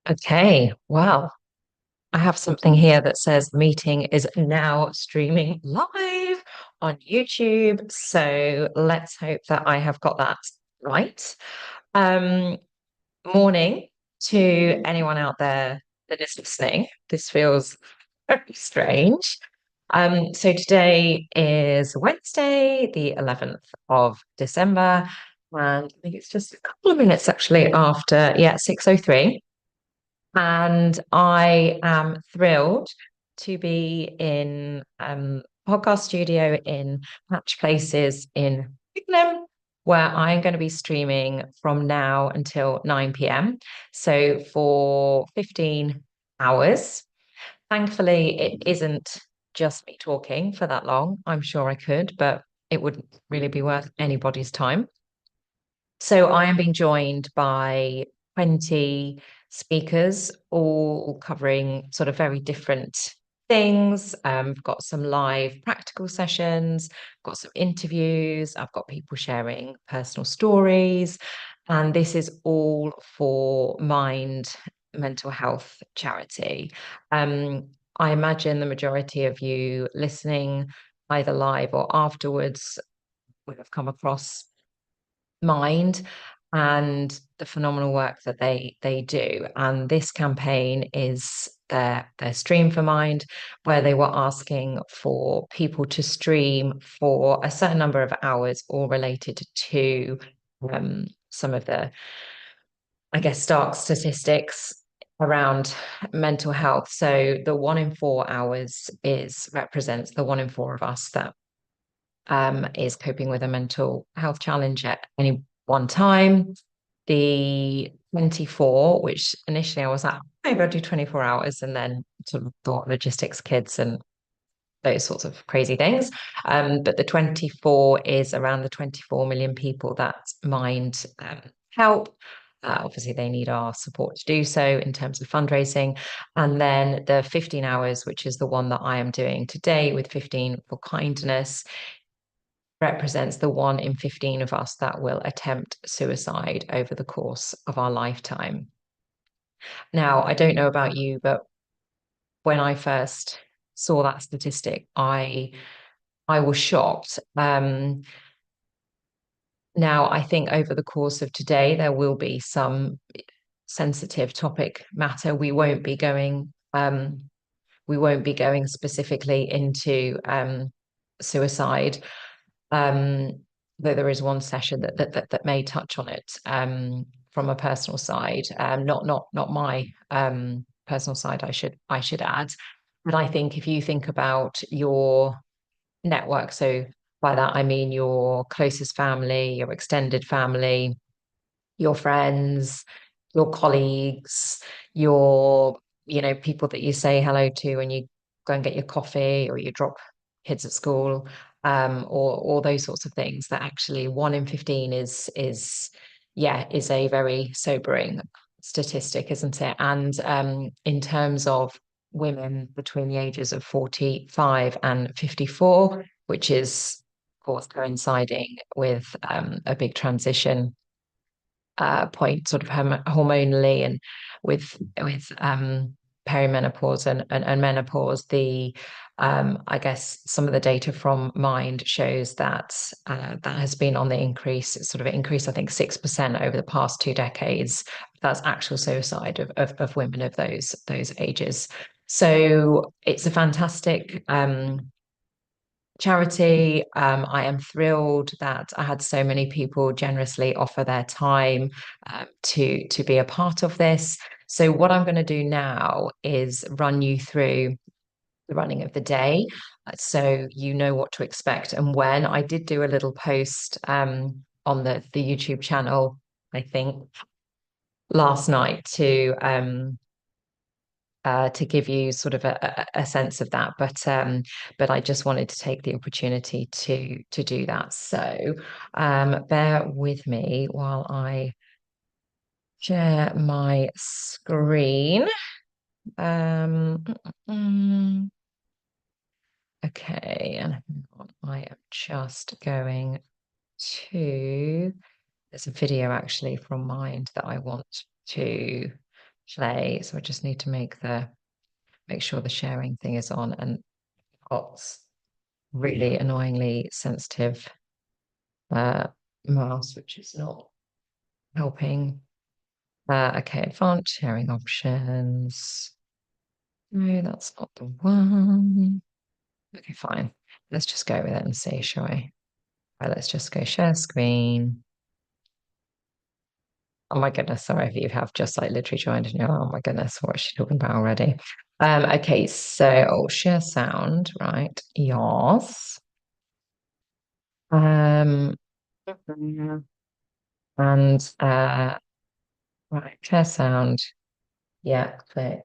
Okay, well, I have something here that says the meeting is now streaming live on YouTube. So let's hope that I have got that right. Um, Morning to anyone out there that is listening. This feels very strange. So today is Wednesday, the 11th of December, and I think it's just a couple of minutes actually after, 6:03. And I am thrilled to be in podcast studio in Patch Places in Twickenham, where I'm going to be streaming from now until 9 p.m. So for 15 hours. Thankfully, it isn't just me talking for that long. I'm sure I could, but it wouldn't really be worth anybody's time. So I am being joined by 20 speakers, all covering sort of very different things. I've got some live practical sessions, got some interviews, I've got people sharing personal stories, and this is all for Mind Mental Health Charity. I imagine the majority of you listening either live or afterwards would have come across Mind and the phenomenal work that they do. And this campaign is their Stream for Mind, where they were asking for people to stream for a certain number of hours, all related to some of the, I guess, stark statistics around mental health. So the 1 in 4 hours is represents the 1 in 4 of us that is coping with a mental health challenge at any one time. The 24, which initially I was like, maybe I'll do 24 hours, and then sort of thought logistics, kids, and those sorts of crazy things. But the 24 is around the 24 million people that Mind help. Obviously, they need our support to do so in terms of fundraising. And then the 15 hours, which is the one that I am doing today with 15 for kindness, represents the 1 in 15 of us that will attempt suicide over the course of our lifetime. Now, I don't know about you, but when I first saw that statistic, I was shocked. Now, I think over the course of today, there will be some sensitive topic matter. We won't be going specifically into suicide. Um, though there is one session that may touch on it from a personal side, not my personal side. I should add, but I think if you think about your network, so by that I mean your closest family, your extended family, your friends, your colleagues, your people that you say hello to when you go and get your coffee or you drop kids at school, or all those sorts of things. That actually 1 in 15 is a very sobering statistic, isn't it? And in terms of women between the ages of 45 and 54, which is of course coinciding with a big transition point, sort of hormonally, and with perimenopause and menopause. The I guess some of the data from Mind shows that that has been on the increase. It's sort of increased, I think, 6% over the past 2 decades. That's actual suicide of women of those ages. So it's a fantastic charity. I am thrilled that I had so many people generously offer their time to be a part of this. So what I'm going to do now is run you through the running of the day, so you know what to expect and when. I did do a little post on the YouTube channel, I think last night, to give you sort of a sense of that. But I just wanted to take the opportunity to do that. So bear with me while I share my screen. Um, okay, and I am just going to. There's a video actually from Mind that I want to play. So I just need to make sure the sharing thing is on, and got really annoyingly sensitive mouse, which is not helping. Okay, advanced sharing options. No, that's not the one. Okay, fine. Let's just go with it and see, shall we? Right, let's just go share screen. Oh my goodness, sorry if you have just like literally joined and you're like, oh my goodness, what is she talking about already? Okay, so share sound, right? Yes. Um, and right, share sound. Yeah, click.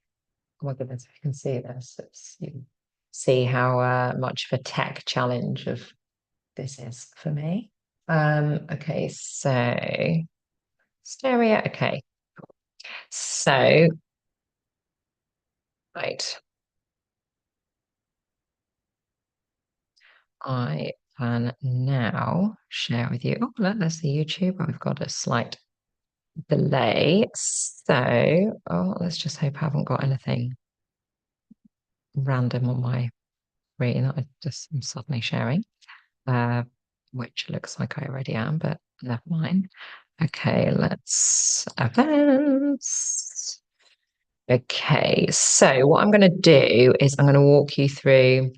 Oh my goodness, if you can see this, you see how much of a tech challenge of this is for me. Okay, so stereo. Okay, so right, I can now share with you. Oh, look, there's the YouTube. I've got a slight delay. So, oh, let's just hope I haven't got anything random on my screen that I'm suddenly sharing. Uh, which looks like I already am, but never mind. Okay, let's events. Okay, so what I'm going to do is I'm going to walk you through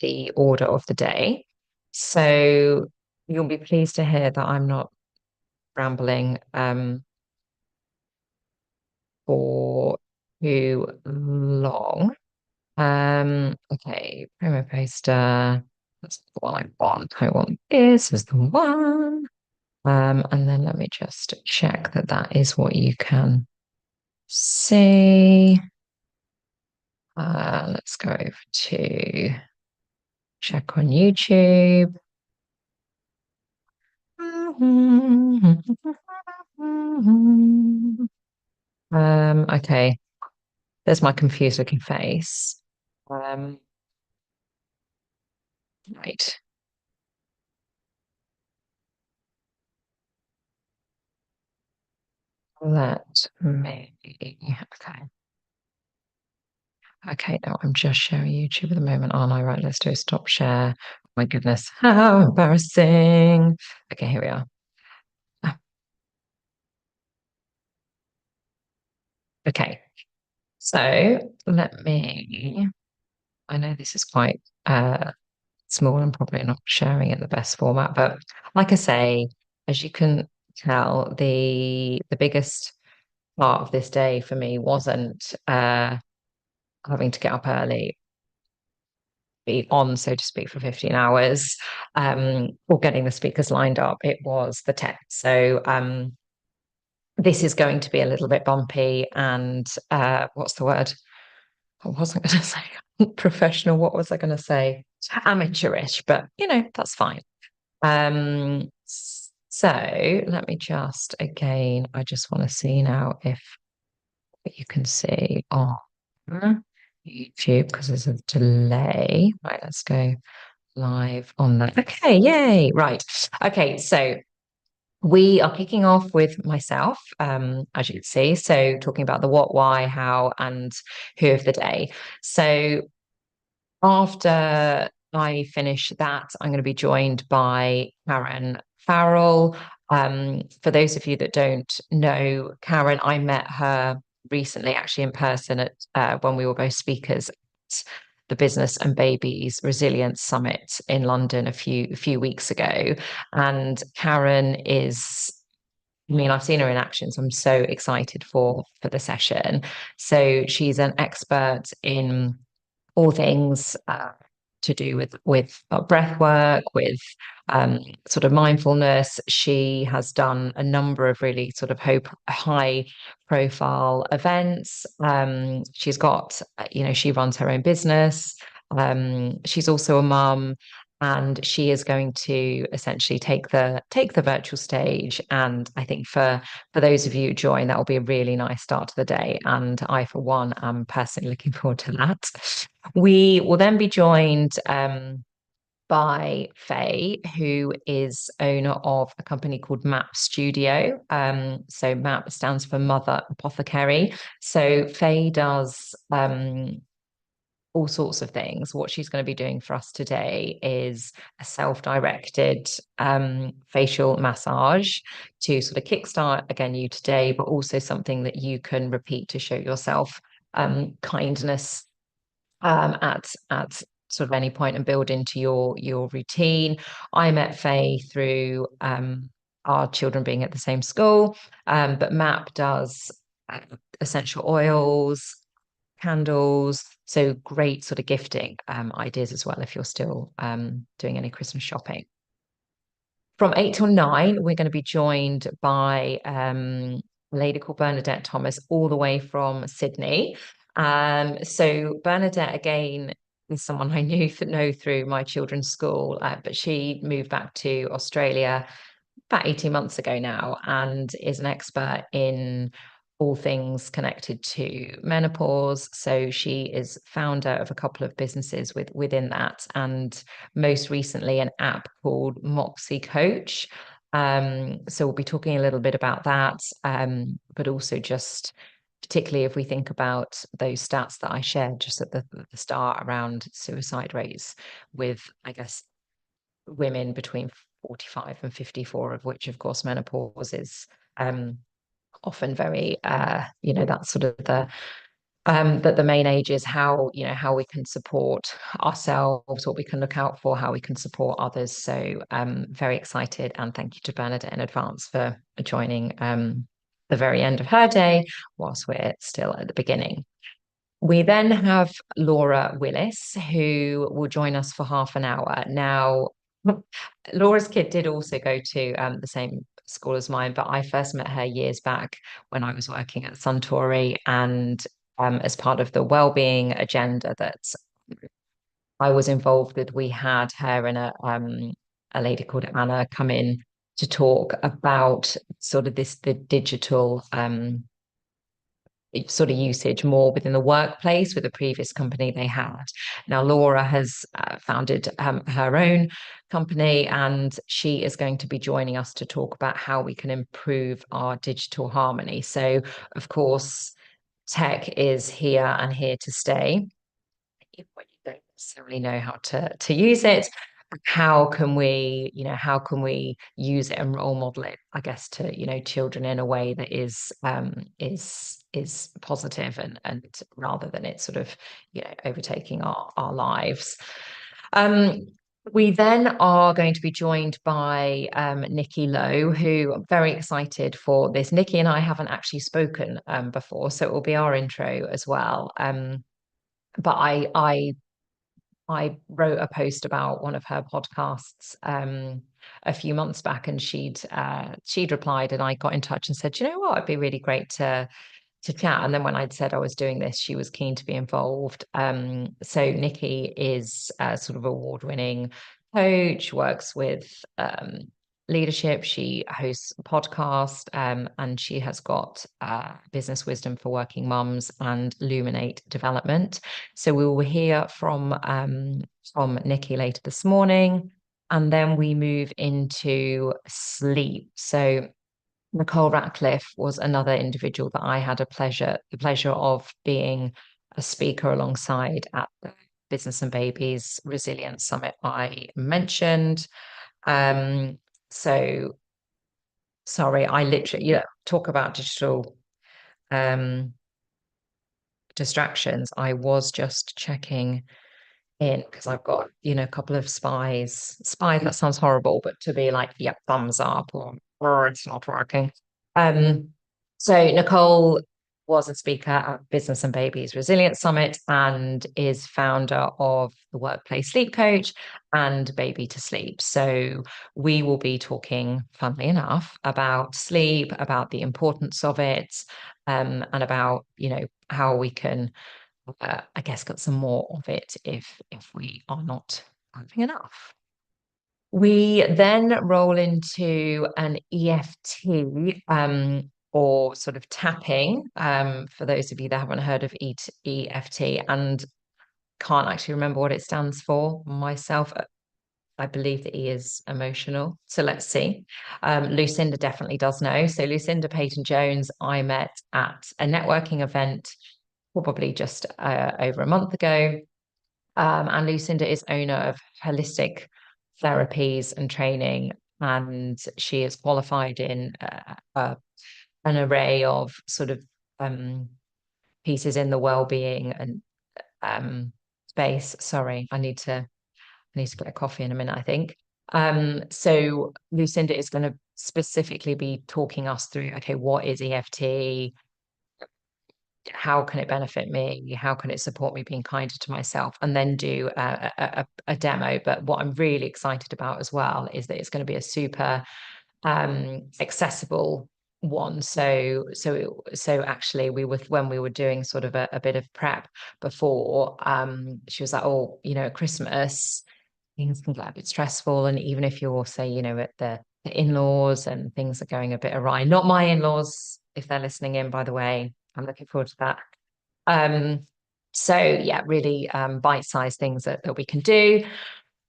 the order of the day. So you'll be pleased to hear that I'm not rambling for too long. Okay, promo poster. That's the one I want. I want this is the one. And then let me just check that that is what you can see. Let's go over to check on YouTube. Okay, there's my confused looking face. Right. Let me, okay. Okay, no, I'm just sharing YouTube at the moment, aren't I? Right, let's do a stop share. Oh my goodness, how embarrassing. Okay, here we are. Ah, okay, so let me, I know this is quite small and probably not sharing in the best format, but like I say, as you can tell, the biggest part of this day for me wasn't having to get up early, be on, so to speak, for 15 hours, or getting the speakers lined up. It was the tech. So this is going to be a little bit bumpy and what's the word? What was I going to say? Professional. What was I going to say? Amateurish, but that's fine. So let me just again, I just want to see now if you can see on YouTube because there's a delay. Right, let's go live on that. Okay, yay. Right. Okay, so we are kicking off with myself, as you can see. So talking about the what, why, how, and who of the day. So after I finish that, I'm going to be joined by Karen Farrell. For those of you that don't know Karen, I met her recently, actually in person at when we were both speakers at the Business and Babies Resilience Summit in London a few weeks ago. And Karen is, I mean, I've seen her in action, so I'm so excited for the session. So she's an expert in all things to do with breath work, with sort of mindfulness. She has done a number of really sort of high profile events. She's got, she runs her own business. She's also a mum. And she is going to essentially take the virtual stage. And I think for those of you who join, that will be a really nice start to the day. And I, for one, am personally looking forward to that. We will then be joined by Faye, who is owner of a company called MAP Studio. So MAP stands for Mother Apothecary. So Faye does all sorts of things. What she's going to be doing for us today is a self-directed facial massage to sort of kickstart again you today, but also something that you can repeat to show yourself kindness at sort of any point and build into your routine. I met Faye through our children being at the same school, but MAP does essential oils, candles, so great sort of gifting ideas as well if you're still doing any Christmas shopping. From 8 till 9, we're going to be joined by a lady called Bernadette Thomas, all the way from Sydney. So Bernadette, again, is someone I know through my children's school, but she moved back to Australia about 18 months ago now and is an expert in all things connected to menopause. So she is founder of a couple of businesses within that, and most recently an app called Moxie Coach. So we'll be talking a little bit about that, but also just particularly if we think about those stats that I shared just at the start around suicide rates with, I guess, women between 45 and 54, of which, of course, menopause is often very, that's sort of the main age is how we can support ourselves, what we can look out for, how we can support others. So very excited, and thank you to Bernadette in advance for joining the very end of her day whilst we're still at the beginning. We then have Laura Willis, who will join us for half an hour. Now, Laura's kid did also go to the same school as mine, but I first met her years back when I was working at Suntory, and as part of the well-being agenda that I was involved with, we had her and a lady called Anna come in to talk about sort of the digital sort of usage more within the workplace with the previous company they had. Now, Laura has founded her own company, and she is going to be joining us to talk about how we can improve our digital harmony. So, of course, tech is here and here to stay. When you don't necessarily know how to use it, how can we use it and role model it, I guess, to children in a way that is positive and rather than it sort of overtaking our lives. We then are going to be joined by Nikki Lowe, who I'm very excited for this. Nikki and I haven't actually spoken before, so it will be our intro as well. But I wrote a post about one of her podcasts a few months back, and she'd replied, and I got in touch and said, you know what, it'd be really great to chat. And then when I'd said I was doing this, she was keen to be involved. So Nikki is a sort of award-winning coach, works with leadership. She hosts a podcast, and she has got business wisdom for working mums and Luminate Development. So we will hear from Nikki later this morning, and then we move into sleep. So Nicole Ratcliffe was another individual that I had the pleasure of being a speaker alongside at the Business and Babies Resilience Summit I mentioned. So sorry, I literally, talk about digital distractions. I was just checking in because I've got, a couple of spies. Spy, that sounds horrible, but to be like, yep, thumbs up or it's not working. So Nicole was a speaker at Business and Babies Resilience Summit and is founder of the Workplace Sleep Coach and Baby to Sleep. So we will be talking, funnily enough, about sleep, about the importance of it, and about, how we can I guess get some more of it if we are not having enough. We then roll into an EFT or sort of tapping for those of you that haven't heard of EFT and can't actually remember what it stands for myself. I believe that he is emotional. So let's see. Lucinda definitely does know. So Lucinda Peyton-Jones, I met at a networking event probably just over a month ago. And Lucinda is owner of Holistic Therapies and Training, and she is qualified in an array of sort of pieces in the well-being and space. Sorry, I need to get a coffee in a minute, I think. So Lucinda is going to specifically be talking us through, okay, what is EFT? How can it benefit me? How can it support me being kinder to myself? And then do a demo. But what I'm really excited about as well is that it's going to be a super accessible one. So actually we were when we were doing sort of a bit of prep before, she was like, oh, at Christmas things can get a bit stressful. And even if you're, say, at the in-laws and things are going a bit awry, not my in-laws, if they're listening in, by the way, I'm looking forward to that. Um, so yeah, really bite-sized things that we can do.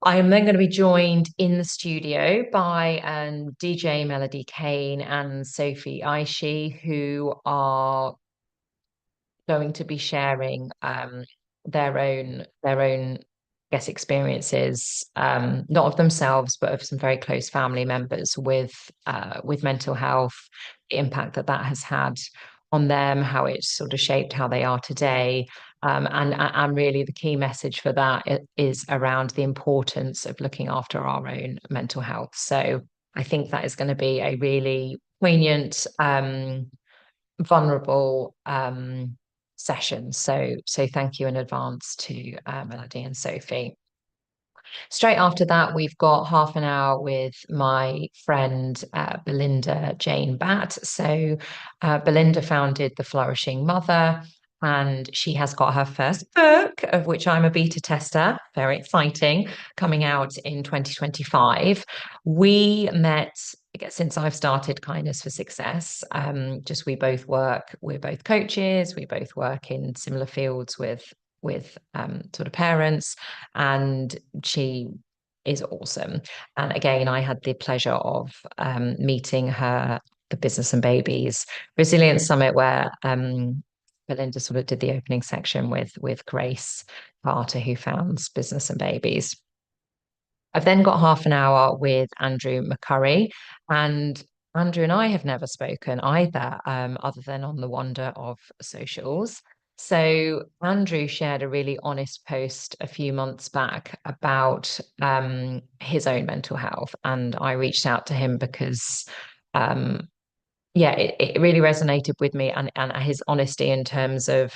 I am then going to be joined in the studio by DJ Melody Kane and Sophie Aishi, who are going to be sharing their own guest experiences, not of themselves, but of some very close family members with mental health, the impact that that has had on them, how it's sort of shaped how they are today. And really the key message for that is around the importance of looking after our own mental health. So I think that is going to be a really poignant, vulnerable session. So thank you in advance to Melody and Sophie. Straight after that, we've got half an hour with my friend Belinda Jane Batt. So Belinda founded The Flourishing Mother, and she has got her first book, of which I'm a beta tester, very exciting, coming out in 2025. We met, I guess, since I've started Kindness for Success. We're both coaches, we both work in similar fields with sort of parents, and she is awesome. And again, I had the pleasure of meeting her the Business and Babies Resilience Summit, where Belinda sort of did the opening section with Grace Carter, who founds Business and Babies. I've then got half an hour with Andrew McCurry, and Andrew and I have never spoken either, other than on the wonder of socials. So Andrew shared a really honest post a few months back about his own mental health, and I reached out to him because yeah, it really resonated with me, and his honesty in terms of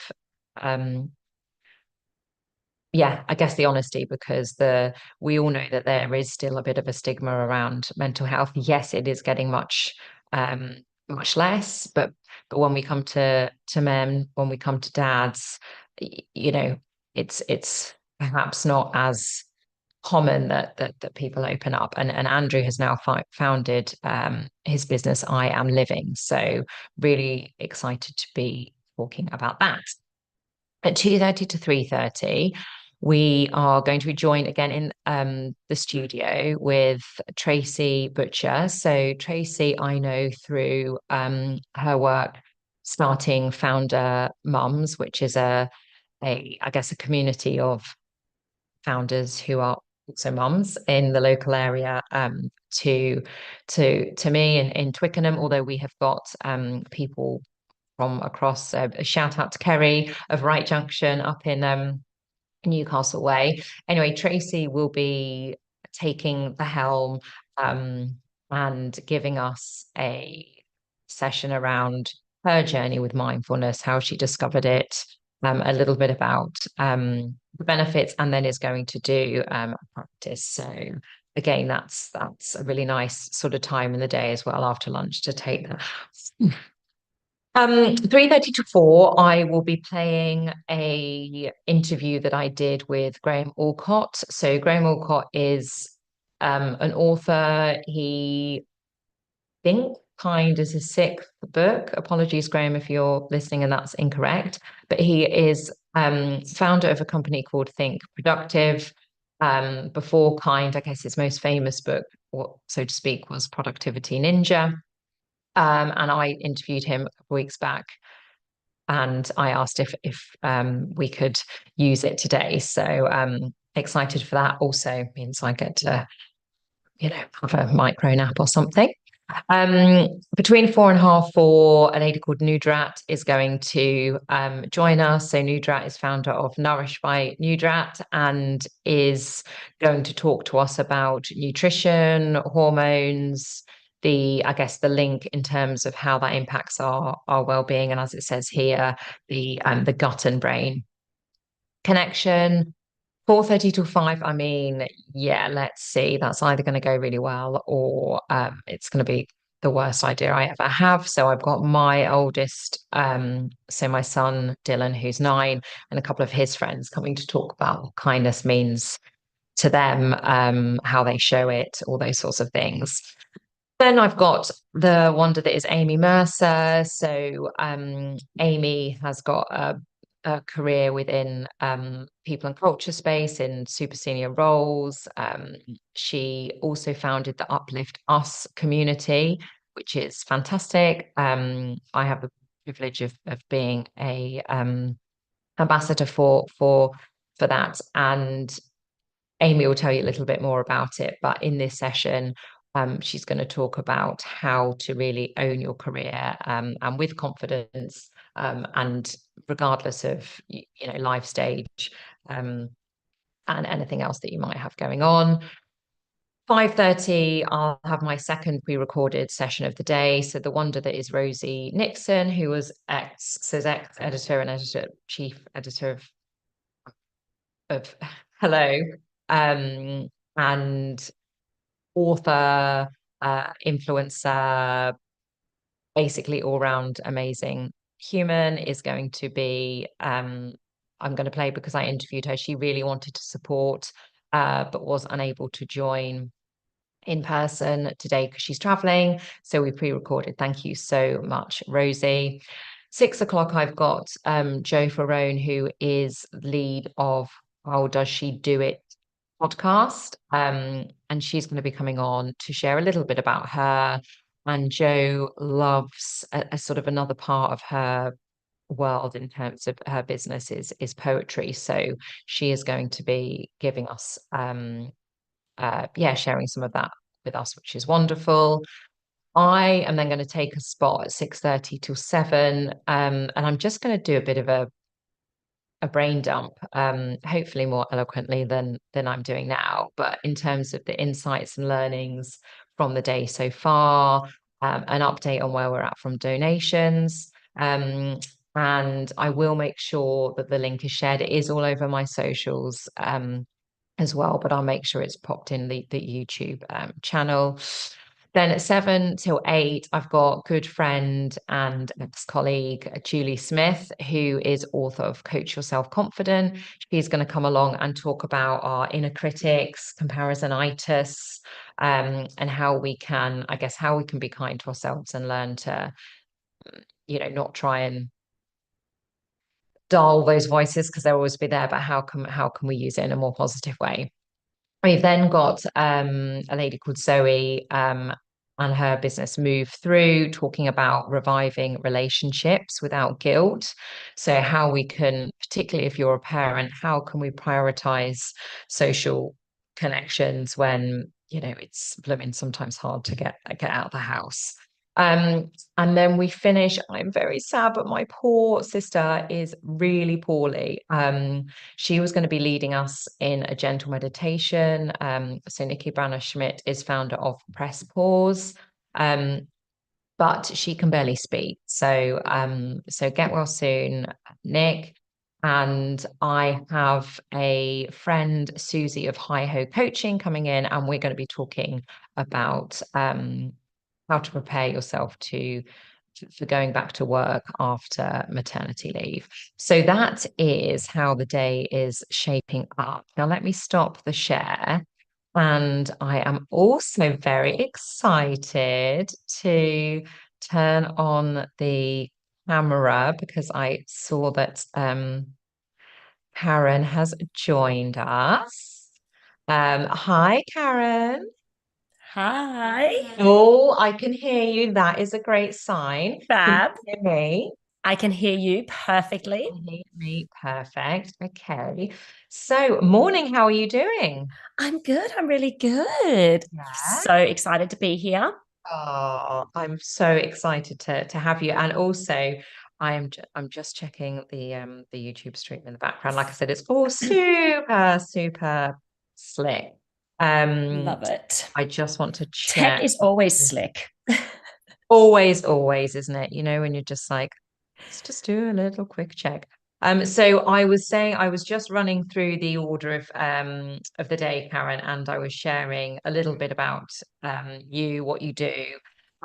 yeah, I guess the honesty, because we all know that there is still a bit of a stigma around mental health. Yes, it is getting much less, but when we come to men, when we come to dads, you know, it's perhaps not as common that people open up. And Andrew has now founded his business I Am Living. So really excited to be talking about that. At 2:30 to 3:30, we are going to be joined again in the studio with Tracy Butcher. So Tracy, I know through her work starting Founder Mums, which is I guess a community of founders who are also mums in the local area, to me in Twickenham, although we have got people from across. A shout out to Kerry of Right Junction up in Newcastle Way. Anyway, Tracy will be taking the helm and giving us a session around her journey with mindfulness, how she discovered it, a little bit about the benefits, and then is going to do a practice. So again, that's a really nice sort of time in the day as well after lunch to take that. 3:30 to 4, I will be playing a interview that I did with Graham Allcott. So Graham Allcott is an author. He think Kind is his sixth book. Apologies, Graham, if you're listening and that's incorrect. But he is founder of a company called Think Productive. Before Kind, I guess his most famous book, what so to speak, was Productivity Ninja. And I interviewed him a couple of weeks back, and I asked if we could use it today. So excited for that. Also means I get to have a micro nap or something. Between 4 and half 4, a lady called Nudrat is going to join us. So Nudrat is founder of Nourish by Nudrat and is going to talk to us about nutrition, hormones, I guess the link in terms of how that impacts our well-being, and as it says here, the gut and brain connection. 4:30 till 5, I mean, yeah, let's see. That's either going to go really well or it's going to be the worst idea I ever have. So I've got my oldest, so my son Dylan, who's 9, and a couple of his friends coming to talk about what kindness means to them, how they show it, all those sorts of things. Then I've got the wonder that is Amy Mercer. So Amy has got a career within people and culture space in super senior roles. She also founded the Uplift Us community, which is fantastic. I have the privilege of being a ambassador for that, and Amy will tell you a little bit more about it. But in this session, she's going to talk about how to really own your career and with confidence, and regardless of life stage, and anything else that you might have going on. 5:30, I'll have my second pre-recorded session of the day. So the wonder that is Rosie Nixon, who was ex-editor and chief editor of Hello, and author, influencer, basically all round amazing human, is going to be I'm going to play because I interviewed her. She really wanted to support, but was unable to join in person today because she's traveling. So we pre-recorded. Thank you so much, Rosie. 6 o'clock, I've got Jo Farone, who is lead of How Does She Do It podcast. And she's going to be coming on to share a little bit about her. And Jo loves a sort of another part of her world in terms of her business is poetry. So she is going to be giving us sharing some of that with us, which is wonderful. I am then going to take a spot at 6:30 till 7, and I'm just going to do a bit of a brain dump, hopefully more eloquently than I'm doing now, but in terms of the insights and learnings from the day so far, an update on where we're at from donations. And I will make sure that the link is shared. It is all over my socials, as well, but I'll make sure it's popped in the YouTube channel. Then at 7 till 8, I've got good friend and ex-colleague Julie Smith, who is author of Coach Yourself Confident. She's going to come along and talk about our inner critics, comparisonitis, and how we can be kind to ourselves and learn to, not try and dull those voices because they'll always be there, but how can we use it in a more positive way? We've then got a lady called Zoe, and her business Move Through, talking about reviving relationships without guilt. So how we can, particularly if you're a parent, how can we prioritize social connections when it's blooming sometimes hard to get out of the house. And then we finish. I'm very sad, but my poor sister is really poorly. She was going to be leading us in a gentle meditation. So Nikki Branner Schmidt is founder of Press Pause, but she can barely speak. So get well soon, Nick. And I have a friend, Susie of Hi Ho Coaching, coming in, and we're going to be talking about how to prepare yourself for going back to work after maternity leave. So that is how the day is shaping up. Now, let me stop the share. And I am also very excited to turn on the camera because I saw that Karen has joined us. Hi, Karen. Hi, Oh, I can hear you. That is a great sign. Can you Fab. hear me? I can hear you perfectly. Can you hear me? Perfect. Okay. So, morning, how are you doing? I'm good. I'm really good. Yeah. So excited to be here. Oh, I'm so excited to have you. And also, I'm just checking the YouTube stream in the background. Like I said, it's all super slick. Um, Love it. I just want to Tech check. is always slick. Always, isn't it? You know, when you're just like, let's just do a little quick check. So I was saying I was just running through the order of the day, Karen, and I was sharing a little bit about you, what you do,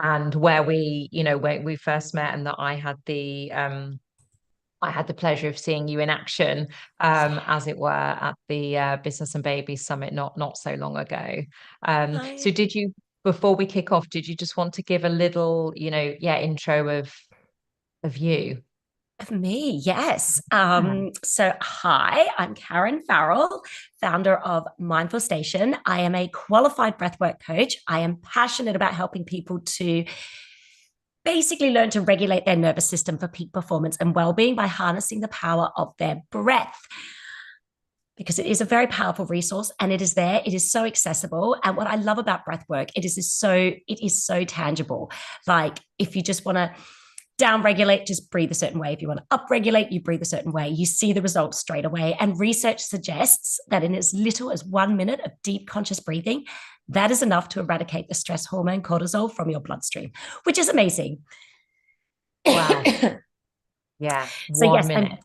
and where where we first met, and that I had the pleasure of seeing you in action, as it were, at the Business and Baby Summit not so long ago. So Hi. did you, before we kick off, did you just want to give a little, intro of you? Of me, yes. So hi, I'm Karen Farrell, founder of Mindful Station. I am a qualified breathwork coach. I am passionate about helping people to basically learn to regulate their nervous system for peak performance and well-being by harnessing the power of their breath, because it is a very powerful resource and it is there. It is so accessible. And what I love about breath work, it is so tangible. Like if you just want to down regulate, just breathe a certain way. If you want to up regulate, you breathe a certain way. You see the results straight away. And research suggests that in as little as 1 minute of deep conscious breathing, that is enough to eradicate the stress hormone cortisol from your bloodstream, which is amazing. Wow. So Yeah, one yes, minute. I'm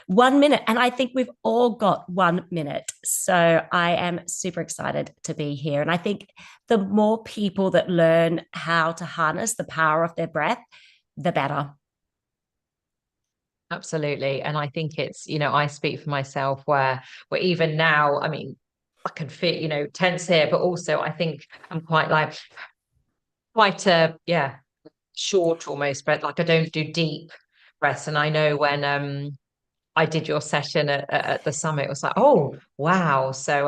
1 minute. And I think we've all got 1 minute. So I am super excited to be here. And I think the more people that learn how to harness the power of their breath, the better. Absolutely. And I think it's, I speak for myself where even now, I mean, I can feel, tense here, but also I think I'm quite short almost, but like I don't do deep breaths. And I know when I did your session at the summit, it was like, oh wow. So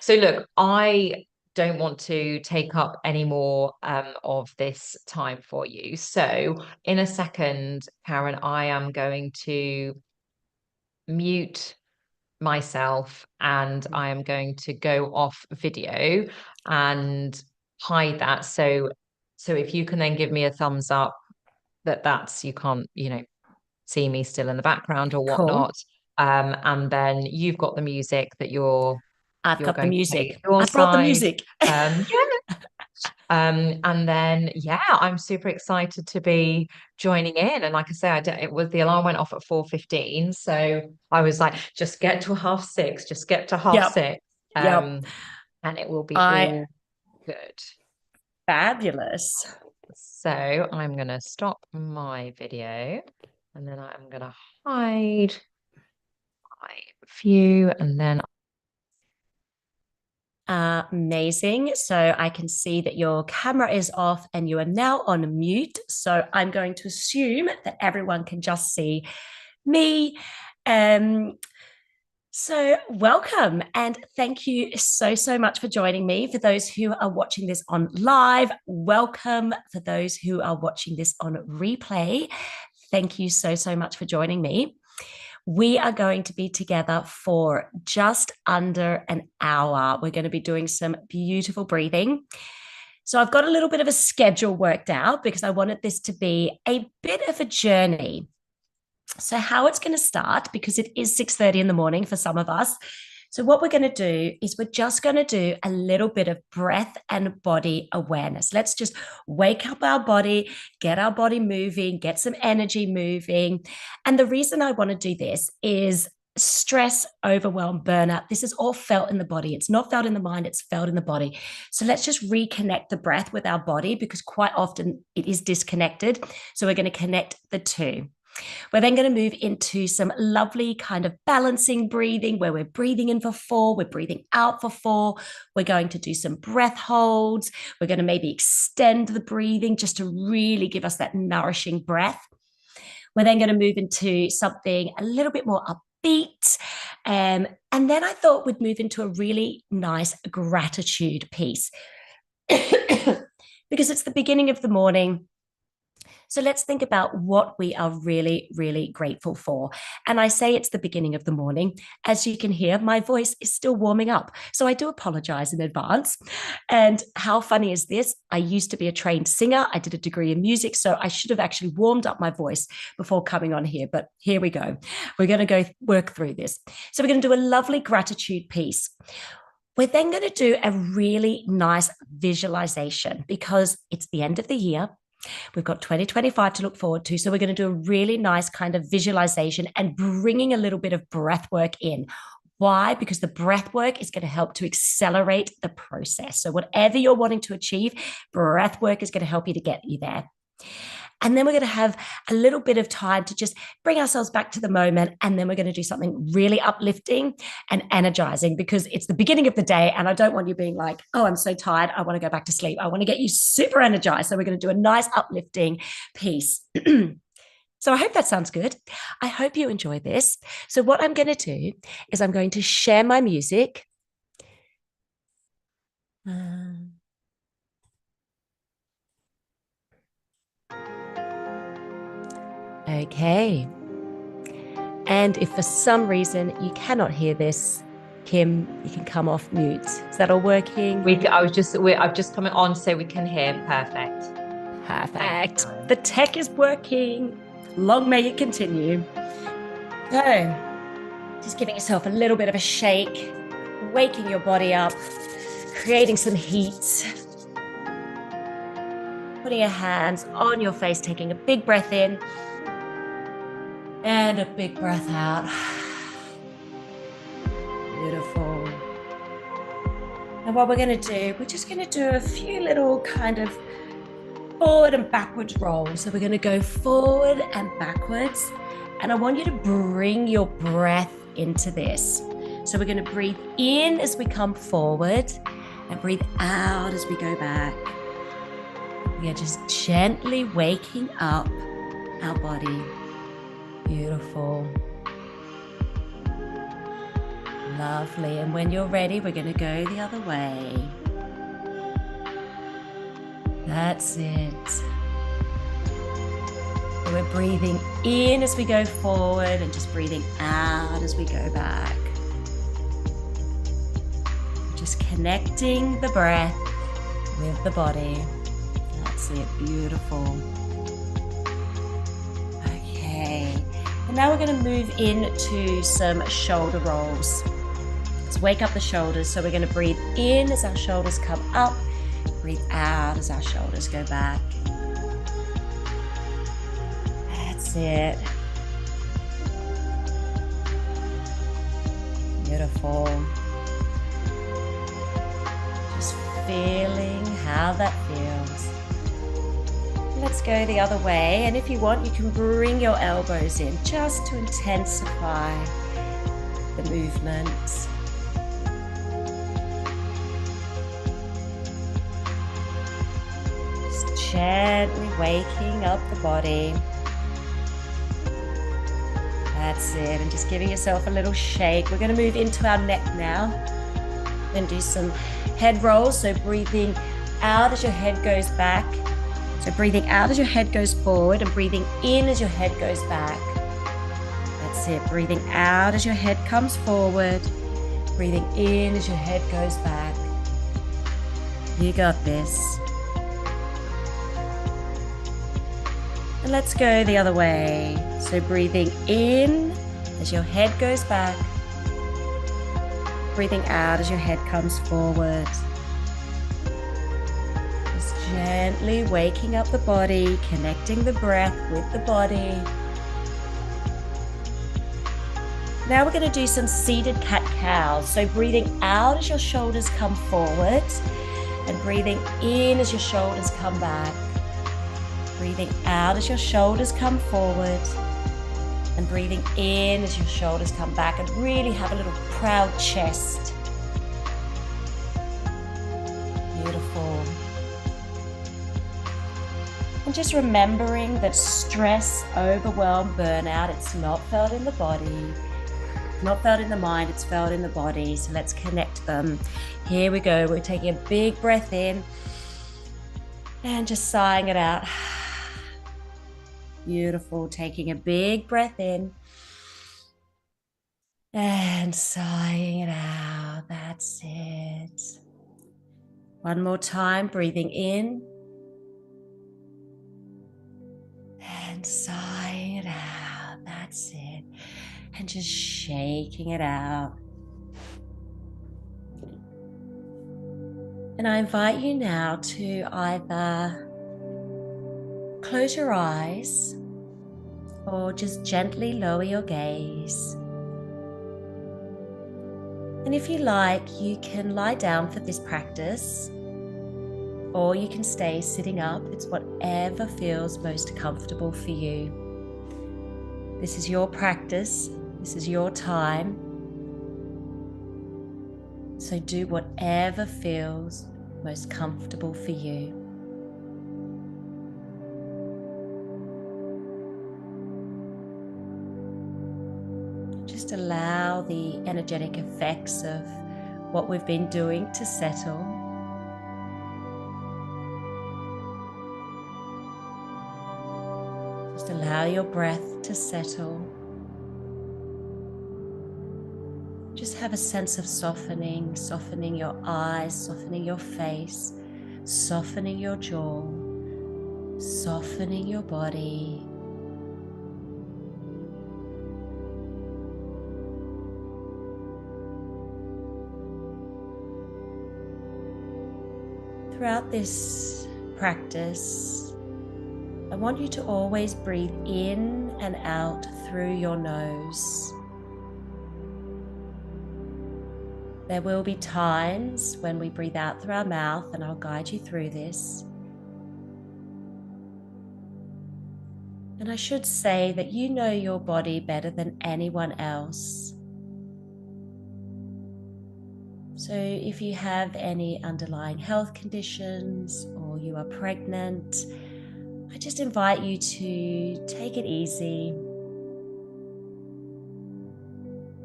look, I don't want to take up any more of this time for you. So in a second, Karen, I am going to mute myself and I am going to go off video and hide that. So if you can then give me a thumbs up that's you can't, see me still in the background or Cool. whatnot. And then you've got the music that I've you're got the going to take music. your I brought the side. music. Yeah. And then I'm super excited to be joining in. And like I say, it was the alarm went off at 4:15. So I was like, just get to half six, just get to half Yep. six. Yep. And it will be I all good. fabulous. So I'm gonna stop my video and then I'm gonna hide my view and then Amazing. So I can see that your camera is off and you are now on mute. So I'm going to assume that everyone can just see me. Um, so welcome and thank you so much for joining me. For those who are watching this on live, welcome. For those who are watching this on replay, thank you so much for joining me. We are going to be together for just under an hour. We're going to be doing some beautiful breathing. So I've got a little bit of a schedule worked out because I wanted this to be a bit of a journey. So how it's going to start, because it is 6:30 in the morning for some of us. So what we're going to do is we're just going to do a little bit of breath and body awareness. Let's just wake up our body, get our body moving, get some energy moving. And the reason I want to do this is stress, overwhelm, burnout. This is all felt in the body. It's not felt in the mind, it's felt in the body. So let's just reconnect the breath with our body because quite often it is disconnected. So we're going to connect the two. We're then going to move into some lovely kind of balancing breathing where we're breathing in for 4, we're breathing out for 4. We're going to do some breath holds. We're going to maybe extend the breathing just to really give us that nourishing breath. We're then going to move into something a little bit more feet. And then I thought we'd move into a really nice gratitude piece because it's the beginning of the morning. So let's think about what we are really, really grateful for. And I say it's the beginning of the morning. As you can hear, my voice is still warming up. So I do apologize in advance. And how funny is this? I used to be a trained singer. I did a degree in music. So I should have actually warmed up my voice before coming on here. But here we go. We're going to go work through this. So we're going to do a lovely gratitude piece. We're then going to do a really nice visualization because it's the end of the year. We've got 2025 to look forward to. So we're going to do a really nice kind of visualization and bringing a little bit of breath work in. Why? Because the breath work is going to help to accelerate the process. So whatever you're wanting to achieve, breath work is going to help you to get you there. And then we're going to have a little bit of time to just bring ourselves back to the moment. And then we're going to do something really uplifting and energizing because it's the beginning of the day. And I don't want you being like, oh, I'm so tired. I want to go back to sleep. I want to get you super energized. So we're going to do a nice uplifting piece. So I hope that sounds good. I hope you enjoy this. So what I'm going to do is I'm going to share my music. Okay. And if for some reason you cannot hear this, Kim, you can come off mute. Is that all working? I've just come on so we can hear. Perfect. Perfect. The tech is working. Long may it continue. So, just giving yourself a little bit of a shake, waking your body up, creating some heat. Putting your hands on your face, taking a big breath in. And a big breath out. Beautiful. And what we're going to do, we're just going to do a few little kind of forward and backwards rolls. So we're going to go forward and backwards. And I want you to bring your breath into this. So we're going to breathe in as we come forward and breathe out as we go back. We are just gently waking up our body. Beautiful. Lovely. And when you're ready, we're going to go the other way. That's it. So we're breathing in as we go forward and just breathing out as we go back. Just connecting the breath with the body. That's it. Beautiful. And now we're going to move into some shoulder rolls. Let's wake up the shoulders. So we're going to breathe in as our shoulders come up, breathe out as our shoulders go back. That's it. Beautiful. Just feeling how that feels. Let's go the other way. And if you want, you can bring your elbows in just to intensify the movement. Just gently waking up the body. That's it. And just giving yourself a little shake. We're going to move into our neck now. We're going to do some head rolls. So breathing out as your head goes back. So breathing out as your head goes forward and breathing in as your head goes back. That's it. Breathing out as your head comes forward. Breathing in as your head goes back. You got this. And let's go the other way. So breathing in as your head goes back. Breathing out as your head comes forward. Gently waking up the body, connecting the breath with the body. Now we're going to do some seated cat-cows. So breathing out as your shoulders come forward and breathing in as your shoulders come back. Breathing out as your shoulders come forward and breathing in as your shoulders come back, and really have a little proud chest. Beautiful. And just remembering that stress, overwhelm, burnout, it's not felt in the body. Not felt in the mind, it's felt in the body. So let's connect them. Here we go. We're taking a big breath in and just sighing it out. Beautiful. Taking a big breath in and sighing it out. That's it. One more time, breathing in and sighing it out. That's it. And just shaking it out. And I invite you now to either close your eyes or just gently lower your gaze. And if you like, you can lie down for this practice, or you can stay sitting up. It's whatever feels most comfortable for you. This is your practice. This is your time. So do whatever feels most comfortable for you. Just allow the energetic effects of what we've been doing to settle. Just allow your breath to settle. Just have a sense of softening, softening your eyes, softening your face, softening your jaw, softening your body. Throughout this practice, I want you to always breathe in and out through your nose. There will be times when we breathe out through our mouth, and I'll guide you through this. And I should say that you know your body better than anyone else. So if you have any underlying health conditions or you are pregnant, I just invite you to take it easy.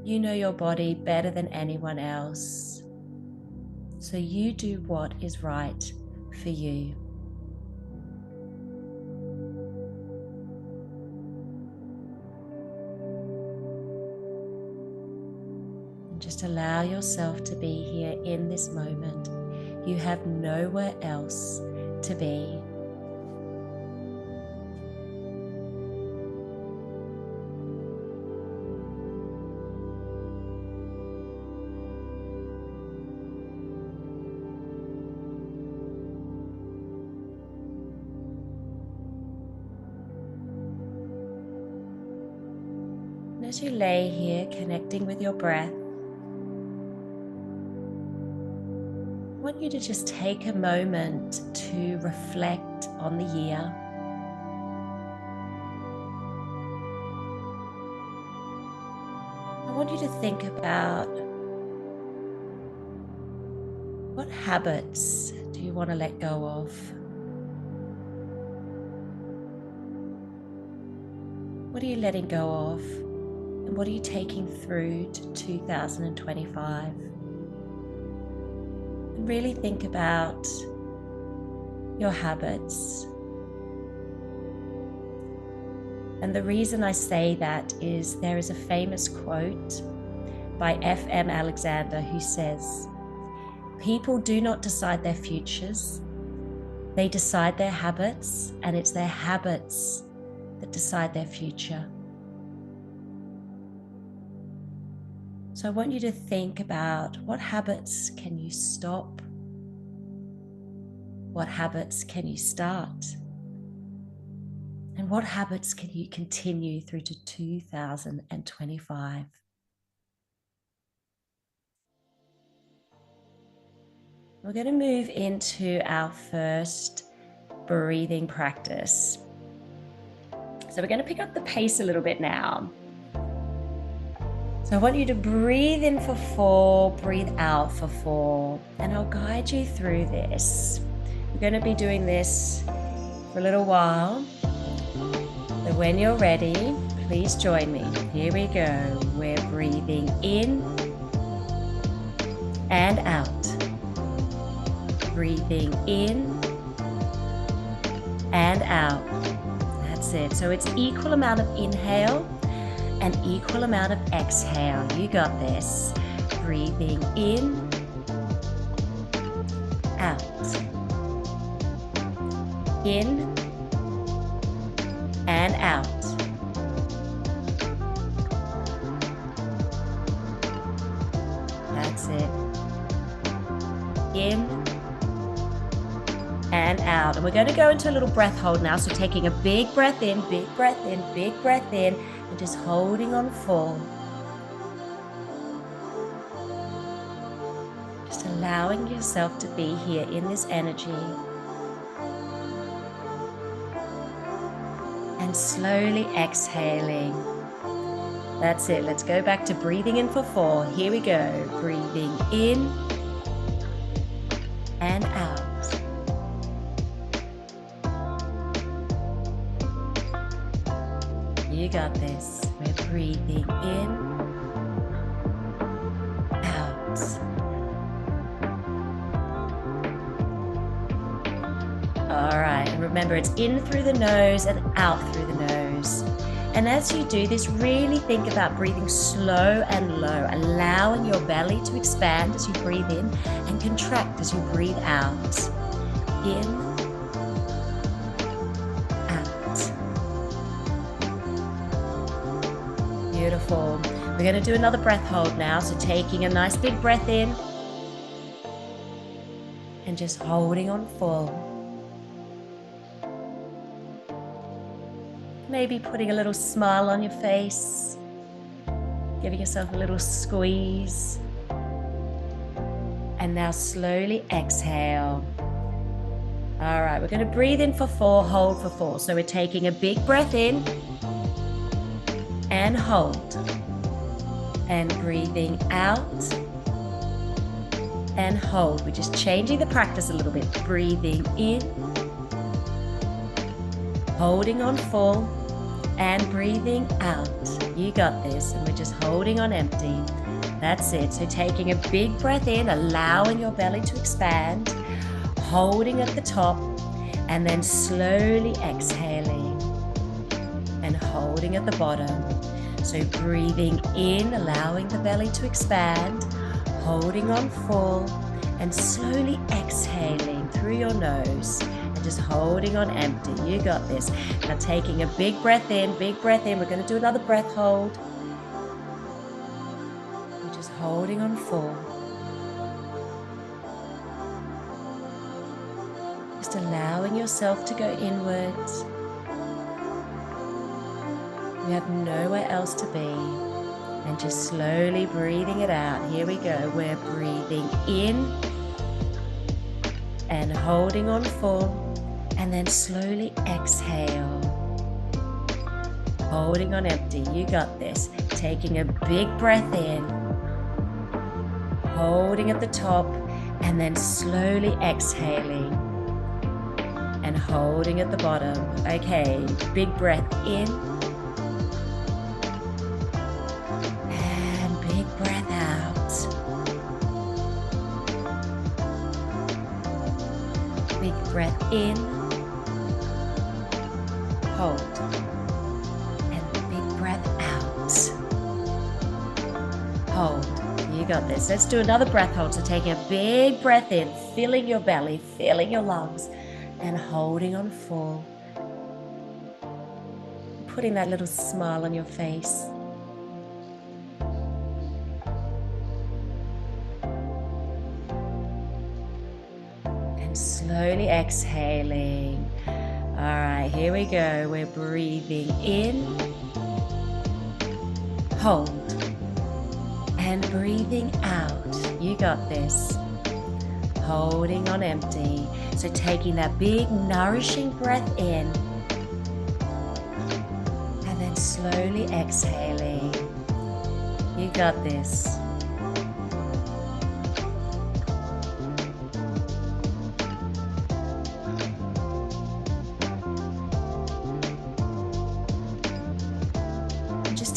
You know your body better than anyone else. So you do what is right for you. And just allow yourself to be here in this moment. You have nowhere else to be. As you lay here connecting with your breath, I want you to just take a moment to reflect on the year. I want you to think about what habits do you want to let go of? What are you letting go of? And what are you taking through to 2025? And really think about your habits. And the reason I say that is there is a famous quote by F.M. Alexander who says, "People do not decide their futures, they decide their habits, and it's their habits that decide their future." So I want you to think about what habits can you stop? What habits can you start? And what habits can you continue through to 2025? We're going to move into our first breathing practice. So we're going to pick up the pace a little bit now. So I want you to breathe in for 4, breathe out for 4, and I'll guide you through this. We're going to be doing this for a little while. So when you're ready, please join me. Here we go. We're breathing in and out. Breathing in and out. That's it. So it's equal amount of inhale and equal amount of exhale. You got this. Breathing in, out. In and out. That's it. In and out. And we're going to go into a little breath hold now. So taking a big breath in, big breath in, big breath in, and just holding on full. Just allowing yourself to be here in this energy. And slowly exhaling. That's it. Let's go back to breathing in for 4. Here we go. Breathing in and out. You got this. We're breathing in, out. All right, and remember it's in through the nose and out through the nose. And as you do this, really think about breathing slow and low, allowing your belly to expand as you breathe in and contract as you breathe out. In, out. Beautiful. We're going to do another breath hold now. So taking a nice big breath in and just holding on full. Maybe putting a little smile on your face, giving yourself a little squeeze. And now slowly exhale. All right, we're going to breathe in for 4, hold for 4. So we're taking a big breath in and hold. And breathing out and hold. We're just changing the practice a little bit. Breathing in, holding on full. And breathing out. You got this. And we're just holding on empty. That's it. So taking a big breath in, allowing your belly to expand, holding at the top, and then slowly exhaling and holding at the bottom. So breathing in, allowing the belly to expand, holding on full, and slowly exhaling through your nose. Just holding on empty. You got this. Now taking a big breath in, big breath in. We're going to do another breath hold. We're just holding on full. Just allowing yourself to go inwards. You have nowhere else to be. And just slowly breathing it out. Here we go. We're breathing in and holding on full. And then slowly exhale. Holding on empty. You got this. Taking a big breath in. Holding at the top. And then slowly exhaling. And holding at the bottom. Okay, big breath in. And big breath out. Big breath in. Hold. And big breath out. Hold. You got this. Let's do another breath hold. So taking a big breath in, filling your belly, filling your lungs, and holding on full. Putting that little smile on your face. And slowly exhaling. All right, here we go. We're breathing in, hold, and breathing out. You got this. Holding on empty. So taking that big nourishing breath in, and then slowly exhaling. You got this.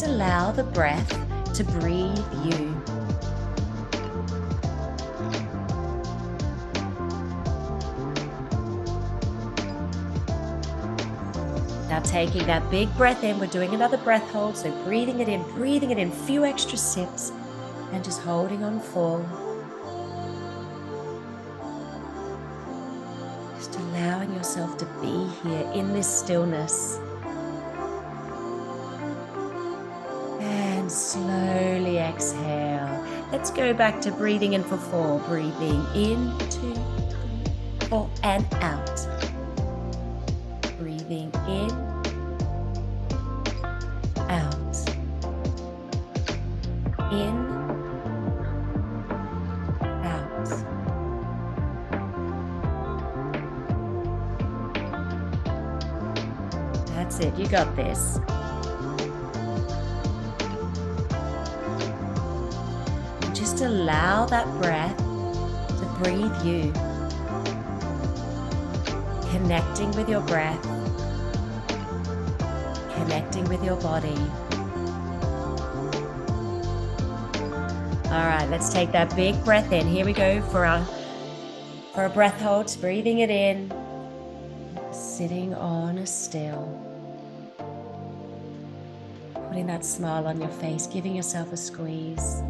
Allow the breath to breathe you. Now taking that big breath in, we're doing another breath hold. So breathing it in, few extra sips and just holding on full. Just allowing yourself to be here in this stillness. And slowly exhale. Let's go back to breathing in for 4. Breathing in, 2, 3, 4, and out. Breathing in, out, in, out. That's it, you got this. And just allow that breath to breathe you. Connecting with your breath, connecting with your body. All right, let's take that big breath in. Here we go for a breath hold, breathing it in, sitting on a still. Putting that smile on your face, giving yourself a squeeze.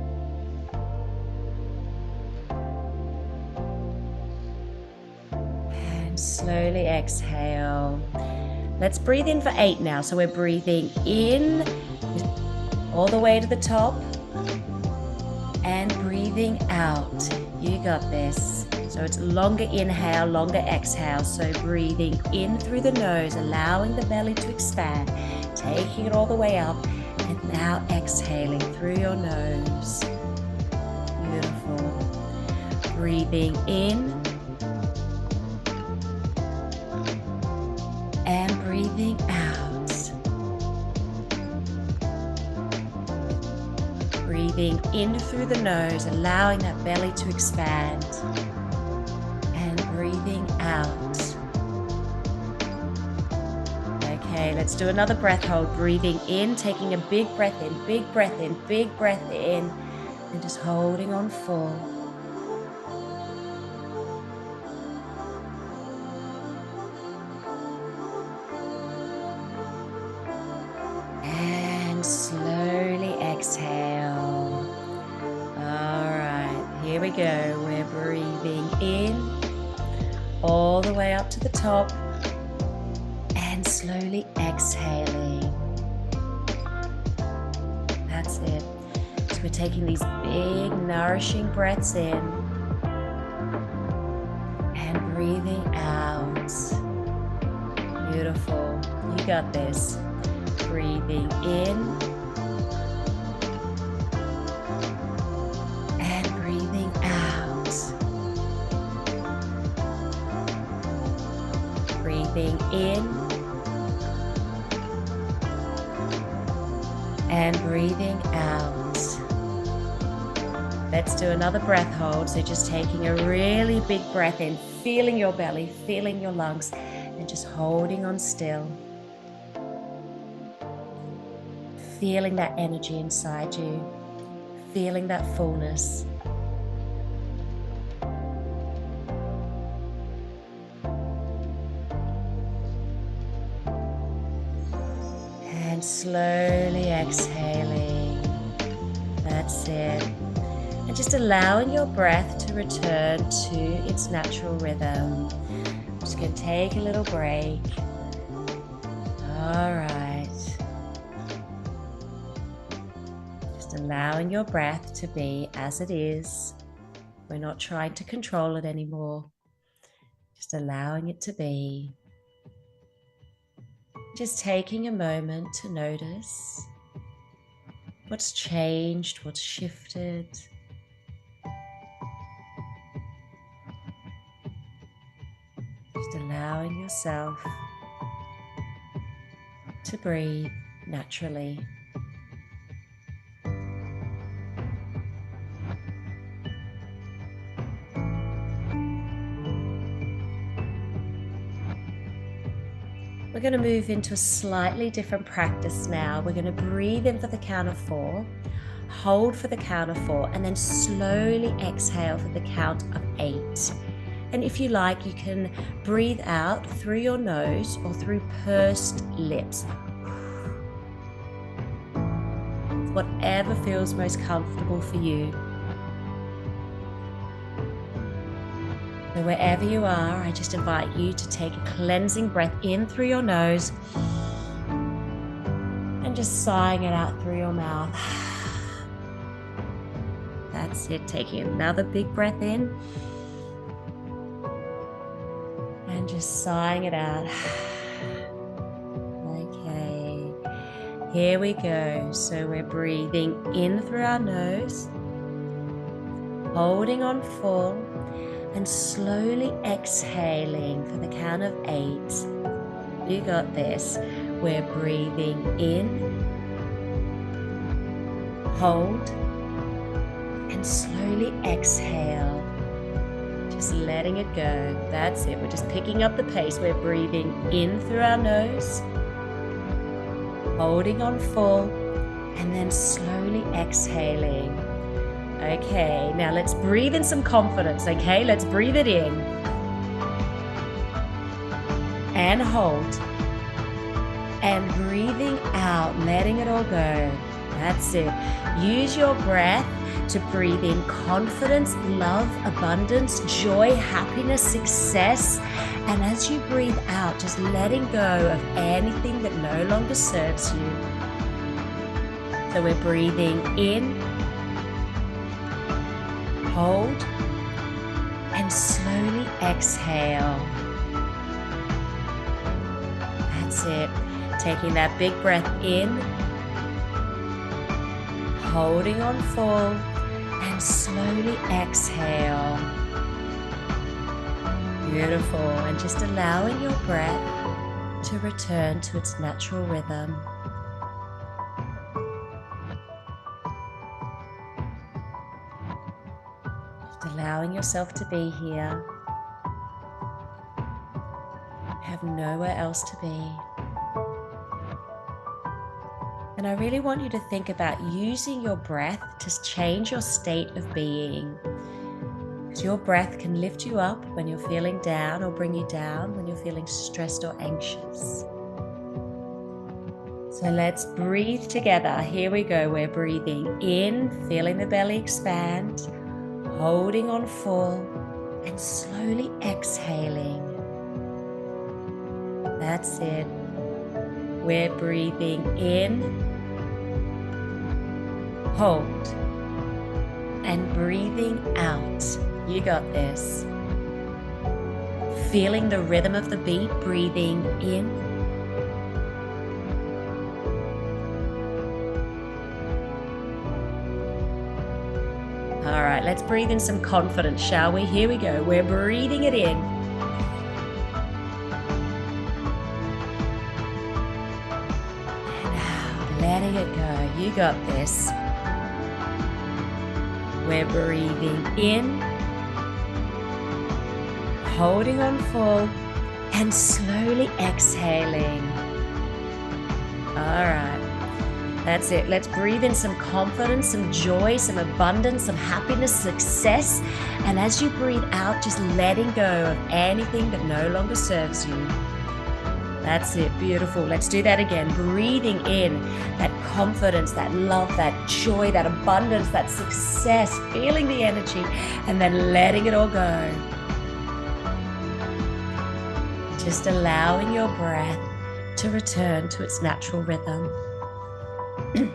Slowly exhale. Let's breathe in for 8 now. So we're breathing in all the way to the top and breathing out. You got this. So it's longer inhale, longer exhale. So breathing in through the nose, allowing the belly to expand, taking it all the way up, and now exhaling through your nose. Beautiful. Breathing in and breathing out. Breathing in through the nose, allowing that belly to expand. And breathing out. Okay, let's do another breath hold. Breathing in, taking a big breath in, big breath in, big breath in. And just holding on full. Slowly exhale. All right, here we go. We're breathing in all the way up to the top and slowly exhaling. That's it. So we're taking these big nourishing breaths in and breathing out. Beautiful. You got this. Breathing in and breathing out. Breathing in and breathing out. Let's do another breath hold. So just taking a really big breath in, feeling your belly, feeling your lungs, and just holding on still. Feeling that energy inside you, feeling that fullness. And slowly exhaling. That's it. And just allowing your breath to return to its natural rhythm. I'm just going to take a little break. All right. Allowing your breath to be as it is. We're not trying to control it anymore. Just allowing it to be. Just taking a moment to notice what's changed, what's shifted. Just allowing yourself to breathe naturally. We're going to move into a slightly different practice now. We're going to breathe in for the count of 4, hold for the count of 4, and then slowly exhale for the count of 8. And if you like, you can breathe out through your nose or through pursed lips. Whatever feels most comfortable for you. So wherever you are, I just invite you to take a cleansing breath in through your nose and just sighing it out through your mouth. That's it. Taking another big breath in and just sighing it out. Okay, here we go. So we're breathing in through our nose, holding on full, and slowly exhaling for the count of 8. You got this. We're breathing in, hold, and slowly exhale. Just letting it go. That's it. We're just picking up the pace. We're breathing in through our nose, holding on full, and then slowly exhaling. Okay, now let's breathe in some confidence, okay? Let's breathe it in. And hold. And breathing out, letting it all go. That's it. Use your breath to breathe in confidence, love, abundance, joy, happiness, success. And as you breathe out, just letting go of anything that no longer serves you. So we're breathing in, hold, and slowly exhale. That's it. Taking that big breath in, holding on full, and slowly exhale. Beautiful. And just allowing your breath to return to its natural rhythm. Allowing yourself to be here. You have nowhere else to be. And I really want you to think about using your breath to change your state of being. Because your breath can lift you up when you're feeling down, or bring you down when you're feeling stressed or anxious. So let's breathe together. Here we go. We're breathing in, feeling the belly expand, holding on full, and slowly exhaling. That's it. We're breathing in, hold, and breathing out. You got this. Feeling the rhythm of the beat, breathing in, all right, let's breathe in some confidence, shall we? Here we go. We're breathing it in. And out, letting it go. You got this. We're breathing in, holding on full, and slowly exhaling. All right. That's it. Let's breathe in some confidence, some joy, some abundance, some happiness, success. And as you breathe out, just letting go of anything that no longer serves you. That's it. Beautiful. Let's do that again. Breathing in that confidence, that love, that joy, that abundance, that success, feeling the energy, and then letting it all go. Just allowing your breath to return to its natural rhythm. And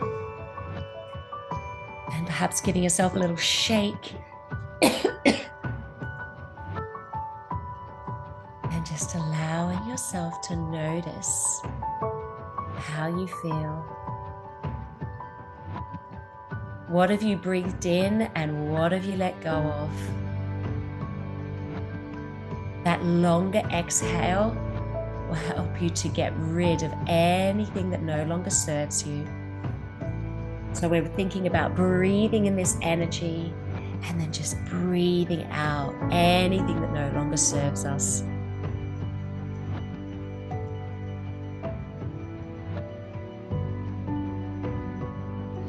perhaps giving yourself a little shake. And just allowing yourself to notice how you feel. What have you breathed in and what have you let go of? That longer exhale will help you to get rid of anything that no longer serves you. So we're thinking about breathing in this energy and then just breathing out anything that no longer serves us.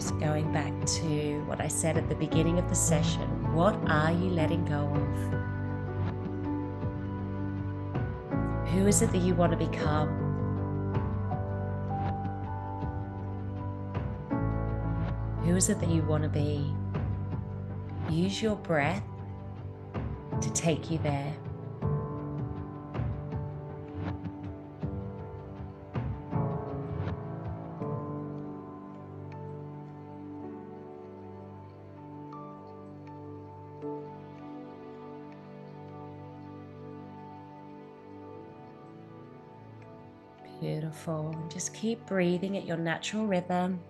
So going back to what I said at the beginning of the session, what are you letting go of? Who is it that you want to become? Who is it that you want to be? Use your breath to take you there. Beautiful. And just keep breathing at your natural rhythm.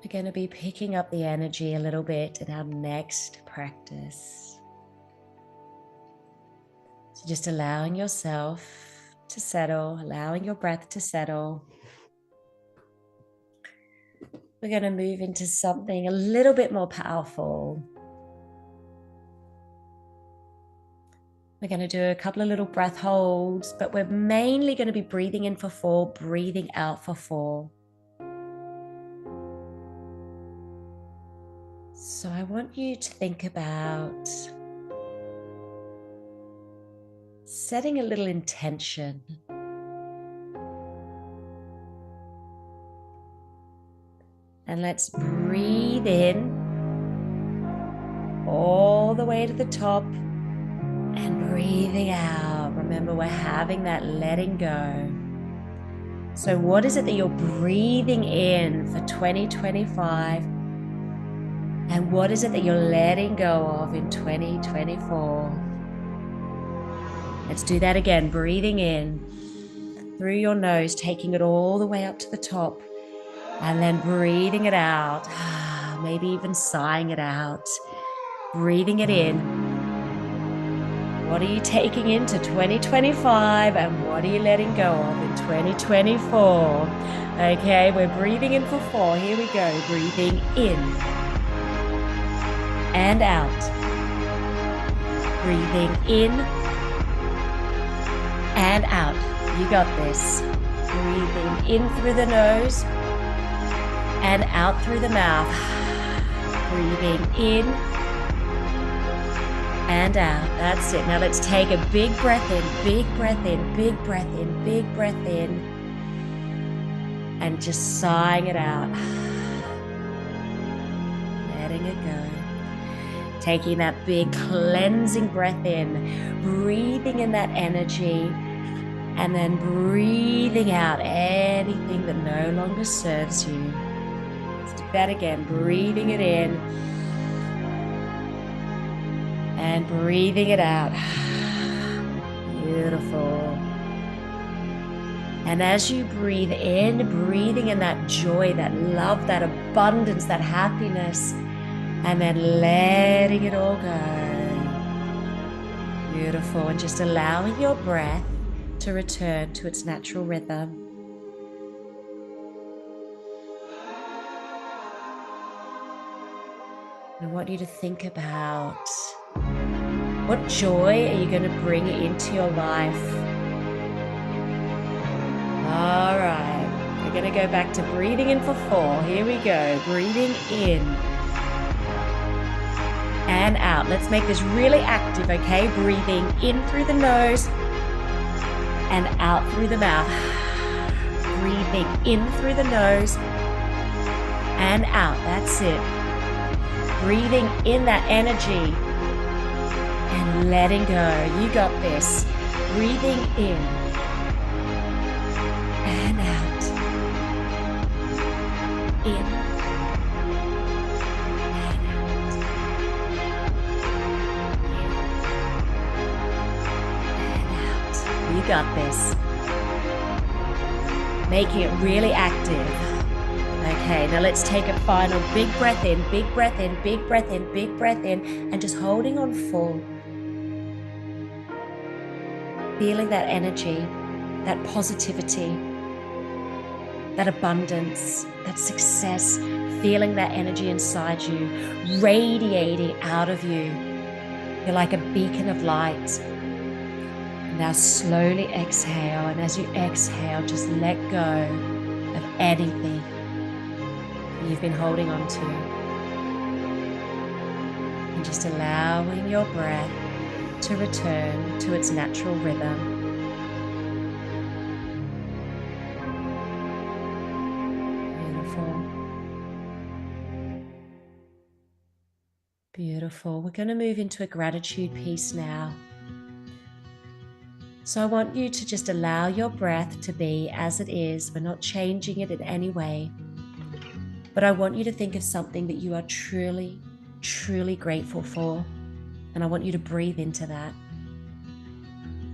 We're going to be picking up the energy a little bit in our next practice. So just allowing yourself to settle, allowing your breath to settle. We're going to move into something a little bit more powerful. We're going to do a couple of little breath holds, but we're mainly going to be breathing in for 4, breathing out for 4. So I want you to think about setting a little intention. And let's breathe in all the way to the top and breathing out. Remember, we're having that letting go. So what is it that you're breathing in for 2025? And what is it that you're letting go of in 2024? Let's do that again. Breathing in through your nose, taking it all the way up to the top. And then breathing it out. Maybe even sighing it out. Breathing it in. What are you taking into 2025 and what are you letting go of in 2024? Okay, we're breathing in for 4. Here we go. Breathing in and out. Breathing in and out. You got this. Breathing in through the nose and out through the mouth. Breathing in and out. That's it. Now let's take a big breath in, big breath in, big breath in, big breath in. And just sighing it out. Letting it go. Taking that big cleansing breath in, breathing in that energy, and then breathing out anything that no longer serves you. Let's do that again. Breathing it in and breathing it out. Beautiful. And as you breathe in, breathing in that joy, that love, that abundance, that happiness, and then letting it all go. Beautiful. And just allowing your breath to return to its natural rhythm. I want you to think about what joy are you going to bring into your life? All right. We're going to go back to breathing in for 4. Here we go. Breathing in and out. Let's make this really active, okay? Breathing in through the nose and out through the mouth. Breathing in through the nose and out. That's it. Breathing in that energy and letting go. You got this. Breathing in and out. In and out. In and out. You got this. Making it really active. Okay, now let's take a final big breath in, big breath in, big breath in, big breath in, and just holding on full. Feeling that energy, that positivity, that abundance, that success, feeling that energy inside you, radiating out of you. You're like a beacon of light. Now slowly exhale, and as you exhale, just let go of anything you've been holding on to. And just allowing your breath to return to its natural rhythm. Beautiful. We're going to move into a gratitude piece now. So I want you to just allow your breath to be as it is. We're not changing it in any way. But I want you to think of something that you are truly, truly grateful for. And I want you to breathe into that.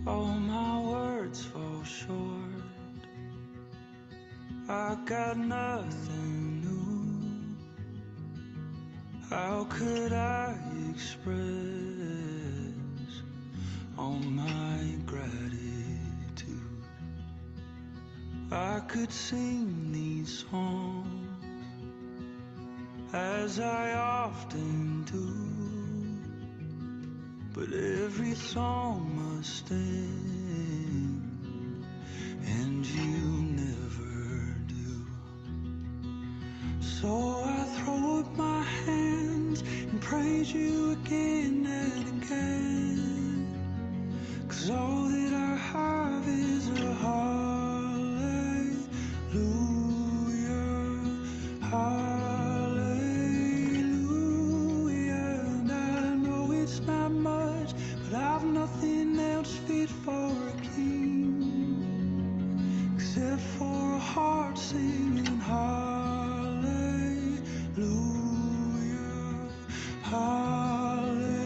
All my words fall short. I got nothing new. How could I express all my gratitude? I could sing these songs as I often do, but every song must end, and you never do. So I throw up my hands and praise you again and again, 'cause all that I have is a hallelujah, hallelujah. And I know it's not much, but I've nothing else fit for a king except for a heart singing hallelujah, hallelujah.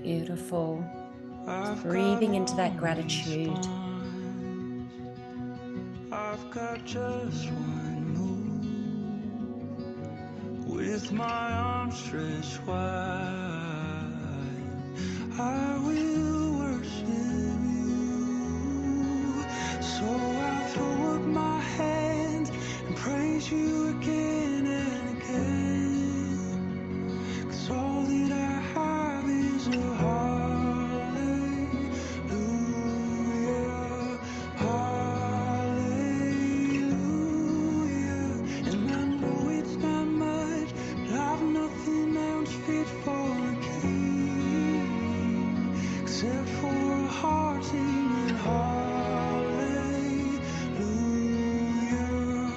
Beautiful. Breathing into that gratitude. I've got just one move. With my arms stretched wide, I will worship you. So I throw up my hands and praise you again and again, 'cause all that I have is a hallelujah, hallelujah. And I know it's not much, but I've nothing else fit for a king except for a heart singing hallelujah.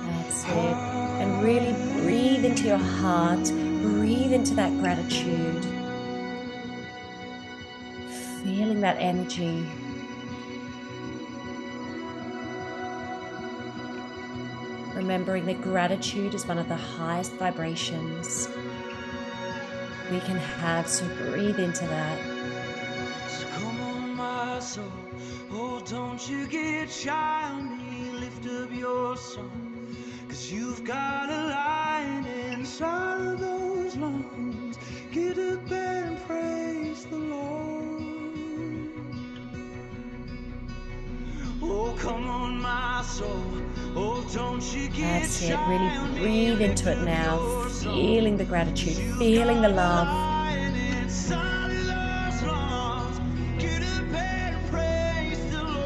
That's it. And really breathe into your heart. Breathe into that gratitude. Feeling that energy. Remembering that gratitude is one of the highest vibrations we can have, so breathe into that. So come on, my soul, oh, don't you get shy on me, lift up your song, 'cause you've got a lion inside of those lungs. Get up and praise the Lord. Oh, come on, my soul, oh, don't you get That's it. shy Really on me, breathe into it lift up now. your song. Feeling the gratitude, feeling the love. Lion inside of those lungs. Get up and praise the Lord.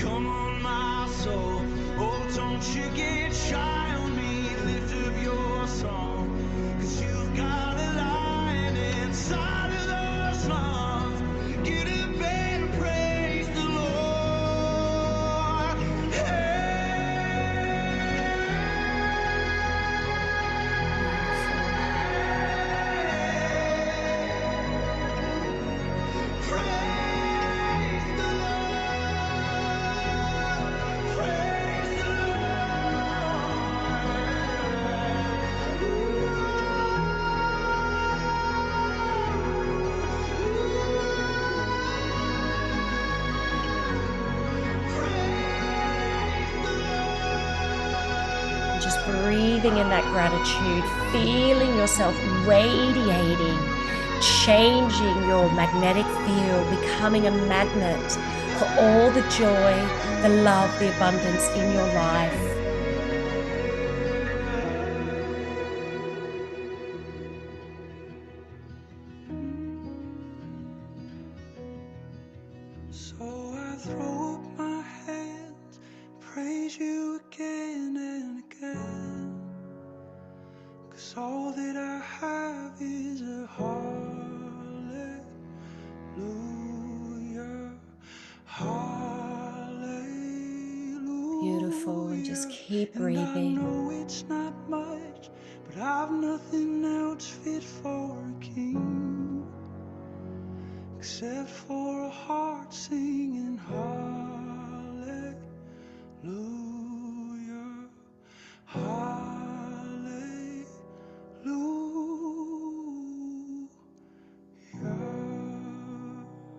Come on, my soul, oh, don't you get shy on me, lift up your song, 'cause you've got a lion inside of those lungs. Get up and praise the Lord. Praise the Lord. Praise the Just breathing in that gratitude, feeling yourself radiating, changing your magnetic field, becoming a magnet for all the joy, the love, the abundance in your life. 'cause all that I have is a hallelujah, hallelujah. Beautiful. And just keep And I breathing. know it's not much, but I've nothing else fit for a king except for a heart singing hallelujah, hallelujah.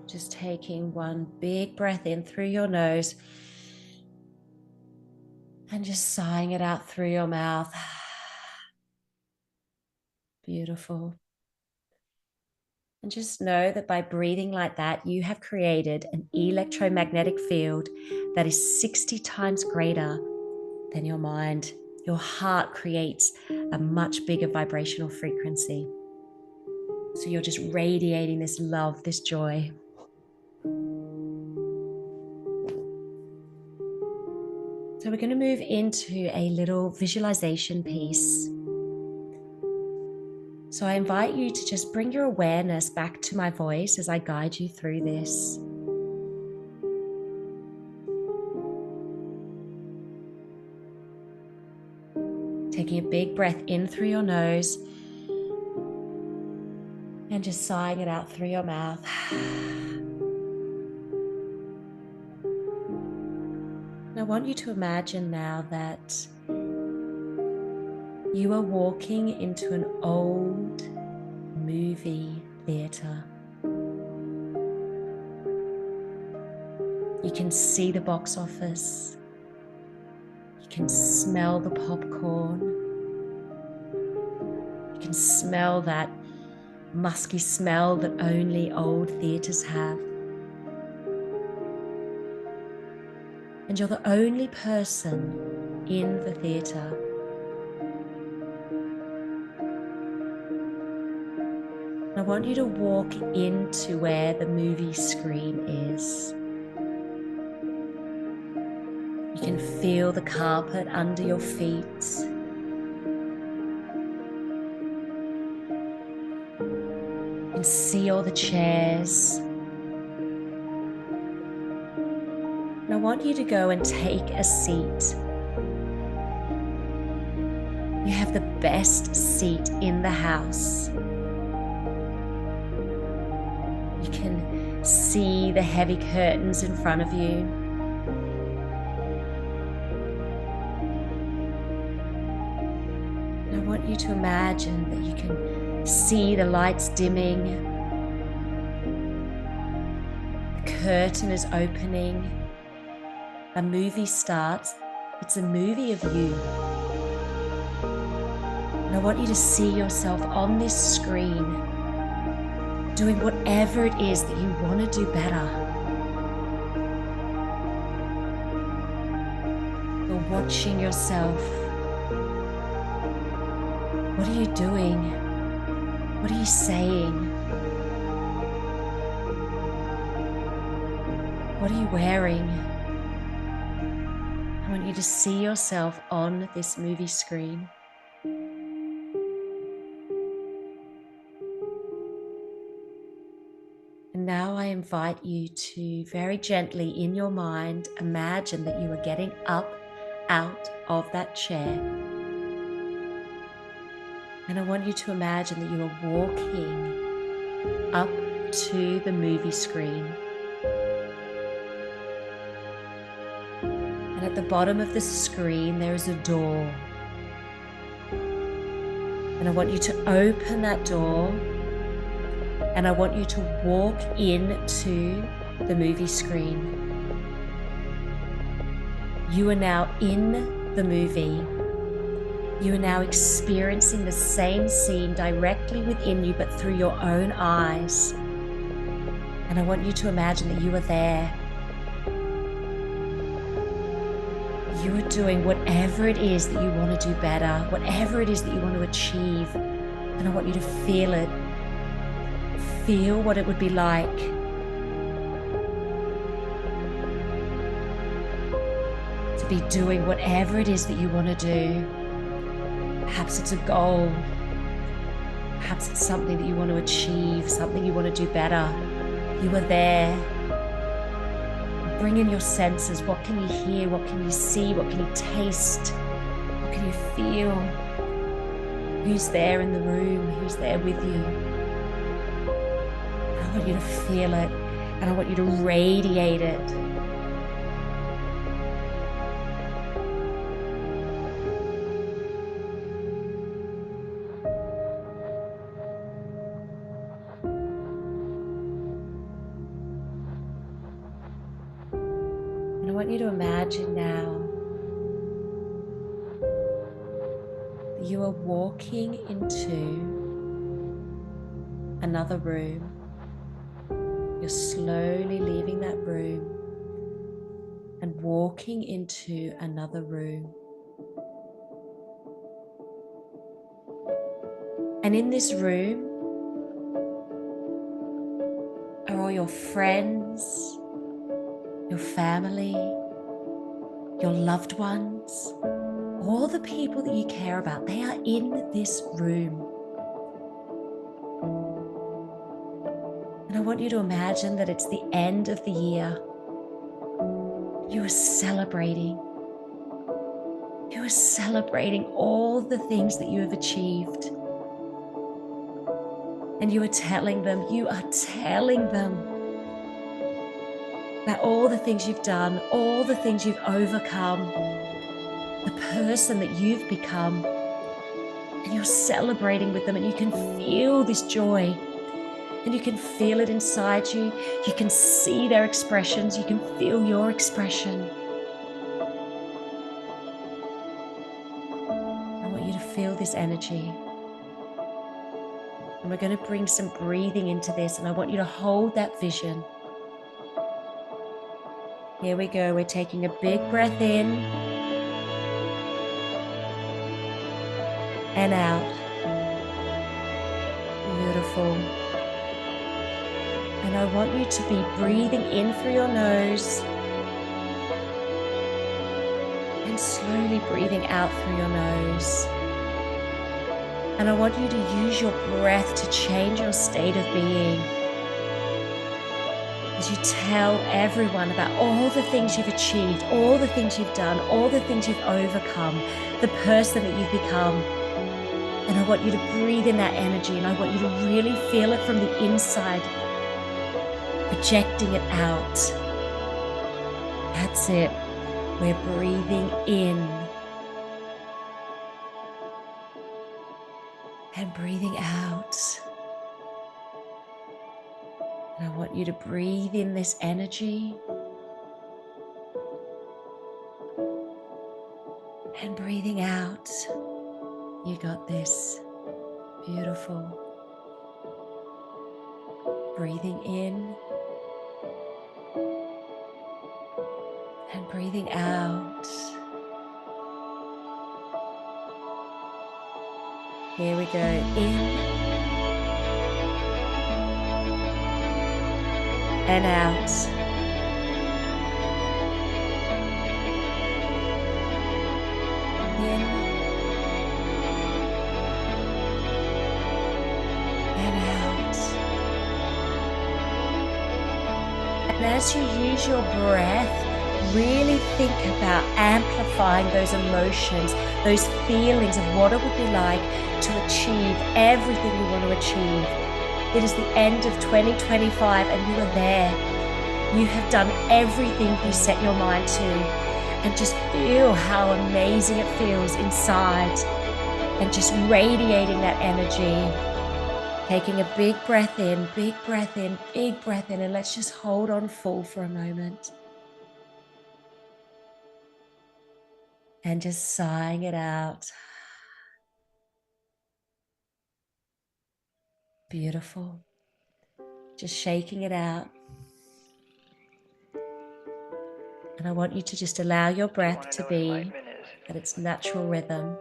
Just taking one big breath in through your nose and just sighing it out through your mouth. Beautiful. And just know that by breathing like that, you have created an electromagnetic field that is 60 times greater than your mind. Your heart creates a much bigger vibrational frequency. So you're just radiating this love, this joy. So we're going to move into a little visualization piece. So I invite you to just bring your awareness back to my voice as I guide you through this. Taking a big breath in through your nose and just sighing it out through your mouth. And I want you to imagine now that you are walking into an old movie theater. You can see the box office. You can smell the popcorn. You can smell that musky smell that only old theaters have. And you're the only person in the theater. I want you to walk into where the movie screen is. You can feel the carpet under your feet. You can see all the chairs. And I want you to go and take a seat. You have the best seat in the house. You can see the heavy curtains in front of you. And I want you to imagine that you can see the lights dimming. The curtain is opening. A movie starts. It's a movie of you. And I want you to see yourself on this screen doing whatever it is that you want to do better. You're watching yourself. What are you doing? What are you saying? What are you wearing? I want you to see yourself on this movie screen. And now I invite you to very gently in your mind imagine that you are getting up out of that chair. And I want you to imagine that you are walking up to the movie screen. And at the bottom of the screen, there is a door. And I want you to open that door. And I want you to walk into the movie screen. You are now in the movie. You are now experiencing the same scene directly within you, but through your own eyes. And I want you to imagine that you are there. You are doing whatever it is that you want to do better, whatever it is that you want to achieve. And I want you to feel it. Feel what it would be like to be doing whatever it is that you want to do. Perhaps it's a goal. Perhaps it's something that you want to achieve, something you want to do better. You are there. Bring in your senses. What can you hear? What can you see? What can you taste? What can you feel? Who's there in the room? Who's there with you? I want you to feel it, and I want you to radiate it. And I want you to imagine now that you are walking into another room. You're slowly leaving that room and walking into another room. And in this room are all your friends, your family, your loved ones, all the people that you care about. They are in this room. And I want you to imagine that it's the end of the year. You are celebrating. You are celebrating all the things that you have achieved. And you are telling them about all the things you've done, all the things you've overcome, the person that you've become. And you're celebrating with them, and you can feel this joy. And you can feel it inside you. You can see their expressions. You can feel your expression. I want you to feel this energy. And we're going to bring some breathing into this. And I want you to hold that vision. Here we go. We're taking a big breath in and out. Beautiful. And I want you to be breathing in through your nose and slowly breathing out through your nose. And I want you to use your breath to change your state of being. As you tell everyone about all the things you've achieved, all the things you've done, all the things you've overcome, the person that you've become. And I want you to breathe in that energy, and I want you to really feel it from the inside, projecting it out. That's it. We're breathing in and breathing out. And I want you to breathe in this energy and breathing out. You got this. Beautiful. Breathing in and breathing out. Here we go. In and out. In and out. And as you use your breath, really think about amplifying those emotions, those feelings of what it would be like to achieve everything you want to achieve. It is the end of 2025 and you are there. You have done everything you set your mind to. And just feel how amazing it feels inside. And just radiating that energy. Taking a big breath in, big breath in, big breath in. And let's just hold on full for a moment. And just sighing it out. Beautiful. Just shaking it out. And I want you to just allow your breath to be at its natural rhythm.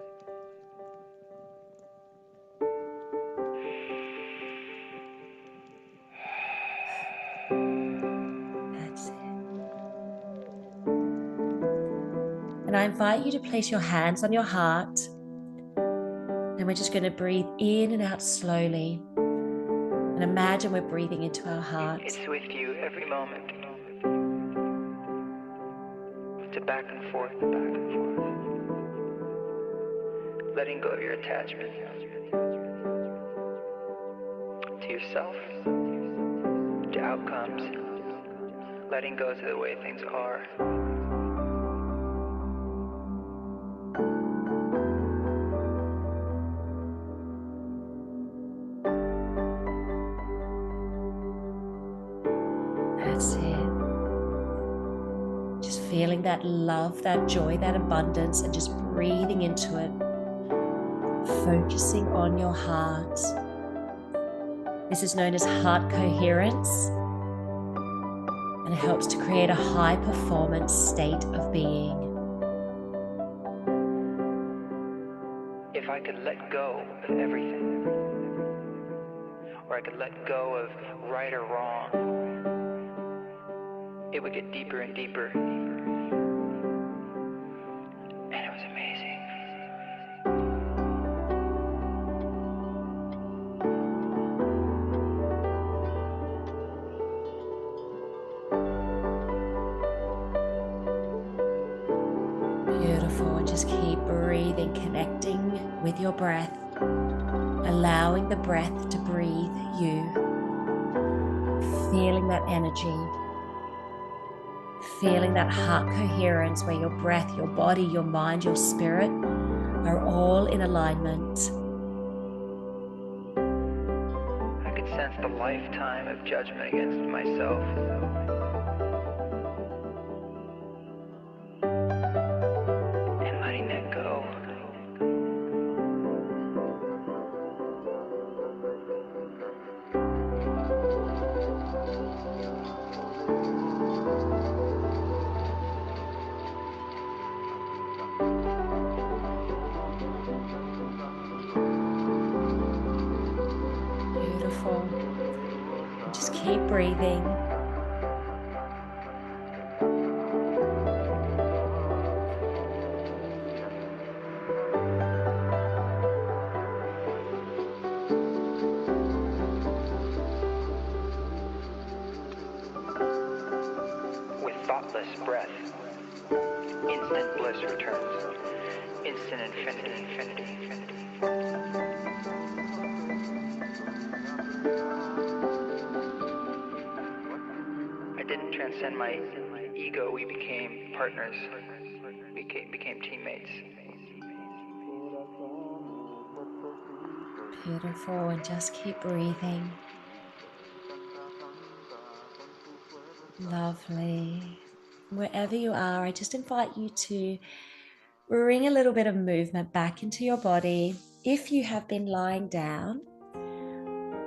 That's it. And I invite you to place your hands on your heart. And we're just going to breathe in and out slowly. And imagine we're breathing into our heart. It's with you every moment. It's a back and forth, letting go of your attachment to yourself, to outcomes, letting go to the way things are. That's it. Just feeling that love, that joy, that abundance, and just breathing into it. Focusing on your heart. This is known as heart coherence, and it helps to create a high performance state of being. If I could let go of everything, or I could let go of right or wrong, it would get deeper and deeper. And it was amazing. Beautiful. And just keep breathing, connecting with your breath, allowing the breath to breathe you, feeling that energy. Feeling that heart coherence where your breath, your body, your mind, your spirit are all in alignment. I could sense the lifetime of judgment against myself. And letting that go. Beautiful. Just keep breathing. With thoughtless breath, instant bliss returns. Instant infinity. I didn't transcend my ego. We became partners. We became teammates. Beautiful. And just keep breathing. Lovely. Wherever you are, I just invite you to bring a little bit of movement back into your body. If you have been lying down,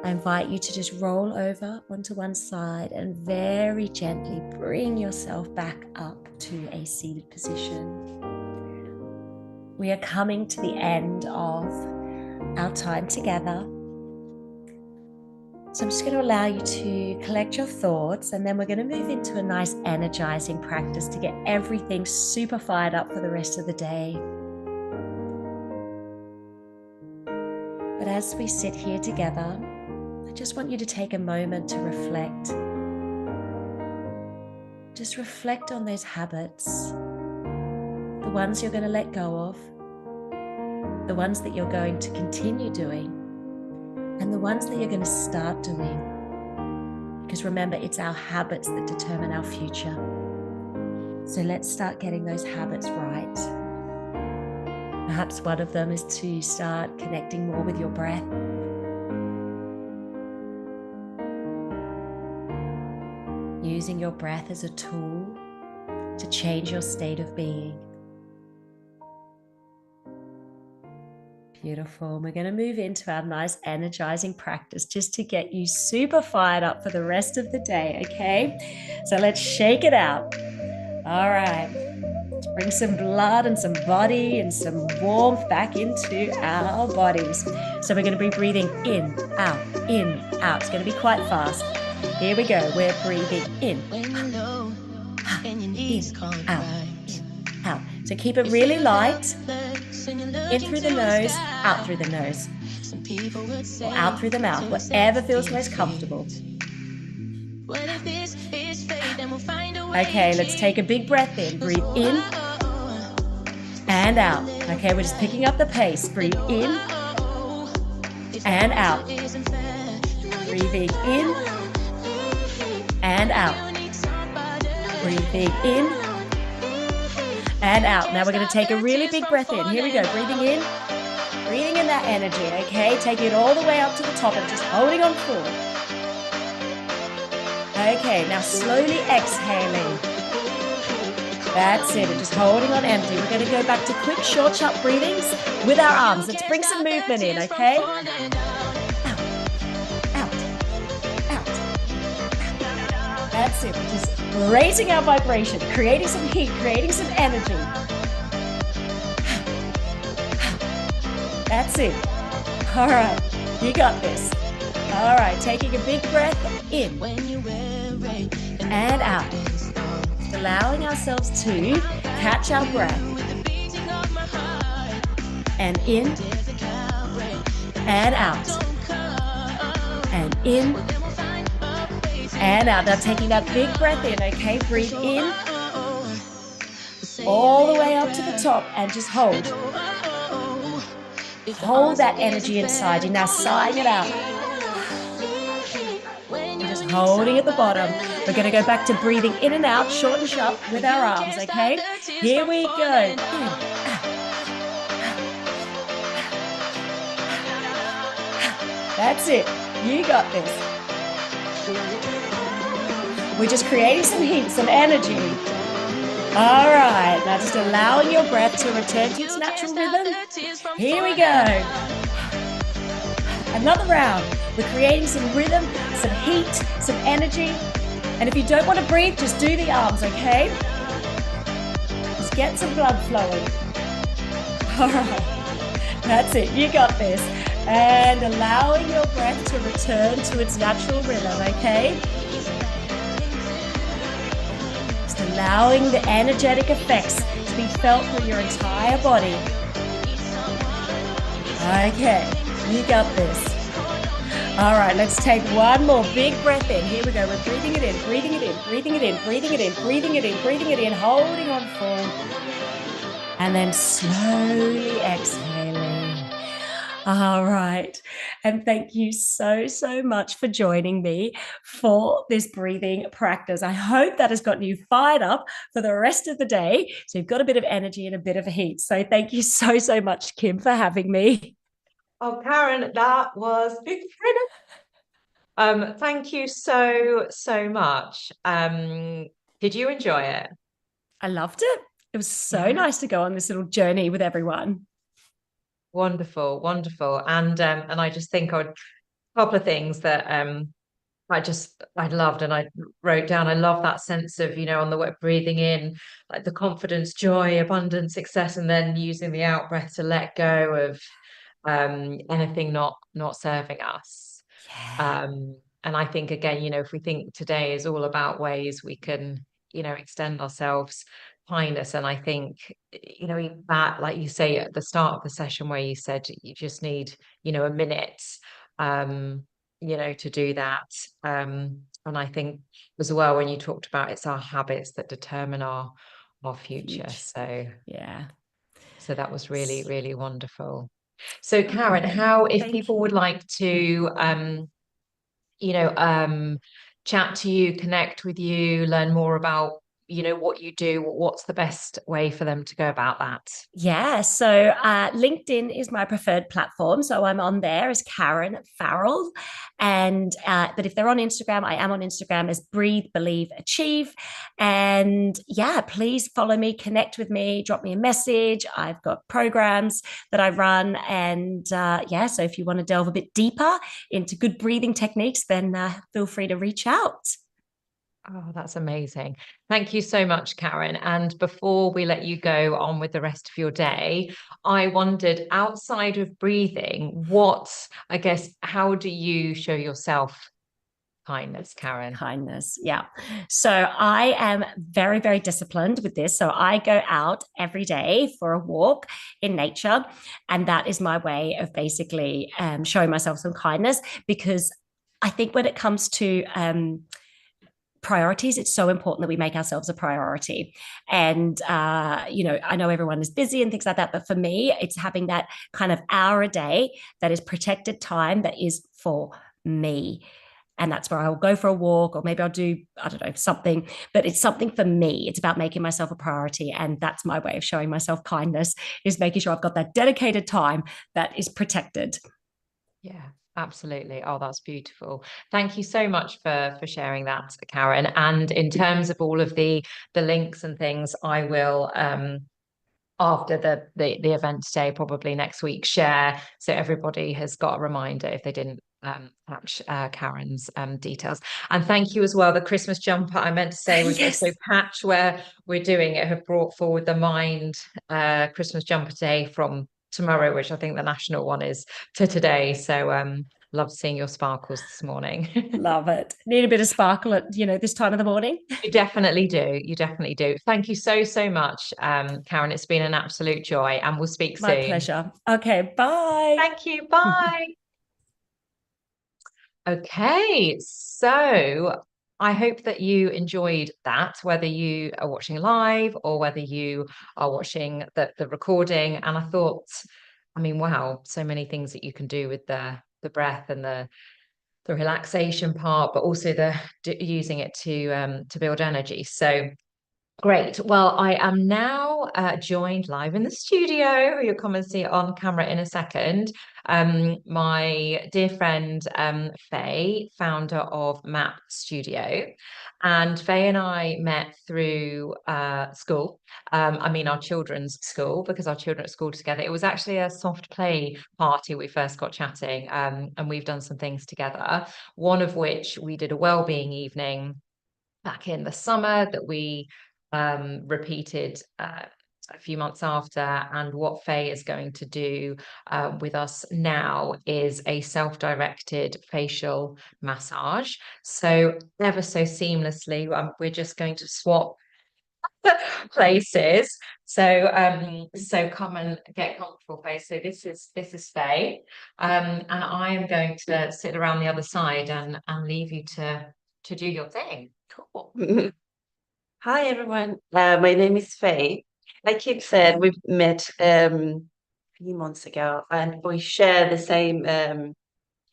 I invite you to just roll over onto one side and very gently bring yourself back up to a seated position. We are coming to the end of our time together. So I'm just going to allow you to collect your thoughts, and then we're going to move into a nice energizing practice to get everything super fired up for the rest of the day. But as we sit here together, I just want you to take a moment to reflect. Just reflect on those habits, the ones you're going to let go of, the ones that you're going to continue doing, and the ones that you're going to start doing. Because remember, it's our habits that determine our future. So let's start getting those habits right. Perhaps one of them is to start connecting more with your breath. Using your breath as a tool to change your state of being. Beautiful. We're going to move into our nice energizing practice just to get you super fired up for the rest of the day, okay? So let's shake it out. All right. Let's bring some blood and some body and some warmth back into our bodies. So we're going to be breathing in, out, in, out. It's going to be quite fast. Here we go. We're breathing in, out, in, out. So keep it really light. In through the nose, out through the nose, or out through the mouth, whatever feels most comfortable. Okay, let's take a big breath in. Breathe in and out. Okay, we're just picking up the pace. Breathe in and out. Breathing in and out. Breathing in and out. Now we're going to take a really big breath in. Here we go. Breathing in that energy. Okay, taking it all the way up to the top and just holding on full. Okay, now slowly exhaling. That's it, and just holding on empty. We're going to go back to quick, short, sharp breathings with our arms. Let's bring some movement in, okay? Out. That's it, we're just raising our vibration, creating some heat, creating some energy. That's it. All right, you got this. All right, taking a big breath in and out. Just allowing ourselves to catch our breath. And in and out. And in and out. Now taking that big breath in, okay? Breathe in all the way up to the top and just hold. Hold that energy inside. You're now sighing it out. Just holding at the bottom. We're going to go back to breathing in and out, short and sharp with our arms, okay? Here we go. In, out. That's it. You got this. We're just creating some heat, some energy. All right. Now just allowing your breath to return to its natural rhythm. Here we go. Another round. We're creating some rhythm, some heat, some energy. And if you don't want to breathe, just do the arms, okay? Just get some blood flowing. All right. That's it. You got this. And allowing your breath to return to its natural rhythm, okay? Just allowing the energetic effects to be felt through your entire body. Okay, you got this. All right, let's take one more big breath in. Here we go. We're breathing it in, breathing it in, breathing it in, breathing it in, breathing it in, breathing it in, holding on full. And then slowly exhaling. All right. And thank you so, so much for joining me for this breathing practice. I hope that has gotten you fired up for the rest of the day. So you've got a bit of energy and a bit of heat. So thank you so, so much, Kim, for having me. Oh, Karen, that was incredible. Thank you so, so much. Did you enjoy it? I loved it. It was so nice to go on this little journey with everyone. Wonderful, wonderful. And I just think a couple of things that I loved and I wrote down. I love that sense of, on the breathing in, like the confidence, joy, abundance, success, and then using the out breath to let go of anything not serving us. Yeah. And I think again, if we think today is all about ways we can, extend ourselves kindness. And I think, even that, like you say at the start of the session where you said you just need, a minute, to do that. And I think as well, when you talked about it's our habits that determine our future. So yeah. So that was really, really wonderful. So Karen, how, if people would like to, chat to you, connect with you, learn more about, what you do, what's the best way for them to go about that? Yeah, so LinkedIn is my preferred platform. So I'm on there as Karen Farrell. And but if they're on Instagram, I am on Instagram as Breathe, Believe, Achieve. And yeah, please follow me, connect with me, drop me a message. I've got programs that I run. And yeah, so if you want to delve a bit deeper into good breathing techniques, then feel free to reach out. Oh, that's amazing. Thank you so much, Karen. And before we let you go on with the rest of your day, I wondered, outside of breathing, how do you show yourself Kindness, Karen. Kindness. Yeah. So I am very, very disciplined with this. So I go out every day for a walk in nature. And that is my way of basically showing myself some kindness, because I think when it comes to priorities, it's so important that we make ourselves a priority. And I know everyone is busy and things like that, but for me, it's having that kind of hour a day that is protected time that is for me. And that's where I'll go for a walk, or maybe I'll do, I don't know, something, but it's something for me. It's about making myself a priority. And that's my way of showing myself kindness, is making sure I've got that dedicated time that is protected. Yeah, absolutely. Oh, that's beautiful. Thank you so much for sharing that, Karen. And in terms of all of the links and things, I will after the event today, probably next week, share, so everybody has got a reminder if they didn't catch Karen's details. And thank you as well. The Christmas jumper, I meant to say, was Yes. also Patch, where we're doing it, have brought forward the Mind Christmas jumper day from tomorrow, which I think the national one is to today. So love seeing your sparkles this morning. Love it. Need a bit of sparkle at, this time of the morning. You definitely do. You definitely do. Thank you so, so much, Karen. It's been an absolute joy, and we'll speak My soon. pleasure. Okay, bye. Thank you. Bye. Okay, so I hope that you enjoyed that, whether you are watching live or whether you are watching the recording. And I thought, I mean, wow, so many things that you can do with the breath and the relaxation part, but also using it to build energy. So great. Well, I am now joined live in the studio. You'll come and see it on camera in a second. My dear friend, Faye, founder of Map Studio. And Faye and I met through school. I mean, our children's school, because our children are at school together. It was actually a soft play party we first got chatting, and we've done some things together. One of which we did a wellbeing evening back in the summer that we repeated a few months after. And what Faye is going to do with us now is a self-directed facial massage. So ever so seamlessly, we're just going to swap places. So come and get comfortable, Faye. So this is Faye, and I am going to sit around the other side and leave you to do your thing. Cool. Hi everyone, my name is Faye. Like Kip said, we met a few months ago, and we share the same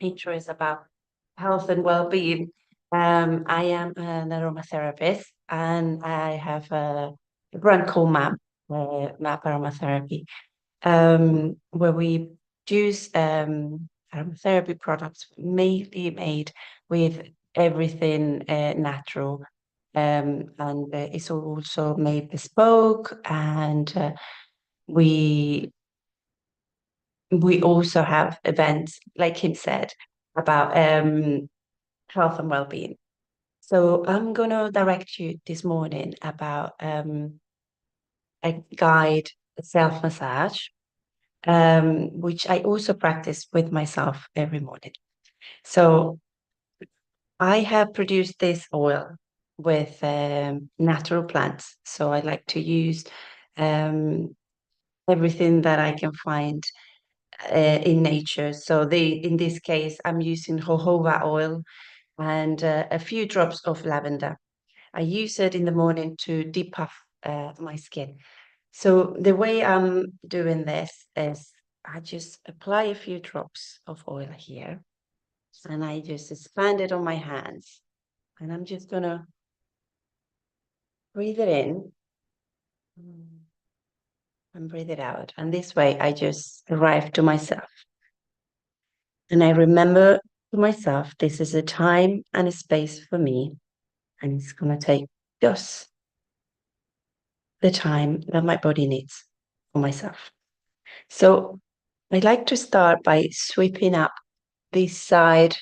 interests about health and well-being. I am an aromatherapist, and I have a brand called MAP Aromatherapy, where we use aromatherapy products mainly made with everything natural. And it's also made bespoke, and we also have events, like Kim said, about health and well-being. So I'm gonna direct you this morning about a guide self-massage, which I also practice with myself every morning. So I have produced this oil with natural plants. So I like to use everything that I can find in nature. So in this case, I'm using jojoba oil and a few drops of lavender. I use it in the morning to depuff my skin. So the way I'm doing this is I just apply a few drops of oil here, and I just expand it on my hands. And I'm just gonna breathe it in and breathe it out. And this way I just arrive to myself. And I remember to myself, this is a time and a space for me. And it's gonna take just the time that my body needs for myself. So I like to start by sweeping up this side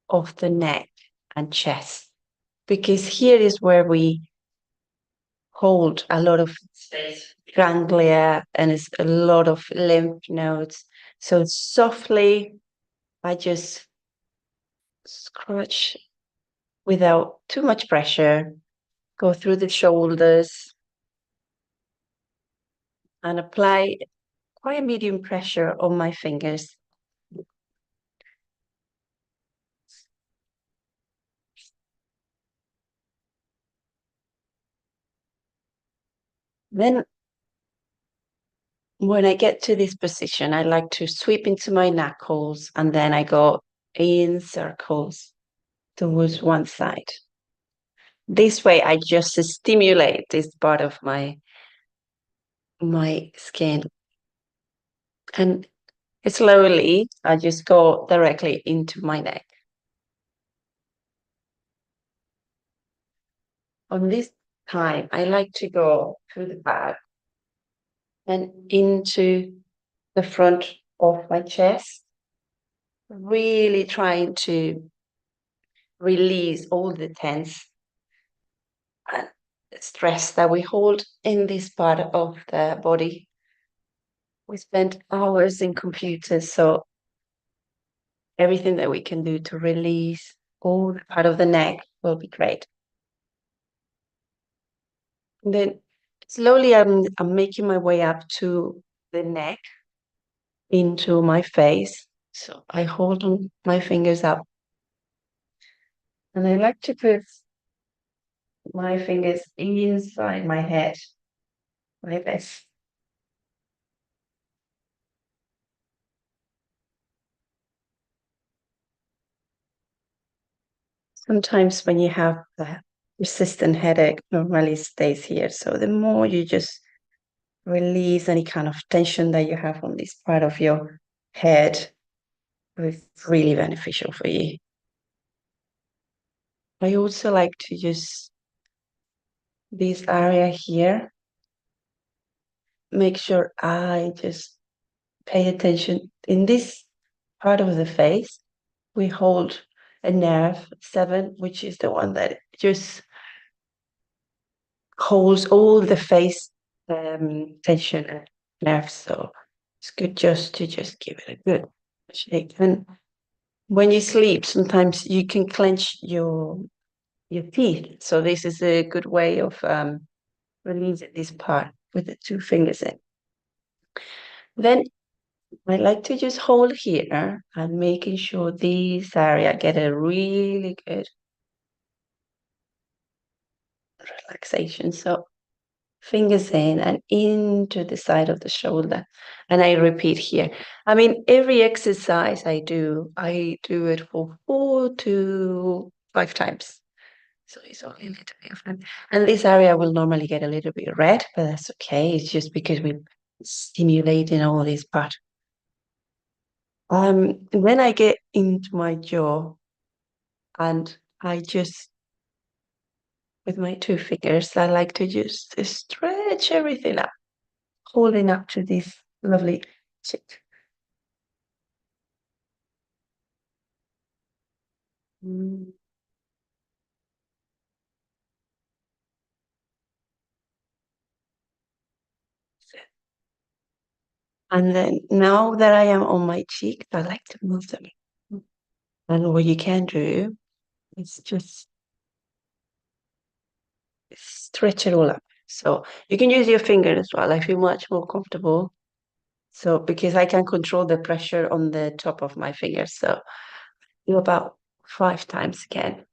of the neck and chest, because here is where we hold a lot of ganglia and it's a lot of lymph nodes. So softly, I just scratch without too much pressure. Go through the shoulders and apply quite a medium pressure on my fingers. Then when I get to this position, I like to sweep into my knuckles and then I go in circles towards one side. This way, I just stimulate this part of my skin. And slowly, I just go directly into my neck. On this time, I like to go through the back and into the front of my chest, really trying to release all the tense and stress that we hold in this part of the body. We spend hours in computers, so everything that we can do to release all the part of the neck will be great. And then slowly I'm making my way up to the neck, into my face. So I hold on my fingers up. And I like to put my fingers inside my head, like this. Sometimes when you have the persistent headache, normally stays here. So the more you just release any kind of tension that you have on this part of your head, it's really beneficial for you. I also like to use this area here. Make sure I just pay attention. In this part of the face, we hold a nerve 7, which is the one that just holds all the face tension and nerves. So it's good just to give it a good shake. And when you sleep, sometimes you can clench your teeth. So this is a good way of releasing this part with the 2 fingers in. Then I like to just hold here and making sure this area get a really good relaxation. So fingers in and into the side of the shoulder. And I repeat here. I mean, every exercise I do it for 4 to 5 times. So it's only a little bit of time. And this area will normally get a little bit red, but that's okay. It's just because we're stimulating all this part. Then I get into my jaw and I just, with my 2 fingers, I like to just stretch everything up, holding up to this lovely cheek. Mm. And then now that I am on my cheek, I like to move them. And what you can do is just stretch it all up. So you can use your finger as well. I feel much more comfortable. So because I can control the pressure on the top of my fingers. So do about 5 times again.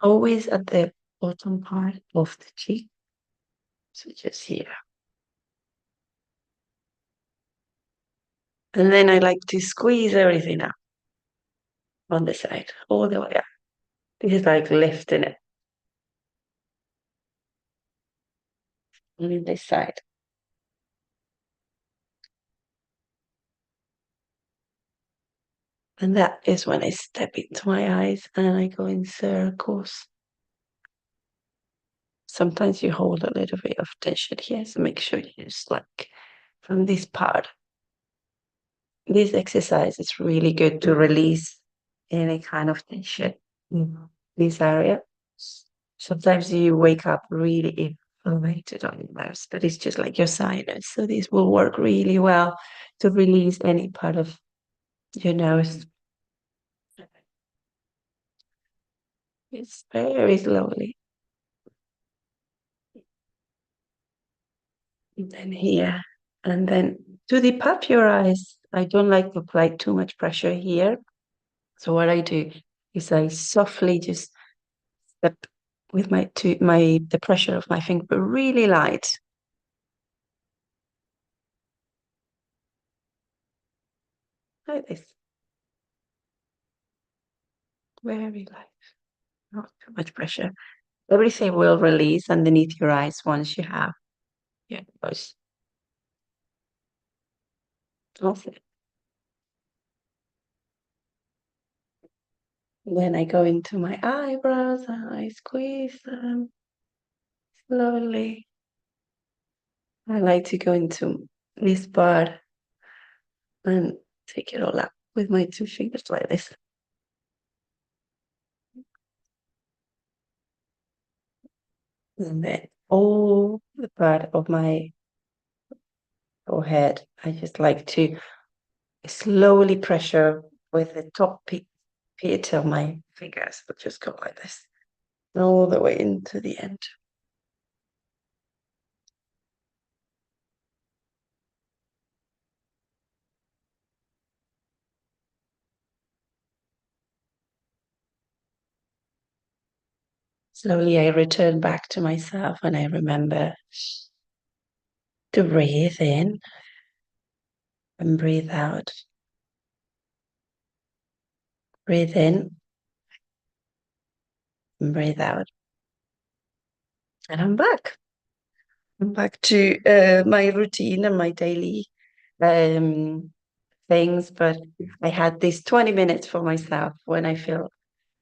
Always at the bottom part of the cheek. So just here. And then I like to squeeze everything up on the side, all the way up. This is like lifting it. On this side. And that is when I step into my eyes and I go in circles. Sometimes you hold a little bit of tension here, so make sure you just like from this part. This exercise is really good to release any kind of tension in this area. Sometimes you wake up really inflamed on your nerves, but it's just like your sinus. So this will work really well to release any part of your nose. It's very slowly. And then here. And then to the puff your eyes. I don't like to apply too much pressure here. So what I do is I softly just step with the pressure of my finger, but really light. Like this. Very light. Not too much pressure. Everything will release underneath your eyes once you have your nose. That's it. Then I go into my eyebrows and I squeeze them slowly. I like to go into this part and take it all up with my two fingers like this. And then all the part of my forehead, I just like to slowly pressure with the top pit of my fingers. But just go like this, all the way into the end. Slowly, I return back to myself and I remember to breathe in and breathe out. Breathe in and breathe out. And I'm back. I'm back to my routine and my daily things, but I had these 20 minutes for myself when I feel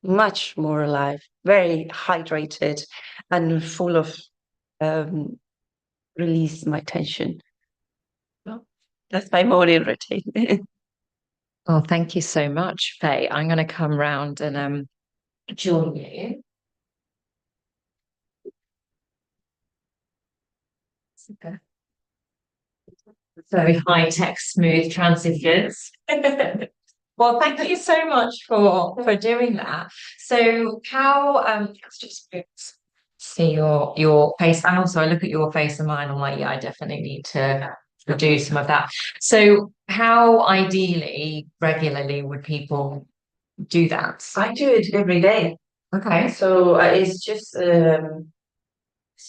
much more alive, very hydrated, and full of release my tension. Well, that's my morning routine. Oh, thank you so much, Faye. I'm going to come round and join you. Super. Very high-tech, smooth transitions. Well, thank you so much for doing that. So how let's just see your face. And also I look at your face and mine, I'm like, yeah, I definitely need to do some of that. So how ideally, regularly would people do that? I do it every day. Okay. So it's just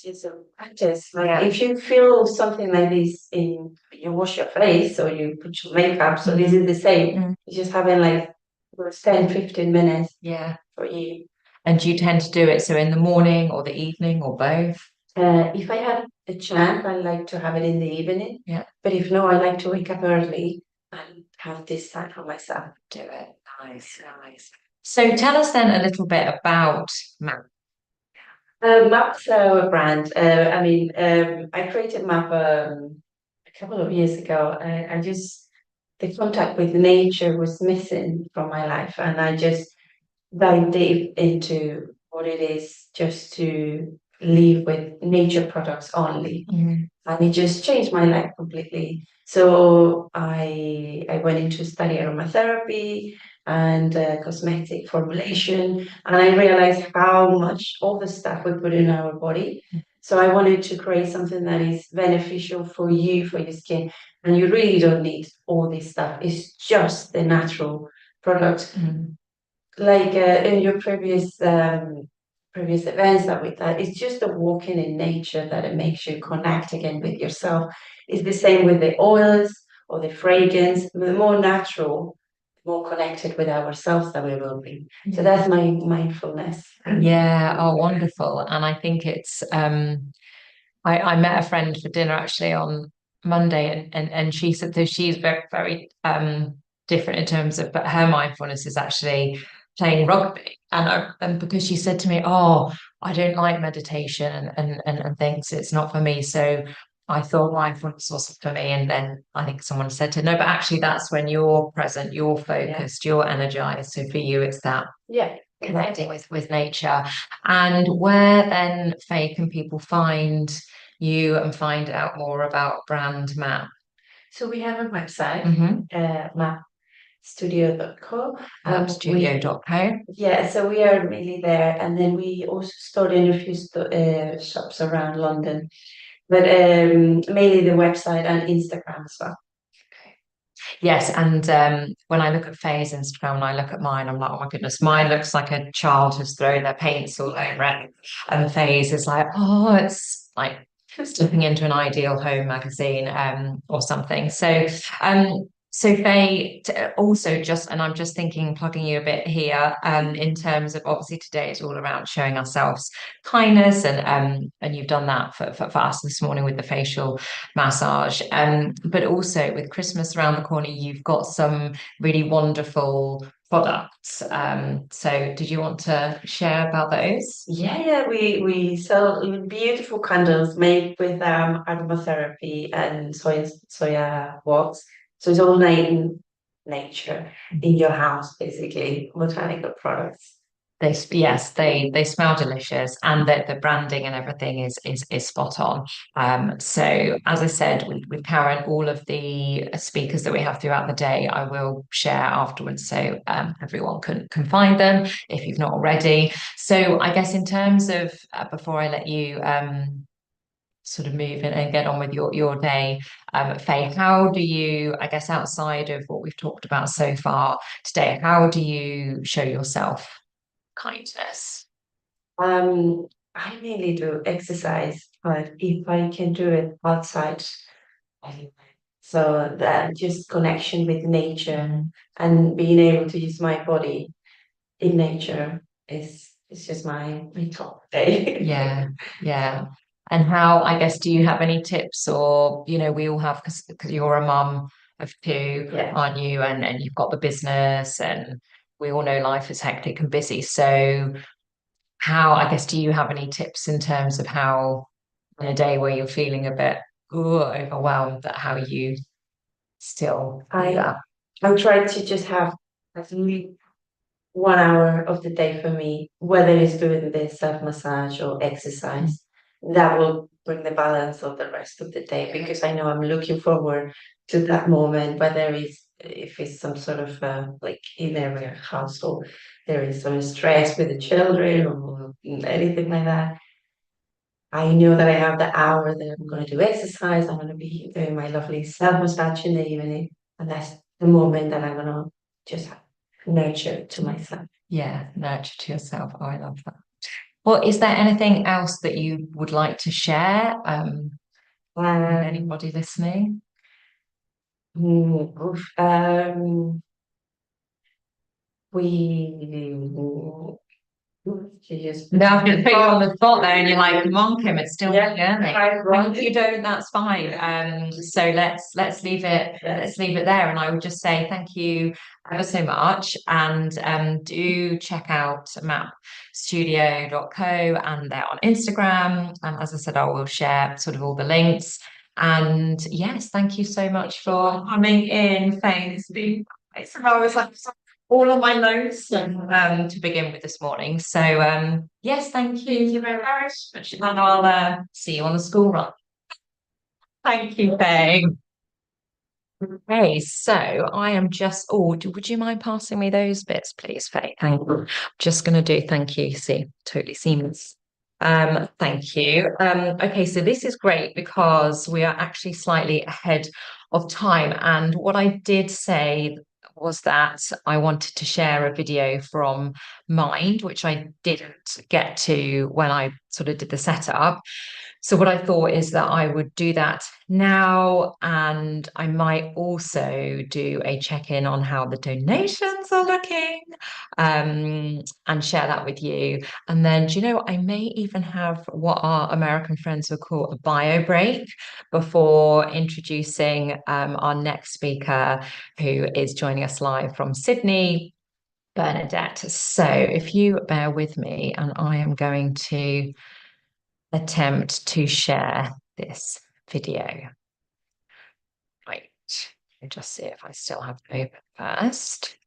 it's a practice. Like if you feel something like this you wash your face or you put your makeup, so this is the same. You just having like 10, 15 minutes Yeah. for you. And do you tend to do it so in the morning or the evening or both? If I had a chance, I like to have it in the evening. Yeah. But if no, I like to wake up early and have this time for myself. Do it. Nice, nice. So tell us then a little bit about MAP. MAP's a brand. I created MAP a couple of years ago. I just, the contact with nature was missing from my life, and I just dive deep into what it is just to live with nature products only. And it just changed my life completely. So I went into study aromatherapy and cosmetic formulation, and I realized how much all the stuff we put in our body. So I wanted to create something that is beneficial for you, for your skin, and you really don't need all this stuff. It's just the natural product. Like in your previous events that we did, it's just the walking in nature that it makes you connect again with yourself. It's the same with the oils or the fragrance. The more natural, the more connected with ourselves that we will be. So that's my mindfulness. Yeah, oh, wonderful. And I think it's I met a friend for dinner actually on Monday and she said that she's very, very different in terms of, but her mindfulness is actually playing rugby. And because she said to me, oh, I don't like meditation and things, it's not for me. So I thought mindfulness wasn't for me. And then I think someone said to her, no, but actually that's when you're present, you're focused, you're energized. So for you, it's that connecting with nature. And where then, Faye, can people find you and find out more about brand MAP? So we have a website, Mhm. MAP studio.co. Studio.co. Yeah, so we are mainly there, and then we also stored in a few shops around London, but mainly the website and Instagram as well. Yes, and when I look at Faye's Instagram and I look at mine, I'm like, oh my goodness, mine looks like a child has thrown their paints all over it. And Faye's is like, oh, it's like stepping into an Ideal Home magazine or something. So Faye, also just, and I'm just thinking, plugging you a bit here, in terms of obviously today it's all around showing ourselves kindness, and you've done that for us this morning with the facial massage. But also with Christmas around the corner, you've got some really wonderful products. So did you want to share about those? Yeah, we sell beautiful candles made with aromatherapy and soya wax. So it's all made in nature in your house, basically, botanical products. Yes, they smell delicious, and the branding and everything is spot on. So as I said with Karen, all of the speakers that we have throughout the day, I will share afterwards, so everyone can find them if you've not already. So I guess in terms of before I let you sort of move in and get on with your day, Faye, how do you, I guess outside of what we've talked about so far today, how do you show yourself kindness? I mainly do exercise, but if I can do it outside, anyway. So that just connection with nature and being able to use my body in nature is just my top day. Yeah, yeah. And how, I guess, do you have any tips, or, we all have, because you're a mum of two, Yeah. aren't you? And you've got the business, and we all know life is hectic and busy. So how, I guess, do you have any tips in terms of how, in a day where you're feeling a bit overwhelmed, that how you still do I that? I try to just have at least 1 hour of the day for me, whether it's doing the self-massage or exercise. That will bring the balance of the rest of the day, because I know I'm looking forward to that moment, whether it's if it's some sort of like in every household, there is some stress with the children or anything like that. I know that I have the hour that I'm going to do exercise. I'm going to be doing my lovely self-massage in the evening, and that's the moment that I'm going to just nurture to myself. Yeah, nurture to yourself. Oh, I love that. Well, is there anything else that you would like to share with anybody listening? Oof, we she just No, I'm going to put you on the spot there, and you're like, come on, Kim, it's still Yeah, journey. right. If you don't, that's fine. So let's leave it there. And I would just say thank you ever so much, and do check out mapstudio.co, and they're on Instagram. And as I said, I will share sort of all the links. And yes, thank you so much for coming in, Faye. I was like all of my notes to begin with this morning. So yes, thank you very much, and I'll see you on the school run. Thank you, Faye. Okay, so I am just, would you mind passing me those bits, please, Faye? Thank you. Just going to do, thank you. See, totally seamless. Thank you. Okay, so this is great because we are actually slightly ahead of time. And what I did say was that I wanted to share a video from Mind, which I didn't get to when I sort of did the setup. So what I thought is that I would do that now, and I might also do a check-in on how the donations are looking, and share that with you. And then, do you know, I may even have what our American friends would call a bio break before introducing our next speaker, who is joining us live from Sydney, Bernadette. So if you bear with me, and I am going to attempt to share this video. Right, let me just see if I still have it open first.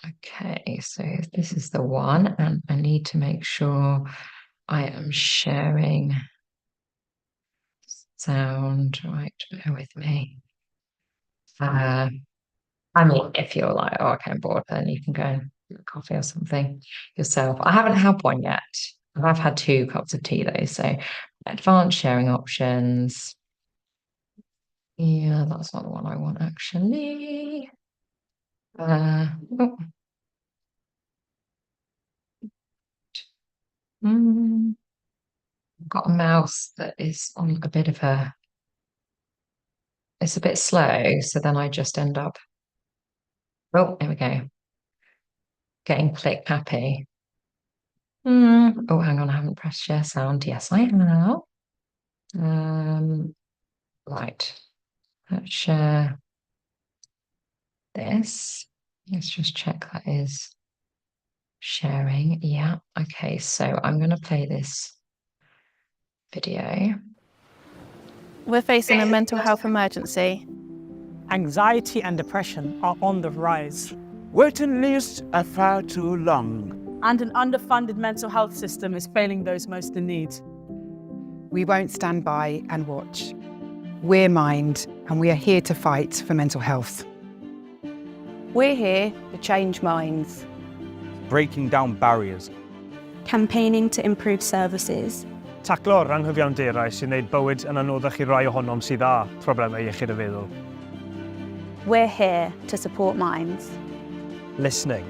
Okay, so this is the one, and I need to make sure I am sharing sound. Right, bear with me. I mean, if you're like, oh, okay, I'm bored, then you can go and get a coffee or something yourself. I haven't had one yet. I've had 2 cups of tea though, so advanced sharing options. Yeah, that's not the one I want actually. Oh. I've got a mouse that is on a bit of it's a bit slow, so then I just end up, oh, there we go. Getting click happy. Oh, hang on, I haven't pressed share sound. Yes, I have. Right. Let's share this. Let's just check that is sharing. Yeah. Okay, so I'm going to play this video. We're facing a mental health emergency. Anxiety and depression are on the rise. Waiting lists are far too long. And an underfunded mental health system is failing those most in need. We won't stand by and watch. We're Mind, and we are here to fight for mental health. We're here to change minds. Breaking down barriers. Campaigning to improve services. Taclo'r anghyfiawnder sy'n gwneud bywyd yn anoddach i rai ohonom sydd â problemau iechyd y feddwl. We're here to support minds. Listening.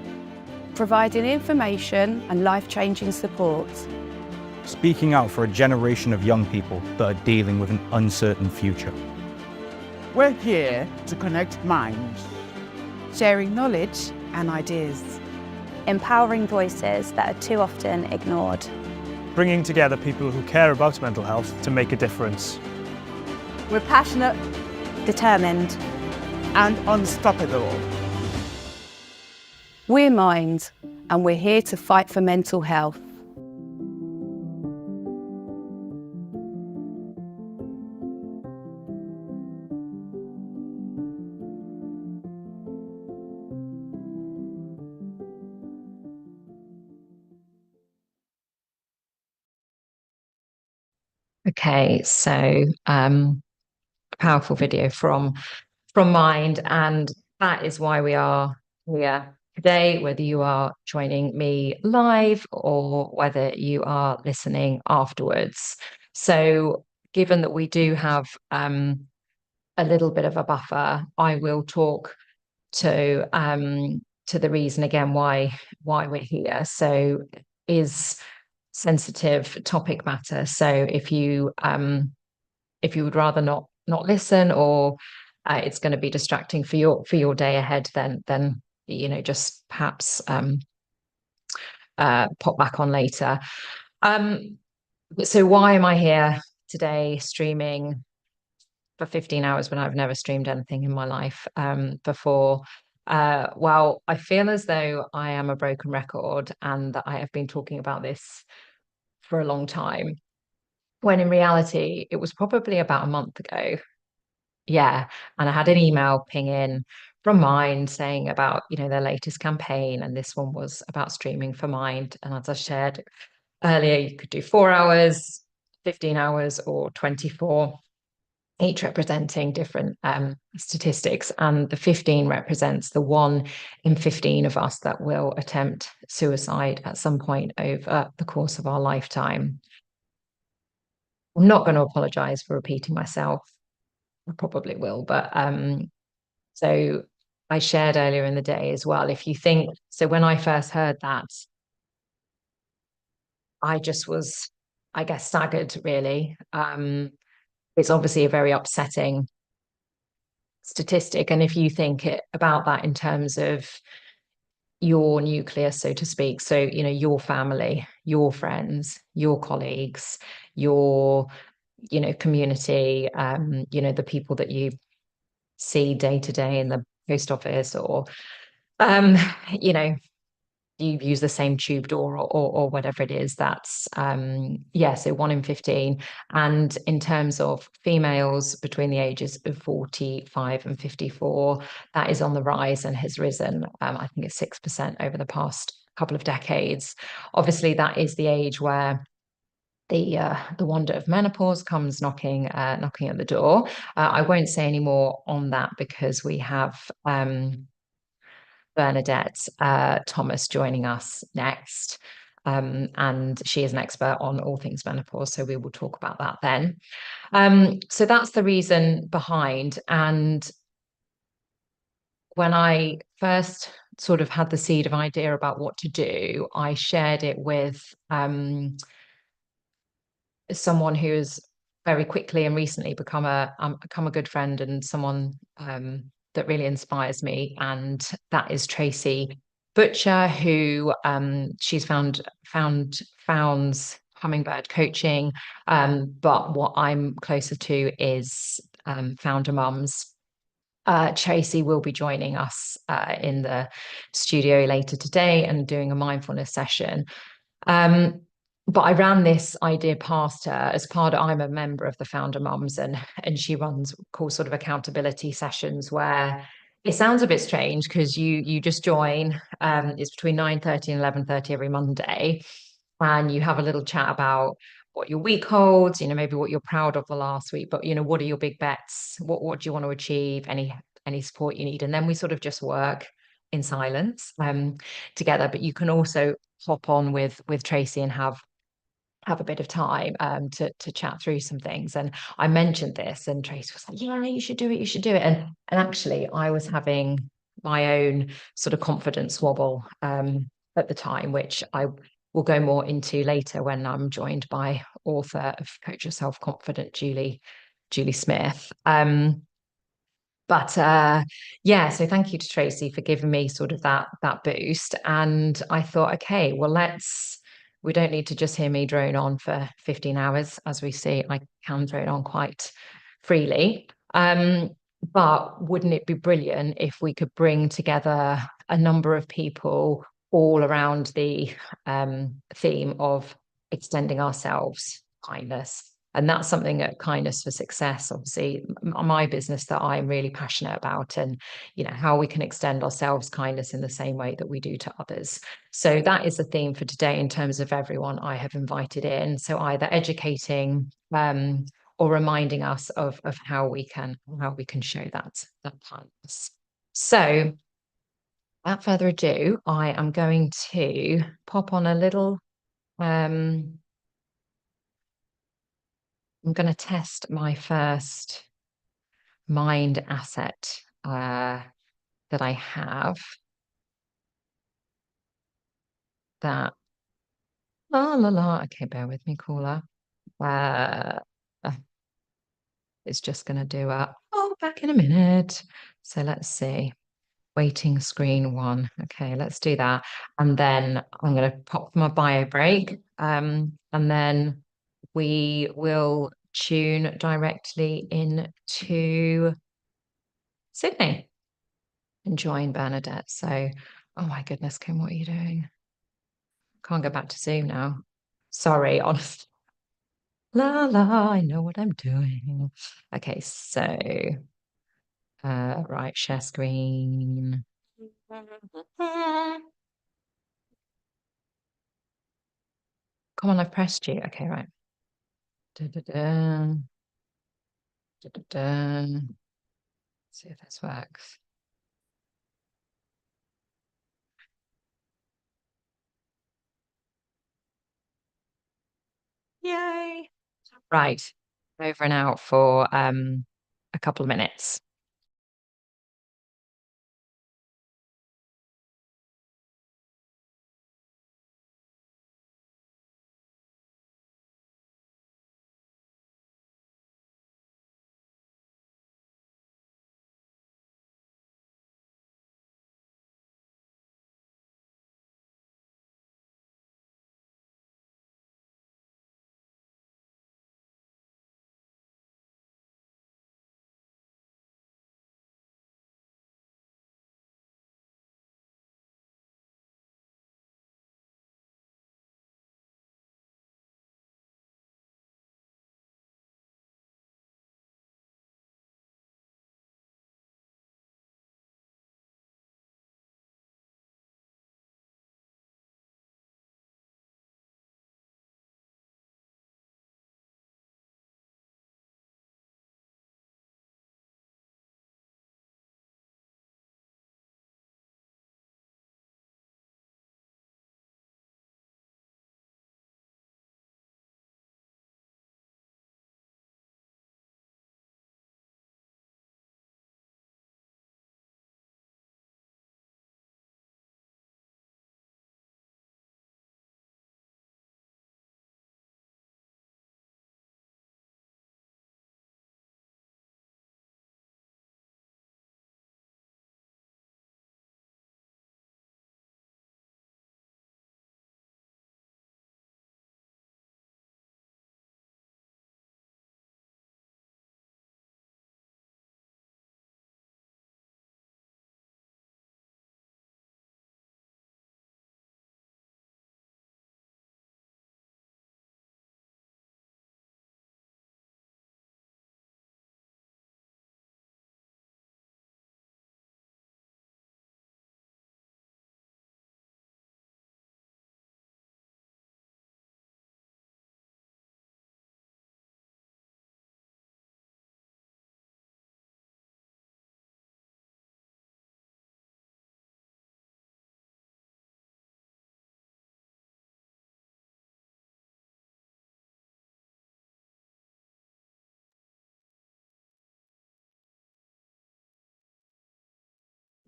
Providing information and life-changing support. Speaking out for a generation of young people that are dealing with an uncertain future. We're here to connect minds. Sharing knowledge and ideas. Empowering voices that are too often ignored. Bringing together people who care about mental health to make a difference. We're passionate, Determined. And unstoppable. we're Mind, and we're here to fight for mental health. Okay, so powerful video from Mind, and that is why we are here today, whether you are joining me live or whether you are listening afterwards. So given that we do have a little bit of a buffer, I will talk to the reason again why we're here. So is sensitive topic matter. So if you would rather not listen, or it's going to be distracting for your day ahead, then you know, just perhaps pop back on later. So why am I here today streaming for 15 hours when I've never streamed anything in my life before? Well, I feel as though I am a broken record and that I have been talking about this for a long time, when in reality, it was probably about a month ago. Yeah. And I had an email ping in from Mind saying about, you know, their latest campaign. And this one was about streaming for Mind. And as I shared earlier, you could do 4 hours, 15 hours, or 24. Each representing different statistics, and the 15 represents the 1 in 15 of us that will attempt suicide at some point over the course of our lifetime. I'm not going to apologize for repeating myself. I probably will, but so I shared earlier in the day as well. If you think, so when I first heard that, I just was, I guess, staggered really. It's obviously a very upsetting statistic. And if you think about that in terms of your nucleus, so to speak, so, you know, your family, your friends, your colleagues, your, you know, community, you know, the people that you see day to day in the post office, or, you know, you use the same tube door or whatever it is, that's yeah, so 1 in 15. And in terms of females between the ages of 45 and 54, that is on the rise and has risen. I think it's 6% over the past couple of decades. Obviously, that is the age where the wonder of menopause comes knocking at the door. I won't say any more on that because we have Bernadette Thomas joining us next. And she is an expert on all things menopause, so we will talk about that then. So that's the reason behind. And when I first sort of had the seed of idea about what to do, I shared it with someone who's very quickly and recently become a good friend and someone that really inspires me, and that is Tracy Butcher, who she's founds Hummingbird Coaching, but what I'm closer to is Founder Mums. Tracy will be joining us in the studio later today and doing a mindfulness session. But I ran this idea past her as part of, I'm a member of the Founder Mums, and she runs cool sort of accountability sessions where it sounds a bit strange because you just join. It's between 9:30 and 11:30 every Monday, and you have a little chat about what your week holds, maybe what you're proud of the last week, but what are your big bets? What do you want to achieve? Any support you need? And then we sort of just work in silence together. But you can also hop on with Tracy and have a bit of time to chat through some things. And I mentioned this, and Tracy was like, "Yeah, you should do it. You should do it." And actually, I was having my own sort of confidence wobble at the time, which I will go more into later when I'm joined by author of Coach Yourself Confident, Julie Smith. But yeah, so thank you to Tracy for giving me sort of that boost. And I thought, okay, well, we don't need to just hear me drone on for 15 hours. As we see, I can drone on quite freely. But wouldn't it be brilliant if we could bring together a number of people all around the theme of extending ourselves, kindness? And that's something at Kindness for Success, obviously, my business that I'm really passionate about, and how we can extend ourselves kindness in the same way that we do to others. So that is the theme for today in terms of everyone I have invited in. So either educating or reminding us of how we can show that kindness. So without further ado, I am going to pop on a little I'm going to test my first mind asset that I have. That okay, bear with me, caller. It's just going to do back in a minute. So let's see. Waiting screen 1. Okay, let's do that. And then I'm going to pop my bio break. And then we will tune directly into Sydney and join Bernadette. So, oh my goodness, Kim, what are you doing? Can't go back to Zoom now. Sorry, honestly. I know what I'm doing. Okay, so right, share screen. Come on, I've pressed you. Okay, right. See if this works. Yay. Right. Over and out for a couple of minutes.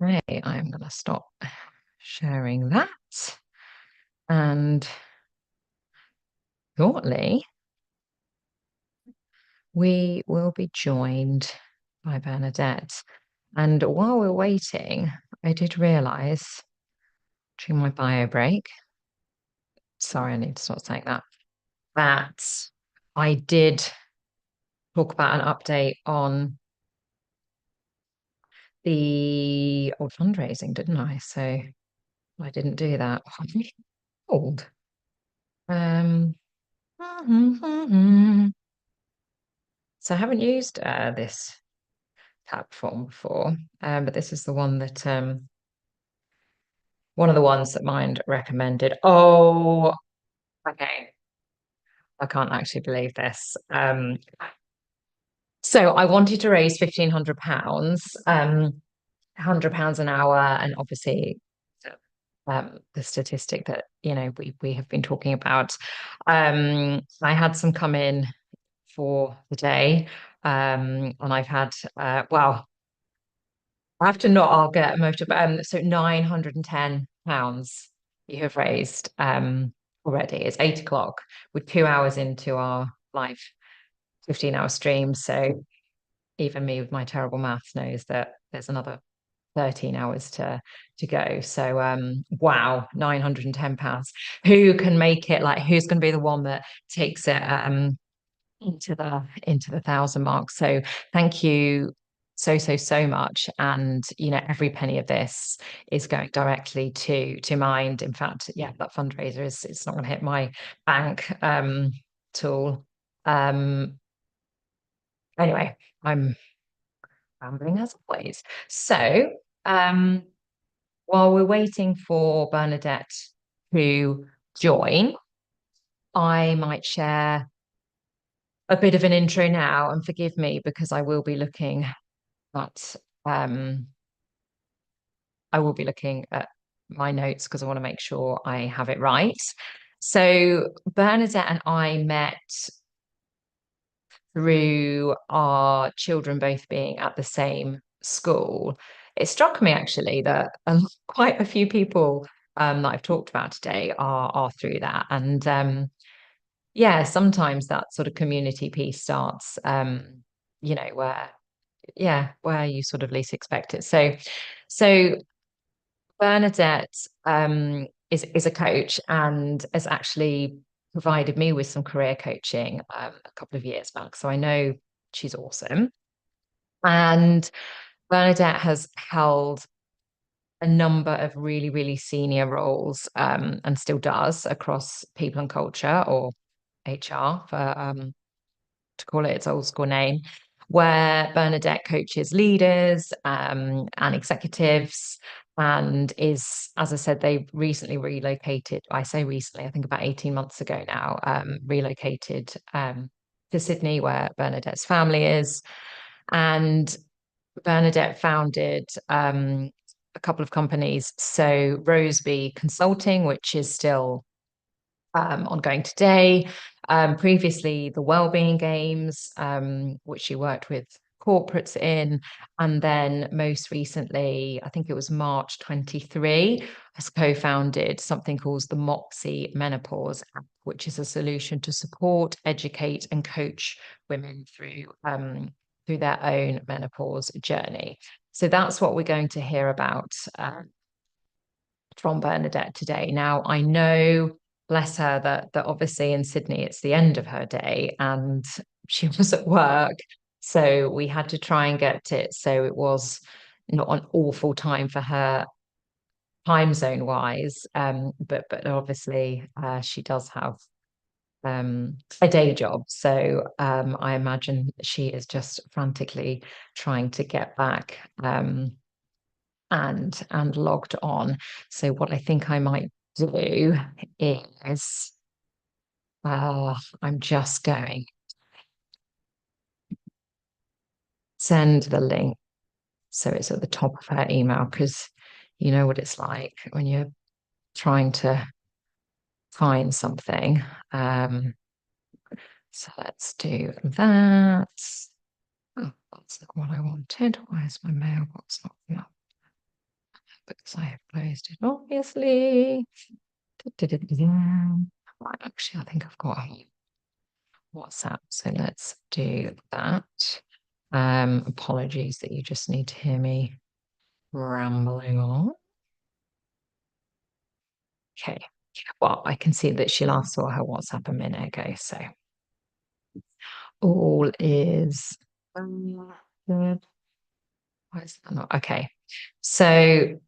Okay, I'm going to stop sharing that. And shortly, we will be joined by Bernadette. And while we're waiting, I did realise during my bio break, sorry, I need to stop saying that, that I did talk about an update on the old fundraising, didn't I? So I didn't do that. Old. So I haven't used this tab form before, but this is the one that one of the ones that Mind recommended. Oh, okay. I can't actually believe this. So I wanted to raise £1,500, £100 an hour, and obviously the statistic that we have been talking about. I had some come in for the day, and I've had well, I have to not. I'll get motor. So £910 you have raised already. It's 8 o'clock. We're 2 hours into our live 15-hour stream. So even me with my terrible maths knows that there's another 13 hours to go. So wow, £910. Who can make it? Like, who's going to be the one that takes it into the 1,000 mark? So thank you so much. And every penny of this is going directly to Mind. In fact, yeah, that fundraiser is, it's not going to hit my bank at all. Anyway, I'm rambling as always. So while we're waiting for Bernadette to join, I might share a bit of an intro now, and forgive me because I will be looking at my notes because I want to make sure I have it right. So Bernadette and I met through our children both being at the same school. It struck me actually that quite a few people that I've talked about today are through that. And yeah, sometimes that sort of community piece starts, where you sort of least expect it. So Bernadette is a coach and has actually provided me with some career coaching a couple of years back. So I know she's awesome. And Bernadette has held a number of really, really senior roles and still does across people and culture, or HR for to call it its old school name, where Bernadette coaches leaders and executives, and is, as I said, they recently relocated. I say recently, I think about 18 months ago now, relocated to Sydney, where Bernadette's family is. And Bernadette founded a couple of companies. So Roseby Consulting, which is still ongoing today. Previously, the Wellbeing Games, which she worked with corporates in. And then most recently, I think it was March 23, has co-founded something called the Moxie Menopause App, which is a solution to support, educate, and coach women through their own menopause journey. So that's what we're going to hear about from Bernadette today. Now, I know, bless her, that obviously in Sydney it's the end of her day and she was at work, so we had to try and get it so it was not an awful time for her time zone wise, but obviously she does have a day job, so I imagine she is just frantically trying to get back and logged on. So what I think I might do is I'm just going to send the link so it's at the top of her email, because you know what it's like when you're trying to find something. So let's do that. Oh, that's not what I wanted. Why is my mailbox not coming up? because I have closed it, obviously. Right, actually, I think I've got a WhatsApp, so let's do that. Apologies that you just need to hear me rambling on. Okay, well, I can see that she last saw her WhatsApp a minute ago, so all is good. Why is that not? Okay, so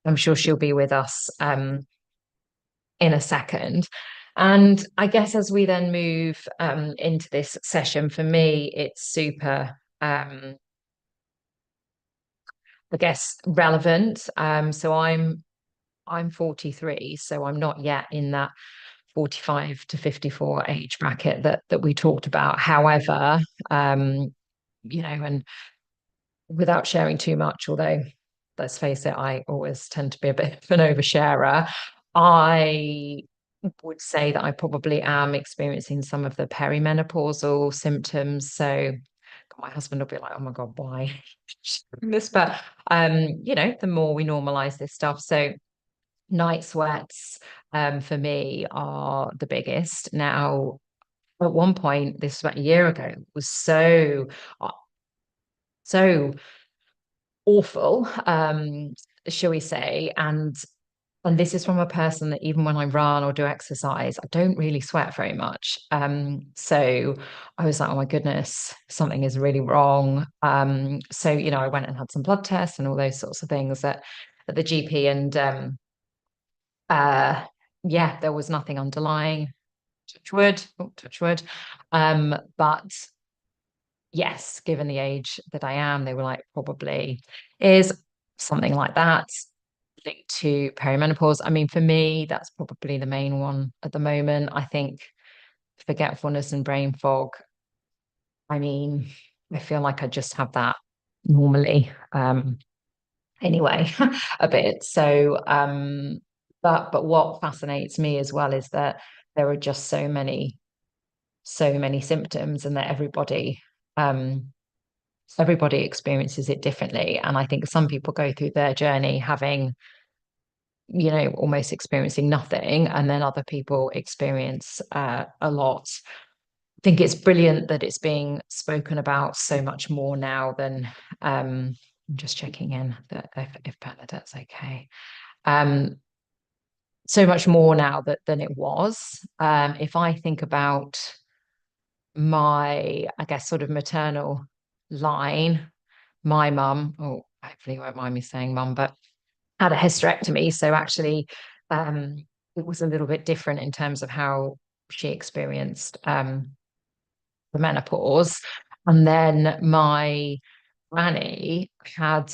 I'm sure she'll be with us in a second. And I guess as we then move into this session, for me, it's super, I guess, relevant. So I'm 43, so I'm not yet in that 45 to 54 age bracket that we talked about. However, and without sharing too much, although let's face it, I always tend to be a bit of an oversharer, I would say that I probably am experiencing some of the perimenopausal symptoms. So my husband will be like, oh my God, why this? But the more we normalize this stuff. So night sweats for me are the biggest. Now, at one point, this was about a year ago, was so awful, shall we say, and this is from a person that even when I run or do exercise, I don't really sweat very much. So I was like, oh my goodness, something is really wrong. So I went and had some blood tests and all those sorts of things at the GP, and there was nothing underlying. Touch wood. But yes, given the age that I am, they were like, probably is something like that linked to perimenopause. I mean, for me, that's probably the main one at the moment. I think forgetfulness and brain fog. I mean, I feel like I just have that normally. Anyway, a bit. So, but what fascinates me as well is that there are just so many symptoms, and that everybody experiences it differently. And I think some people go through their journey having, almost experiencing nothing, and then other people experience a lot. I think it's brilliant that it's being spoken about so much more now than I'm just checking in that if Bernadette's okay. So much more now than it was. If I think about my, I guess, sort of maternal line, my mum, hopefully you won't mind me saying mum, but had a hysterectomy. So actually, it was a little bit different in terms of how she experienced the menopause. And then my granny had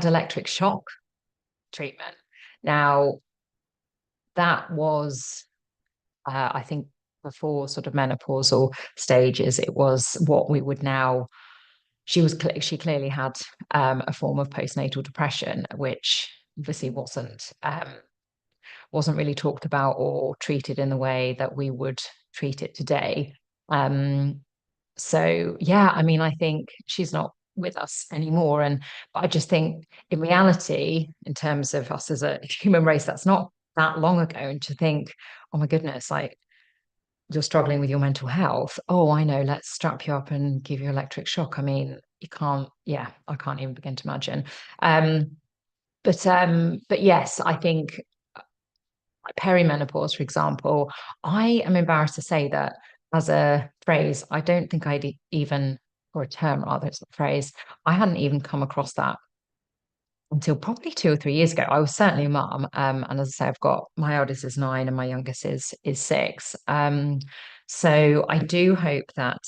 electric shock treatment. Now, that was, I think, before sort of menopausal stages. It was what we would now. She clearly had a form of postnatal depression, which obviously wasn't really talked about or treated in the way that we would treat it today. So yeah, I mean, I think she's not with us anymore, but I just think in reality, in terms of us as a human race, that's not that long ago. And to think, oh my goodness, like, you're struggling with your mental health. Oh, I know, let's strap you up and give you electric shock. I mean, I can't even begin to imagine. But yes, I think perimenopause, for example, I am embarrassed to say that as a phrase, I don't think or a term rather, it's a phrase, I hadn't even come across that until probably 2 or 3 years ago. I was certainly a mum, and as I say, I've got my eldest is 9 and my youngest is 6. So I do hope that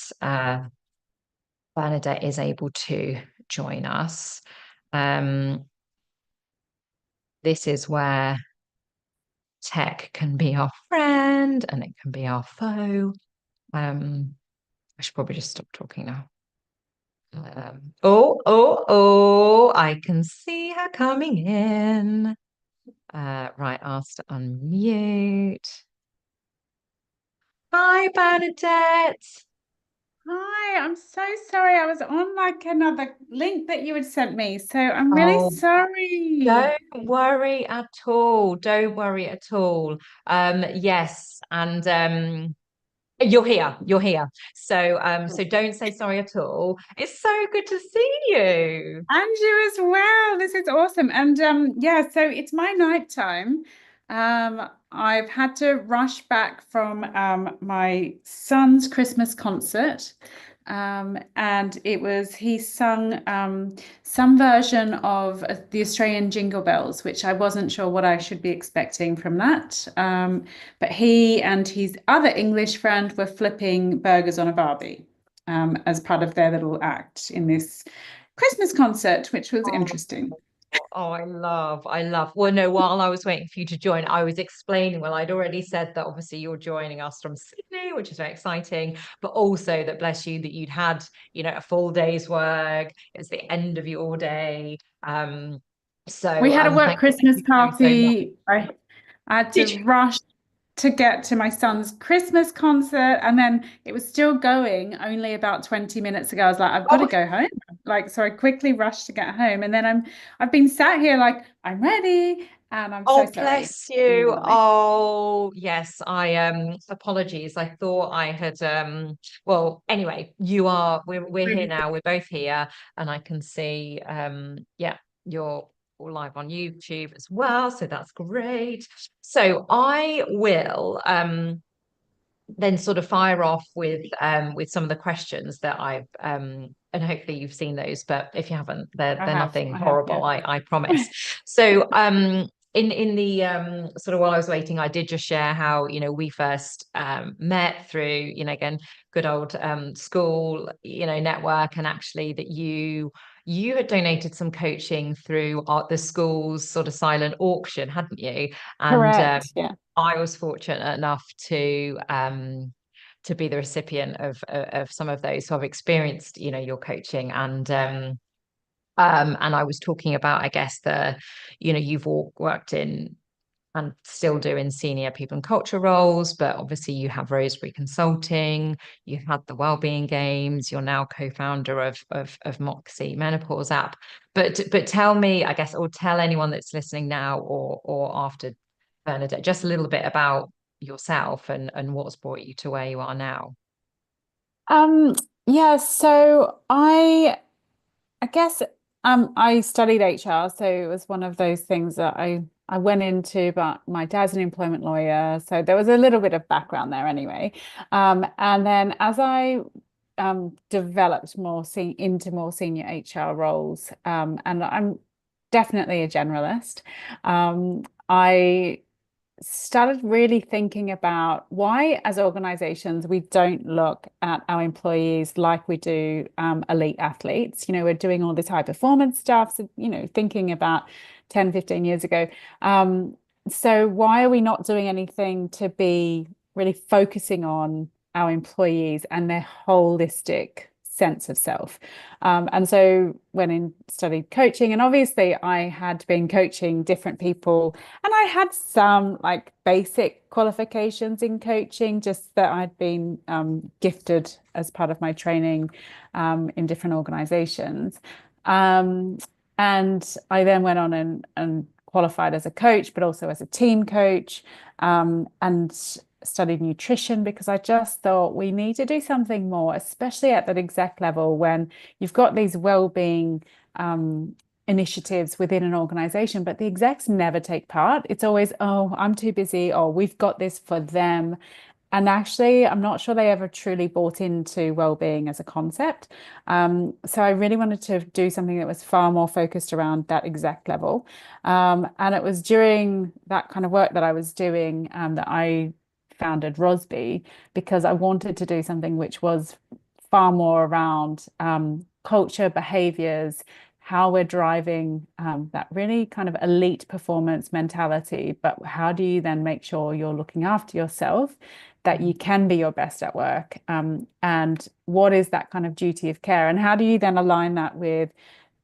Bernadette is able to join us. This is where tech can be our friend and it can be our foe. I should probably just stop talking now. I can see her coming in. Right, asked to unmute. Hi, Bernadette. Hi, I'm so sorry. I was on like another link that you had sent me, so I'm really Oh, sorry. don't worry at all. Don't worry at all. Yes, and you're here. You're here. So don't say sorry at all. It's so good to see you. And you as well. This is awesome. And yeah, so it's my night time. I've had to rush back from my son's Christmas concert. And he sung some version of the Australian Jingle Bells, which I wasn't sure what I should be expecting from that. But he and his other English friend were flipping burgers on a Barbie as part of their little act in this Christmas concert, which was interesting. Oh, I love. Well, no, while I was waiting for you to join, I was explaining, well, I'd already said that obviously you're joining us from Sydney, which is very exciting, but also that bless you, that you'd had, a full day's work. It's the end of your day. So We had a work thank you Christmas so, so much. party. I had Did to you? rush to get to my son's Christmas concert, and then it was still going only about 20 minutes ago. I was like, I've got to Oh, go home. Like, so I quickly rushed to get home. And then I've been sat here like, I'm ready, and I'm so oh, sorry. bless you. Oh, yes. Apologies. I thought I had well, anyway, we're here now. We're both here, and I can see yeah, you're all live on YouTube as well. So that's great. So I will then sort of fire off with some of the questions that I've and hopefully you've seen those, but if you haven't, they're nothing I have, horrible, yeah. I promise. So in the sort of while I was waiting, I did just share how we first met through again good old school network, and actually that you had donated some coaching through the school's sort of silent auction, hadn't you? And Correct. Yeah. I was fortunate enough to be the recipient of some of those. So I've experienced, your coaching, and I was talking about, I guess, you've all worked in and still do in senior people and culture roles, but obviously you have Roseberry Consulting, you've had the Wellbeing Games, you're now co-founder of Moxie Menopause app. But tell me, I guess, or tell anyone that's listening now or after Bernadette, just a little bit about yourself and what's brought you to where you are now. Yeah, so I guess I studied HR, so it was one of those things that I went into, but my dad's an employment lawyer, so there was a little bit of background there anyway. And then as I developed into more senior HR roles, and I'm definitely a generalist, I started really thinking about why, as organizations, we don't look at our employees like we do elite athletes. We're doing all this high performance stuff, so, thinking about 10, 15 years ago. So why are we not doing anything to be really focusing on our employees and their holistic sense of self? And so went and studied coaching, and obviously I had been coaching different people, and I had some like basic qualifications in coaching, just that I'd been gifted as part of my training in different organizations. And I then went on and qualified as a coach, but also as a team coach, and studied nutrition, because I just thought we need to do something more, especially at that exec level, when you've got these well-being initiatives within an organization, but the execs never take part. It's always, oh, I'm too busy, or we've got this for them. And actually, I'm not sure they ever truly bought into well-being as a concept. So I really wanted to do something that was far more focused around that exec level. And it was during that kind of work that I was doing that I founded Rosby, because I wanted to do something which was far more around culture, behaviors, how we're driving that really kind of elite performance mentality. But how do you then make sure you're looking after yourself, that you can be your best at work? And what is that kind of duty of care? And how do you then align that with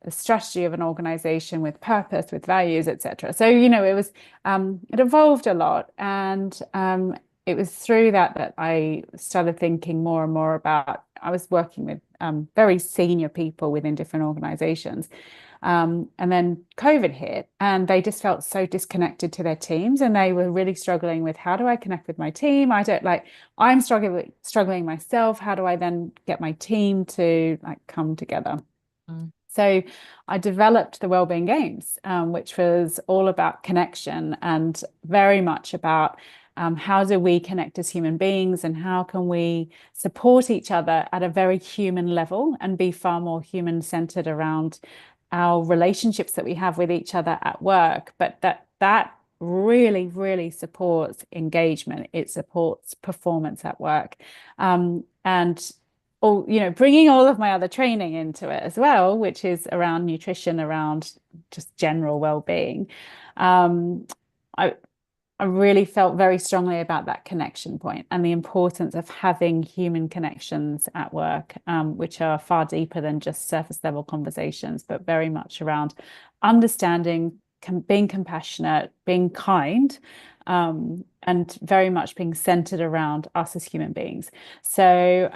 the strategy of an organization, with purpose, with values, etc.? So, it was it evolved a lot. And it was through that I started thinking more and more about, I was working with very senior people within different organizations. And then COVID hit and they just felt so disconnected to their teams, and they were really struggling with, how do I connect with my team? I'm struggling myself. How do I then get my team to come together? So I developed the Wellbeing Games, which was all about connection and very much about how do we connect as human beings, and how can we support each other at a very human level and be far more human-centered around our relationships that we have with each other at work, but that really, really supports engagement. It supports performance at work, and bringing all of my other training into it as well, which is around nutrition, around just general well-being. I really felt very strongly about that connection point and the importance of having human connections at work, which are far deeper than just surface level conversations, but very much around understanding, being compassionate, being kind, and very much being centered around us as human beings. So,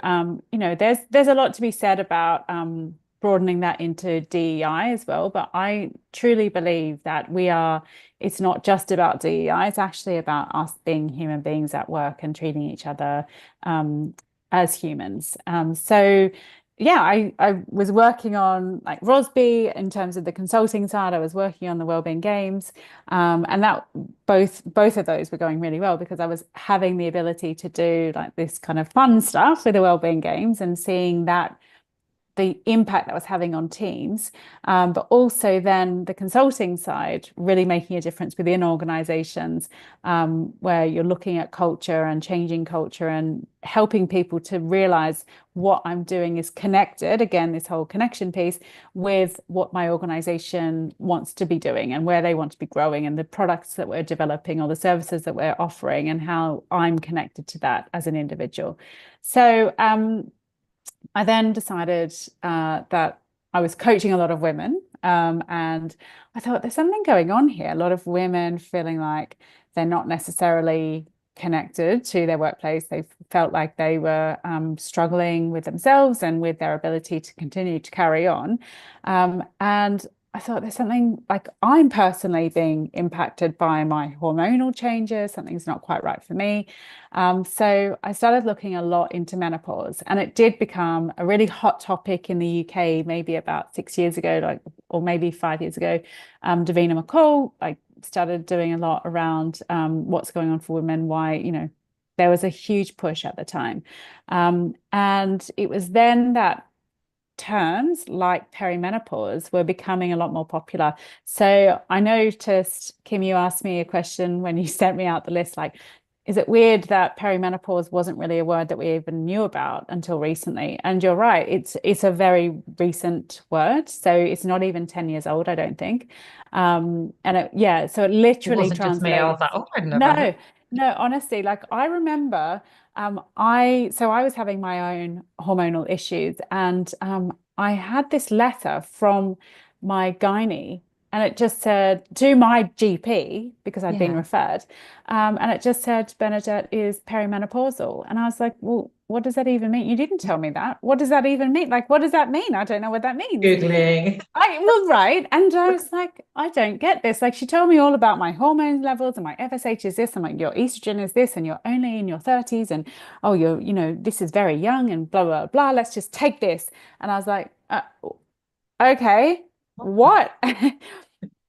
there's a lot to be said about broadening that into DEI as well. But I truly believe that it's not just about DEI, it's actually about us being human beings at work and treating each other as humans. I was working on ROSB in terms of the consulting side. I was working on the Wellbeing Games, and that both of those were going really well because I was having the ability to do this kind of fun stuff with the Wellbeing Games and seeing that the impact that was having on teams, but also then the consulting side, really making a difference within organizations, where you're looking at culture and changing culture and helping people to realize what I'm doing is connected, again, this whole connection piece, with what my organization wants to be doing and where they want to be growing and the products that we're developing or the services that we're offering and how I'm connected to that as an individual. So I then decided that I was coaching a lot of women, and I thought there's something going on here. A lot of women feeling like they're not necessarily connected to their workplace. They felt like they were struggling with themselves and with their ability to continue to carry on. And I thought there's something, I'm personally being impacted by my hormonal changes. Something's not quite right for me. So I started looking a lot into menopause, and it did become a really hot topic in the UK, maybe about 6 years ago, or maybe 5 years ago. Davina McCall, started doing a lot around what's going on for women, why, there was a huge push at the time. And it was then that terms like perimenopause were becoming a lot more popular. So I noticed, Kim, you asked me a question when you sent me out the list, is it weird that perimenopause wasn't really a word that we even knew about until recently? And you're right, it's a very recent word. So it's not even 10 years old, I don't think. So it literally wasn't just me, I was like, oh, I never. No, honestly, I remember I was having my own hormonal issues, and I had this letter from my gynae, and it just said, to my GP, because I'd been referred, and it just said, Bernadette is perimenopausal. And I was like, well, what does that even mean? You didn't tell me that. What does that even mean? What does that mean? I don't know what that means. Googling. Right. And I was like, I don't get this. She told me all about my hormone levels, and my FSH is this, and your estrogen is this, and you're only in your 30s, and this is very young, and blah, blah, blah. Let's just take this. And I was like, okay, what?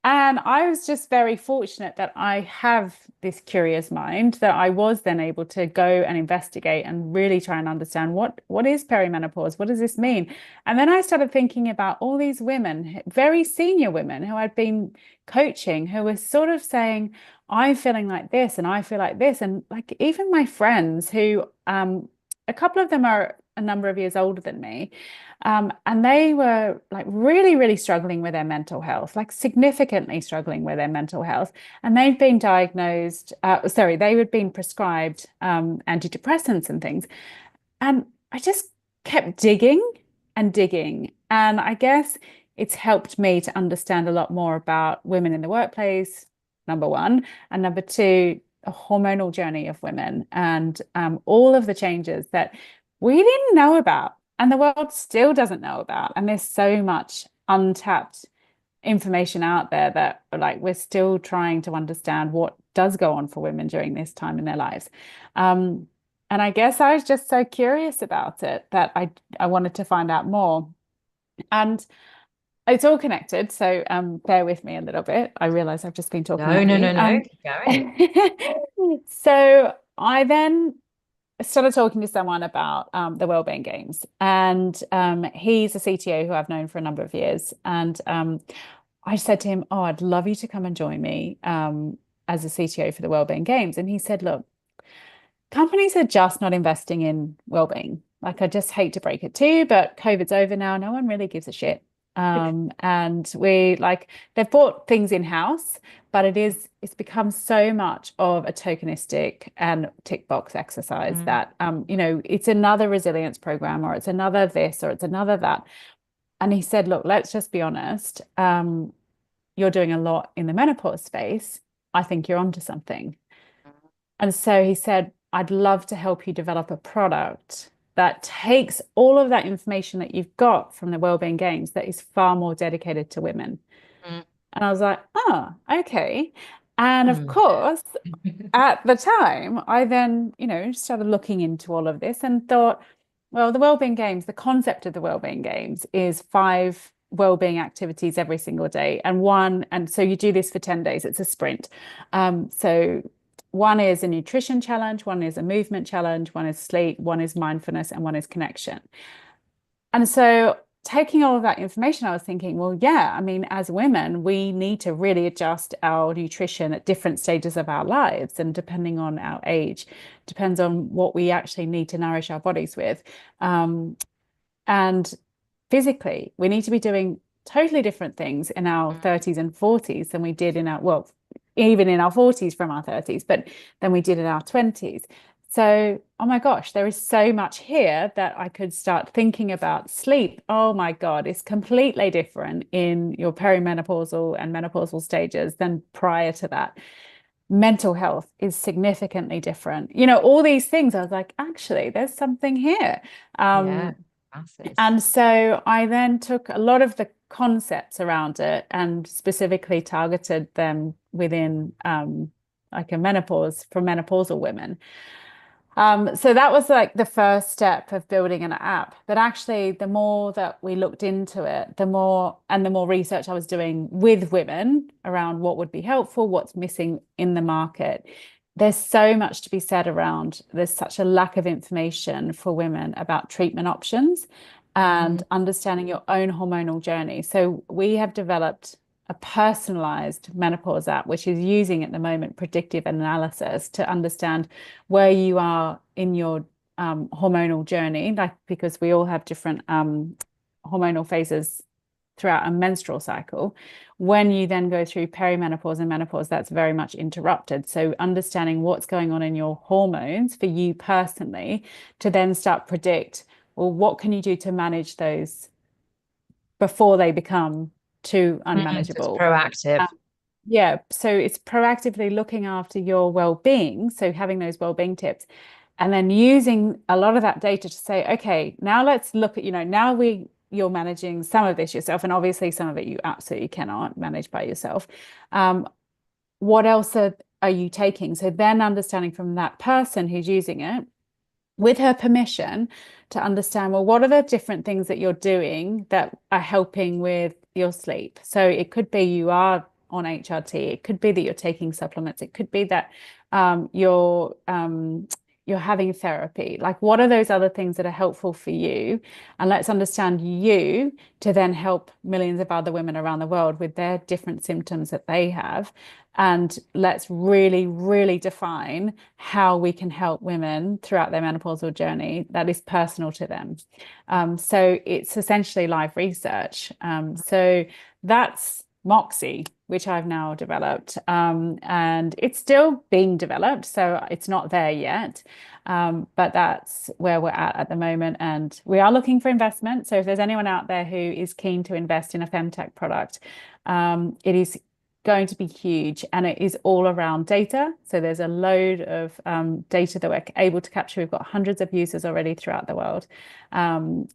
And I was just very fortunate that I have this curious mind, that I was then able to go and investigate and really try and understand what is perimenopause? What does this mean? And then I started thinking about all these women, very senior women who I'd been coaching, who were sort of saying, I'm feeling like this and I feel like this. And even my friends who, a couple of them are a number of years older than me. And they were really, really struggling with their mental health, significantly struggling with their mental health. And they'd been diagnosed, they had been prescribed antidepressants and things. And I just kept digging and digging. And I guess it's helped me to understand a lot more about women in the workplace, number one. And number two, hormonal journey of women and all of the changes that we didn't know about and the world still doesn't know about. And there's so much untapped information out there that like we're still trying to understand what does go on for women during this time in their lives. And I guess I was just so curious about it that I wanted to find out more. And it's all connected, so bear with me a little bit. I realize I've just been talking No, at no, you. no, no. Keep going. So I then started talking to someone about the Wellbeing Games, and he's a CTO who I've known for a number of years. And I said to him, "Oh, I'd love you to come and join me as a CTO for the Wellbeing Games." And he said, "Look, companies are just not investing in wellbeing. Like, I just hate to break it to you, but COVID's over now. No one really gives a shit. And we like they've bought things in-house, but it's become so much of a tokenistic and tick box exercise that it's another resilience program, or it's another this, or it's another that." And he said, "Look, let's just be honest. You're doing a lot in the menopause space. I think you're onto something." And so he said, "I'd love to help you develop a product that takes all of that information that you've got from the Wellbeing Games that is far more dedicated to women." And I was like, "Oh, okay." And of course, at the time, I then, started looking into all of this and thought, well, the Wellbeing Games, the concept of the Wellbeing Games is 5 wellbeing activities every single day. And so you do this for 10 days. It's a sprint. So one is a nutrition challenge, one is a movement challenge, one is sleep, one is mindfulness, and one is connection. And so taking all of that information, I was thinking, well, yeah, I mean, as women, we need to really adjust our nutrition at different stages of our lives. And depending on our age, depends on what we actually need to nourish our bodies with. And physically, we need to be doing totally different things in our 30s and 40s than we did even in our 40s from our 30s, but than we did in our 20s. So, oh my gosh, there is so much here that I could start thinking about. Sleep, oh my God, is completely different in your perimenopausal and menopausal stages than prior to that. Mental health is significantly different. All these things, I was like, actually, there's something here. And so I then took a lot of the concepts around it and specifically targeted them within like a menopause for menopausal women. So that was like the first step of building an app. But actually, the more that we looked into it, the more research I was doing with women around what would be helpful, what's missing in the market. There's so much to be said around, there's such a lack of information for women about treatment options and understanding your own hormonal journey. So we have developed a personalized menopause app, which is using at the moment predictive analysis to understand where you are in your hormonal journey, because we all have different hormonal phases throughout a menstrual cycle. When you then go through perimenopause and menopause, that's very much interrupted. So understanding what's going on in your hormones for you personally to then start predict, well, what can you do to manage those before they become too unmanageable? It's proactive. So it's proactively looking after your well-being. So having those well-being tips and then using a lot of that data to say, okay, now let's look at, you're managing some of this yourself, and obviously some of it you absolutely cannot manage by yourself. What else are you taking? So then understanding from that person who's using it, with her permission, to understand, well, what are the different things that you're doing that are helping with your sleep? So it could be you are on HRT, it could be that you're taking supplements, it could be that you're having therapy. Like, what are those other things that are helpful for you? And let's understand you to then help millions of other women around the world with their different symptoms that they have. And let's really, really define how we can help women throughout their menopausal journey that is personal to them. So it's essentially live research. So that's Moxie, which I've now developed, and it's still being developed, so it's not there yet, but that's where we're at the moment, and we are looking for investment. So if there's anyone out there who is keen to invest in a femtech product, it is going to be huge, and it is all around data. So there's a load of data that we're able to capture. We've got hundreds of users already throughout the world. And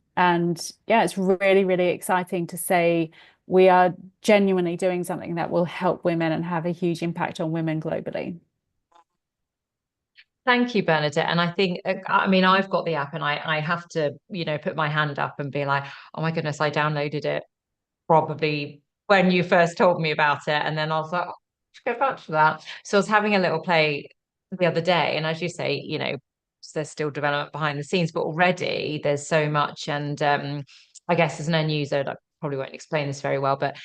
yeah, it's really, really exciting to say we are genuinely doing something that will help women and have a huge impact on women globally. Thank you, Bernadette. And I think, I mean, I've got the app and I have to, put my hand up and be like, oh my goodness, I downloaded it probably when you first told me about it. And then I was like, oh, go back to that. So I was having a little play the other day. And as you say, there's still development behind the scenes, but already there's so much. And I guess as an end user, I probably won't explain this very well, but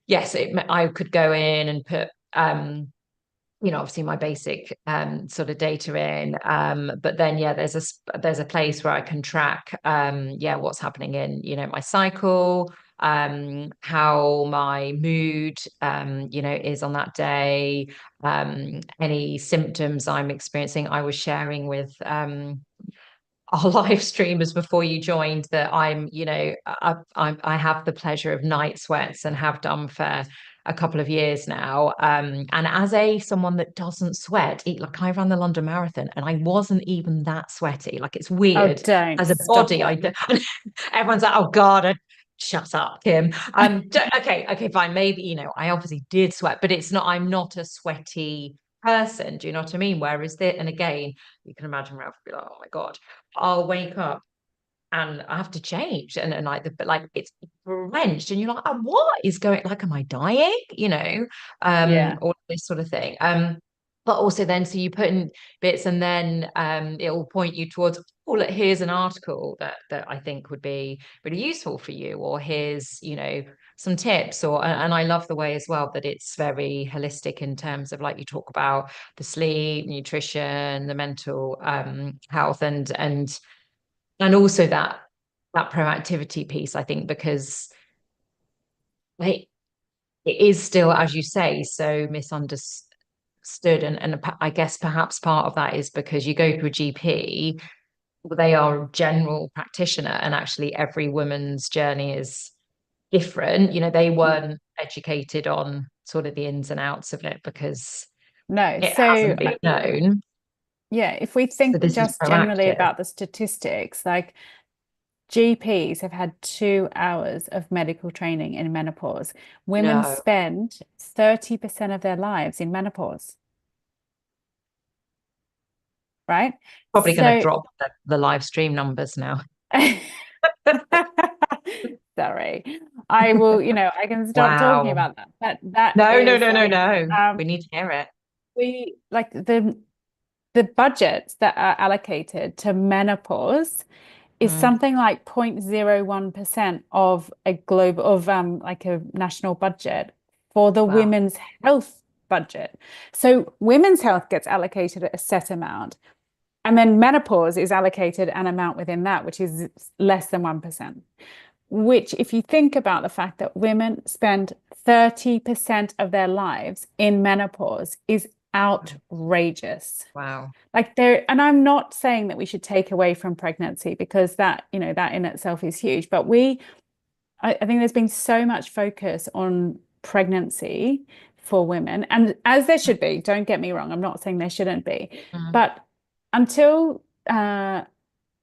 yes, I could go in and put obviously my basic sort of data in, but then there's a place where I can track what's happening in my cycle, how my mood is on that day, any symptoms I'm experiencing. I was sharing with our live streamers before you joined that I have the pleasure of night sweats and have done for a couple of years now. And as someone that doesn't sweat, like I ran the London Marathon and I wasn't even that sweaty. Like it's weird. Oh, don't as a body. Everyone's like, oh God, shut up, Kim. Okay, fine. Maybe, I obviously did sweat, but I'm not a sweaty person. Do you know what I mean? Whereas and again, you can imagine Ralph would be like, oh my God, I'll wake up and I have to change and it's drenched and you're like, oh, what is going, like, am I dying? All this sort of thing. But also then, so you put in bits and then it will point you towards, oh, look, here's an article that I think would be really useful for you, or here's, some tips, and I love the way as well that it's very holistic in terms of, like, you talk about the sleep, nutrition, the mental health, and also that proactivity piece, I think, because it is still, as you say, so misunderstood. And I guess perhaps part of that is because you go to a GP, they are a general practitioner, and actually every woman's journey is different. They weren't educated on sort of the ins and outs of it because it hasn't been known. Yeah, if we think just generally about the statistics, like GPs have had 2 hours of medical training in menopause. Women spend 30% of their lives in menopause. Right? Probably going to drop the live stream numbers now. Sorry. I will, I can stop talking about that. But no. We need to hear it. We like the budgets that are allocated to menopause is something like 0.01% of a like a national budget for the women's health budget. So women's health gets allocated a set amount, and then menopause is allocated an amount within that, which is less than 1%. Which, if you think about the fact that women spend 30% of their lives in menopause, is outrageous. Wow. And I'm not saying that we should take away from pregnancy, because that, that in itself is huge. But I think there's been so much focus on pregnancy for women, and as there should be, don't get me wrong, I'm not saying there shouldn't be. But until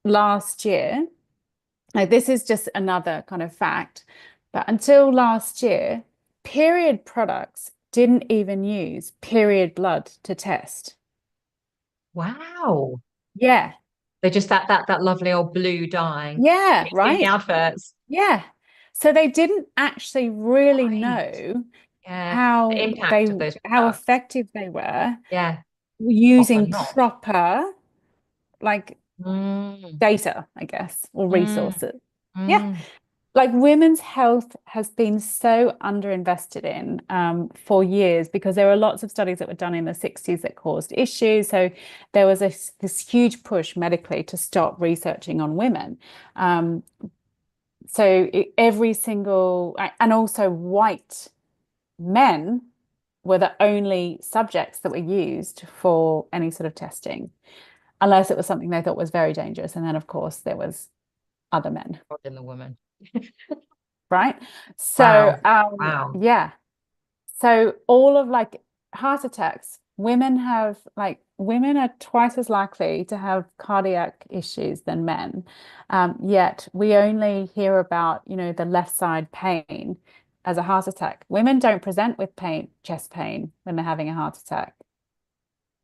last year, this is just another kind of fact, but until last year, period products didn't even use period blood to test. Wow. Yeah. They just that lovely old blue dye. Yeah, right. In the adverts. Yeah. So they didn't actually really know how effective they were. Yeah. Using proper data, I guess, or resources. Yeah. Like women's health has been so underinvested in for years, because there were lots of studies that were done in the 60s that caused issues. So there was this huge push medically to stop researching on women. Every single, and also white men were the only subjects that were used for any sort of testing, unless it was something they thought was very dangerous. And then, of course, there was other men. In the woman. Right. So, wow. Yeah. So all of like heart attacks, women are twice as likely to have cardiac issues than men. Yet we only hear about, the left side pain as a heart attack. Women don't present with chest pain when they're having a heart attack.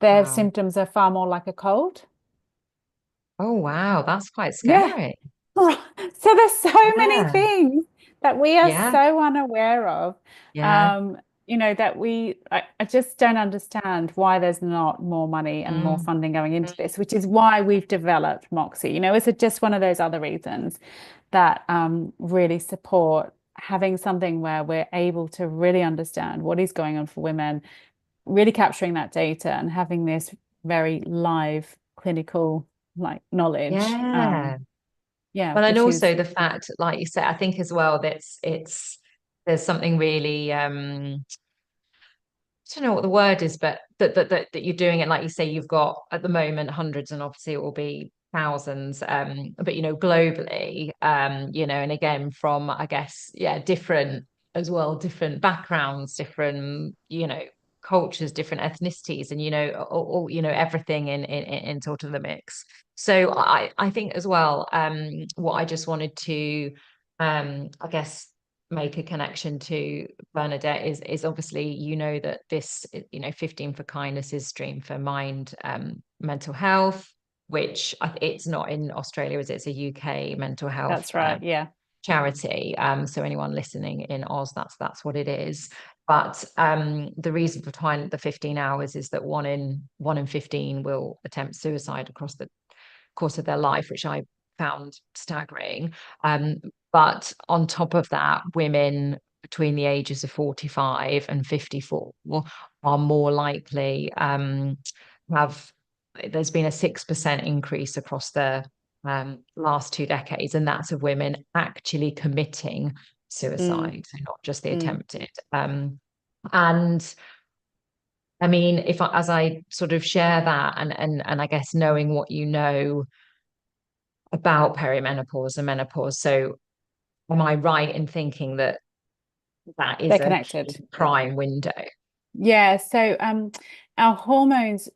Their Wow. symptoms are far more like a cold. Oh, wow. That's quite Yeah. scary. So there's so many Yeah. things that we are Yeah. so unaware of. Yeah. That I just don't understand why there's not more money and more Mm. funding going into this, which is why we've developed Moxie. It's just one of those other reasons that really support having something where we're able to really understand what is going on for women, really capturing that data and having this very live clinical knowledge. Yeah. Yeah, Well, and which also is the fact, like you said, I think as well that there's something really I don't know what the word is, but that you're doing it, like you say, you've got at the moment hundreds, and obviously it will be thousands, but globally, and again from, I guess, different as well, different backgrounds, different, cultures, different ethnicities, and all, everything in sort of the mix. So I think as well, what I just wanted to I guess make a connection to Bernadette is obviously, that this, 15 for Kindness is Stream for Mind, mental health, which it's not in Australia, is it? It's a UK mental health that's right. Yeah. charity. So anyone listening in Oz, that's what it is. But the reason behind the 15 hours is that one in 15 will attempt suicide across the course of their life, which I found staggering. But on top of that, women between the ages of 45 and 54 are more likely there's been a 6% increase across the last 2 decades, and that's of women actually committing suicide, so not just the attempted. And I mean, as I sort of share that, and I guess knowing what about perimenopause and menopause, so am I right in thinking that is They're a connected. prime window? Yeah. So our hormones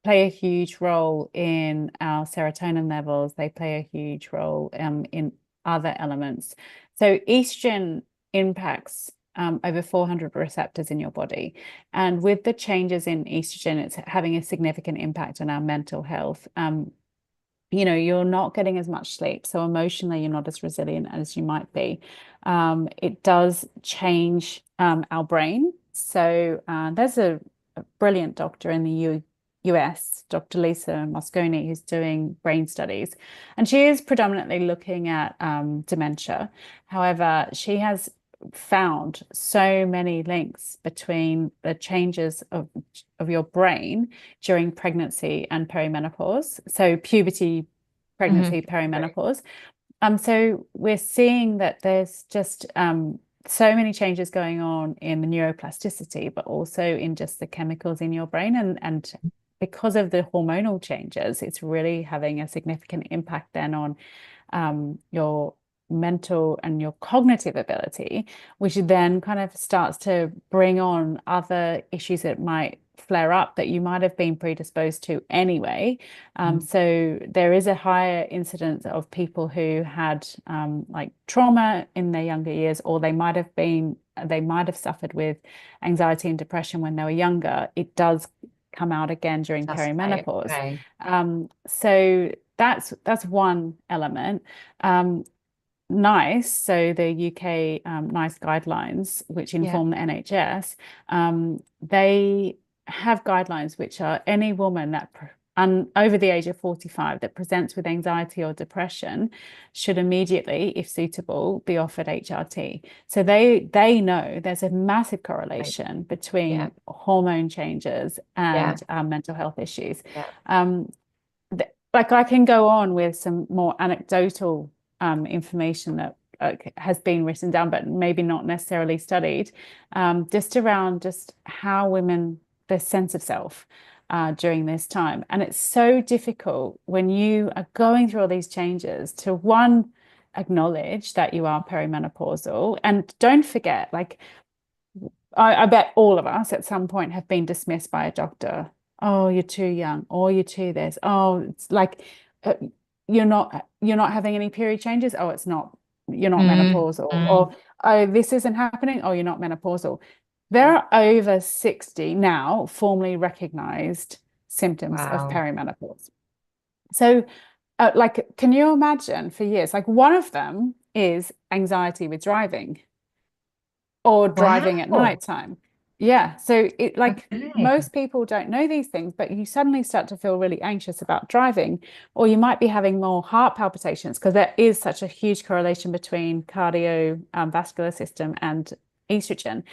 play a huge role in our serotonin levels. They play a huge role in other elements. So estrogen impacts over 400 receptors in your body. And with the changes in estrogen, it's having a significant impact on our mental health. You're not getting as much sleep. So emotionally, you're not as resilient as you might be. It does change our brain. So there's a brilliant doctor in the US, Dr. Lisa Mosconi, who's doing brain studies. And she is predominantly looking at dementia. However, she has found so many links between the changes of your brain during pregnancy and perimenopause. So puberty, pregnancy, perimenopause. So we're seeing that there's just so many changes going on in the neuroplasticity, but also in just the chemicals in your brain. And because of the hormonal changes, it's really having a significant impact then on your mental and your cognitive ability, which then kind of starts to bring on other issues that might flare up that you might have been predisposed to anyway. So there is a higher incidence of people who had like trauma in their younger years, or they might have suffered with anxiety and depression when they were younger. It does come out again during perimenopause. Right. So that's one element. NICE, so the UK NICE guidelines, which inform the NHS, they have guidelines which are any woman that over the age of 45 that presents with anxiety or depression should immediately, if suitable, be offered HRT. So they know there's a massive correlation between hormone changes and mental health issues. Like I can go on with some more anecdotal information that has been written down, but maybe not necessarily studied, just around how women, their sense of self during this time. And it's so difficult when you are going through all these changes to, one, acknowledge that you are perimenopausal, and don't forget, like, I bet all of us at some point have been dismissed by a doctor. Oh, you're too young, or you're too this. Oh, it's like you're not having any period changes. Oh, it's not, you're not menopausal. Or oh, this isn't happening. Oh, you're not menopausal. There are over 60 now formally recognized symptoms of Wow. perimenopause. So like, can you imagine for years, like one of them is anxiety with driving or driving at Wow. nighttime. Yeah. So it like Okay. most people don't know these things, but you suddenly start to feel really anxious about driving, or you might be having more heart palpitations because there is such a huge correlation between cardiovascular system and estrogen.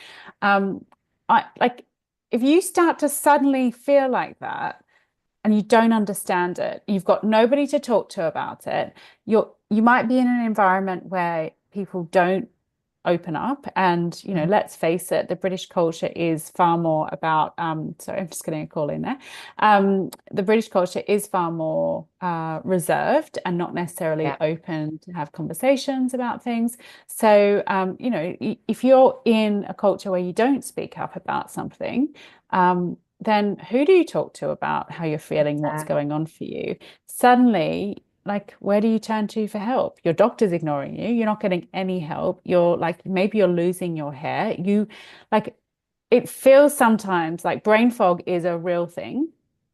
I like if you start to suddenly feel like that and you don't understand it, you've got nobody to talk to about it. You might be in an environment where people don't open up, and let's face it, the British culture is far more about sorry, I'm just getting a call in there. The British culture is far more reserved and not necessarily open to have conversations about things. So if you're in a culture where you don't speak up about something, then who do you talk to about how you're feeling, what's going on for you? Suddenly, like, where do you turn to for help? Your doctor's ignoring you. You're not getting any help. You're like, maybe you're losing your hair. It feels sometimes like brain fog is a real thing.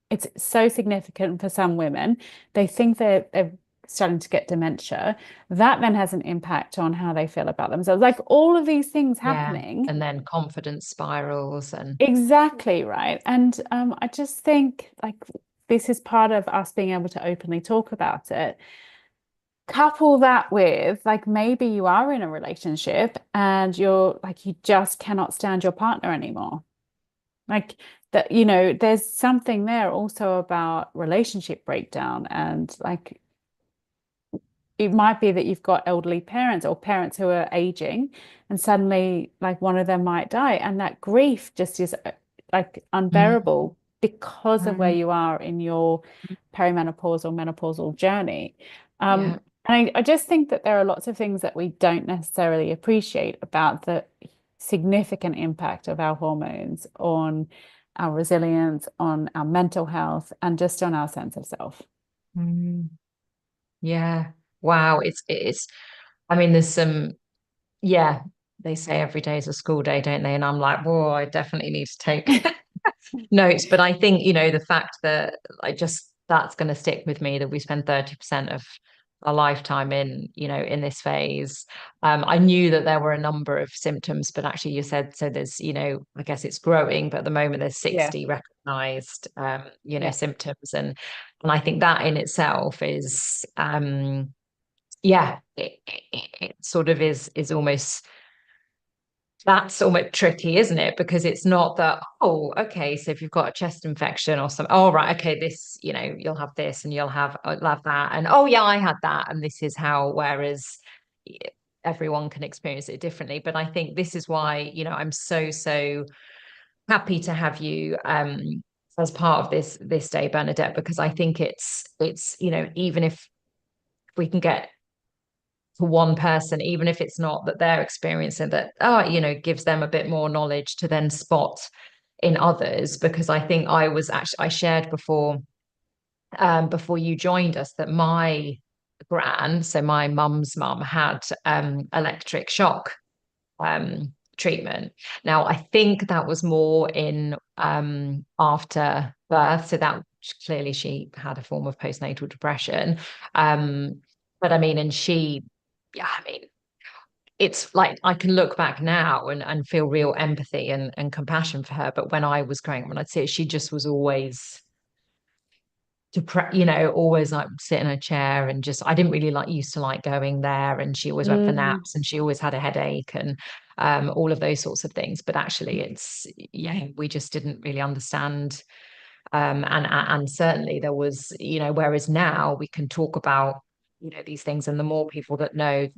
It's so significant for some women. They think they're starting to get dementia. That then has an impact on how they feel about themselves. Like all of these things happening. And then confidence spirals and Exactly right. And I just think like this is part of us being able to openly talk about it. Couple that with like maybe you are in a relationship and you're like you just cannot stand your partner anymore. Like that, there's something there also about relationship breakdown, and like it might be that you've got elderly parents or parents who are aging and suddenly like one of them might die, and that grief just is like unbearable because of where you are in your perimenopausal or menopausal journey. And I just think that there are lots of things that we don't necessarily appreciate about the significant impact of our hormones on our resilience, on our mental health, and just on our sense of self. Yeah. Wow. It's, I mean, there's some, they say every day is a school day, don't they? And I'm like, whoa, I definitely need to take notes. But I think, the fact that that's going to stick with me, that we spend 30% of our lifetime in this phase. I knew that there were a number of symptoms, but actually you said, so there's, I guess it's growing, but at the moment there's 60 recognized, symptoms. And I think that in itself is, it sort of is almost, that's almost tricky, isn't it? Because it's not that, oh, okay, so if you've got a chest infection or something, oh, right, okay, this, you'll have this and you'll have that. And oh, yeah, I had that. And this is how, whereas everyone can experience it differently. But I think this is why, I'm so happy to have you as part of this day, Bernadette, because I think it's even if we can get to one person, even if it's not that they're experiencing that, gives them a bit more knowledge to then spot in others. Because I think I shared before you joined us that my gran, so my mum's mum, had electric shock treatment. Now I think that was more in after birth, so that clearly she had a form of postnatal depression. But I mean, and she, it's like I can look back now and feel real empathy and compassion for her. But when I was growing up, when I'd see it, she just was always always like sit in a chair and just, I didn't really used to like going there, and she always went for naps, and she always had a headache and all of those sorts of things. But actually it's, we just didn't really understand. And certainly there was, whereas now we can talk about, these things, and the more people that know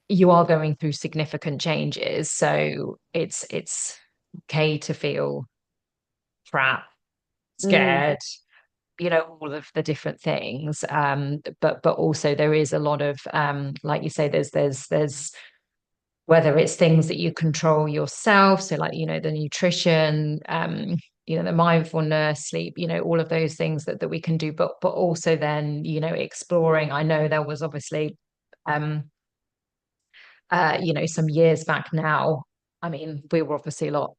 you are going through significant changes, so it's okay to feel crap, scared, all of the different things. But also there is a lot of, like you say, there's whether it's things that you control yourself, so like, the nutrition, the mindfulness, sleep, all of those things that we can do, but also then, exploring. I know there was obviously some years back now, I mean, we were obviously a lot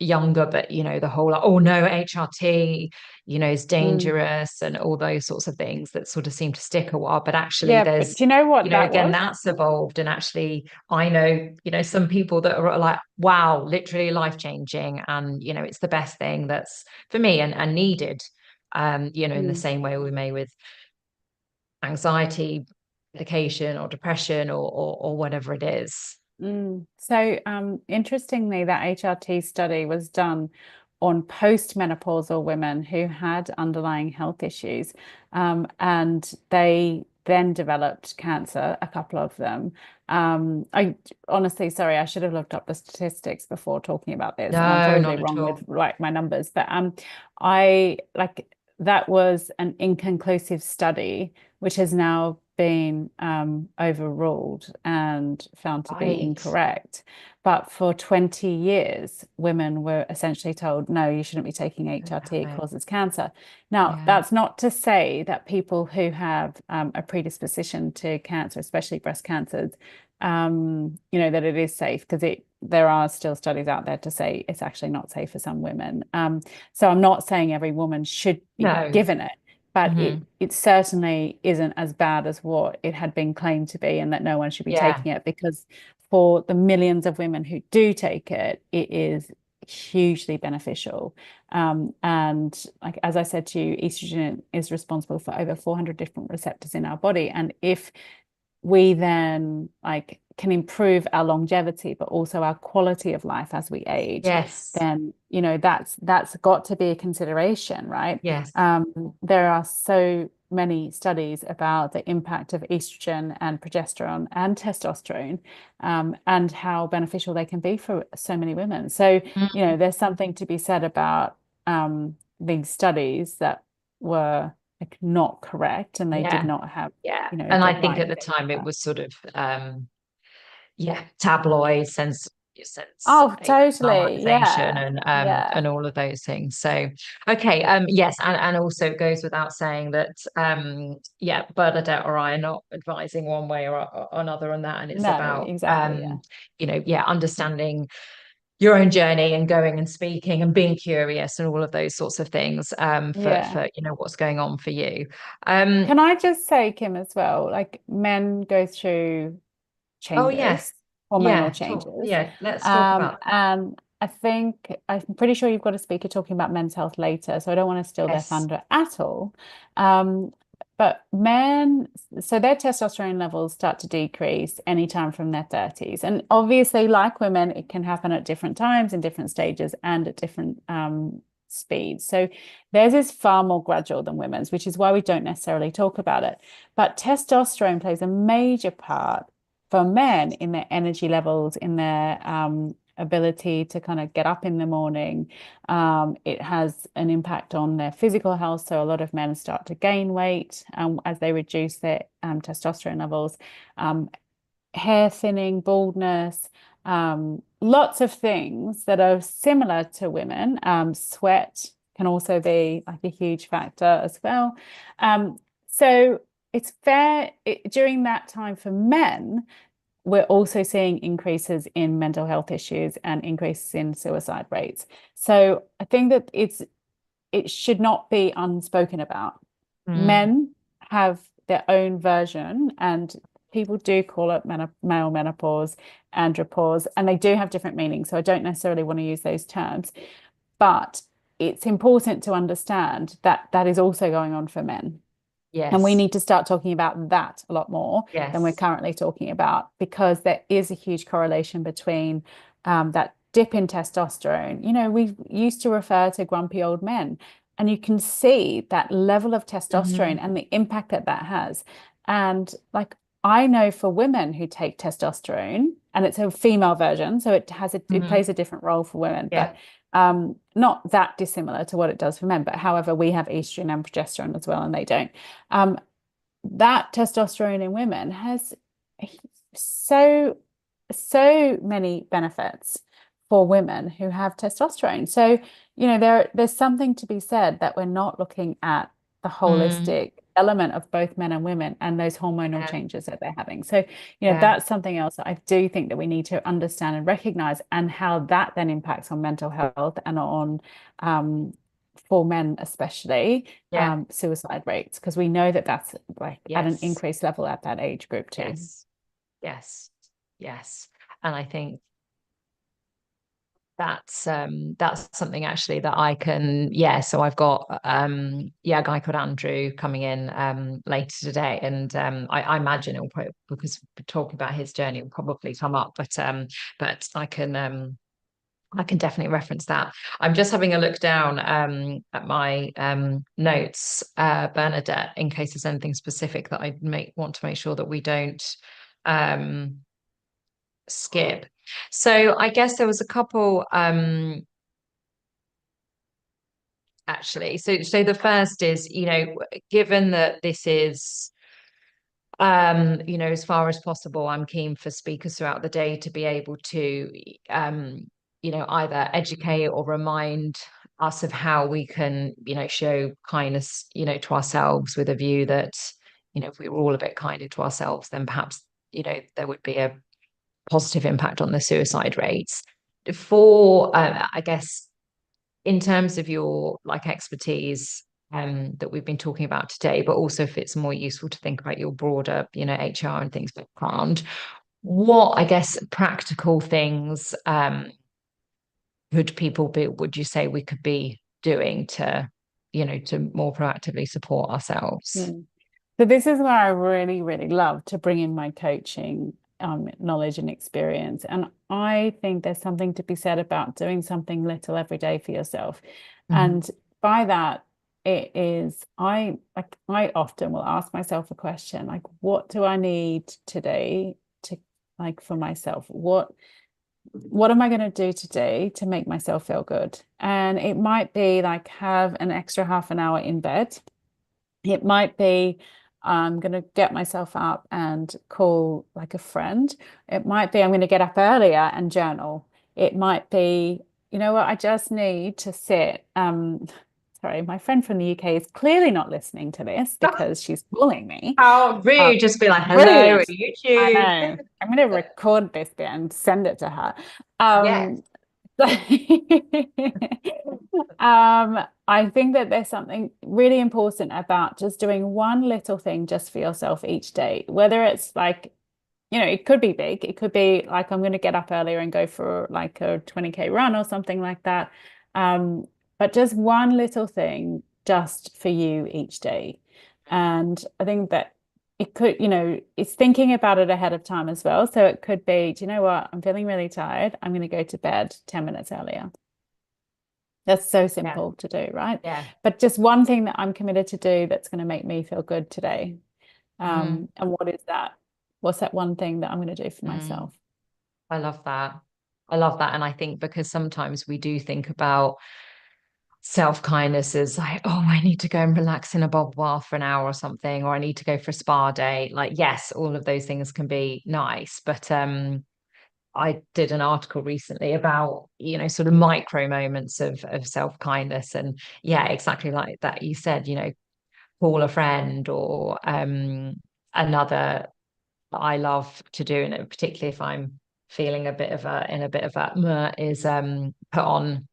younger, but the whole like, oh no, HRT is dangerous, and all those sorts of things that sort of seem to stick a while. But actually Yeah, there's, but do you know what that again, was? that's evolved, and actually I know some people that are like, wow, literally life-changing, and it's the best thing that's for me and needed, in the same way we may with anxiety medication or depression or whatever it is. So interestingly, that HRT study was done on postmenopausal women who had underlying health issues, and they then developed cancer, a couple of them. I honestly, sorry, I should have looked up the statistics before talking about this, and I'm No, probably not at wrong all. with like my numbers, but I like that was an inconclusive study, which has now been overruled and found to be Right. incorrect. But for 20 years, women were essentially told, no, you shouldn't be taking HRT, it Right. causes cancer. Now, Yeah. that's not to say that people who have a predisposition to cancer, especially breast cancers, that it is safe, because there are still studies out there to say it's actually not safe for some women. So I'm not saying every woman should be No. given it, but Mhm. it certainly isn't as bad as what it had been claimed to be, and that no one should be Yeah. taking it, because for the millions of women who do take it, it is hugely beneficial. And like, as I said to you, estrogen is responsible for over 400 different receptors in our body. And if we then like can improve our longevity, but also our quality of life as we age, Yes. then that's got to be a consideration, right? Yes. There are so many studies about the impact of estrogen and progesterone and testosterone, and how beneficial they can be for so many women. So there's something to be said about these studies that were like not correct, and they did not have And the I think right at the time it was sort of tabloid sense Oh, totally. Yeah. and all of those things. So okay, yes, and also it goes without saying that Bernadette or I are not advising one way or another on that, and it's No, about exactly. understanding your own journey and going and speaking and being curious and all of those sorts of things for what's going on for you. Can I just say, Kim, as well, like men go through Oh changes, yes. hormonal Talk. changes. Yeah, let's talk about that. And I think I'm pretty sure you've got a speaker talking about men's health later, so I don't want to steal their Yes. thunder at all. But men, so their testosterone levels start to decrease anytime from their 30s. And obviously, like women, it can happen at different times, in different stages, and at different speeds. So theirs is far more gradual than women's, which is why we don't necessarily talk about it. But testosterone plays a major part for men in their energy levels, in their ability to kind of get up in the morning. It has an impact on their physical health. So a lot of men start to gain weight as they reduce their testosterone levels. Hair thinning, baldness, lots of things that are similar to women. Sweat can also be like a huge factor as well. So it's fair during that time for men, we're also seeing increases in mental health issues and increases in suicide rates. So I think that it should not be unspoken about. Men have their own version, and people do call it male menopause, andropause, and they do have different meanings. So I don't necessarily want to use those terms, but it's important to understand that that is also going on for men. Yes. And we need to start talking about that a lot more than we're currently talking about, because there is a huge correlation between that dip in testosterone. We used to refer to grumpy old men, and you can see that level of testosterone and the impact that that has. And like, I know for women who take testosterone, and it's a female version, so it plays a different role for women, but not that dissimilar to what it does for men. But however, we have estrogen and progesterone as well, and they don't. That testosterone in women has so so many benefits for women who have testosterone. So, you know, there's something to be said that we're not looking at the holistic element of both men and women and those hormonal changes that they're having. So, you know, that's something else that I do think that we need to understand and recognize, and how that then impacts on mental health and on for men especially suicide rates, because we know that that's like at an increased level at that age group too. Yes. And I think that's something actually that I can, so I've got a guy called Andrew coming in later today, and I imagine it'll probably, because we're talking about his journey, will probably come up, but I can definitely reference that. I'm just having a look down at my notes, Bernadette, in case there's anything specific that I want to make sure that we don't skip. So I guess there was a couple actually. So the first is, you know, given that this is you know, as far as possible, I'm keen for speakers throughout the day to be able to you know, either educate or remind us of how we can, you know, show kindness, you know, to ourselves, with a view that, you know, if we were all a bit kinder to ourselves, then perhaps, you know, there would be a positive impact on the suicide rates. For I guess, in terms of your like expertise that we've been talking about today, but also if it's more useful to think about your broader, you know, HR and things background, what, I guess, practical things would you say we could be doing to, you know, to more proactively support ourselves? So this is where I really, really love to bring in my coaching knowledge and experience. And I think there's something to be said about doing something little every day for yourself. And by that, it is, I often will ask myself a question, like, what do I need today to, like, for myself? What am I going to do today to make myself feel good? And it might be like have an extra half an hour in bed. It might be I'm going to get myself up and call like a friend. It might be I'm going to get up earlier and journal. It might be, you know what, I just need to sit. Sorry, my friend from the UK is clearly not listening to this because she's calling me. How rude. Just be like, hello, YouTube. I know. I'm going to record this bit and send it to her. I think that there's something really important about just doing one little thing just for yourself each day, whether it's like, you know, it could be big. It could be like, I'm going to get up earlier and go for like a 20K run or something like that. But just one little thing just for you each day. And I think that it could, you know, it's thinking about it ahead of time as well. So it could be, do you know what? I'm feeling really tired. I'm going to go to bed 10 minutes earlier. That's so simple to do, right? But just one thing that I'm committed to do that's going to make me feel good today. And what is that? What's that one thing that I'm going to do for myself? I love that. And I think because sometimes we do think about self-kindness as like, oh, I need to go and relax in a bubble bath for an hour or something, or I need to go for a spa day. Like, yes, all of those things can be nice, but I did an article recently about, you know, sort of micro moments of self-kindness, and exactly like that you said, you know, call a friend, or another I love to do, and particularly if I'm feeling in a bit of a is put on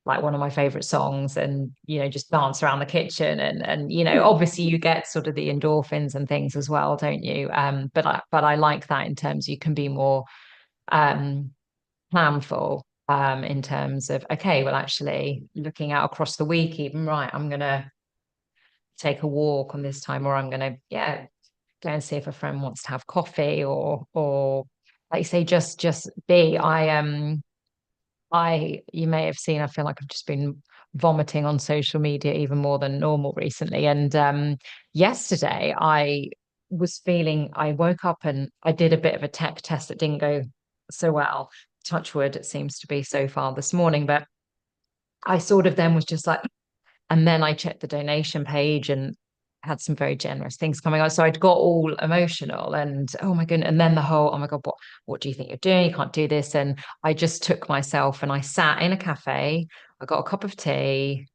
like one of my favorite songs and, you know, just dance around the kitchen, and you know, obviously you get sort of the endorphins and things as well, don't you? But I like that in terms you can be more planful in terms of, okay, well, actually looking out across the week, even, right, I'm gonna take a walk on this time, or I'm gonna go and see if a friend wants to have coffee, or like you say, just be. You may have seen, I feel like I've just been vomiting on social media even more than normal recently. And yesterday I woke up and I did a bit of a tech test that didn't go so well. Touch wood, it seems to be so far this morning. But I sort of then was just like, and then I checked the donation page and had some very generous things coming on. So I'd got all emotional and oh my goodness. And then the whole, oh my God, what do you think you're doing? You can't do this. And I just took myself and I sat in a cafe. I got a cup of tea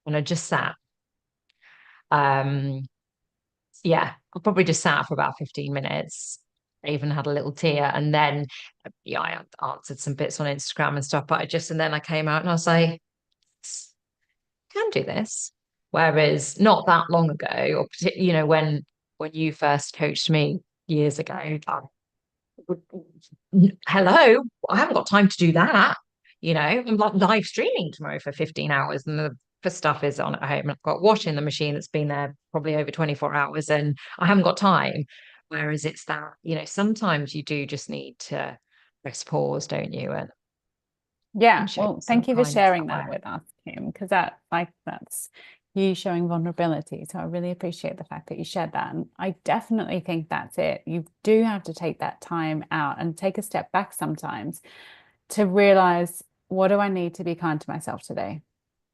and I just sat. Yeah, I probably just sat for about 15 minutes. I even had a little tear. And then, yeah, I answered some bits on Instagram and stuff, but and then I came out and I was like, can do this. Whereas not that long ago, or when you first coached me years ago, hello, I haven't got time to do that. I'm like live streaming tomorrow for 15 hours, and the stuff is on at home. I've got washing the machine that's been there probably over 24 hours, and I haven't got time. Whereas it's that, sometimes you do just need to press pause, don't you? And yeah, well, thank you for sharing that with us, Kim, because that's you showing vulnerability. So I really appreciate the fact that you shared that. And I definitely think that's it. You do have to take that time out and take a step back sometimes to realize, what do I need to be kind to myself today?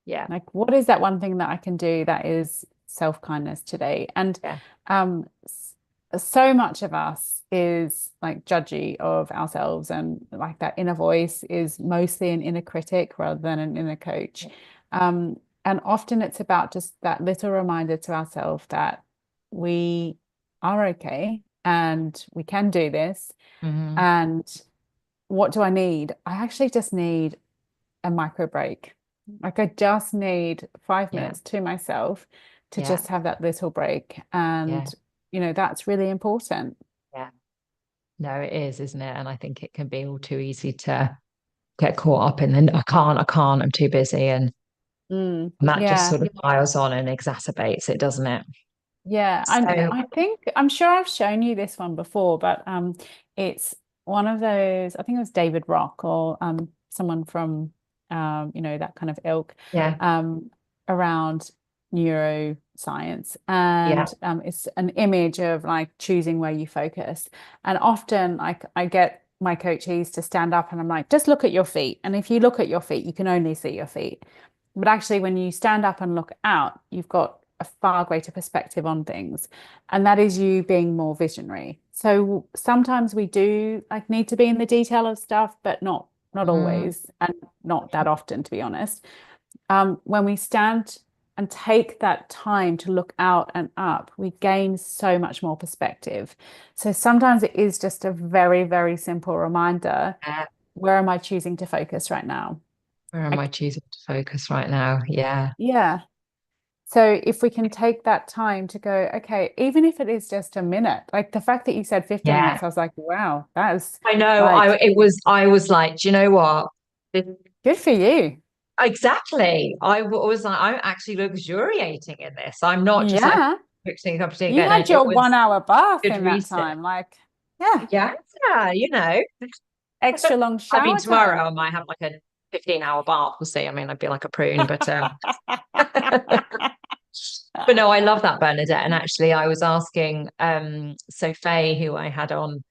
Yeah. Like, what is that one thing that I can do that is self-kindness today? And so much of us is like judgy of ourselves, and like that inner voice is mostly an inner critic rather than an inner coach. And often it's about just that little reminder to ourselves that we are okay and we can do this. And what do I need? I actually just need a micro break. Like, I just need 5 minutes to myself to just have that little break. And, that's really important. Yeah. No, it is, isn't it? And I think it can be all too easy to get caught up in, and I can't, I'm too busy. And that just sort of piles on and exacerbates it, doesn't it? Yeah, I think, I'm sure I've shown you this one before, but it's one of those, I think it was David Rock or someone from that kind of ilk, around neuroscience. And it's an image of like choosing where you focus. And often like I get my coachees to stand up and I'm like, just look at your feet. And if you look at your feet, you can only see your feet. But actually, when you stand up and look out, you've got a far greater perspective on things. And that is you being more visionary. So sometimes we do like need to be in the detail of stuff, but not always, and not that often, to be honest. When we stand and take that time to look out and up, we gain so much more perspective. So sometimes it is just a very, very simple reminder. Where am I choosing to focus right now? Where am I choosing to focus right now? Yeah. Yeah. So if we can take that time to go, okay, even if it is just a minute, like the fact that you said 15 minutes, I was like, wow, that is. I know. I was like, do you know what? Good for you. Exactly. I was like, I'm actually luxuriating in this. I'm not just like fixing up. You had your 1 hour bath in that time. Like, extra long shower. I mean, tomorrow I might have like a 15-hour bath. We'll see. I mean, I'd be like a prune, but but no, I love that, Bernadette. And actually, I was asking so Faye, who I had on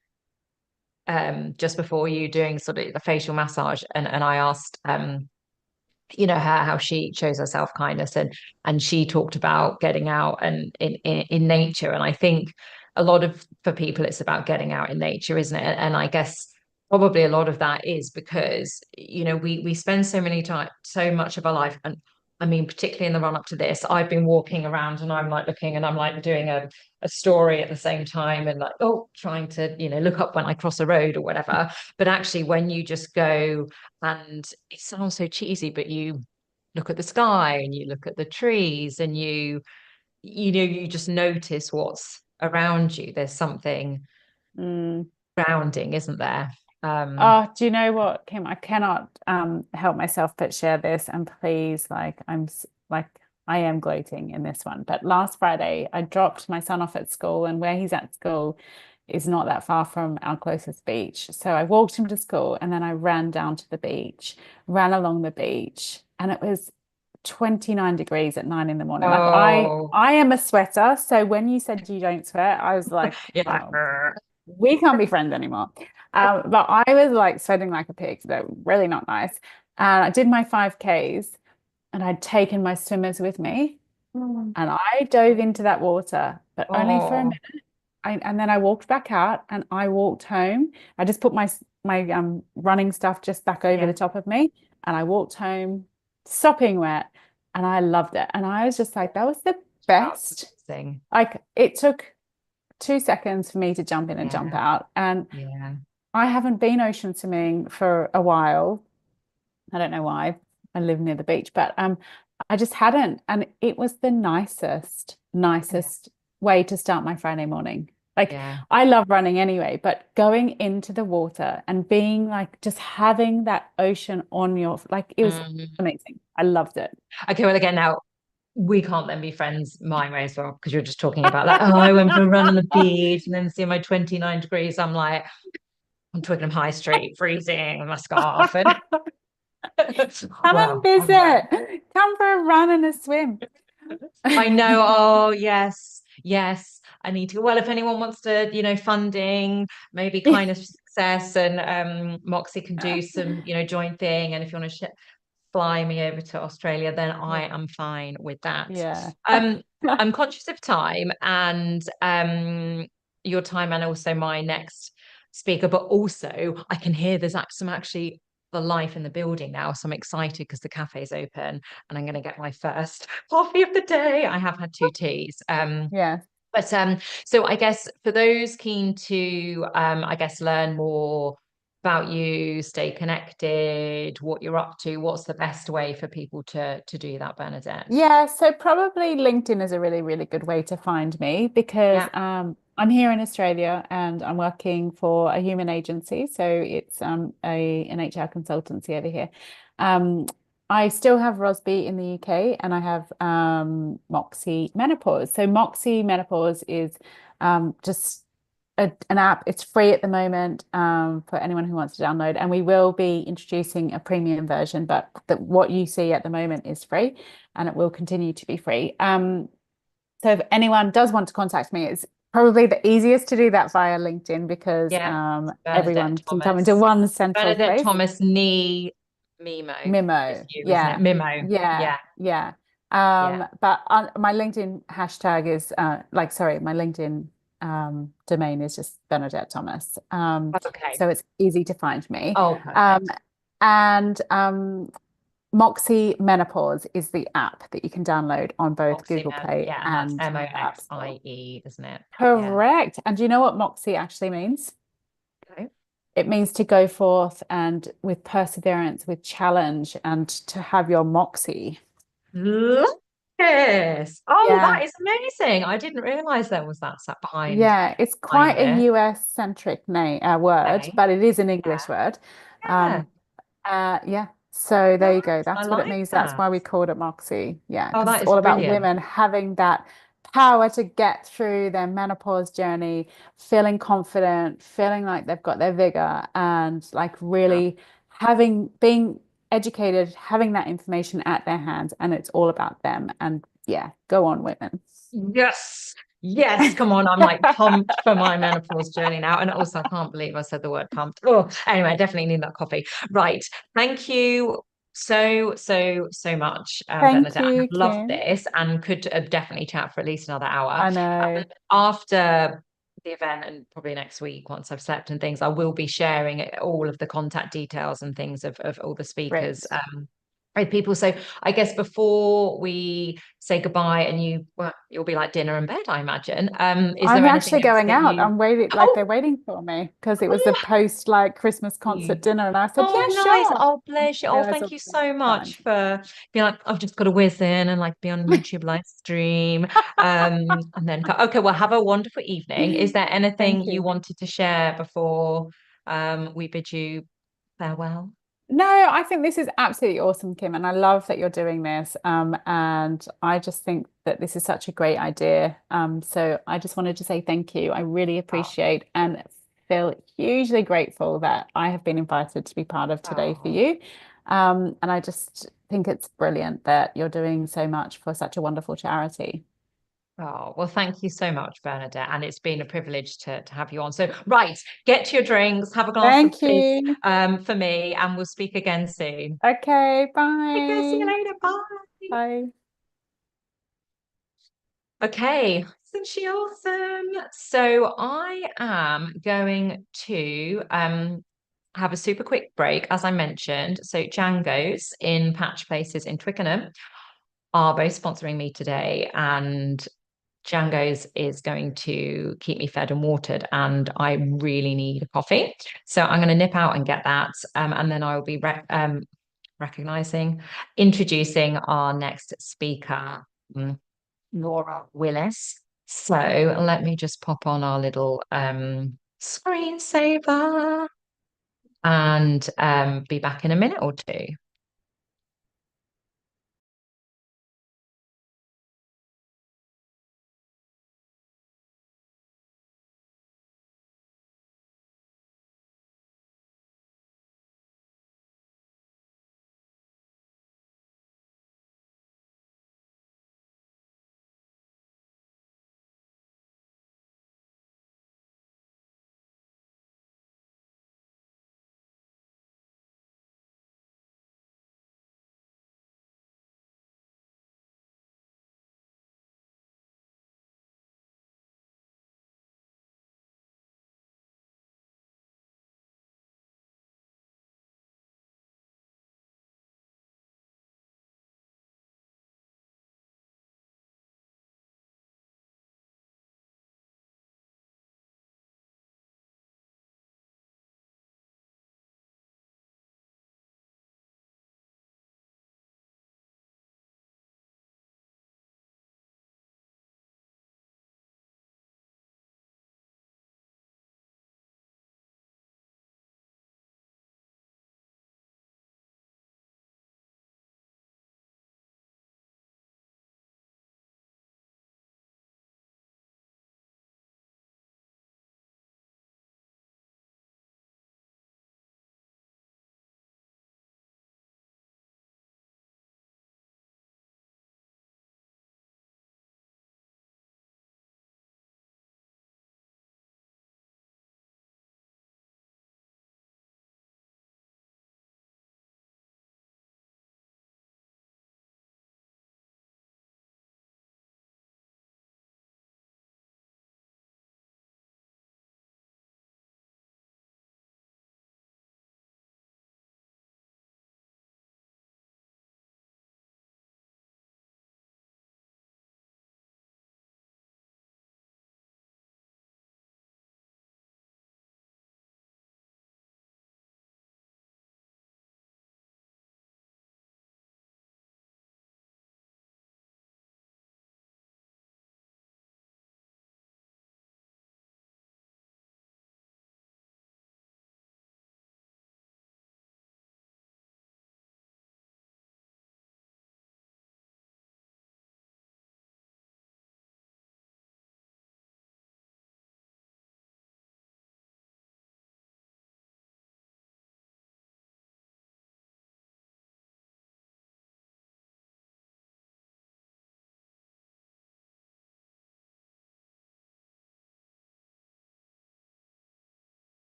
just before you, doing sort of the facial massage, and I asked how she shows her self-kindness, and she talked about getting out and in nature. And I think a lot for people it's about getting out in nature, isn't it? And I guess probably a lot of that is because we spend so much of our life, and I mean particularly in the run up to this, I've been walking around and I'm like looking and I'm like doing a story at the same time, and like trying to look up when I cross a road or whatever. But actually, when you just go, and it sounds so cheesy, but you look at the sky and you look at the trees and you just notice what's around you. There's something grounding, isn't there? Do you know what, Kim? I cannot help myself but share this, and please, I am gloating in this one. But last Friday, I dropped my son off at school, and where he's at school is not that far from our closest beach. So I walked him to school, and then I ran down to the beach, ran along the beach, and it was 29 degrees at 9 a.m. Like, I am a sweater. So when you said you don't sweat, I was like, we can't be friends anymore. But I was like sweating like a pig. They're really not nice. And I did my 5Ks, and I'd taken my swimmers with me. and I dove into that water, but only for a Oh, minute. And then I walked back out and I walked home. I just put my running stuff just back over yeah. the top of me, and I walked home sopping wet, and I loved it. And I was just like, that was the best. Thing. Like it took 2 seconds for me to jump in and jump Yeah. out. And Yeah. I haven't been ocean swimming for a while. I don't know why. I live near the beach, but I just hadn't. And it was the nicest way to start my Friday morning. Like Yeah. I love running anyway, but going into the water and being like just having that ocean on your like it was amazing. I loved it. Okay, well, again, now we can't then be friends my way as well, because you're just talking about that. Oh, I went for a run on the beach and then see my 29 degrees. I'm like, on Twickenham High Street, freezing with my scarf. And Come well, and visit. Come for a run and a swim. I know. Oh, yes. Yes. I need to. Well, if anyone wants to, funding, maybe Kind of Success and Moxie can do some, joint thing. And if you want to fly me over to Australia, then I am fine with that. Yeah. I'm conscious of time and your time, and also my next speaker, but also I can hear there's some actually the life in the building now, so I'm excited because the cafe's open and I'm going to get my first coffee of the day. I have had 2 teas. Yeah. But so I guess for those keen to I guess learn more about you, stay connected, what you're up to, what's the best way for people to do that, Bernadette? Yeah, so probably LinkedIn is a really, really good way to find me because I'm here in Australia and I'm working for a human agency. So it's an HR consultancy over here. I still have Rosby in the UK and I have Moxie Menopause. So Moxie Menopause is just an app. It's free at the moment for anyone who wants to download, and we will be introducing a premium version, but what you see at the moment is free and it will continue to be free. So if anyone does want to contact me, it's probably the easiest to do that via LinkedIn because everyone can come into one central Bernadette place. Thomas Mimo. Mimo. Yeah. Mimo. Yeah. But my LinkedIn hashtag is my LinkedIn domain is just Bernadette Thomas. Okay. So it's easy to find me. Oh, perfect. And Moxie Menopause is the app that you can download on both Google Play and that's MOXIE, isn't it? Correct. And do you know what Moxie actually means? Okay. It means to go forth and with perseverance, with challenge, and to have your moxie. Yes. Oh, that is amazing. I didn't realize there was that sat behind. Yeah, it's quite a US centric word, but it is an English word. So there you go. That's what it means. That's why we called it Moxie. Yeah, because it's all about women having that power to get through their menopause journey, feeling confident, feeling like they've got their vigor, and like really being educated, having that information at their hands, and it's all about them. And go on, women. Yes, come on. I'm like pumped for my menopause journey now. And also, I can't believe I said the word pumped. Oh, anyway, I definitely need that coffee. Right. Thank you so much, Bernadette. I love this and could definitely chat for at least another hour. I know. After the event and probably next week, once I've slept and things, I will be sharing all of the contact details and things of all the speakers. With people. So I guess before we say goodbye and you'll be like dinner and bed, I imagine. I'm actually going out. I'm waiting, they're waiting for me because it was a post Christmas concert dinner, and I said, nice. Sure. Oh, bless you. Oh, thank you so much for being like, I've just got to whiz in and be on YouTube live stream. And then okay, well, have a wonderful evening. Is there anything you wanted to share before we bid you farewell? No, I think this is absolutely awesome, Kim, and I love that you're doing this. And I just think that this is such a great idea. So I just wanted to say thank you. I really appreciate and feel hugely grateful that I have been invited to be part of today for you. And I just think it's brilliant that you're doing so much for such a wonderful charity. Oh, well, thank you so much, Bernadette. And it's been a privilege to have you on. So, right, get to your drinks, have a glass of fizz for me, and we'll speak again soon. Okay, bye. Okay, see you later. Bye. Bye. Okay, isn't she awesome? So I am going to have a super quick break, as I mentioned. So Django's in Patch Places in Twickenham are both sponsoring me today, and Django's is going to keep me fed and watered, and I really need a coffee. So I'm going to nip out and get that, and then I will be introducing our next speaker, Laura Willis. So let me just pop on our little screensaver and be back in a minute or two.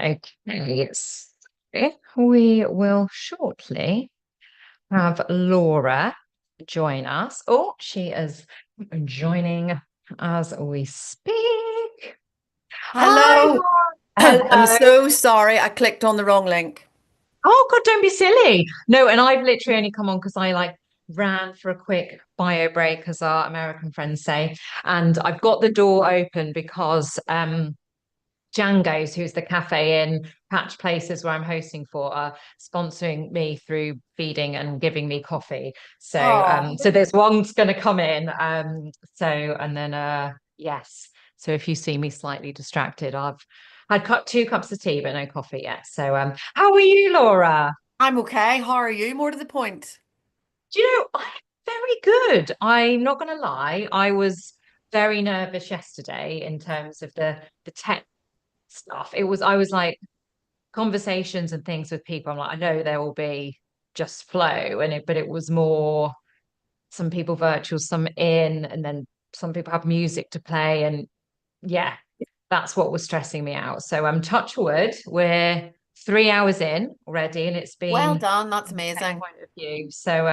Okay, so we will shortly have Laura join us. Oh, she is joining as we speak. Hello. Hi, I'm hello. so sorry. I clicked on the wrong link. Oh God, don't be silly. No, and I've literally only come on because I ran for a quick bio break, as our American friends say. And I've got the door open because Django's, who's the cafe in Patch Places where I'm hosting for, are sponsoring me through feeding and giving me coffee. So so there's one's gonna come in. And then yes. So if you see me slightly distracted, I've had 2 cups of tea, but no coffee yet. So how are you, Laura? I'm okay. How are you? More to the point. Do you know, I'm very good. I'm not going to lie. I was very nervous yesterday in terms of the tech stuff. I was like conversations and things with people. I'm like, I know there will be just flow, but it was more some people virtual, some in, and then some people have music to play, and yeah, that's what was stressing me out. So I'm touch wood. We're 3 hours in already, and it's been Well done. That's from a tech amazing. point of view. So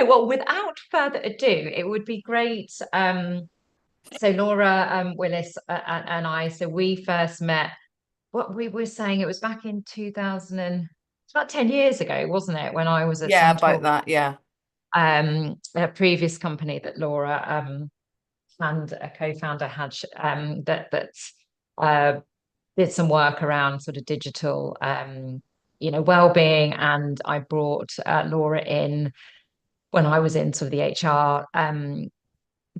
well, without further ado, it would be great. So Laura Willis and I, so we first met. What we were saying, it was back in 2000 and it's about 10 years ago, wasn't it? When I was at Yeah, about Centaur, that. Yeah. a previous company that Laura and a co-founder had that did some work around sort of digital well-being, and I brought Laura in when I was in sort of the HR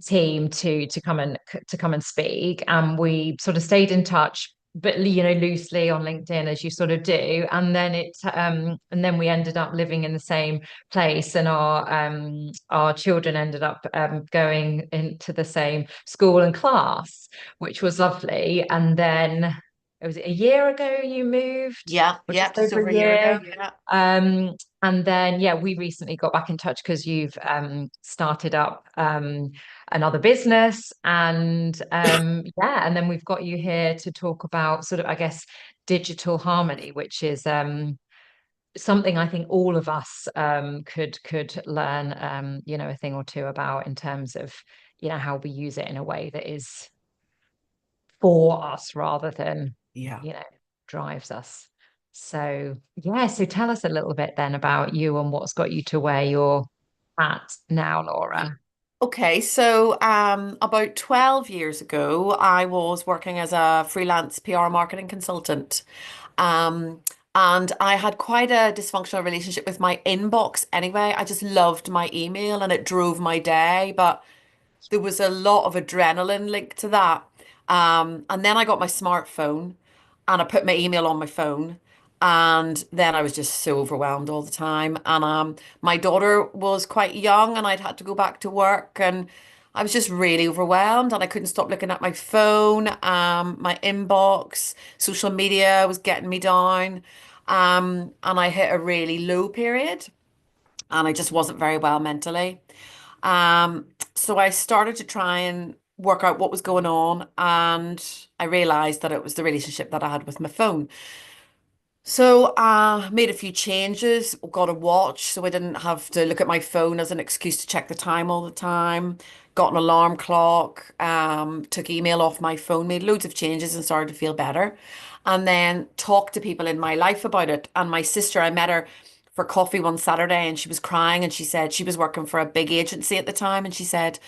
team to come and speak, and we sort of stayed in touch, but loosely on LinkedIn, as you sort of do, and then we ended up living in the same place, and our children ended up going into the same school and class, which was lovely. And then it was a year ago you moved, Yeah. or Yeah. just over over a a year year. ago. Yeah. And then, yeah, we recently got back in touch because you've started up another business, and yeah, and then we've got you here to talk about sort of, I guess, digital harmony, which is something I think all of us could learn a thing or two about, in terms of how we use it in a way that is for us rather than Yeah. drives us. So yeah, so tell us a little bit then about you and what's got you to where you're at now, Laura. Okay, so about 12 years ago, I was working as a freelance PR marketing consultant. Um, and I had quite a dysfunctional relationship with my inbox anyway. I just loved my email and it drove my day, but there was a lot of adrenaline linked to that. And then I got my smartphone and I put my email on my phone. And then I was just so overwhelmed all the time. And my daughter was quite young and I'd had to go back to work. And I was just really overwhelmed and I couldn't stop looking at my phone, my inbox, social media was getting me down. And I hit a really low period and I just wasn't very well mentally. So I started to try and work out what was going on, and I realized that it was the relationship that I had with my phone. So I made a few changes, got a watch so I didn't have to look at my phone as an excuse to check the time all the time, got an alarm clock, took email off my phone, made loads of changes and started to feel better. And then talked to people in my life about it. And my sister, I met her for coffee one Saturday and she was crying and she said she was working for a big agency at the time and she said,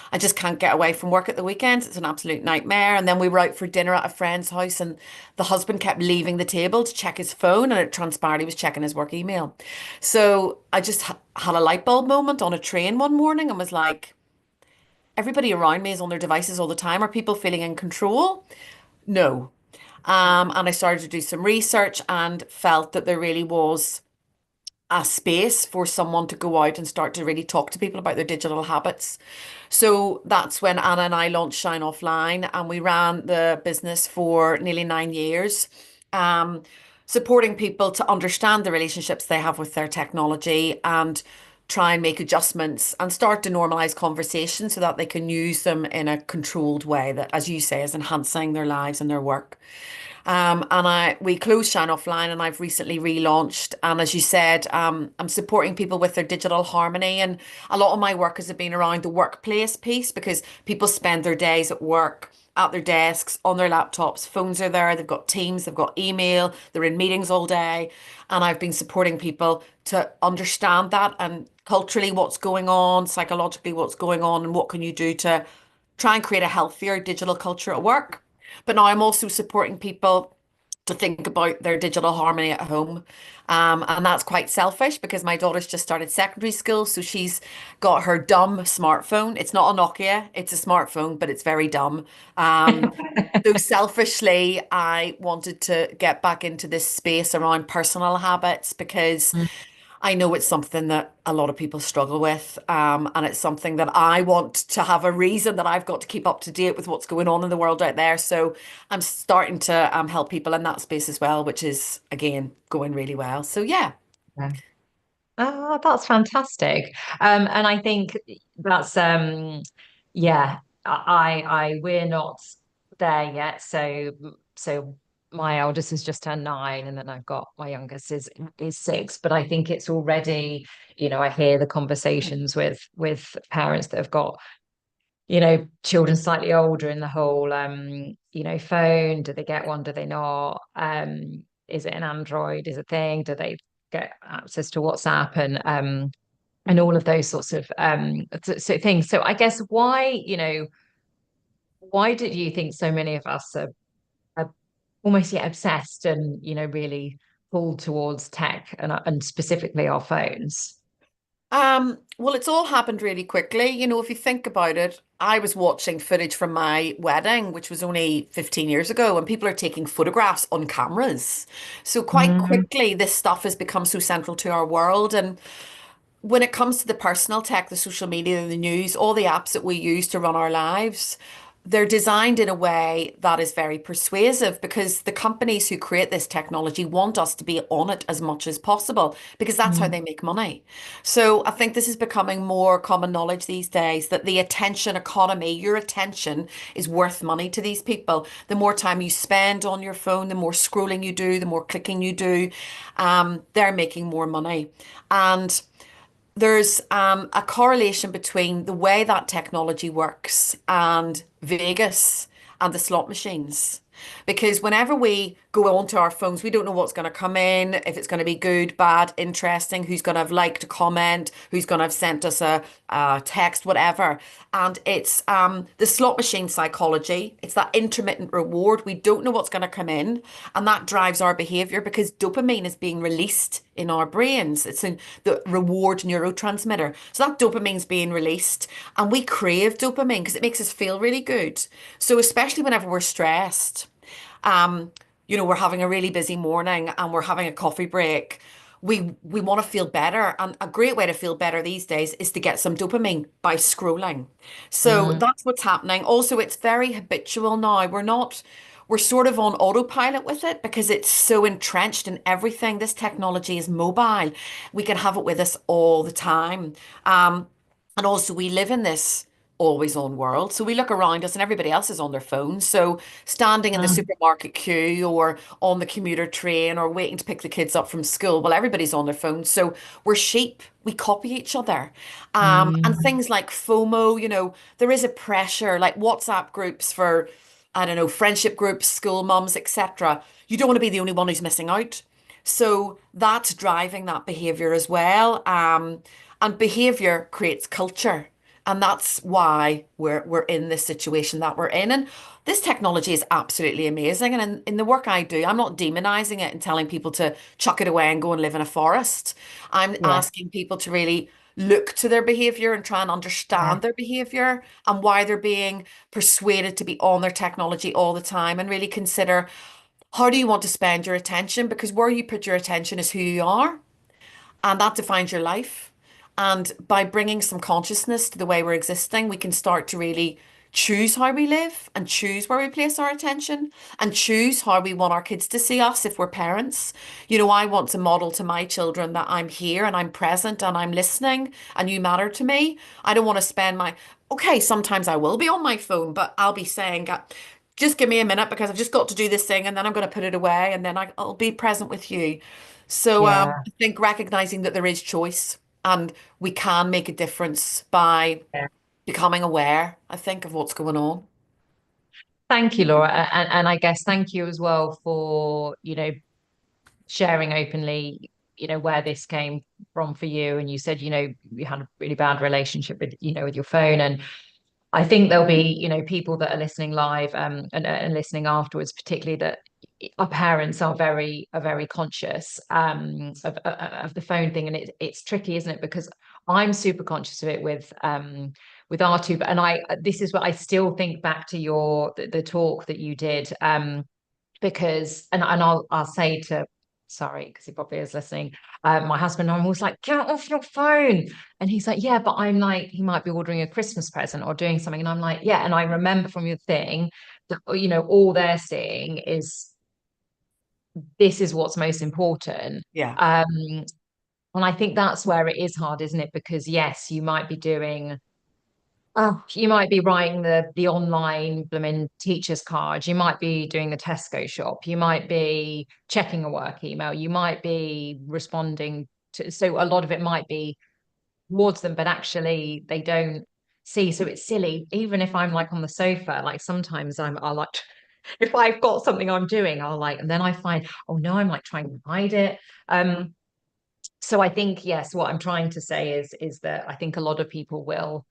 I just can't get away from work at the weekends. It's an absolute nightmare. And then we were out for dinner at a friend's house and the husband kept leaving the table to check his phone and it transpired he was checking his work email. So I just had a light bulb moment on a train one morning and was like, everybody around me is on their devices all the time. Are people feeling in control? No. And I started to do some research and felt that there really was a space for someone to go out and start to really talk to people about their digital habits. So that's when Anna and I launched Shine Offline, and we ran the business for nearly 9 years, supporting people to understand the relationships they have with their technology and try and make adjustments and start to normalize conversations so that they can use them in a controlled way that, as you say, is enhancing their lives and their work. And we closed Shine Offline and I've recently relaunched. And as you said, I'm supporting people with their digital harmony. And a lot of my work has been around the workplace piece because people spend their days at work, at their desks, on their laptops, phones are there, they've got Teams, they've got email, they're in meetings all day. And I've been supporting people to understand that and culturally what's going on, psychologically what's going on, and what can you do to try and create a healthier digital culture at work. But now I'm also supporting people to think about their digital harmony at home. And that's quite selfish because my daughter's just started secondary school. So she's got her dumb smartphone. It's not a Nokia, it's a smartphone, but it's very dumb. So selfishly, I wanted to get back into this space around personal habits because I know it's something that a lot of people struggle with, and it's something that I want to have a reason that I've got to keep up to date with what's going on in the world out there. So I'm starting to help people in that space as well, which is again going really well. So yeah. Yeah. Oh, that's fantastic. And I think that's yeah, we're not there yet. So my eldest has just turned 9, and then I've got my youngest is 6. But I think it's already, I hear the conversations with parents that have got, children slightly older, in the whole phone. Do they get one? Do they not? Is it an Android? Is it a thing? Do they get access to WhatsApp and all of those sorts of things? So I guess why did you think so many of us are almost yet obsessed and really pulled towards tech and specifically our phones? Well, it's all happened really quickly. If you think about it, I was watching footage from my wedding, which was only 15 years ago, and people are taking photographs on cameras. So quite quickly, this stuff has become so central to our world. And when it comes to the personal tech, the social media, the news, all the apps that we use to run our lives, they're designed in a way that is very persuasive because the companies who create this technology want us to be on it as much as possible because that's how they make money. So I think this is becoming more common knowledge these days that the attention economy, your attention is worth money to these people. The more time you spend on your phone, the more scrolling you do, the more clicking you do, they're making more money. And there's a correlation between the way that technology works and Vegas and the slot machines. Because whenever we go onto our phones, we don't know what's going to come in, if it's going to be good, bad, interesting, who's going to have liked a comment, who's going to have sent us a text, whatever. And it's the slot machine psychology. It's that intermittent reward. We don't know what's going to come in. And that drives our behavior because dopamine is being released in our brains. It's in the reward neurotransmitter. So that dopamine's being released and we crave dopamine because it makes us feel really good. So especially whenever we're stressed, we're having a really busy morning and we're having a coffee break. We want to feel better. And a great way to feel better these days is to get some dopamine by scrolling. So that's what's happening. Also, it's very habitual now. We're sort of on autopilot with it because it's so entrenched in everything. This technology is mobile. We can have it with us all the time. And also we live in this always on world. So we look around us and everybody else is on their phone. So standing in the supermarket queue or on the commuter train or waiting to pick the kids up from school, well, everybody's on their phone. So we're sheep. We copy each other. And things like FOMO, there is a pressure, like WhatsApp groups for, I don't know, friendship groups, school mums, etc. You don't want to be the only one who's missing out. So that's driving that behavior as well. And behavior creates culture. And that's why we're in this situation that we're in. And this technology is absolutely amazing. And in the work I do, I'm not demonizing it and telling people to chuck it away and go and live in a forest. I'm asking people to really look to their behavior and try and understand their behavior and why they're being persuaded to be on their technology all the time and really consider, how do you want to spend your attention? Because where you put your attention is who you are, and that defines your life. And by bringing some consciousness to the way we're existing, we can start to really choose how we live and choose where we place our attention and choose how we want our kids to see us if we're parents. I want to model to my children that I'm here and I'm present and I'm listening and you matter to me. I don't want to spend okay, sometimes I will be on my phone, but I'll be saying, just give me a minute because I've just got to do this thing and then I'm going to put it away and then I'll be present with you. So I think recognizing that there is choice. And we can make a difference by becoming aware, I think, of what's going on. Thank you, Laura. And I guess thank you as well for, sharing openly, where this came from for you. And you said, you had a really bad relationship with, with your phone. And I think there'll be, people that are listening live and listening afterwards, particularly that our parents are very conscious of the phone thing, and it's tricky, isn't it? Because I'm super conscious of it with our two, and this is what I still think back to the talk that you did, because and I'll say to sorry, because he probably is listening. My husband, I'm always like, get off your phone. And he's like, yeah, but I'm like, he might be ordering a Christmas present or doing something. And I'm like, yeah. And I remember from your thing that, all they're seeing is this is what's most important. Yeah. And I think that's where it is hard, isn't it? Because yes, you might be doing, you might be writing the online blooming teacher's card. You might be doing the Tesco shop. You might be checking a work email. You might be responding to, so a lot of it might be towards them, but actually they don't see. So it's silly. Even if I'm like on the sofa, like sometimes I'll like, if I've got something I'm doing, I'll like, and then I find, oh no, I'm like trying to hide it. So I think, yes, what I'm trying to say is that I think a lot of people will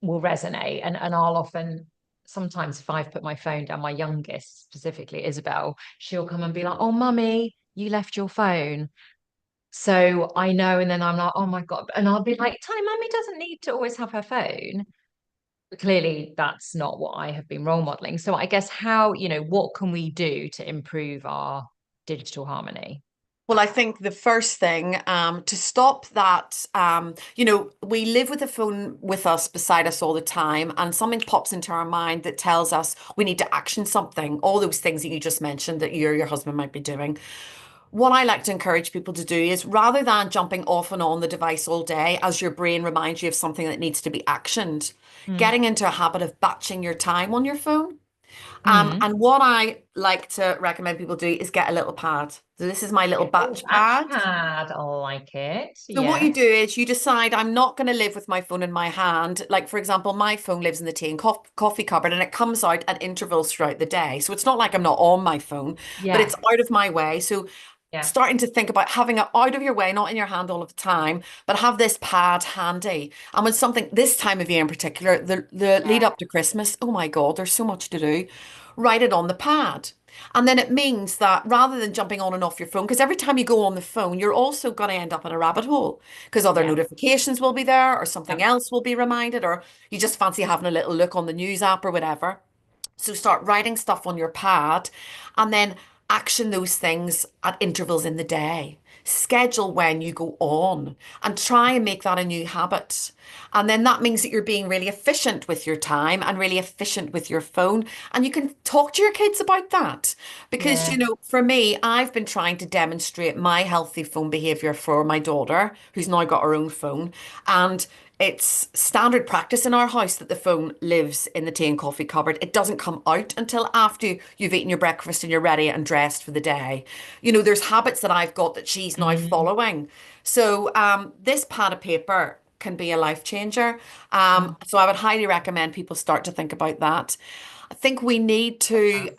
resonate, and I'll often, sometimes if I've put my phone down, my youngest, specifically Isabel, she'll come and be like, oh mummy, you left your phone. So I know, and then I'm like, oh my God, and I'll be like, Tiny, mummy doesn't need to always have her phone. But clearly that's not what I have been role modeling. So I guess how, what can we do to improve our digital harmony? Well, I think the first thing to stop that, we live with a phone with us, beside us all the time, and something pops into our mind that tells us we need to action something, all those things that you just mentioned that you or your husband might be doing. What I like to encourage people to do is, rather than jumping off and on the device all day as your brain reminds you of something that needs to be actioned, getting into a habit of batching your time on your phone. And what I like to recommend people do is get a little pad. So this is my little batch pad. I like it. So what you do is you decide, I'm not going to live with my phone in my hand. Like, for example, my phone lives in the tea and coffee cupboard, and it comes out at intervals throughout the day. So it's not like I'm not on my phone, but it's out of my way. So starting to think about having it out of your way, not in your hand all of the time, but have this pad handy. And when something, this time of year in particular, the lead up to Christmas, oh my God, there's so much to do. Write it on the pad. And then it means that rather than jumping on and off your phone, because every time you go on the phone, you're also going to end up in a rabbit hole, because other notifications will be there, or something else will be reminded, or you just fancy having a little look on the news app or whatever. So start writing stuff on your pad, and then action those things at intervals in the day. Schedule when you go on, and try and make that a new habit. And then that means that you're being really efficient with your time and really efficient with your phone. And you can talk to your kids about that. Because, for me, I've been trying to demonstrate my healthy phone behavior for my daughter, who's now got her own phone. And it's standard practice in our house that the phone lives in the tea and coffee cupboard. It doesn't come out until after you've eaten your breakfast and you're ready and dressed for the day. There's habits that I've got that she's now following. So this pad of paper can be a life changer. So I would highly recommend people start to think about that. I think we need to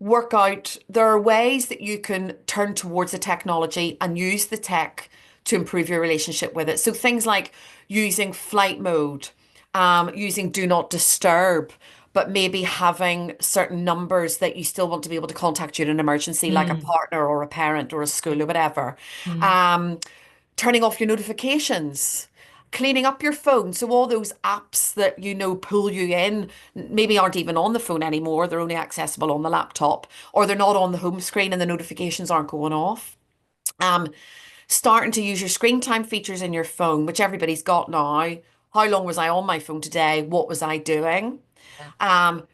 work out, there are ways that you can turn towards the technology and use the tech to improve your relationship with it. So things like using flight mode, using do not disturb, but maybe having certain numbers that you still want to be able to contact you in an emergency, like a partner or a parent or a school or whatever. Turning off your notifications, cleaning up your phone. So all those apps that pull you in maybe aren't even on the phone anymore. They're only accessible on the laptop, or they're not on the home screen and the notifications aren't going off. Starting to use your screen time features in your phone, which everybody's got now. How long was I on my phone today? What was I doing?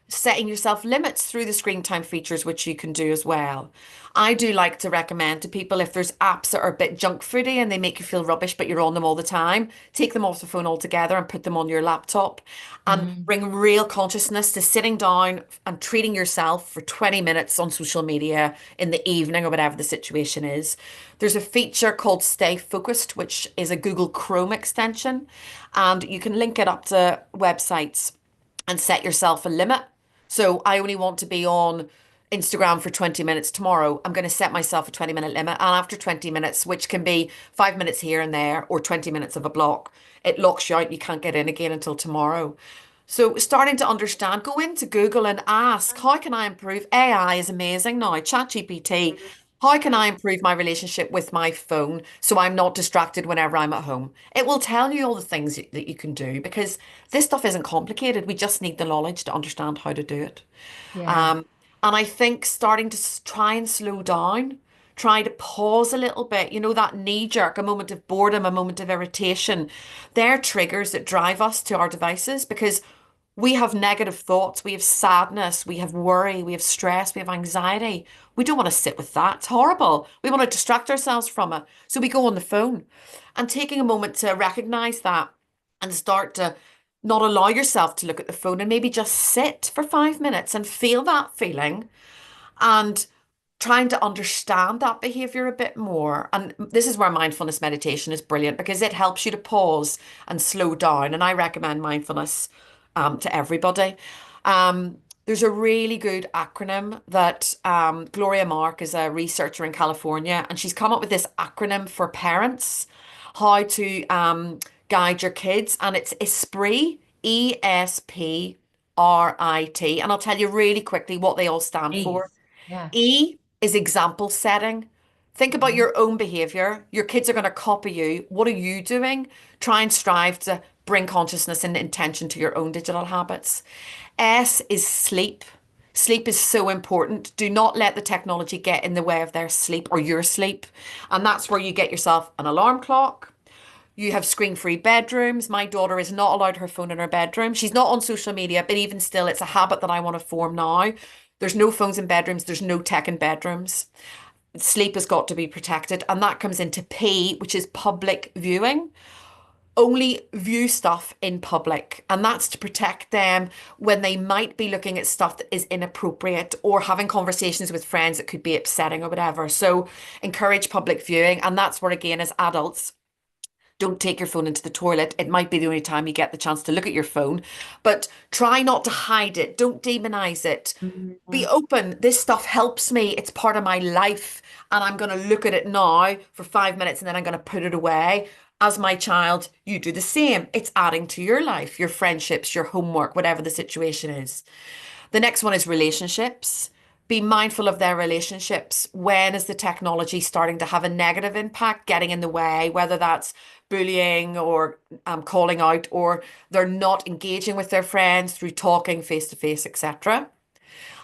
Setting yourself limits through the screen time features, which you can do as well. I do like to recommend to people, if there's apps that are a bit junk foody and they make you feel rubbish, but you're on them all the time, take them off the phone altogether and put them on your laptop, and bring real consciousness to sitting down and treating yourself for 20 minutes on social media in the evening or whatever the situation is. There's a feature called Stay Focused, which is a Google Chrome extension, and you can link it up to websites and set yourself a limit. So I only want to be on Instagram for 20 minutes tomorrow. I'm going to set myself a 20-minute limit. And after 20 minutes, which can be 5 minutes here and there, or 20 minutes of a block, it locks you out. You can't get in again until tomorrow. So starting to understand, go into Google and ask, how can I improve? AI is amazing now. ChatGPT. How can I improve my relationship with my phone so I'm not distracted whenever I'm at home? It will tell you all the things that you can do, because this stuff isn't complicated. We just need the knowledge to understand how to do it. And I think starting to try and slow down, try to pause a little bit, you know, that knee jerk, a moment of boredom, a moment of irritation. They're triggers that drive us to our devices because we have negative thoughts, we have sadness, we have worry, we have stress, we have anxiety. We don't want to sit with that. It's horrible. We want to distract ourselves from it. So we go on the phone. And taking a moment to recognize that and start to not allow yourself to look at the phone and maybe just sit for 5 minutes and feel that feeling and trying to understand that behavior a bit more. And this is where mindfulness meditation is brilliant because it helps you to pause and slow down. And I recommend mindfulness to everybody. There's a really good acronym that Gloria Mark is a researcher in California, and she's come up with this acronym for parents, how to guide your kids, and it's ESPRIT, ESPRIT. And I'll tell you really quickly what they all stand for. Yeah. E is example setting. Think about your own behavior. Your kids are going to copy you. What are you doing? Try and strive to bring consciousness and intention to your own digital habits. S is sleep. Sleep is so important. Do not let the technology get in the way of their sleep or your sleep. And that's where you get yourself an alarm clock. You have screen-free bedrooms. My daughter is not allowed her phone in her bedroom. She's not on social media, but even still, it's a habit that I want to form now. There's no phones in bedrooms. There's no tech in bedrooms. Sleep has got to be protected. And that comes into P, which is public viewing. Only view stuff in public, and that's to protect them when they might be looking at stuff that is inappropriate or having conversations with friends that could be upsetting or whatever. So encourage public viewing, and that's where, again, as adults, don't take your phone into the toilet. It might be the only time you get the chance to look at your phone, but try not to hide it. Don't demonize it. Be open. This stuff helps me. It's part of my life, and I'm going to look at it now for 5 minutes, and then I'm going to put it away. As my child, you do the same. It's adding to your life, your friendships, your homework, whatever the situation is. The next one is relationships. Be mindful of their relationships. When is the technology starting to have a negative impact, getting in the way, whether that's bullying or calling out, or they're not engaging with their friends through talking face to face, etc.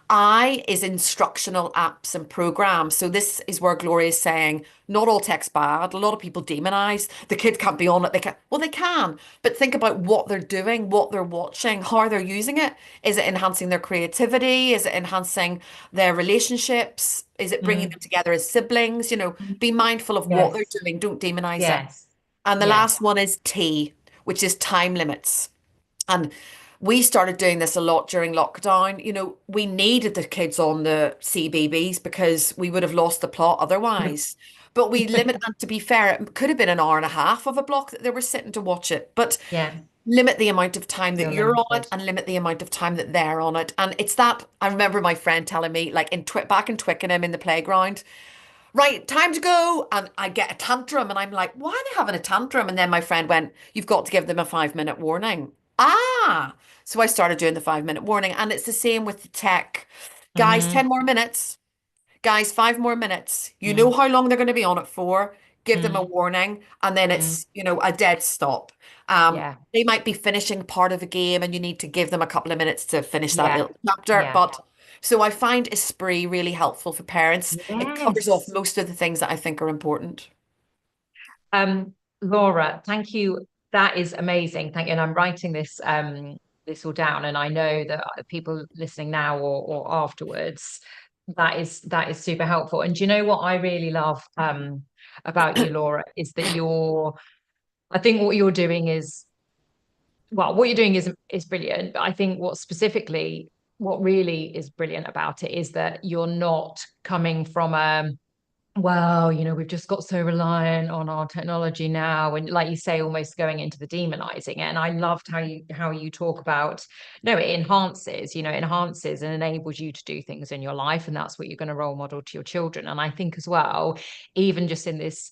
I is instructional apps and programs. So this is where Gloria is saying, not all tech's bad. A lot of people demonize the kid can't be on it. They can, well, they can, but think about what they're doing, what they're watching, how they're using it. Is it enhancing their creativity? Is it enhancing their relationships? Is it bringing them together as siblings? You know, be mindful of what they're doing. Don't demonize it. And the last one is T, which is time limits. And we started doing this a lot during lockdown. You know, we needed the kids on the CBeebies because we would have lost the plot otherwise. But we limit, and to be fair, it could have been an hour and a half of a block that they were sitting to watch it. But limit the amount of time that you're on it and limit the amount of time that they're on it. And it's that, I remember my friend telling me, like back in Twickenham in the playground, right, time to go. And I get a tantrum and I'm like, why are they having a tantrum? And then my friend went, you've got to give them a 5-minute warning. So I started doing the 5-minute warning, and it's the same with the tech. Guys, 10 more minutes. Guys, 5 more minutes. You know how long they're going to be on it for. Give them a warning, and then it's, you know, a dead stop. They might be finishing part of a game, and you need to give them a couple of minutes to finish that little chapter. But so I find Esprit really helpful for parents. It covers off most of the things that I think are important. Laura, thank you. That is amazing. Thank you. And I'm writing this this all down, and I know that people listening now or afterwards, that is super helpful. And do you know what I really love about you, Laura, is that I think what you're doing is, well, what you're doing is brilliant. But I think what really is brilliant about it is that you're not coming from well, you know, we've just got so reliant on our technology now, and like you say, almost going into the demonizing it. And I loved how you talk about, no, it enhances and enables you to do things in your life, and that's what you're going to role model to your children. And I think as well, even just in this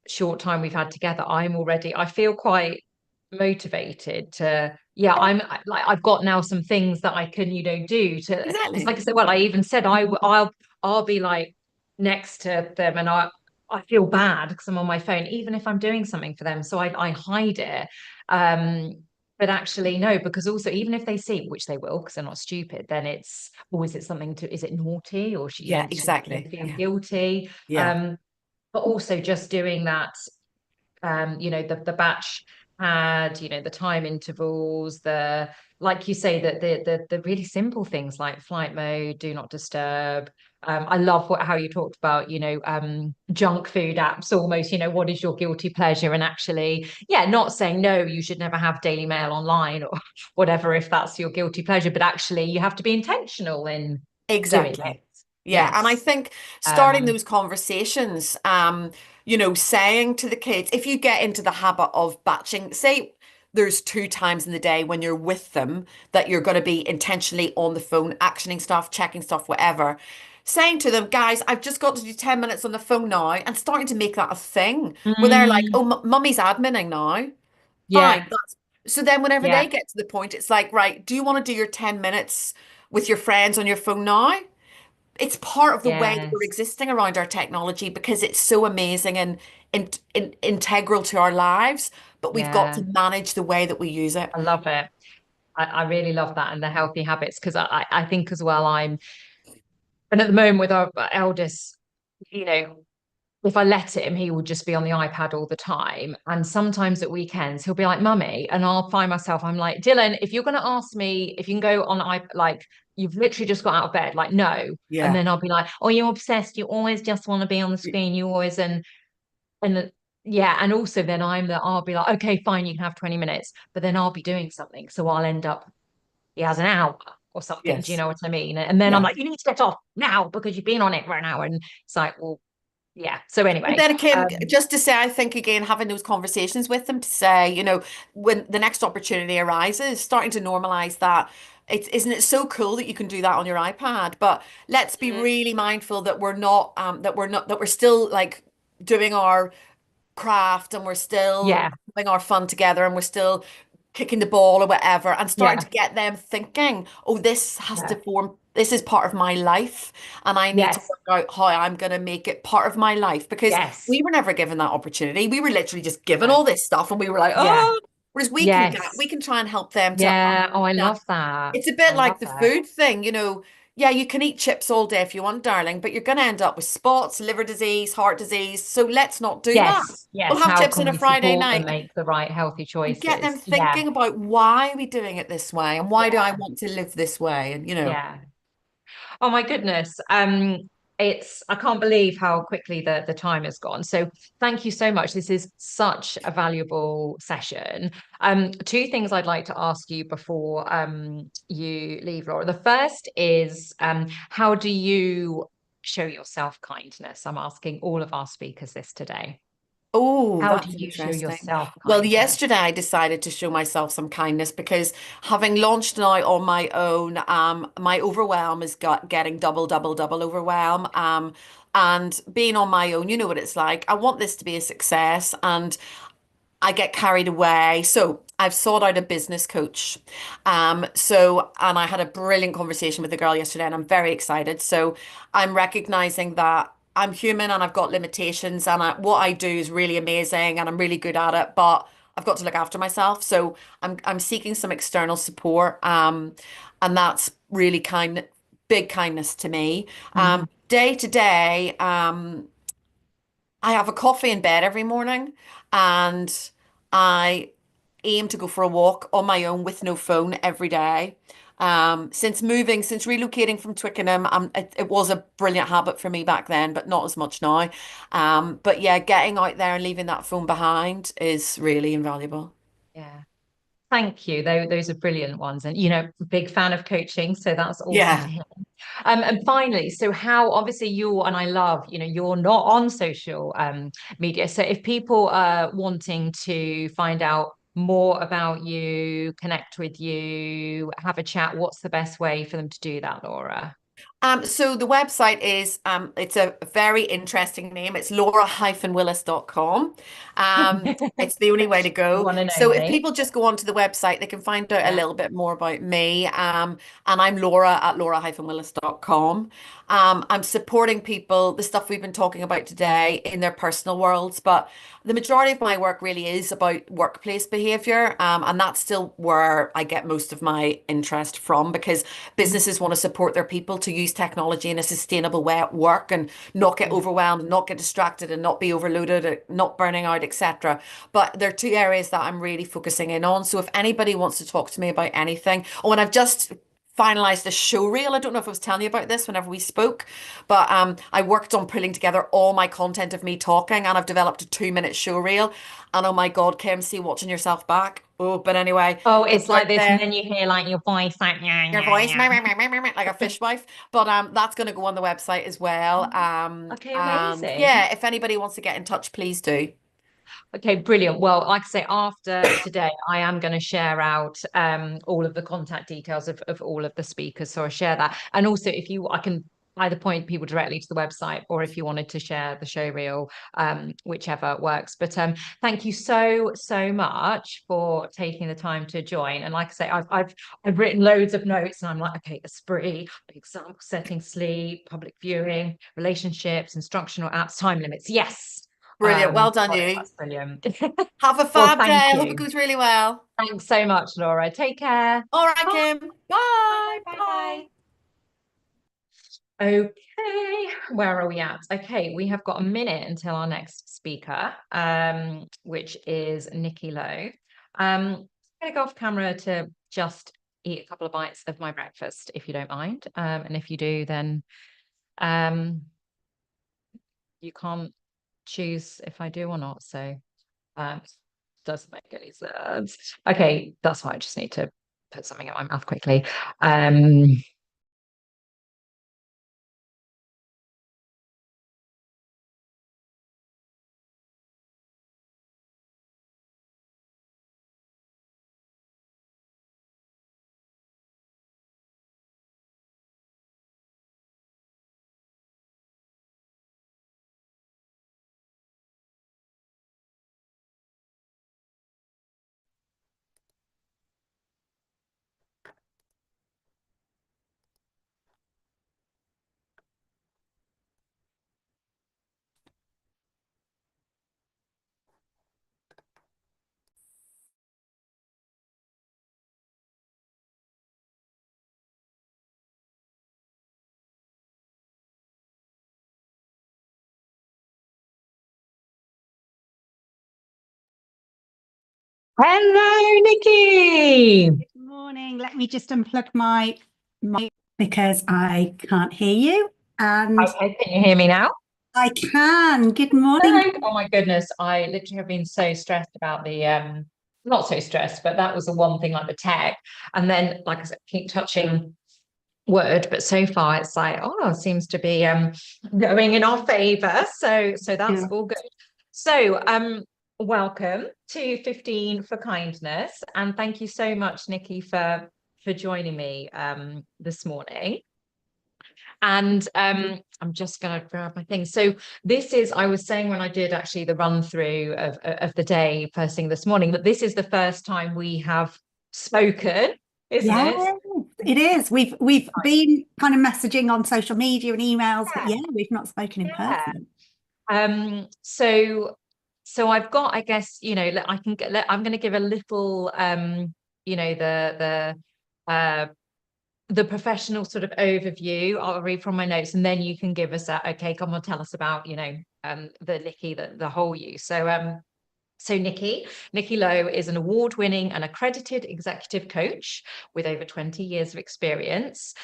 short time we've had together, I feel quite motivated to I've got now some things that I can do to exactly. Like I said, well, I even said I'll be like next to them, and I feel bad because I'm on my phone, even if I'm doing something for them. So I hide it. But actually, no, because also even if they see, which they will, because they're not stupid, then it's, oh, is it something to, is it naughty, or she, Yeah, should exactly. they feel Yeah. guilty? Yeah. But also just doing that, you know, the batch had, you know, the time intervals, the, like you say, that the really simple things like flight mode, do not disturb. I love how you talked about, you know, junk food apps almost, you know, what is your guilty pleasure? And actually, yeah, not saying no, you should never have Daily Mail online or whatever if that's your guilty pleasure, but actually you have to be intentional in doing it. Exactly. Yeah. And I Yes. think starting those conversations, you know, saying to the kids, if you get into the habit of batching, say there's 2 times in the day when you're with them that you're going to be intentionally on the phone, actioning stuff, checking stuff, whatever. Saying to them, guys, I've just got to do 10 minutes on the phone now, and starting to make that a thing where they're like, oh, mummy's adminning now. Yeah. Fine. So then whenever Yeah. they get to the point, it's like, right, do you want to do your 10 minutes with your friends on your phone now? It's part of the way that we're Yes. existing around our technology because it's so amazing and integral to our lives, but we've got Yeah. to manage the way that we use it. I love it. I really love that, and the healthy habits, because I think as well, and at the moment with our eldest, you know, if I let him, he will just be on the iPad all the time. And sometimes at weekends, he'll be like, Mummy, and I'll find myself, I'm like, Dylan, if you're going to ask me if you can go on iPad, like, you've literally just got out of bed, like, no. And Yeah. then I'll be like, oh, you're obsessed. You always just want to be on the screen. You always, and yeah, and also then I'll be like, okay, fine, you can have 20 minutes, but then I'll be doing something. So I'll end up, he has an hour or something. Do you Yes. know what I mean? And then I'm Yeah. like, you need to get off now because you've been on it for an hour. And it's like, well, yeah. So But anyway, then again, just to say, I think again, having those conversations with them to say, you know, when the next opportunity arises, starting to normalize that. Isn't it so cool that you can do that on your iPad? But let's be really mindful that we're still like doing our craft and we're still yeah, having our fun together and we're still kicking the ball or whatever and starting yeah, to get them thinking, oh, yeah, this is part of my life and I need to yes, work out how I'm going to make it part of my life because yes, we were never given that opportunity. We were literally just given no, all this stuff and we were like, yeah, oh, whereas yes, we can try and help them to yeah. Oh, I understand. love that. It's a bit I love like the that. food thing, you know. Yeah, you can eat chips all day if you want, darling, but you're going to end up with spots, liver disease, heart disease. So let's not do that. Yes, We'll yes. have How chips can on a we Friday support them night make the right healthy and get them choices? Yeah, thinking about why are we doing it this way and why do I yeah, want to live this way? And, you know, yeah. Oh my goodness. I can't believe how quickly the time has gone. So thank you so much. This is such a valuable session. Two things I'd like to ask you before you leave, Laura. The first is how do you show yourself kindness? I'm asking all of our speakers this today. oh, How do that's you show interesting. yourself Well, kindness? yesterday I decided to show myself some kindness because having launched now on my own, my overwhelm is getting double overwhelm. And being on my own, you know what it's like. I want this to be a success and I get carried away. So I've sought out a business coach. And I had a brilliant conversation with the girl yesterday, and I'm very excited. So I'm recognizing that I'm human and I've got limitations, and what I do is really amazing and I'm really good at it, but I've got to look after myself. So I'm seeking some external support. And that's really big kindness to me. Day to day, I have a coffee in bed every morning and I aim to go for a walk on my own with no phone every day. Since relocating from Twickenham, it was a brilliant habit for me back then, but not as much now. But yeah, getting out there and leaving that phone behind is really invaluable. Yeah. Thank you. Those are brilliant ones. And, you know, big fan of coaching. So that's awesome to Yeah. hear. And finally, so how obviously and I love, you know, you're not on social media. So if people are wanting to find out more about you, connect with you, have a chat, what's the best way for them to do that, Laura? So the website is it's a very interesting name. It's laura-willis.com. It's the only way to go. One and So if only. people just go onto the website, they can find out a Yeah. little bit more about me. And I'm Laura at laura-willis.com. I'm supporting people, the stuff we've been talking about today, in their personal worlds, but the majority of my work really is about workplace behavior. And that's still where I get most of my interest from, because businesses want to support their people to use technology in a sustainable way at work and not get overwhelmed, not get distracted, and not be overloaded, not burning out, etc. But there are two areas that I'm really focusing in on. So if anybody wants to talk to me about anything, oh, and I've just finalized the show reel. I don't know if I was telling you about this whenever we spoke, but I worked on pulling together all my content of me talking, and I've developed a 2-minute show reel. And oh my God, Kim, see watching yourself back. Oh, but anyway, Oh, it's like out this, there. and then you hear like your voice, like Your voice, like a fish wife. But that's going to go on the website as well. Okay, And amazing. yeah, if anybody wants to get in touch, please do. Okay, brilliant. Well, like I say, after today, I am going to share out all of the contact details of all of the speakers. So I'll share that. And also, I can either point people directly to the website, or if you wanted to share the show reel, whichever works. But thank you so much for taking the time to join. And like I say, I've written loads of notes, and I'm like, okay, Esprit, example setting, sleep, public viewing, relationships, instructional apps, time limits. Yes. Brilliant. Well done, you. That's brilliant. Have a Well, fab day. thank I hope you. it goes really well. Thanks so much, Laura. Take care. All right, Bye. Kim. Bye. Bye. Okay, where are we at? Okay, we have got a minute until our next speaker, which is Nikki Lowe. I'm going to go off camera to just eat a couple of bites of my breakfast, if you don't mind. And if you do, then you can't choose if I do or not. So doesn't make any sense. Okay, that's why I just need to put something in my mouth quickly. Hello, Nikki. Good morning. Let me just unplug my mic because I can't hear you. And Okay, can you hear me now? I can. Good morning. Oh my goodness, I literally have been so stressed about the not so stressed, but that was the one thing, like the tech. And then, like I said, keep touching Word, but so far it's like, oh, it seems to be going in our favor. So that's all good. So welcome to 15 for Kindness, and thank you so much, Nikki, for joining me this morning. And I'm just going to grab my things. So this is, I was saying when I did actually the run through of the day first thing this morning, that this is the first time we have spoken, isn't it? It is. We've been kind of messaging on social media and emails, but yeah, we've not spoken in person. So I've got, I guess, you know, I'm going to give a little, you know, the professional sort of overview. I'll read from my notes, and then you can give us okay, come on, tell us about, you know, the Nikki, the whole you. So Nikki Lowe is an award-winning and accredited executive coach with over 20 years of experience,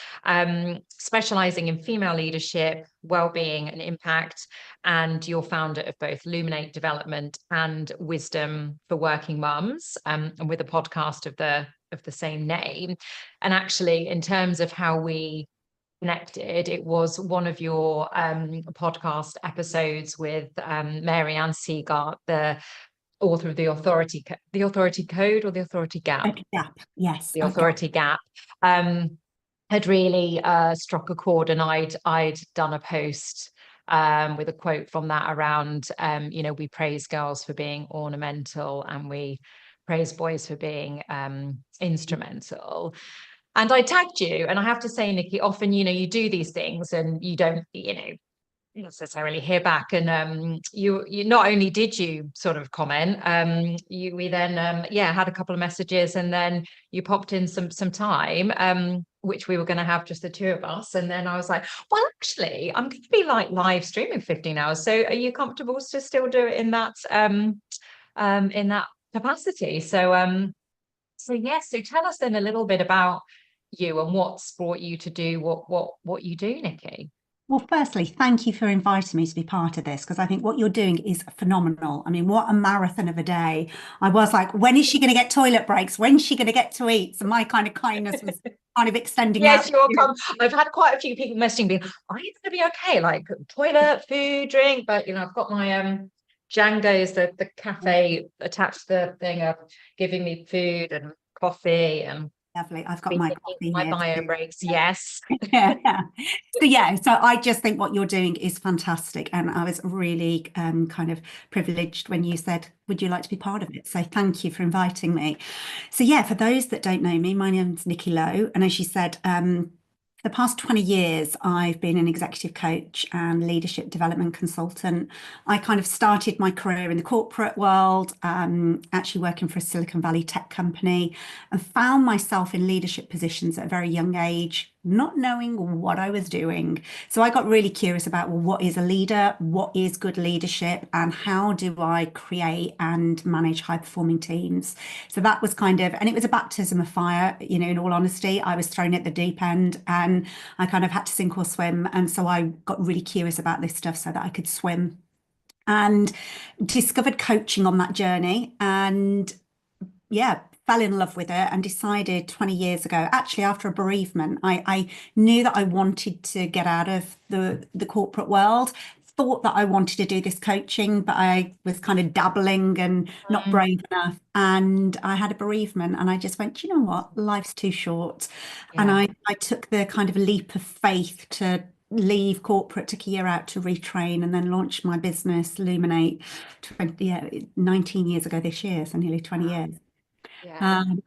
specializing in female leadership, well-being and impact, and you're founder of both Luminate Development and Wisdom for Working Mums, and with a podcast of the same name. And actually, in terms of how we connected, it was one of your podcast episodes with Mary Ann Seagart, the author of the Authority Code or the Authority Gap? Gap, yes. The Authority Gap. had really struck a chord, and I'd done a post with a quote from that around, we praise girls for being ornamental and we praise boys for being instrumental. And I tagged you, and I have to say, Nikki, often, you do these things and you don't, necessarily hear back. And you not only did you sort of comment, we then had a couple of messages, and then you popped in some time, which we were going to have just the two of us. And then I was like, well, actually, I'm going to be like live streaming 15 hours. So are you comfortable to still do it in that capacity? So so tell us then a little bit about you and what's brought you to do what you do, Nikki. Well, firstly, thank you for inviting me to be part of this, because I think what you're doing is phenomenal. I mean, what a marathon of a day. I was like, when is she going to get toilet breaks? When's she going to get to eat? So my kind of kindness was kind of extending out. Yes, I've had quite a few people messaging me, are you going to be okay? Like toilet, food, drink, but I've got my Django's, the cafe attached to the thing of giving me food and coffee and lovely. I've got my coffee my here bio too. breaks. Yes. So I just think what you're doing is fantastic, and I was really kind of privileged when you said, would you like to be part of it? So thank you for inviting me. So for those that don't know me, my name's Nikki Lowe, and as you said, the past 20 years, I've been an executive coach and leadership development consultant. I kind of started my career in the corporate world, actually working for a Silicon Valley tech company, and found myself in leadership positions at a very young age, not knowing what I was doing. So I got really curious about, well, what is a leader? What is good leadership? And how do I create and manage high performing teams? So that was kind of, and it was a baptism of fire, in all honesty. I was thrown at the deep end and I kind of had to sink or swim. And so I got really curious about this stuff so that I could swim, and discovered coaching on that journey, and fell in love with it, and decided 20 years ago, actually after a bereavement, I knew that I wanted to get out of the corporate world, thought that I wanted to do this coaching, but I was kind of dabbling and not brave enough. And I had a bereavement, and I just went, you know what, life's too short. And I took the kind of leap of faith to leave corporate, took a year out to retrain, and then launched my business, Luminate, 19 years ago this year, so nearly 20 years.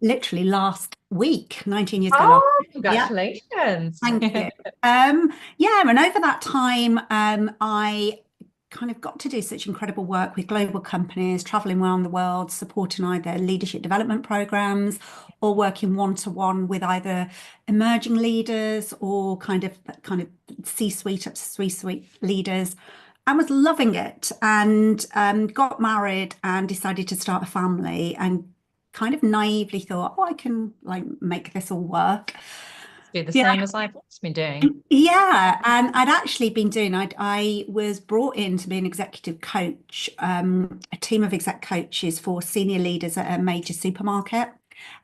Literally last week, 19 years ago. Oh, congratulations. Thank you. And over that time, I kind of got to do such incredible work with global companies, traveling around the world, supporting either leadership development programs or working one-to-one with either emerging leaders or kind of C-suite up to C-suite leaders. I was loving it, and got married and decided to start a family, and kind of naively thought, I can make this all work. Do the same as I've been doing. And I'd actually been doing, I was brought in to be an executive coach, a team of exec coaches for senior leaders at a major supermarket.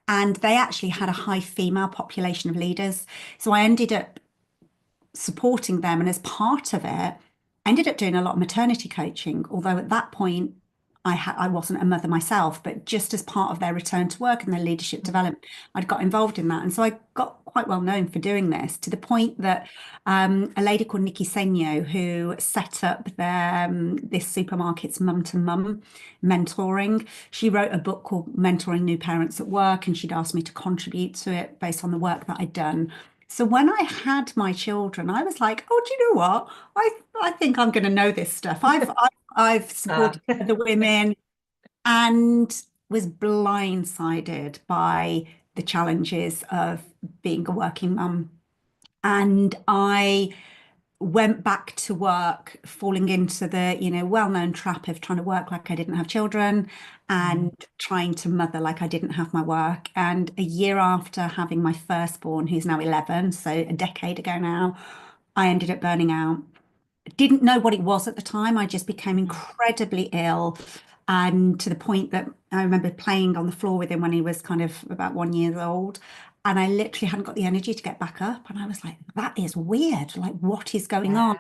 And they actually had a high female population of leaders. So I ended up supporting them. And as part of it, I ended up doing a lot of maternity coaching, although at that point, I wasn't a mother myself, but just as part of their return to work and their leadership development, I'd got involved in that. And so I got quite well known for doing this, to the point that a lady called Nikki Senyo, who set up this supermarket's mum-to-mum mentoring, she wrote a book called Mentoring New Parents at Work, and she'd asked me to contribute to it based on the work that I'd done. So when I had my children, I was like, oh, do you know what? I think I'm going to know this stuff. I've supported the women, and was blindsided by the challenges of being a working mum. And I went back to work, falling into the, well-known trap of trying to work like I didn't have children and trying to mother like I didn't have my work. And a year after having my firstborn, who's now 11, so a decade ago now, I ended up burning out. Didn't know what it was at the time. I just became incredibly ill, and to the point that I remember playing on the floor with him when he was kind of about 1 year old, and I literally hadn't got the energy to get back up. And I was like, that is weird. Like, what is going on?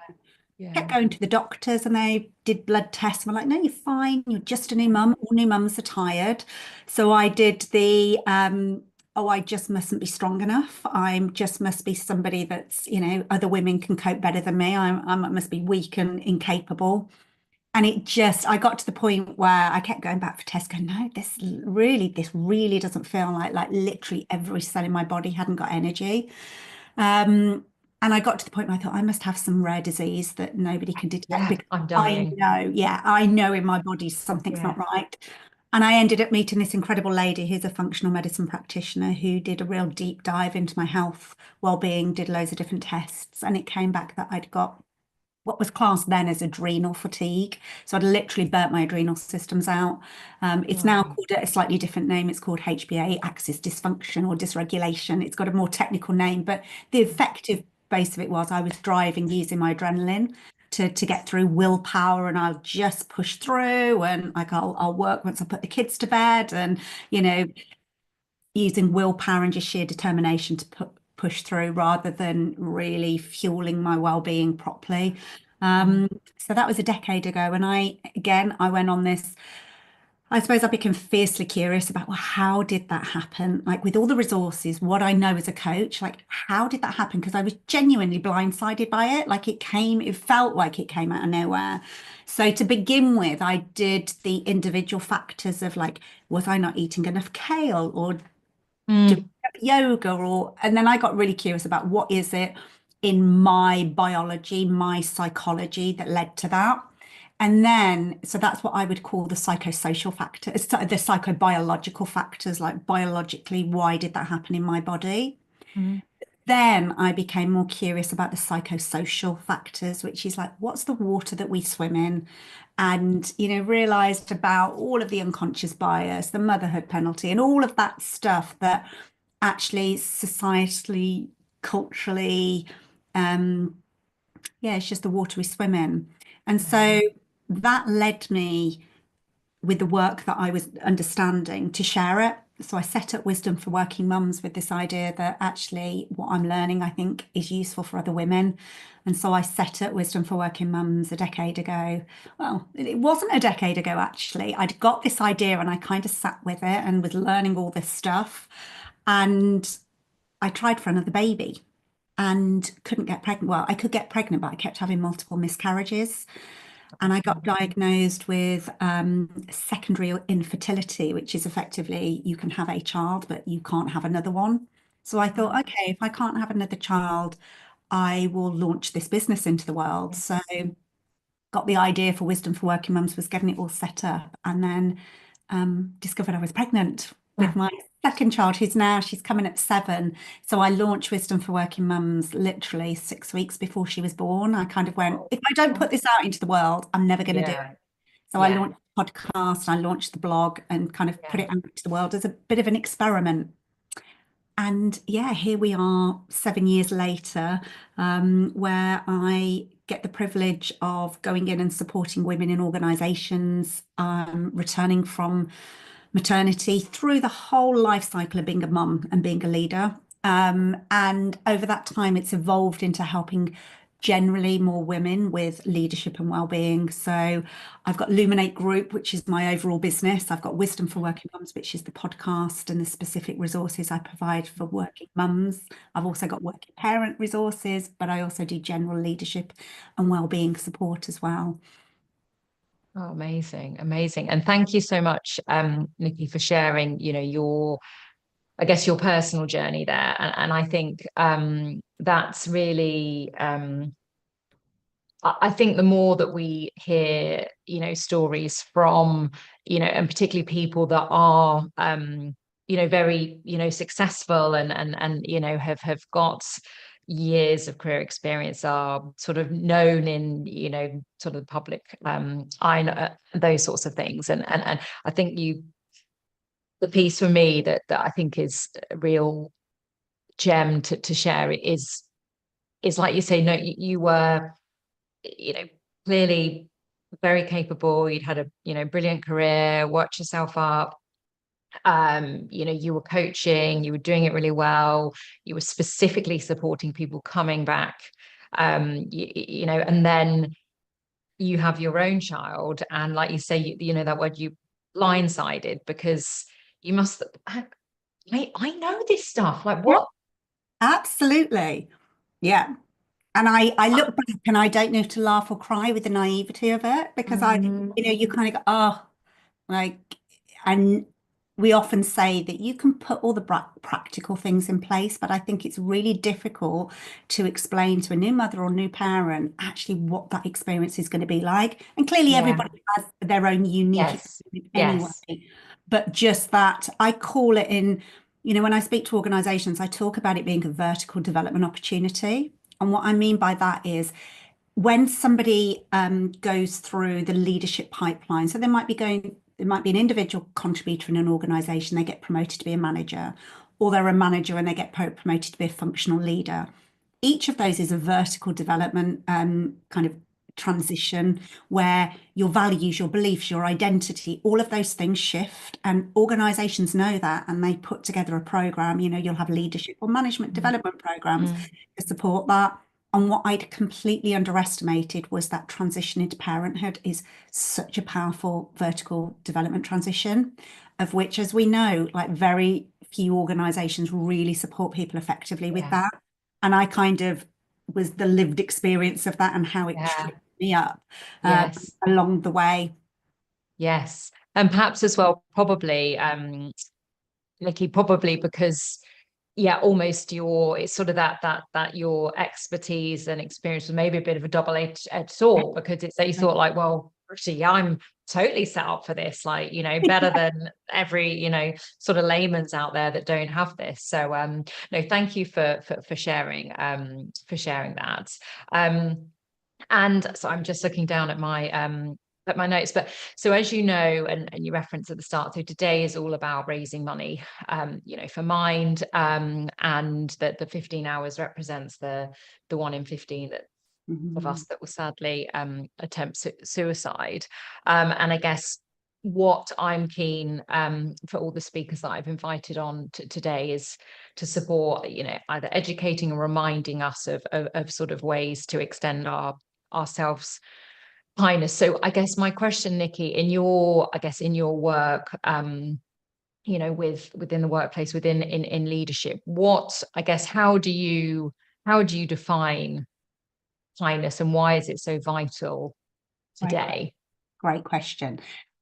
Kept going to the doctors, and they did blood tests. And I'm like, no, you're fine. You're just a new mum. All new mums are tired. So I did the oh, I just mustn't be strong enough. I'm just must be somebody that's, you know, other women can cope better than me. I must be weak and incapable. And I got to the point where I kept going back for tests, going, no, this really doesn't feel like literally every cell in my body hadn't got energy. And I got to the point where I thought I must have some rare disease that nobody can detect. Because I'm dying. I know in my body something's not right. And I ended up meeting this incredible lady who's a functional medicine practitioner who did a real deep dive into my health, well-being, did loads of different tests, and it came back that I'd got what was classed then as adrenal fatigue. So I'd literally burnt my adrenal systems out. It's now called a slightly different name. It's called HPA, axis dysfunction or dysregulation. It's got a more technical name, but the effective base of it was I was driving using my adrenaline to get through, willpower, and I'll just push through, and like I'll work once I put the kids to bed, and you know, using willpower and just sheer determination to push through rather than really fueling my well-being properly. So that was a decade ago, and I went on this. I suppose I became fiercely curious about, well, how did that happen? Like with all the resources, what I know as a coach, like how did that happen? Because I was genuinely blindsided by it. Like it felt like it came out of nowhere. So to begin with, I did the individual factors of like, was I not eating enough kale or yoga, and then I got really curious about what is it in my biology, my psychology that led to that. And then, so that's what I would call the psychosocial factors, the psychobiological factors, like biologically, why did that happen in my body? Then I became more curious about the psychosocial factors, which is like, what's the water that we swim in? And, you know, realized about all of the unconscious bias, the motherhood penalty, and all of that stuff that actually societally, culturally, it's just the water we swim in. And so that led me, with the work that I was understanding, to share it. So I set up Wisdom for Working Mums with this idea that actually what I'm learning, I think, is useful for other women. And so I set up Wisdom for Working Mums a decade ago. Well, it wasn't a decade ago, actually. I'd got this idea and I kind of sat with it and was learning all this stuff. And I tried for another baby and couldn't get pregnant. Well, I could get pregnant, but I kept having multiple miscarriages. And I got diagnosed with secondary infertility, which is effectively you can have a child, but you can't have another one. So I thought, okay, if I can't have another child, I will launch this business into the world. So got the idea for Wisdom for Working Mums, was getting it all set up, and then discovered I was pregnant with my second child, she's coming at 7. So I launched Wisdom for Working Mums literally 6 weeks before she was born. I kind of went, if I don't put this out into the world, I'm never going to do it. So I launched the podcast, I launched the blog, and kind of put it out into the world as a bit of an experiment. And here we are 7 years later, where I get the privilege of going in and supporting women in organisations, returning from maternity through the whole life cycle of being a mum and being a leader. And over that time, it's evolved into helping generally more women with leadership and well-being. So I've got Luminate Group, which is my overall business. I've got Wisdom for Working Mums, which is the podcast and the specific resources I provide for working mums. I've also got working parent resources, but I also do general leadership and well-being support as well. Oh, amazing. And thank you so much, Nikki, for sharing, your personal journey there. And I think that's really, I think the more that we hear, stories from, and particularly people that are, very, successful and have got years of career experience, are sort of known in, sort of the public eye, those sorts of things. And I think the piece for me that I think is a real gem to share is like you say, no, you were, clearly very capable. You'd had a, brilliant career, worked yourself up. You were coaching, you were doing it really well. You were specifically supporting people coming back, and then you have your own child. And like you say, that word, you blindsided, because you must, I know this stuff. Like Yeah, what? absolutely. Yeah. And I look back and I don't know if to laugh or cry with the naivety of it, because you kind of go, oh, like, and we often say that you can put all the practical things in place, but I think it's really difficult to explain to a new mother or new parent actually what that experience is going to be like. And clearly, Yeah. everybody has their own unique Yes. experience anyway. Yes. But just that, I call it when I speak to organizations, I talk about it being a vertical development opportunity. And what I mean by that is when somebody goes through the leadership pipeline, so there might be an individual contributor in an organization, they get promoted to be a manager, or they're a manager and they get promoted to be a functional leader. Each of those is a vertical development kind of transition where your values, your beliefs, your identity, all of those things shift, and organizations know that, and they put together a program. You'll have leadership or management development programs to support that. And what I'd completely underestimated was that transition into parenthood is such a powerful vertical development transition, of which, as we know, like very few organizations really support people effectively with that. And I kind of was the lived experience of that and how it tripped me up along the way. Yes. And perhaps as well, probably, Nikki, probably because almost it's sort of that your expertise and experience was maybe a bit of a double-edged sword, because it's that you thought like, well, actually, I'm totally set up for this, like, better than every, sort of layman's out there that don't have this. So no, thank you for sharing that. And so I'm just looking down at my notes, but so as you know, and you referenced at the start, so today is all about raising money, for Mind, and that the 15 hours represents the 1 in 15 that of us that will sadly attempt suicide. And I guess what I'm keen for all the speakers that I've invited on today is to support, either educating or reminding us of sort of ways to extend ourselves kindness. So I guess my question, Nikki, in your work, within the workplace, in leadership, how do you define kindness, and why is it so vital today? Great question.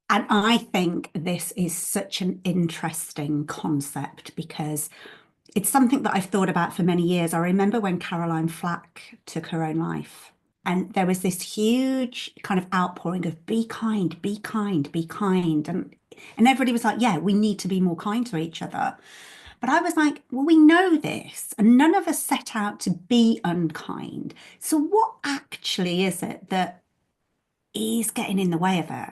And I think this is such an interesting concept because it's something that I've thought about for many years. I remember when Caroline Flack took her own life, and there was this huge kind of outpouring of be kind, be kind, be kind. And everybody was like, yeah, we need to be more kind to each other. But I was like, well, we know this, and none of us set out to be unkind. So what actually is it that is getting in the way of it?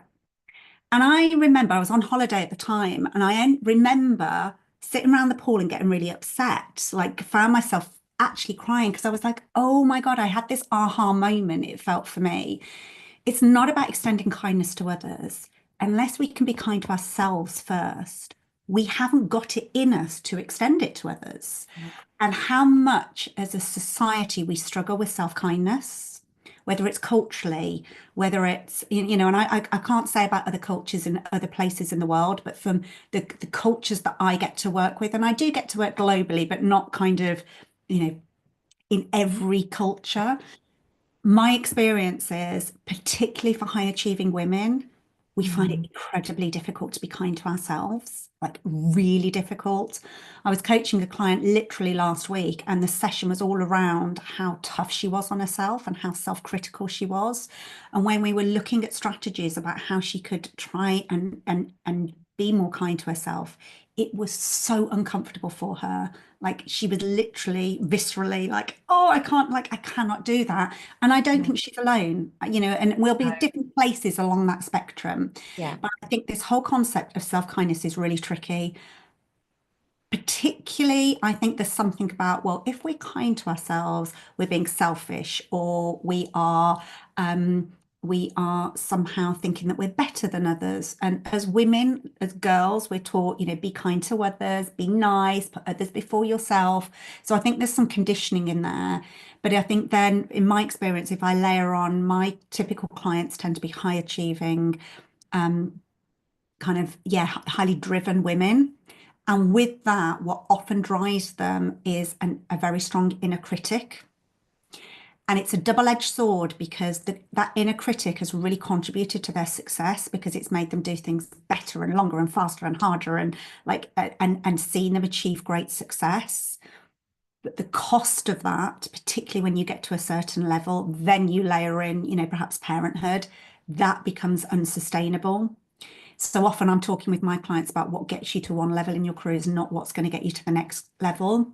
And I remember I was on holiday at the time, and I remember sitting around the pool and getting really upset, like found myself actually crying because I was like, oh my God, I had this aha moment, it felt for me. It's not about extending kindness to others. Unless we can be kind to ourselves first, we haven't got it in us to extend it to others. And how much as a society we struggle with self-kindness, whether it's culturally, whether it's, and I can't say about other cultures in other places in the world, but from the cultures that I get to work with, and I do get to work globally, but not kind of, in every culture. My experience is, particularly for high achieving women, we find it incredibly difficult to be kind to ourselves, like really difficult. I was coaching a client literally last week, and the session was all around how tough she was on herself and how self-critical she was. And when we were looking at strategies about how she could try and be more kind to herself, it was so uncomfortable for her. Like she was literally viscerally like, oh, I cannot do that. And I don't think she's alone, and we'll be at different places along that spectrum. But I think this whole concept of self-kindness is really tricky. Particularly, I think there's something about, well, if we're kind to ourselves, we're being selfish, or we are somehow thinking that we're better than others. And as women, as girls, we're taught, be kind to others, be nice, put others before yourself. So I think there's some conditioning in there. But I think then, in my experience, if I layer on, my typical clients tend to be high achieving, highly driven women. And with that, what often drives them is a very strong inner critic. And it's a double-edged sword because that inner critic has really contributed to their success because it's made them do things better and longer and faster and harder and and seen them achieve great success. But the cost of that, particularly when you get to a certain level, then you layer in, you know, perhaps parenthood, that becomes unsustainable. So often I'm talking with my clients about what gets you to one level in your career is not what's going to get you to the next level.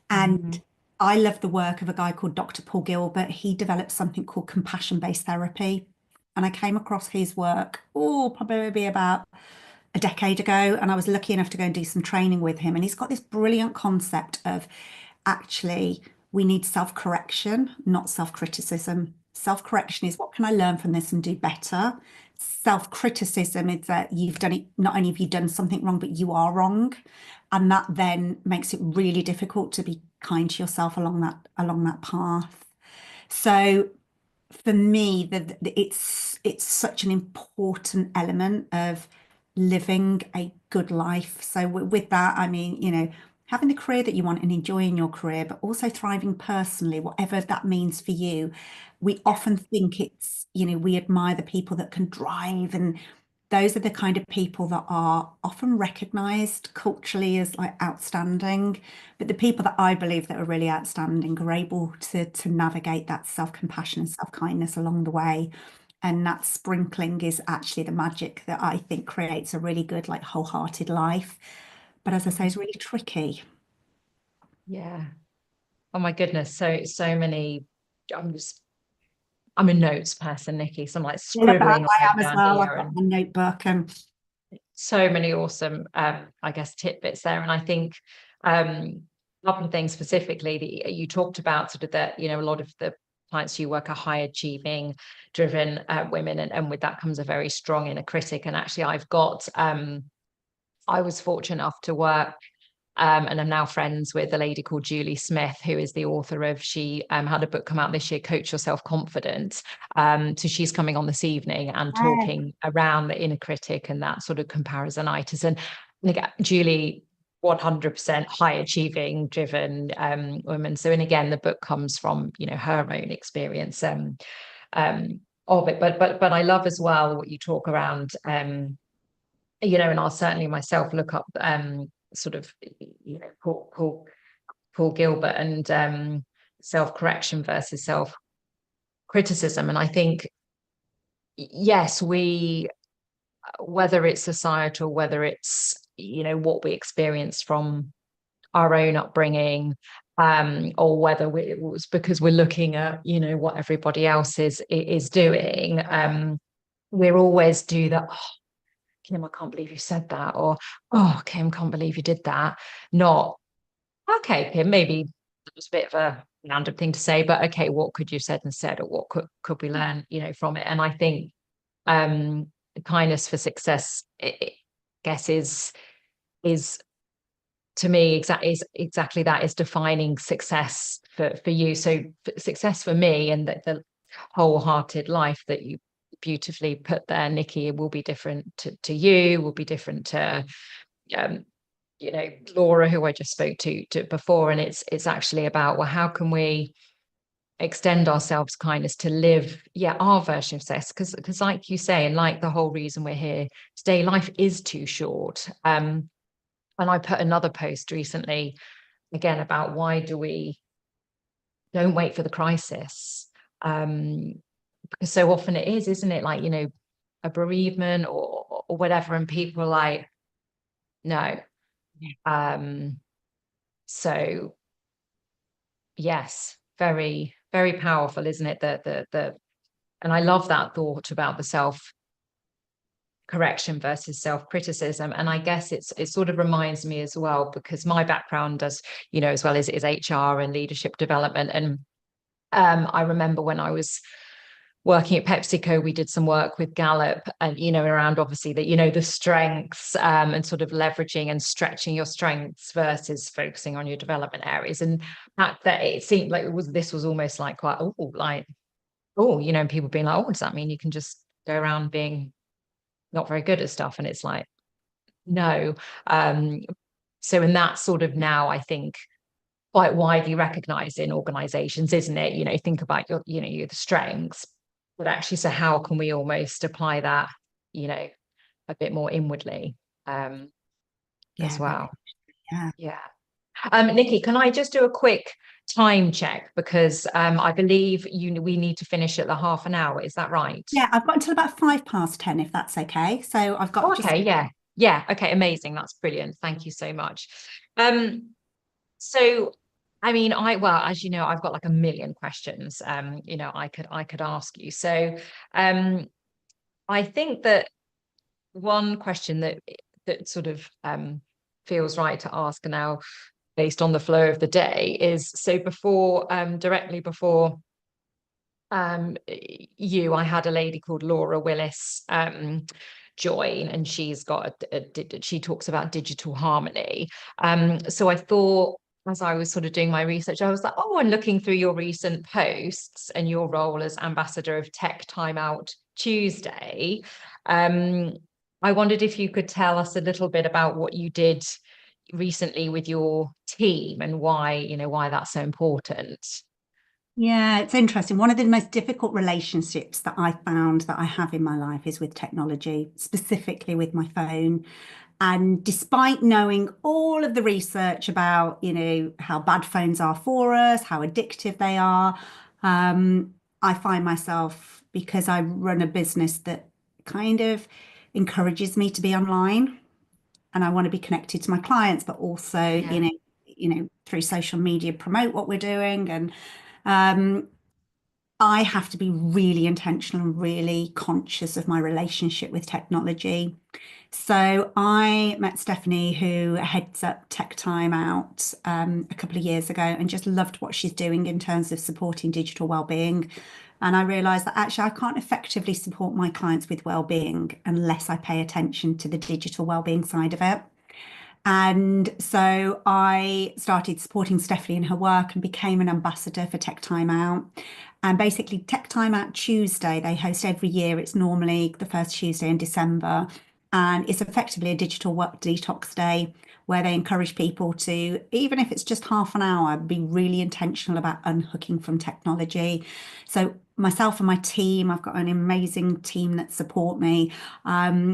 And I love the work of a guy called Dr. Paul Gilbert. He developed something called compassion-based therapy. And I came across his work, probably about a decade ago. And I was lucky enough to go and do some training with him. And he's got this brilliant concept of actually, we need self-correction, not self-criticism. Self-correction is what can I learn from this and do better? Self-criticism is that you've done it, not only have you done something wrong, but you are wrong. And that then makes it really difficult to be kind to yourself along that path. So for me, it's such an important element of living a good life. So with that, I mean, you know, having the career that you want and enjoying your career, but also thriving personally, whatever that means for you. We often think it's, you know, we admire the people that can drive, and those are the kind of people that are often recognized culturally as like outstanding. But the people that I believe that are really outstanding are able to navigate that self-compassion and self-kindness along the way. And that sprinkling is actually the magic that I think creates a really good, like, wholehearted life. But as I say, it's really tricky. Yeah. Oh my goodness. So many. I'm a notes person, Nikki. So I'm like scribbling I am as down well. here I've got and my notebook and so many awesome, I guess, tidbits there. And I think a couple of things specifically that you talked about, sort of that, you know, a lot of the clients you work are high achieving, driven women, and with that comes a very strong inner critic. And actually, I've got, I was fortunate enough to work. And I'm now friends with a lady called Julie Smith, who is the author of, she had a book come out this year, Coach Your Self-Confidence. So she's coming on this evening and talking around the inner critic and that sort of comparisonitis. And again, Julie, 100% high achieving, driven woman. So, and again, the book comes from, you know, her own experience of it. But I love as well what you talk around, you know, and I'll certainly myself look up sort of, you know, Paul Gilbert and self-correction versus self-criticism. And I think, yes, whether it's societal, whether it's, you know, what we experience from our own upbringing, or whether it was because we're looking at, you know, what everybody else is doing, we're always do that. Oh, Kim, I can't believe you said that, or, oh, Kim, can't believe you did that. Not, okay, Kim, maybe it was a bit of a random thing to say, but okay, what could you have said instead, or what could we learn, you know, from it? And I think kindness for success, I guess, is to me exactly that, is defining success for you. So success for me, and the wholehearted life that you beautifully put there, Nikki, it will be different to you, will be different to you know, Laura, who I just spoke to before. And it's actually about, well, how can we extend ourselves kindness to live our version of success? Because like you say, and like the whole reason we're here today, life is too short. And I put another post recently again about why don't wait for the crisis, because so often it is, isn't it, like, you know, a bereavement or whatever, and people are like, no. So yes, very, very powerful, isn't it? And I love that thought about the self-correction versus self-criticism. And I guess it sort of reminds me as well, because my background, as you know, as well, is HR and leadership development. And I remember when I was working at PepsiCo, we did some work with Gallup, and, you know, around obviously that, you know, the strengths, and sort of leveraging and stretching your strengths versus focusing on your development areas. And that it seemed like this was almost like quite, you know, and people being like, oh, does that mean you can just go around being not very good at stuff? And it's like, no. So, and that's sort of now, I think, quite widely recognized in organizations, isn't it? You know, think about your, you know, your strengths, but actually, so how can we almost apply that, you know, a bit more inwardly as well? Yeah. Nikki, can I just do a quick time check, because I believe we need to finish at the half an hour. Is that right? Yeah, I've got until about 10:05, if that's okay. So I've got okay, yeah, okay, amazing. That's brilliant. Thank you so much. So I mean, well, as you know, I've got like a million questions you know, I could ask you. So I think that one question that sort of feels right to ask now, based on the flow of the day, is, so before directly before you, I had a lady called Laura Willis join, and she's got she talks about digital harmony. So I thought, as I was sort of doing my research, I was like, oh, and looking through your recent posts and your role as ambassador of Tech Time Out Tuesday, I wondered if you could tell us a little bit about what you did recently with your team and why, you know, why that's so important. Yeah, it's interesting. One of the most difficult relationships that I found that I have in my life is with technology, specifically with my phone. And despite knowing all of the research about, you know, how bad phones are for us, how addictive they are, I find myself, because I run a business that kind of encourages me to be online, and I want to be connected to my clients, but also, you know, through social media, promote what we're doing. And I have to be really intentional and really conscious of my relationship with technology. So I met Stephanie, who heads up Tech Time Out, a couple of years ago, and just loved what she's doing in terms of supporting digital wellbeing. And I realized that actually I can't effectively support my clients with wellbeing unless I pay attention to the digital wellbeing side of it. And so I started supporting Stephanie in her work and became an ambassador for Tech Time Out. And basically, Tech Time Out Tuesday, they host every year. It's normally the first Tuesday in December. And it's effectively a digital work detox day where they encourage people to, even if it's just half an hour, be really intentional about unhooking from technology. So myself and my team, I've got an amazing team that support me.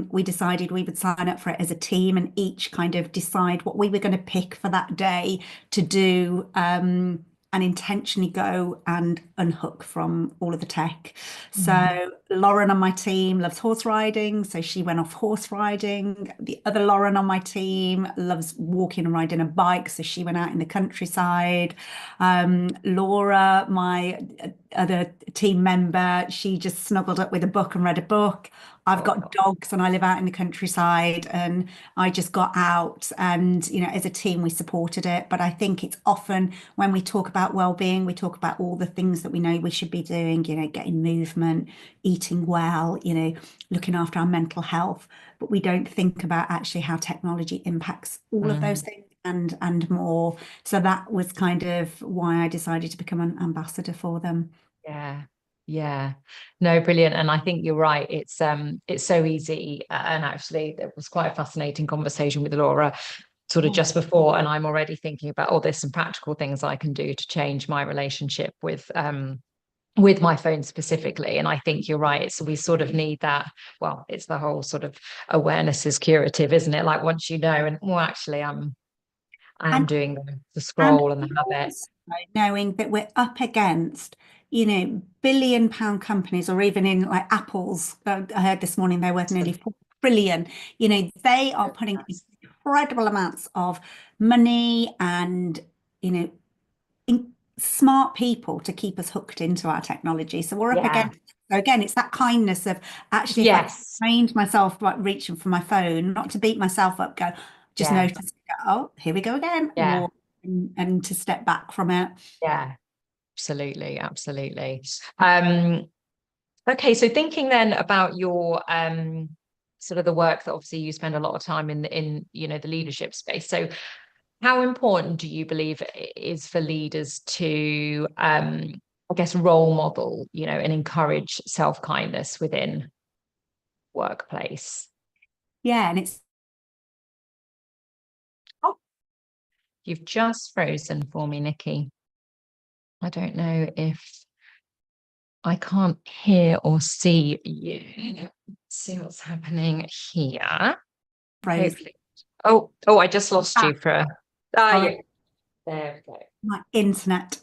We decided we would sign up for it as a team and each kind of decide what we were going to pick for that day to do, and intentionally go and unhook from all of the tech. So Lauren on my team loves horse riding, so she went off horse riding. The other Lauren on my team loves walking and riding a bike, so she went out in the countryside. Laura, my other team member, she just snuggled up with a book and read a book. I've got dogs and I live out in the countryside, and I just got out, and, you know, as a team we supported it. But I think it's often when we talk about well-being, we talk about all the things that we know we should be doing, you know, getting movement, eating well, you know, looking after our mental health, but we don't think about actually how technology impacts all of those things and more. So that was kind of why I decided to become an ambassador for them. Yeah, no, brilliant. And I think you're right. It's so easy. And actually, there was quite a fascinating conversation with Laura sort of just before, and I'm already thinking about, oh, there's some practical things I can do to change my relationship with my phone specifically. And I think you're right. So we sort of need that. Well, it's the whole sort of awareness is curative, isn't it? Like once you know, and well, actually, I'm doing the scroll and the habit. Knowing that we're up against, you know, billion-pound companies, or even in like Apple's, I heard this morning they're worth nearly 4 trillion. You know, they are putting incredible amounts of money and, you know, smart people to keep us hooked into our technology. So we're up against. So again, it's that kindness of actually, if I trained myself about reaching for my phone, not to beat myself up, just notice, oh, here we go again, and to step back from it. Absolutely. Okay, so thinking then about your sort of the work that obviously you spend a lot of time in you know, the leadership space. So how important do you believe it is for leaders to I guess role model, you know, and encourage self-kindness within workplace? Yeah, and it's You've just frozen for me, Nikki. I don't know if I can't hear or see you. Let's see what's happening here. Froze. Hopefully. Oh, I just lost you for a. Sorry. Yeah. There we go. My internet,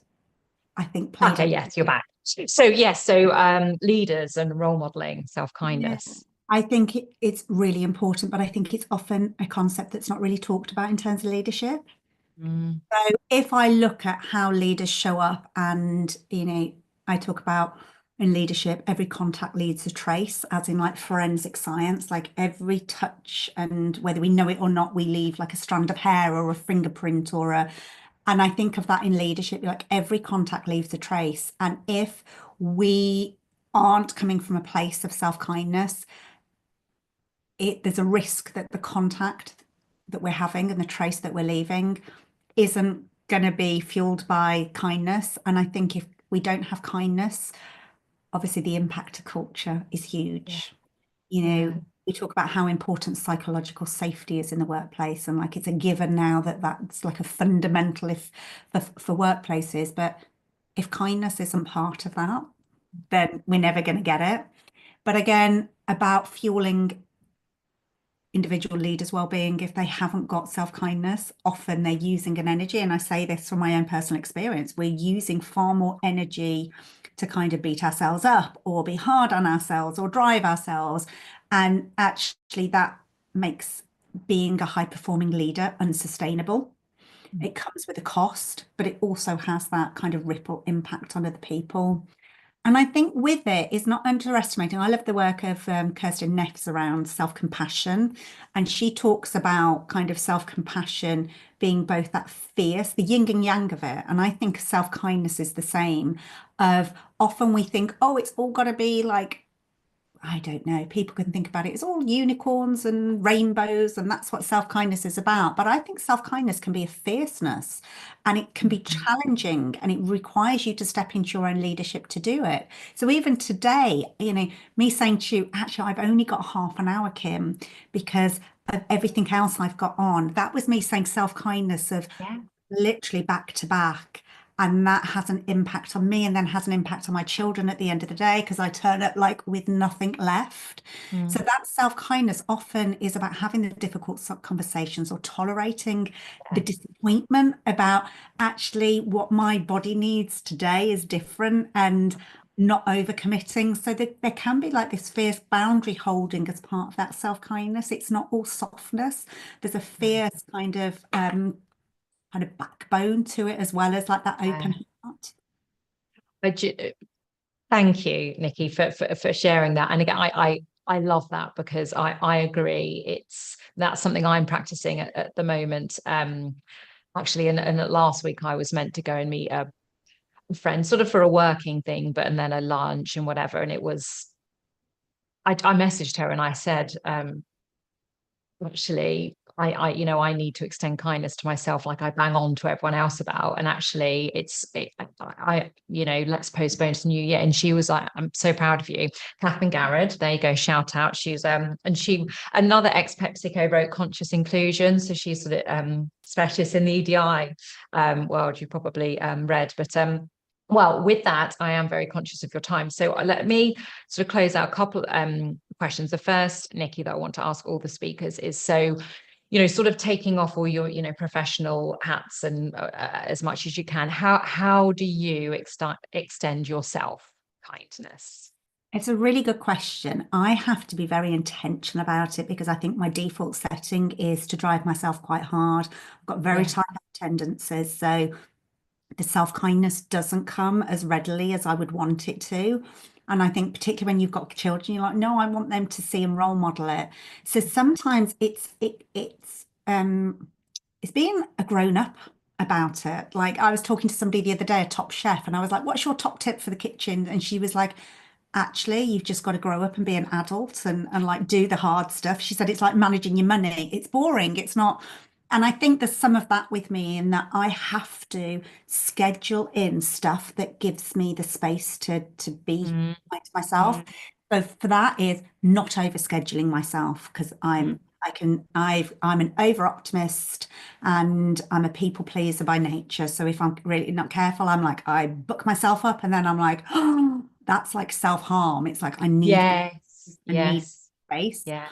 I think, played Okay, up. yes, you're back. So yes, so leaders and role modeling, self-kindness. I think it's really important, but I think it's often a concept that's not really talked about in terms of leadership. So if I look at how leaders show up, and I talk about in leadership, every contact leaves a trace, as in like forensic science, like every touch, and whether we know it or not, we leave like a strand of hair or a fingerprint and I think of that in leadership, like every contact leaves a trace. And if we aren't coming from a place of self-kindness, there's a risk that the contact that we're having and the trace that we're leaving isn't going to be fueled by kindness. And I think if we don't have kindness, obviously the impact to culture is huge. We talk about how important psychological safety is in the workplace, and like it's a given now that that's like a fundamental for workplaces. But if kindness isn't part of that, then we're never going to get it. But again, about fueling individual leaders' well-being, if they haven't got self-kindness, often they're using an energy, and I say this from my own personal experience, we're using far more energy to kind of beat ourselves up or be hard on ourselves or drive ourselves. And actually that makes being a high-performing leader unsustainable. It comes with a cost, but it also has that kind of ripple impact on other people. And I think with it is not underestimating. I love the work of Kirsten Neffs around self-compassion. And she talks about kind of self-compassion being both that fierce, the yin and yang of it. And I think self-kindness is the same. Of often we think, oh, it's all got to be like, I don't know, people can think about it, it's all unicorns and rainbows, and that's what self-kindness is about. But I think self-kindness can be a fierceness, and it can be challenging, and it requires you to step into your own leadership to do it. So even today, me saying to you, actually, I've only got half an hour, Kim, because of everything else I've got on. That was me saying self-kindness of literally back to back. And that has an impact on me, and then has an impact on my children at the end of the day, because I turn up like with nothing left. So that self-kindness often is about having the difficult conversations or tolerating the disappointment about actually what my body needs today is different, and not overcommitting. So that there can be like this fierce boundary holding as part of that self-kindness. It's not all softness. There's a fierce kind of backbone to it, as well as like that open heart. Thank you, Nikki, for sharing that. And again, I love that, because I agree. That's something I'm practicing at the moment. Actually, and last week I was meant to go and meet a friend, sort of for a working thing, and then a lunch and whatever. And it was, I messaged her and I said, actually, I need to extend kindness to myself, like I bang on to everyone else about. And actually, let's postpone to the new year. And she was like, I'm so proud of you. Catherine Garrett, there you go, shout out. She's another ex-PepsiCo wrote Conscious Inclusion. So she's sort of specialist in the EDI world, you probably read. But well, with that, I am very conscious of your time. So let me sort of close out a couple questions. The first, Nikki, that I want to ask all the speakers is, so, sort of taking off all your, professional hats and as much as you can, how do you extend your self-kindness? It's a really good question. I have to be very intentional about it, because I think my default setting is to drive myself quite hard. I've got very tight tendencies. So the self-kindness doesn't come as readily as I would want it to. And I think particularly when you've got children, you're like, no, I want them to see and role model it. So sometimes it's being a grown-up about it. Like I was talking to somebody the other day, a top chef, and I was like, what's your top tip for the kitchen? And she was like, actually, you've just got to grow up and be an adult and like do the hard stuff. She said, it's like managing your money. It's boring. It's not. And I think there's some of that with me, in that I have to schedule in stuff that gives me the space to be kind to myself. So for that is not over scheduling myself, because I'm I'm an over optimist and I'm a people pleaser by nature. So if I'm really not careful, I'm like, I book myself up and then I'm like, oh, that's like self-harm. It's like I need Yes. space. Yeah.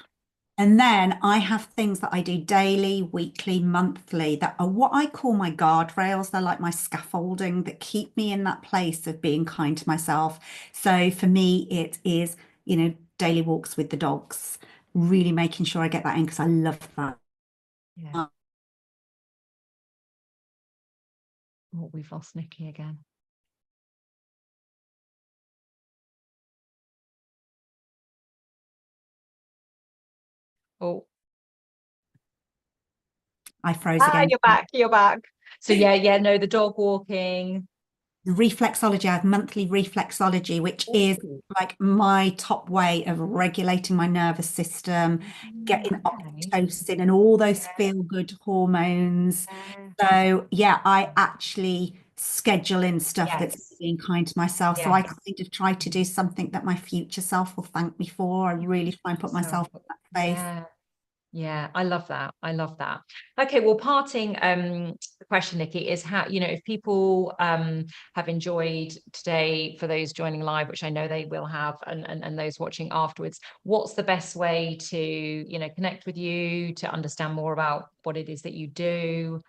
And then I have things that I do daily, weekly, monthly that are what I call my guardrails. They're like my scaffolding that keep me in that place of being kind to myself. So for me, it is, daily walks with the dogs, really making sure I get that in because I love that. Yeah. Oh, we've lost Nikki again. Oh, I froze again. You're back. So yeah, no, the dog walking. Reflexology, I have monthly reflexology, which is like my top way of regulating my nervous system, getting oxytocin and all those feel-good hormones. So yeah, I actually schedule in stuff that's being kind to myself. So I kind of try to do something that my future self will thank me for. I really try and put myself in that space. Yeah, I love that. I love that. Okay, well, parting the question, Nikki, is how, if people have enjoyed today, for those joining live, which I know they will have, and those watching afterwards, what's the best way to, connect with you, to understand more about what it is that you do?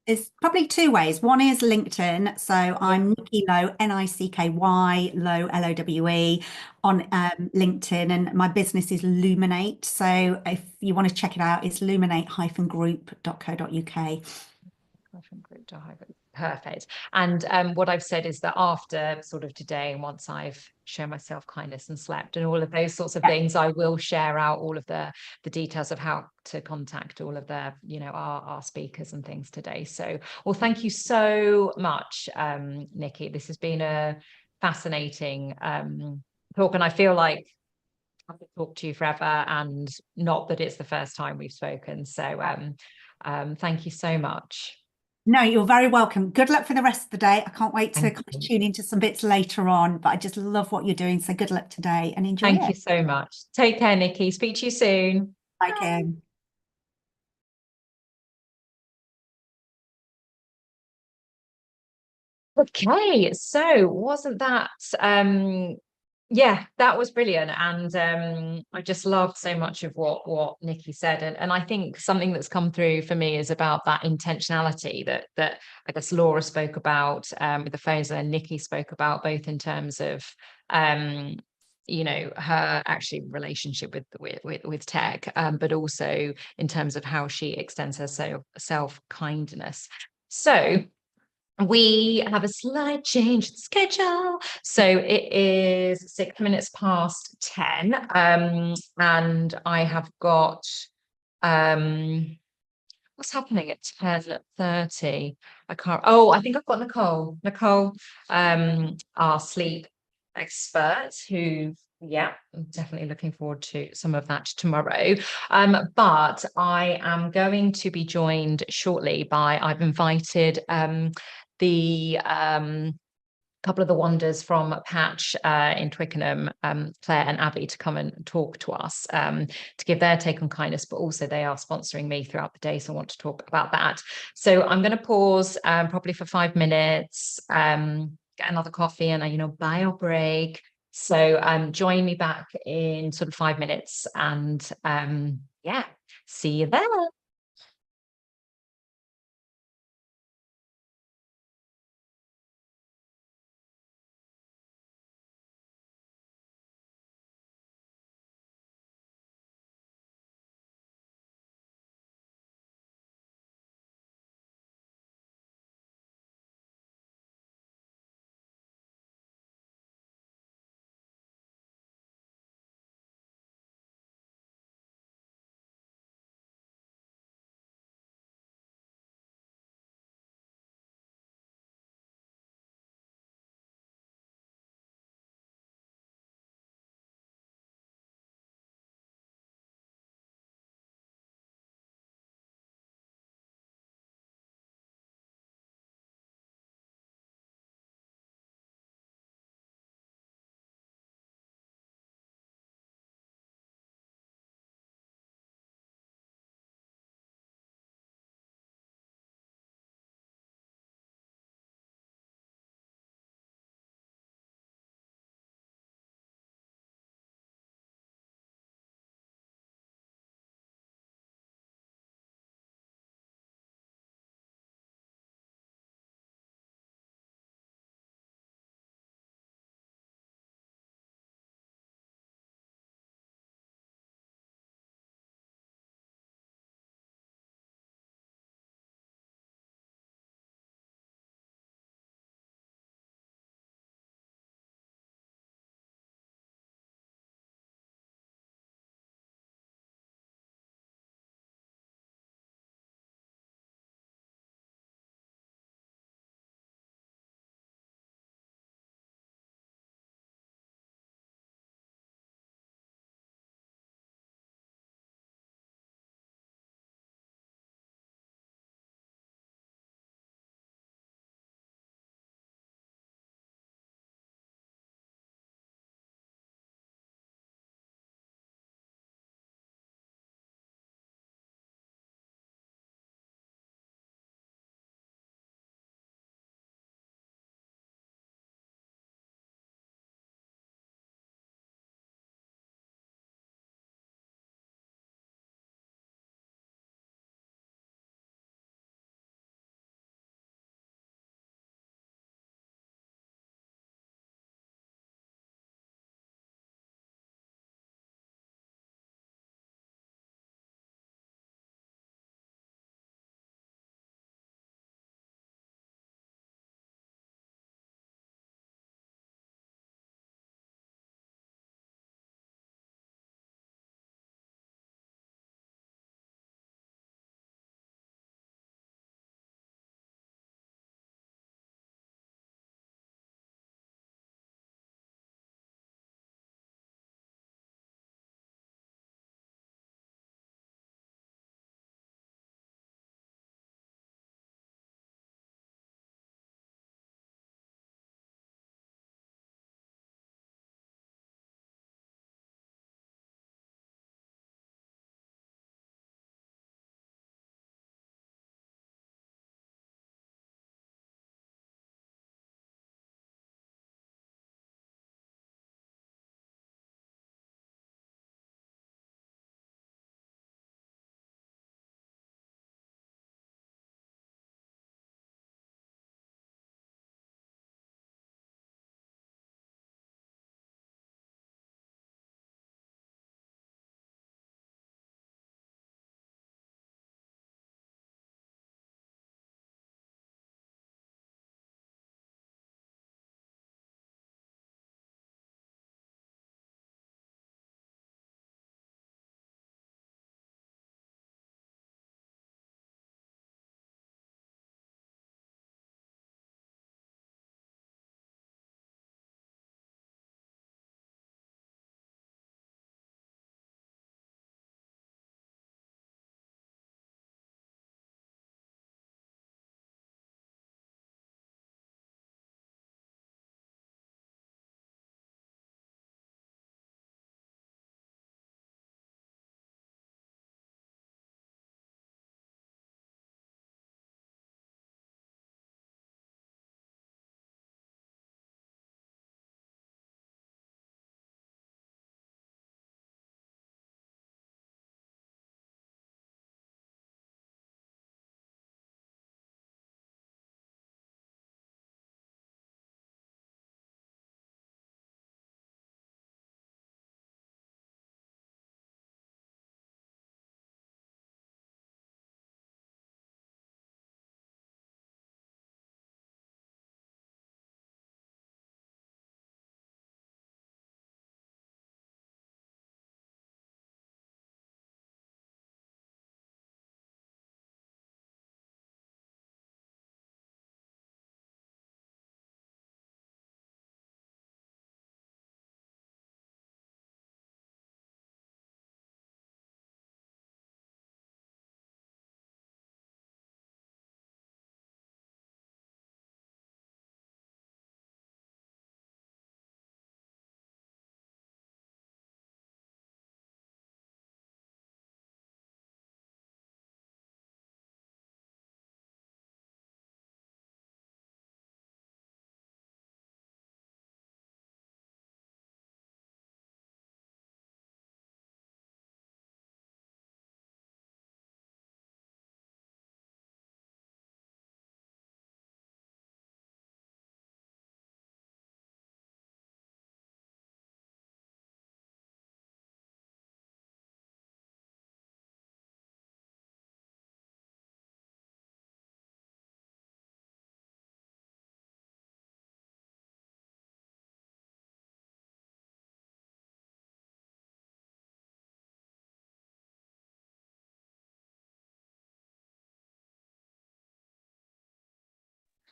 There's probably two ways. One is LinkedIn. So I'm Nikki Lowe, Nicky, Lowe, Lowe, on LinkedIn, and my business is Luminate. So if you want to check it out, it's luminate-group.co.uk. Perfect. And what I've said is that after sort of today, and once I've shown myself kindness and slept and all of those sorts of things, I will share out all of the details of how to contact all of the, our speakers and things today. So, well, thank you so much, Nikki. This has been a fascinating talk, and I feel like I could talk to you forever, and not that it's the first time we've spoken. So thank you so much. No, you're very welcome. Good luck for the rest of the day. I can't wait to tune into some bits later on, but I just love what you're doing. So good luck today and enjoy Thank you so much. Take care, Nikki. Speak to you soon. Bye, Kim. Okay, so wasn't that yeah, that was brilliant. And I just loved so much of what Nikki said. And I think something that's come through for me is about that intentionality that I guess Laura spoke about with the phones, and Nikki spoke about, both in terms of her actually relationship with tech, but also in terms of how she extends her self-kindness. So we have a slight change in schedule. So it is 6 minutes past 10. And I have got what's happening at 10:30? I think I've got Nicole, our sleep expert, who I'm definitely looking forward to some of that tomorrow. But I am going to be joined shortly I've invited the couple of the wonders from Patch in Twickenham, Claire and Abby, to come and talk to us, to give their take on kindness, but also they are sponsoring me throughout the day, so I want to talk about that. So I'm going to pause probably for 5 minutes, get another coffee and a bio break. So join me back in sort of 5 minutes, and see you there.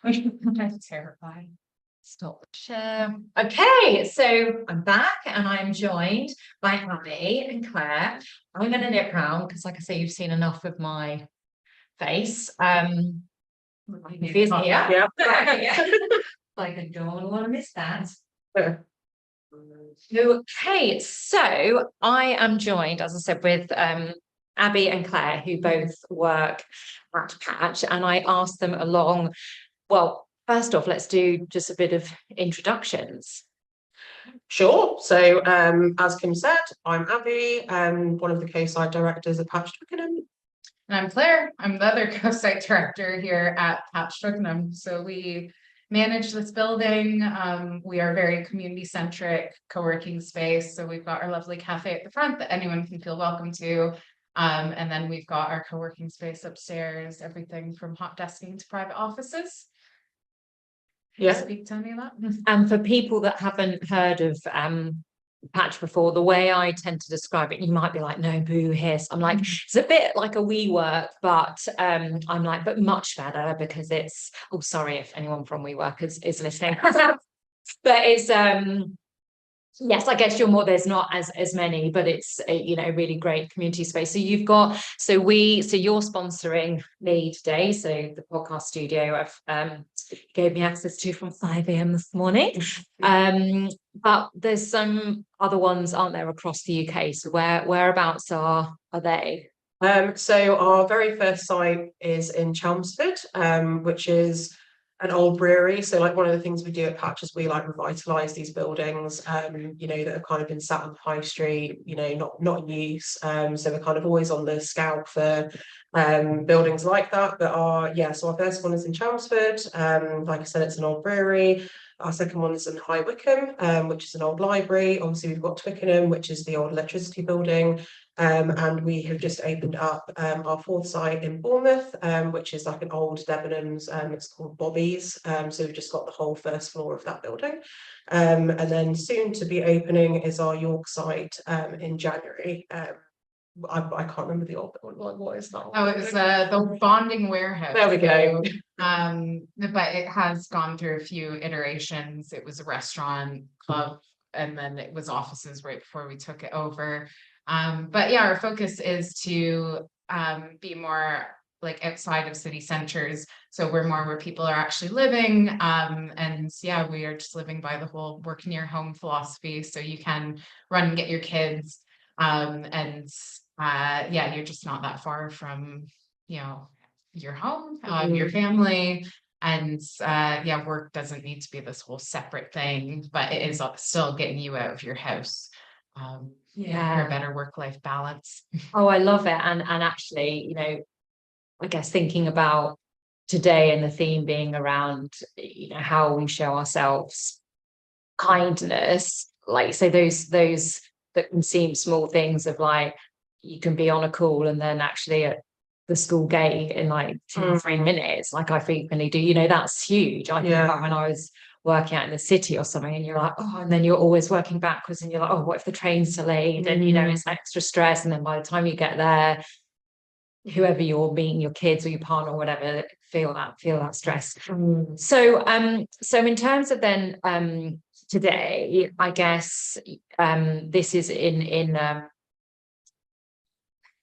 I'm terrified. Stop share. Okay, so I'm back and I'm joined by Abby and Claire. I'm going to nip round because, like I say, you've seen enough of my face. He's here. Yeah. Like, I don't want to miss that. Okay, so I am joined, as I said, with Abby and Claire, who both work at Patch, and I asked them along. Well, first off, let's do just a bit of introductions. Sure. So, as Kim said, I'm Abby, one of the co-site directors at Patch Twickenham. And I'm Claire. I'm the other co-site director here at Patch Twickenham. So we manage this building. We are very community-centric co-working space. So we've got our lovely cafe at the front that anyone can feel welcome to. And then we've got our co-working space upstairs, everything from hot desking to private offices. Yeah. Speak to any of that. And for people that haven't heard of Patch before, the way I tend to describe it, you might be like, no, boo, hiss. I'm like, it's a bit like a WeWork, but I'm like, but much better because it's, oh, sorry if anyone from WeWork is listening. But it's yes, I guess you're more, there's not as many, but it's a, you know, really great community space. So you've got, so you're sponsoring me today. So the podcast studio I've gave me access to from 5 a.m. this morning. But there's some other ones, aren't there, across the UK? So whereabouts are they? So our very first site is in Chelmsford, which is an old brewery. So like one of the things we do at Patch is we like revitalise these buildings, you know, that have kind of been sat on the high street, you know, not in use. So we're kind of always on the scout for buildings like that. But so our first one is in Chelmsford. Like I said, it's an old brewery. Our second one is in High Wycombe, which is an old library. Obviously, we've got Twickenham, which is the old electricity building. And we have just opened up our fourth site in Bournemouth, which is like an old Debenhams. It's called Bobby's. So we've just got the whole first floor of that building. And then soon to be opening is our York site in January. I can't remember the old building. What is that? Oh, it was the Bonding Warehouse. There we go. But it has gone through a few iterations. It was a restaurant club, and then it was offices right before we took it over. But yeah, our focus is to be more like outside of city centers. So we're more where people are actually living. And yeah, we are just living by the whole work near home philosophy. So you can run and get your kids. Yeah, you're just not that far from, you know, your home, your family. And yeah, work doesn't need to be this whole separate thing, but it is still getting you out of your house. For a better work-life balance. Oh, I love it. And actually, you know, I guess thinking about today and the theme being around, you know, how we show ourselves kindness, like say those that can seem small things of like, you can be on a call and then actually at the school gate in like 2 or 3 minutes, like I frequently do, you know, that's huge. I think about when I was working out in the city or something and you're like, oh, and then you're always working backwards and you're like, oh, what if the train's delayed? And you know, it's extra stress. And then by the time you get there, whoever you're meeting, your kids or your partner or whatever, feel that stress. So in terms of then today, I guess this is in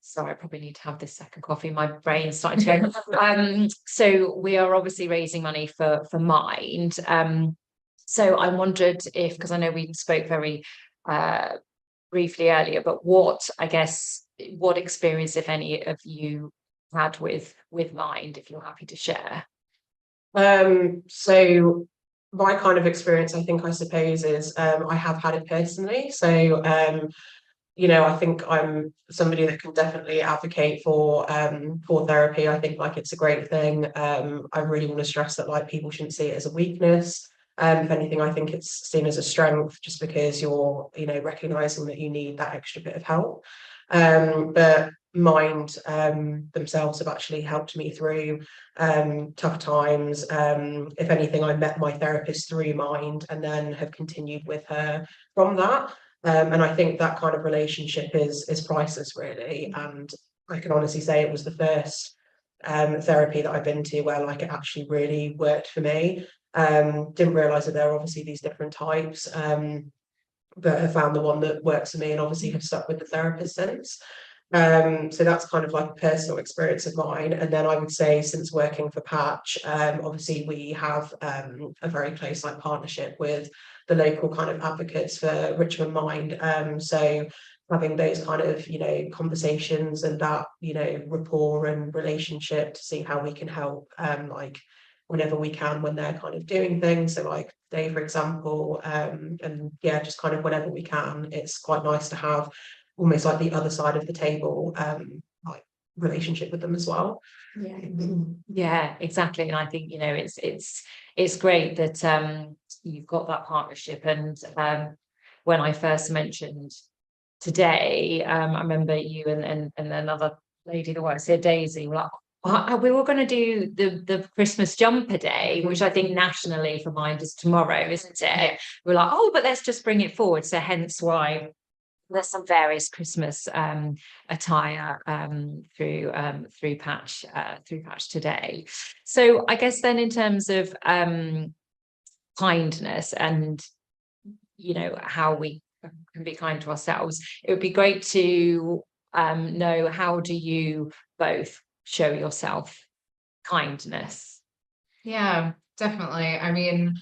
sorry, I probably need to have this second coffee. My brain's starting to go. So we are obviously raising money for Mind. So I wondered if, because I know we spoke very briefly earlier, but what experience, if any, of you had with Mind, if you're happy to share? So my kind of experience, I suppose, is I have had it personally. So you know, I think I'm somebody that can definitely advocate for therapy. I think like it's a great thing. I really want to stress that like people shouldn't see it as a weakness. If anything, I think it's seen as a strength just because you're, you know, recognizing that you need that extra bit of help. But Mind themselves have actually helped me through tough times. If anything, I met my therapist through Mind and then have continued with her from that. And I think that kind of relationship is priceless, really. And I can honestly say it was the first therapy that I've been to where like it actually really worked for me. Didn't realize that there are obviously these different types, but have found the one that works for me and obviously have stuck with the therapist since. So that's kind of like a personal experience of mine. And then I would say since working for Patch, obviously we have a very close like partnership with the local kind of advocates for Richmond Mind. So having those kind of, you know, conversations and that, you know, rapport and relationship to see how we can help, like whenever we can when they're kind of doing things. So like today, for example, and yeah, just kind of whenever we can, it's quite nice to have almost like the other side of the table, like relationship with them as well. Yeah, yeah, exactly. And I think, you know, it's great that you've got that partnership. And when I first mentioned today, I remember you and another lady that works here, Daisy, were like, "Oh, we were going to do the Christmas jumper day," which I think nationally for Mind is tomorrow, isn't it? We're like, oh, but let's just bring it forward. So hence why there's some various Christmas attire through Patch today. So I guess then in terms of kindness and, you know, how we can be kind to ourselves, it would be great to know, how do you both show yourself kindness? Yeah, definitely. I mean,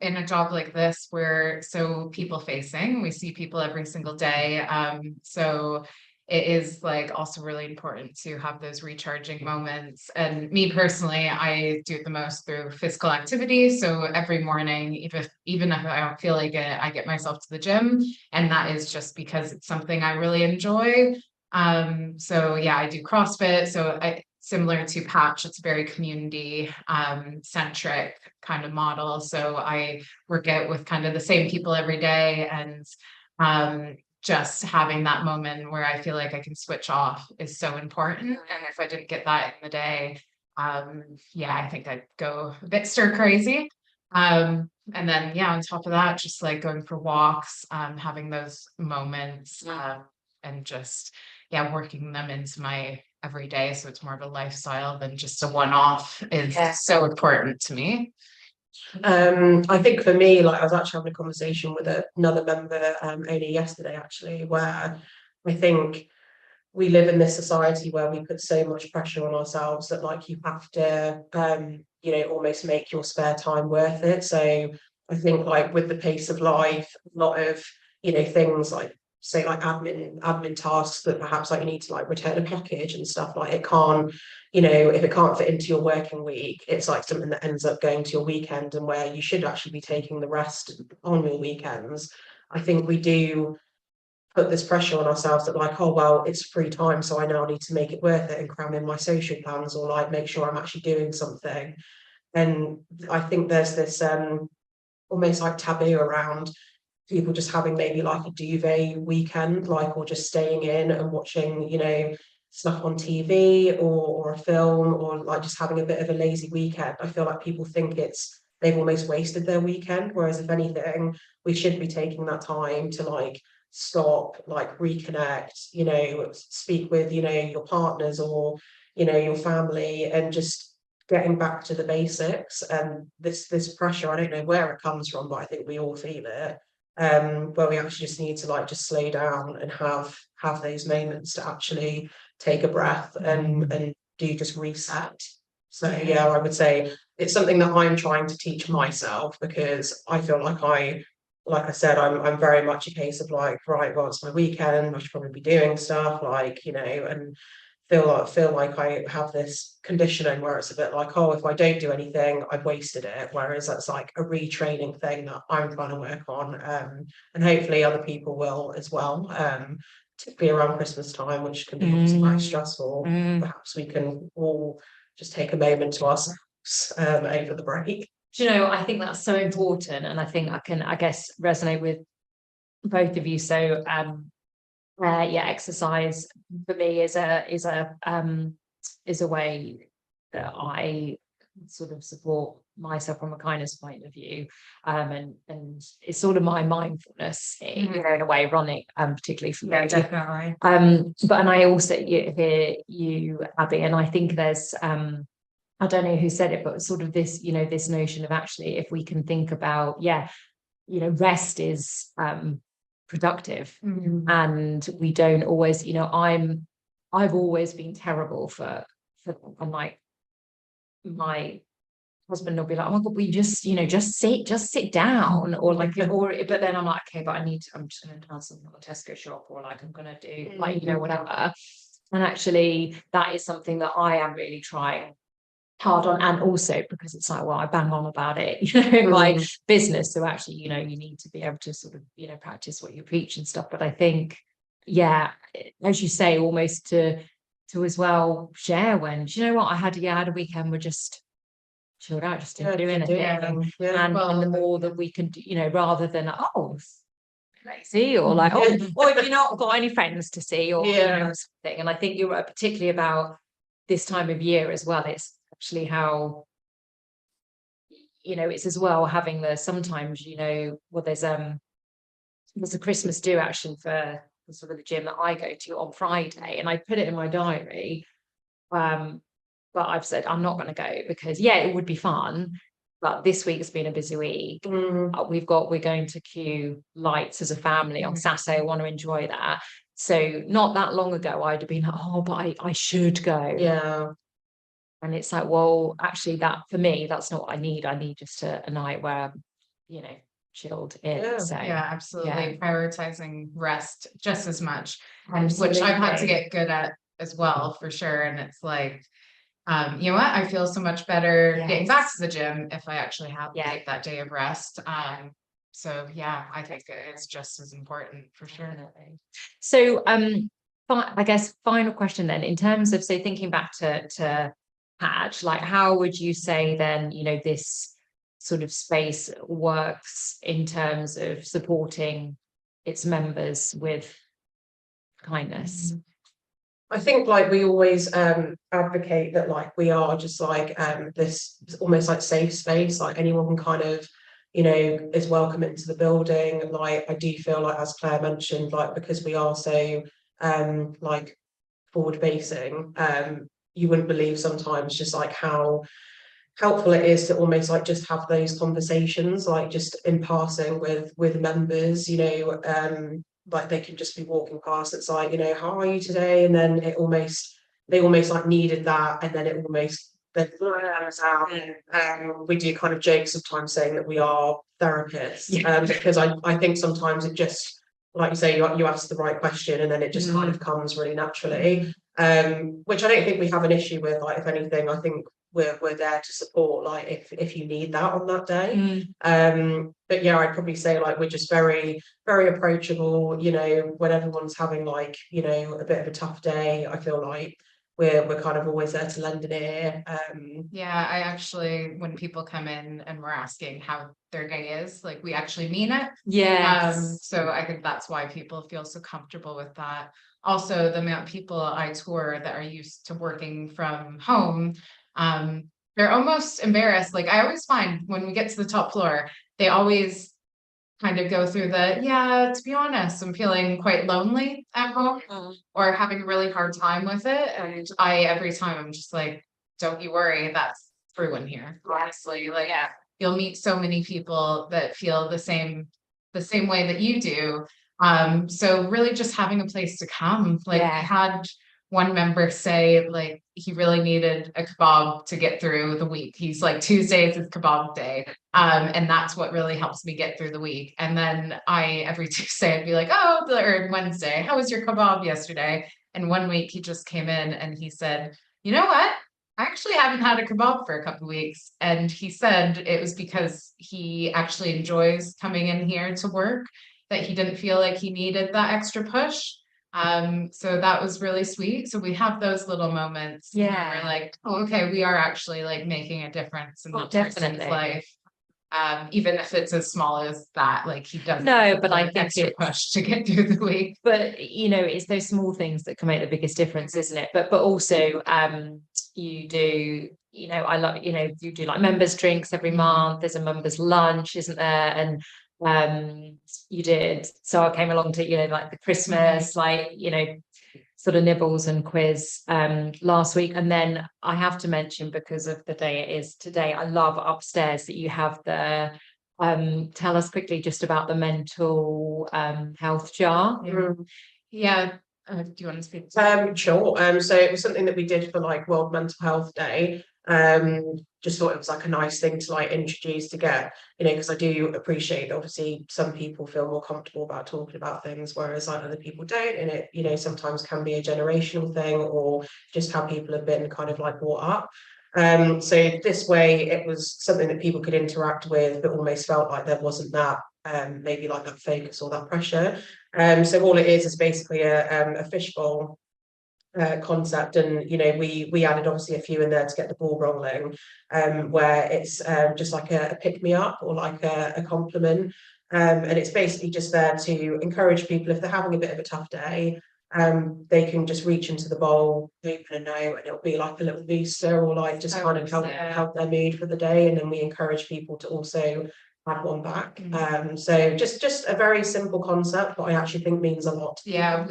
in a job like this, we're so people facing, we see people every single day. So it is like also really important to have those recharging moments. And me personally, I do it the most through physical activity. So every morning, even if I don't feel like it, I get myself to the gym, and that is just because it's something I really enjoy. So yeah, I do CrossFit. So similar to Patch, it's very community centric kind of model. So I work out with kind of the same people every day, and just having that moment where I feel like I can switch off is so important. And if I didn't get that in the day, yeah, I think I'd go a bit stir crazy. And then yeah, on top of that, just like going for walks, having those moments, and just yeah, working them into my every day, so it's more of a lifestyle than just a one-off, is so important to me. I think for me, like I was actually having a conversation with another member only yesterday actually, where I think we live in this society where we put so much pressure on ourselves that like you have to you know, almost make your spare time worth it. So I think like with the pace of life, a lot of, you know, things like say like admin tasks that perhaps like you need to like return a package and stuff, like it can't, you know, if it can't fit into your working week, it's like something that ends up going to your weekend, and where you should actually be taking the rest on your weekends. I think we do put this pressure on ourselves that like, oh well, it's free time, so I now need to make it worth it and cram in my social plans, or like make sure I'm actually doing something. And I think there's this almost like taboo around people just having maybe like a duvet weekend, like, or just staying in and watching, you know, stuff on TV or a film, or like just having a bit of a lazy weekend. I feel like people think they've almost wasted their weekend, whereas if anything, we should be taking that time to like stop, like reconnect, you know, speak with, you know, your partners or, you know, your family, and just getting back to the basics. And this pressure, I don't know where it comes from, but I think we all feel it, where we actually just need to like just slow down and have those moments to actually take a breath and do just reset. So yeah, I would say it's something that I'm trying to teach myself, because I feel like I said, I'm very much a case of like, right, well, it's my weekend, I should probably be doing stuff, like, you know, and feel like I have this conditioning where it's a bit like, oh, if I don't do anything, I've wasted it. Whereas that's like a retraining thing that I'm trying to work on, and hopefully other people will as well. Particularly around Christmas time, which can be obviously quite stressful. Perhaps we can all just take a moment to ourselves over the break. Do you know, I think that's so important, and I think I can, I guess, resonate with both of you. So yeah, exercise for me is a way that I sort of support myself from a kindness point of view. And it's sort of my mindfulness, you know, in a way, running, particularly for me. Definitely. But and I also hear you, Abby, and I think there's I don't know who said it, but sort of this, you know, this notion of actually, if we can think about, you know, rest is productive, and we don't always, you know, I've always been terrible for and like my husband will be like, oh my God, we just, you know, just sit down, or like, but then I'm like, okay, but I'm just going to do something at the Tesco shop, or like I'm going to do like, you know, whatever. And actually that is something that I am really trying hard on, and also because it's like, well, I bang on about it, you know, in my business. So actually, you know, you need to be able to sort of, you know, practice what you preach and stuff. But I think, as you say, almost to as well share when, do you know what, I had a weekend where just chilled out, just didn't do anything. And the more that we can do, you know, rather than lazy, or like, or if you're not got any friends to see, or you know, something. And I think you're right, particularly about this time of year as well. It's actually how, you know, it's as well having sometimes, you know, well, there's a Christmas do action for sort of the gym that I go to on Friday, and I put it in my diary, but I've said I'm not going to go because it would be fun, but this week's been a busy week. We're going to Kew Lights as a family on Saturday. I want to enjoy that. So not that long ago I'd have been like, oh, but I should go. And it's like, well, actually, that for me, that's not what I need. I need just a night where I'm, you know, chilled in. So absolutely. Prioritizing rest just as much, and which I've had to get good at as well, for sure. And it's like, you know what, I feel so much better getting back to the gym if I actually have like that day of rest. So I think it's just as important, for sure. So I guess final question then, in terms of, so thinking back to Patch, like how would you say then, you know, this sort of space works in terms of supporting its members with kindness? I think like we always advocate that like we are just like this almost like safe space, like anyone can kind of, you know, is welcome into the building. Like I do feel like, as Claire mentioned, like because we are so like forward facing, you wouldn't believe sometimes just like how helpful it is to almost like just have those conversations, like just in passing with members, you know, like they can just be walking past, it's like, you know, how are you today? And then they almost like needed that, and then it almost we do kind of joke sometimes saying that we are therapists, because I think sometimes it just, like you say, you ask the right question and then it just kind of comes really naturally, which I don't think we have an issue with. Like if anything, I think we're there to support, like if you need that on that day. But I'd probably say like we're just very, very approachable, you know, when everyone's having like, you know, a bit of a tough day. I feel like we're kind of always there to lend an ear. I actually, when people come in and we're asking how their day is, like we actually mean it. So I think that's why people feel so comfortable with that. Also, the amount of people I tour that are used to working from home, they're almost embarrassed. Like I always find when we get to the top floor, they always kind of go through to be honest, I'm feeling quite lonely at home, or having a really hard time with it. And every time I'm just like, don't you worry, that's everyone here. Honestly, like you'll meet so many people that feel the same way that you do. So really just having a place to come. Like I had one member say like he really needed a kebab to get through the week. He's like, Tuesdays is kebab day. And that's what really helps me get through the week. And then every Tuesday I'd be like, or Wednesday, how was your kebab yesterday? And one week he just came in and he said, you know what? I actually haven't had a kebab for a couple of weeks. And he said it was because he actually enjoys coming in here to work, that he didn't feel like he needed that extra push. So that was really sweet. So we have those little moments where we're like, oh, okay, we are actually like making a difference in that person's life. Even if it's as small as that, like he doesn't but I think extra push to get through the week. But you know, it's those small things that can make the biggest difference, isn't it? But also you do, you know, I love, you know, you do like members drinks every month. There's a members lunch, isn't there? And you did. So I came along to, you know, like the Christmas, like, you know, sort of nibbles and quiz last week. And then I have to mention, because of the day it is today, I love upstairs that you have the tell us quickly just about the mental health jar. Yeah. Do you want to speak? Sure. So it was something that we did for like World Mental Health Day. Just thought it was like a nice thing to like introduce, to get, you know, because I do appreciate that obviously some people feel more comfortable about talking about things, whereas like other people don't, and it, you know, sometimes can be a generational thing or just how people have been kind of like brought up. So this way it was something that people could interact with, but almost felt like there wasn't that maybe like that focus or that pressure. So all it is basically a fishbowl concept, and you know, we added obviously a few in there to get the ball rolling, where it's just like a pick me up or like a compliment, and it's basically just there to encourage people if they're having a bit of a tough day. They can just reach into the bowl, open a note, and it'll be like a little booster, or like just kind of help their mood for the day. And then we encourage people to also add one back. So just a very simple concept, but I actually think means a lot. Yeah,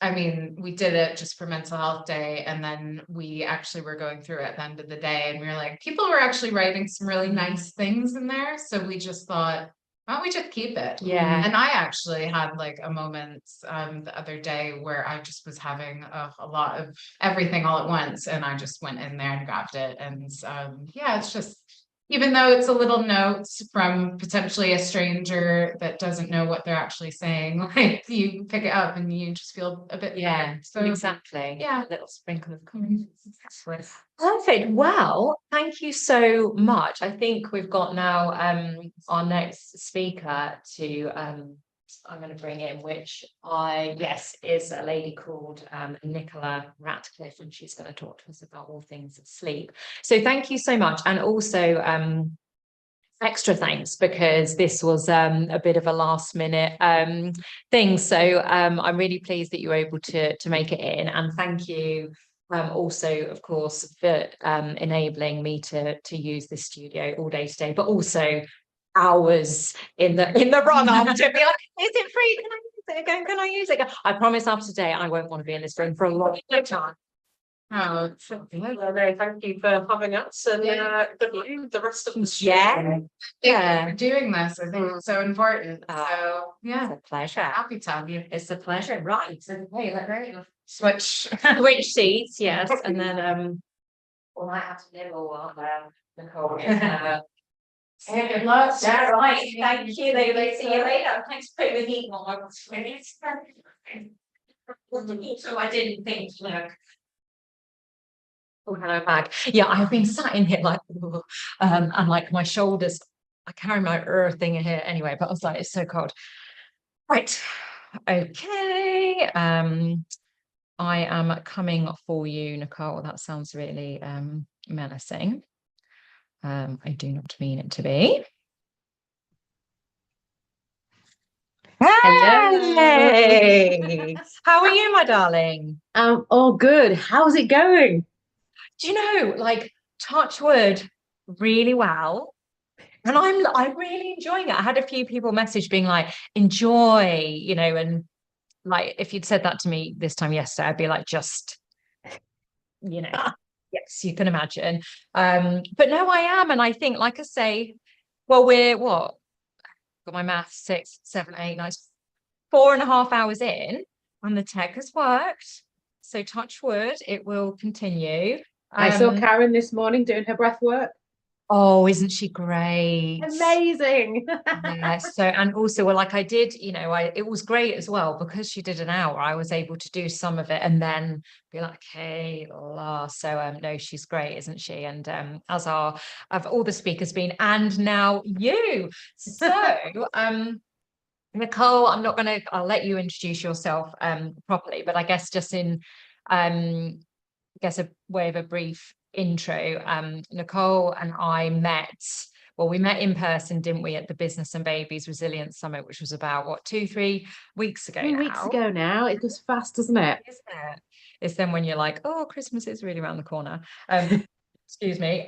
I mean, we did it just for Mental Health Day, and then we actually were going through it at the end of the day, and we were like, people were actually writing some really nice things in there. So we just thought, why don't we just keep it? Yeah. And I actually had like a moment the other day where I just was having a lot of everything all at once, and I just went in there and grabbed it. And yeah, it's just, even though it's a little note from potentially a stranger that doesn't know what they're actually saying, like you pick it up and you just feel a bit better. So Exactly. yeah, A little sprinkle of kindness. Perfect. Well, thank you so much. I think we've got now our next speaker to I'm going to bring in, which is a lady called Nicola Ratcliffe, and she's going to talk to us about all things sleep. So thank you so much. And also extra thanks, because this was a bit of a last minute thing. So I'm really pleased that you were able to make it in, and thank you also, of course, for enabling me to use this studio all day today, but also hours in the run up to be like, is it free? Can I use it again? Can I use it again? I promise after today I won't want to be in this room for a long time. Oh, thank you for having us, and good luck with the rest of the show. Thank you for doing this. I think it's so important. So yeah, it's a pleasure. Happy to have you. It's a pleasure. Right. So hey, let me switch seats, yes. And then we might have to nibble while Nicole good luck. Yeah, right. Thank you. They see you later. Thanks for putting the heat on. So I didn't think, look. Oh, hello, Mag. Yeah, I've been sat in here like, and like my shoulders, I carry my thing in here anyway, but I was like, it's so cold. Right. Okay. I am coming for you, Nicole. That sounds really menacing. I do not mean it to be. Hey, how are you, my darling? Oh, good. How's it going? Do you know, like, touch wood, really well. And I'm really enjoying it. I had a few people message being like, enjoy, you know, and like, if you'd said that to me this time yesterday, I'd be like, just, you know, yes, you can imagine. But no, I am. And I think, like I say, well, we're what? Got my math, 6, 7, 8, 9, 4.5 hours in, and the tech has worked. So touch wood, it will continue. I saw Karen this morning doing her breath work. Oh, isn't she great? Amazing. Yes. So, and also, well, like I did, you know, it was great as well, because she did an hour. I was able to do some of it and then be like, hey, la. So no, she's great, isn't she? And as have all the speakers been, and now you. So Nicole, I'll let you introduce yourself properly, but I guess just in a way of a brief intro, Nicole and I met well, we met in person, didn't we, at the Business and Babies Resilience Summit, which was about what, 2-3 weeks ago 3 weeks now. ago now. It goes fast, doesn't it? Isn't it? It's then when you're like, oh, Christmas is really around the corner. Excuse me.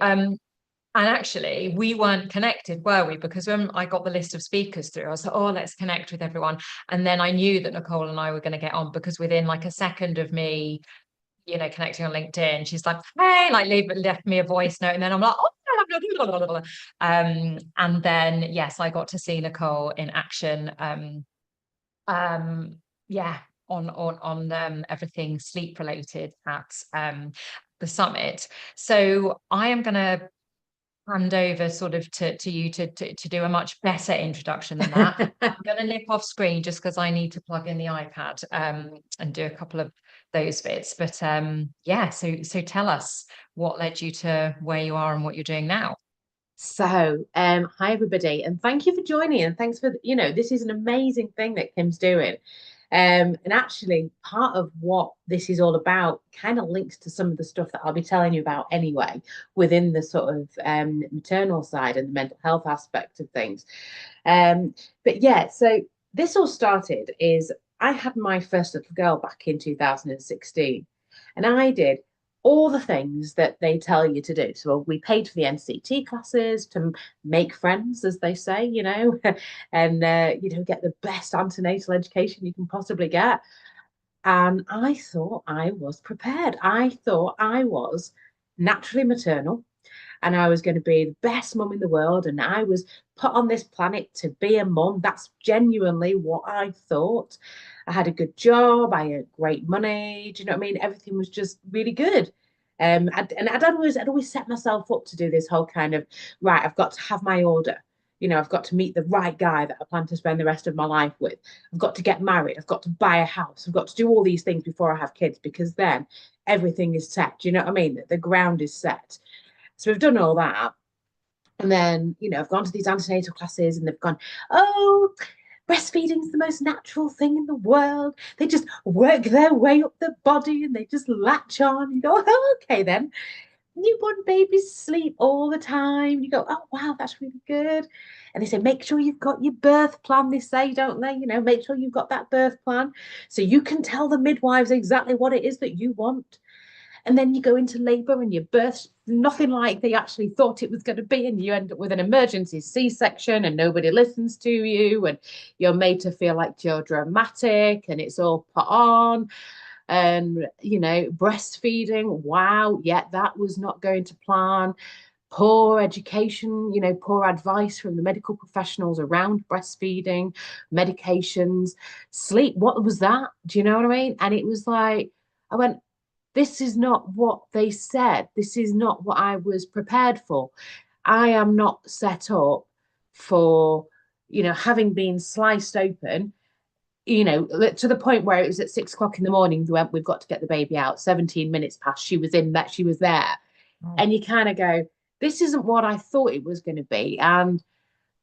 And actually, we weren't connected, were we? Because when I got the list of speakers through, I was like, oh, let's connect with everyone. And then I knew that Nicole and I were going to get on, because within like a second of me, you know, connecting on LinkedIn, she's like, hey, like left me a voice note. And then I'm like, oh, blah, blah, blah, blah. And then, yes, I got to see Nicole in action. Yeah, on everything sleep related at the summit. So I am going to hand over sort of to you to do a much better introduction than that. I'm going to nip off screen just because I need to plug in the iPad and do a couple of those bits. But yeah, so tell us what led you to where you are and what you're doing now. So, hi everybody, and thank you for joining, and thanks for, you know, this is an amazing thing that Kim's doing. And actually, part of what this is all about kind of links to some of the stuff that I'll be telling you about anyway, within the sort of maternal side and the mental health aspect of things. But yeah, so this all started is I had my first little girl back in 2016, and I did all the things that they tell you to do. So we paid for the NCT classes to make friends, as they say, you know, and, you know, get the best antenatal education you can possibly get. And I thought I was prepared. I thought I was naturally maternal, and I was going to be the best mum in the world. And I was put on this planet to be a mum. That's genuinely what I thought. I had a good job. I earned great money. Do you know what I mean? Everything was just really good. And I'd always set myself up to do this whole kind of, right, I've got to have my order. You know, I've got to meet the right guy that I plan to spend the rest of my life with. I've got to get married. I've got to buy a house. I've got to do all these things before I have kids, because then everything is set. Do you know what I mean? The ground is set. So we've done all that. And then, you know, I've gone to these antenatal classes and they've gone, oh, breastfeeding's the most natural thing in the world. They just work their way up the body and they just latch on. You go, oh, okay then. Newborn babies sleep all the time. You go, oh, wow, that's really good. And they say, make sure you've got your birth plan, they say, don't they? You know, make sure you've got that birth plan so you can tell the midwives exactly what it is that you want. And then you go into labor and your birth's nothing like they actually thought it was going to be, and you end up with an emergency C-section and nobody listens to you, and you're made to feel like you're dramatic, and it's all put on. And, you know, breastfeeding, wow, yeah, that was not going to plan. Poor education, you know, poor advice from the medical professionals around breastfeeding, medications, sleep. What was that? Do you know what I mean? And it was like, I went, this is not what they said. This is not what I was prepared for. I am not set up for, you know, having been sliced open, you know, to the point where it was at 6 o'clock in the morning, we've got to get the baby out. 17 minutes past, she was there. Oh. And you kind of go, this isn't what I thought it was going to be. And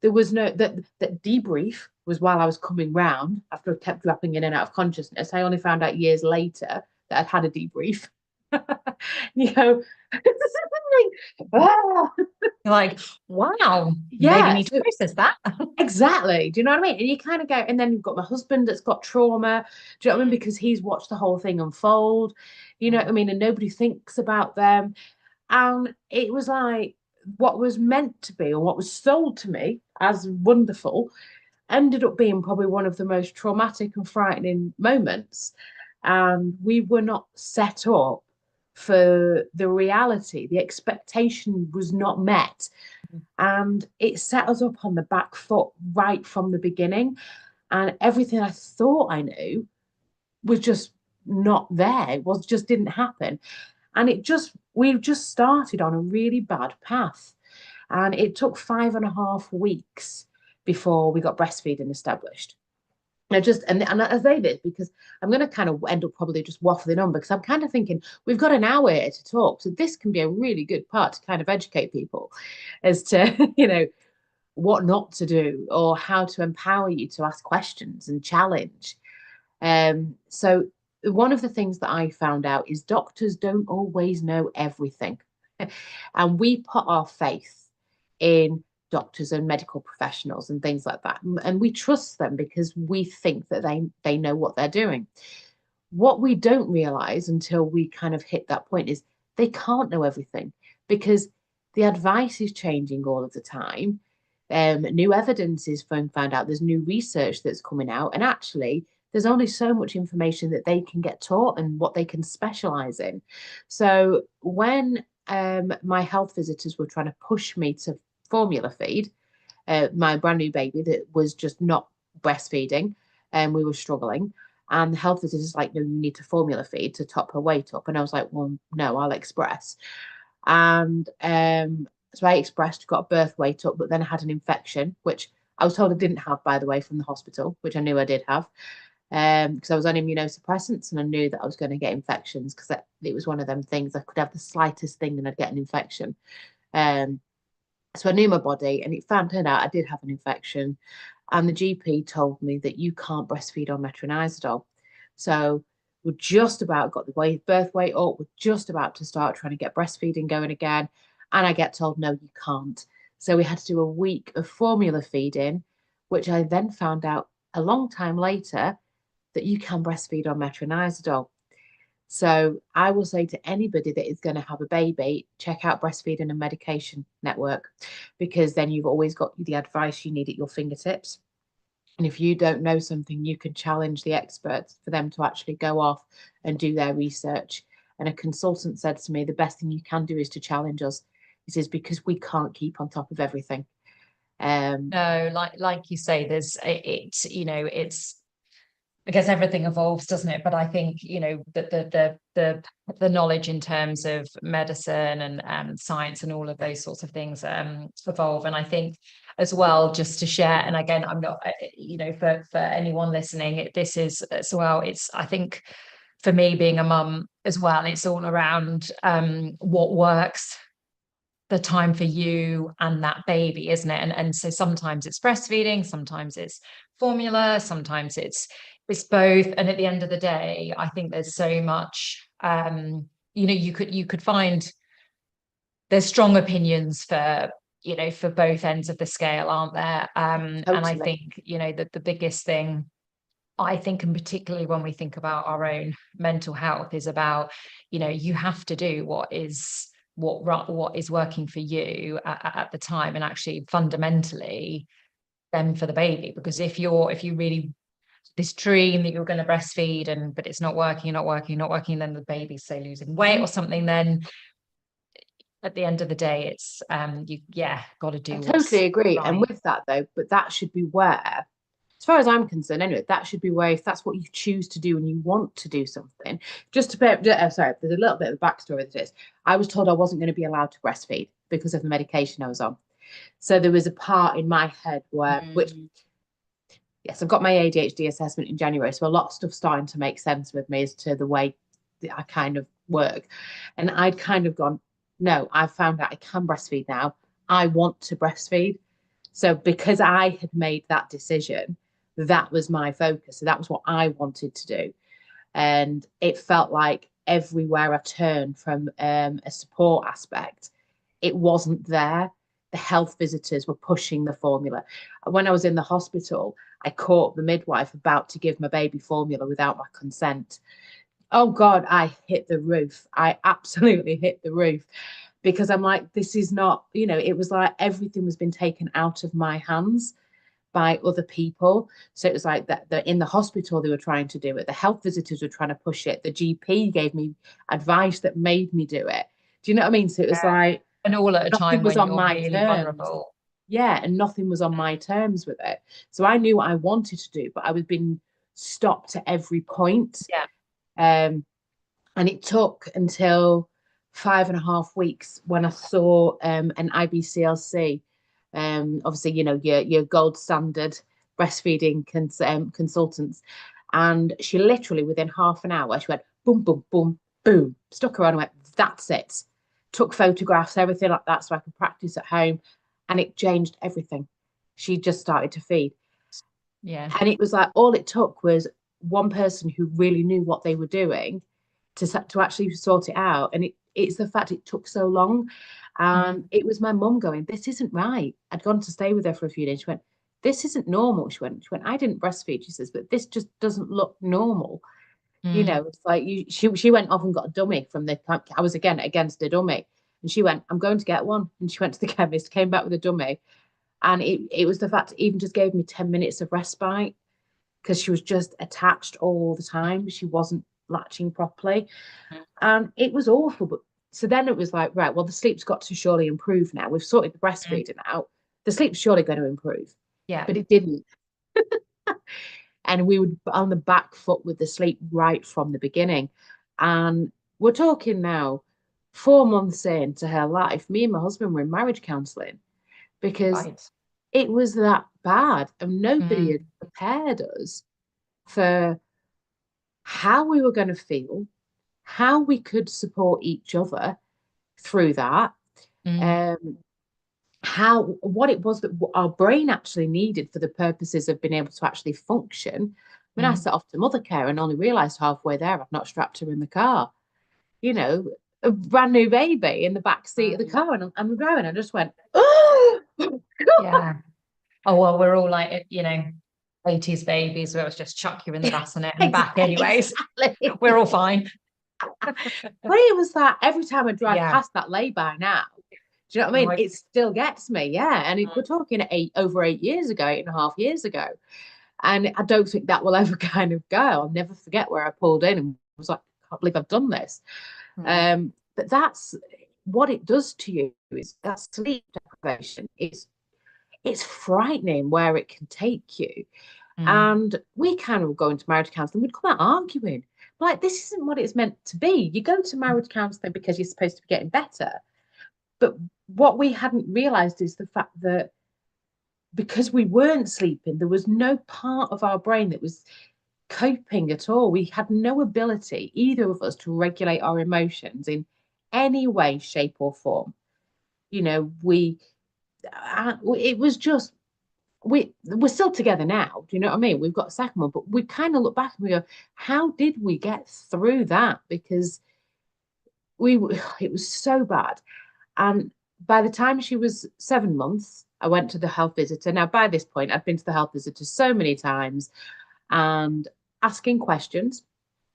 there was no, that debrief was while I was coming round after I kept dropping in and out of consciousness. I only found out years later that I'd had a debrief. You go, you're like, wow, yeah, maybe need to process that. Exactly. Do you know what I mean? And you kind of go, and then you've got my husband that's got trauma. Do you know what I mean? Because he's watched the whole thing unfold. You know what I mean? And nobody thinks about them. And it was like what was meant to be, or what was sold to me as wonderful, ended up being probably one of the most traumatic and frightening moments. And we were not set up for the reality. The expectation was not met. And it set us up on the back foot right from the beginning. And everything I thought I knew was just not there. It just didn't happen. And we've just started on a really bad path. And it took 5.5 weeks before we got breastfeeding established. And I say this because I'm going to kind of end up probably just waffling on, because I'm kind of thinking we've got an hour here to talk. So this can be a really good part to kind of educate people as to, you know, what not to do or how to empower you to ask questions and challenge. So one of the things that I found out is doctors don't always know everything. And we put our faith in doctors and medical professionals and things like that. And we trust them because we think that they know what they're doing. What we don't realize until we kind of hit that point is they can't know everything, because the advice is changing all of the time. New evidence is found out, there's new research that's coming out, and actually there's only so much information that they can get taught and what they can specialize in. So when my health visitors were trying to push me to formula feed my brand new baby that was just not breastfeeding, and we were struggling, and the health visitors like, no, you need to formula feed to top her weight up. And I was like, well, no, I'll express. And so I expressed, got birth weight up, but then I had an infection, which I was told I didn't have, by the way, from the hospital, which I knew I did have, because I was on immunosuppressants, and I knew that I was going to get infections, because it was one of them things. I could have the slightest thing and I'd get an infection. So I knew my body, and it turned out I did have an infection, and the GP told me that you can't breastfeed on metronidazole. So we're just about got the birth weight up, we're just about to start trying to get breastfeeding going again, and I get told, no, you can't. So we had to do a week of formula feeding, which I then found out a long time later that you can breastfeed on metronidazole. So I will say to anybody that is going to have a baby, check out Breastfeeding and Medication Network, because then you've always got the advice you need at your fingertips. And if you don't know something, you can challenge the experts for them to actually go off and do their research. And a consultant said to me, the best thing you can do is to challenge us. This is because we can't keep on top of everything. No, like you say, there's it's I guess everything evolves, doesn't it? But I think, that the knowledge in terms of medicine and science and all of those sorts of things evolve. And I think as well, just to share, and again, I'm not, for anyone listening, this is as well, I think for me being a mum as well, it's all around what works the time for you and that baby, isn't it? And so sometimes it's breastfeeding, sometimes it's formula, sometimes it's both. And at the end of the day, I think there's so much, you could find there's strong opinions for both ends of the scale, aren't there? And I think, that the biggest thing, I think, and particularly when we think about our own mental health, is about, you have to do what is working for you at the time, and actually fundamentally then for the baby. Because if you really this dream that you're going to breastfeed but it's not working, then the baby's say losing weight or something, then at the end of the day it's got to do. I totally agree. Right. And with that though, but that should be where, as far as I'm concerned anyway, that should be where, if that's what you choose to do and you want to do something, just to sorry, there's a little bit of a backstory to this. I was told I wasn't going to be allowed to breastfeed because of the medication I was on. So there was a part in my head where, yes, I've got my ADHD assessment in January, so a lot of stuff's starting to make sense with me as to the way that I kind of work. And I'd kind of gone, no, I've found out I can breastfeed now. I want to breastfeed. So because I had made that decision, that was my focus. So that was what I wanted to do. And it felt like everywhere I turned from a support aspect, it wasn't there. The health visitors were pushing the formula. When I was in the hospital, I caught the midwife about to give my baby formula without my consent. Oh God, I hit the roof. I absolutely hit the roof, because I'm like, this is not, it was like everything was been taken out of my hands by other people. So it was like that in the hospital, they were trying to do it. The health visitors were trying to push it. The GP gave me advice that made me do it. Do you know what I mean? So it was like, and all at a time when on you're my really terms. vulnerable. Yeah, and nothing was on my terms with it. So I knew what I wanted to do, but I was being stopped at every point. Yeah. And it took until 5.5 weeks when I saw an IBCLC, obviously, your gold standard breastfeeding consultants. And she literally, within half an hour, she went boom, boom, boom, boom, stuck her on and went, that's it. Took photographs, everything like that, so I could practice at home. And it changed everything. She just started to feed. Yeah. And it was like, all it took was one person who really knew what they were doing to actually sort it out. And it's the fact it took so long. It was my mum going, this isn't right. I'd gone to stay with her for a few days. She went, this isn't normal. She went, I didn't breastfeed. She says, but this just doesn't look normal. You know, it's like she went off and got a dummy from the, I was again against a dummy. And she went, I'm going to get one. And she went to the chemist, came back with a dummy. And it was the fact it even just gave me 10 minutes of respite, because she was just attached all the time. She wasn't latching properly. And it was awful. But so then it was like, right, well, the sleep's got to surely improve now. We've sorted the breastfeeding out. The sleep's surely going to improve. Yeah. But it didn't. And we were on the back foot with the sleep right from the beginning. And we're talking now 4 months into her life, me and my husband were in marriage counselling, because it was that bad, and nobody had prepared us for how we were going to feel, how we could support each other through that, what it was that our brain actually needed for the purposes of being able to actually function. I mean, I set off to mother care and only realised halfway there I'd not strapped her in the car. You know, a brand new baby in the back seat of the car, and I'm driving. I just went, oh, yeah. Oh, well, we're all like, you know, 80s babies where it was just chuck you in the bassinet and back anyways. We're all fine. But it was that every time I drive past that lay-by now, do you know what I mean? It still gets me, yeah. And we're talking over 8 years ago, 8.5 years ago. And I don't think that will ever kind of go. I'll never forget where I pulled in and was like, I can't believe I've done this. But that's what it does to you, is that sleep deprivation. It's frightening where it can take you. And we kind of go into marriage counselling, we'd come out arguing. Like, this isn't what it's meant to be. You go to marriage counselling because you're supposed to be getting better. But what we hadn't realised is the fact that because we weren't sleeping, there was no part of our brain that was coping at all. We had no ability, either of us, to regulate our emotions in any way, shape or form. You know, it was just, we're still together now. Do you know what I mean? We've got a second one, but we kind of look back and we go, how did we get through that? Because it was so bad. And by the time she was 7 months, I went to the health visitor. Now, by this point, I've been to the health visitor so many times and asking questions.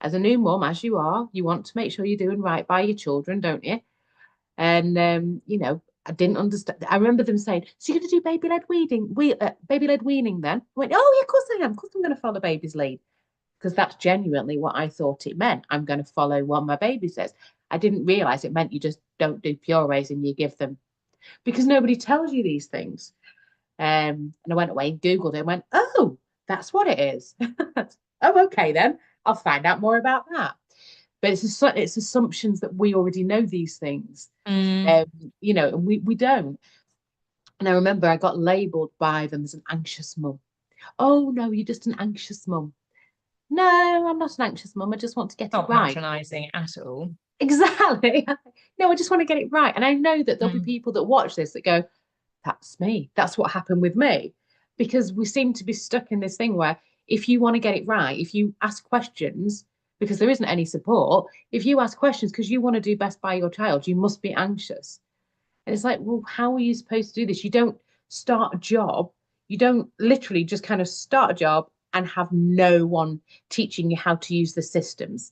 As a new mum, as you are, you want to make sure you're doing right by your children, don't you? And, you know, I didn't understand. I remember them saying, so you're going to do baby-led weaning then? I went, oh, yeah, of course I am. Of course I'm going to follow baby's lead. Because that's genuinely what I thought it meant. I'm going to follow what my baby says. I didn't realise it meant you just don't do purees and you give them, because nobody tells you these things. And I went away and Googled it and went, oh, that's what it is. Oh, okay, then I'll find out more about that. But it's assumptions that we already know these things, you know, and we don't. And I remember I got labelled by them as an anxious mum. Oh, no, you're just an anxious mum. No, I'm not an anxious mum. I just want to get it right. Not patronising at all. Exactly. No, I just want to get it right. And I know that there'll be people that watch this that go, that's me. That's what happened with me. Because we seem to be stuck in this thing where if you want to get it right, if you ask questions, because there isn't any support, if you ask questions because you want to do best by your child, you must be anxious. And it's like, well, how are you supposed to do this? You don't start a job. You don't literally just kind of start a job and have no one teaching you how to use the systems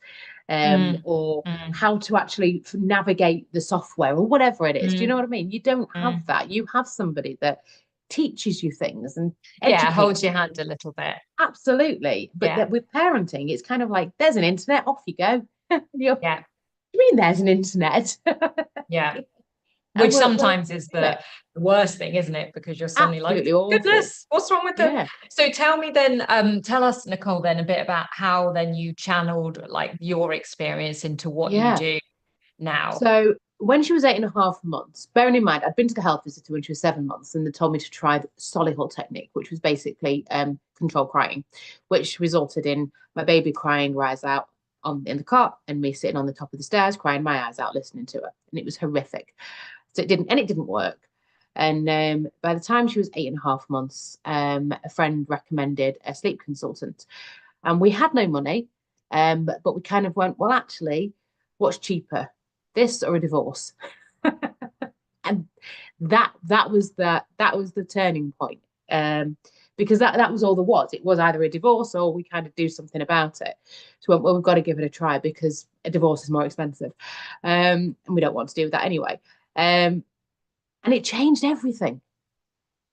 or how to actually navigate the software or whatever it is. Do you know what I mean? You don't have that. You have somebody that teaches you things and holds your hand a little bit. Absolutely. But with parenting, it's kind of like, there's an internet, off you go. I mean, there's an internet. Yeah. Which sometimes is the worst thing, isn't it? Because you're suddenly absolutely like, awful. goodness, what's wrong with them? Yeah. So tell me then, tell us, Nicole, then a bit about how then you channeled like your experience into what you do now. So when she was 8.5 months, bearing in mind, I'd been to the health visitor when she was 7 months, and they told me to try the Solihull technique, which was basically controlled crying, which resulted in my baby crying her eyes out in the cot and me sitting on the top of the stairs crying my eyes out listening to her. And it was horrific. So it didn't work. And by the time she was 8.5 months, a friend recommended a sleep consultant. And we had no money. But we kind of went, well, actually, what's cheaper, this or a divorce? And that was the turning point. Because that was all there was. It was either a divorce or we kind of do something about it. So we went, well, we've got to give it a try because a divorce is more expensive. And we don't want to do that anyway. And it changed everything.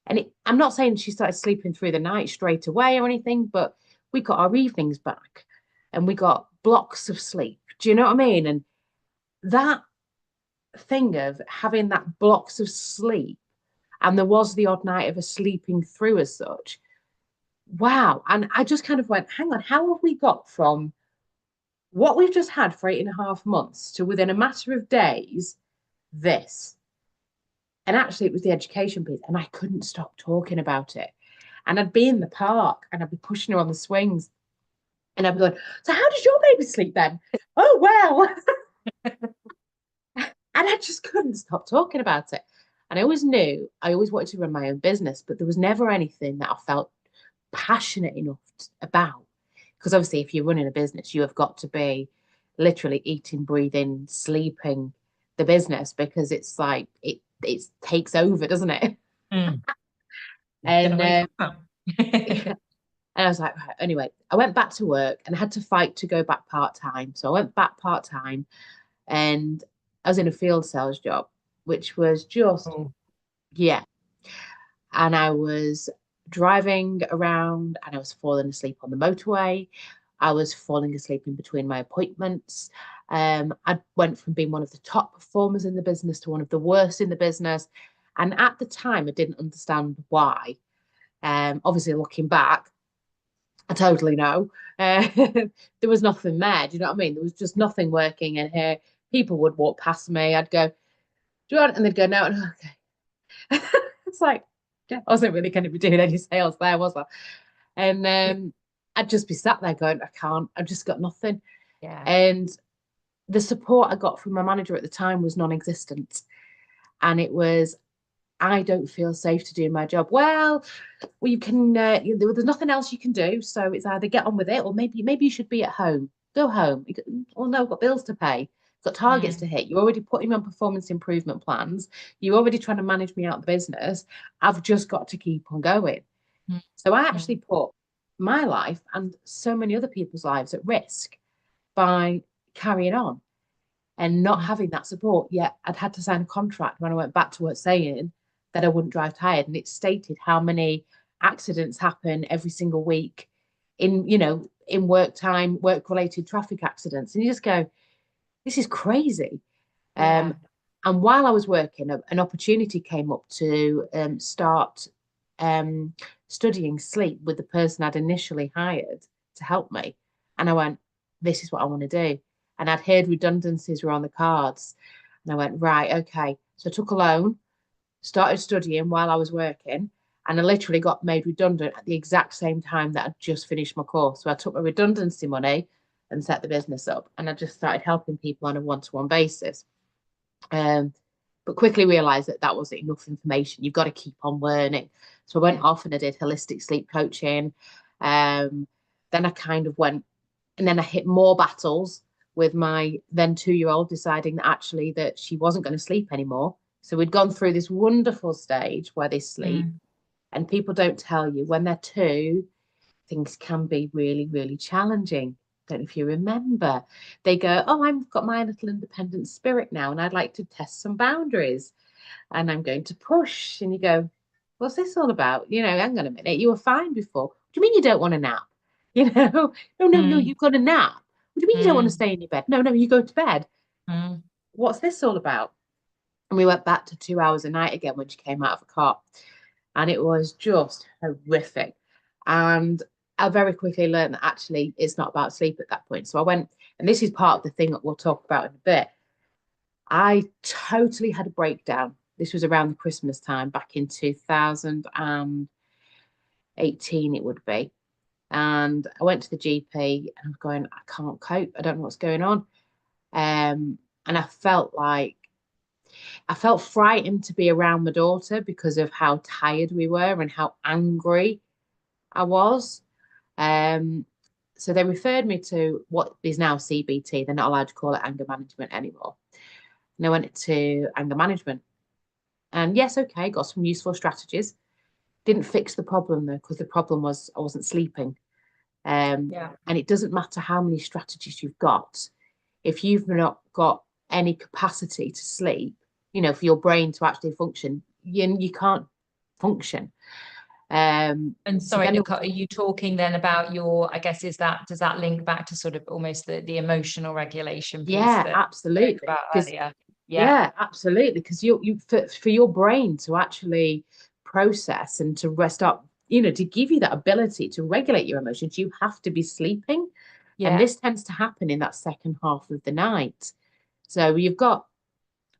And I'm not saying she started sleeping through the night straight away or anything, but we got our evenings back and we got blocks of sleep. Do you know what I mean? And that thing of having that blocks of sleep, and there was the odd night of us sleeping through as such. Wow. And I just kind of went, hang on, how have we got from what we've just had for 8.5 months to within a matter of days, this? And actually, it was the education piece, and I couldn't stop talking about it. And I'd be in the park, and I'd be pushing her on the swings, and I'd be going, so how does your baby sleep then? Oh, well. And I just couldn't stop talking about it. And I always knew I always wanted to run my own business, but there was never anything that I felt passionate enough about. Because obviously, if you're running a business, you have got to be literally eating, breathing, sleeping the business, because it's like it takes over, doesn't it? Mm. And and I was like, right, anyway, I went back to work and I had to fight to go back part-time. So I went back part-time and I was in a field sales job, which was just, yeah. And I was driving around and I was falling asleep on the motorway. I was falling asleep in between my appointments. I went from being one of the top performers in the business to one of the worst in the business. And at the time, I didn't understand why. Obviously, looking back, I totally know. There was nothing there. Do you know what I mean? There was just nothing working in here. People would walk past me. I'd go, do you want? And they'd go, no. And okay. It's like, I wasn't really going to be doing any sales there, was I? And I'd just be sat there going, I can't. I've just got nothing. Yeah. And the support I got from my manager at the time was non-existent. And it was, I don't feel safe to do my job. Well, you can. There's nothing else you can do, so it's either get on with it, or maybe you should be at home. Go home. Oh no, I've got bills to pay. Got targets to hit. You're already putting me on performance improvement plans. You're already trying to manage me out of the business. I've just got to keep on going. So I actually put my life and so many other people's lives at risk by carrying on and not having that support. Yet I'd had to sign a contract when I went back to work saying that I wouldn't drive tired, and it stated how many accidents happen every single week in work time, work related traffic accidents, and you just go, this is crazy. And while I was working, an opportunity came up to start studying sleep with the person I'd initially hired to help me. And I went, this is what I want to do. And I'd heard redundancies were on the cards. And I went, right, okay. So I took a loan, started studying while I was working, and I literally got made redundant at the exact same time that I'd just finished my course. So I took my redundancy money and set the business up, and I just started helping people on a one-to-one basis. But quickly realized that wasn't enough information. You've got to keep on learning. So I went off and I did holistic sleep coaching. Then I kind of went, and then I hit more battles with my then 2-year-old deciding that actually that she wasn't going to sleep anymore. So we'd gone through this wonderful stage where they sleep, and people don't tell you when they're 2, things can be really, really challenging. Don't know if you remember. They go, oh, I've got my little independent spirit now, and I'd like to test some boundaries, and I'm going to push. And you go, what's this all about? Hang on a minute. You were fine before. What do you mean you don't want a nap? No, you've got a nap. What do you mean you don't want to stay in your bed? No, you go to bed. What's this all about? And we went back to 2 hours a night again when she came out of a cot. And it was just horrific. And I very quickly learned that actually it's not about sleep at that point. So I went, and this is part of the thing that we'll talk about in a bit. I totally had a breakdown. This was around the Christmas time back in 2018, it would be. And I went to the GP and I'm going, I can't cope. I don't know what's going on. And I felt frightened to be around my daughter because of how tired we were and how angry I was. So they referred me to what is now CBT. They're not allowed to call it anger management anymore. And I went to anger management. And yes, okay, got some useful strategies. Didn't fix the problem though, because the problem was I wasn't sleeping. And it doesn't matter how many strategies you've got. If you've not got any capacity to sleep, for your brain to actually function, you can't function. And sorry, Nicole, are you talking then about I guess, does that link back to sort of almost the emotional regulation piece? Yeah, that absolutely. we spoke about earlier? Yeah, absolutely. Because for your brain to actually process and to rest up, to give you that ability to regulate your emotions, you have to be sleeping. And this tends to happen in that second half of the night. So you've got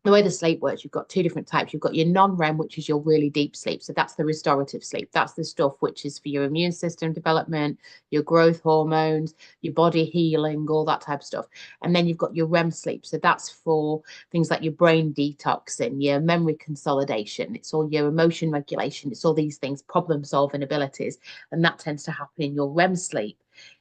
the way the sleep works, you've got two different types. You've got your non-REM, which is your really deep sleep. So that's the restorative sleep. That's the stuff which is for your immune system development, your growth hormones, your body healing, all that type of stuff. And then you've got your REM sleep. So that's for things like your brain detoxing, your memory consolidation. It's all your emotion regulation. It's all these things, problem solving abilities. And that tends to happen in your REM sleep.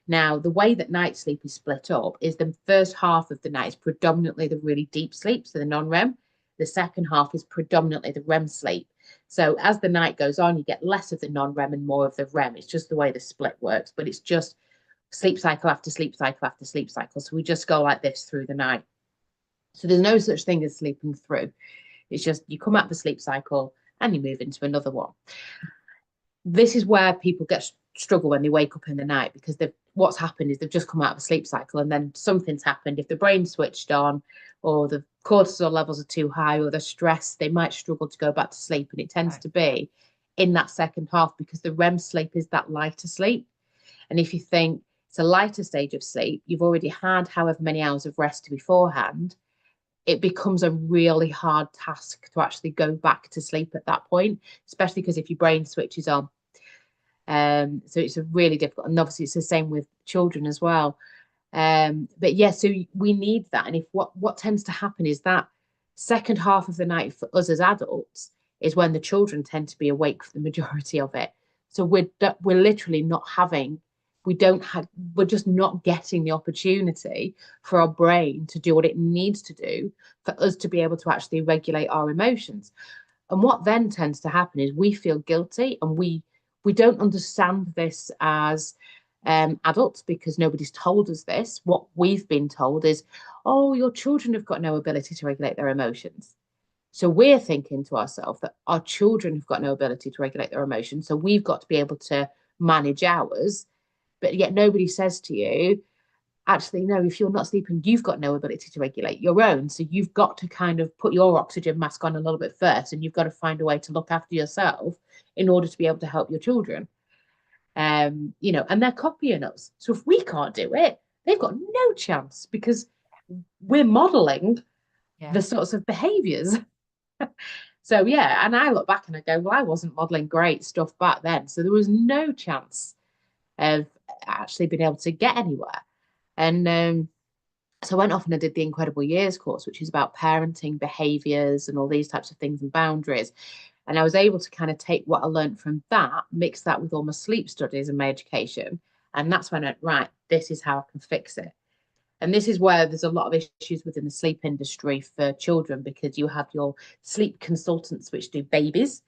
Now, the way that night sleep is split up is the first half of the night is predominantly the really deep sleep, so the non-REM. The second half is predominantly the REM sleep. So as the night goes on, you get less of the non-REM and more of the REM. It's just the way the split works, but it's just sleep cycle after sleep cycle after sleep cycle. So we just go like this through the night. So there's no such thing as sleeping through. It's just you come out of a sleep cycle and you move into another one. This is where people struggle when they wake up in the night, because what's happened is they've just come out of a sleep cycle and then something's happened. If the brain's switched on or the cortisol levels are too high or they're stressed, they might struggle to go back to sleep. And it tends to be in that second half, because the REM sleep is that lighter sleep. And if you think it's a lighter stage of sleep, you've already had however many hours of rest beforehand, it becomes a really hard task to actually go back to sleep at that point, especially because if your brain switches on. So it's a really difficult, and obviously it's the same with children as well. But yeah, so we need that. And if what tends to happen is that second half of the night for us as adults is when the children tend to be awake for the majority of it. So we're literally not having, we're just not getting the opportunity for our brain to do what it needs to do for us to be able to actually regulate our emotions. And what then tends to happen is we feel guilty, and we don't understand this as adults, because nobody's told us this. What we've been told is, oh, your children have got no ability to regulate their emotions. So we're thinking to ourselves that our children have got no ability to regulate their emotions, so we've got to be able to manage ours. But yet nobody says to you, actually, no, if you're not sleeping, you've got no ability to regulate your own. So you've got to kind of put your oxygen mask on a little bit first, and you've got to find a way to look after yourself in order to be able to help your children. And they're copying us. So if we can't do it, they've got no chance, because we're modeling the sorts of behaviors. So yeah, and I look back and I go, well, I wasn't modeling great stuff back then, so there was no chance of actually being able to get anywhere. And so I went off and I did the Incredible Years course, which is about parenting behaviors and all these types of things and boundaries. And I was able to kind of take what I learned from that, mix that with all my sleep studies and my education. And that's when I went, right, this is how I can fix it. And this is where there's a lot of issues within the sleep industry for children, because you have your sleep consultants, which do babies,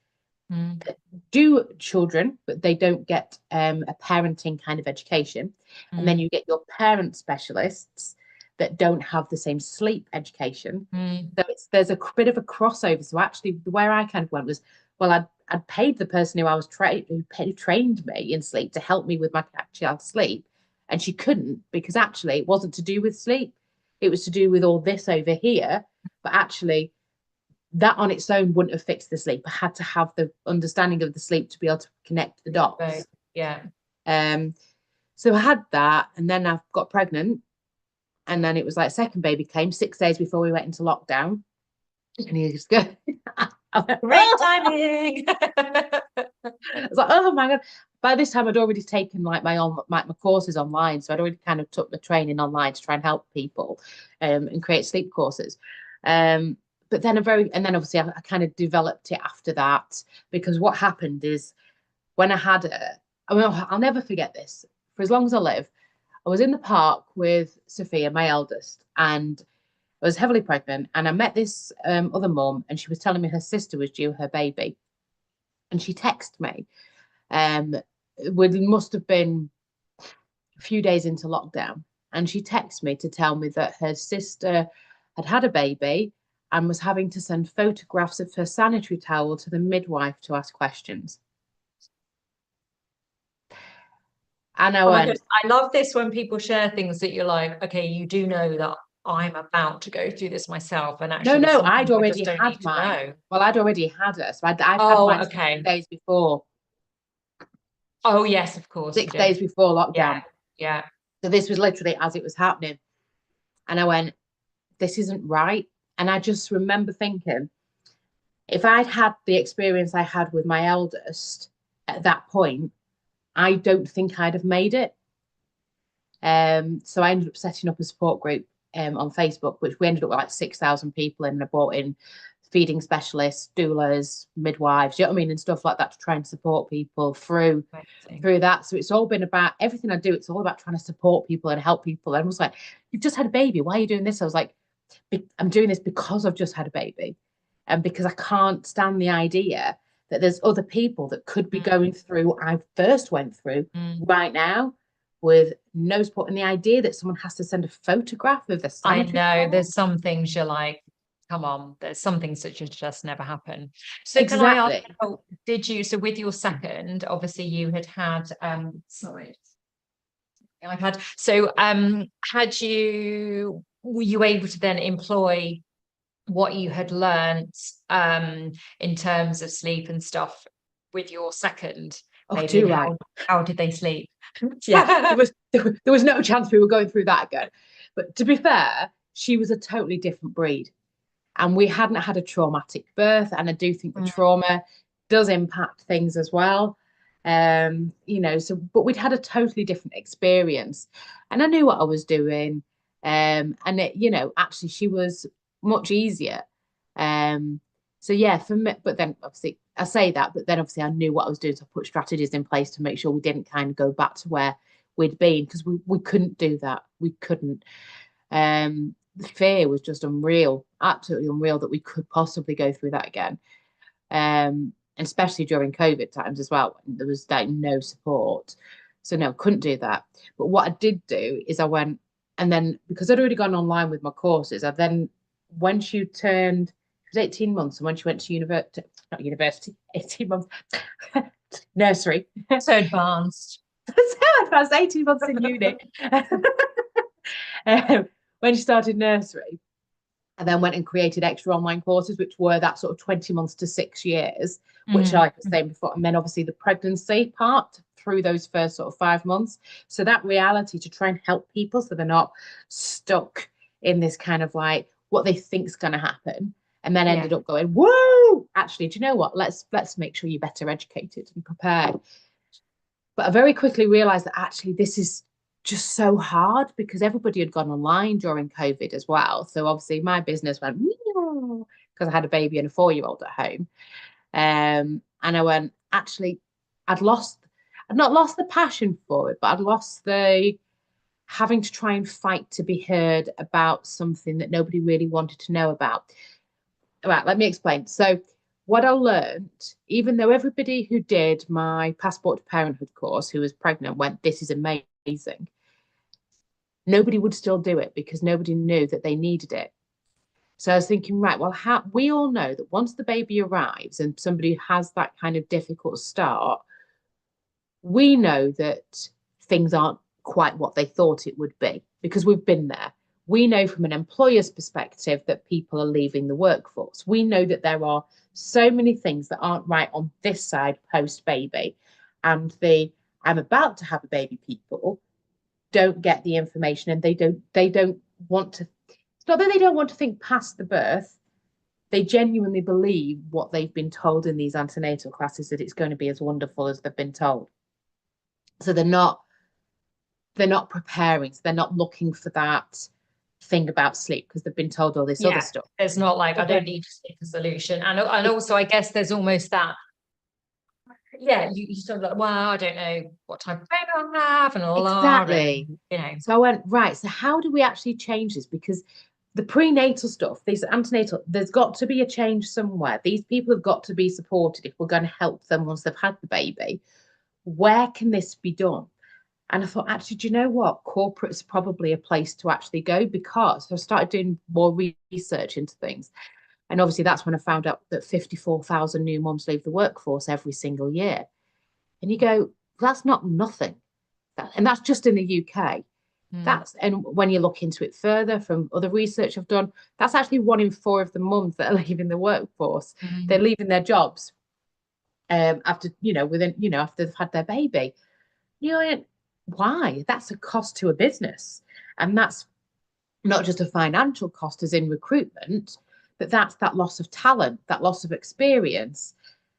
that do children, but they don't get a parenting kind of education. And then you get your parent specialists that don't have the same sleep education. So there's a bit of a crossover. So actually, where I kind of went was, well, I'd paid the person who who trained me in sleep to help me with my child's sleep, and she couldn't, because actually it wasn't to do with sleep. It was to do with all this over here. But actually, that on its own wouldn't have fixed the sleep. I had to have the understanding of the sleep to be able to connect the dots. Right. Yeah. So I had that, and then I got pregnant, and then it was like second baby came 6 days before we went into lockdown, and he was good. Great timing. I was like, oh my God. By this time, I'd already taken like my courses online. So I'd already kind of took my training online to try and help people and create sleep courses. But then obviously I kind of developed it after that, because what happened is when I had I'll never forget this. For as long as I live, I was in the park with Sophia, my eldest, and I was heavily pregnant, and I met this other mum, and she was telling me her sister was due her baby, and she texted me. We must have been a few days into lockdown, and she texted me to tell me that her sister had had a baby and was having to send photographs of her sanitary towel to the midwife to ask questions. And I went, I love this when people share things that you're like, okay, you do know that I'm about to go through this myself, and actually, no, there's I'd something I already just don't had need to mine. know. Well, I'd already had her, so I'd had Oh, mine okay. 6 days before. Oh, yes, of course. 6 days before lockdown. Yeah. So this was literally as it was happening. And I went, this isn't right. And I just remember thinking, if I'd had the experience I had with my eldest at that point, I don't think I'd have made it. So I ended up setting up a support group on Facebook, which we ended up with like 6,000 people in, and I brought in feeding specialists, doulas, midwives, you know what I mean, and stuff like that to try and support people through that. So it's all been about everything I do. It's all about trying to support people and help people. And I was like, you've just had a baby. Why are you doing this? I was like, I'm doing this because I've just had a baby, and because I can't stand the idea that there's other people that could be going through what I first went through right now, with no support, and the idea that someone has to send a photograph of the sanitary I know there's some things you're like, come on, there's some things that should just never happen. So Exactly. can I ask, did you, so with your second, obviously you had sorry, iPad. So were you able to then employ what you had learnt in terms of sleep and stuff with your second? Maybe, and how did they sleep? Yeah, there was no chance we were going through that again. But to be fair, she was a totally different breed, and we hadn't had a traumatic birth, and I do think the trauma does impact things as well. You know, so but we'd had a totally different experience, and I knew what I was doing. And it, you know, actually she was much easier. So yeah, for me, but then obviously I say that, but then obviously I knew what I was doing, so I put strategies in place to make sure we didn't kind of go back to where we'd been, because we couldn't do that. We couldn't. The fear was just unreal, absolutely unreal, that we could possibly go through that again. And especially during COVID times as well, there was like no support. So no, couldn't do that. But what I did do is I went, and then because I'd already gone online with my courses, I then, when she turned, she was 18 months, and when she went to university, 18 months, nursery. So advanced. So advanced, 18 months in uni. When she started nursery, I then went and created extra online courses, which were that sort of 20 months to 6 years, which like I was saying before, and then obviously the pregnancy part through those first sort of 5 months. So that reality to try and help people so they're not stuck in this kind of like what they think is going to happen, and then ended up going, whoa, actually, do you know what? Let's make sure you're better educated and prepared. But I very quickly realized that actually this is just so hard, because everybody had gone online during COVID as well. So obviously my business went because I had a baby and a 4-year-old at home. And I went, actually, I'd not lost the passion for it, but I'd lost the having to try and fight to be heard about something that nobody really wanted to know about. All right, let me explain. So what I learned, even though everybody who did my Passport to Parenthood course who was pregnant went, this is amazing, nobody would still do it because nobody knew that they needed it. So I was thinking, right, well, we all know that once the baby arrives and somebody has that kind of difficult start, we know that things aren't quite what they thought it would be, because we've been there. We know from an employer's perspective that people are leaving the workforce. We know that there are so many things that aren't right on this side post-baby, and the I'm about to have a baby people don't get the information, and they don't want to, it's not that they don't want to think past the birth, they genuinely believe what they've been told in these antenatal classes, that it's going to be as wonderful as they've been told. So they're not preparing, so they're not looking for that thing about sleep because they've been told all this other stuff. There's not like, I don't need to seek a solution. And also I guess there's almost that yeah, you sort of like, well, I don't know what type of baby I'll have and all Exactly. and you know. So I went, right, so how do we actually change this? Because the prenatal stuff, these antenatal, there's got to be a change somewhere. These people have got to be supported if we're going to help them once they've had the baby. Where can this be done? And I thought, actually, do you know what? Corporate is probably a place to actually go, because I started doing more research into things. And obviously, that's when I found out that 54,000 new mums leave the workforce every single year. And you go, that's not nothing. And that's just in the UK. And when you look into it further from other research I've done, that's actually 1 in 4 of the mums that are leaving the workforce. They're leaving their jobs after, after they've had their baby. You know, why? That's a cost to a business. And that's not just a financial cost as in recruitment, but that's that loss of talent, that loss of experience.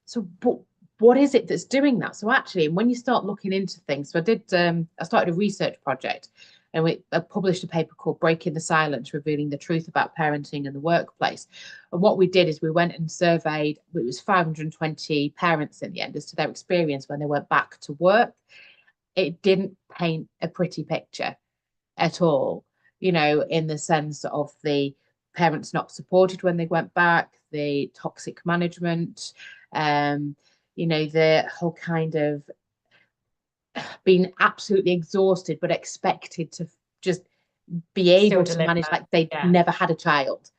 So, but what is it that's doing that? So actually, when you start looking into things, so I started a research project, and I published a paper called Breaking the Silence, Revealing the Truth About Parenting in the Workplace. And what we did is we went and surveyed, it was 520 parents in the end, as to their experience when they went back to work. It didn't paint a pretty picture at all, in the sense of the parents not supported when they went back, the toxic management, the whole kind of being absolutely exhausted, but expected to just be able to manage like they'd never had a child.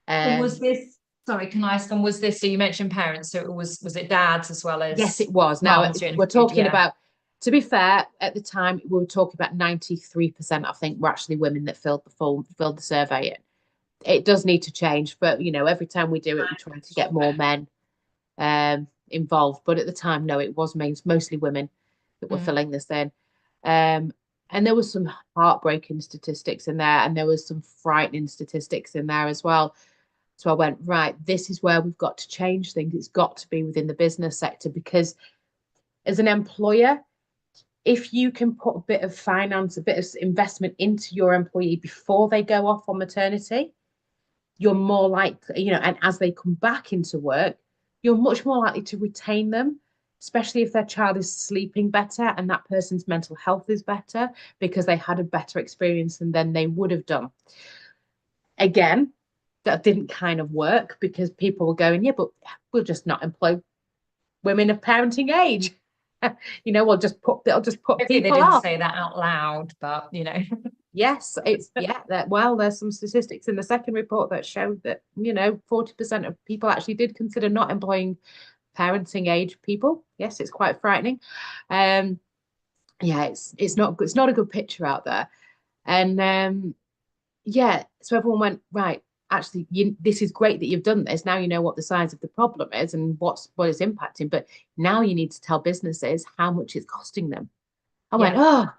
Was this, sorry, can I ask them, was this, so you mentioned parents, so was it dads as well as? Yes, it was. Now we're talking about, to be fair, at the time we were talking about 93%, I think, were actually women that filled the survey in. It does need to change, but every time we do it, we try to get more men involved. But at the time, no, it was mostly women that were filling this in. And there was some heartbreaking statistics in there, and there was some frightening statistics in there as well. So I went, right, this is where we've got to change things. It's got to be within the business sector, because as an employer, if you can put a bit of finance, a bit of investment into your employee before they go off on maternity, you're more likely, and as they come back into work, you're much more likely to retain them, especially if their child is sleeping better and that person's mental health is better because they had a better experience than then they would have done. Again, that didn't kind of work because people were going, yeah, but we'll just not employ women of parenting age. We'll just put people off. They didn't say that out loud, but Yes, it's there's some statistics in the second report that showed that 40% of people actually did consider not employing parenting age people. Yes, it's quite frightening. It's not a good picture out there. And so everyone went, right, actually this is great that you've done this. Now you know what the size of the problem is and what is impacting, but now you need to tell businesses how much it's costing them. I went, oh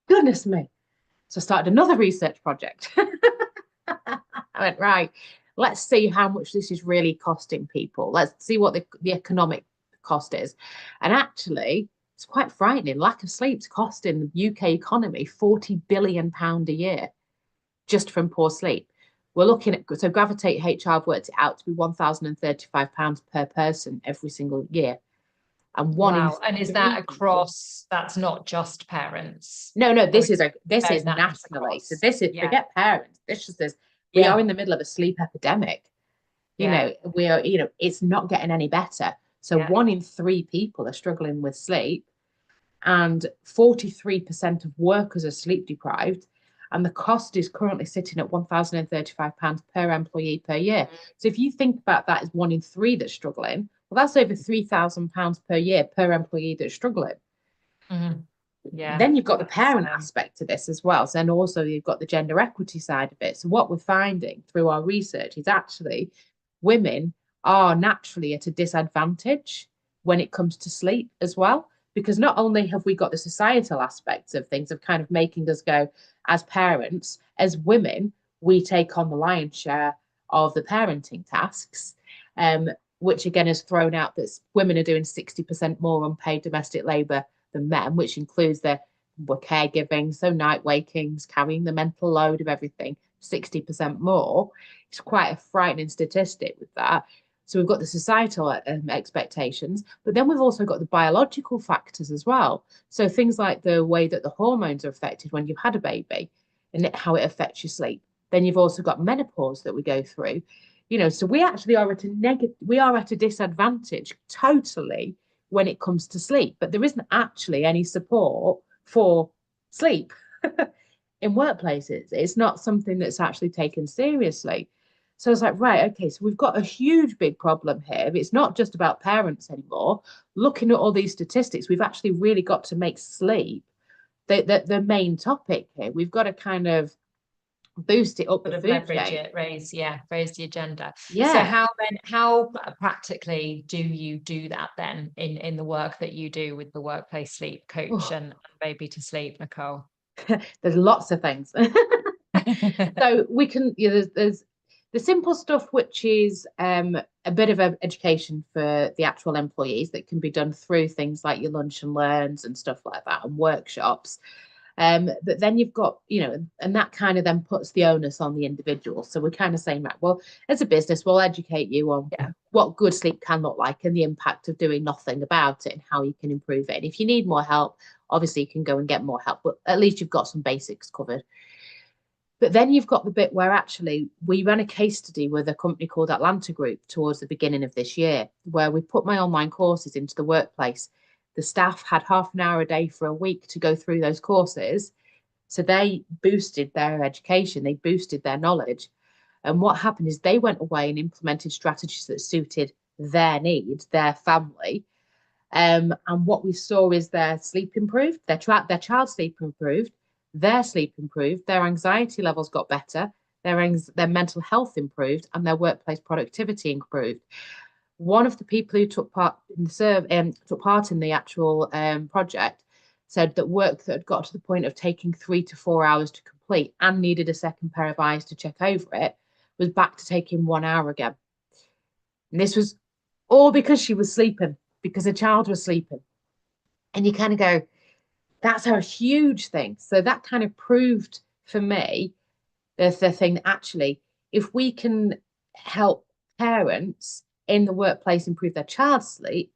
goodness me. So I started another research project. I went, right, let's see how much this is really costing people. Let's see what the economic cost is. And actually, it's quite frightening. Lack of sleep's costing the UK economy £40 billion a year just from poor sleep. We're looking at, so Gravitate HR have worked it out to be £1,035 per person every single year. And and is that across? That's not just parents. No, this is nationally. So this is forget parents. This is this. We are in the middle of a sleep epidemic. We are. It's not getting any better. So 1 in 3 people are struggling with sleep, and 43% of workers are sleep deprived. And the cost is currently sitting at £1,035 per employee per year. So if you think about that as 1 in 3 that's struggling, well, that's over £3,000 per year per employee that's struggling. Then you've got the parent aspect to this as well. So then also you've got the gender equity side of it. So what we're finding through our research is actually women are naturally at a disadvantage when it comes to sleep as well. Because not only have we got the societal aspects of things of kind of making us go, as parents, as women, we take on the lion's share of the parenting tasks, which again has thrown out that women are doing 60% more unpaid domestic labour than men, which includes their caregiving, so night wakings, carrying the mental load of everything, 60% more. It's quite a frightening statistic with that. So we've got the societal expectations, but then we've also got the biological factors as well. So things like the way that the hormones are affected when you've had a baby and how it affects your sleep. Then you've also got menopause that we go through. So we actually are at a disadvantage totally when it comes to sleep, but there isn't actually any support for sleep in workplaces. It's not something that's actually taken seriously. So I was like, right, okay, so we've got a huge big problem here. It's not just about parents anymore. Looking at all these statistics, we've actually really got to make sleep the main topic here. We've got to kind of boost it up the food leverage chain. it, raise the agenda. Yeah. So how practically do you do that then in the work that you do with the workplace sleep coach and Baby to Sleep, Nicole? There's lots of things. So we can, there's the simple stuff, which is a bit of an education for the actual employees that can be done through things like your lunch and learns and stuff like that and workshops. But then you've got, and that kind of then puts the onus on the individual. So we're kind of saying, right, well, as a business, we'll educate you on what good sleep can look like and the impact of doing nothing about it and how you can improve it. And if you need more help, obviously you can go and get more help, but at least you've got some basics covered. But then you've got the bit where actually we ran a case study with a company called Atlanta Group towards the beginning of this year, where we put my online courses into the workplace. The staff had half an hour a day for a week to go through those courses. So they boosted their education, they boosted their knowledge. And what happened is they went away and implemented strategies that suited their needs, their family. And what we saw is their sleep improved, their child's sleep improved, their sleep improved, their anxiety levels got better, their mental health improved, and their workplace productivity improved. One of the people who took part in the actual project said that work that had got to the point of taking 3 to 4 hours to complete and needed a second pair of eyes to check over it was back to taking 1 hour again. And this was all because she was sleeping, because her child was sleeping. And you kind of go, that's a huge thing. So that kind of proved for me the thing that actually, if we can help parents in the workplace improve their child's sleep,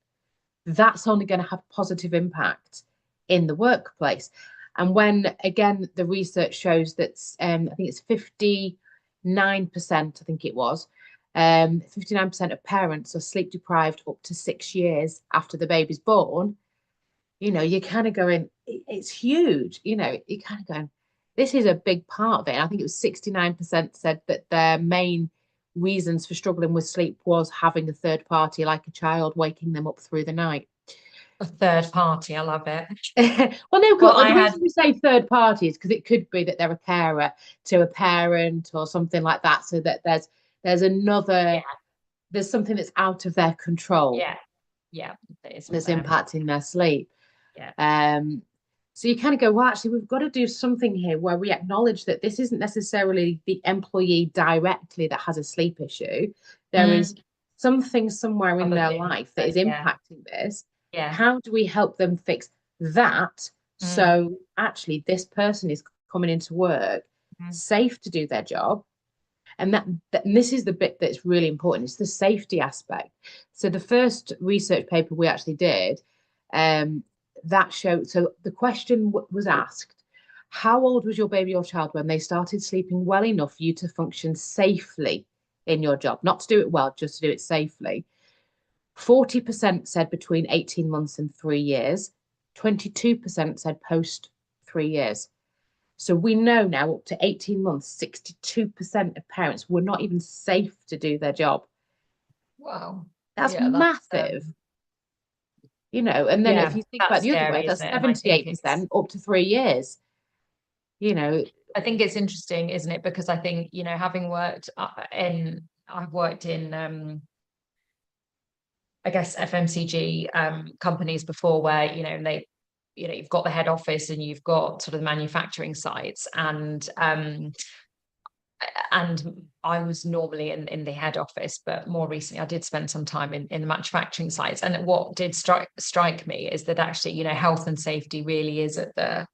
that's only going to have a positive impact in the workplace. And when, again, the research shows that I think it's 59%, I think it was, 59% of parents are sleep deprived up to 6 years after the baby's born, you're kind of going, it's huge, you're kind of going, this is a big part of it. And I think it was 69% said that their main reasons for struggling with sleep was having a third party, like a child, waking them up through the night. A third party, I love it. Well, no, the reason we say third party is because it could be that they're a carer to a parent or something like that, so that there's another, there's something that's out of their control. Yeah, that's impacting their sleep. Yeah. So you kind of go, well, actually, we've got to do something here where we acknowledge that this isn't necessarily the employee directly that has a sleep issue. There is something somewhere in their life that is impacting this. Yeah. How do we help them fix that? So actually, this person is coming into work safe to do their job. And and this is the bit that's really important. It's the safety aspect. So the first research paper we actually did, that showed, so the question was asked, how old was your baby or child when they started sleeping well enough for you to function safely in your job? Not to do it well, just to do it safely. 40% said between 18 months and 3 years. 22% said post 3 years. So we know now up to 18 months, 62% of parents were not even safe to do their job. Wow. That's massive. And then if you think about the other way, that's 78% up to 3 years. I think it's interesting, isn't it? Because I think, having worked I've worked in, I guess, FMCG companies before where, they, you've got the head office and you've got sort of manufacturing sites, and I was normally in the head office, but more recently I did spend some time in the manufacturing sites. And what did strike me is that actually, health and safety really is at the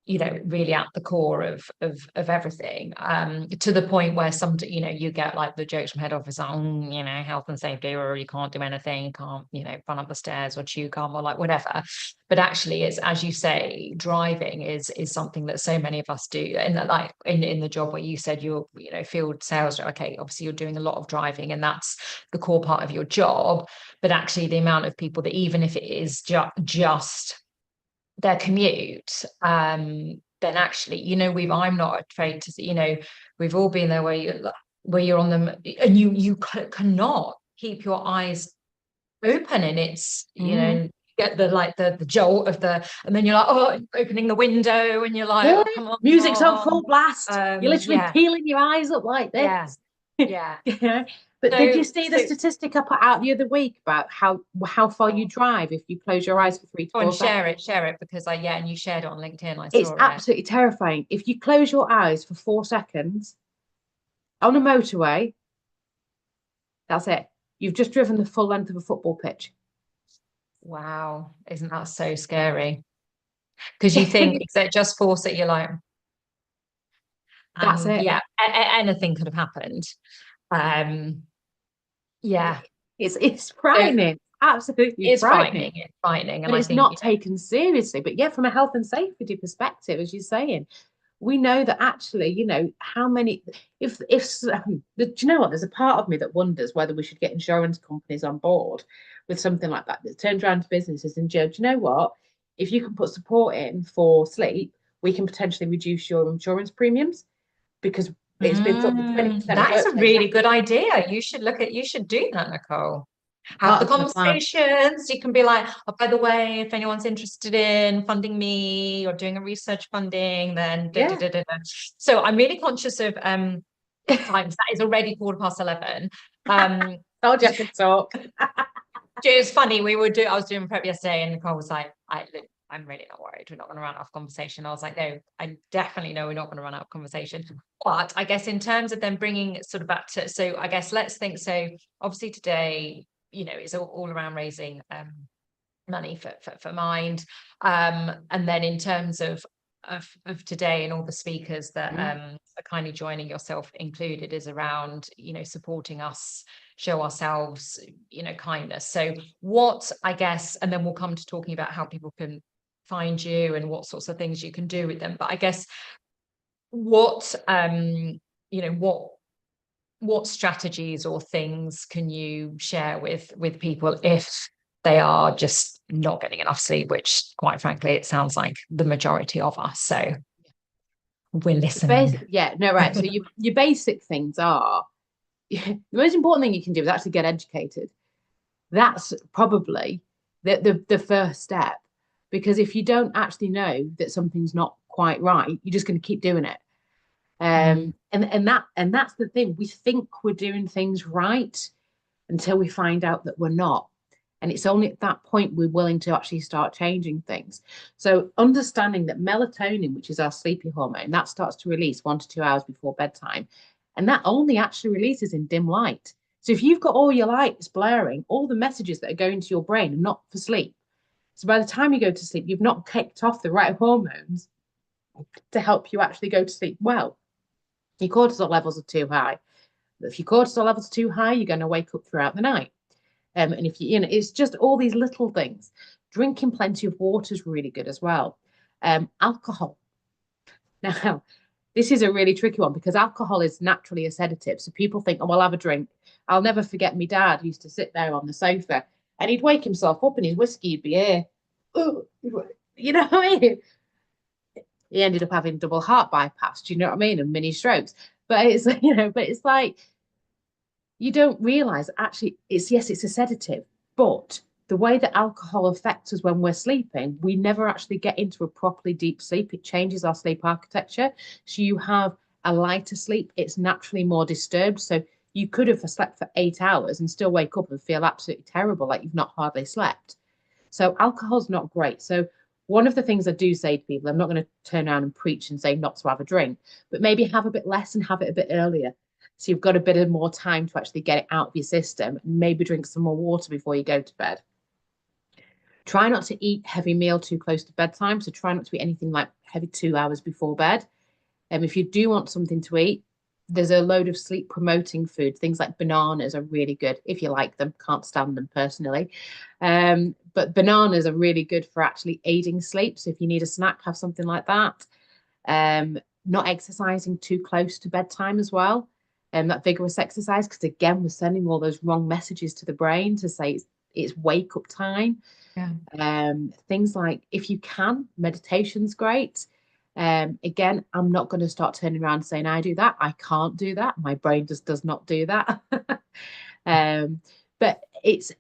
you know, really at the core of everything, to the point where you know, you get like the jokes from head office, you know, health and safety, or you can't do anything, you can't, you know, run up the stairs or chew gum or like whatever. But actually, it's, as you say, driving is something that so many of us do. And that, like in the job where you said you're, you know, field sales, okay, obviously you're doing a lot of driving and that's the core part of your job. But actually the amount of people that, even if it is just their commute, then actually, you know, I'm not afraid to, you know, we've all been there where you're on them and you cannot keep your eyes open, and it's, you know, you get the jolt of and then you're like, oh, opening the window, and you're like, oh, come on, music's on full blast. You're literally yeah. peeling your eyes up like this. Yeah. But So- did you see the so- statistic I put out the other week about how far you drive if you close your eyes for 3 to 4 Go and seconds? share it, because and you shared it on LinkedIn. I It's saw it. absolutely terrifying. If you close your eyes for 4 seconds on a motorway, that's it. You've just driven the full length of a football pitch. Wow, isn't that so scary? Because you think, is it just force it? You're like, That's it. Yeah, anything could have happened. Yeah, it's frightening. Absolutely it's frightening. It's frightening, And I it's think, not taken seriously. But yeah, from a health and safety perspective, as you're saying, we know that actually, you know, how many, do you know what? There's a part of me that wonders whether we should get insurance companies on board with something like that turns around to businesses and do you know what? If you can put support in for sleep, we can potentially reduce your insurance premiums, because it's been sort of 20%. That is a really good idea. You should do that, Nicole. Have the conversations. You can be like, oh, by the way, if anyone's interested in funding me or doing a research funding, then So I'm really conscious of times. That is already 11:15. Told you I could talk. It was funny. I was doing prep yesterday, and Nicole was like, I'm really not worried. We're not going to run out of conversation. I was like, no, I definitely know we're not going to run out of conversation. But I guess in terms of then bringing sort of back to, so I guess let's think, so obviously today, you know, it's all around raising money for Mind. And then in terms of today and all the speakers that are kindly joining, yourself included, is around, you know, supporting us, show ourselves, you know, kindness. So what, I guess, and then we'll come to talking about how people can find you and what sorts of things you can do with them. But I guess what, you know, what strategies or things can you share with people if they are just not getting enough sleep, which quite frankly, it sounds like the majority of us. So we're listening. Right. So your basic things are, the most important thing you can do is actually get educated. That's probably the first step, because if you don't actually know that something's not quite right, you're just going to keep doing it. And that's the thing. We think we're doing things right until we find out that we're not. And it's only at that point we're willing to actually start changing things. So understanding that melatonin, which is our sleepy hormone, that starts to release 1 to 2 hours before bedtime. And that only actually releases in dim light. So if you've got all your lights blaring, all the messages that are going to your brain are not for sleep. So by the time you go to sleep, you've not kicked off the right hormones to help you actually go to sleep well. Your cortisol levels are too high. If your cortisol levels are too high, you're going to wake up throughout the night. And if you know, it's just all these little things. Drinking plenty of water is really good as well. Alcohol. Now, this is a really tricky one because alcohol is naturally a sedative. So people think, oh, I'll have a drink. I'll never forget my dad used to sit there on the sofa and he'd wake himself up and his whiskey would be here. Ooh, you know what I mean? He ended up having double heart bypass, do you know what I mean? And mini strokes. But it's, you know, but it's like, you don't realize actually it's a sedative, but the way that alcohol affects us when we're sleeping, we never actually get into a properly deep sleep. It changes our sleep architecture. So you have a lighter sleep. It's naturally more disturbed. So you could have slept for 8 hours and still wake up and feel absolutely terrible, like you've not hardly slept. So alcohol's not great. So one of the things I do say to people, I'm not going to turn around and preach and say not to have a drink, but maybe have a bit less and have it a bit earlier. So you've got a bit of more time to actually get it out of your system and maybe drink some more water before you go to bed. Try not to eat heavy meal too close to bedtime. So try not to eat anything like heavy 2 hours before bed. If you do want something to eat, there's a load of sleep promoting food. Things like bananas are really good if you like them. Can't stand them personally. But bananas are really good for actually aiding sleep. So if you need a snack, have something like that. Not exercising too close to bedtime as well. That vigorous exercise, because again, we're sending all those wrong messages to the brain to say it's wake up time. Yeah. Things like, if you can, meditation's great. Again, I'm not going to start turning around saying I do that. I can't do that. My brain just does not do that. But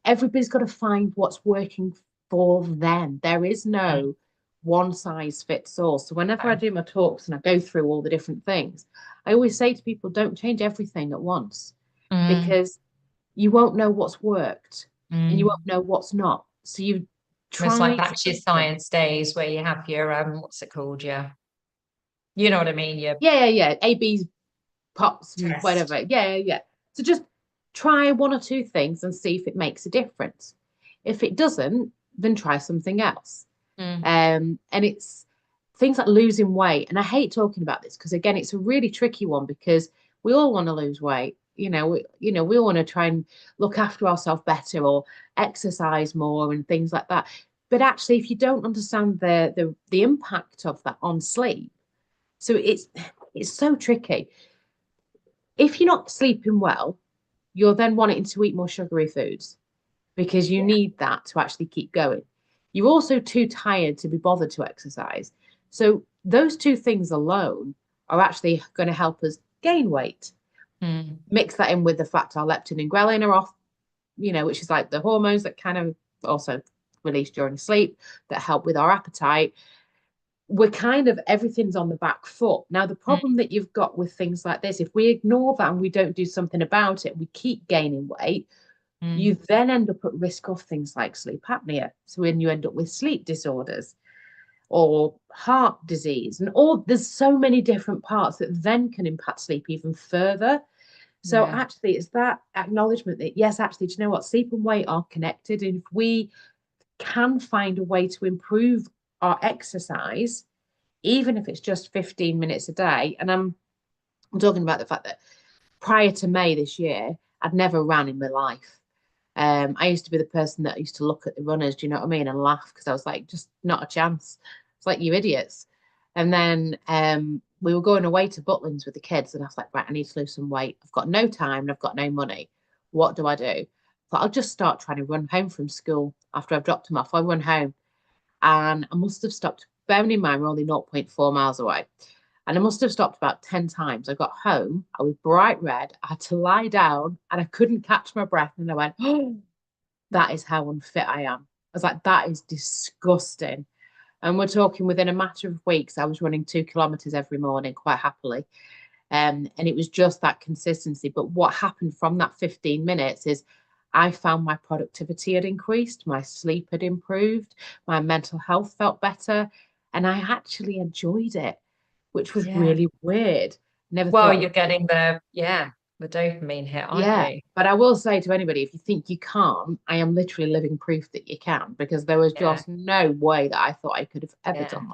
everybody's got to find what's working for them. There is no one size fits all. So whenever I do my talks and I go through all the different things, I always say to people, don't change everything at once, because you won't know what's worked and you won't know what's not. So you try. It's like back to your science days where you have your what's it called? Yeah. You know what I mean? Yeah. AB's pops and Test. whatever. Yeah. So just try one or two things and see if it makes a difference. If it doesn't, then try something else. And it's things like losing weight. And I hate talking about this because, again, it's a really tricky one because we all want to lose weight. We all want to try and look after ourselves better or exercise more and things like that. But actually, if you don't understand the impact of that on sleep, so it's so tricky. If you're not sleeping well, you're then wanting to eat more sugary foods because you need that to actually keep going. You're also too tired to be bothered to exercise. So those two things alone are actually going to help us gain weight. Mix that in with the fact our leptin and ghrelin are off, which is like the hormones that kind of also released during sleep that help with our appetite. We're kind of, everything's on the back foot. Now, the problem that you've got with things like this, if we ignore that and we don't do something about it, we keep gaining weight, you then end up at risk of things like sleep apnea. So when you end up with sleep disorders or heart disease there's so many different parts that then can impact sleep even further. So actually it's that acknowledgement that, yes, actually, do you know what? Sleep and weight are connected. And if we can find a way to improve our exercise, even if it's just 15 minutes a day. And I'm talking about the fact that prior to May this year, I'd never ran in my life. I used to be the person that used to look at the runners, do you know what I mean, and laugh because I was like, just not a chance. It's like, you idiots. And then we were going away to Butlins with the kids, and I was like, right, I need to lose some weight. I've got no time and I've got no money. What do I do? But I'll just start trying to run home from school after I've dropped them off. I run home. And I must have stopped, bearing in mind we're only 0.4 miles away. And I must have stopped about 10 times. I got home, I was bright red, I had to lie down and I couldn't catch my breath. And I went, oh, that is how unfit I am. I was like, that is disgusting. And we're talking within a matter of weeks, I was running 2 kilometers every morning quite happily. And it was just that consistency. But what happened from that 15 minutes is I found my productivity had increased, my sleep had improved, my mental health felt better, and I actually enjoyed it, which was really weird. You're getting the dopamine hit, aren't you? But I will say to anybody, if you think you can't, I am literally living proof that you can, because there was just no way that I thought I could have ever done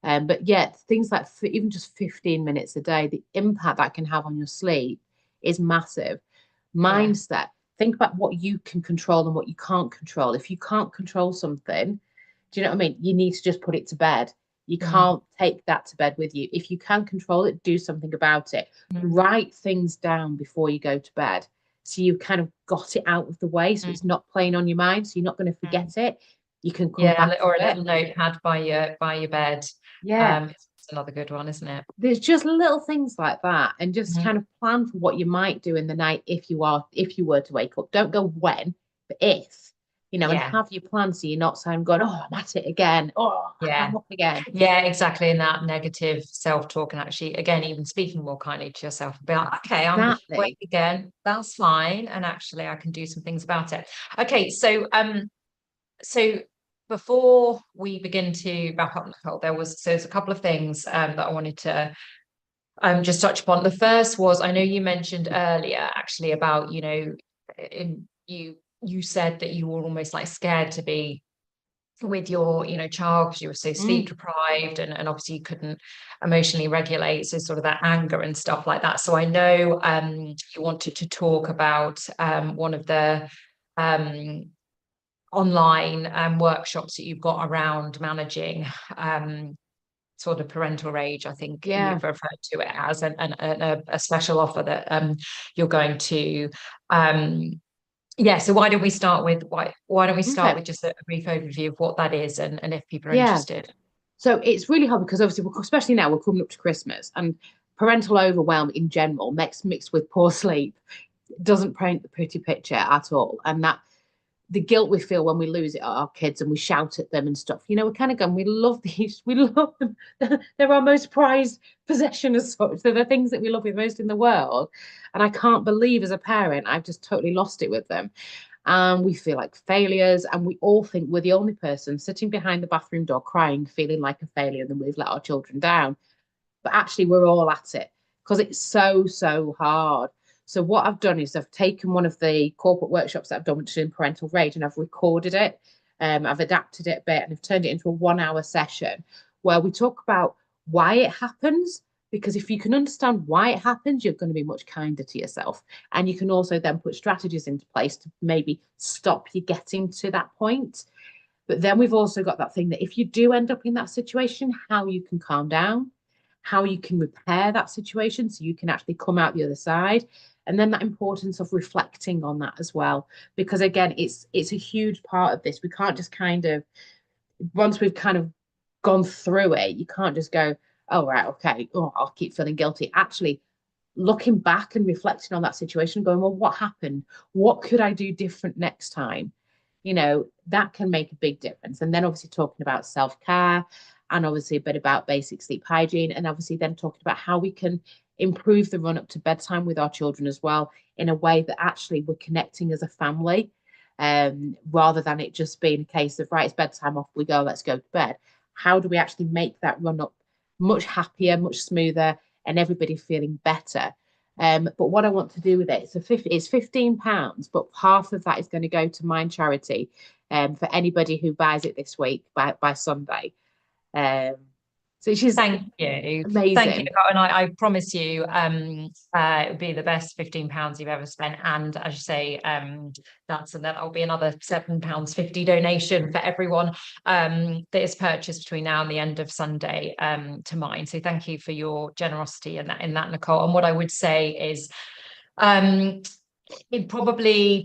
that. But yet, things like even just 15 minutes a day, the impact that can have on your sleep is massive. Mindset. Think about what you can control and what you can't control. If you can't control something, do you know what I mean? You need to just put it to bed. You can't take that to bed with you. If you can control it, do something about it. Write things down before you go to bed. So you've kind of got it out of the way. So it's not playing on your mind. So you're not going to forget it. You can come back or to a little notepad by your bed. It's another good one, isn't it? There's just little things like that, and just kind of plan for what you might do in the night if you were to wake up. Don't go when, but if, and have your plan so you're not saying going, oh, I'm at it again. Oh, I'm up again. Yeah, exactly. And that negative self-talk, and actually, again, even speaking more kindly to yourself about, okay, I'm awake again. That's fine. And actually, I can do some things about it. Okay, so before we begin to wrap up, Nicole, there's a couple of things that I wanted to just touch upon. The first was, I know you mentioned earlier actually about, you said that you were almost like scared to be with your, you know, child because you were so sleep deprived and obviously you couldn't emotionally regulate, so sort of that anger and stuff like that. So I know you wanted to talk about one of the online workshops that you've got around managing sort of parental rage, I think you've referred to it as, and a special offer that you're going to so why don't we start with just a brief overview of what that is and if people are interested. So it's really hard because obviously, especially now, we're coming up to Christmas, and parental overwhelm in general, mixed with poor sleep, doesn't paint the pretty picture at all. And that the guilt we feel when we lose it at our kids and we shout at them and stuff, you know, we're kind of going, we love them. They're our most prized possession as such. They're the things that we love the most in the world. And I can't believe as a parent, I've just totally lost it with them. We feel like failures, and we all think we're the only person sitting behind the bathroom door crying, feeling like a failure, and we've let our children down. But actually, we're all at it because it's so hard. So what I've done is I've taken one of the corporate workshops that I've done, which is in parental rage, and I've recorded it. I've adapted it a bit and I've turned it into a 1-hour session where we talk about why it happens. Because if you can understand why it happens, you're going to be much kinder to yourself. And you can also then put strategies into place to maybe stop you getting to that point. But then we've also got that thing that if you do end up in that situation, how you can calm down, how you can repair that situation so you can actually come out the other side. And then that importance of reflecting on that as well. Because again, it's a huge part of this. We can't just kind of, once we've kind of gone through it, you can't just go, oh, right, okay, I'll keep feeling guilty. Actually, looking back and reflecting on that situation, going, well, what happened? What could I do different next time? You know, that can make a big difference. And then obviously talking about self-care and obviously a bit about basic sleep hygiene, and obviously then talking about how we can improve the run up to bedtime with our children as well, in a way that actually we're connecting as a family, rather than it just being a case of, right, it's bedtime, off we go, let's go to bed. How do we actually make that run up much happier, much smoother, and everybody feeling better? But what I want to do with it, it's £15, but half of that is going to go to Mind Charity for anybody who buys it this week by Sunday. So she's thank you, amazing. Thank you, and I promise you, it would be the best £15 you've ever spent. And as you say, that will be another £7.50 donation for everyone that is purchased between now and the end of Sunday to Mind. So thank you for your generosity in that, Nicole. And what I would say is, it probably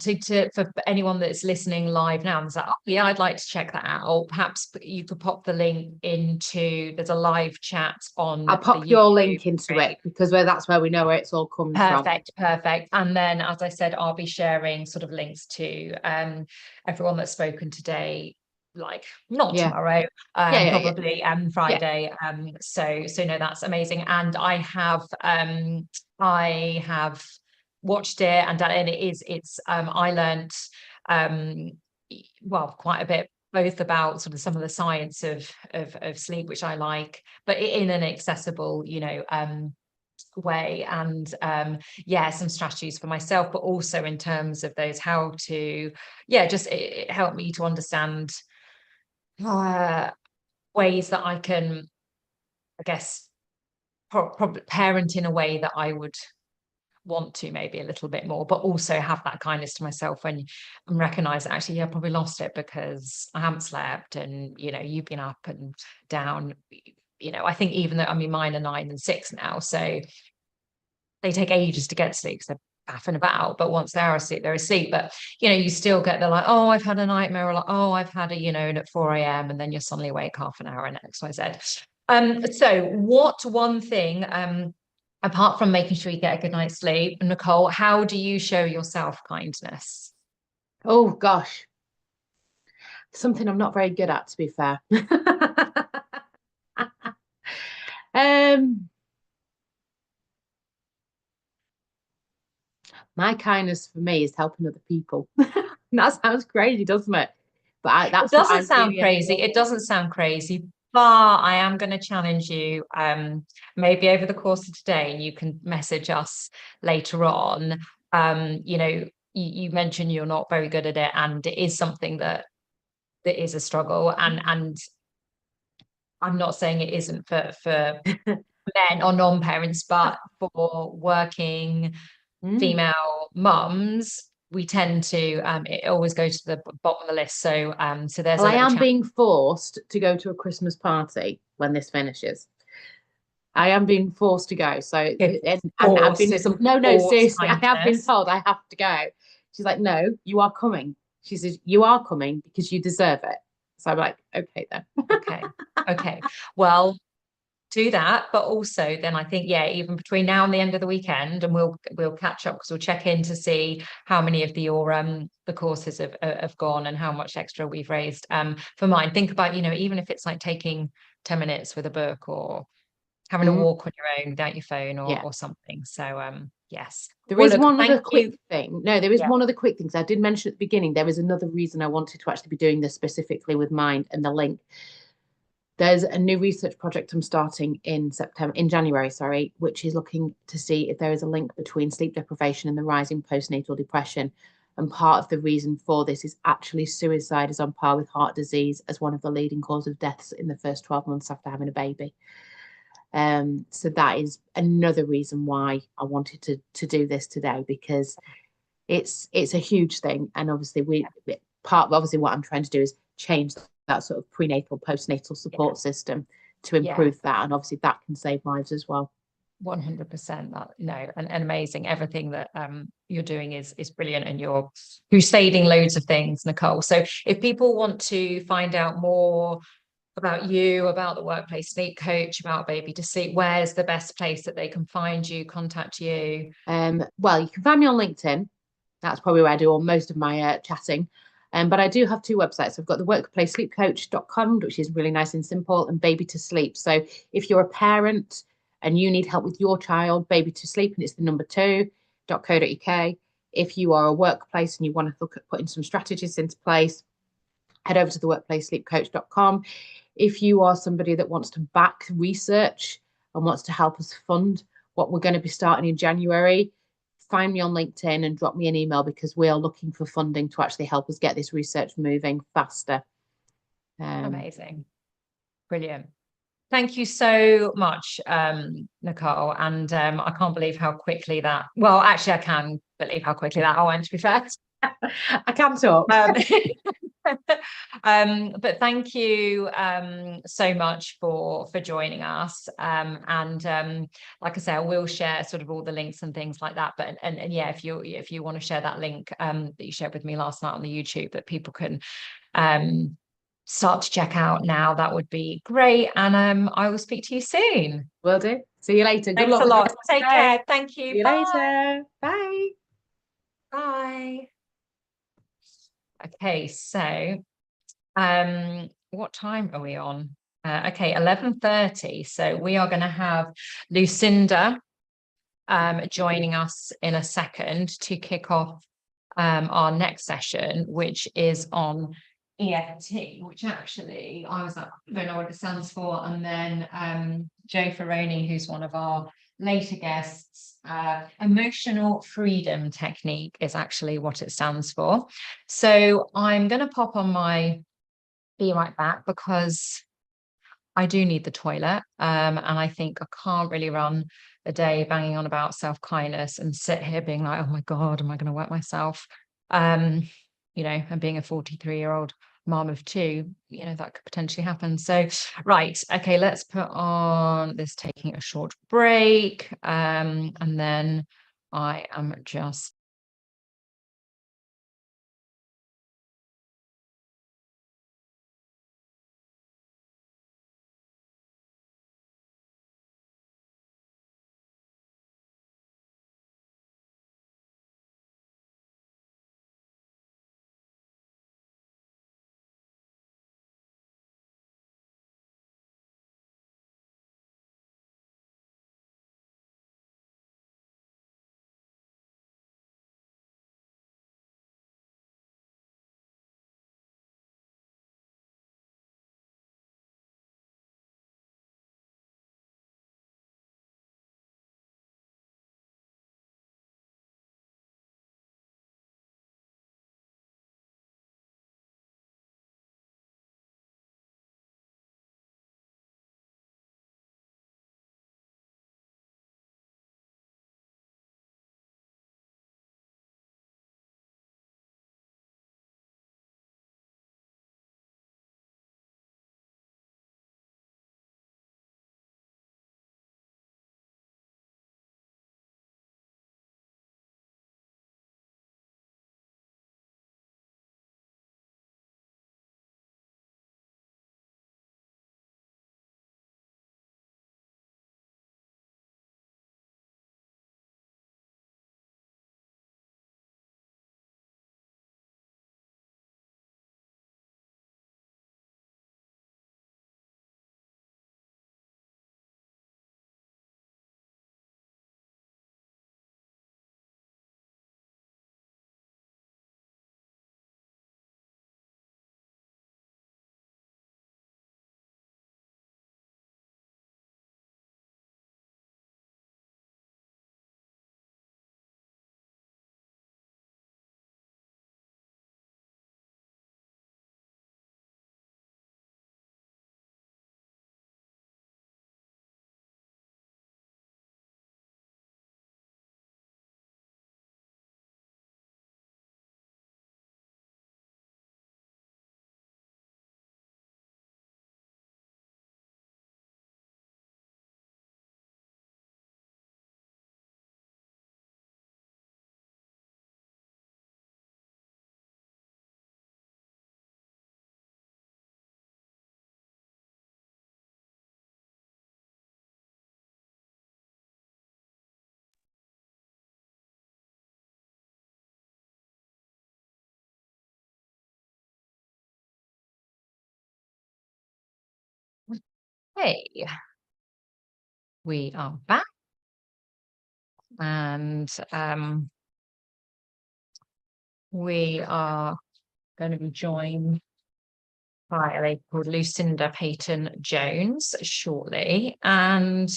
for anyone that's listening live now and is like, oh yeah, I'd like to check that out. Perhaps you could pop the link into, there's a live chat on. I'll pop your link into it because that's where we know where it's all coming from. Perfect. And then, as I said, I'll be sharing sort of links to everyone that's spoken today, like not tomorrow, probably Friday. So no, that's amazing. And I have watched it and done it. I learned quite a bit, both about sort of some of the science of sleep, which I like, but in an accessible, way, and some strategies for myself, but also in terms of those how to it helped me to understand ways that I can, I guess, parent in a way that I would want to, maybe a little bit more, but also have that kindness to myself when I recognize that actually I probably lost it because I haven't slept, and you've been up and down. I think even though, mine are 9 and 6 now, so they take ages to get to sleep because they're faffing about, but once they're asleep, they're asleep. But you still get the like, oh, I've had a nightmare, or like, oh, I've had a at 4 a.m. and then you're suddenly awake half an hour and XYZ. So what one thing apart from making sure you get a good night's sleep, Nicole, how do you show yourself kindness? Oh gosh, something I'm not very good at, to be fair. My kindness for me is helping other people. That sounds crazy, doesn't it? But it doesn't sound crazy. It doesn't sound crazy. But I am going to challenge you, maybe over the course of today, you can message us later on. You mentioned you're not very good at it, and it is something that that is a struggle, and I'm not saying it isn't for men or non-parents, but for working female mums, we tend to it always goes to the bottom of the list. So so there's Well, a I little am chat. being forced to go to a Christmas party when this finishes. I am being forced to go. So and I've been seriously, I have been told I have to go. She's like, no, you are coming. She says, you are coming because you deserve it. So I'm like, okay then. Okay. Well, do that, but also then I think, yeah, even between now and the end of the weekend, and we'll catch up because we'll check in to see how many of your the courses have gone and how much extra we've raised for mine. Think about, even if it's like taking 10 minutes with a book or having a walk on your own without your phone or something. So yes. There Well, is look, one other thank quick you. thing. No, there is Yeah. one other quick thing. So I did mention at the beginning, there is another reason I wanted to actually be doing this specifically with Mind and the link. There's a new research project I'm starting in January, sorry, which is looking to see if there is a link between sleep deprivation and the rising postnatal depression. And part of the reason for this is actually suicide is on par with heart disease as one of the leading cause of deaths in the first 12 months after having a baby. So that is another reason why I wanted to do this today, because it's a huge thing. And obviously what I'm trying to do is change that sort of prenatal, postnatal support system to improve that. And obviously that can save lives as well. 100%. And amazing. Everything that you're doing is brilliant, and you're crusading loads of things, Nicole. So if people want to find out more about you, about the Workplace Sleep Coach, about Baby to Sleep, where's the best place that they can find you, contact you? Well, you can find me on LinkedIn. That's probably where I do all most of my chatting. But I do have two websites. I've got the workplacesleepcoach.com, which is really nice and simple, and Baby to Sleep. So if you're a parent and you need help with your child, Baby to Sleep, and it's the number 2.co.uk. If you are a workplace and you want to look at putting some strategies into place, head over to the workplacesleepcoach.com. If you are somebody that wants to back research and wants to help us fund what we're going to be starting in January, find me on LinkedIn and drop me an email, because we are looking for funding to actually help us get this research moving faster. Amazing. Brilliant. Thank you so much, Nicole. And I can't believe how quickly well, actually, I can believe how quickly that all went, to be fair. I can talk. But thank you so much for joining us. And like I say, I will share sort of all the links and things like that. But and yeah, if you want to share that link that you shared with me last night on the YouTube that people can start to check out now, that would be great. And I will speak to you soon. Will do. See you later. Good Thanks luck a with lot. the Take care. Thank you. See you later. Bye. Bye. Okay, so what time are we on? Okay, 11:30. So we are going to have Lucinda joining us in a second to kick off our next session, which is on EFT, which actually I was like, I don't know what it stands for. And then Joe Ferroni, who's one of our later guests, emotional freedom technique is actually what it stands for. So I'm going to pop on my Be Right Back because I do need the toilet. And I think I can't really run a day banging on about self-kindness and sit here being like, oh my God, am I going to wet myself? And being a 43-year-old mom of two, that could potentially happen. So, right. Okay, let's put on this, taking a short break. And then I am just Hey, we are back, and we are going to be joined by a lady called Lucinda Payton Jones shortly, and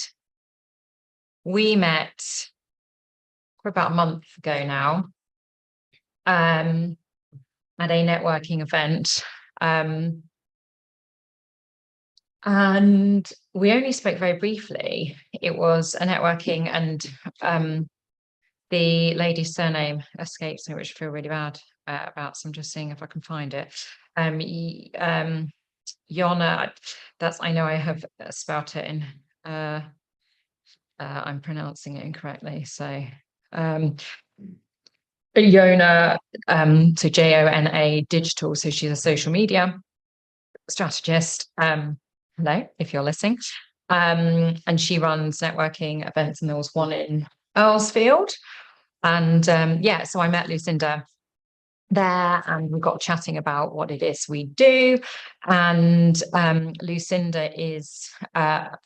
we met for about a month ago now at a networking event. And we only spoke very briefly. It was a networking, and the lady's surname escapes me, which I feel really bad about. So I'm just seeing if I can find it. Yona, I know I have spelt it in. I'm pronouncing it incorrectly. So Yona, so Jona Digital. So she's a social media strategist. Hello, if you're listening. And she runs networking events, and there was one in Earlsfield. And yeah, so I met Lucinda there, and we got chatting about what it is we do. And Lucinda is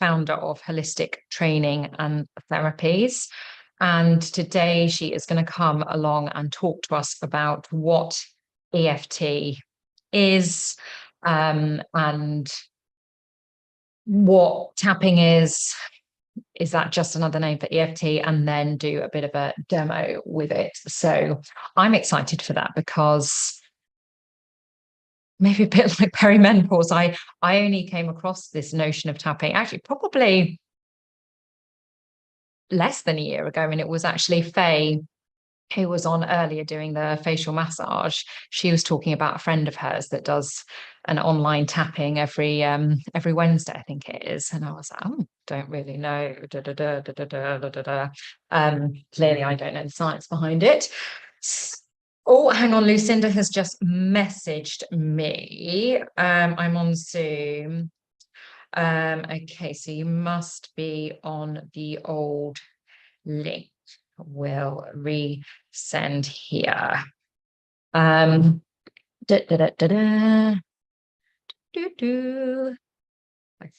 founder of Holistic Training and Therapies. And today she is going to come along and talk to us about what EFT is, and what tapping is that just another name for EFT, and then do a bit of a demo with it. So I'm excited for that, because maybe a bit like perimenopause, I only came across this notion of tapping actually probably less than a year ago, and it was actually Faye who was on earlier doing the facial massage. She was talking about a friend of hers that does an online tapping every Wednesday, I think it is. And I was like, oh, don't really know. Clearly I don't know the science behind it. Oh, hang on, Lucinda has just messaged me. I'm on Zoom. Okay, so you must be on the old link. Will resend here. I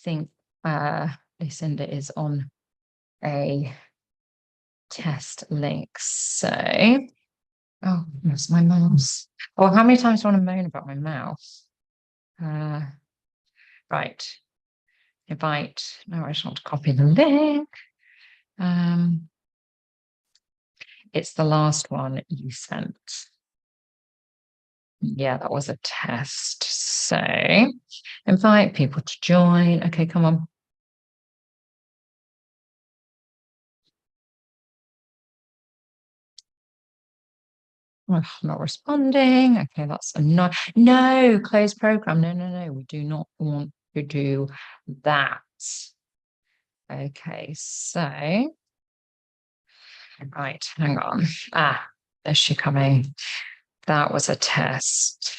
think Lucinda is on a test link. So, oh, that's my mouse. Oh, how many times do I want to moan about my mouse? Right. Invite. No, I just want to copy the link. It's the last one you sent. Yeah, that was a test. So invite people to join. Okay, come on. Oh, not responding. Okay, that's a no. No, close program. No. We do not want to do that. Okay, so right, hang on. There's she coming. That was a test.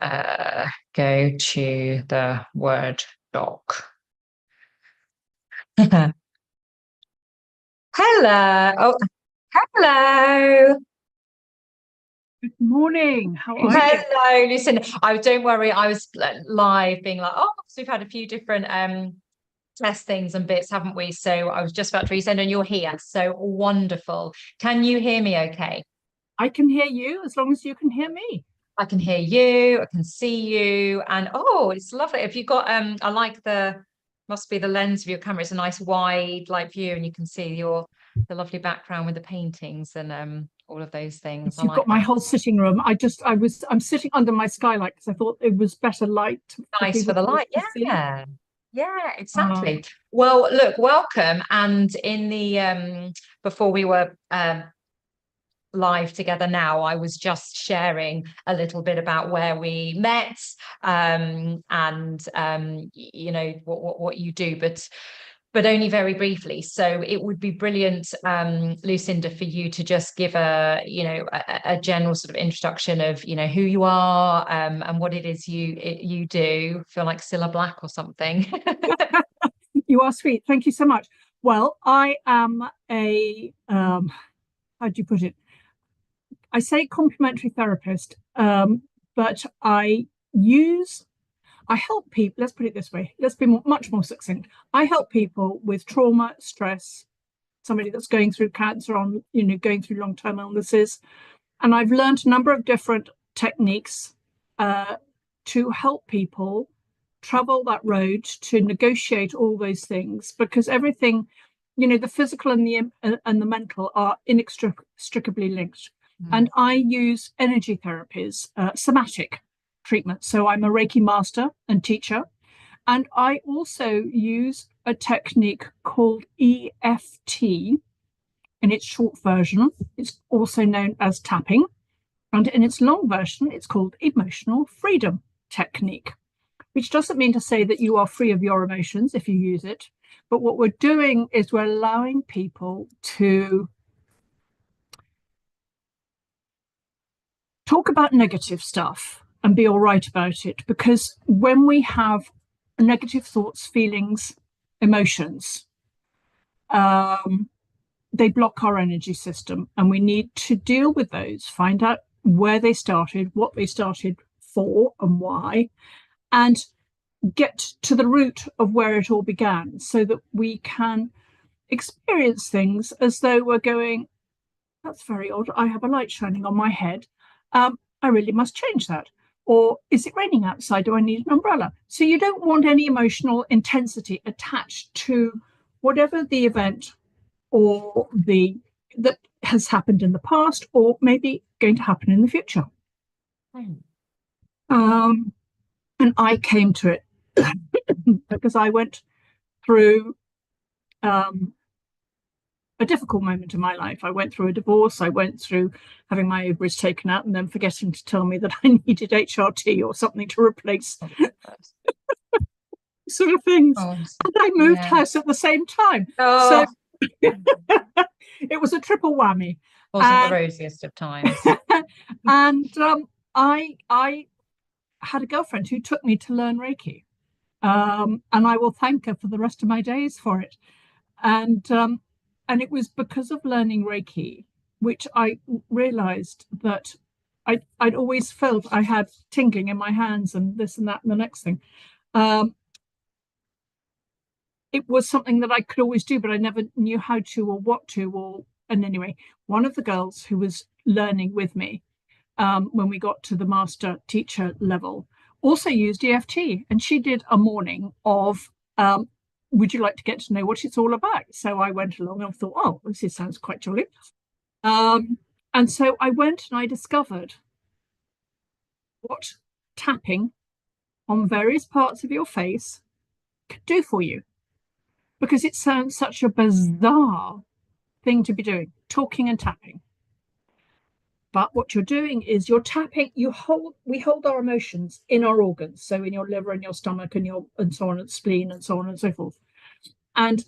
Go to the Word doc. Hello. Oh, hello. Good morning. How are you? Hello, listen. Don't worry. I was live being like, oh, so we've had a few different test things and bits, haven't we? So I was just about to resend, and you're here. So wonderful. Can you hear me okay? I can hear you as long as you can hear me. I can hear you, I can see you, and oh, it's lovely. If you've got I like must be the lens of your camera. It's a nice wide like view, and you can see the lovely background with the paintings and all of those things. You've got my whole sitting room. I'm sitting under my skylight because I thought it was better light. Nice for the light. Yeah, exactly. Well, look, welcome. And in the before we were live together now, I was just sharing a little bit about where we met, and you know what you do, but only very briefly. So it would be brilliant, Lucinda, for you to just give a general sort of introduction of who you are, and what it is you do. Feel like Cilla Black or something. You are sweet. Thank you so much. Well, I am a how do you put it? I say complementary therapist, but I use I help people, let's put it this way, let's be much more succinct. I help people with trauma, stress, somebody that's going through cancer, going through long-term illnesses. And I've learned a number of different techniques to help people travel that road, to negotiate all those things, because everything, the physical and the mental are inextricably linked. And I use energy therapies, somatic treatment. So I'm a Reiki master and teacher. And I also use a technique called EFT in its short version. It's also known as tapping. And in its long version, it's called emotional freedom technique, which doesn't mean to say that you are free of your emotions if you use it. But what we're doing is we're allowing people to talk about negative stuff and be all right about it. Because when we have negative thoughts, feelings, emotions, they block our energy system, and we need to deal with those, find out where they started, what they started for and why, and get to the root of where it all began, so that we can experience things as though we're going, that's very odd, I have a light shining on my head, I really must change that. Or is it raining outside? Do I need an umbrella? So you don't want any emotional intensity attached to whatever the event or that has happened in the past, or maybe going to happen in the future. And I came to it because I went through a difficult moment in my life. I went through a divorce. I went through having my ovaries taken out and then forgetting to tell me that I needed HRT or something to replace sort of things. And I moved house at the same time. So it was a triple whammy. Wasn't the rosiest of times. And I had a girlfriend who took me to learn Reiki. And I will thank her for the rest of my days for it. And it was because of learning Reiki, which I realized that I'd always felt I had tingling in my hands and this and that and the next thing. It was something that I could always do, but I never knew how to or what to. And anyway, one of the girls who was learning with me when we got to the master teacher level also used EFT, and she did a morning of would you like to get to know what it's all about? So I went along and thought, oh, this sounds quite jolly. And so I went and I discovered what tapping on various parts of your face could do for you. Because it sounds such a bizarre thing to be doing, talking and tapping. But what you're doing is you're tapping, we hold our emotions in our organs. So in your liver and your stomach and so on, and spleen and so on and so forth. And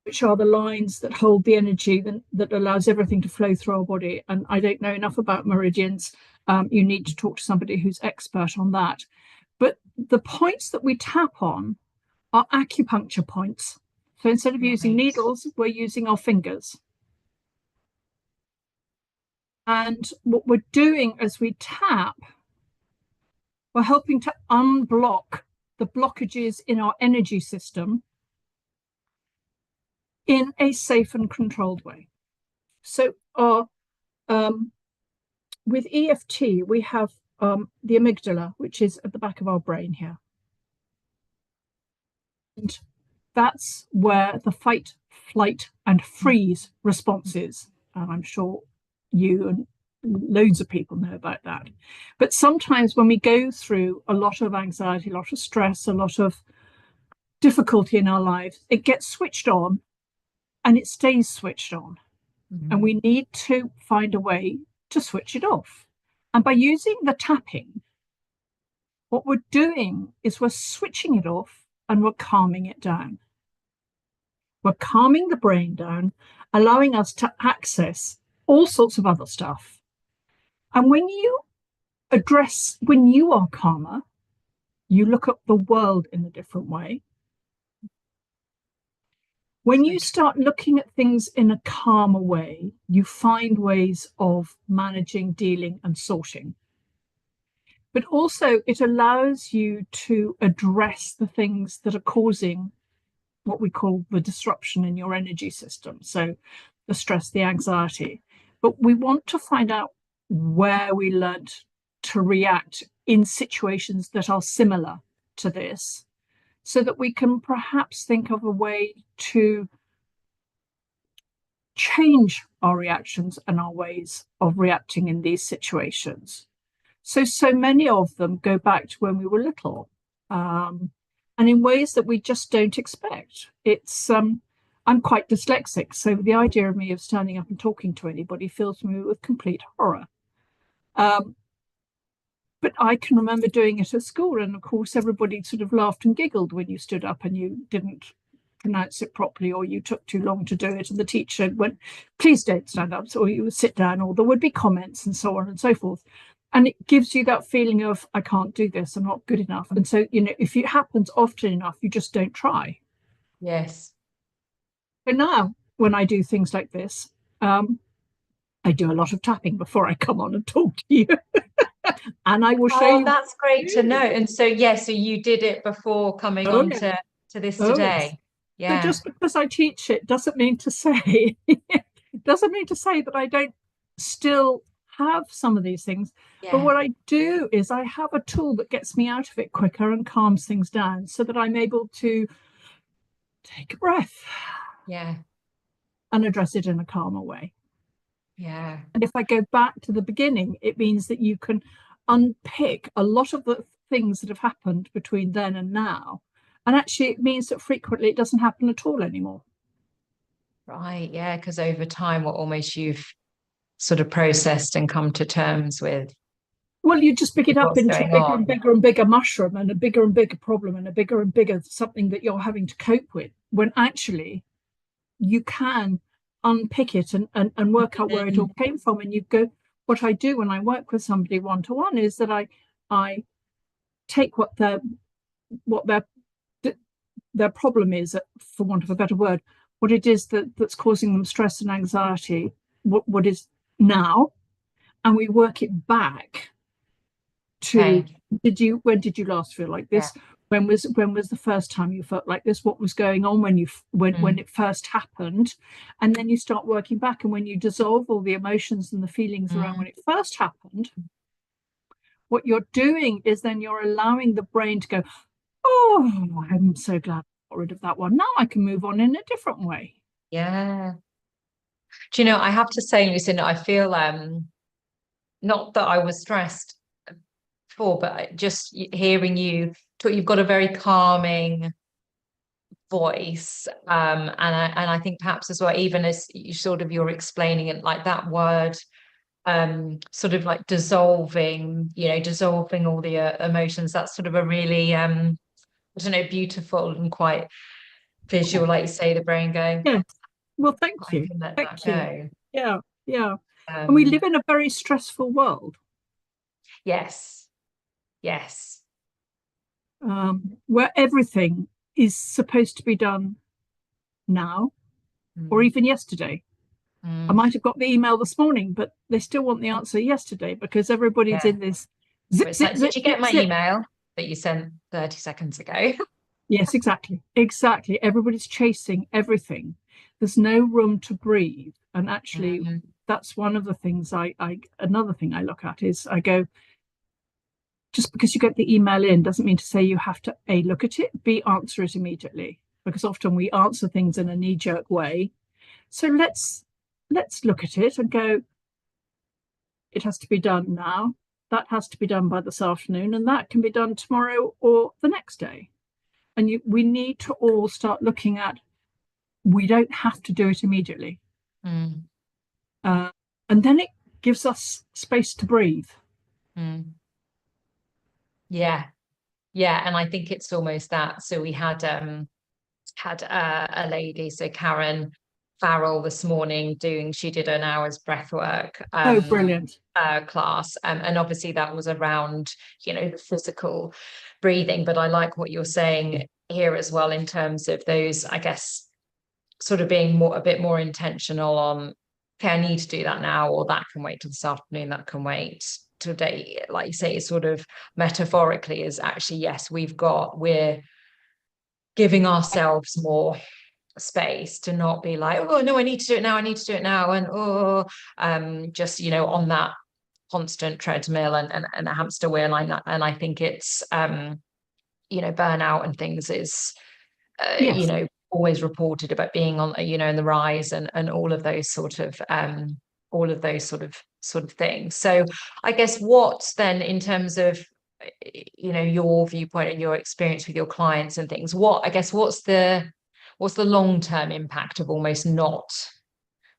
which are the lines that hold the energy that allows everything to flow through our body. And I don't know enough about meridians. You need to talk to somebody who's expert on that. But the points that we tap on are acupuncture points. So instead of using needles, we're using our fingers. And what we're doing as we tap, we're helping to unblock the blockages in our energy system in a safe and controlled way. So with EFT, we have the amygdala, which is at the back of our brain here. And that's where the fight, flight, and freeze response is. I'm sure you and loads of people know about that. But sometimes when we go through a lot of anxiety, a lot of stress, a lot of difficulty in our lives, it gets switched on and it stays switched on. Mm-hmm. And we need to find a way to switch it off. And by using the tapping, what we're doing is we're switching it off and we're calming it down. We're calming the brain down, allowing us to access all sorts of other stuff. And when you are calmer, you look at the world in a different way. When you start looking at things in a calmer way, you find ways of managing, dealing, and sorting. but also it allows you to address the things that are causing what we call the disruption in your energy system. So the stress, the anxiety. But we want to find out where we learnt to react in situations that are similar to this, so that we can perhaps think of a way to change our reactions and our ways of reacting in these situations. So many of them go back to when we were little, and in ways that we just don't expect. I'm quite dyslexic, so the idea of me of standing up and talking to anybody fills me with complete horror. But I can remember doing it at school, and of course everybody sort of laughed and giggled when you stood up and you didn't pronounce it properly, or you took too long to do it, and the teacher went, please don't stand up, or you would sit down, or there would be comments and so on and so forth. And it gives you that feeling of, I can't do this, I'm not good enough. And so, if it happens often enough, you just don't try. Yes. But now, when I do things like this, I do a lot of tapping before I come on and talk to you. And I will show you. That's great to know. And so, so you did it before coming on to this today. So just because I teach it doesn't mean to say that I don't still have some of these things. But what I do is I have a tool that gets me out of it quicker and calms things down, so that I'm able to take a breath. And address it in a calmer way. And if I go back to the beginning, it means that you can unpick a lot of the things that have happened between then and now. And actually, it means that frequently it doesn't happen at all anymore. Right, because over time, you've sort of processed and come to terms with. Well, you just pick it up into a bigger and bigger and bigger mushroom, and a bigger problem, and a bigger and bigger something that you're having to cope with, when actually you can unpick it and work out where it all came from. And you go, what I do when I work with somebody one-to-one is that I take what their problem is, for want of a better word, what it is that's causing them stress and anxiety, what is now, and we work it back to when did you last feel like this? When was the first time you felt like this? What was going on when it first happened? And then you start working back, and when you dissolve all the emotions and the feelings around when it first happened, what you're doing is then you're allowing the brain to go, oh, I'm so glad I got rid of that one. Now I can move on in a different way. Do you know, I have to say, Lucinda, I feel not that I was stressed before, but just hearing you talk, you've got a very calming voice, and I think perhaps as well, even as you're explaining it, like that word, sort of like dissolving all the emotions. That's sort of a really beautiful and quite visual, like you say, the brain going. Well, thank you. Thank you. And we live in a very stressful world. Yes. Where everything is supposed to be done now, or even yesterday. I might have got the email this morning, but they still want the answer yesterday, because everybody's in this zip. Did you get my email that you sent 30 seconds ago? Yes, exactly. Everybody's chasing everything. There's no room to breathe. And actually, that's one of the things another thing I look at is I go, just because you get the email in doesn't mean to say you have to A, look at it, B, answer it immediately, because often we answer things in a knee-jerk way. So let's look at it and go, it has to be done now. That has to be done by this afternoon, and that can be done tomorrow or the next day. And we need to all start looking at, we don't have to do it immediately. And then it gives us space to breathe. And I think it's almost that. So we had a lady, so Karen Farrell, this morning she did an hour's breath work brilliant class, and obviously that was around the physical breathing, but I like what you're saying here as well, in terms of those, I guess, sort of being a bit more intentional on, okay, I need to do that now, or that can wait till this afternoon, that can wait today, like you say, sort of metaphorically, is actually, yes, we're giving ourselves more space to not be like, oh no, I need to do it now, and just, you know, on that constant treadmill and a hamster wheel. And I think it's you know, burnout and things is you know, always reported about being on, you know, in the rise, and all of those sort of things. So I guess what then, in terms of, you know, your viewpoint and your experience with your clients and things, what's the long-term impact of almost not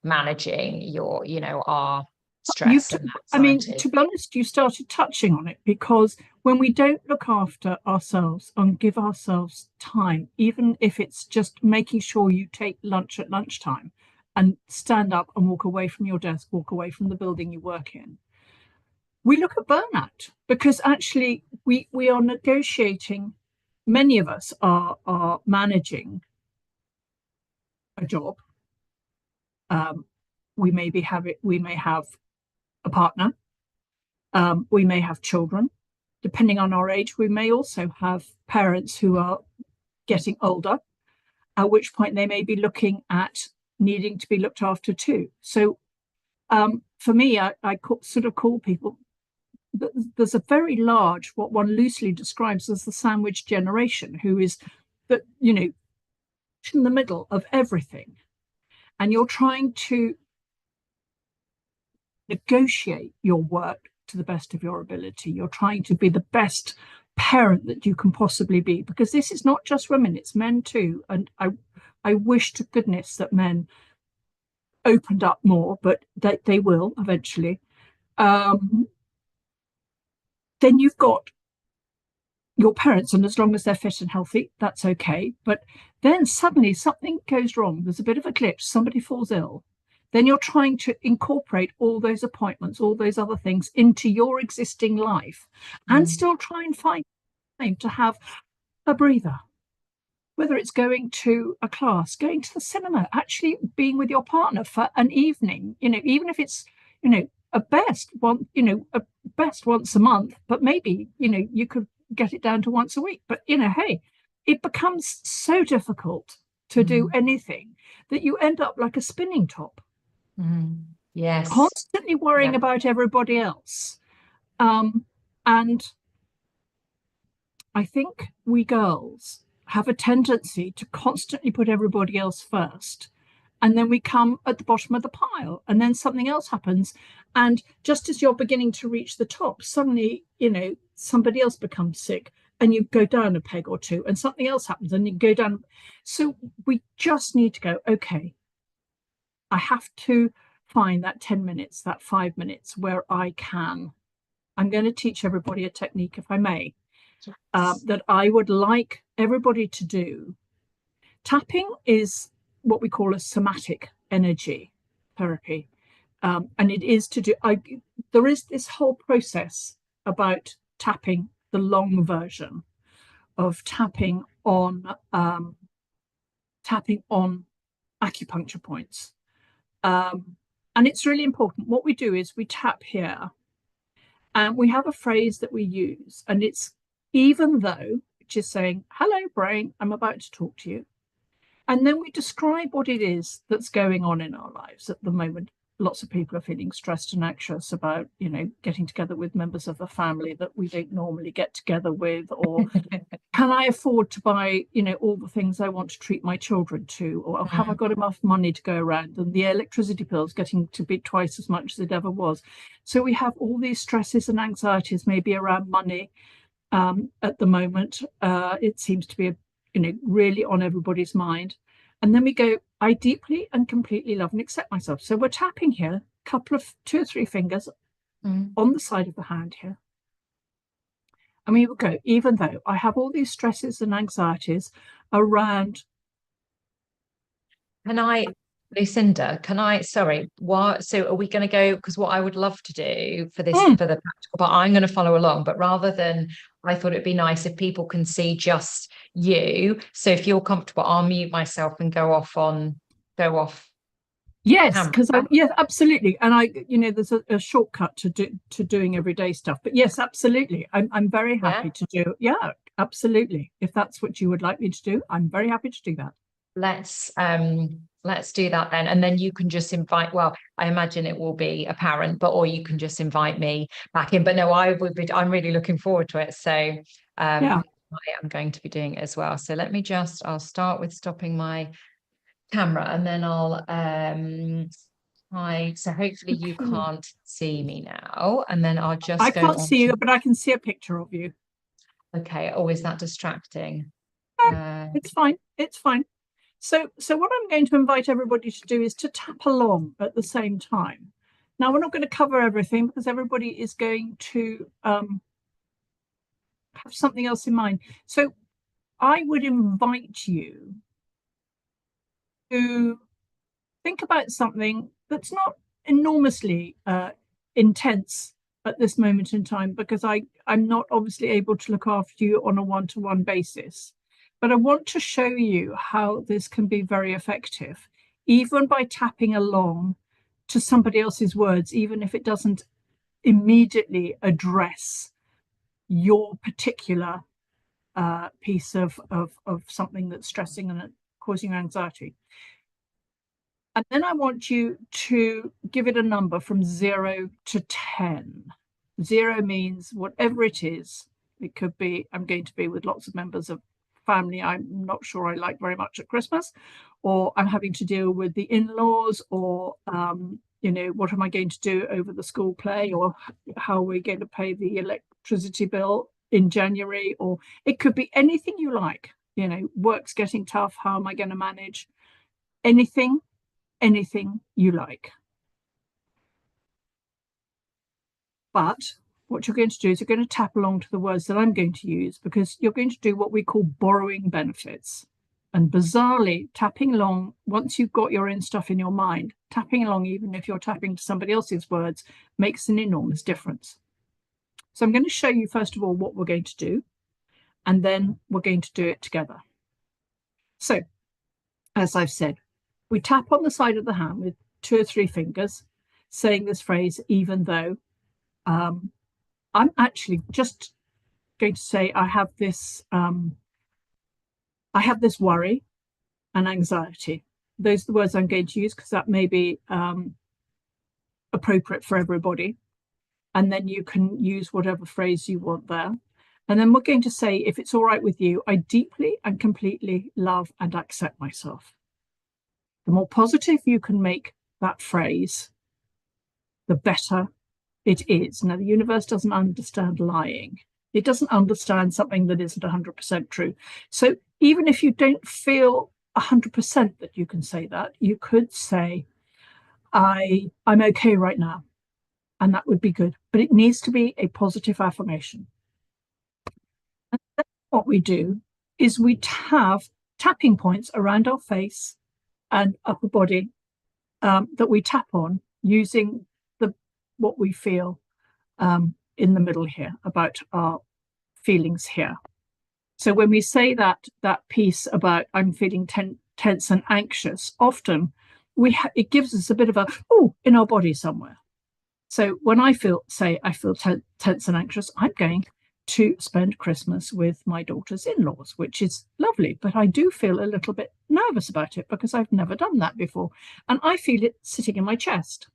managing your, you know, our stress and I mean, anxiety? to be honest, you started touching on it, because when we don't look after ourselves and give ourselves time, even if it's just making sure you take lunch at lunchtime and stand up and walk away from your desk, walk away from the building you work in, we look at burnout, because actually we are negotiating. Many of us are managing a job. We may have a partner. We may have children. Depending on our age, we may also have parents who are getting older, at which point they may be looking at needing to be looked after too. So for me, I sort of call people, there's a very large, what one loosely describes as the sandwich generation, who is that, you know, in the middle of everything. And you're trying to negotiate your work to the best of your ability. You're trying to be the best parent that you can possibly be, because this is not just women, it's men too. And I wish to goodness that men opened up more, but they will eventually. Then you've got your parents, and as long as they're fit and healthy, that's okay. But then suddenly something goes wrong. There's a bit of a glitch. Somebody falls ill. Then you're trying to incorporate all those appointments, all those other things into your existing life, and still try and find time to have a breather. Whether it's going to a class, going to the cinema, actually being with your partner for an evening, you know, even if it's, you know, a best once a month, but maybe, you know, you could get it down to once a week. But, you know, hey, it becomes so difficult to do anything that you end up like a spinning top. Yes. Constantly worrying about everybody else. And I think we girls have a tendency to constantly put everybody else first. And then we come at the bottom of the pile, and then something else happens. And just as you're beginning to reach the top, suddenly, you know, somebody else becomes sick and you go down a peg or two, and something else happens and you go down. So we just need to go, okay, I have to find that 10 minutes, that 5 minutes where I'm going to teach everybody a technique, if I may, that I would like everybody to do. Tapping is what we call a somatic energy therapy. And it is to do, there is this whole process about tapping, the long version of tapping on acupuncture points. And it's really important. What we do is we tap here, and we have a phrase that we use, and it's even though, which is saying, hello, brain, I'm about to talk to you. And then we describe what it is that's going on in our lives at the moment. Lots of people are feeling stressed and anxious about, you know, getting together with members of the family that we don't normally get together with, or can I afford to buy, you know, all the things I want to treat my children to, or have I got enough money to go around, and the electricity bill's getting to be twice as much as it ever was. So we have all these stresses and anxieties, maybe around money. At the moment, it seems to be, you know, really on everybody's mind. And then we go, I deeply and completely love and accept myself. So we're tapping here, two or three fingers on the side of the hand here. And we will go, even though I have all these stresses and anxieties around. Lucinda, sorry, so are we going to go, because what I would love to do for this, for the practical part, I'm going to follow along, but rather than, I thought it'd be nice if people can see just you. So if you're comfortable, I'll mute myself and go off Yes, camera. because yes, absolutely. And there's a shortcut to doing everyday stuff. But yes, absolutely. I'm very happy to do. Yeah, absolutely. If that's what you would like me to do, I'm very happy to do that. Let's do that then, and then you can just invite. Well, I imagine it will be apparent, or you can just invite me back in. But no, I'm really looking forward to it. So Yeah. I am going to be doing it as well. So I'll start with stopping my camera, and then I'll hide. So hopefully you can't see me now, and then I'll just I go can't on see you, to- but I can see a picture of you. Okay. Oh, is that distracting? It's fine. It's fine. So what I'm going to invite everybody to do is to tap along at the same time. Now, we're not going to cover everything because everybody is going to have something else in mind. So I would invite you to think about something that's not enormously intense at this moment in time, because I'm not obviously able to look after you on a one-to-one basis. But I want to show you how this can be very effective, even by tapping along to somebody else's words, even if it doesn't immediately address your particular piece of something that's stressing and causing anxiety. And then I want you to give it a number from 0 to 10. 0 means whatever it is. It could be, I'm going to be with lots of members of family I'm not sure I like very much at Christmas, or I'm having to deal with the in-laws, or what am I going to do over the school play, or how are we going to pay the electricity bill in January, or it could be anything you like. Work's getting tough, how am I going to manage? Anything you like. But what you're going to do is you're going to tap along to the words that I'm going to use, because you're going to do what we call borrowing benefits. And bizarrely, tapping along, once you've got your own stuff in your mind, tapping along, even if you're tapping to somebody else's words, makes an enormous difference. So I'm going to show you, first of all, what we're going to do, and then we're going to do it together. So, as I've said, we tap on the side of the hand with 2 or 3 fingers, saying this phrase, even though. I'm actually just going to say I have this worry and anxiety. Those are the words I'm going to use, because that may be appropriate for everybody. And then you can use whatever phrase you want there. And then we're going to say, if it's all right with you, I deeply and completely love and accept myself. The more positive you can make that phrase, the better it is. Now, the universe doesn't understand lying. It doesn't understand something that isn't 100% true. So even if you don't feel 100% that you can say that, you could say, I'm okay right now. And that would be good. But it needs to be a positive affirmation. And then what we do is we have tapping points around our face and upper body that we tap on using what we feel in the middle here, about our feelings here. So when we say that piece about I'm feeling tense and anxious, often it gives us a bit of a in our body somewhere. So when I feel tense and anxious, I'm going to spend Christmas with my daughter's in-laws, which is lovely, but I do feel a little bit nervous about it because I've never done that before, and I feel it sitting in my chest.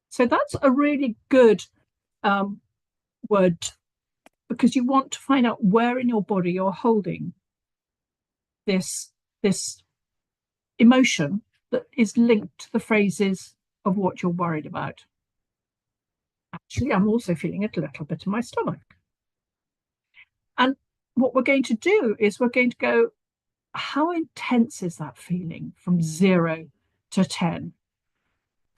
So that's a really good word, because you want to find out where in your body you're holding this emotion that is linked to the phrases of what you're worried about. Actually, I'm also feeling it a little bit in my stomach. And what we're going to do is we're going to go, how intense is that feeling from 0 to 10?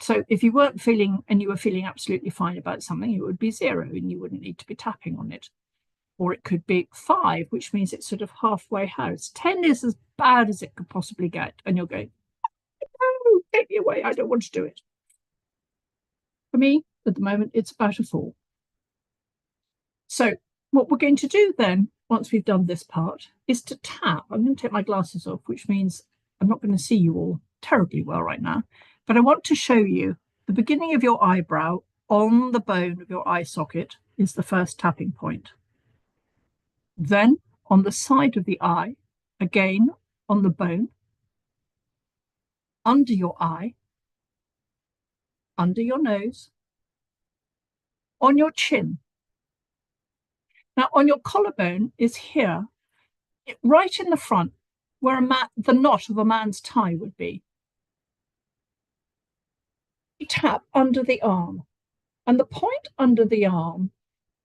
So if you weren't feeling, and you were feeling absolutely fine about something, it would be 0 and you wouldn't need to be tapping on it. Or it could be 5, which means it's sort of halfway house. 10 is as bad as it could possibly get. And you're going, no, take me away, I don't want to do it. For me, at the moment, it's about a 4. So what we're going to do then, once we've done this part, is to tap. I'm going to take my glasses off, which means I'm not going to see you all terribly well right now. But I want to show you the beginning of your eyebrow on the bone of your eye socket is the first tapping point. Then on the side of the eye, again on the bone, under your eye, under your nose, on your chin. Now on your collarbone is here, right in the front, where the knot of a man's tie would be. You tap under the arm, and the point under the arm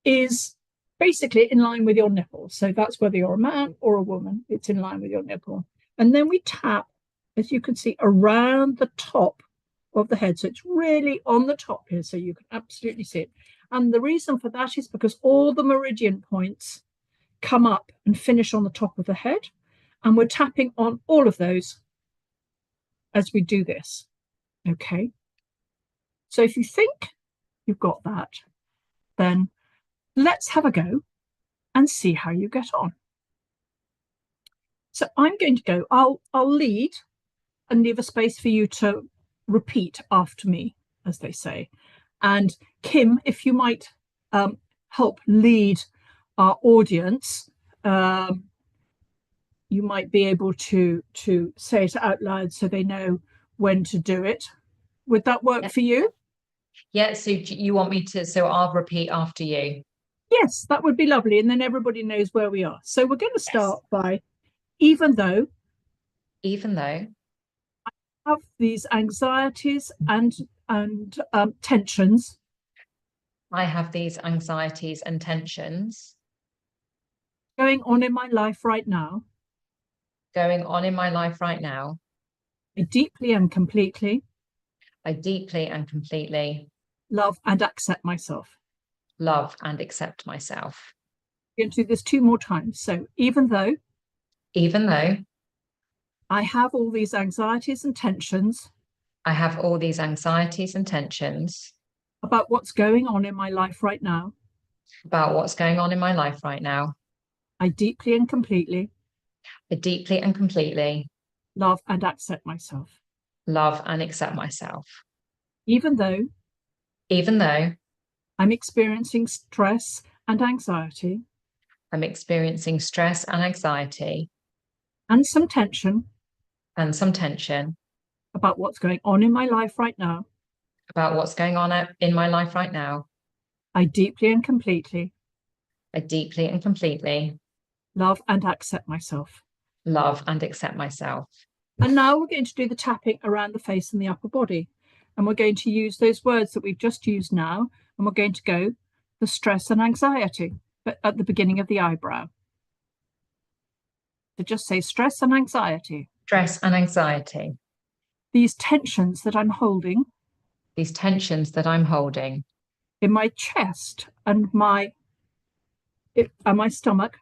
is basically in line with your nipple. So that's whether you're a man or a woman, it's in line with your nipple. And then we tap, as you can see, around the top of the head. So it's really on the top here, so you can absolutely see it. And the reason for that is because all the meridian points come up and finish on the top of the head. And we're tapping on all of those as we do this. Okay. So if you think you've got that, then let's have a go and see how you get on. So I'm going to go, I'll lead and leave a space for you to repeat after me, as they say. And Kim, if you might help lead our audience, you might be able to say it out loud so they know when to do it. Would that work for you? Yeah, so you want me to, so I'll repeat after you. Yes, that would be lovely. And then everybody knows where we are. So we're going to start by, even though I have these anxieties and tensions. I have these anxieties and tensions going on in my life right now. Going on in my life right now. I deeply and completely love and accept myself. Love and accept myself. We're going to do this 2 more times. So even though I have all these anxieties and tensions. I have all these anxieties and tensions. About what's going on in my life right now. About what's going on in my life right now. I deeply and completely love and accept myself. Love and accept myself. Even though I'm experiencing stress and anxiety. I'm experiencing stress and anxiety. And some tension. About what's going on in my life right now. About what's going on in my life right now. I deeply and completely love and accept myself. Love and accept myself. And now we're going to do the tapping around the face and the upper body. And we're going to use those words that we've just used now. And we're going to go the stress and anxiety, but at the beginning of the eyebrow. So just say stress and anxiety. Stress and anxiety. These tensions that I'm holding. These tensions that I'm holding. In my chest and my stomach.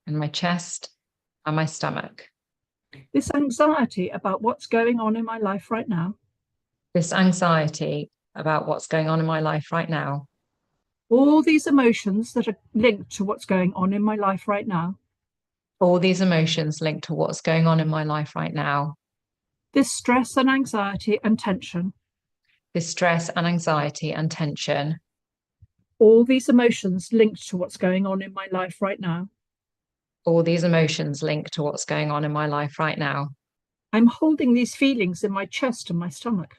In my chest and my stomach. This anxiety about what's going on in my life right now. This anxiety about what's going on in my life right now. All these emotions that are linked to what's going on in my life right now. All these emotions linked to what's going on in my life right now. This stress and anxiety and tension. This stress and anxiety and tension. All these emotions linked to what's going on in my life right now. All these emotions linked to what's going on in my life right now. I'm holding these feelings in my chest and my stomach.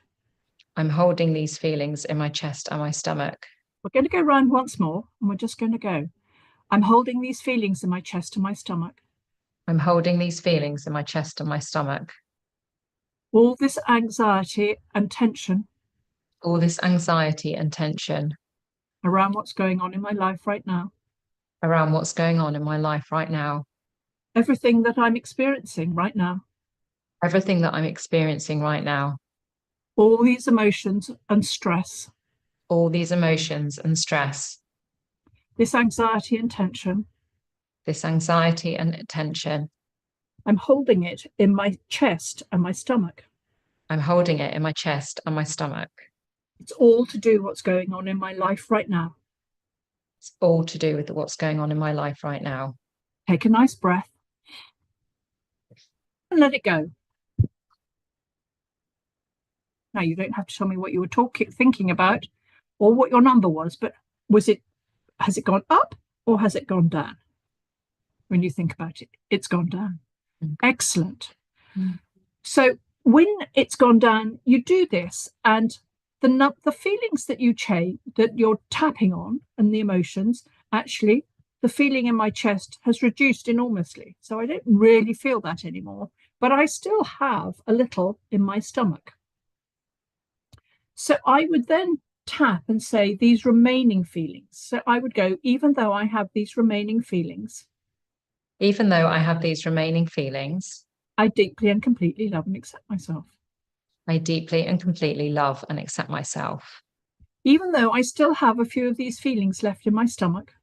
I'm holding these feelings in my chest and my stomach. We're going to go round once more, and we're just going to go. I'm holding these feelings in my chest and my stomach. I'm holding these feelings in my chest and my stomach. All this anxiety and tension. All this anxiety and tension. Around what's going on in my life right now. Around what's going on in my life right now. Everything that I'm experiencing right now. Everything that I'm experiencing right now. All these emotions and stress. All these emotions and stress. This anxiety and tension. This anxiety and tension. I'm holding it in my chest and my stomach. I'm holding it in my chest and my stomach. It's all to do with what's going on in my life right now. It's all to do with what's going on in my life right now. Take a nice breath. And let it go. Now, you don't have to tell me what you were thinking about or what your number was, but has it gone up or has it gone down? When you think about it, it's gone down. Excellent. So when it's gone down, you do this, and the feelings that you're tapping on, and the emotions, actually, the feeling in my chest has reduced enormously. So I don't really feel that anymore, but I still have a little in my stomach. So I would then tap and say these remaining feelings. So I would go, even though I have these remaining feelings. Even though I have these remaining feelings. I deeply and completely love and accept myself. I deeply and completely love and accept myself. Even though I still have a few of these feelings left in my stomach.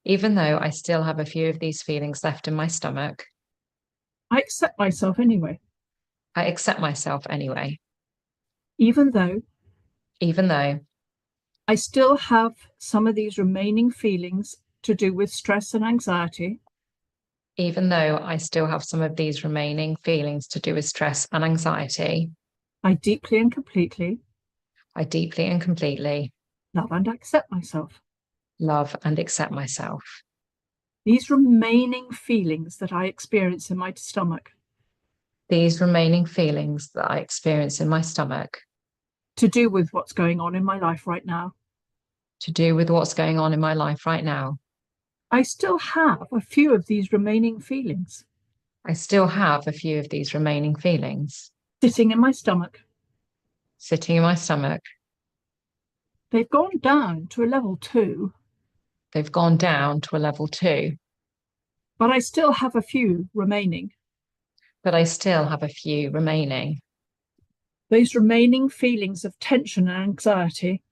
Even though I still have a few of these feelings left in my stomach. I accept myself anyway. I accept myself anyway. Even though I still have some of these remaining feelings to do with stress and anxiety. Even though I still have some of these remaining feelings to do with stress and anxiety. I deeply and completely love and accept myself. Love and accept myself. These remaining feelings that I experience in my stomach. These remaining feelings that I experience in my stomach. To do with what's going on in my life right now. To do with what's going on in my life right now. I still have a few of these remaining feelings. I still have a few of these remaining feelings. Sitting in my stomach. Sitting in my stomach. They've gone down to a level 2. They've gone down to a level 2. But I still have a few remaining. But I still have a few remaining. Those remaining feelings of tension and anxiety.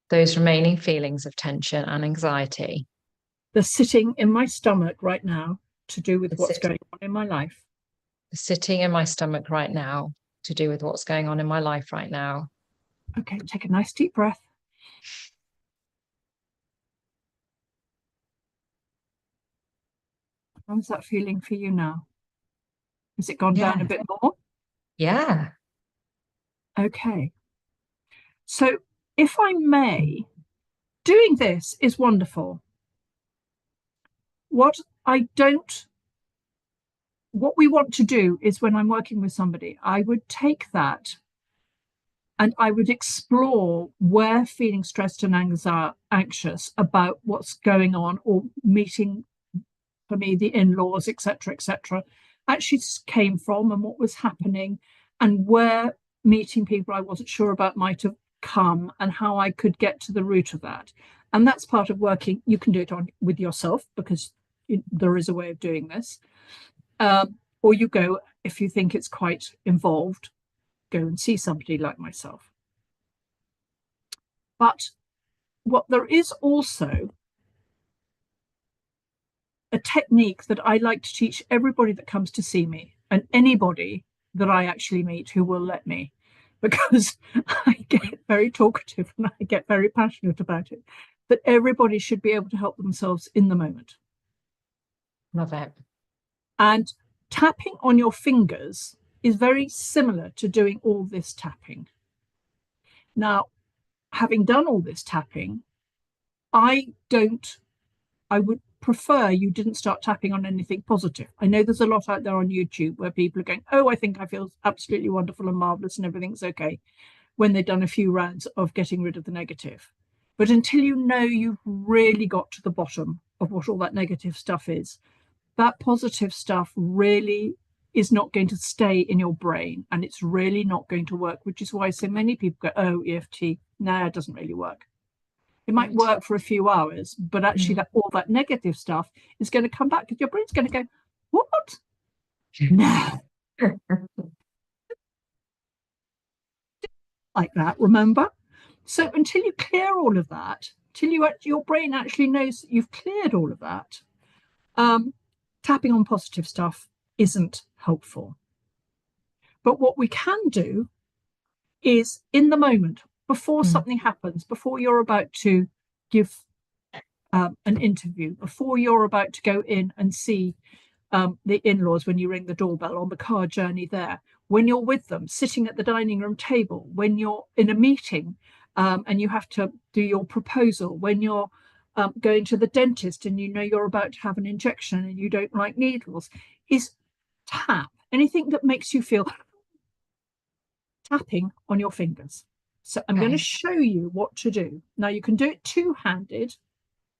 Those remaining feelings of tension and anxiety. They're sitting in my stomach right now to do with what's going on in my life. They're sitting in my stomach right now to do with what's going on in my life right now. Okay, take a nice deep breath. How's that feeling for you now? Has it gone down a bit more? Yeah. Okay. So if I may, doing this is wonderful. What we want to do is, when I'm working with somebody, I would take that and I would explore where feeling stressed and anxious about what's going on, or meeting, for me, the in-laws, etc., actually came from, and what was happening, and where meeting people I wasn't sure about might have come, and how I could get to the root of that. And that's part of working. You can do it with yourself, because there is a way of doing this. Or you go, if you think it's quite involved, go and see somebody like myself. But what there is also a technique that I like to teach everybody that comes to see me, and anybody that I actually meet who will let me, because I get very talkative and I get very passionate about it, that everybody should be able to help themselves in the moment. Love it. And tapping on your fingers is very similar to doing all this tapping. Now, having done all this tapping, I would prefer you didn't start tapping on anything positive. I know there's a lot out there on YouTube where people are going, oh, I think I feel absolutely wonderful and marvelous and everything's okay, when they've done a few rounds of getting rid of the negative. But until you know you've really got to the bottom of what all that negative stuff is, that positive stuff really is not going to stay in your brain, and it's really not going to work, which is why so many people go, oh, EFT, no, it doesn't really work. It might work for a few hours, but actually all that negative stuff is going to come back, because your brain's going to go, what? No. Like that, remember? So until you clear all of that, till your brain actually knows that you've cleared all of that, tapping on positive stuff isn't helpful. But what we can do is, in the moment, before something happens, before you're about to give an interview, before you're about to go in and see the in-laws when you ring the doorbell, on the car journey there, when you're with them, sitting at the dining room table, when you're in a meeting and you have to do your proposal, when you're going to the dentist and you know you're about to have an injection and you don't like needles, is tap. Anything that makes you feel tapping on your fingers. So I'm going to show you what to do. Now you can do it two-handed,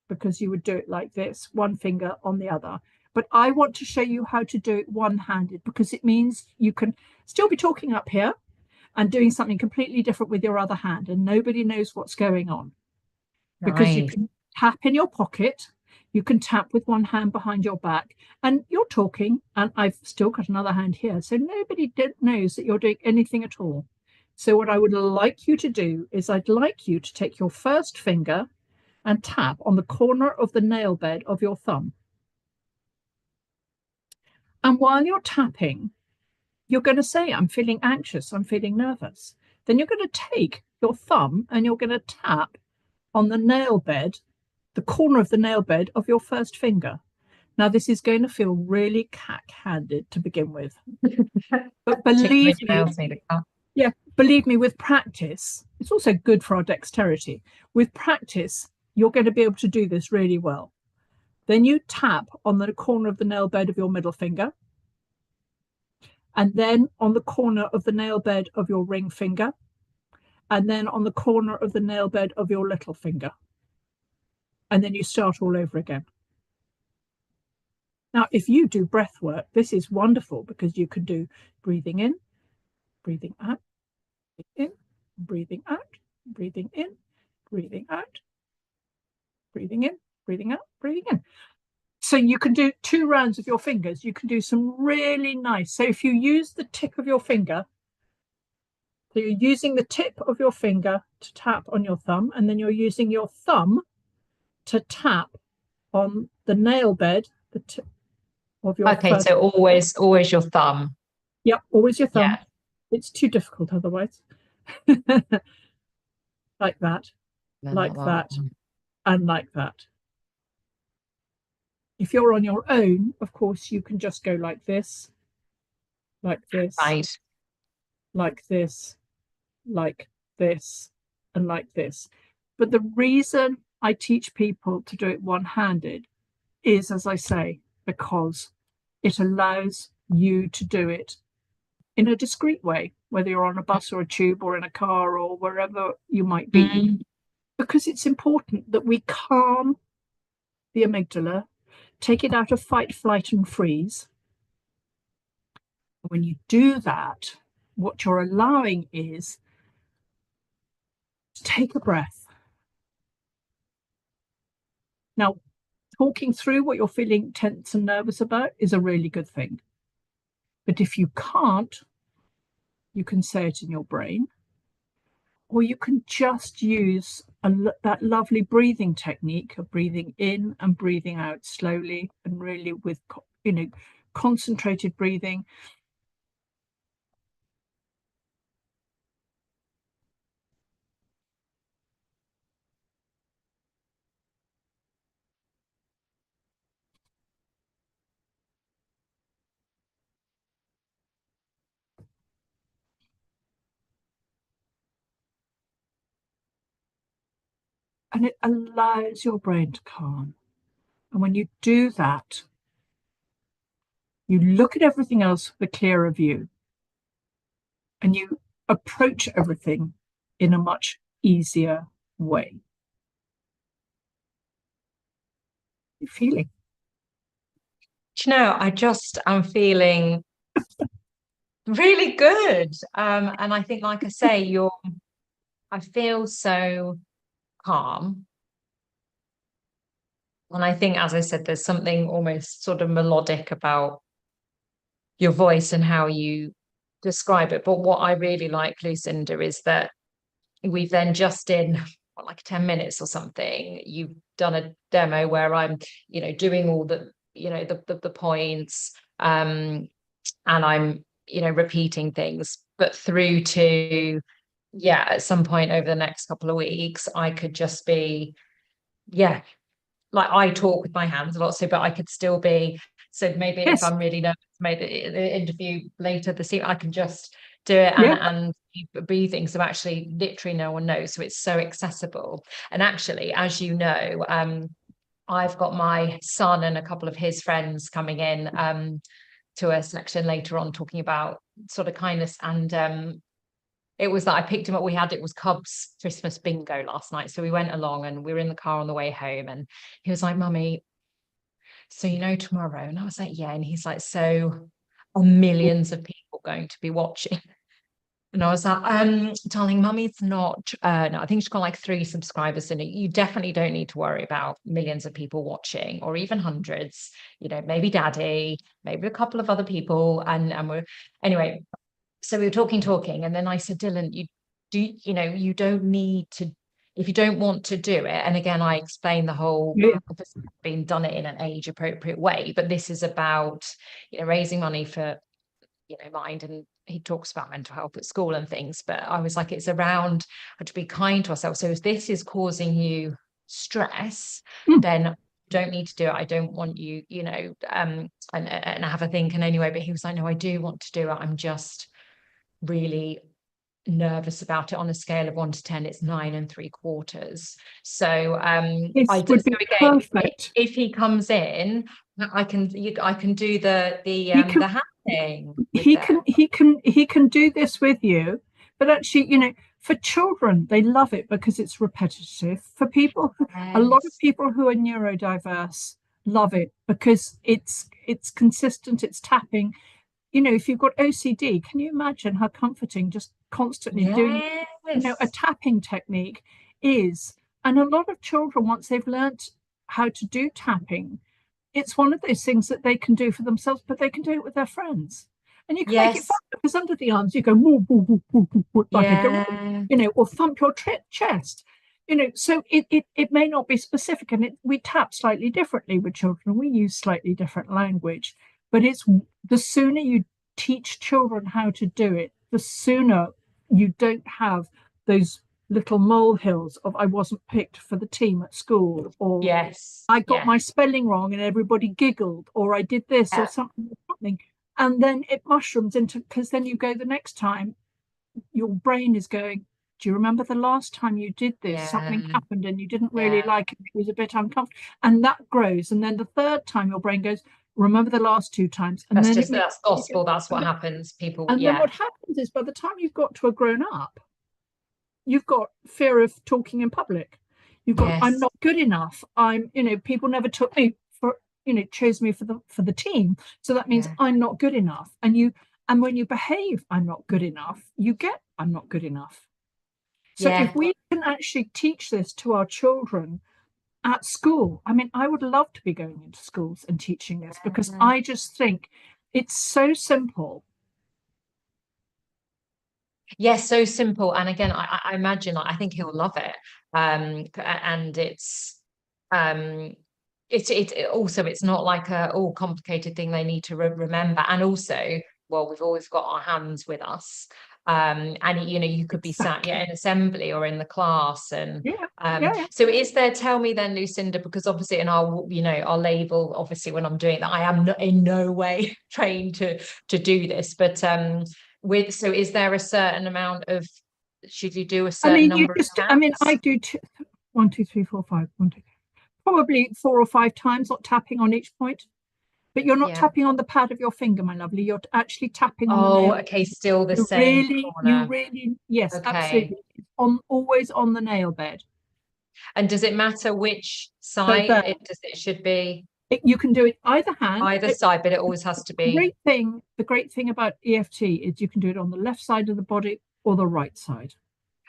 because you would do it like this, one finger on the other. But I want to show you how to do it one-handed, because it means you can still be talking up here and doing something completely different with your other hand, and nobody knows what's going on. Because you can tap in your pocket, you can tap with one hand behind your back, and you're talking, and I've still got another hand here, so nobody knows that you're doing anything at all. So what I would like you to do is I'd like you to take your first finger and tap on the corner of the nail bed of your thumb. And while you're tapping, you're going to say, I'm feeling anxious, I'm feeling nervous. Then you're going to take your thumb and you're going to tap on the nail bed, the corner of the nail bed of your first finger. Now, this is going to feel really cack-handed to begin with. But believe me, with practice, it's also good for our dexterity. With practice, you're going to be able to do this really well. Then you tap on the corner of the nail bed of your middle finger, and then on the corner of the nail bed of your ring finger, and then on the corner of the nail bed of your little finger. And then you start all over again. Now, if you do breath work, this is wonderful, because you can do breathing in, breathing out, breathing out, breathing in, breathing out, breathing in, breathing out, breathing in. So you can do 2 rounds of your fingers. You can do some really nice. So if you use the tip of your finger, so you're using the tip of your finger to tap on your thumb, and then you're using your thumb to tap on the nail bed, the tip of your first. So always your thumb. Yep, always your thumb. Yeah. It's too difficult otherwise. Like that, like that, and like that. If you're on your own, of course, you can just go like this, like this, like this, like this, and like this. But the reason I teach people to do it one-handed is, as I say, because it allows you to do it in a discreet way, whether you're on a bus or a tube or in a car or wherever you might be, because it's important that we calm the amygdala, take it out of fight, flight, and freeze. When you do that, what you're allowing is to take a breath. Now, talking through what you're feeling tense and nervous about is a really good thing. But if you can't, you can say it in your brain, or you can just use that lovely breathing technique of breathing in and breathing out slowly and really with, concentrated breathing. And it allows your brain to calm. And when you do that, you look at everything else with a clearer view. And you approach everything in a much easier way. You're feeling? I'm feeling really good. And I think, like I say, I feel so calm. And I think, as I said, there's something almost sort of melodic about your voice and how you describe it. But what I really like, Lucinda, is that we've then just in like 10 minutes or something, you've done a demo where I'm, doing all the, the points, and I'm, repeating things, but through to, at some point over the next couple of weeks, I could just be, like I talk with my hands a lot, but I could still be So maybe if Yes. I'm really nervous, maybe the interview later this evening, I can just do it Yeah. and keep breathing. So actually, literally no one knows. So it's so accessible. And actually, as you know, I've got my son and a couple of his friends coming in to a section later on talking about sort of kindness. And it was that I picked him up. It was Cubs Christmas bingo last night. So we went along and we were in the car on the way home. And he was like, Mummy, so you know tomorrow? And I was like, yeah. And he's like, so are millions of people going to be watching? And I was like, darling, Mummy's not, no, I think she's got like 3 subscribers in it. You definitely don't need to worry about millions of people watching or even hundreds, you know, maybe Daddy, maybe a couple of other people. And we're, anyway, so we were talking, and then I said, Dylan, you don't need to, if you don't want to do it. And again, I explained the whole, being done it in an age appropriate way, but this is about, raising money for, Mind, and he talks about mental health at school and things, but I was like, it's around to be kind to ourselves. So if this is causing you stress, then you don't need to do it. I don't want you, and have a think. And anyway, but he was like, no, I do want to do it. I'm just really nervous about it. On a scale of 1 to 10, it's 9 3/4. So would be perfect. If he comes in, I can do the hand thing. He can do this with you, but actually, for children, they love it because it's repetitive. For people, a lot of people who are neurodiverse love it because it's consistent, it's tapping. If you've got OCD, can you imagine how comforting just constantly doing, a tapping technique is? And a lot of children, once they've learnt how to do tapping, it's one of those things that they can do for themselves, but they can do it with their friends. And you can make it fun because under the arms, you go, woo, woo, woo, woo, woo, woo, like or thump your chest. So it may not be specific, and we tap slightly differently with children. We use slightly different language. But it's the sooner you teach children how to do it, the sooner you don't have those little molehills of I wasn't picked for the team at school, or I got my spelling wrong and everybody giggled, or I did this or something. And then it mushrooms into, because then you go the next time, your brain is going, do you remember the last time you did this? Something happened and you didn't really like it. It was a bit uncomfortable. And that grows. And then the third time your brain goes, remember the last 2 times. And that's gospel. That's what happens. People. And then what happens is by the time you've got to a grown up, you've got fear of talking in public. You've got, I'm not good enough. People never took me for, chose me for the team. So that means I'm not good enough. And when you behave, I'm not good enough, you get, I'm not good enough. So if we can actually teach this to our children at school, I would love to be going into schools and teaching this, because I just think it's so simple. Yes, so simple. And again, I imagine, I think he'll love it. And it's also, it's not like a all complicated thing they need to remember. And also, well, we've always got our hands with us. And you could be sat in assembly or in the class, and so is there, tell me then, Lucinda, because obviously in our our label, obviously when I'm doing that, I am in no way trained to do this, but so is there a certain amount of, should you do a certain number of counts? I do 1 2 3 4 5 1 2 probably 4 or 5 times, not tapping on each point. But you're not tapping on the pad of your finger, my lovely. You're actually tapping on the nail. Okay, still the same corner. You really, yes, absolutely. Always on the nail bed. And does it matter which side it should be? You can do it either hand. Either side, but it always has to be. The great thing about EFT is you can do it on the left side of the body or the right side.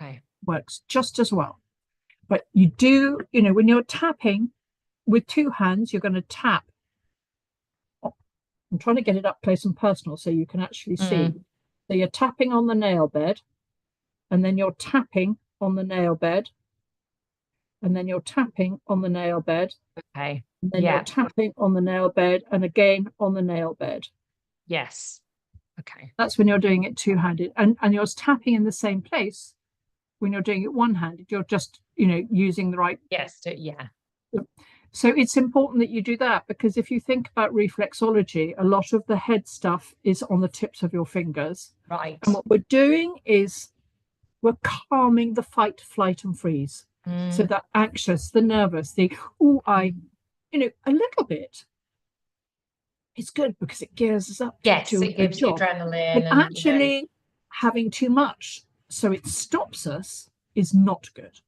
Okay. Works just as well. But you do, when you're tapping with 2 hands, you're going to tap. I'm trying to get it up close and personal so you can actually see. So you're tapping on the nail bed, and then you're tapping on the nail bed, and then you're tapping on the nail bed. Okay. And then you're tapping on the nail bed, and again on the nail bed. Yes. Okay. That's when you're doing it 2-handed, and you're tapping in the same place. When you're doing it 1-handed, you're just using the right. Yes. So it's important that you do that, because if you think about reflexology, a lot of the head stuff is on the tips of your fingers. Right. And what we're doing is we're calming the fight, flight, and freeze. So that anxious, the nervous, a little bit. It's good because it gears us up Yes, to do a it good gives you job. adrenaline. But And, actually, having too much so it stops us is not good.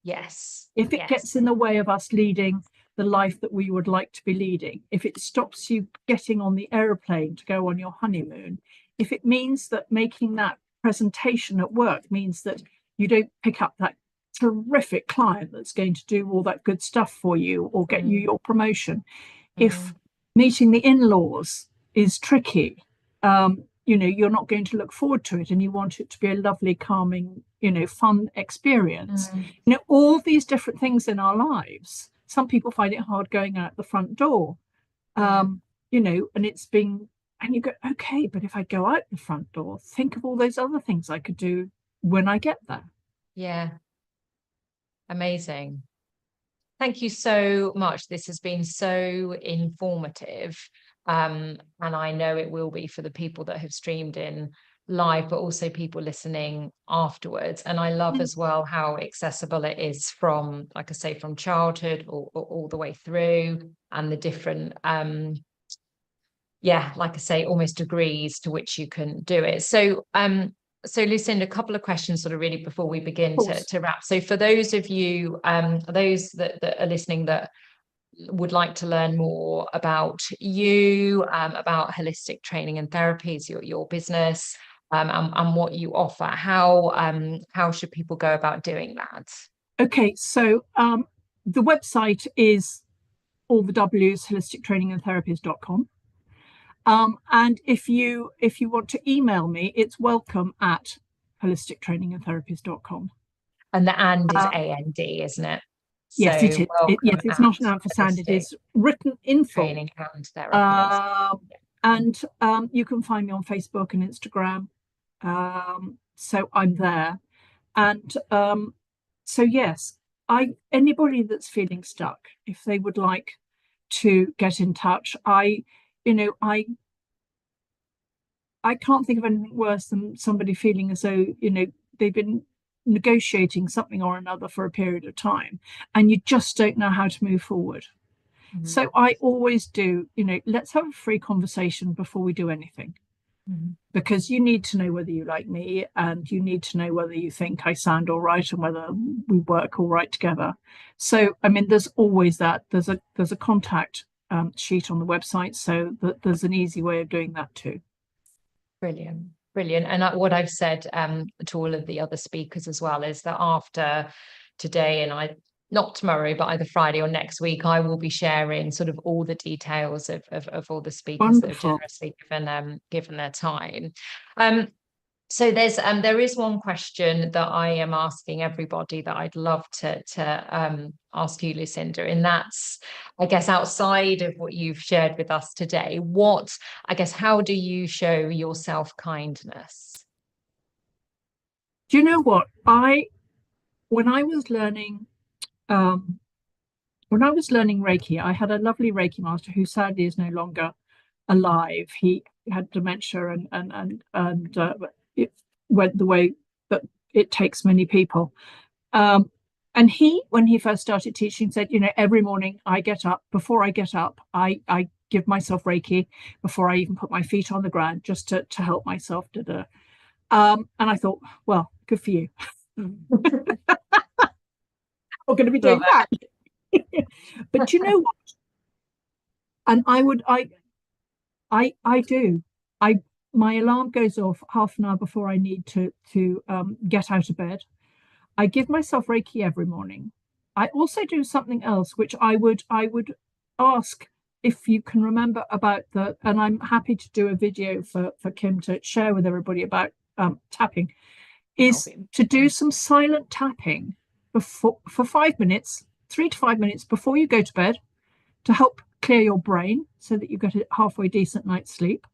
yes. If it gets in the way of us leading the life that we would like to be leading, if it stops you getting on the aeroplane to go on your honeymoon, if it means that making that presentation at work means that you don't pick up that terrific client that's going to do all that good stuff for you or get you your promotion, if meeting the in-laws is tricky, you're not going to look forward to it, and you want it to be a lovely, calming, fun experience. All these different things in our lives. Some people find it hard going out the front door, and it's been, and you go, okay, but if I go out the front door, think of all those other things I could do when I get there. Yeah. Amazing. Thank you so much. This has been so informative. And I know it will be for the people that have streamed in live, but also people listening afterwards. And I love as well how accessible it is from, like I say, from childhood or all the way through, and the different, like I say, almost degrees to which you can do it. So Lucinda, a couple of questions sort of really before we begin to wrap. So for those of you, those that are listening that would like to learn more about you, about holistic training and therapies, your business, and what you offer, how should people go about doing that? Okay, so the website is all the W's, holistictrainingandtherapies.com. And if you want to email me, it's welcome@holistictrainingandtherapies.com. And the "and" is AND, isn't it? Yes, it is. Yes, it's not an ampersand. It is written in full. Training and therapies. And you can find me on Facebook and Instagram. So I'm there. And so yes, anybody that's feeling stuck, if they would like to get in touch, I can't think of anything worse than somebody feeling as though, they've been negotiating something or another for a period of time and you just don't know how to move forward. So I always do, let's have a free conversation before we do anything. Because you need to know whether you like me, and you need to know whether you think I sound all right and whether we work all right together. So, I mean, there's always that. There's a contact sheet on the website, so that there's an easy way of doing that too. Brilliant. And what I've said to all of the other speakers as well is that after today, and not tomorrow, but either Friday or next week, I will be sharing sort of all the details of all the speakers that have generously given their time. So there is one question that I am asking everybody that I'd love to ask you, Lucinda, and that's, I guess, outside of what you've shared with us today, how do you show your self-kindness? Do you know what? When I was learning Reiki, I had a lovely Reiki master who sadly is no longer alive. He had dementia and it went the way that it takes many people. And when he first started teaching, said, every morning I get up, before I get up, I give myself Reiki before I even put my feet on the ground, just to help myself. And I thought, well, good for you. I'm going to be doing that. But you know what? And my alarm goes off half an hour before I need to get out of bed. I give myself Reiki every morning. I also do something else, which I would ask if you can remember about and I'm happy to do a video for Kim to share with everybody about tapping, is to do some silent tapping for 5 minutes, 3 to 5 minutes before you go to bed, to help clear your brain so that you get a halfway decent night's sleep.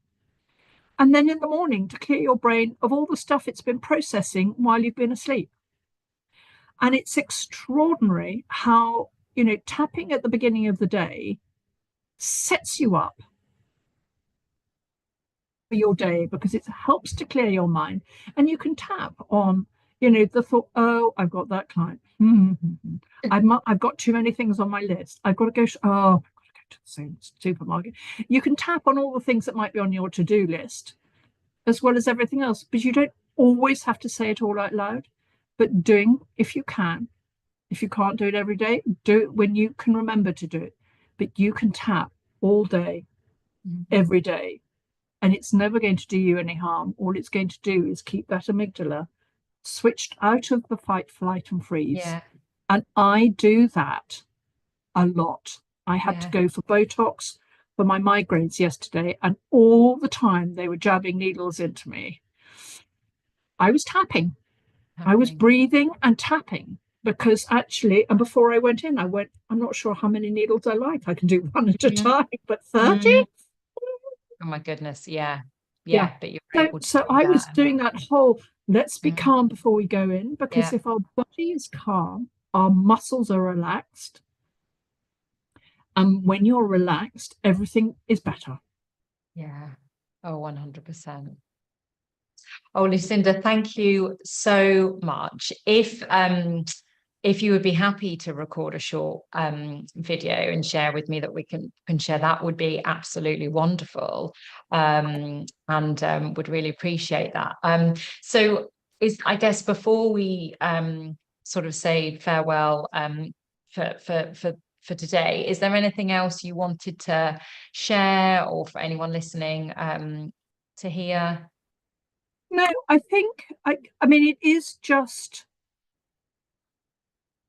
And then in the morning to clear your brain of all the stuff it's been processing while you've been asleep. And it's extraordinary how, you know, tapping at the beginning of the day sets you up for your day because it helps to clear your mind. And you can tap on, you know, the thought, oh, I've got that client. I've got too many things on my list. I've got to go, I've got to go to the same supermarket. You can tap on all the things that might be on your to-do list as well as everything else, but you don't always have to say it all out loud. But doing, if you can, if you can't do it every day, do it when you can remember to do it. But you can tap all day, every day, and it's never going to do you any harm. All it's going to do is keep that amygdala switched out of the fight, flight, and freeze. Yeah. And I do that a lot. I had to go for Botox for my migraines yesterday, and all the time they were jabbing needles into me. I was tapping. I was breathing and tapping. Because actually, and before I went in, I'm not sure how many needles I like. I can do one at a time, but 30? Oh my goodness, yeah. Yeah. But you're able to So do I was that. doing that whole, let's be calm before we go in, because Yeah. if our body is calm, our muscles are relaxed. And when you're relaxed, everything is better. Yeah. Oh, 100%. Oh, Lucinda, thank you so much. If you would be happy to record a short video and share with me that we can share, that would be absolutely wonderful. And would really appreciate that. So I guess before we sort of say farewell for today, is there anything else you wanted to share or for anyone listening to hear? No, I think, I mean, it is just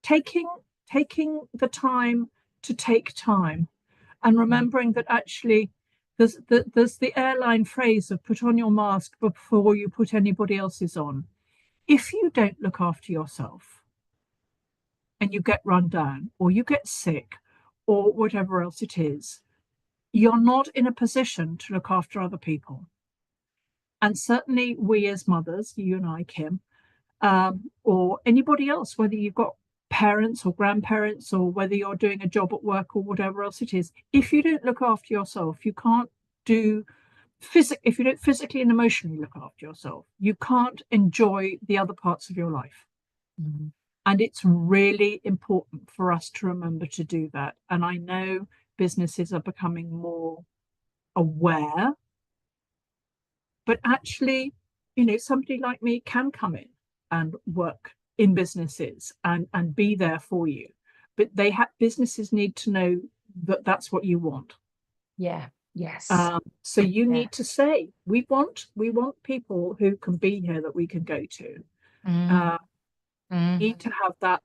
taking the time to take time and remembering that actually there's the airline phrase of put on your mask before you put anybody else's on. If you don't look after yourself and you get run down or you get sick or whatever else it is, you're not in a position to look after other people. And certainly we as mothers, you and I, Kim, or anybody else, whether you've got parents or grandparents or whether you're doing a job at work or whatever else it is, if you don't look after yourself, you can't do if you don't physically and emotionally look after yourself, you can't enjoy the other parts of your life. And it's really important for us to remember to do that. And I know businesses are becoming more aware, but actually, you know, somebody like me can come in and work in businesses and be there for you. But businesses need to know that that's what you want. Yeah. Yes. So you need to say, we want people who can be here that we can go to. Need to have that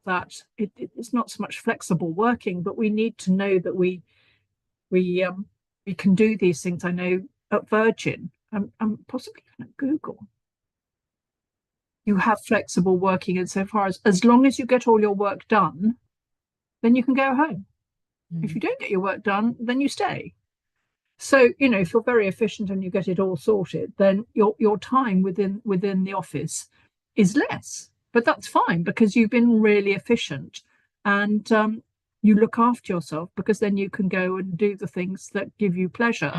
it's not so much flexible working, but we need to know that we can do these things. I know at Virgin and possibly even at Google, you have flexible working insofar as long as you get all your work done, then you can go home. If you don't get your work done, then you stay. So, you know, if you're very efficient and you get it all sorted, then your time within the office is less. But that's fine because you've been really efficient and you look after yourself, because then you can go and do the things that give you pleasure.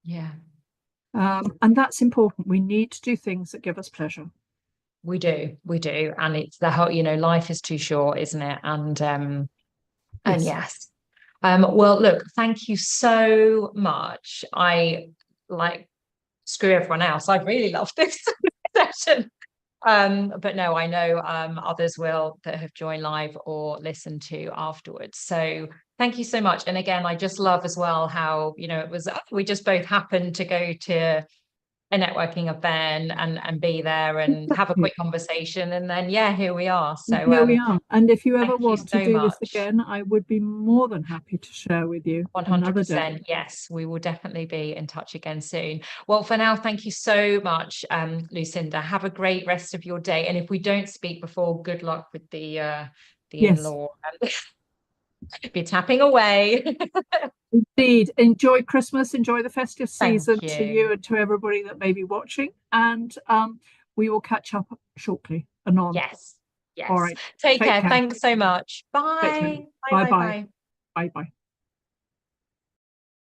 Yeah. And that's important. We need to do things that give us pleasure. We do. And it's the whole, you know, life is too short, isn't it? And yes. Well, look, thank you so much. I screw everyone else. I really love this session. But no, I know others will that have joined live or listened to afterwards. So thank you so much. And again, I just love as well how, you know, it was, we just both happened to go to a networking event and be there and have a quick conversation, and then here we are. So here we are. And if you ever want to do much. this again, I would be more than happy to share with you 100%. Yes, we will definitely be in touch again soon. Well, for now, thank you so much, Lucinda. Have a great rest of your day. And if we don't speak before, good luck with the in-law. Be tapping away. Indeed. Enjoy Christmas, enjoy the festive season Thank to you and to everybody that may be watching. And we will catch up shortly. Anon. Yes. Yes. All right. Take Take care. care. Thanks so much. Take care. Bye. Bye Bye. Bye. bye. Bye. Bye bye.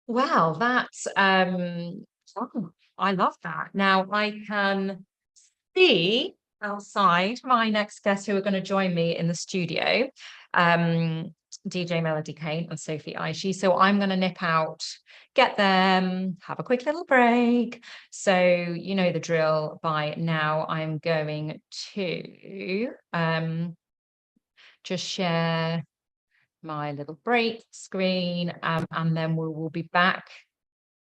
Well, that's oh, I love that. Now I can see outside my next guests who are going to join me in the studio, DJ Melody Kane and Sophie Aishi. So I'm going to nip out, get them, have a quick little break. So you know the drill by now. I'm going to just share my little break screen, and then we will be back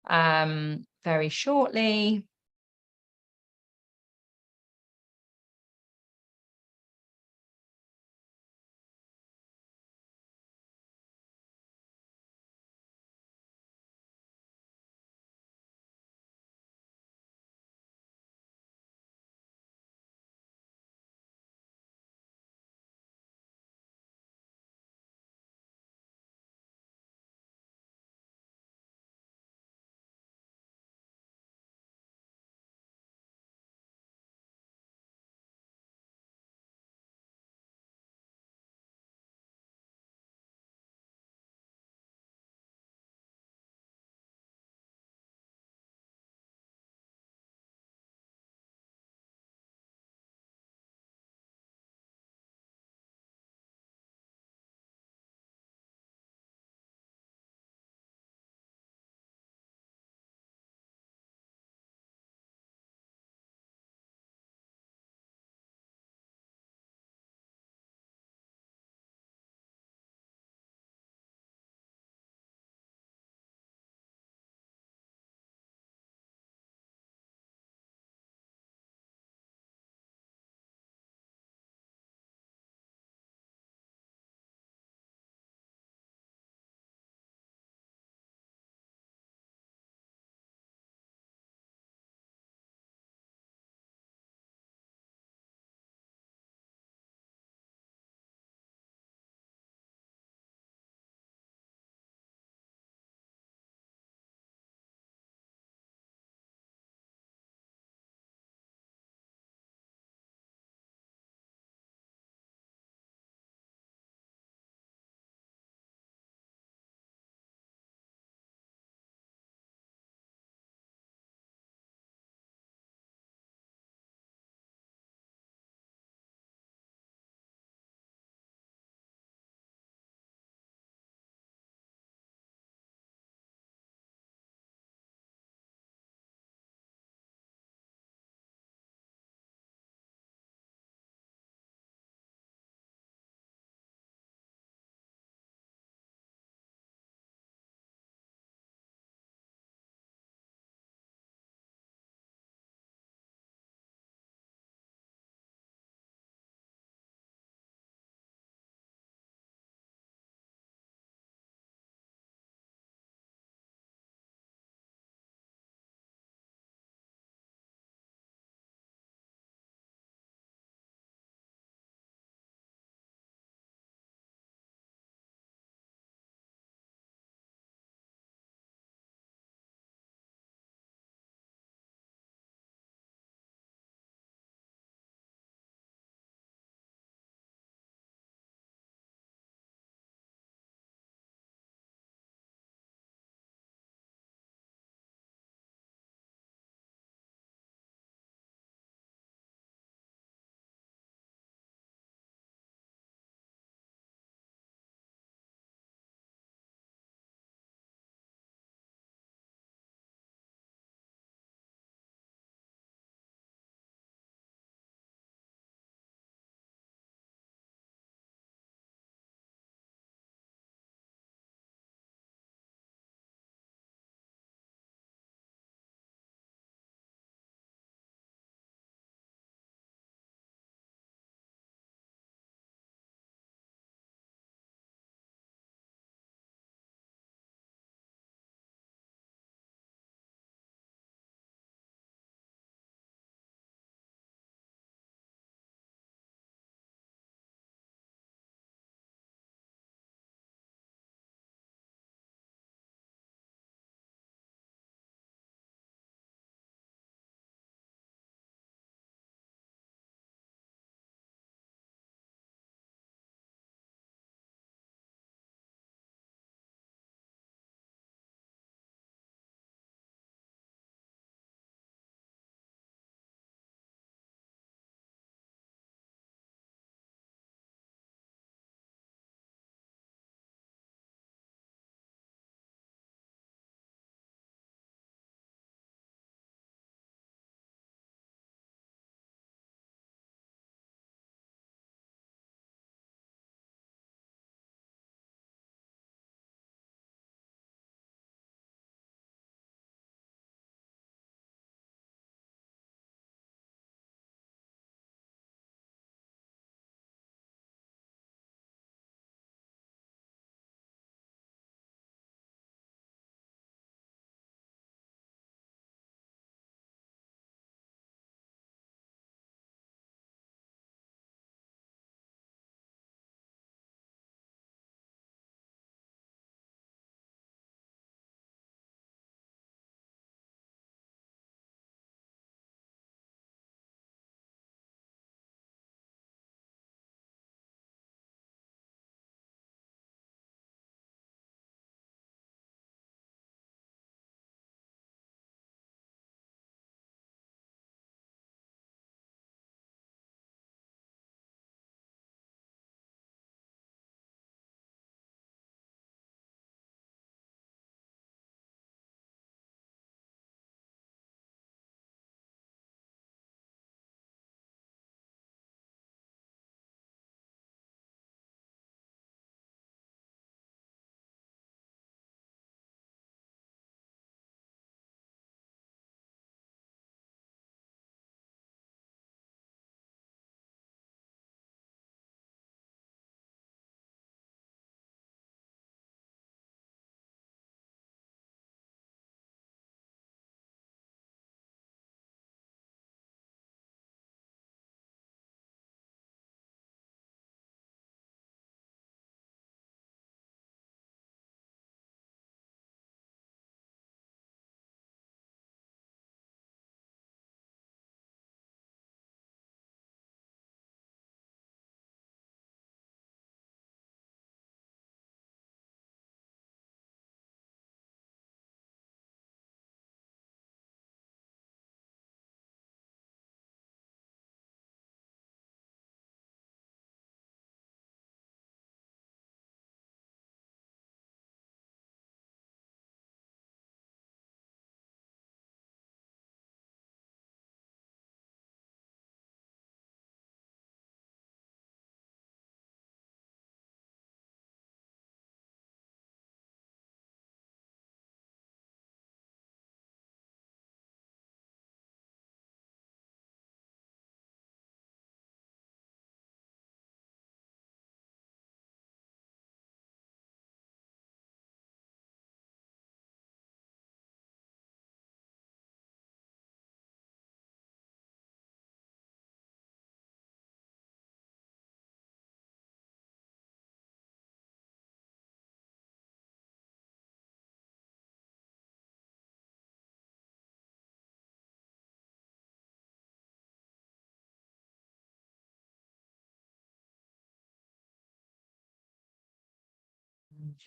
very shortly.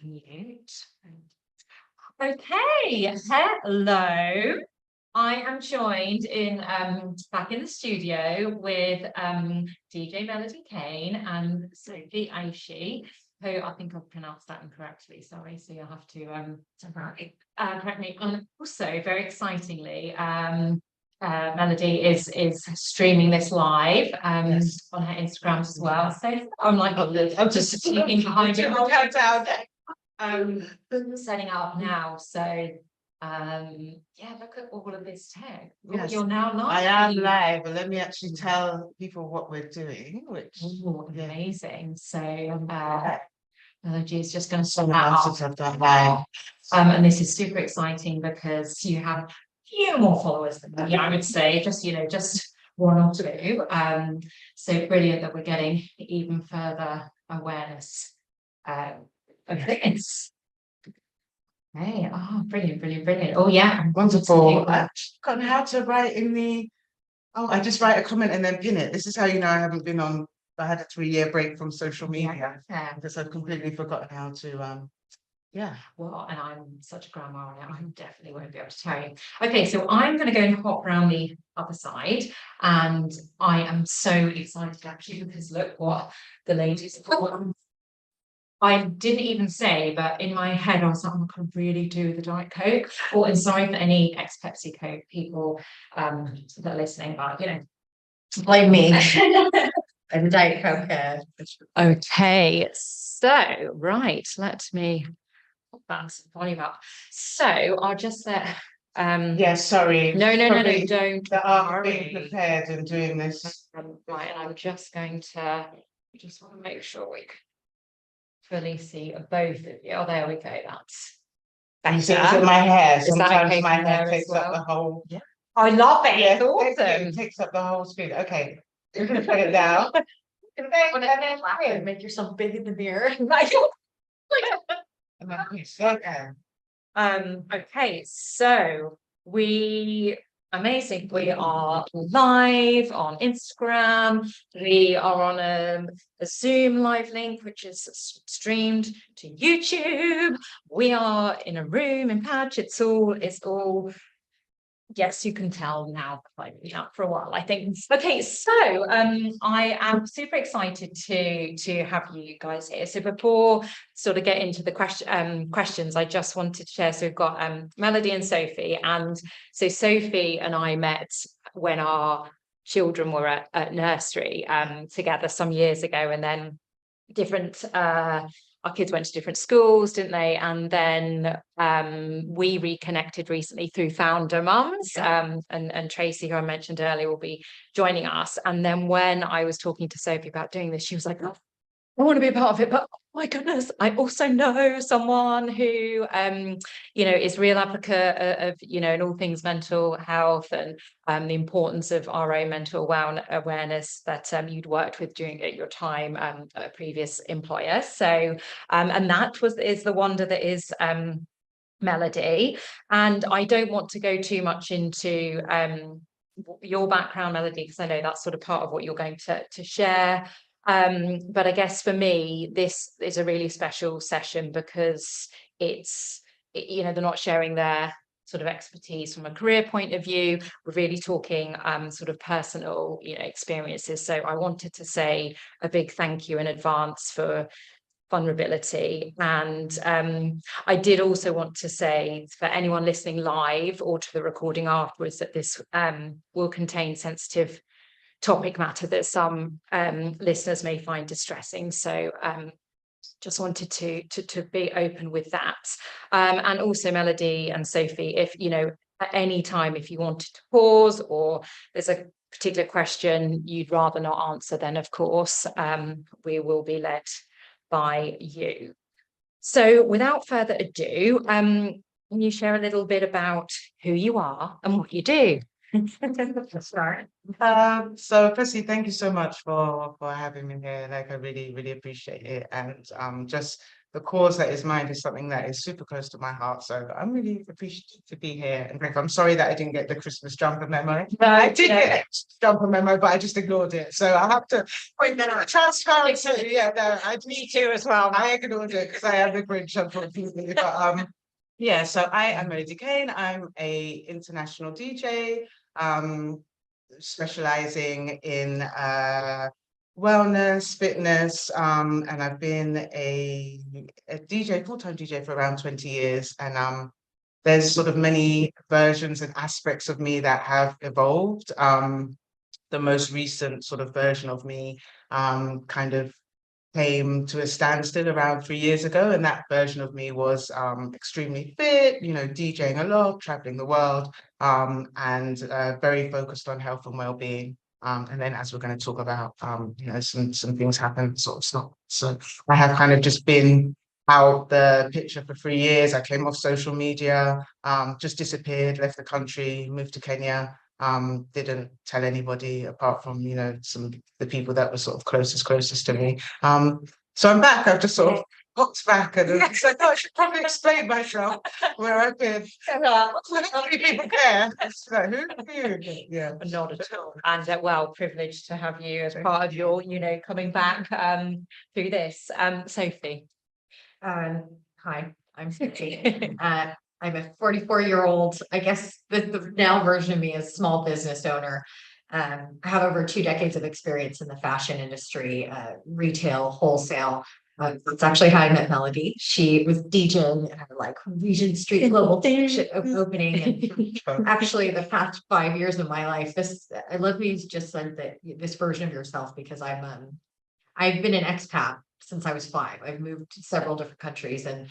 Mute. Okay, hello. I am joined in back in the studio with DJ Melody Kane and Sophie Aishi, who I think I've pronounced that incorrectly. Sorry, so you'll have to correct me. And also, very excitingly, Melody is streaming this live on her Instagram as well. So I'm like, I'm just sneaking behind you. Setting up now. So yeah, look at all of this tech. Yes, You're now live. I am live, but let me actually tell people what we're doing, which amazing. So Melody is just going to So start nice out. to have that live. And this is super exciting because you have few more followers than me, I would say, just one or two. So brilliant that we're getting even further awareness of this. Hey, oh, brilliant. Oh yeah, Wonderful. I've forgotten how to write in the. Oh, I just write a comment and then pin it. This is how you know I haven't been on. I had a 3-year break from social media because I've completely forgotten how to. Yeah. Well, and I'm such a grandma on it, I definitely won't be able to tell you. Okay, so I'm going to go and hop around the other side, and I am so excited actually because look what the ladies have got. I didn't even say, but in my head I was like, I'm going to really do the Diet Coke. Or and sorry for any ex-Pepsi Coke people that are listening, but you know, blame me. And Diet Coke. Okay, so right, let me put that volume up. So I'll just let Yeah, sorry. No, Probably don't that are worry. being prepared and doing this. Right, and I'm just going to just want to make sure we can fully see both of you. Oh, there we go. That's You see, it's in my hair. Is that Sometimes okay my from hair there takes as up the well? whole. Yeah. I love it. Yeah, It's awesome. it takes up the whole screen. Okay, we're gonna put it down. Make yourself big in the mirror. Okay, so amazing. We are live on Instagram. We are on a Zoom live link, which is streamed to YouTube. We are in a room in Patch. It's all. Yes, you can tell now. I've been out for a while, I think. Okay, so I am super excited to have you guys here. So before sort of get into the questions, I just wanted to share. So we've got Melody and Sophie, and so Sophie and I met when our children were at nursery together some years ago, and then our kids went to different schools, didn't they? And then we reconnected recently through Founder Mums, and Tracy, who I mentioned earlier, will be joining us. And then when I was talking to Sophie about doing this, she was like, oh, I want to be a part of it, but oh my goodness, I also know someone who, is real advocate of, in all things mental health and the importance of our own mental awareness that you'd worked with during your time at a previous employer. So, and that is the wonder that is Melody. And I don't want to go too much into your background, Melody, because I know that's sort of part of what you're going to share. But I guess for me, this is a really special session because they're not sharing their sort of expertise from a career point of view. We're really talking sort of personal, experiences. So I wanted to say a big thank you in advance for vulnerability. And I did also want to say for anyone listening live or to the recording afterwards that this will contain sensitive topic matter that some listeners may find distressing. So just wanted to be open with that. And also Melody and Sophie, if at any time if you wanted to pause or there's a particular question you'd rather not answer, then of course we will be led by you. So without further ado, can you share a little bit about who you are and what you do? So firstly, thank you so much for having me here. Like I really, really appreciate it. And just the cause that is mine is something that is super close to my heart. So I'm really appreciative to be here. And Greg, I'm sorry that I didn't get the Christmas jumper memo. I did get a jumper memo, but I just ignored it. So I have to point that out. Transparency. Yeah, no, me too as well. I ignored it because I am the Grinch, unfortunately. But yeah, so I am Melody Kane. I'm a international DJ, specializing in wellness, fitness, and I've been a DJ, full-time DJ for around 20 years. And there's sort of many versions and aspects of me that have evolved. The most recent sort of version of me kind of came to a standstill around 3 years ago, and that version of me was extremely fit, you know, DJing a lot, traveling the world, and very focused on health and well-being. And then, as we're going to talk about, you know, some things happen, sort of stop. So I have kind of just been out the picture for 3 years. I came off social media, just disappeared, left the country, moved to Kenya. Didn't tell anybody apart from, you know, the people that were sort of closest to me. So I'm back. I've just sort of popped back and it's like, oh, I should probably explain myself where I've been. How many people care? It's like, who? Yeah, not at all. And well, privileged to have you as part of your, you know, coming back through this. Sophie. Hi, I'm Sophie. I'm a 44-year-old, I guess the now version of me is small business owner. I have over 2 decades of experience in the fashion industry, retail, wholesale. It's actually how I met Melody. She was DJing at like Regent Street Global opening. And actually, the past 5 years of my life, I love you just said that this version of yourself, because I've been an expat since I was 5. I've moved to several different countries, and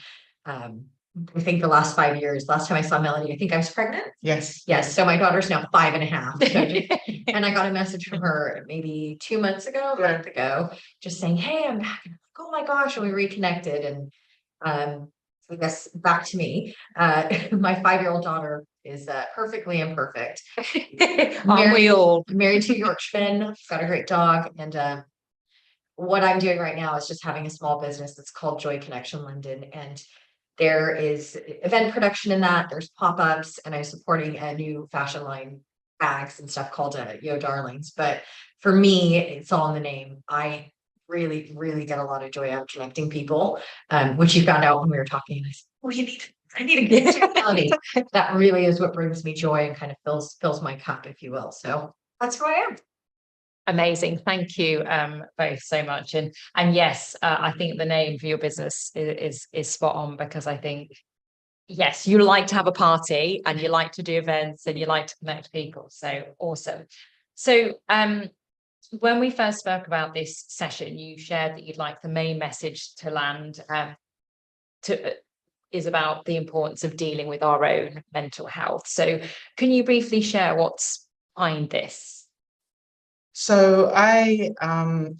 I think the last 5 years, last time I saw Melody, I think I was pregnant. Yes. Yes. So my daughter's now 5.5. So and I got a message from her maybe 2 months ago, a month ago, just saying, hey, I'm back. Oh my gosh. And we reconnected. And I guess back to me. My 5-year-old daughter is perfectly imperfect. Aren't we all? Married to a Yorkshireman, got a great dog. And what I'm doing right now is just having a small business that's called Joy Connection London. And there is event production in that, there's pop-ups, and I'm supporting a new fashion line, bags and stuff called Yo Darlings. But for me, it's all in the name. I really, really get a lot of joy out of connecting people, which you found out when we were talking. And I said, oh, I need to get to Melody. That really is what brings me joy and kind of fills my cup, if you will. So that's who I am. Amazing. Thank you both so much. And yes, I think the name for your business is spot on, because I think, yes, you like to have a party and you like to do events and you like to connect people. So awesome. So when we first spoke about this session, you shared that you'd like the main message to land is about the importance of dealing with our own mental health. So can you briefly share what's behind this? So I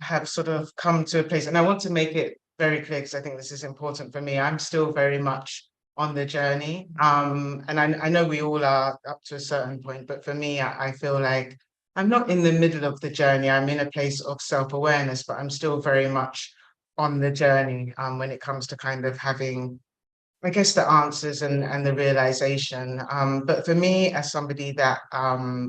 have sort of come to a place, and I want to make it very clear because I think this is important for me. I'm still very much on the journey. And I know we all are up to a certain point, but for me, I feel like I'm not in the middle of the journey. I'm in a place of self-awareness, but I'm still very much on the journey when it comes to kind of having, I guess, the answers and the realization. But for me, as somebody that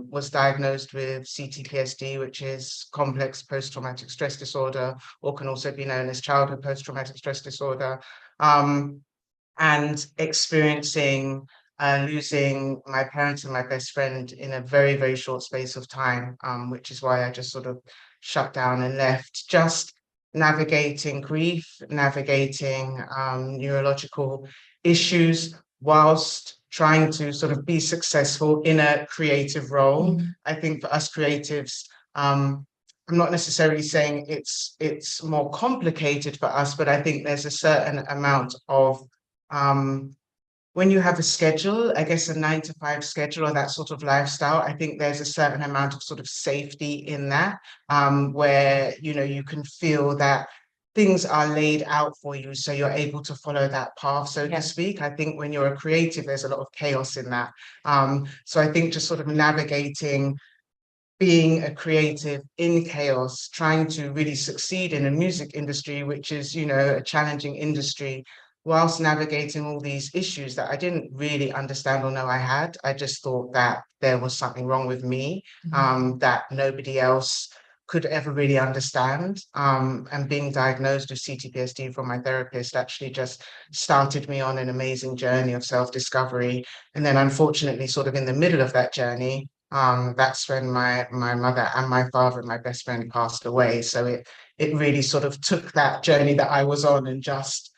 was diagnosed with CTPSD, which is complex post-traumatic stress disorder, or can also be known as childhood post-traumatic stress disorder, and experiencing losing my parents and my best friend in a very, very short space of time, which is why I just sort of shut down and left. Just navigating grief, navigating neurological issues whilst trying to sort of be successful in a creative role. I think for us creatives, I'm not necessarily saying it's more complicated for us, but I think there's a certain amount of when you have a schedule, I guess a 9-to-5 schedule or that sort of lifestyle, I think there's a certain amount of sort of safety in that, where, you know, you can feel that things are laid out for you, so you're able to follow that path, so to speak. I think when you're a creative, there's a lot of chaos in that. So I think just sort of navigating being a creative in chaos, trying to really succeed in a music industry, which is, you know, a challenging industry, whilst navigating all these issues that I didn't really understand or know I had. I just thought that there was something wrong with me, that nobody else could ever really understand. And being diagnosed with CTPSD from my therapist actually just started me on an amazing journey of self-discovery. And then unfortunately, sort of in the middle of that journey, that's when my mother and my father and my best friend passed away. So it really sort of took that journey that I was on and just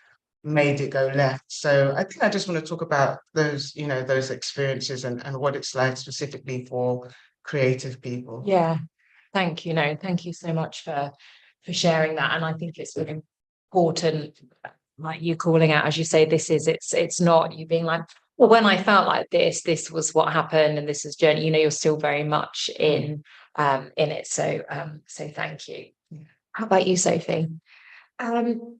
made it go left. So I think I just want to talk about those, you know, those experiences and what it's like specifically for creative people. Yeah, thank you. No, thank you so much for sharing that. And I think it's really important, like you calling out, as you say, it's not you being like, well, when I felt like this was what happened, and this is journey, you know, you're still very much in it. So thank you. How about you, Sophie?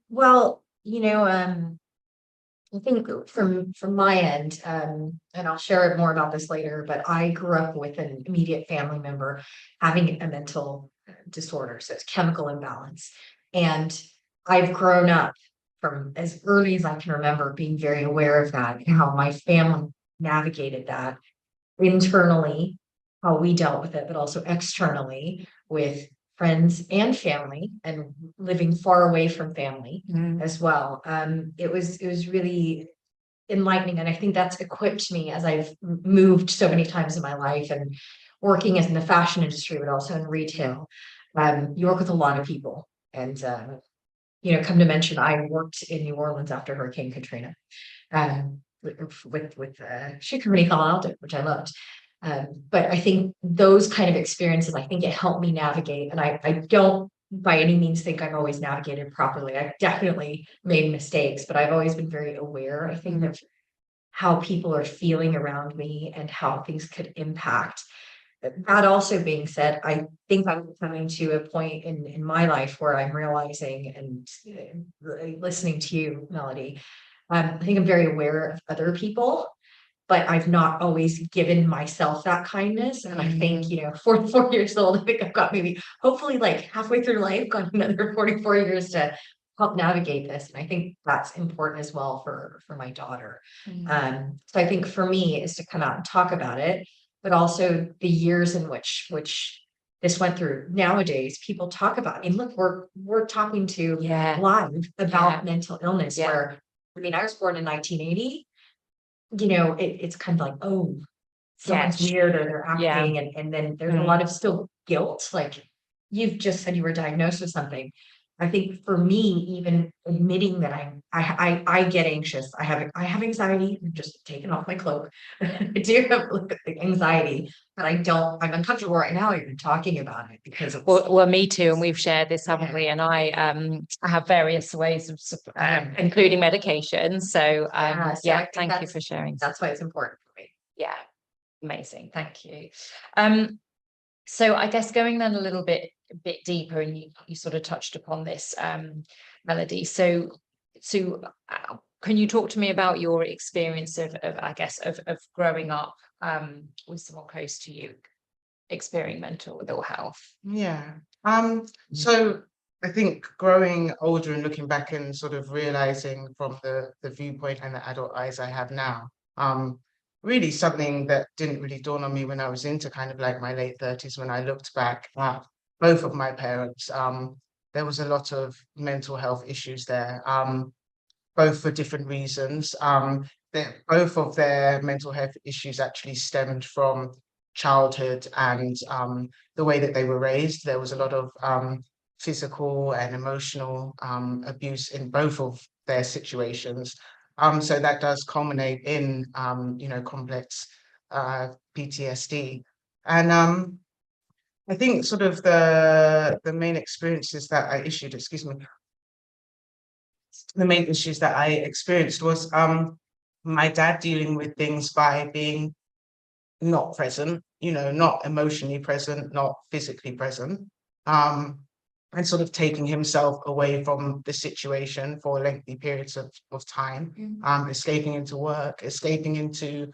Well, you know, I think from my end, and I'll share more about this later, but I grew up with an immediate family member having a mental disorder, so it's chemical imbalance. And I've grown up from as early as I can remember being very aware of that and how my family navigated that internally, how we dealt with it, but also externally with friends and family, and living far away from family as well. It was really enlightening, and I think that's equipped me as I've moved so many times in my life and working in the fashion industry, but also in retail. You work with a lot of people, and you know, come to mention, I worked in New Orleans after Hurricane Katrina, with Shikari Halal, which I loved. But I think those kind of experiences, I think it helped me navigate. And I don't by any means think I've always navigated properly. I've definitely made mistakes, but I've always been very aware, I think, of how people are feeling around me and how things could impact. That also being said, I think I'm coming to a point in my life where I'm realizing, and listening to you, Melody, I think I'm very aware of other people, but I've not always given myself that kindness. And I think, you know, 44 years old, I think I've got maybe, hopefully like halfway through life, got another 44 years to help navigate this. And I think that's important as well for my daughter. So I think for me is to come out and talk about it, but also the years in which this went through. Nowadays, people talk about it. And look, we're talking to live about mental illness, where, I mean, I was born in 1980. You know, it's kind of like, oh, someone's weird, or they're acting, and then there's a lot of still guilt. Like, you've just said you were diagnosed with something. I think for me, even admitting that I get anxious, I have anxiety. I'm just taking off my cloak. I do have anxiety, but I'm uncomfortable right now even talking about it, because it's, well, me too, and we've shared this, haven't we? And I have various ways of including medication. So thank you for sharing. That's why it's important for me. Yeah, amazing. Thank you. So I guess going then a bit deeper, and you sort of touched upon this, Melody. So can you talk to me about your experience of growing up with someone close to you experiencing mental ill health? Yeah. So I think growing older and looking back and sort of realizing from the viewpoint and the adult eyes I have now, really something that didn't really dawn on me when I was into kind of like my late 30s, when I looked back at both of my parents. There was a lot of mental health issues there, both for different reasons. Both of their mental health issues actually stemmed from childhood and the way that they were raised. There was a lot of physical and emotional abuse in both of their situations. So that does culminate in, complex PTSD. And I think sort of the main experiences that I issued, the main issues that I experienced was my dad dealing with things by being not present, not emotionally present, not physically present, and sort of taking himself away from the situation for lengthy periods of time, escaping into work, escaping into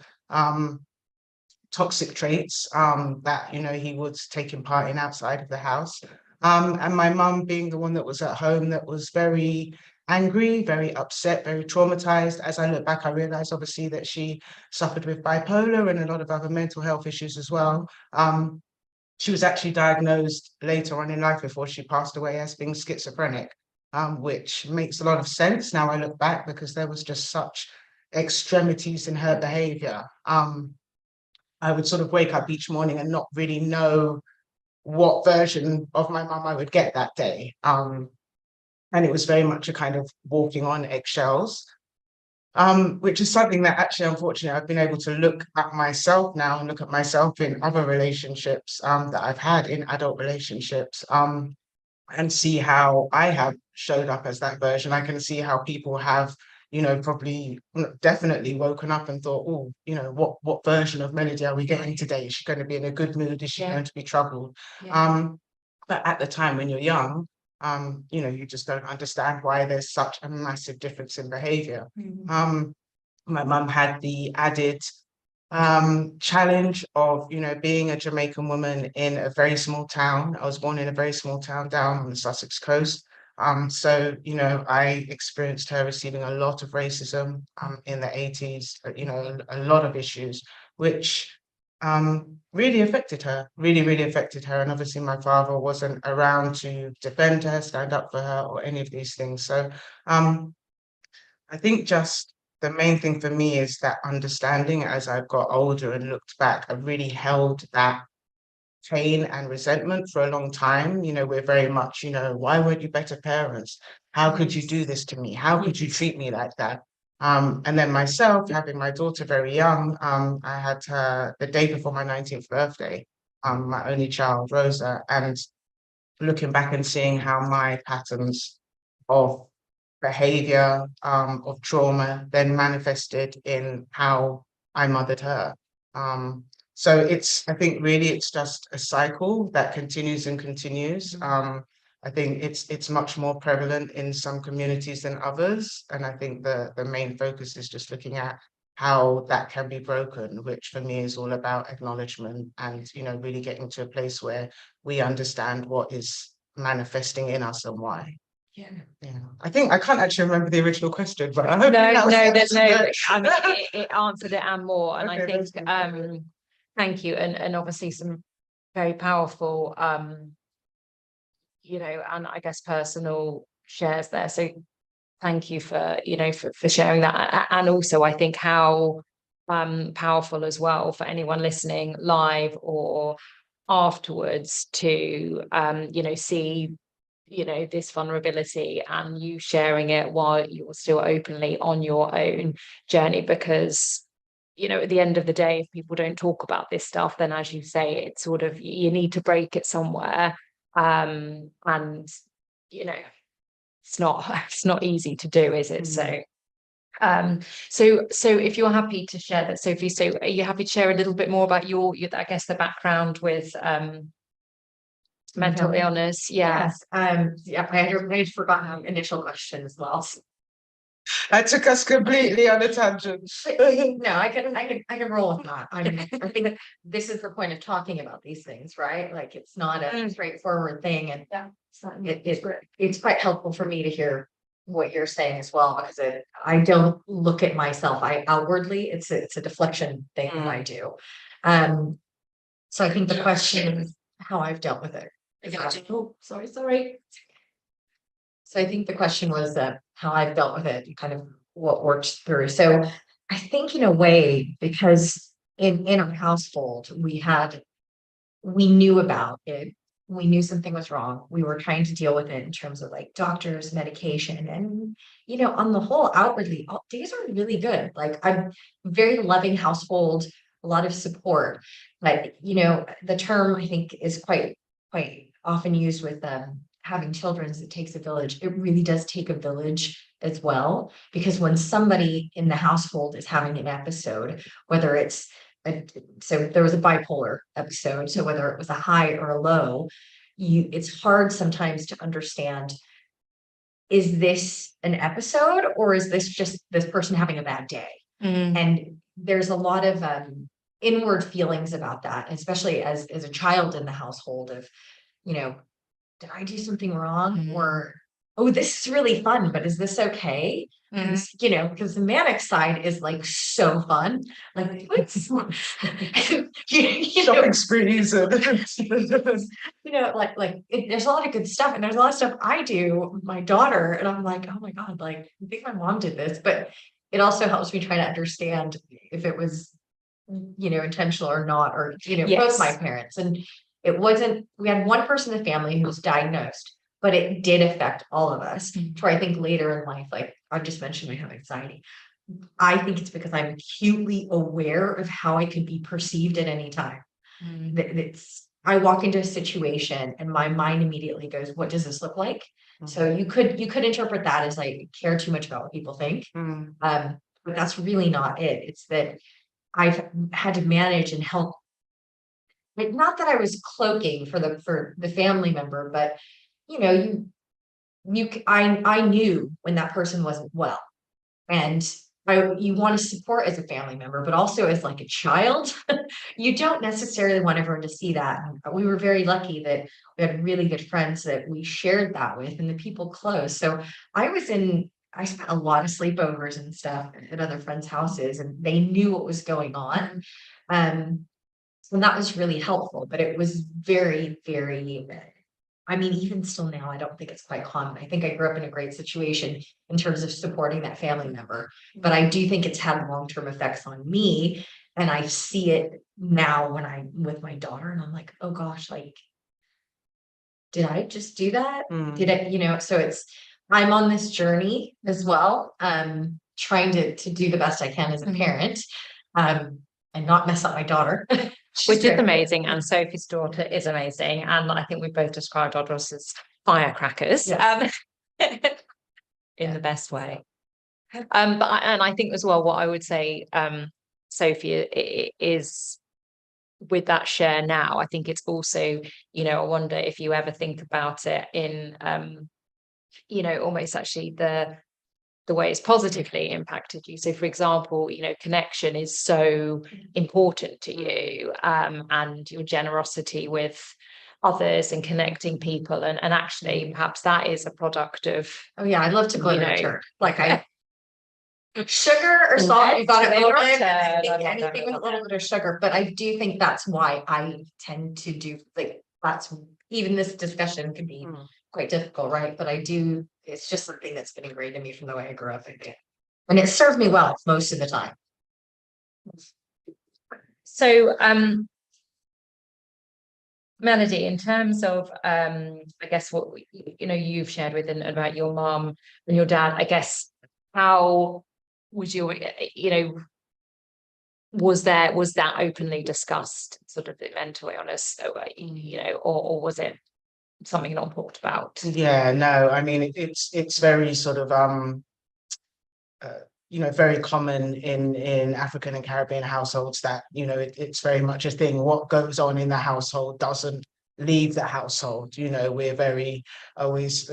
toxic traits that, you know, he was taking part in outside of the house. And my mum being the one that was at home that was very angry, very upset, very traumatized. As I look back, I realized obviously that she suffered with bipolar and a lot of other mental health issues as well. She was actually diagnosed later on in life before she passed away as being schizophrenic, which makes a lot of sense now I look back, because there was just such extremities in her behavior. I would sort of wake up each morning and not really know what version of my mum I would get that day. And it was very much a kind of walking on eggshells, which is something that actually, unfortunately, I've been able to look at myself now and look at myself in other relationships that I've had in adult relationships, and see how I have showed up as that version. I can see how people have, you know, probably definitely woken up and thought, oh, you know, what version of Melody are we getting today? Is she going to be in a good mood? Is she going to be troubled? But at the time when you're young, you know, you just don't understand why there's such a massive difference in behavior. My mum had the added challenge of, you know, being a Jamaican woman in a very small town. I was born in a very small town down on the Sussex coast. So, you know, I experienced her receiving a lot of racism in the 80s, you know, a lot of issues, which really affected her, really affected her. And obviously my father wasn't around to defend her, stand up for her, or any of these things. So I think just the main thing for me is that understanding as I've got older and looked back, I've really held that pain and resentment for a long time. You know, we're very much, you know, why weren't you better parents? How could you do this to me? How could you treat me like that? And then myself, having my daughter very young, I had her the day before my 19th birthday, my only child, Rosa, and looking back and seeing how my patterns of behavior, of trauma, then manifested in how I mothered her. So I think really it's just a cycle that continues and continues. I think it's much more prevalent in some communities than others. And I think the main focus is just looking at how that can be broken, which for me is all about acknowledgement and, you know, really getting to a place where we understand what is manifesting in us and why. Yeah. I think I can't actually remember the original question, but I hope there's no. I mean, it answered it and more. And I think, thank you, and obviously some very powerful, you know, and I guess personal shares there. So thank you for, you know, for sharing that, and also I think how powerful as well for anyone listening live or afterwards to you know, see, you know, this vulnerability and you sharing it while you're still openly on your own journey, because, you know, at the end of the day, if people don't talk about this stuff, then as you say, it's sort of, you need to break it somewhere. And, you know, it's not easy to do, is it? So if you're happy to share that, Sophie, so are you happy to share a little bit more about your I guess the background with mental illness? Yes. I had forgotten initial question as well. I took us completely on a tangent. No, I can roll with that. I think that this is the point of talking about these things, right? Like, it's not a straightforward thing, and it's quite helpful for me to hear what you're saying as well, because I don't look at myself. I outwardly, it's a deflection thing that I do. So I think the question is how I've dealt with it. Oh, sorry. So I think the question was how I've dealt with it, kind of what worked through. So I think in a way, because in our household, we knew about it. We knew something was wrong. We were trying to deal with it in terms of like doctors, medication, and, you know, on the whole, outwardly, things are really good. Like, I'm very loving household, a lot of support. But, you know, the term I think is quite often used with having children is it takes a village. It really does take a village as well, because when somebody in the household is having an episode, whether it's so there was a bipolar episode, so whether it was a high or a low, it's hard sometimes to understand, is this an episode or is this just this person having a bad day? And there's a lot of inward feelings about that, especially as a child in the household of, did I do something wrong? Or, oh, this is really fun, but is this okay? Because the manic side is like so fun. Like, what's Shopping sprees. there's a lot of good stuff, and there's a lot of stuff I do with my daughter, and I'm like, oh my God, like, I think my mom did this, but it also helps me try to understand if it was, intentional or not, or, both my parents. And it wasn't, we had one person in the family who was diagnosed, but it did affect all of us. To where I think later in life, like I just mentioned, I have anxiety. I think it's because I'm acutely aware of how I could be perceived at any time. I walk into a situation and my mind immediately goes, what does this look like? So you could interpret that as like care too much about what people think. But that's really not it. It's that I've had to manage and help. Like, not that I was cloaking for the family member, but I knew when that person wasn't well, and you want to support as a family member, but also as like a child. You don't necessarily want everyone to see that. And we were very lucky that we had really good friends that we shared that with, and the people close. So I spent a lot of sleepovers and stuff at other friends' houses, and they knew what was going on. And that was really helpful, but it was very, very, even still now, I don't think it's quite common. I think I grew up in a great situation in terms of supporting that family member, but I do think it's had long-term effects on me. And I see it now when I'm with my daughter, and I'm like, oh gosh, like, did I just do that? Did I, so I'm on this journey as well, trying to do the best I can as a parent, and not mess up my daughter. Which is amazing, and Sophie's daughter is amazing, and I think we both described our daughters as firecrackers, in the best way. But I think as well, what I would say, Sophie, is with that share now, I think it's also, I wonder if you ever think about it in, almost actually the way it's positively impacted you. So for example, connection is so important to you, and your generosity with others and connecting people, and actually perhaps that is a product of, oh yeah, I love to go to church. Like sugar or salt, you got it a little bit, anything with a little bit of sugar. But I do think that's why I tend to do, like, that's, even this discussion can be quite difficult, right? But it's just something that's been ingrained in me from the way I grew up, and it served me well most of the time. So Melody, in terms of I guess what you've shared with and about your mom and your dad, I guess, how was your was that openly discussed, sort of the mental illness, or was it something not talked about? Yeah, no, it's very sort of very common in African and Caribbean households that it's very much a thing. What goes on in the household doesn't leave the household. We're very always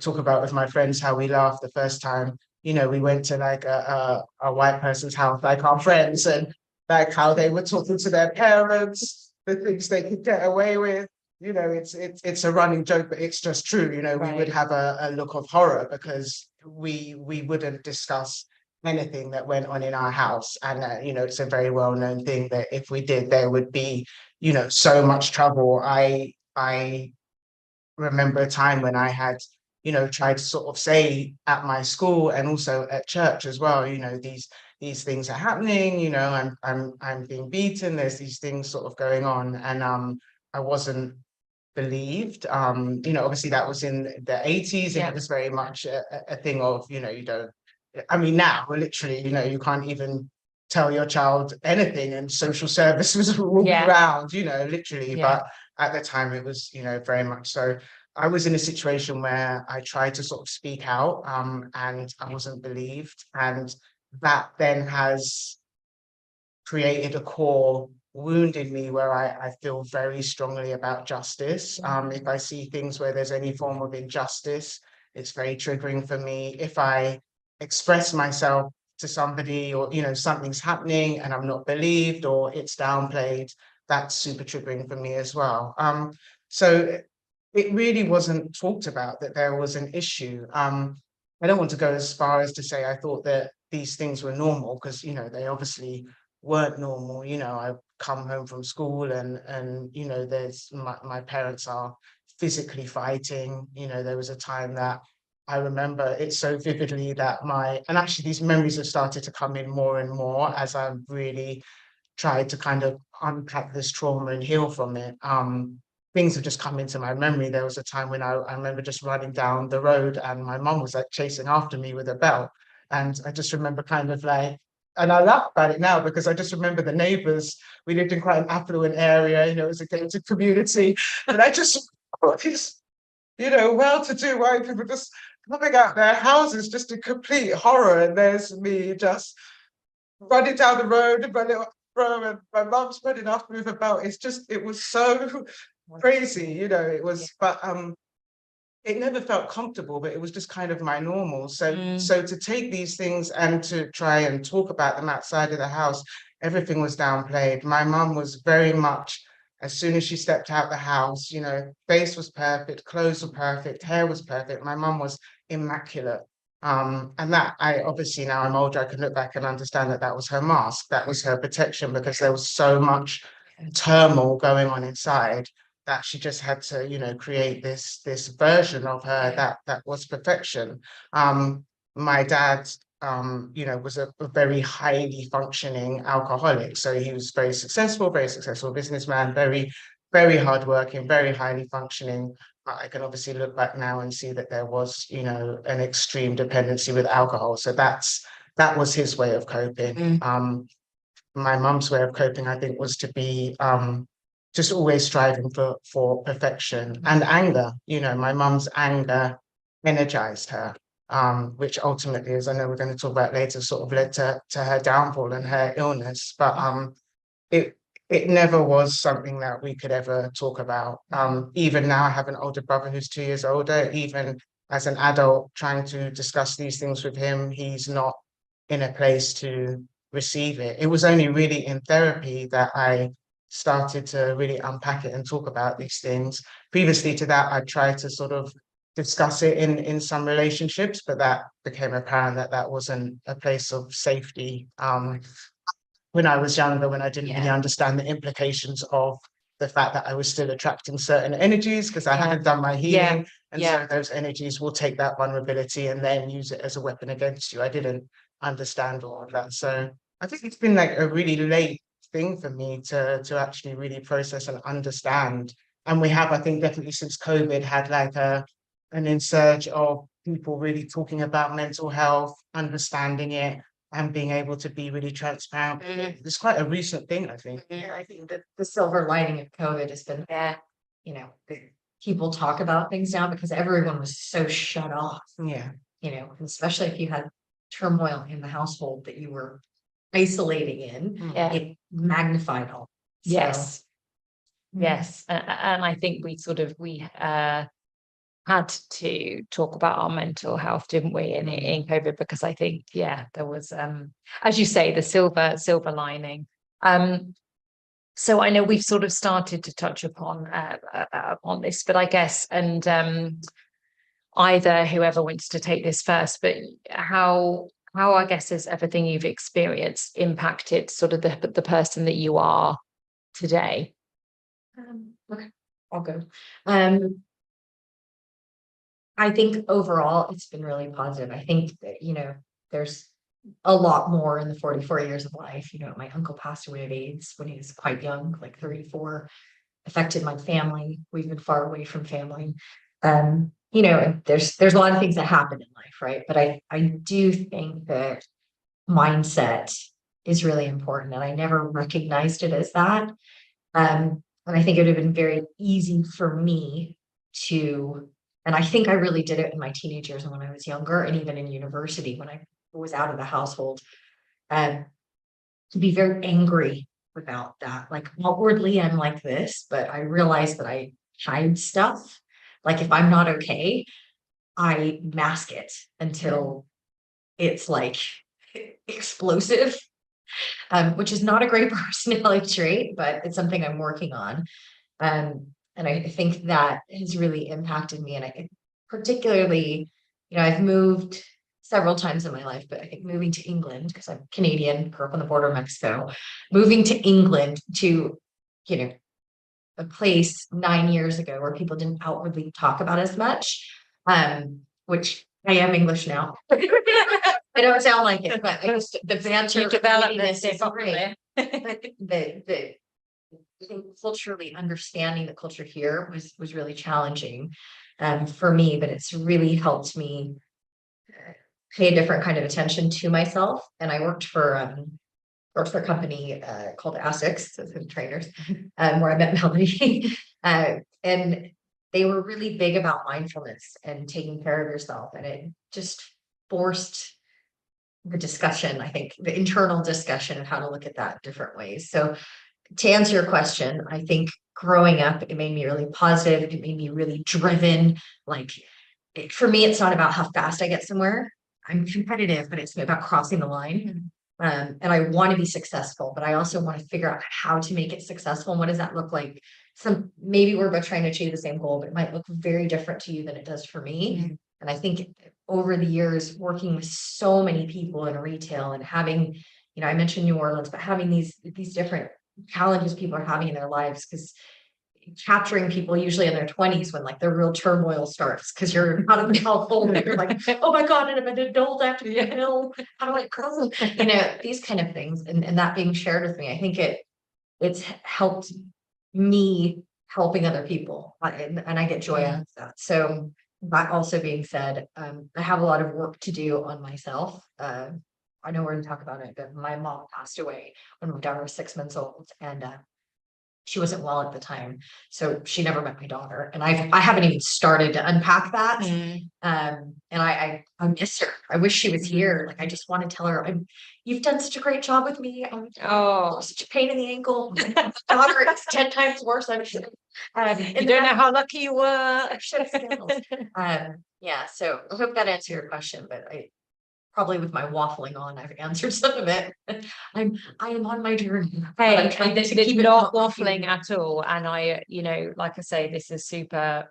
talk about with my friends how we laughed the first time we went to like a white person's house, like our friends, and like how they were talking to their parents, the things they could get away with. It's a running joke, but it's just true. We would have a look of horror because we wouldn't discuss anything that went on in our house. And, it's a very well-known thing that if we did, there would be, so much trouble. I remember a time when I had, tried to sort of say at my school and also at church as well, these things are happening, I'm being beaten, there's these things sort of going on. And I wasn't believed. Obviously that was in the 80s, and it was very much a thing of, you don't, now literally, you can't even tell your child anything, and social service was walking around, literally. But at the time it was, very much so. I was in a situation where I tried to sort of speak out, and I wasn't believed, and that then has created a core wound in me where I feel very strongly about justice. If I see things where there's any form of injustice, it's very triggering for me. If I express myself to somebody, or something's happening and I'm not believed or it's downplayed, that's super triggering for me as well. So it really wasn't talked about that there was an issue. I don't want to go as far as to say I thought that these things were normal, because they obviously weren't normal. I come home from school and there's my parents are physically fighting. There was a time that I remember it so vividly that and actually these memories have started to come in more and more as I've really tried to kind of unpack this trauma and heal from it. Things have just come into my memory. There was a time when I remember just running down the road and my mum was like chasing after me with a belt. And I just remember kind of like, and I laugh about it now because I just remember the neighbors. We lived in quite an affluent area, it was a gated community. And I just thought these, well-to-do white people just coming out their houses, just a complete horror. And there's me just running down the road in my little row, and my mum's running after me with a belt. It was so crazy, it was, but it never felt comfortable, but it was just kind of my normal. So to take these things and to try and talk about them outside of the house, everything was downplayed. My mum was very much, as soon as she stepped out the house, face was perfect, clothes were perfect, hair was perfect. My mum was immaculate. And that obviously now I'm older, I can look back and understand that was her mask, that was her protection, because there was so much turmoil going on inside that she just had to, create this version of her that was perfection. My dad, was a very highly functioning alcoholic. So he was very successful businessman, very, very hardworking, very highly functioning. I can obviously look back now and see that there was, an extreme dependency with alcohol. So that was his way of coping. My mum's way of coping, I think, was to be just always striving for perfection and anger. My mum's anger energized her, which ultimately, as I know we're going to talk about later, sort of led to her downfall and her illness. But it never was something that we could ever talk about. Even now, I have an older brother who's 2 years older. Even as an adult, trying to discuss these things with him, he's not in a place to receive it. It was only really in therapy that I started to really unpack it and talk about these things. Previously to that, I tried to sort of discuss it in some relationships, but that became apparent that wasn't a place of safety. When I was younger, when I didn't really understand the implications of the fact that I was still attracting certain energies because I hadn't done my healing. And so those energies will take that vulnerability and then use it as a weapon against you. I didn't understand all of that. So I think it's been like a really late thing for me to actually really process and understand. And we have, I think, definitely since COVID had like an insurge of people really talking about mental health, understanding it, and being able to be really transparent. It's quite a recent thing, I think. Yeah, I think that the silver lining of COVID has been that, people talk about things now because everyone was so shut off. Yeah. And especially if you had turmoil in the household that you were isolating in, it magnified all. Yes. Yes. And I think we had to talk about our mental health, didn't we, in COVID, because I think, there was, as you say, the silver lining. So I know we've sort of started to touch upon this, but I guess, and either whoever wants to take this first, but how I guess has everything you've experienced impacted sort of the person that you are today? Okay, I'll go. I think overall it's been really positive. I think that, there's a lot more in the 44 years of life. My uncle passed away of AIDS when he was quite young, like 34, affected my family. We've been far away from family. And there's a lot of things that happen in life, right? But I do think that mindset is really important, and I never recognized it as that. And I think it would have been very easy for me to, and I think I really did it in my teenage years and when I was younger, and even in university when I was out of the household, to be very angry about that. Like outwardly, I'm like this, but I realized that I hide stuff. Like if I'm not okay, I mask it until it's like explosive, which is not a great personality trait, but it's something I'm working on. And I think that has really impacted me. And I particularly, I've moved several times in my life, but I think moving to England, because I'm Canadian, grew up on the border of Mexico, moving to England to, a place 9 years ago where people didn't outwardly talk about as much, which I am English now. I don't sound like it, but the banter development is great. But I think culturally understanding the culture here was really challenging for me, but it's really helped me pay a different kind of attention to myself. And I worked for a company called ASICS, so the trainers, where I met Melody. And they were really big about mindfulness and taking care of yourself. And it just forced the discussion, I think, the internal discussion of how to look at that different ways. So to answer your question, I think growing up, it made me really positive. It made me really driven. For me, it's not about how fast I get somewhere. I'm competitive, but it's about crossing the line. And I want to be successful, but I also want to figure out how to make it successful. And what does that look like? Maybe we're both trying to achieve the same goal, but it might look very different to you than it does for me. And I think over the years, working with so many people in retail and having, I mentioned New Orleans, but having these different challenges people are having in their lives, because capturing people usually in their 20s when their real turmoil starts, because you're out of the household and you're like, oh my God, and I'm an adult after the pill. How do I cross? These kind of things. And that being shared with me, I think it's helped me helping other people. And I get joy out of that. So that also being said, I have a lot of work to do on myself. I know we're going to talk about it, but my mom passed away when my daughter was 6 months old, and she wasn't well at the time, so she never met my daughter. And I haven't even started to unpack that. And I miss her. I wish she was here. I just want to tell her, you've done such a great job with me. Such a pain in the ankle. My daughter, it's 10 times worse. I'm sure. You don't know how lucky you were. Yeah. So I hope that answered your question, but probably with my waffling on, I've answered some of it. I am on my journey. Hey, I'm trying to it's keep it not not waffling at all. And I, like I say, this is super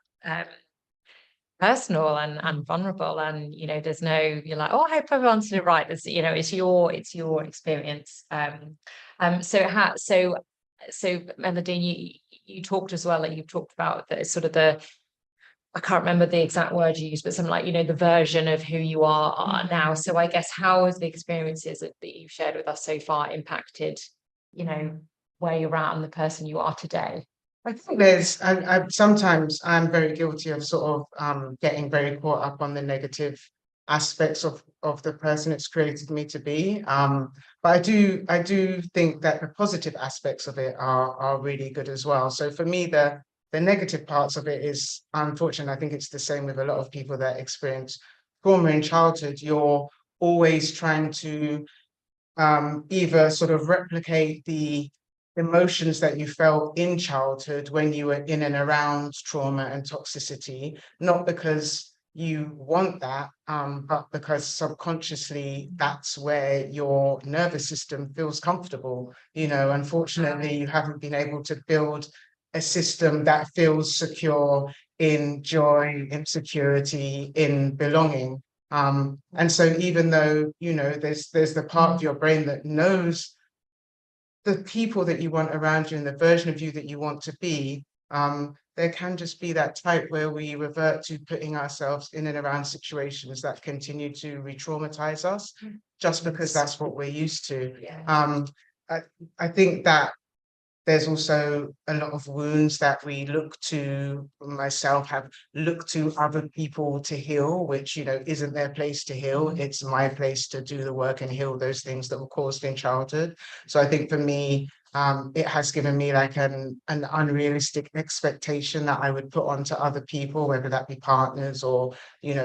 personal and vulnerable. And there's no, you're like, oh, I hope I've answered it right. It's it's your experience. So Melody, you talked as well, you've talked about the sort of I can't remember the exact word you used, but something the version of who you are now. So I guess, how has the experiences that you've shared with us so far impacted, where you're at and the person you are today? I think sometimes I'm very guilty of sort of getting very caught up on the negative aspects of the person it's created me to be. But I do think that the positive aspects of it are really good as well. So for me, the negative parts of it is unfortunate. I think it's the same with a lot of people that experience trauma in childhood. You're always trying to either sort of replicate the emotions that you felt in childhood when you were in and around trauma and toxicity, not because you want that, but because subconsciously that's where your nervous system feels comfortable. Unfortunately, you haven't been able to build a system that feels secure in joy, in security, in belonging. And so even though, there's the part of your brain that knows the people that you want around you and the version of you that you want to be, there can just be that type where we revert to putting ourselves in and around situations that continue to re-traumatize us, just because that's what we're used to. I think that there's also a lot of wounds that we have looked to other people to heal, which, isn't their place to heal. It's my place to do the work and heal those things that were caused in childhood. So I think for me, it has given me an unrealistic expectation that I would put onto other people, whether that be partners or,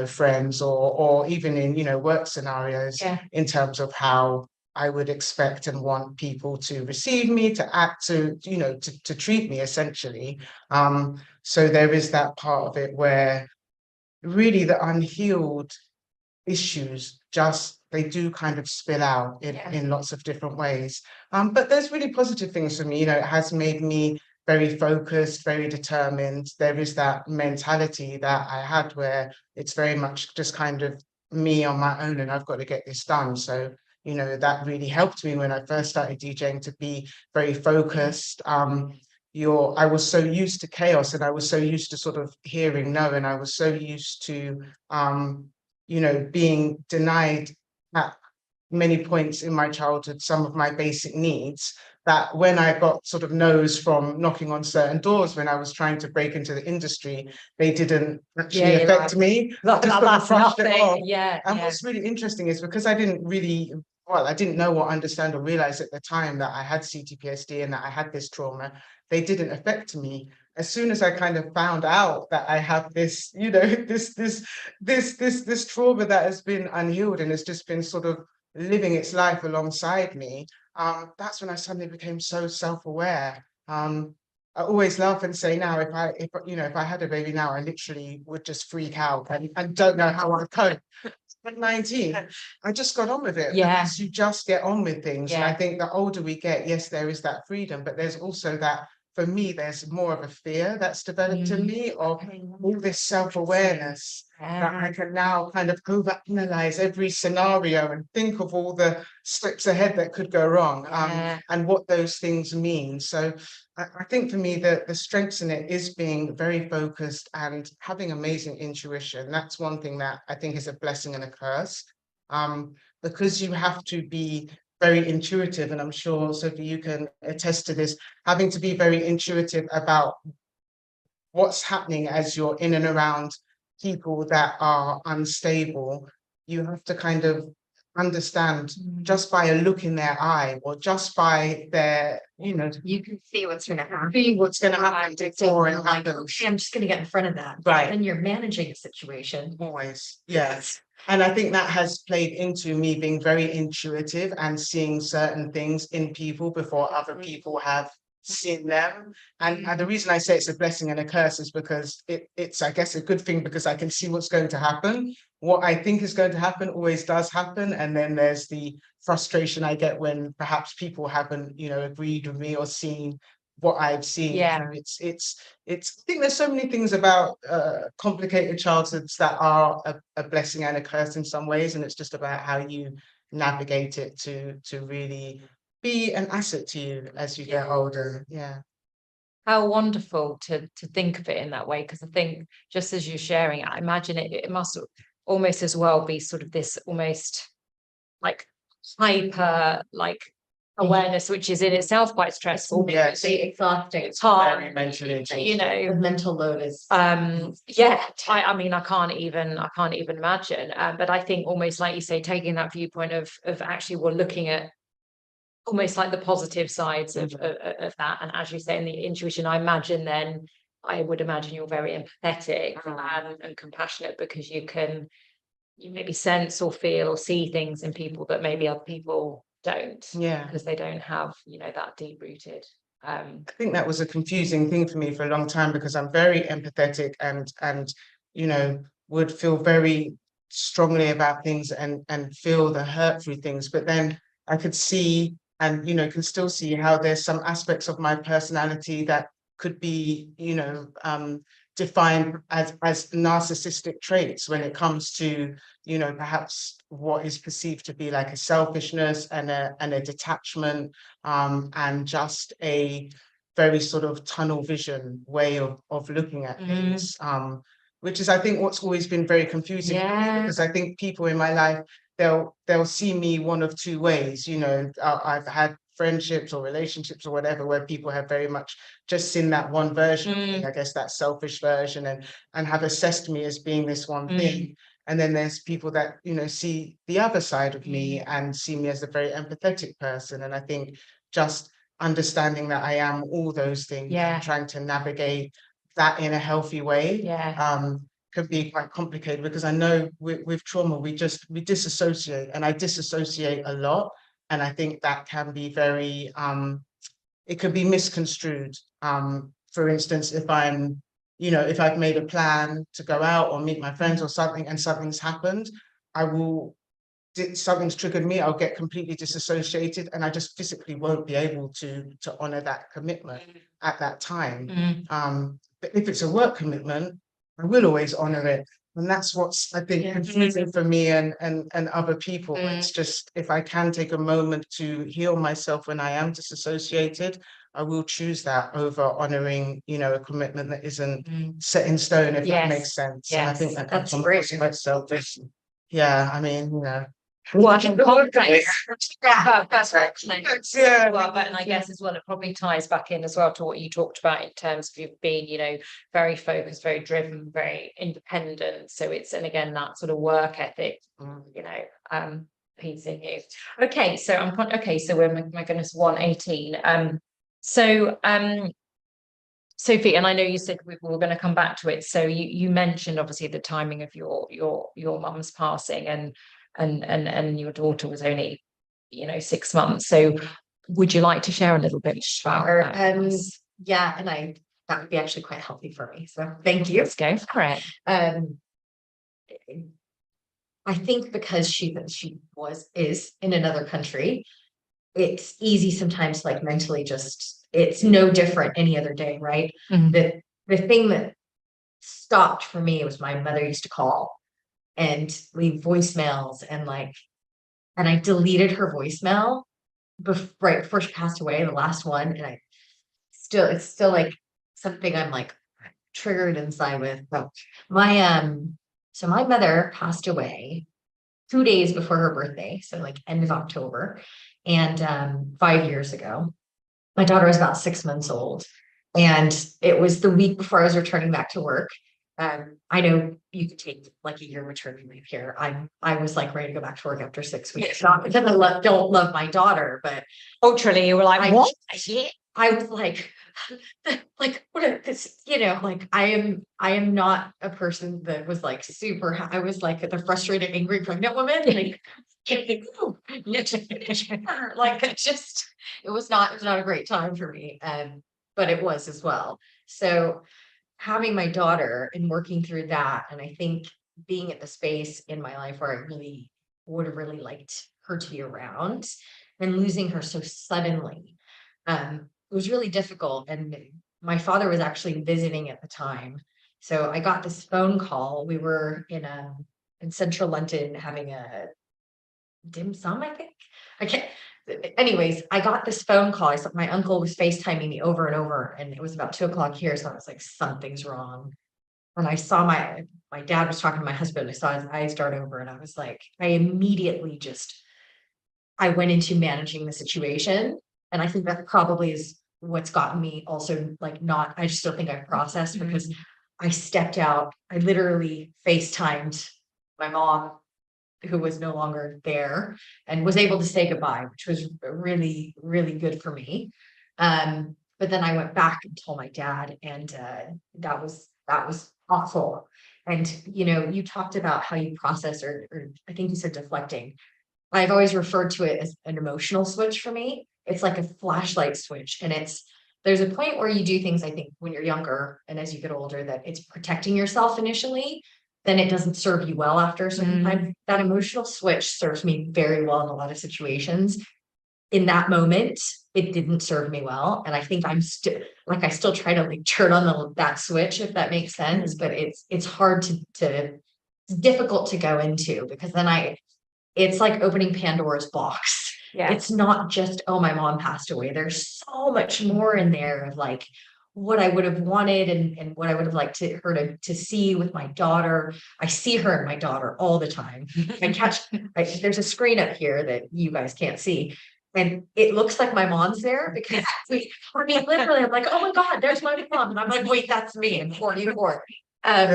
friends or even in, work scenarios, in terms of how I would expect and want people to receive me, to act, to treat me essentially. So there is that part of it where really the unhealed issues just they do kind of spill out in lots of different ways. But there's really positive things for me. You know, it has made me very focused, very determined. There is that mentality that I had where it's very much just kind of me on my own and I've got to get this done. So, you know, that really helped me when I first started DJing to be very focused. I was so used to chaos and I was so used to sort of hearing no, and I was so used to, you know, being denied at many points in my childhood some of my basic needs, that when I got sort of no's from knocking on certain doors when I was trying to break into the industry, they didn't actually affect me. I just sort of brushed it off. And what's really interesting is because I didn't really, well, I didn't know or understand or realize at the time that I had CTPSD and that I had this trauma, they didn't affect me. As soon as I kind of found out that I have this, you know, this trauma that has been unhealed and has just been sort of living its life alongside me, that's when I suddenly became so self-aware. I always laugh and say now, if I had a baby now, I literally would just freak out and don't know how I'd cope. At 19, I just got on with it. Because you just get on with things. And I think the older we get, yes, there is that freedom, but there's also that, for me, there's more of a fear that's developed in me of all this self-awareness that I can now kind of overanalyze every scenario and think of all the steps ahead that could go wrong, and what those things mean. So I think for me, the strengths in it is being very focused and having amazing intuition. That's one thing that I think is a blessing and a curse, because you have to be very intuitive, and I'm sure, Sophie, you can attest to this, having to be very intuitive about what's happening as you're in and around people that are unstable. You have to kind of understand just by a look in their eye, or just by their, you know, you can see what's going to happen. See what's going to happen before it happens. Okay, I'm just going to get in front of that. Right. And you're managing a situation. Always, yes. And I think that has played into me being very intuitive and seeing certain things in people before other people have seen them. And the reason I say it's a blessing and a curse is because it's, I guess, a good thing because I can see what's going to happen. What I think is going to happen always does happen. And then there's the frustration I get when perhaps people haven't, you know, agreed with me or seen what I've seen. Yeah. So it's I think there's so many things about complicated childhoods that are a blessing and a curse in some ways, and it's just about how you navigate it to really be an asset to you as you get older. Yeah. How wonderful to think of it in that way, because I think just as you're sharing, I imagine it must almost as well be sort of this almost like hyper like awareness, which is in itself quite stressful. Yes. Exhausting. It's hard. Very mentally exhausting. You know, The mental load is. yeah, I mean, I can't even imagine. But I think almost like you say, taking that viewpoint of actually we're looking at almost like the positive sides of that. And as you say, in the intuition, I would imagine you're very empathetic and compassionate, because you maybe sense or feel or see things in people that maybe other people don't. Yeah. Because they don't have, you know, that deep rooted. I think that was a confusing thing for me for a long time, because I'm very empathetic and you know, would feel very strongly about things and feel the hurt through things. But then I could see, and you know, can still see how there's some aspects of my personality that could be, you know, defined as narcissistic traits when it comes to, you know, perhaps what is perceived to be like a selfishness and a detachment, and just a very sort of tunnel vision way of looking at things, which is, I think, what's always been very confusing for me, because I think people in my life, they'll see me one of two ways. You know, I've had friendships or relationships or whatever where people have very much just seen that one version of me, I guess that selfish version, and have assessed me as being this one thing. And then there's people that, you know, see the other side of me and see me as a very empathetic person. And I think just understanding that I am all those things and trying to navigate that in a healthy way could be quite complicated, because I know with trauma, we disassociate, and I disassociate a lot. And I think that can be very, it can be misconstrued. For instance, if I'm, you know, if I've made a plan to go out or meet my friends or something and something's happened, I will something's triggered me, I'll get completely disassociated, and I just physically won't be able to honor that commitment at that time. But if it's a work commitment, I will always honor it. And that's what's, I think, confusing for me and other people. It's just, if I can take a moment to heal myself when I am disassociated, I will choose that over honoring, you know, a commitment that isn't set in stone, if that makes sense. And I think that comes from quite selfish. Yeah, I mean, you know. That's excellent. Yeah. Well, but, and I guess as well, it probably ties back in as well to what you talked about in terms of you being, you know, very focused, very driven, very independent. So it's, and again, that sort of work ethic, you know, piece in you. Okay, so so we're, my goodness, 118. Sophie, and I know you said we were going to come back to it. So you mentioned obviously the timing of your mum's passing, and your daughter was only, you know, 6 months. So would you like to share a little bit about that? Yeah, and that would be actually quite healthy for me. So thank you. Let's go for it. I think because she is in another country, it's easy sometimes, like mentally, just it's no different any other day, right? The thing that stopped for me was my mother used to call and leave voicemails, and I deleted her voicemail right before she passed away, the last one, and it's still like something I'm like triggered inside with. But so my mother passed away 2 days before her birthday, so like end of October, and 5 years ago. My daughter was about 6 months old, and it was the week before I was returning back to work. I know you could take like a year maternity leave here. I was like ready to go back to work after 6 weeks. Not because I don't love my daughter, but culturally you were like, what? I was like what are this, you know, like I am not a person that was like super, I was like the frustrated, angry pregnant woman. Like, it was not a great time for me. But it was as well. So having my daughter and working through that, and I think being at the space in my life where I really would have really liked her to be around, and losing her so suddenly, it was really difficult. And my father was actually visiting at the time. So I got this phone call. We were in central London having a dim sum, I think. Anyways, I got this phone call. My uncle was FaceTiming me over and over, and it was about 2:00 here. So I was like, something's wrong. And I saw my dad was talking to my husband. I saw his eyes dart over, and I was like, I immediately I went into managing the situation. And I think that probably is what's gotten me also like I just don't think I've processed, because I stepped out. I literally FaceTimed my mom, who was no longer there, and was able to say goodbye, which was really, really good for me. But then I went back and told my dad, and that was awful. And, you know, you talked about how you process, or I think you said deflecting. I've always referred to it as an emotional switch for me. It's like a flashlight switch. And there's a point where you do things, I think, when you're younger and as you get older, that it's protecting yourself initially, then it doesn't serve you well after a certain time. That emotional switch serves me very well in a lot of situations. In that moment, it didn't serve me well. And I think I still try to like turn on that switch, if that makes sense. But it's hard it's difficult to go into, because then it's like opening Pandora's box. Yeah. It's not just, oh, my mom passed away. There's so much more in there of like what I would have wanted and what I would have liked her to see with my daughter. I see her and my daughter all the time. There's a screen up here that you guys can't see. And it looks like my mom's there, because literally, I'm like, oh my God, there's my mom. And I'm like, wait, that's me. I'm 44. But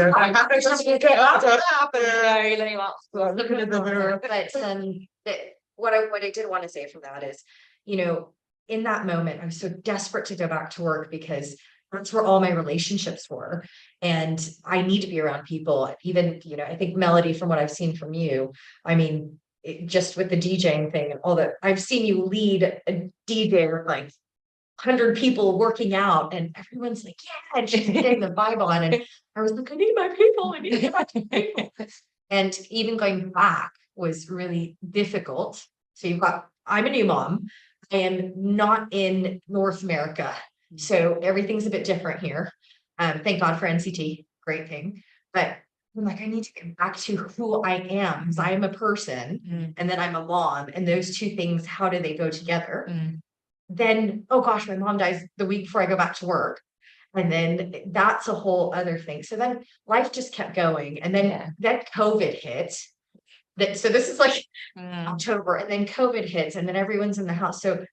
what I did want to say from that is, you know, in that moment, I was so desperate to go back to work, because that's where all my relationships were. And I need to be around people. Even, you know, I think Melody, from what I've seen from you, I mean, just with the DJing thing and all that, I've seen you lead a DJ with like 100 people working out, and everyone's like, yeah, and just getting the vibe on. And I was like, I need my people. I need to get back to people. And even going back, was really difficult. So I'm a new mom. I am not in North America. So everything's a bit different here. Thank God for NCT, great thing. But I'm like, I need to get back to who I am, because I am a person and then I'm a mom. And those two things, how do they go together? Then, oh gosh, my mom dies the week before I go back to work. And then that's a whole other thing. So then life just kept going. And then COVID hit. So this is like October, and then COVID hits, and then everyone's in the house. So,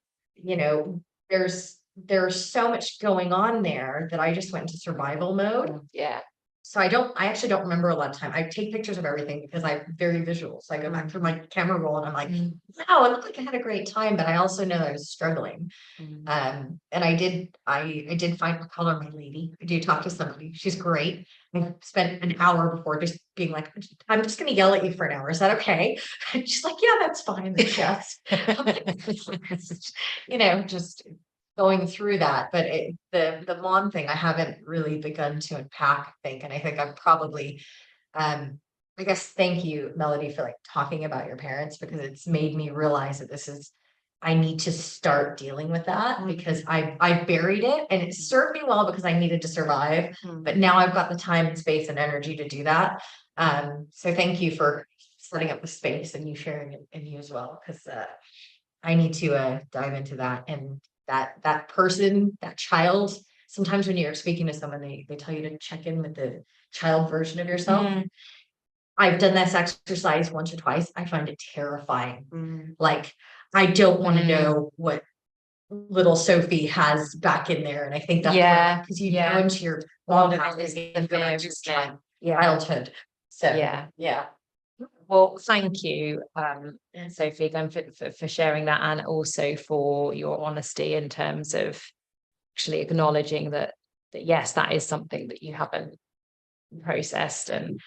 there's so much going on there that I just went into survival mode. Yeah. So I actually don't remember a lot of time. I take pictures of everything because I'm very visual. So I go back through my camera roll and I'm like, wow, it looked like I had a great time, but I also know I was struggling. And I did call her my lady. I do talk to somebody. She's great. I spent an hour before just being like, I'm just going to yell at you for an hour. Is that okay? And she's like, yeah, that's fine. Just, just going through that. But the mom thing, I haven't really begun to unpack, I think. And I think I've probably, I guess, thank you, Melody, for like talking about your parents, because it's made me realize that I need to start dealing with that, because I buried it and it served me well because I needed to survive. But now I've got the time and space and energy to do that. So thank you for setting up the space and you sharing it, and you as well, because I need to dive into that. And that person, that child, sometimes when you're speaking to someone, they tell you to check in with the child version of yourself. I've done this exercise once or twice. I find it terrifying. Like, I don't want to know what little Sophie has back in there. And I think that's because you go into your childhood. So yeah. Well, thank you, Sophie, again for sharing that, and also for your honesty in terms of actually acknowledging that yes, that is something that you haven't processed and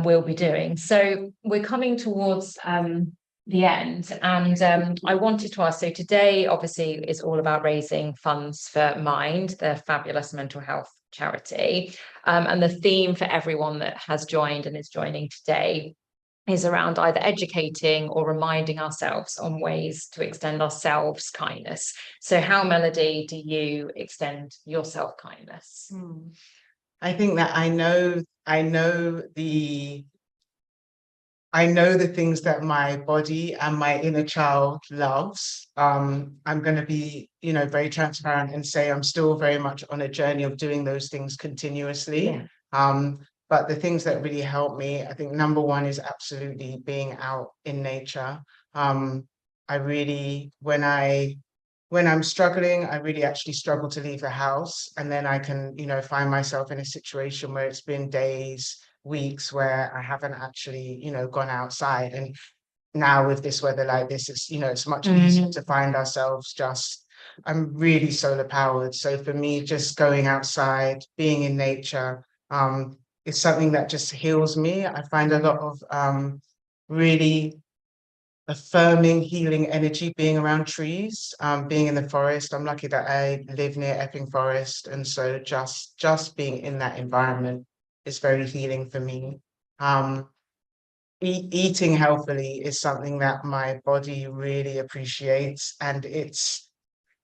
will be doing. So we're coming towards the end, and I wanted to ask, so today obviously is all about raising funds for Mind, the fabulous mental health charity, and the theme for everyone that has joined and is joining today is around either educating or reminding ourselves on ways to extend ourselves kindness. So how, Melody, do you extend your self-kindness? I think that I know the things that my body and my inner child loves. I'm going to be, very transparent and say I'm still very much on a journey of doing those things continuously. But the things that really help me, I think number one is absolutely being out in nature. When I'm struggling, I really actually struggle to leave the house. And then I can, find myself in a situation where it's been days, weeks where I haven't actually, gone outside. And now with this weather like this, it's much easier to find ourselves I'm really solar powered. So for me, just going outside, being in nature, is something that just heals me. I find a lot of really affirming, healing energy being around trees, being in the forest. I'm lucky that I live near Epping Forest. And so just being in that environment is very healing for me. Eating healthily is something that my body really appreciates. And it's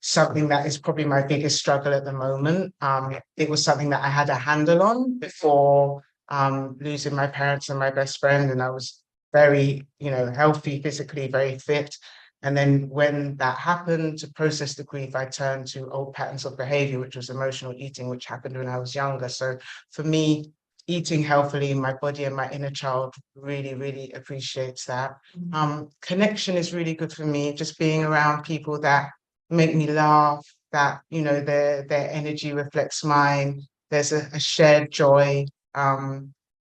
something that is probably my biggest struggle at the moment. It was something that I had a handle on before losing my parents and my best friend. And I was very, healthy, physically, very fit. And then when that happened, to process the grief, I turned to old patterns of behavior, which was emotional eating, which happened when I was younger. So for me, eating healthily, my body and my inner child really, really appreciates that. Connection is really good for me, just being around people that make me laugh, that, their energy reflects mine. There's a shared joy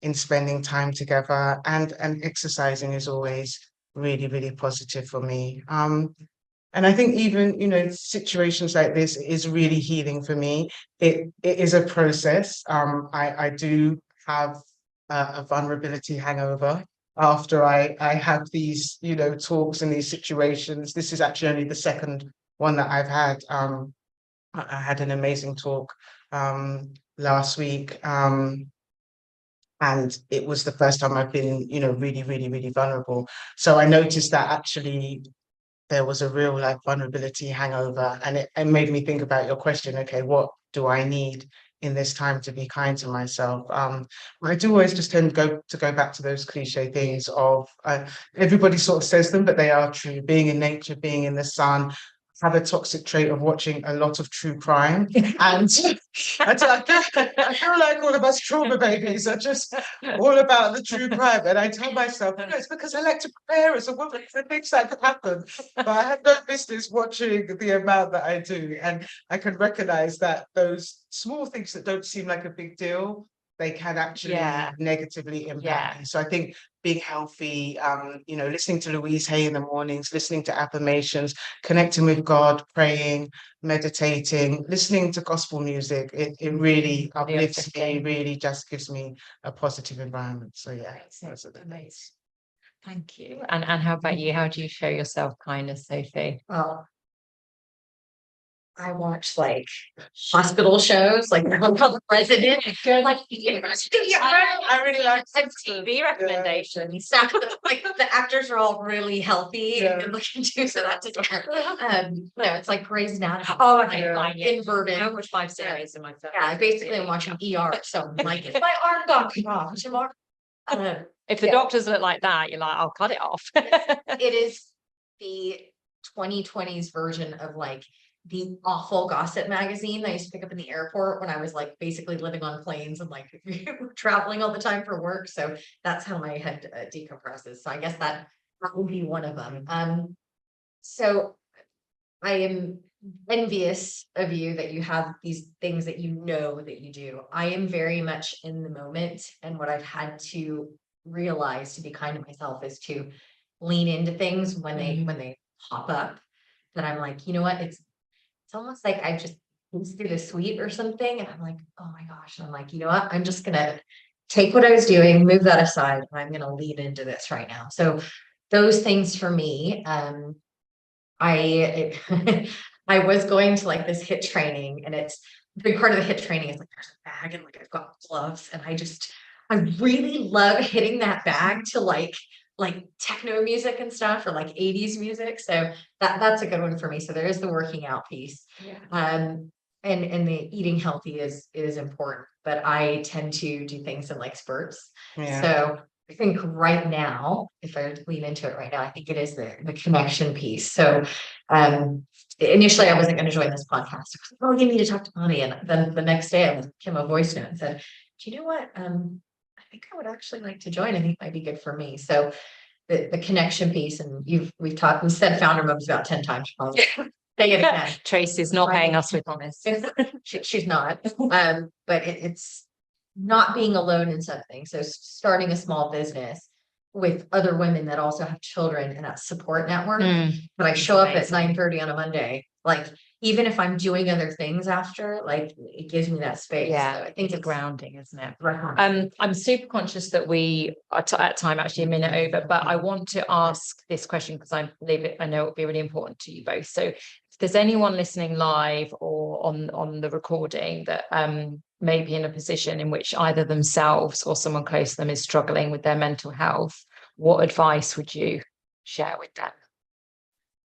in spending time together, and exercising is always really, really positive for me. And I think even, situations like this is really healing for me. It is a process. I do have a vulnerability hangover after I have these, talks and these situations. This is actually only the second one that I've had. I had an amazing talk last week And it was the first time I've been, you know, really, really, really vulnerable. So I noticed that actually there was a real like vulnerability hangover, and it made me think about your question. Okay, what do I need in this time to be kind to myself? I do always just tend to go back to those cliche things of everybody sort of says them, but they are true. Being in nature, being in the sun. Have a toxic trait of watching a lot of true crime, and I feel like all of us trauma babies are just all about the true crime. And I tell myself, no, it's because I like to prepare as a woman for things that could happen, but I have no business watching the amount that I do. And I can recognize that those small things that don't seem like a big deal, they can actually negatively impact me. So I think being healthy, you know, listening to Louise Hay in the mornings, listening to affirmations, connecting with God, praying, meditating, listening to gospel music, it really uplifts me, really just gives me a positive environment. So yeah, that's amazing. Thank you. And how about you? How do you show yourself kindness, Sophie? Well, I watch like hospital shows, like the Resident, like I really like TV recommendations. Like the actors are all really healthy and good looking too, so that's no, it's like Grey's Anatomy. Oh, okay, Inverted. I watch 5 series in my phone. Yeah, basically I'm watching ER, so I'm like, is my arm gone off tomorrow? If the doctors look like that, you're like, I'll cut it off. It is the 2020s version of like the awful gossip magazine that I used to pick up in the airport when I was like basically living on planes and like traveling all the time for work. So that's how my head decompresses. So I guess that would be one of them. So I am envious of you that you have these things that you know that you do. I am very much in the moment, and what I've had to realize to be kind to myself is to lean into things when they pop up, that I'm like, you know what, it's almost like I just through the suite or something, and I'm like, oh my gosh, and I'm like, you know what, I'm just gonna take what I was doing, move that aside, and I'm gonna lean into this right now. So those things for me, I was going to like this HIIT training, and it's a big part of the HIIT training is like there's a bag and like I've got gloves, and I really love hitting that bag to like techno music and stuff, or like 80s music. So that's a good one for me. So there is the working out piece. And the eating healthy is important, but I tend to do things in like spurts. So I think right now, if I lean into it right now, I think it is the connection piece. So initially I wasn't going to join this podcast. I was like, oh, you need to talk to Bonnie. And then the next day I was him a voice note and said, do you know what? I think I would actually like to join. I think it might be good for me. So the connection piece, and we've said founder moms about 10 times. Probably. Say it again. Tracy's not paying us with honest. She's not. But it's not being alone in something. So starting a small business with other women that also have children, and that support network. But I show up at 9:30 on a Monday, like even if I'm doing other things after, like it gives me that space. Yeah, so I think it's grounding, isn't it? Right. I'm super conscious that we are at time actually a minute over, but I want to ask this question because I know it'll be really important to you both. So if there's anyone listening live or on the recording that may be in a position in which either themselves or someone close to them is struggling with their mental health, what advice would you share with them?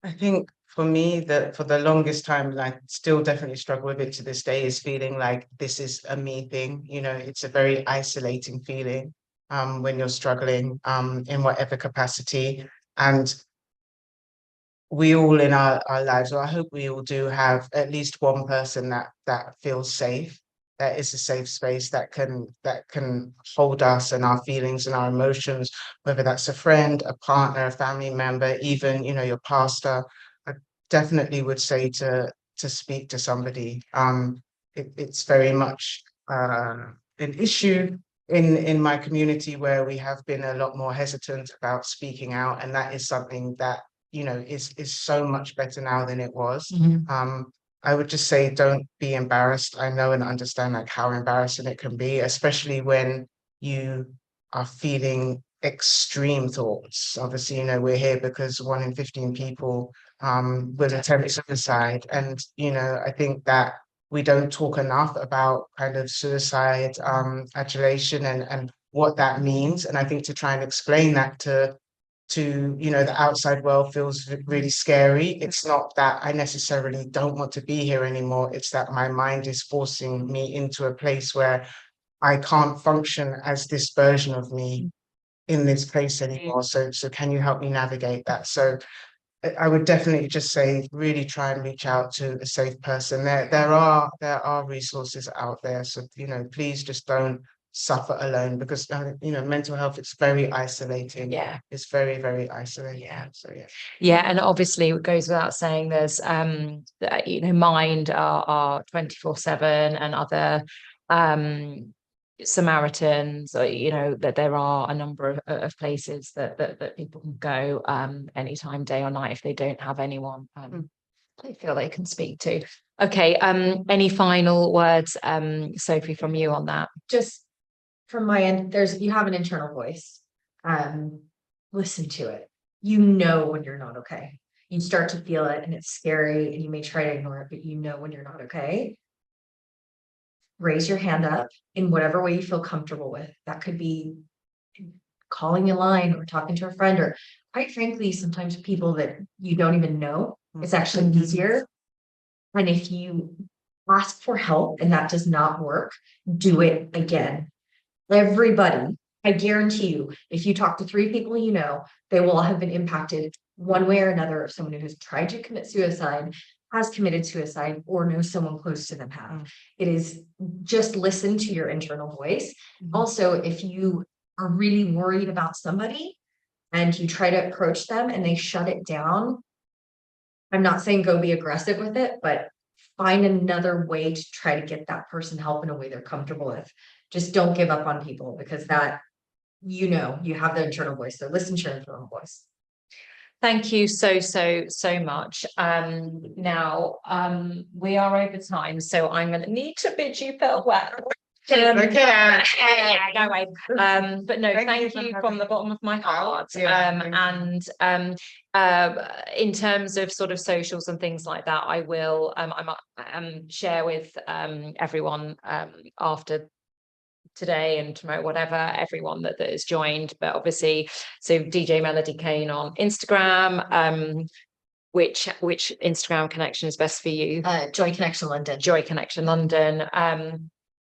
I think for me, that for the longest time, and I still definitely struggle with it to this day, is feeling like this is a me thing. You know, it's a very isolating feeling when you're struggling in whatever capacity. And we all in our lives, or I hope we all do, have at least one person that feels safe, that is a safe space that can hold us and our feelings and our emotions, whether that's a friend, a partner, a family member, even, you know, your pastor. I definitely would say to speak to somebody. It's very much an issue in my community where we have been a lot more hesitant about speaking out, and that is something that, you know, is so much better now than it was. I would just say, don't be embarrassed. I know and understand like how embarrassing it can be, especially when you are feeling extreme thoughts. Obviously, you know, we're here because 1 in 15 people will attempt suicide. And, you know, I think that we don't talk enough about kind of suicide, adulation, and what that means. And I think to try and explain that to the outside world feels really scary. It's not that I necessarily don't want to be here anymore. It's that my mind is forcing me into a place where I can't function as this version of me in this place anymore. So can you help me navigate that? So I would definitely just say, really try and reach out to a safe person. There are resources out there. So, please just don't suffer alone, because, mental health, it's very isolating. Yeah. It's very, very isolating. Yeah. So, yeah. Yeah, and obviously it goes without saying there's Mind are 24/7, and other Samaritans, that there are a number of places that people can go anytime, day or night, if they don't have anyone they feel they can speak to. Okay, any final words, Sophie, from you on that? Just from my end, you have an internal voice. Listen to it. You know when you're not okay. You start to feel it and it's scary, and you may try to ignore it, but you know when you're not okay. Raise your hand up in whatever way you feel comfortable with. That could be calling a line or talking to a friend, or quite frankly, sometimes people that you don't even know. It's actually easier. And if you ask for help and that does not work, do it again. Everybody, I guarantee you, if you talk to 3 people they will all have been impacted one way or another. Someone who has tried to commit suicide, has committed suicide, or knows someone close to them have. It is just listen to your internal voice. Also, if you are really worried about somebody and you try to approach them and they shut it down, I'm not saying go be aggressive with it, but find another way to try to get that person help in a way they're comfortable with. Just don't give up on people, because that, you have the internal voice. So listen to your internal voice. Thank you so much. Now we are over time, so I'm going to need to bid you farewell. Okay. No way. But no, thank you from the bottom of my heart. And in terms of sort of socials and things like that, I will share with everyone after today and tomorrow, whatever, everyone that has joined. But obviously, so DJ Melody Kane on Instagram. Which Instagram connection is best for you? Joy Connection London. Joy Connection London.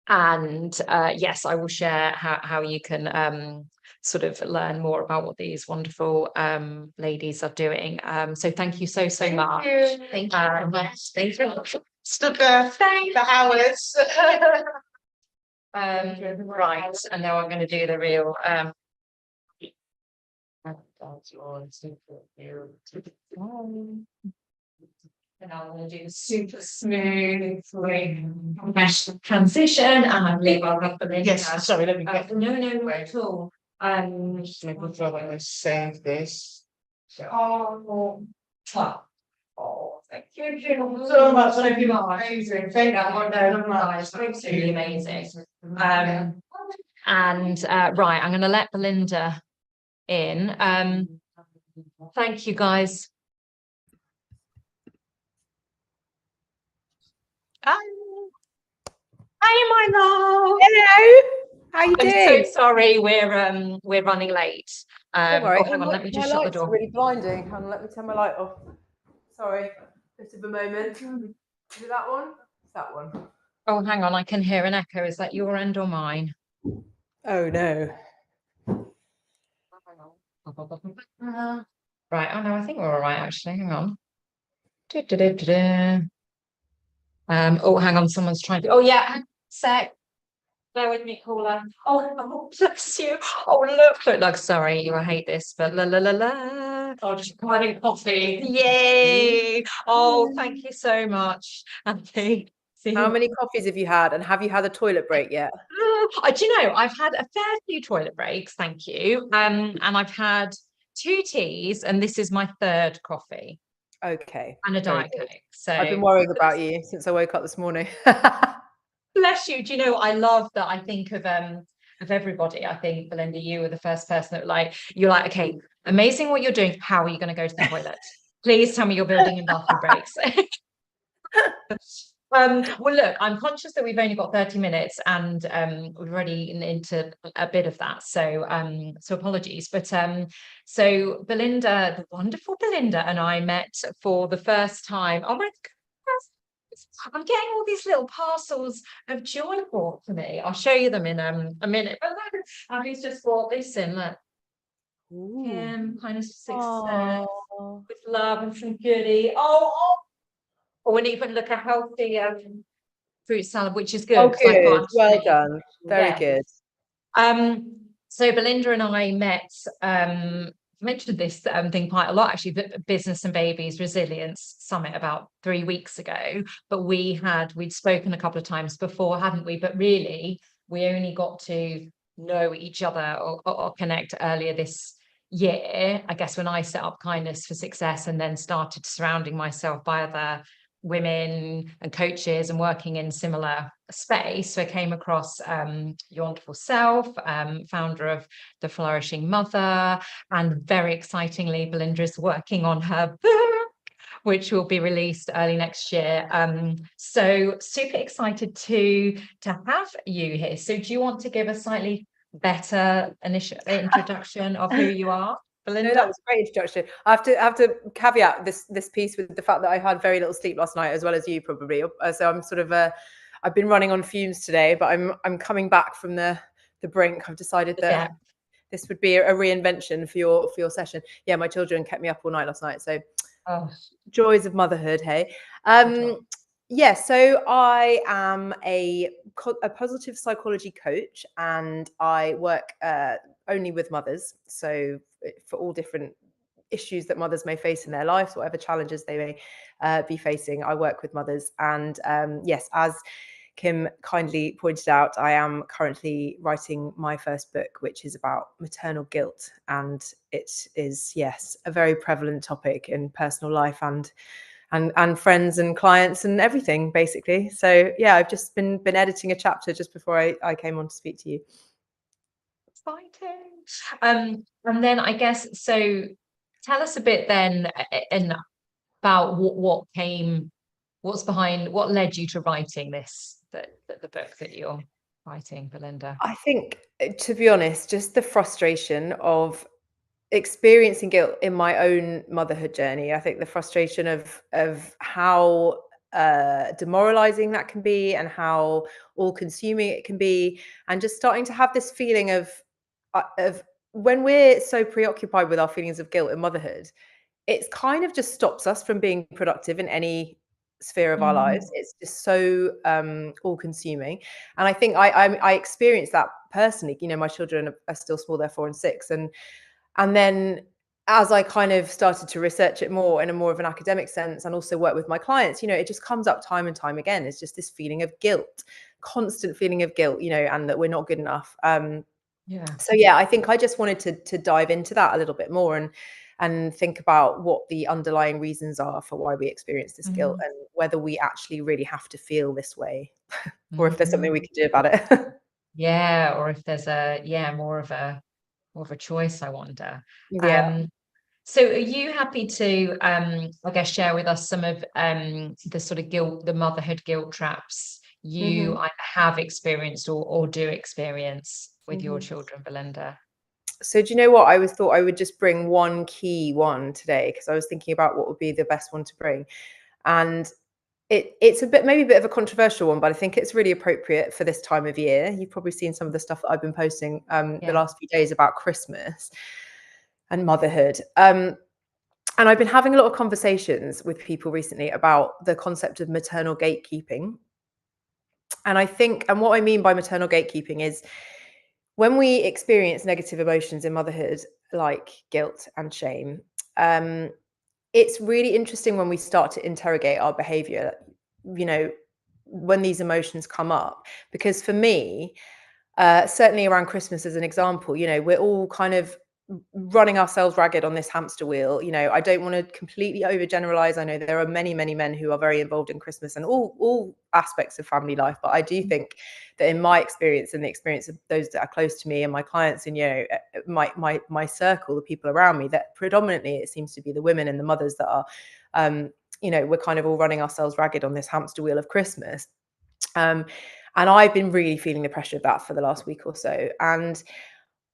And yes, I will share how you can sort of learn more about what these wonderful ladies are doing. So thank you so much. Thank you so much. Thanks for Stood there for hours. Right, and now I'm going to do the real and I'm going to do super smooth professional transition, and I believe I'll have the Yes, sorry, let me get no not at all. just making sure that I save this. Thank you so much. Thank you, amazing. Thank you. Absolutely amazing. And right, I'm going to let Belinda in. Thank you, guys. Hi, my love. Hello. How you doing? I'm so sorry, we're running late. Don't worry. Hang on, let me just my shut the lights door. are really blinding. Hang on, let me turn my light off. Sorry, bit of a moment. Is it that one? It's that one. Oh, hang on, I can hear an echo. Is that your end or mine? Oh no. Right. Oh no, I think we're all right actually. Hang on. Oh, hang on, someone's trying to. Oh yeah, sec. Bear with me, caller. Oh, bless you. Oh, look. Sorry, I hate this, but la. Oh, just providing coffee. Yay! Oh, thank you so much, Anthony. How many coffees have you had, and have you had a toilet break yet? Do you know, I've had a fair few toilet breaks, thank you. And I've had 2 teas, and this is my 3rd coffee. Okay. And a Diet Coke. So I've been worrying about you since I woke up this morning. Bless you. Do you know, I love that. I think of everybody. I think, Belinda, you were the first person that you're like, okay, amazing what you're doing. How are you going to go to the toilet? Please tell me you're building in bathroom breaks. Well, look, I'm conscious that we've only got 30 minutes and we've already into a bit of that. So so apologies. But so Belinda, the wonderful Belinda and I met for the first time. Oh my goodness. I'm getting all these little parcels of joy brought for me. I'll show you them in a minute. But look, Abby's just brought this in. Look. Kind of success with love and some goodie. Oh, and even look a healthy fruit salad, which is good. Oh, 'cause I good. can't Well make- done. Very Yeah. good. So Belinda and I met, mentioned this thing quite a lot actually, but Business and Babies Resilience Summit about 3 weeks ago. But we'd spoken a couple of times before, hadn't we? But really, we only got to know each other or connect earlier this year, I guess, when I set up Kindness for Success and then started surrounding myself by other women and coaches and working in similar space. So I came across your wonderful self, founder of The Flourishing Mother, and very excitingly, Belinda is working on her book, which will be released early next year. So super excited to have you here. So do you want to give a slightly better initial introduction of who you are? Belinda? No, that was a great introduction. I have to caveat this piece with the fact that I had very little sleep last night, as well as you probably. So I'm sort of I've been running on fumes today, but I'm coming back from the brink. I've decided that this would be a reinvention for your session. Yeah, my children kept me up all night last night, so joys of motherhood. Hey, yeah. So I am a positive psychology coach, and I work only with mothers. So for all different issues that mothers may face in their lives, whatever challenges they may be facing, I work with mothers. And yes, as Kim kindly pointed out, I am currently writing my first book, which is about maternal guilt. And it is, yes, a very prevalent topic in personal life and friends and clients and everything, basically. So yeah, I've just been editing a chapter just before I came on to speak to you. Exciting. And then I guess, so tell us a bit then about what's behind, what led you to writing the book that you're writing, Belinda? I think, to be honest, just the frustration of experiencing guilt in my own motherhood journey. I think the frustration of how demoralizing that can be and how all-consuming it can be, and just starting to have this feeling of when we're so preoccupied with our feelings of guilt in motherhood, it's kind of just stops us from being productive in any sphere of our lives. It's just so all-consuming, and I think I experienced that personally. You know, my children are still small; they're 4 and 6, and then as I kind of started to research it more in a more of an academic sense, and also work with my clients, you know, it just comes up time and time again. It's just this feeling of guilt, constant feeling of guilt, you know, and that we're not good enough. So yeah, I think I just wanted to dive into that a little bit more and think about what the underlying reasons are for why we experience this guilt, and whether we actually really have to feel this way, or if there's something we can do about it. Yeah, or if there's more of a choice, I wonder. Yeah. So are you happy to I guess share with us some of the sort of guilt, the motherhood guilt traps you either have experienced or do experience with your children, Belinda? So do you know what? I thought I would just bring one key one today, because I was thinking about what would be the best one to bring. And it's maybe a bit of a controversial one, but I think it's really appropriate for this time of year. You've probably seen some of the stuff that I've been posting the last few days about Christmas and motherhood. And I've been having a lot of conversations with people recently about the concept of maternal gatekeeping. And I think, and what I mean by maternal gatekeeping is when we experience negative emotions in motherhood, like guilt and shame, it's really interesting when we start to interrogate our behavior, you know, when these emotions come up. Because for me, certainly around Christmas as an example, you know, we're all kind of running ourselves ragged on this hamster wheel. You know, I don't want to completely overgeneralize. I know there are many, many men who are very involved in Christmas and all aspects of family life. But I do think that in my experience and the experience of those that are close to me and my clients and, you know, my circle, the people around me, that predominantly it seems to be the women and the mothers that are, you know, we're kind of all running ourselves ragged on this hamster wheel of Christmas. And I've been really feeling the pressure of that for the last week or so. And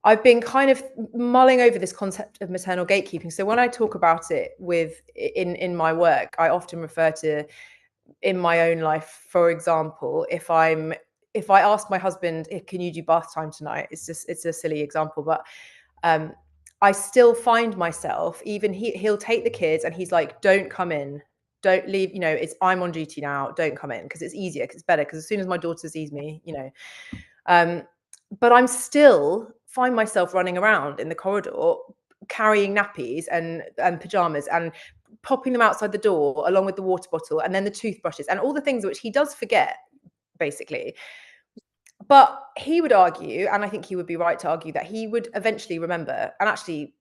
I've been kind of mulling over this concept of maternal gatekeeping. So when I talk about it in my work, I often refer to, in my own life, for example, if I ask my husband, can you do bath time tonight? It's a silly example, but I still find myself, even he'll take the kids and he's like, don't come in, don't leave, you know, I'm on duty now, don't come in, because it's easier, because it's better, because as soon as my daughter sees me, you know, but I'm still find myself running around in the corridor carrying nappies and pajamas and popping them outside the door along with the water bottle and then the toothbrushes and all the things which he does forget, basically. But he would argue, and I think he would be right to argue, that he would eventually remember, and actually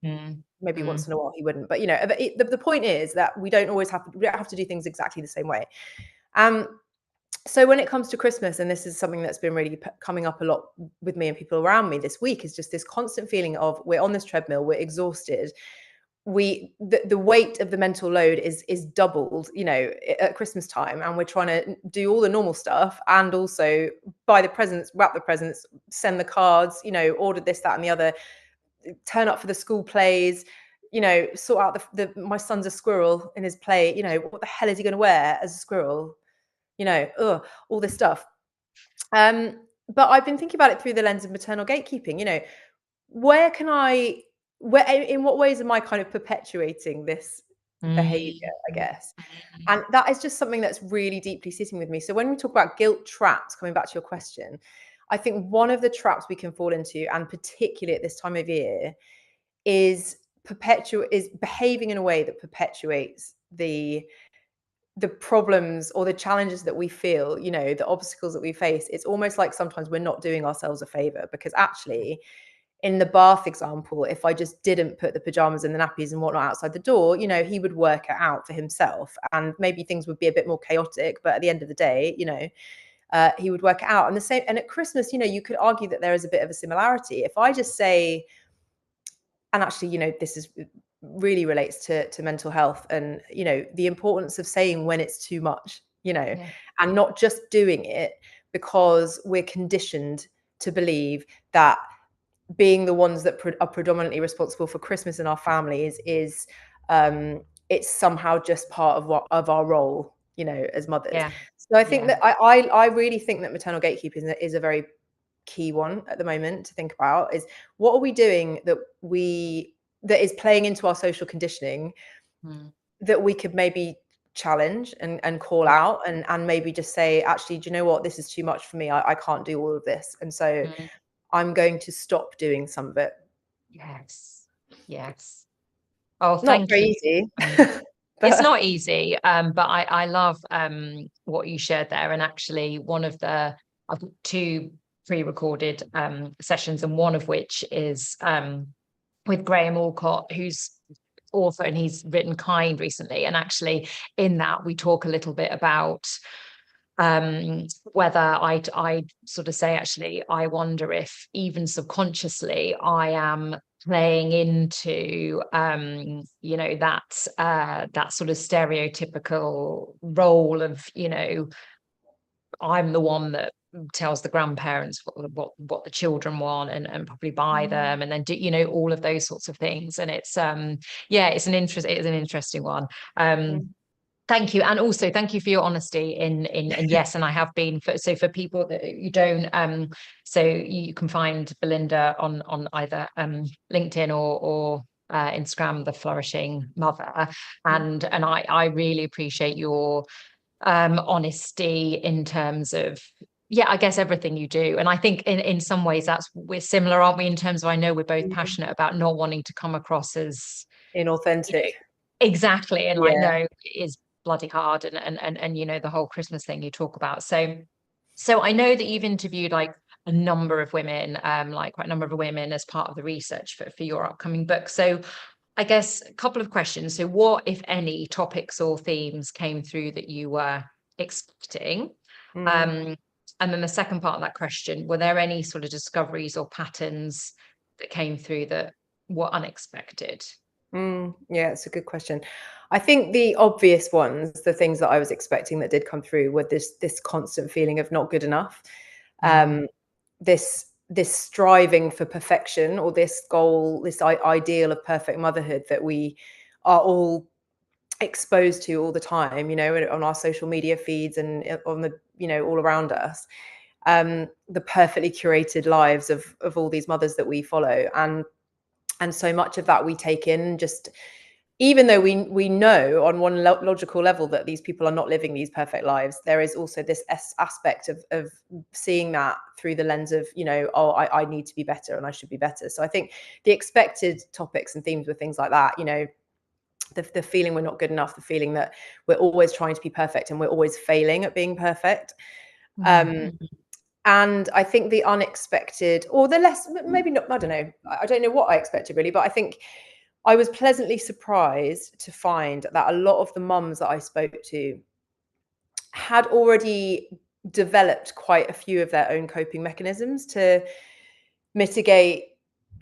maybe once in a while he wouldn't, but you know, the point is that we don't have to do things exactly the same way. So when it comes to Christmas, and this is something that's been really coming up a lot with me and people around me this week, is just this constant feeling of we're on this treadmill, we're exhausted. The weight of the mental load is doubled, you know, at Christmas time, and we're trying to do all the normal stuff and also buy the presents, wrap the presents, send the cards, you know, order this, that, and the other, turn up for the school plays, you know, sort out my son's a squirrel in his play, you know, what the hell is he going to wear as a squirrel? You know, all this stuff. But I've been thinking about it through the lens of maternal gatekeeping. You know, in what ways am I kind of perpetuating this behavior, I guess? And that is just something that's really deeply sitting with me. So when we talk about guilt traps, coming back to your question, I think one of the traps we can fall into, and particularly at this time of year, is behaving in a way that perpetuates the problems or the challenges that we feel, you know, the obstacles that we face. It's almost like sometimes we're not doing ourselves a favor, because actually, in the bath example, if I just didn't put the pajamas and the nappies and whatnot outside the door, you know, he would work it out for himself, and maybe things would be a bit more chaotic, but at the end of the day, you know, he would work it out. And the same, and at Christmas, you know, you could argue that there is a bit of a similarity. If I just say, and actually, you know, this is really relates to mental health, and you know, the importance of saying when it's too much, you know, and not just doing it because we're conditioned to believe that being the ones that are predominantly responsible for Christmas in our families is it's somehow just part of our role, you know, as mothers. So I think that I really think that maternal gatekeeping is a very key one at the moment to think about. Is what are we doing that is playing into our social conditioning that we could maybe challenge and call out and maybe just say, actually, do you know what, this is too much for me, I can't do all of this, and so I'm going to stop doing some of it. Yes. Oh, Not thank very you. easy. It's not easy, but I love what you shared there. And actually, I've got 2 pre-recorded sessions, and one of which is with Graham Alcott, who's author, and he's written Kind recently. And actually, in that, we talk a little bit about whether I sort of say, actually, I wonder if even subconsciously I am playing into you know, that sort of stereotypical role of, you know, I'm the one that tells the grandparents what the children want and probably buy them, and then do, you know, all of those sorts of things. And it's it's an interesting one. Thank you. And also thank you for your honesty in yes, and I have been for people that you don't so you can find Belinda on either LinkedIn or Instagram, The Flourishing Mother, and I really appreciate your honesty in terms of I guess everything you do. And I think in some ways we're similar, aren't we, in terms of, I know we're both passionate about not wanting to come across as inauthentic. You know, exactly. And like, no, it is bloody hard, and you know, the whole Christmas thing you talk about. So I know that you've interviewed like a number of women, like quite a number of women as part of the research for your upcoming book. So I guess a couple of questions. So what, if any, topics or themes came through that you were expecting? And then the second part of that question, were there any sort of discoveries or patterns that came through that were unexpected? Yeah, it's a good question. I think the obvious ones, the things that I was expecting that did come through, were this constant feeling of not good enough, this striving for perfection, or this goal, this ideal of perfect motherhood that we are all exposed to all the time, on our social media feeds and on the, all around us. The perfectly curated lives of all these mothers that we follow, and so much of that we take in, just even though we know on one logical level that these people are not living these perfect lives, there is also this aspect of seeing that through the lens of, I need to be better and I should be better. So I think the expected topics and themes were things like that, the feeling we're not good enough, the feeling that we're always trying to be perfect and we're always failing at being perfect. And I think the unexpected, or the less, maybe not, I don't know. I don't know what I expected really, but I think I was pleasantly surprised to find that a lot of the mums that I spoke to had already developed quite a few of their own coping mechanisms to mitigate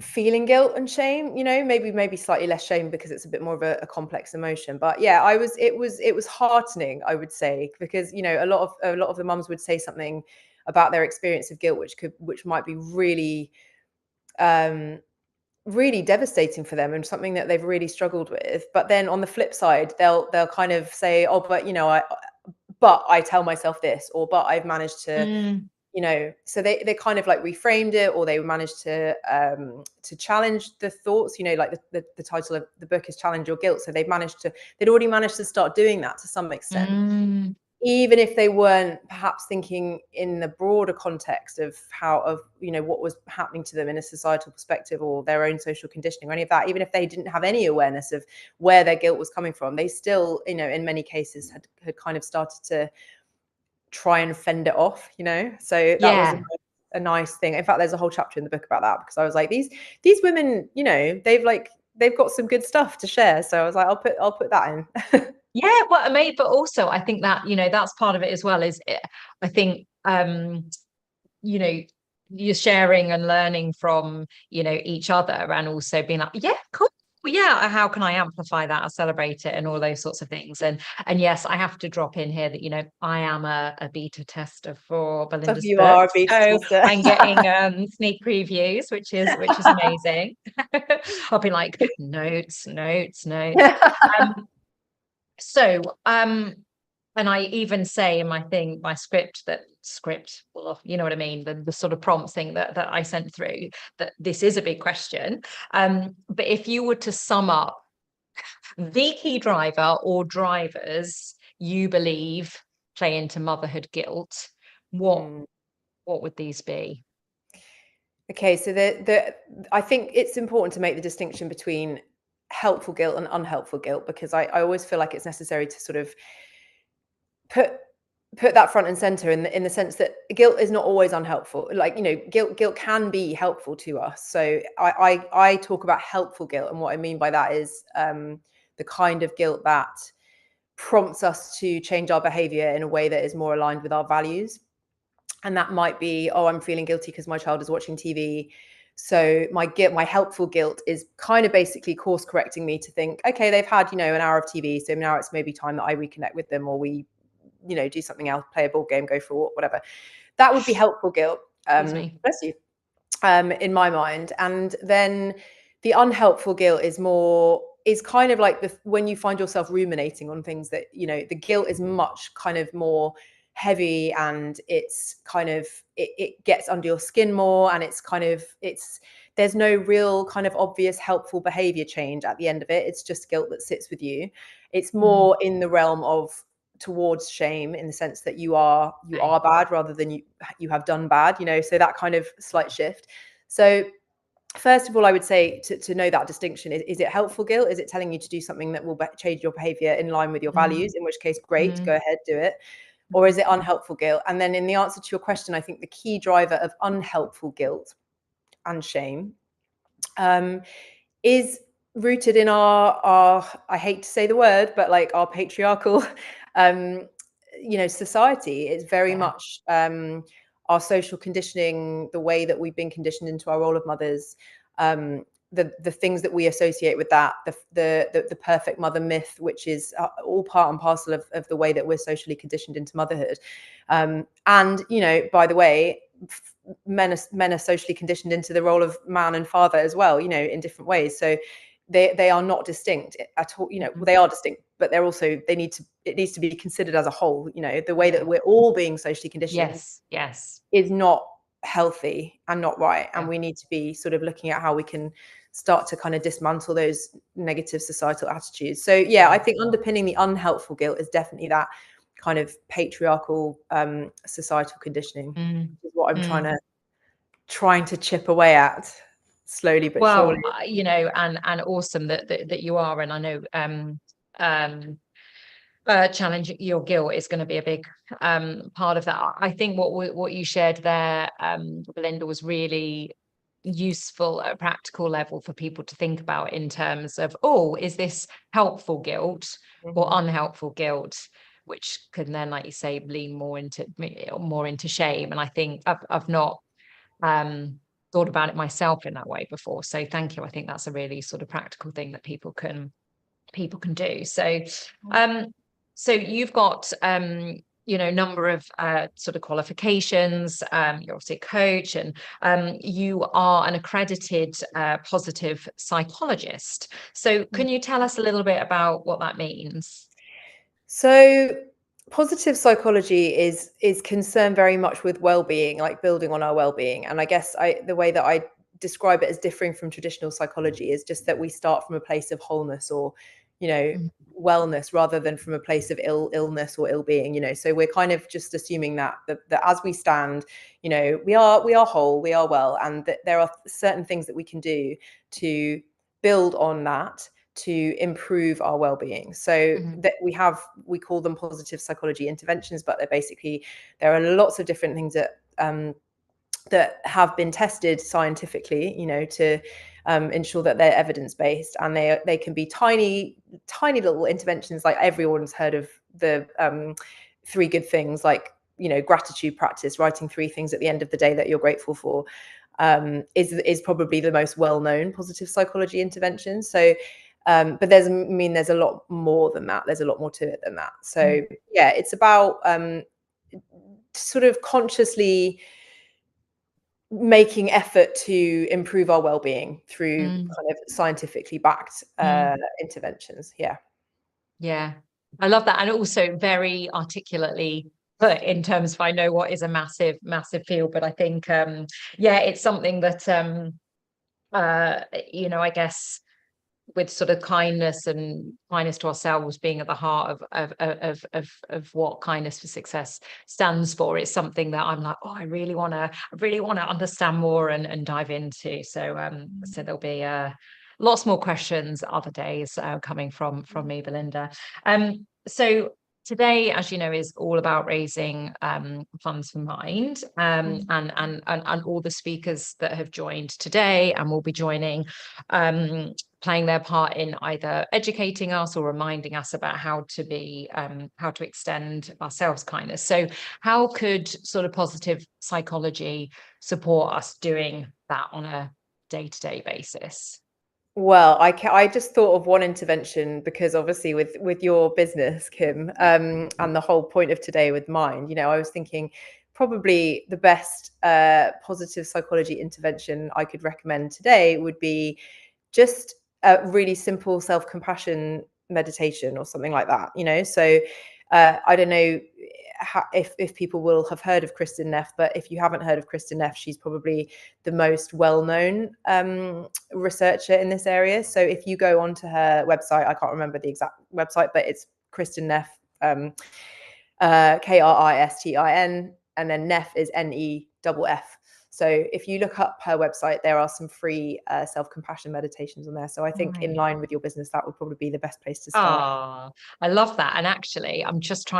feeling guilt and shame, maybe slightly less shame because it's a bit more of a complex emotion. But yeah, it was heartening, I would say, because a lot of the mums would say something about their experience of guilt which might be really really devastating for them and something that they've really struggled with. But then on the flip side, they'll kind of say, oh, but I tell myself this, or but I've managed to so they kind of like reframed it, or they managed to challenge the thoughts, like the title of the book is Challenge Your Guilt. So they'd already managed to start doing that to some extent, even if they weren't perhaps thinking in the broader context of what was happening to them in a societal perspective, or their own social conditioning, or any of that. Even if they didn't have any awareness of where their guilt was coming from, they still, in many cases had kind of started to try and fend it off, so that was a nice thing. In fact, there's a whole chapter in the book about that, because I was like, these women, they've got some good stuff to share. So I was like, I'll put that in. Yeah, well, but also I think that, that's part of it as well, is I think, you're sharing and learning from, each other, and also being like, yeah, cool. Yeah, how can I amplify that or celebrate it and all those sorts of things? And yes, I have to drop in here that I am a beta tester for Belinda's you book, are a beta tester. I'm getting sneak previews, which is amazing. I'll be like, notes. So and I even say in my script, well, you know what I mean, the sort of prompt thing that I sent through, that this is a big question. But if you were to sum up the key driver or drivers you believe play into motherhood guilt, what would these be? Okay, so I think it's important to make the distinction between helpful guilt and unhelpful guilt, because I always feel like it's necessary to sort of put that front and center in the sense that guilt is not always unhelpful. Like, guilt can be helpful to us. So I talk about helpful guilt, and what I mean by that is the kind of guilt that prompts us to change our behavior in a way that is more aligned with our values. And that might be, oh, I'm feeling guilty because my child is watching TV. So my helpful guilt is kind of basically course correcting me to think, okay, they've had, an hour of TV. So now it's maybe time that I reconnect with them, or we, do something else, play a board game, go for a walk, whatever. That would be helpful guilt. Bless you. In my mind. And then the unhelpful guilt is kind of like when you find yourself ruminating on things that, the guilt is much kind of more heavy, and it's kind of it gets under your skin more, and there's no real kind of obvious helpful behavior change at the end of it. It's just guilt that sits with you. It's more in the realm of towards shame, in the sense that you are bad rather than you have done bad, so that kind of slight shift. So first of all, I would say to know that distinction. Is it helpful guilt? Is it telling you to do something that will change your behavior in line with your values? In which case, great, go ahead, do it. Or is it unhelpful guilt? And then in the answer to your question, I think the key driver of unhelpful guilt and shame is rooted in our I hate to say the word, but like our patriarchal society. It's very much our social conditioning, the way that we've been conditioned into our role of mothers, the things that we associate with that, the perfect mother myth, which is all part and parcel of the way that we're socially conditioned into motherhood. And by the way, men are socially conditioned into the role of man and father as well, in different ways. So they are not distinct at all. They are distinct, but it needs to be considered as a whole. The way that we're all being socially conditioned yes is not healthy and not right, and we need to be sort of looking at how we can start to kind of dismantle those negative societal attitudes. So I think underpinning the unhelpful guilt is definitely that kind of patriarchal societal conditioning, which is what I'm trying to chip away at slowly but surely. And awesome that you are, and I know challenging your guilt is going to be a big part of that. I think what you shared there, Belinda, was really useful at a practical level for people to think about in terms of, is this helpful guilt or unhelpful guilt, which can then, like you say, lean more into shame. And I think I've not thought about it myself in that way before, so thank you. I think that's a really sort of practical thing that people can do. So you've got number of sort of qualifications. You're obviously a coach, and you are an accredited positive psychologist. So can you tell us a little bit about what that means? So positive psychology is concerned very much with well-being, like building on our well-being. And I guess the way that I describe it as differing from traditional psychology is just that we start from a place of wholeness or wellness, rather than from a place of illness or ill-being. So we're kind of just assuming that as we stand, we are whole, we are well, and that there are certain things that we can do to build on that to improve our well-being. So that we call them positive psychology interventions, but there are lots of different things that have been tested scientifically, to ensure that they're evidence-based, and they can be tiny little interventions. Like everyone's heard of the 3 good things, like gratitude practice, writing 3 things at the end of the day that you're grateful for, is probably the most well-known positive psychology intervention. So but there's a lot more than that. There's a lot more to it than that. So it's about sort of consciously making effort to improve our well-being through kind of scientifically backed interventions. I love that, and also very articulately put in terms of, I know what is a massive field, but I think it's something that I guess with sort of kindness to ourselves being at the heart of what Kindness for Success stands for. It's something that I'm like, I really want to understand more and dive into. So there'll be lots more questions other days coming from me, Belinda. So today, as you know, is all about raising funds for Mind, and all the speakers that have joined today and will be joining, playing their part in either educating us or reminding us about how to extend ourselves kindness. So how could sort of positive psychology support us doing that on a day-to-day basis? Well, I just thought of one intervention, because obviously with your business, Kim, and the whole point of today with Mind, I was thinking probably the best positive psychology intervention I could recommend today would be just a really simple self-compassion meditation or something like that. So I don't know if people will have heard of Kristin Neff, but if you haven't heard of Kristin Neff, she's probably the most well-known researcher in this area. So if you go onto her website, I can't remember the exact website, but it's Kristin Neff, Kristin, and then Neff is Neff. So if you look up her website, there are some free self-compassion meditations on there. So I think in line with your business, that would probably be the best place to start. I love that. And actually, I'm just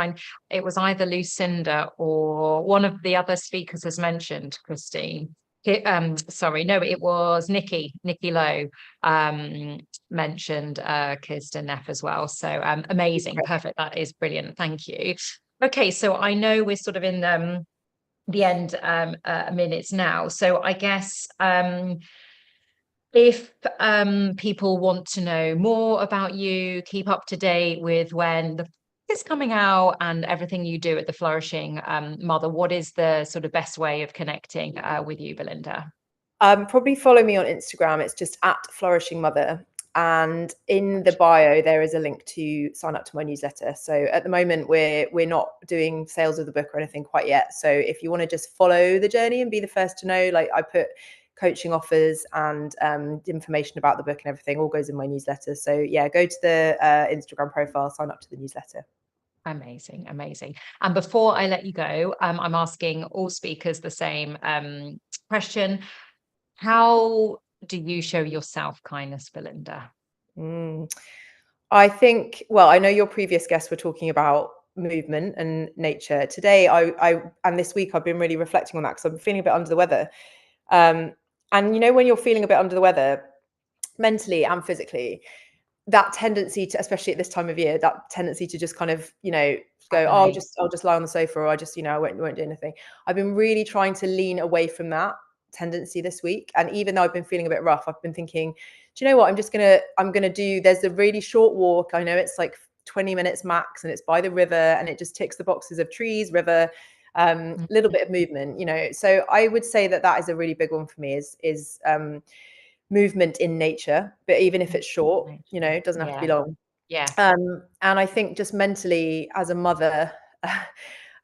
it was either Lucinda or one of the other speakers has mentioned, Christine. It was Nikki Lowe mentioned Kristin Neff as well. So amazing. Perfect. That is brilliant. Thank you. Okay, so I know we're sort of in the end minutes now. So I guess If people want to know more about you, keep up to date with when the book is coming out and everything you do at the Flourishing Mother, what is the sort of best way of connecting with you, Belinda? Probably follow me on Instagram. It's just at Flourishing Mother. And in the bio, there is a link to sign up to my newsletter. So at the moment, we're not doing sales of the book or anything quite yet. So if you want to just follow the journey and be the first to know, like I put coaching offers and information about the book and everything all goes in my newsletter. So yeah, go to the Instagram profile, sign up to the newsletter. Amazing, amazing. And before I let you go, I'm asking all speakers the same question. How do you show your self-kindness, Belinda? I think, well, I know your previous guests were talking about movement and nature. Today, I and this week I've been really reflecting on that because I'm feeling a bit under the weather. And you know, when you're feeling a bit under the weather, mentally and physically, that tendency to, especially at this time of year, that tendency to just kind of, you know, go, oh, I'll just lie on the sofa, or I just, you know, I won't do anything. I've been really trying to lean away from that tendency this week. And even though I've been feeling a bit rough, I've been thinking, do you know what, I'm gonna do, there's a really short walk. I know it's like 20 minutes max and it's by the river and it just ticks the boxes of trees, river, little bit of movement, you know. So I would say that is a really big one for me, is movement in nature, but even if it's short, you know, it doesn't have to be long. Yeah. And I think just mentally as a mother,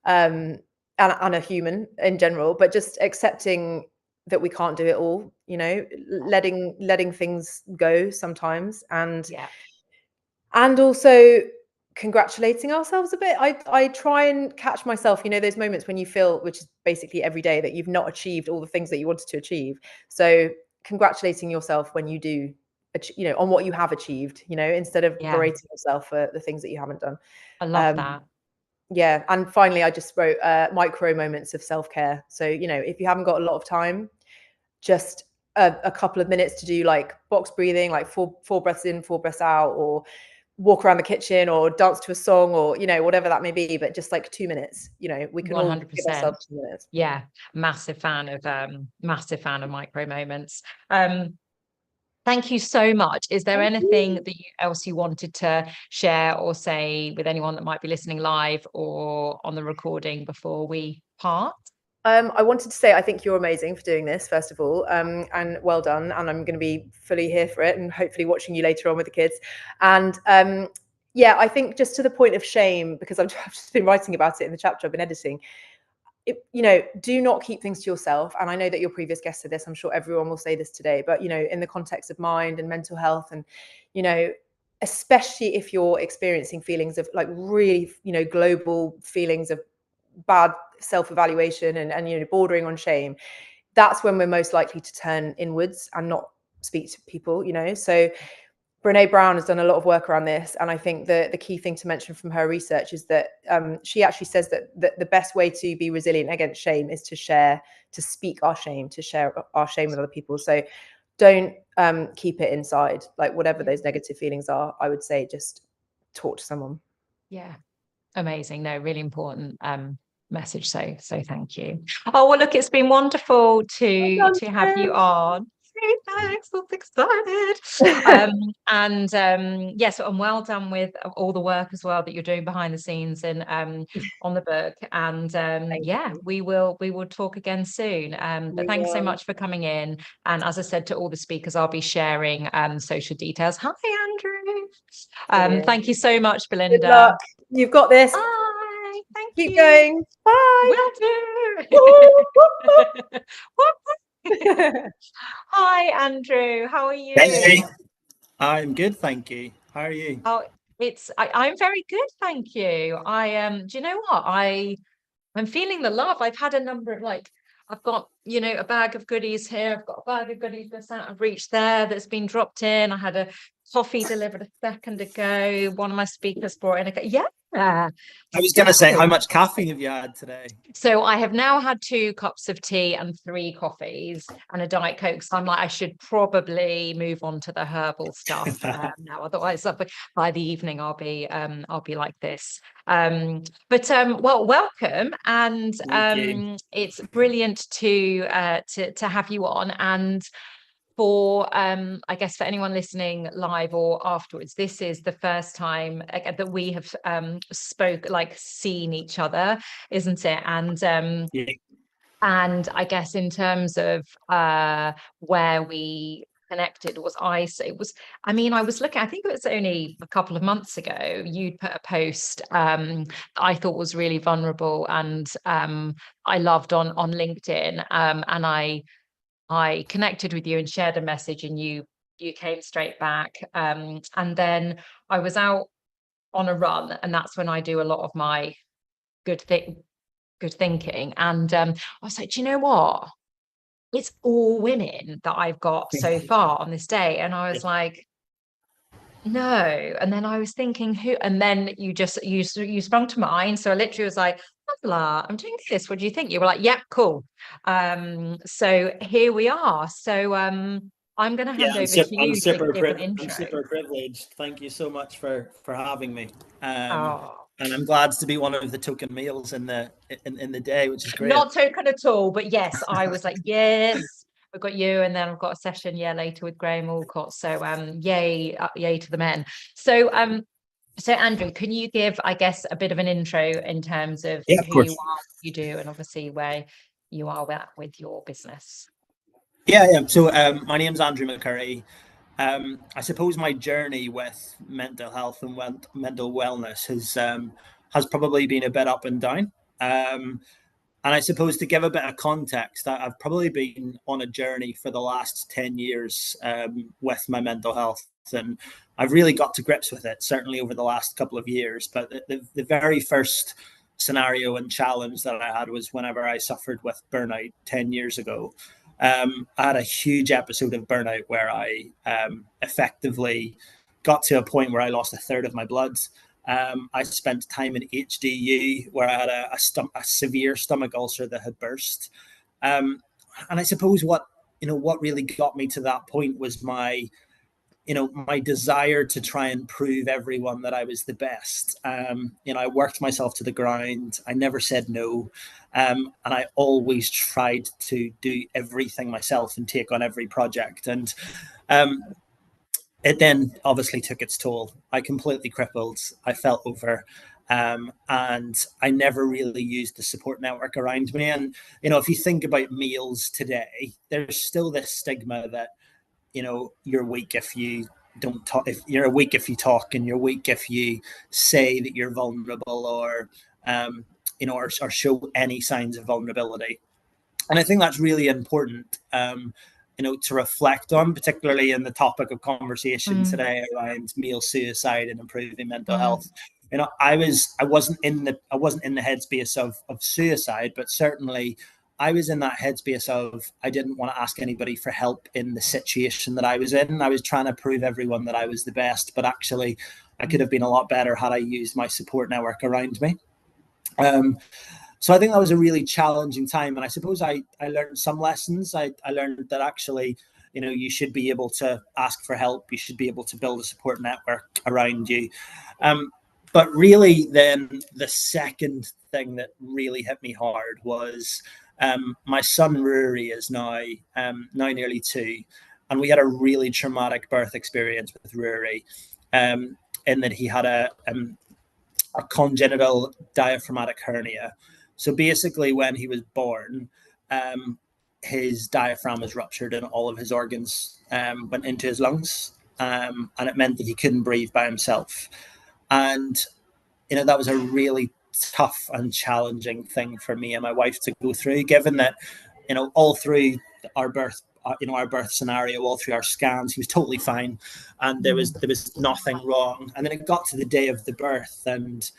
and a human in general, but just accepting that we can't do it all, you know, letting things go sometimes, and also congratulating ourselves a bit. I try and catch myself, you know, those moments when you feel, which is basically every day, that you've not achieved all the things that you wanted to achieve. So congratulating yourself when you do, you know, on what you have achieved, you know, instead of berating yourself for the things that you haven't done. I love that. Yeah. And finally, I just wrote micro moments of self-care. So, you know, if you haven't got a lot of time, just a couple of minutes to do like box breathing, like four breaths in, 4 breaths out, or walk around the kitchen, or dance to a song, or, you know, whatever that may be, but just like 2 minutes, you know, we can 100%. All give ourselves 2 minutes. Yeah. Massive fan of micro moments. Thank you so much. Is there anything else you wanted to share or say with anyone that might be listening live or on the recording before we part? I wanted to say I think you're amazing for doing this, first of all, and well done. And I'm going to be fully here for it and hopefully watching you later on with the kids. And yeah, I think just to the point of shame, because I've just been writing about it in the chapter I've been editing, you know, do not keep things to yourself. And I know that your previous guest said this, I'm sure everyone will say this today, but, you know, in the context of mind and mental health, and, you know, especially if you're experiencing feelings of like really, you know, global feelings of bad self-evaluation and you know, bordering on shame, that's when we're most likely to turn inwards and not speak to people, you know. So Brene Brown has done a lot of work around this, and I think the key thing to mention from her research is that she actually says that the best way to be resilient against shame is to speak our shame, to share our shame with other people. So don't keep it inside, like whatever those negative feelings are. I would say just talk to someone. Yeah. Amazing. No, really important message. So thank you. Oh, well, look, it's been wonderful to have you on. Thanks, I'm excited. Yes, and well done with all the work as well that you're doing behind the scenes and on the book. And yeah, we will talk again soon. But thanks so much for coming in. And as I said to all the speakers, I'll be sharing social details. Hi, Andrew. Thank you so much, Belinda. Good luck. You've got this. Bye. Thank you. Keep going. Bye. Will do. Hi, Andrew. How are you? Hey, I'm good, thank you. How are you? Oh, I'm very good, thank you. Do you know what? I'm feeling the love. I've had a number of I've got, you know, a bag of goodies here. I've got a bag of goodies that's out of reach there that's been dropped in. I had a coffee delivered a second ago. One of my speakers brought in yeah. I was going to say, how much caffeine have you had today? So I have now had 2 cups of tea and 3 coffees and a Diet Coke. So I'm like, I should probably move on to the herbal stuff now. Otherwise, by the evening, I'll be like this. Well, welcome, and it's brilliant to have you on. And for I guess for anyone listening live or afterwards, this is the first time that we have seen each other, isn't it? And Yeah. and I guess in terms of where we connected was I was looking, I think it was only a couple of months ago, you'd put a post that I thought was really vulnerable and I loved on LinkedIn, and I connected with you and shared a message, and you came straight back, and then I was out on a run, and that's when I do a lot of my good thinking, and I was like, do you know what, it's all women that I've got so far on this day. And I was like, no. And then I was thinking who, and then you sprung to mind. So I literally was like, blah, I'm doing this, what do you think? You were like, yeah, cool. So here we are. So I'm going to hand over to you I'm to super give an intro. I'm super privileged. Thank you so much for having me. Oh. And I'm glad to be one of the token meals in the day, which is great. Not token at all, but yes, I was like, yes, we've got you, and then I've got a session later with Graham Alcott. So yay to the men. So so Andrew, can you give, I guess, a bit of an intro in terms of of who course. you are, what you do, and obviously where you are with your business? Yeah. So my name's Andrew McCurry. I suppose my journey with mental health and mental wellness has probably been a bit up and down. And I suppose to give a bit of context, I've probably been on a journey for the last 10 years with my mental health, and I've really got to grips with it, certainly over the last couple of years. But the very first scenario and challenge that I had was whenever I suffered with burnout 10 years ago. I had a huge episode of burnout where I effectively got to a point where I lost a third of my blood. I spent time in HDU where I had a severe stomach ulcer that had burst. And I suppose what really got me to that point was my desire to try and prove everyone that I was the best. I worked myself to the ground. I never said no. And I always tried to do everything myself and take on every project. And it then obviously took its toll. I completely crippled. I fell over. And I never really used the support network around me. And, if you think about meals today, there's still this stigma that, you're weak if you don't talk, if you're weak if you talk, and you're weak if you say that you're vulnerable or, or show any signs of vulnerability. And I think that's really important, to reflect on, particularly in the topic of conversation today around meal suicide and improving mental health. I wasn't in the headspace of suicide, but certainly I was in that headspace of I didn't want to ask anybody for help in the situation that I was in. I was trying to prove everyone that I was the best, but actually I could have been a lot better had I used my support network around me. So I think that was a really challenging time. And I suppose I learned some lessons. I learned that actually, you should be able to ask for help. You should be able to build a support network around you. But really then the second thing that really hit me hard was my son Rory is now nearly 2. And we had a really traumatic birth experience with Rory in that he had a congenital diaphragmatic hernia. So basically when he was born, his diaphragm was ruptured and all of his organs went into his lungs. And it meant that he couldn't breathe by himself. And, that was a really tough and challenging thing for me and my wife to go through, given that, all through our birth, our birth scenario, all through our scans, he was totally fine. And there was nothing wrong. And then it got to the day of the birth and,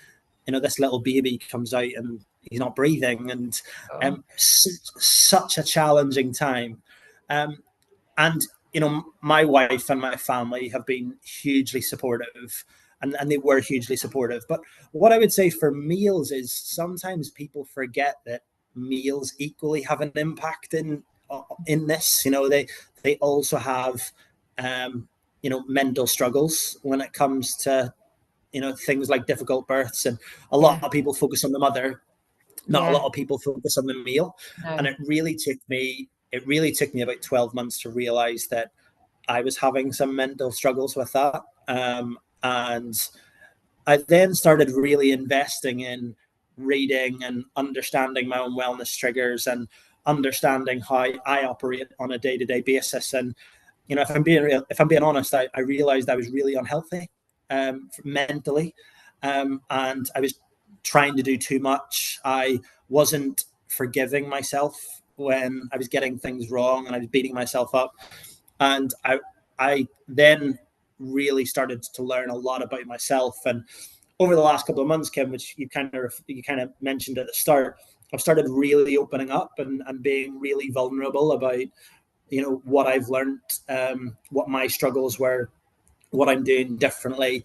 this little baby comes out and he's not breathing, and such a challenging time. And, my wife and my family have been hugely supportive, and they were hugely supportive. But what I would say for meals is sometimes people forget that meals equally have an impact in this. They also have, mental struggles when it comes to, things like difficult births, and a lot of people focus on the mother, not a lot of people focus on the meal. And it really took me it really took me about 12 months to realize that I was having some mental struggles with that. And I then started really investing in reading and understanding my own wellness triggers and understanding how I operate on a day-to-day basis. And if I'm being honest, I realized I was really unhealthy mentally, and I was trying to do too much. I wasn't forgiving myself when I was getting things wrong, and I was beating myself up. And I then really started to learn a lot about myself. And over the last couple of months, Kim, which you kind of mentioned at the start, I've started really opening up and being really vulnerable about, what I've learned, what my struggles were, what I'm doing differently.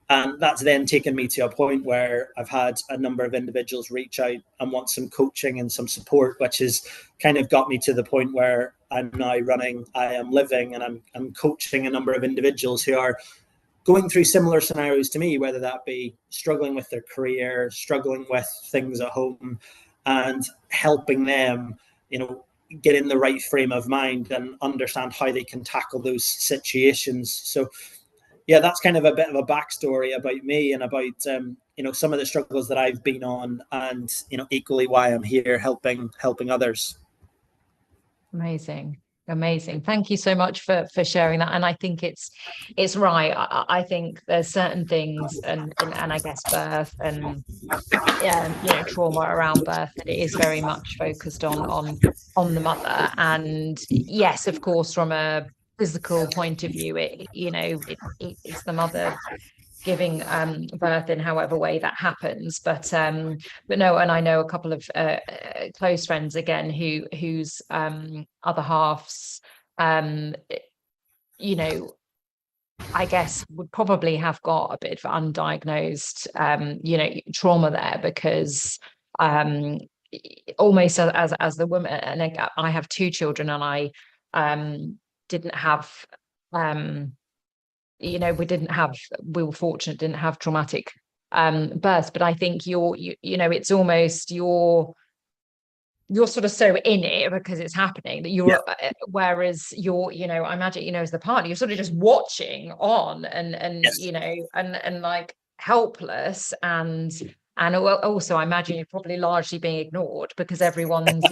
And that's then taken me to a point where I've had a number of individuals reach out and want some coaching and some support, which has kind of got me to the point where I'm now running I Am Living, and I'm coaching a number of individuals who are going through similar scenarios to me, whether that be struggling with their career, struggling with things at home, and helping them, get in the right frame of mind and understand how they can tackle those situations. So yeah, that's kind of a bit of a backstory about me and about some of the struggles that I've been on, and equally why I'm here helping others. Amazing. Thank you so much for sharing that. And I think it's right. I think there's certain things and I guess birth and trauma around birth, that it is very much focused on the mother. And yes, of course, from a physical point of view, it's the mother giving birth in however way that happens, but no. And I know a couple of close friends again whose other halves I guess would probably have got a bit of undiagnosed trauma there, because almost as the woman, and I have 2 children, and I didn't have we were fortunate, didn't have traumatic births, but I think it's almost you're sort of so in it because it's happening that you're whereas you're I imagine as the partner, you're sort of just watching on and and like helpless, and also I imagine you're probably largely being ignored because everyone's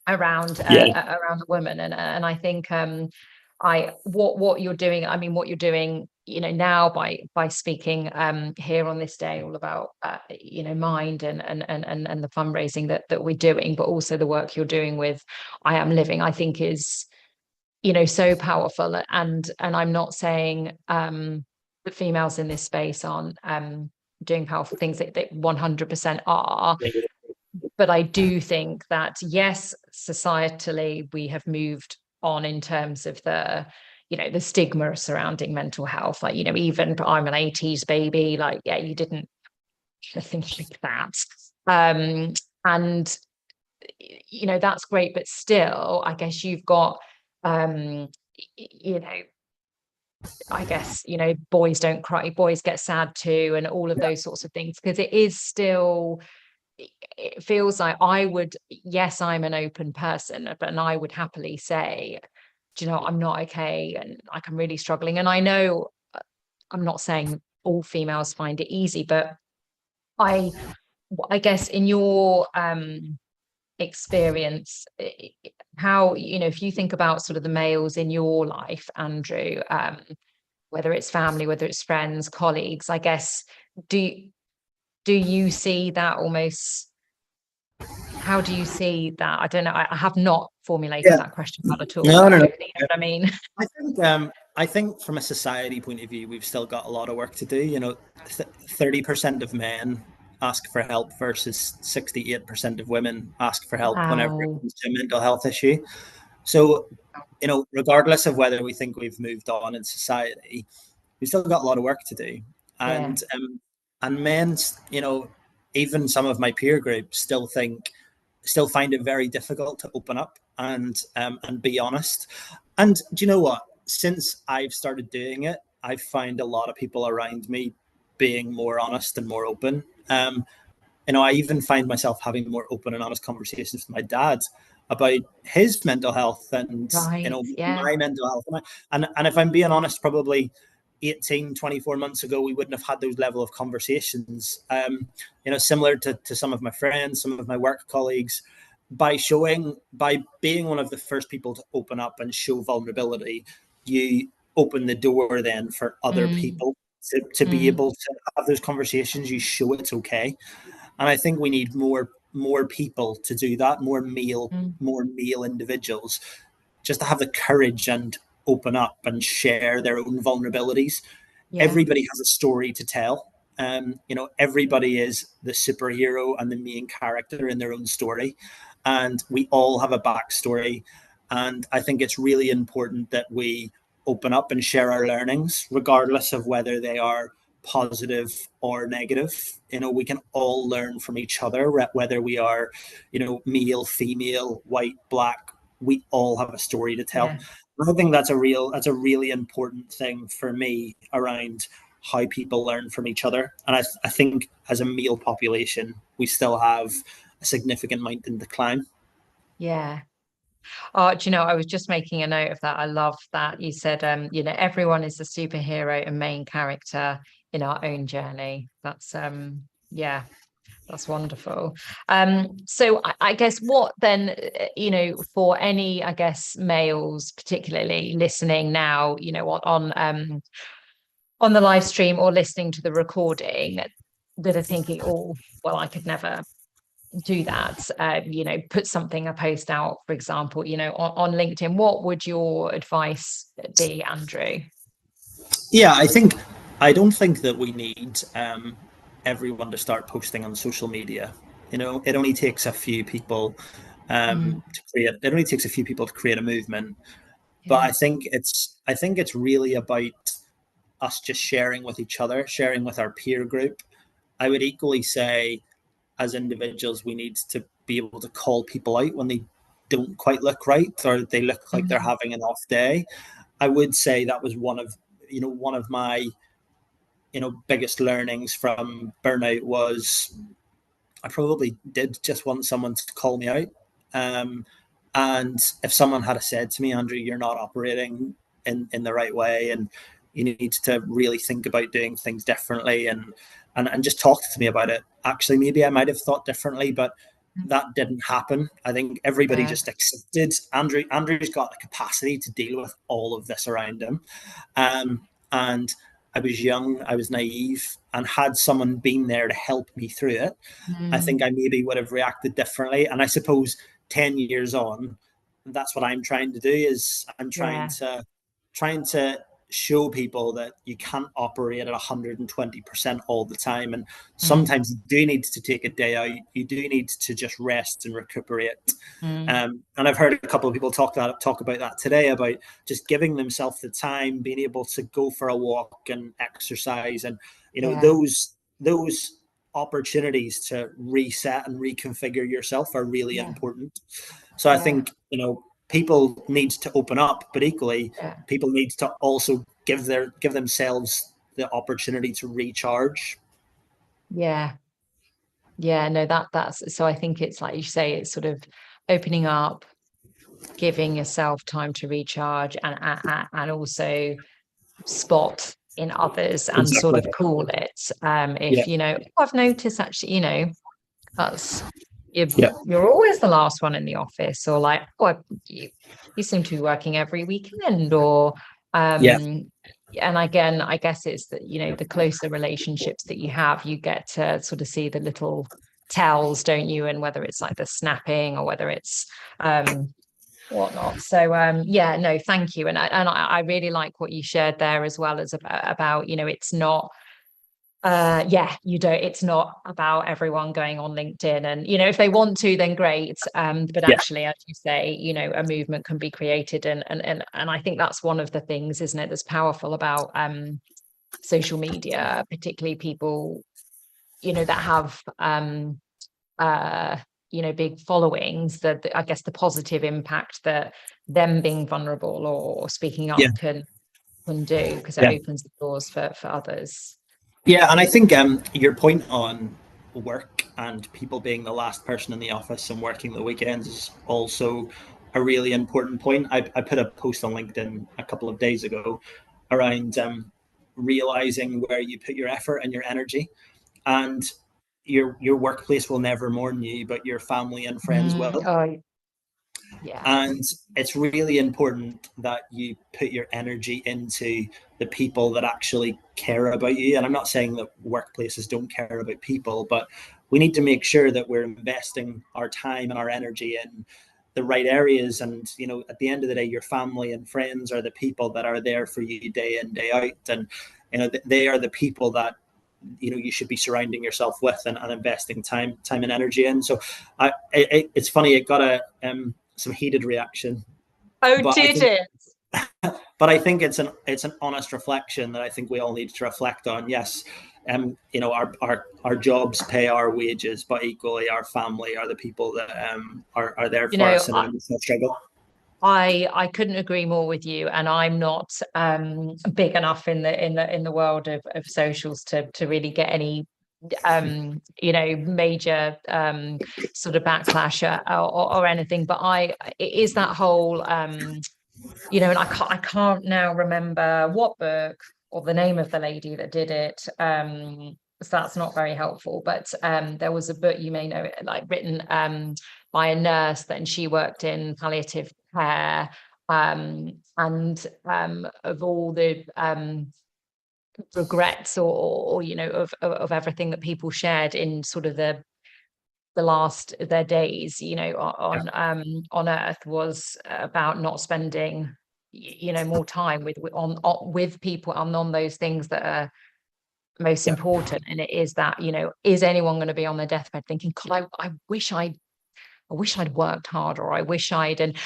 around the woman, and I think what you're doing, now by speaking here on this day all about mind and the fundraising that we're doing, but also the work you're doing with I Am Living, I think is so powerful. And I'm not saying that females in this space aren't doing powerful things, that 100% are. But I do think that, yes, societally, we have moved on in terms of the stigma surrounding mental health. Like, even I'm an 80s baby, like, yeah, you didn't think like that. And, that's great. But still, I guess you've got, I guess, boys don't cry, boys get sad too, and all of those sorts of things, because it is still, it feels like yes, I'm an open person, and I would happily say, I'm not okay, and like I'm really struggling. And I know I'm not saying all females find it easy, but I guess in your experience, how, if you think about sort of the males in your life, Andrew, whether it's family, whether it's friends, colleagues, I guess, do you see that almost? How do you see that? I don't know. I have not formulated that question well at all. No. You know what I mean? I think from a society point of view, we've still got a lot of work to do. 30% of men ask for help versus 68% of women ask for help whenever it comes to a mental health issue. So, regardless of whether we think we've moved on in society, we've still got a lot of work to do. And men, even some of my peer group still find it very difficult to open up and be honest. And do you know what? Since I've started doing it, I've found a lot of people around me being more honest and more open. I even find myself having more open and honest conversations with my dad about his mental health and Right, yeah. my mental health. And if I'm being honest, probably 18, 24 months ago, we wouldn't have had those level of conversations. Similar to some of my friends, some of my work colleagues, by being one of the first people to open up and show vulnerability, you open the door then for other people to be able to have those conversations. You show it's okay. And I think we need more people to do that, more male individuals, just to have the courage and open up and share their own vulnerabilities. Yeah. Everybody has a story to tell. Everybody is the superhero and the main character in their own story, and we all have a backstory. And I think it's really important that we open up and share our learnings, regardless of whether they are positive or negative. We can all learn from each other, whether we are, male, female, white, black. We all have a story to tell. Yeah. I think that's a really important thing for me around how people learn from each other. And I think as a male population, we still have a significant amount in decline. Yeah. Oh, do you know, I was just making a note of that. I love that you said, everyone is a superhero and main character in our own journey. That's that's wonderful. So I guess what then, for any, I guess, males particularly listening now, on the live stream or listening to the recording, that are thinking, oh, well, I could never do that, a post out, for example, on LinkedIn. What would your advice be, Andrew? Yeah, I don't think that we need everyone to start posting on social media. It only takes a few people to create a movement. But I think it's really about us just sharing with each other, sharing with our peer group. I would equally say, as individuals, we need to be able to call people out when they don't quite look right, or they look like they're having an off day. I would say that was one of my biggest learnings from burnout was I probably did just want someone to call me out. And if someone had said to me, Andrew, you're not operating in the right way, and you need to really think about doing things differently, and just talk to me about it. Actually, maybe I might have thought differently, but that didn't happen. I think everybody just accepted Andrew's got the capacity to deal with all of this around him. And I was young, I was naive, and had someone been there to help me through it, I think I maybe would have reacted differently. And I suppose 10 years on, that's what I'm trying to do, is I'm trying to show people that you can't operate at 120% all the time. And sometimes you do need to take a day out. You do need to just rest and recuperate. And I've heard a couple of people talk about that today, about just giving themselves the time, being able to go for a walk and exercise, and those opportunities to reset and reconfigure yourself are really important. So I think people need to open up, but equally people need to also give themselves the opportunity to recharge. No, that's so I think it's like you say, it's sort of opening up, giving yourself time to recharge, and also spot in others and sort of call it. I've noticed actually, that's you're always the last one in the office, or like, you seem to be working every weekend, or and again, I guess it's that, the closer relationships that you have, you get to sort of see the little tells, don't you? And whether it's like the snapping or whether it's whatnot. So no, thank you. And I really like what you shared there as well, as about it's not it's not about everyone going on LinkedIn, and if they want to, then great, but actually, as you say, a movement can be created, and I think that's one of the things, isn't it, that's powerful about social media, particularly people that have big followings, that I guess the positive impact that them being vulnerable or speaking up can do, because it opens the doors for others. Yeah, and I think your point on work and people being the last person in the office and working the weekends is also a really important point. I put a post on LinkedIn a couple of days ago around realizing where you put your effort and your energy, and your workplace will never mourn you, but your family and friends will. Oh, yeah. And it's really important that you put your energy into the people that actually care about you. And I'm not saying that workplaces don't care about people, but we need to make sure that we're investing our time and our energy in the right areas. And, you know, at the end of the day, your family and friends are the people that are there for you day in, day out. And, you know, they are the people that, you know, you should be surrounding yourself with and investing time and energy in. So it's funny, it got some heated reaction. Oh, did it? But I think it's an honest reflection that I think we all need to reflect on. Yes, you know, our jobs pay our wages, but equally our family are the people that are there for us in a struggle. I couldn't agree more with you, and I'm not big enough in the world of socials to really get any you know, major sort of backlash or anything. But it is that whole you know, and I can't now remember what book or the name of the lady that did it. So that's not very helpful. But there was a book, you may know it, like written by a nurse, and she worked in palliative care, and of all the regrets or you know of everything that people shared in sort of the last their days, you know, on earth, was about not spending, you know, more time with people and on those things that are most important. And it is that, you know, is anyone going to be on their deathbed thinking, God, I wish I'd worked harder, or I wish I'd, and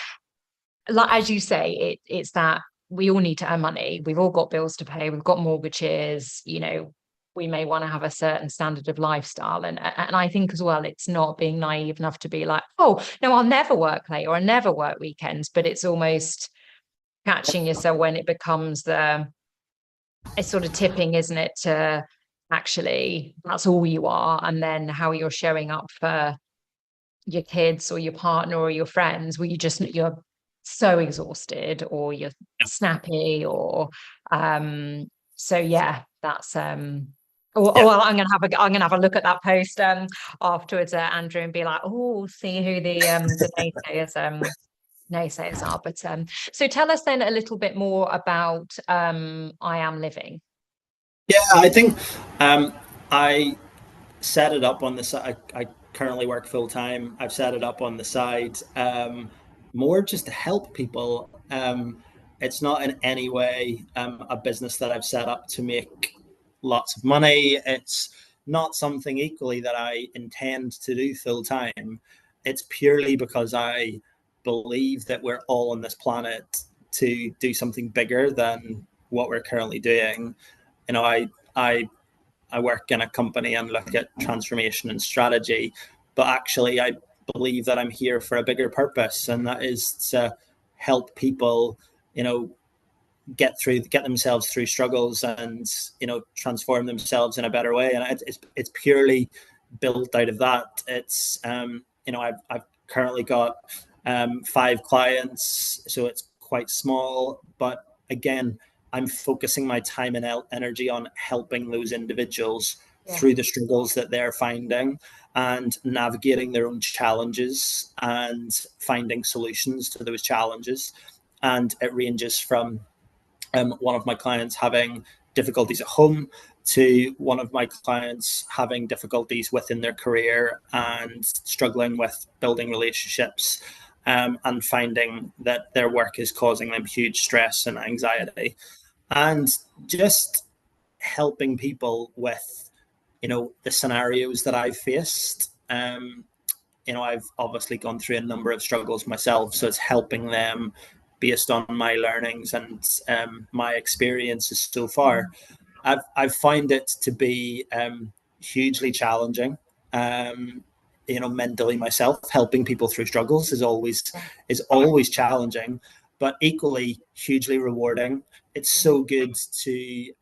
like as you say, it's that we all need to earn money. We've all got bills to pay. We've got mortgages. You know, we may want to have a certain standard of lifestyle. And I think as well, it's not being naive enough to be like, oh, no, I'll never work late or I'll never work weekends. But it's almost catching yourself when it becomes it's sort of tipping, isn't it? To actually, that's all you are. And then how you're showing up for your kids or your partner or your friends, where you're so exhausted or you're snappy or so yeah, that's well, I'm gonna have a look at that post afterwards, Andrew, and be like, oh, see who the naysayers are. But so tell us then a little bit more about I Am Living. Yeah, I think I set it up on the side. I currently work full time. I've set it up on the side more just to help people. It's not in any way a business that I've set up to make lots of money. It's not something equally that I intend to do full time. It's purely because I believe that we're all on this planet to do something bigger than what we're currently doing. You know, I work in a company and look at transformation and strategy, but actually I believe that I'm here for a bigger purpose, and that is to help people, you know, get themselves through struggles and, you know, transform themselves in a better way. And it's purely built out of that. It's you know, I've currently got 5 clients, so it's quite small, but again, I'm focusing my time and energy on helping those individuals through the struggles that they're finding and navigating their own challenges and finding solutions to those challenges. And it ranges from one of my clients having difficulties at home to one of my clients having difficulties within their career and struggling with building relationships, and finding that their work is causing them huge stress and anxiety. And just helping people with, you know, the scenarios that I've faced. You know, I've obviously gone through a number of struggles myself, so it's helping them based on my learnings and my experiences so far. I've found it to be hugely challenging. You know, mentally myself, helping people through struggles is always challenging, but equally hugely rewarding. It's so good to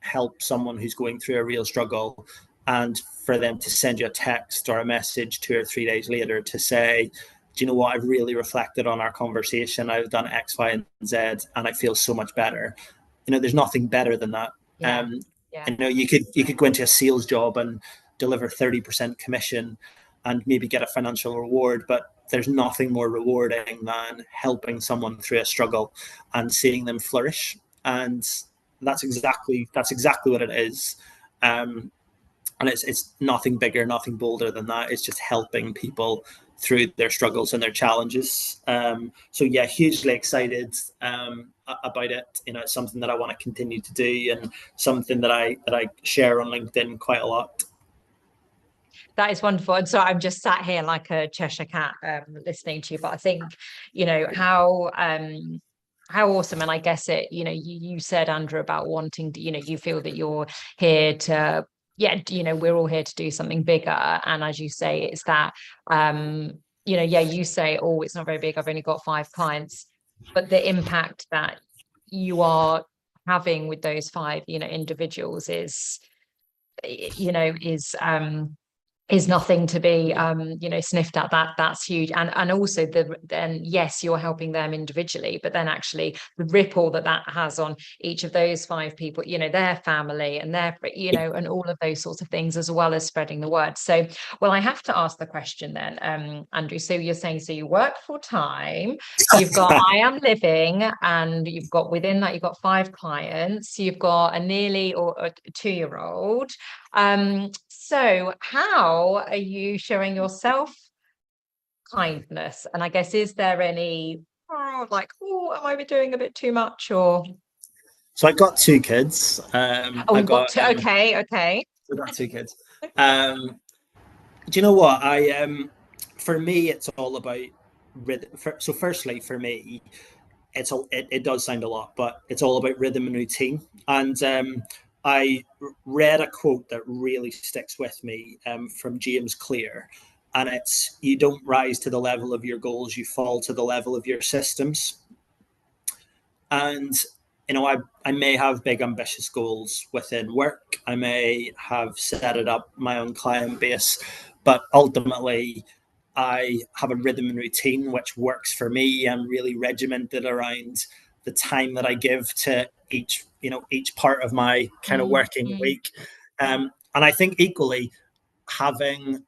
help someone who's going through a real struggle and for them to send you a text or a message 2 or 3 days later to say, do you know what, I've really reflected on our conversation, I've done X, Y, and Z, and I feel so much better. There's nothing better than that. Yeah. You could go into a sales job and deliver 30% commission and maybe get a financial reward, but there's nothing more rewarding than helping someone through a struggle and seeing them flourish. And that's exactly what it is. And it's nothing bigger, nothing bolder than that. It's just helping people through their struggles and their challenges. So yeah, hugely excited about it. It's something that I want to continue to do, and something that I share on LinkedIn quite a lot. That is wonderful. And so I'm just sat here like a Cheshire cat listening to you. But I think, how awesome. And I guess you said, Andrew, about wanting to, you feel that you're here to, we're all here to do something bigger. And as you say, it's that, you say, oh, it's not very big, I've only got 5 clients. But the impact that you are having with those 5, individuals is nothing to be sniffed at. That's huge. And also then yes, you're helping them individually, but then actually the ripple that has on each of those 5 people, their family and their and all of those sorts of things, as well as spreading the word. So well, I have to ask the question then, Andrew, so you're saying, so you work full time, you've got I Am Living, and you've got within that you've got 5 clients, you've got a nearly or a 2-year-old. So how are you showing yourself kindness? And I guess, is there any am I doing a bit too much? Or so I've got 2 kids. I've got okay. I've got 2 kids. Do you know what? For me, it's all about rhythm. So firstly, for me, it does sound a lot, but it's all about rhythm and routine. And I read a quote that really sticks with me from James Clear, and it's, you don't rise to the level of your goals, you fall to the level of your systems. And I may have big ambitious goals within work, I may have set it up my own client base, but ultimately I have a rhythm and routine which works for me. I'm really regimented around the time that I give to each part of my kind of working week. And I think equally having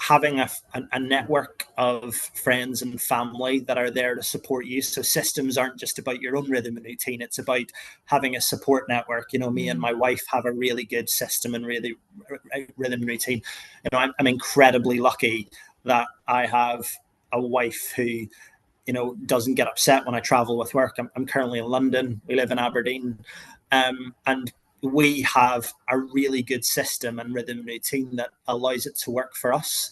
having a network of friends and family that are there to support you. So systems aren't just about your own rhythm and routine, it's about having a support network. Me and my wife have a really good system and really rhythm and routine. I'm incredibly lucky that I have a wife who doesn't get upset when I travel with work. I'm currently in London. We live in Aberdeen. And we have a really good system and rhythm and routine that allows it to work for us.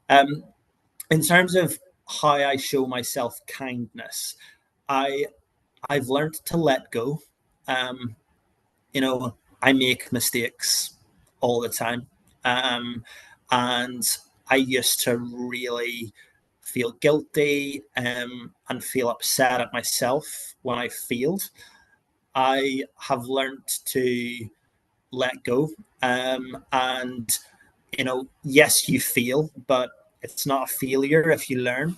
In terms of how I show myself kindness, I've learned to let go. I make mistakes all the time. And I used to really feel guilty and feel upset at myself when I failed. I have learned to let go. And yes, you fail, but it's not a failure if you learn.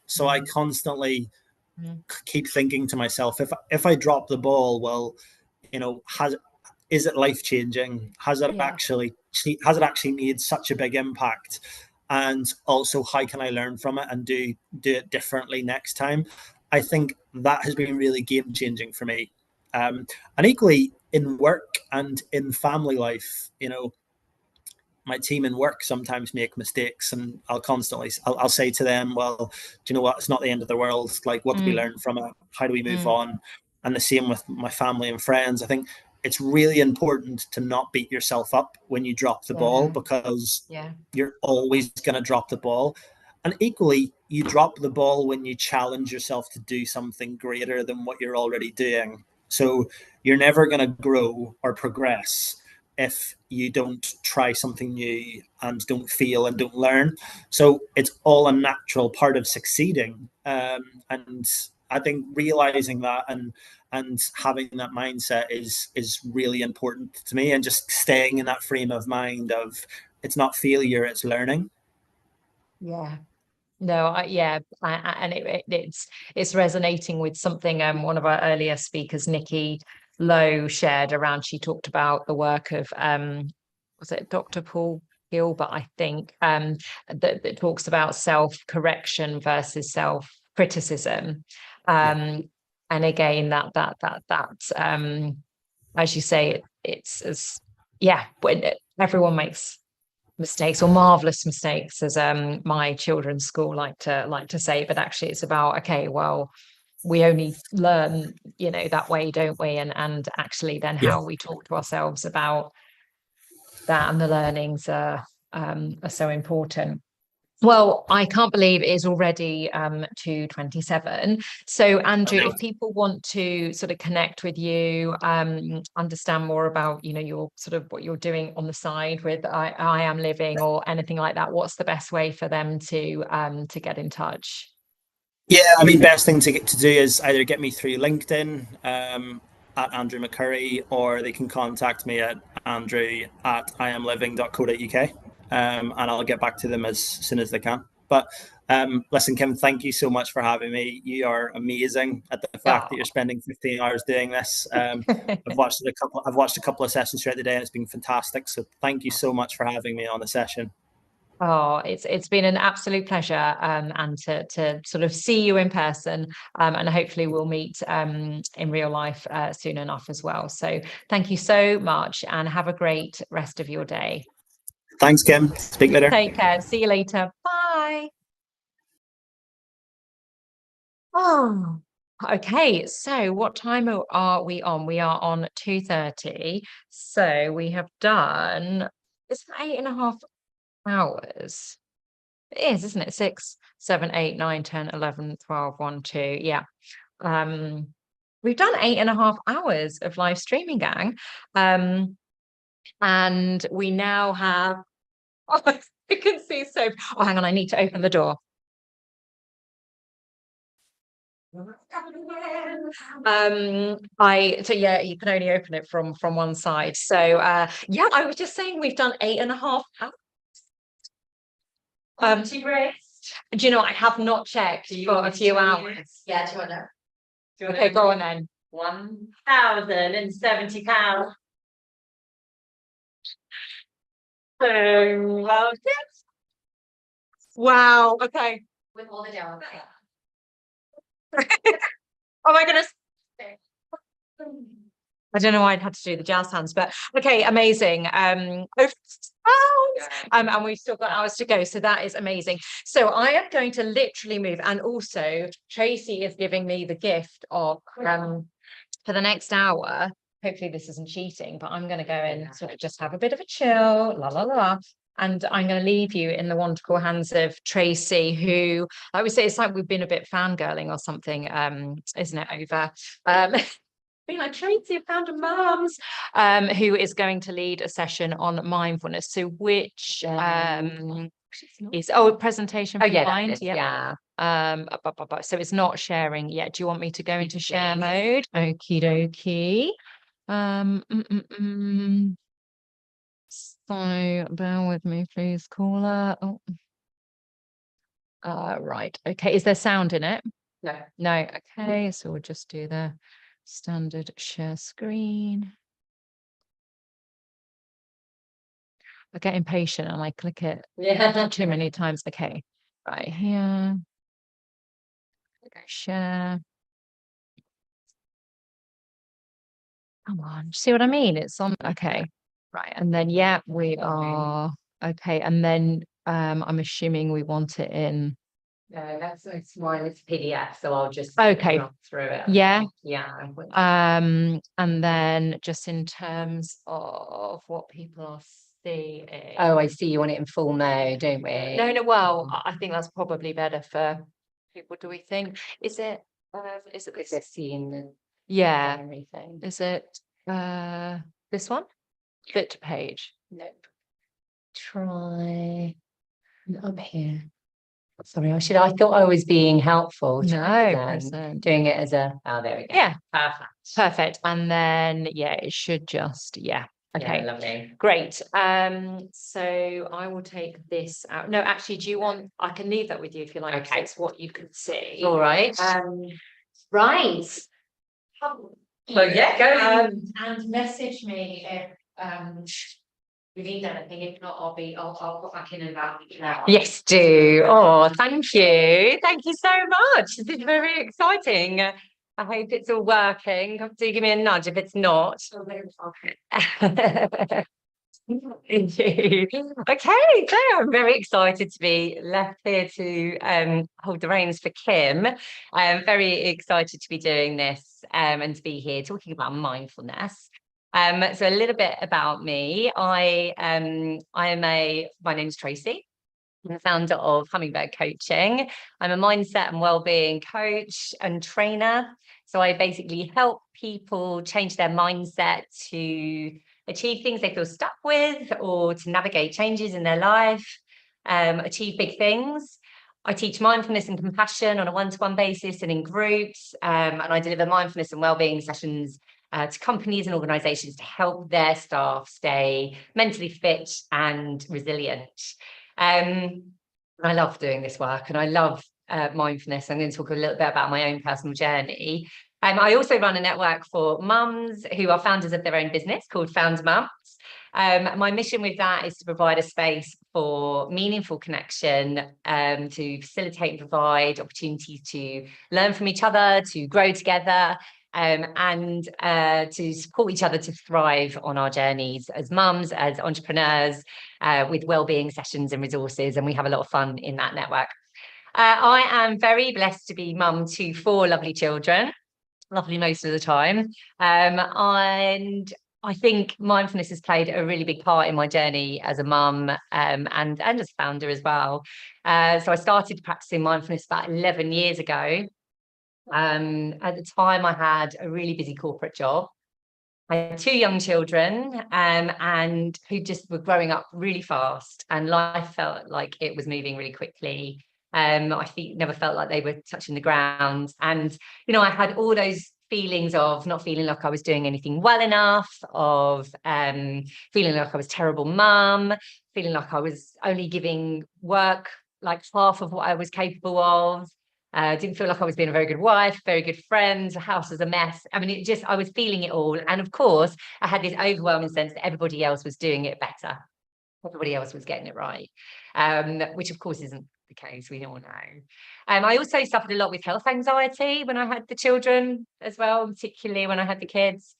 So I constantly keep thinking to myself, if I drop the ball, well, is it life-changing? Has it actually made such a big impact? And also, how can I learn from it and do it differently next time? I think that has been really game-changing for me. And equally in work and in family life, my team in work sometimes make mistakes, and I'll say to them, well, do you know what? It's not the end of the world. Like, what do we learn from it? How do we move on? And the same with my family and friends. I think it's really important to not beat yourself up when you drop the ball, because you're always going to drop the ball. And equally, you drop the ball when you challenge yourself to do something greater than what you're already doing. So you're never going to grow or progress if you don't try something new and don't feel and don't learn. So it's all a natural part of succeeding. And I think realizing that and and having that mindset is really important to me, and just staying in that frame of mind of it's not failure, it's learning. Yeah. No, and it's resonating with something one of our earlier speakers, Nikki Lowe, shared around. She talked about the work of was it Dr. Paul Gilbert, I think, that talks about self-correction versus self-criticism. And again, that as you say, it's as when everyone makes mistakes, or marvelous mistakes, as my children's school like to say, but actually it's about, okay, well, we only learn that way, don't we? And actually then how we talk to ourselves about that, and the learnings are so important. Well, I can't believe it is already 2:27. So Andrew, if people want to sort of connect with you, understand more about, your sort of what you're doing on the side with I Am Living or anything like that, what's the best way for them to get in touch? Yeah, I mean, best thing to do is either get me through LinkedIn at Andrew McCurry, or they can contact me at andrew@iamliving.co.uk. And I'll get back to them as soon as they can. But listen, Kim, thank you so much for having me. You are amazing at the fact that you're spending 15 hours doing this. I've watched a couple of sessions throughout the day, and it's been fantastic. So thank you so much for having me on the session. Oh, it's been an absolute pleasure, and to sort of see you in person, and hopefully we'll meet in real life soon enough as well. So thank you so much, and have a great rest of your day. Thanks, Kim. Speak later. Take care. See you later. Bye. Oh, okay. So what time are we on? We are on 2:30. So we have done, it's 8.5 hours. It is, isn't it? 6, 7, 8, 9, 10, 11, 12, 1, 2. Yeah. We've done 8.5 hours of live streaming, gang. And we now have, you can see so. Oh, hang on, I need to open the door. You can only open it from one side. So I was just saying we've done 8.5 hours. Do you know, I have not checked for a few hours. Yeah, do you want to? Okay, go on then. £1,070. Wow. Okay. With all the down. Oh my goodness. I don't know why I'd had to do the jazz hands, but okay, amazing. And we've still got hours to go, so that is amazing. So I am going to literally move, and also Tracy is giving me the gift of for the next hour. Hopefully this isn't cheating, but I'm going to go and sort of just have a bit of a chill, and I'm going to leave you in the wonderful hands of Tracy, who I would say it's like we've been a bit fangirling or something, isn't it, over being like, Tracy, I found a mum's, who is going to lead a session on mindfulness. So which is presentation for mind. So it's not sharing yet. Do you want me to go into share mode? Okie dokie. So bear with me, please, caller. Right. Okay. Is there sound in it? No. Okay. So we'll just do the standard share screen. I get impatient and I click it too many times. Okay. Right here. Okay. Share. Come on. See what I mean? It's on. Okay. Right. And then, we are. Okay. And then I'm assuming we want it in. No, it's mine. It's PDF, so I'll just Okay. run through it. Yeah. Yeah. And then just in terms of what people are seeing. Oh, I see. You want it in full mode, don't we? No. Well, I think that's probably better for people. Do we think? Is it This scene? Yeah. Everything. Is it this one? Fit to page. Nope. Try up here. Sorry, I thought I was being helpful. No, Then doing it as a, oh, there we go. Yeah. Perfect. Perfect. And then, yeah, it should just, yeah. Okay. Yeah, lovely. Great. So I will take this out. No, actually, do you want, I can leave that with you if you like. Okay. It's what you can see. All right. Right. So yeah, go. And message me if you need anything. If not, I'll put back in about an hour. Yes, do. Oh, thank you. Thank you so much. This is very exciting. I hope it's all working. Do give me a nudge if it's not. Thank you. Okay, so I'm very excited to be left here to hold the reins for Kim. I'm very excited to be doing this and to be here talking about mindfulness. So a little bit about me. My name's Tracy. I'm the founder of Hummingbird Coaching. I'm a mindset and wellbeing coach and trainer. So I basically help people change their mindset to achieve things they feel stuck with or to navigate changes in their life, achieve big things. I teach mindfulness and compassion on a one-to-one basis and in groups, and I deliver mindfulness and wellbeing sessions to companies and organizations to help their staff stay mentally fit and resilient. I love doing this work and I love mindfulness. I'm going to talk a little bit about my own personal journey. I also run a network for mums who are founders of their own business called Found Mums. My mission with that is to provide a space for meaningful connection, to facilitate and provide opportunities to learn from each other, to grow together, and to support each other to thrive on our journeys as mums, as entrepreneurs, with wellbeing sessions and resources. And we have a lot of fun in that network. I am very blessed to be mum to 4 lovely children. Lovely most of the time. And I think mindfulness has played a really big part in my journey as a mum and as a founder as well. So I started practicing mindfulness about 11 years ago. At the time, I had a really busy corporate job. I had 2 young children and who just were growing up really fast, and life felt like it was moving really quickly. I never felt like they were touching the ground. And, you know, I had all those feelings of not feeling like I was doing anything well enough, of feeling like I was a terrible mum, feeling like I was only giving work like half of what I was capable of. Didn't feel like I was being a very good wife, very good friend, the house was a mess. I mean, I was feeling it all. And of course, I had this overwhelming sense that everybody else was doing it better. Everybody else was getting it right, which of course isn't the case, we all know. I also suffered a lot with health anxiety when I had the children as well, particularly when I had the kids.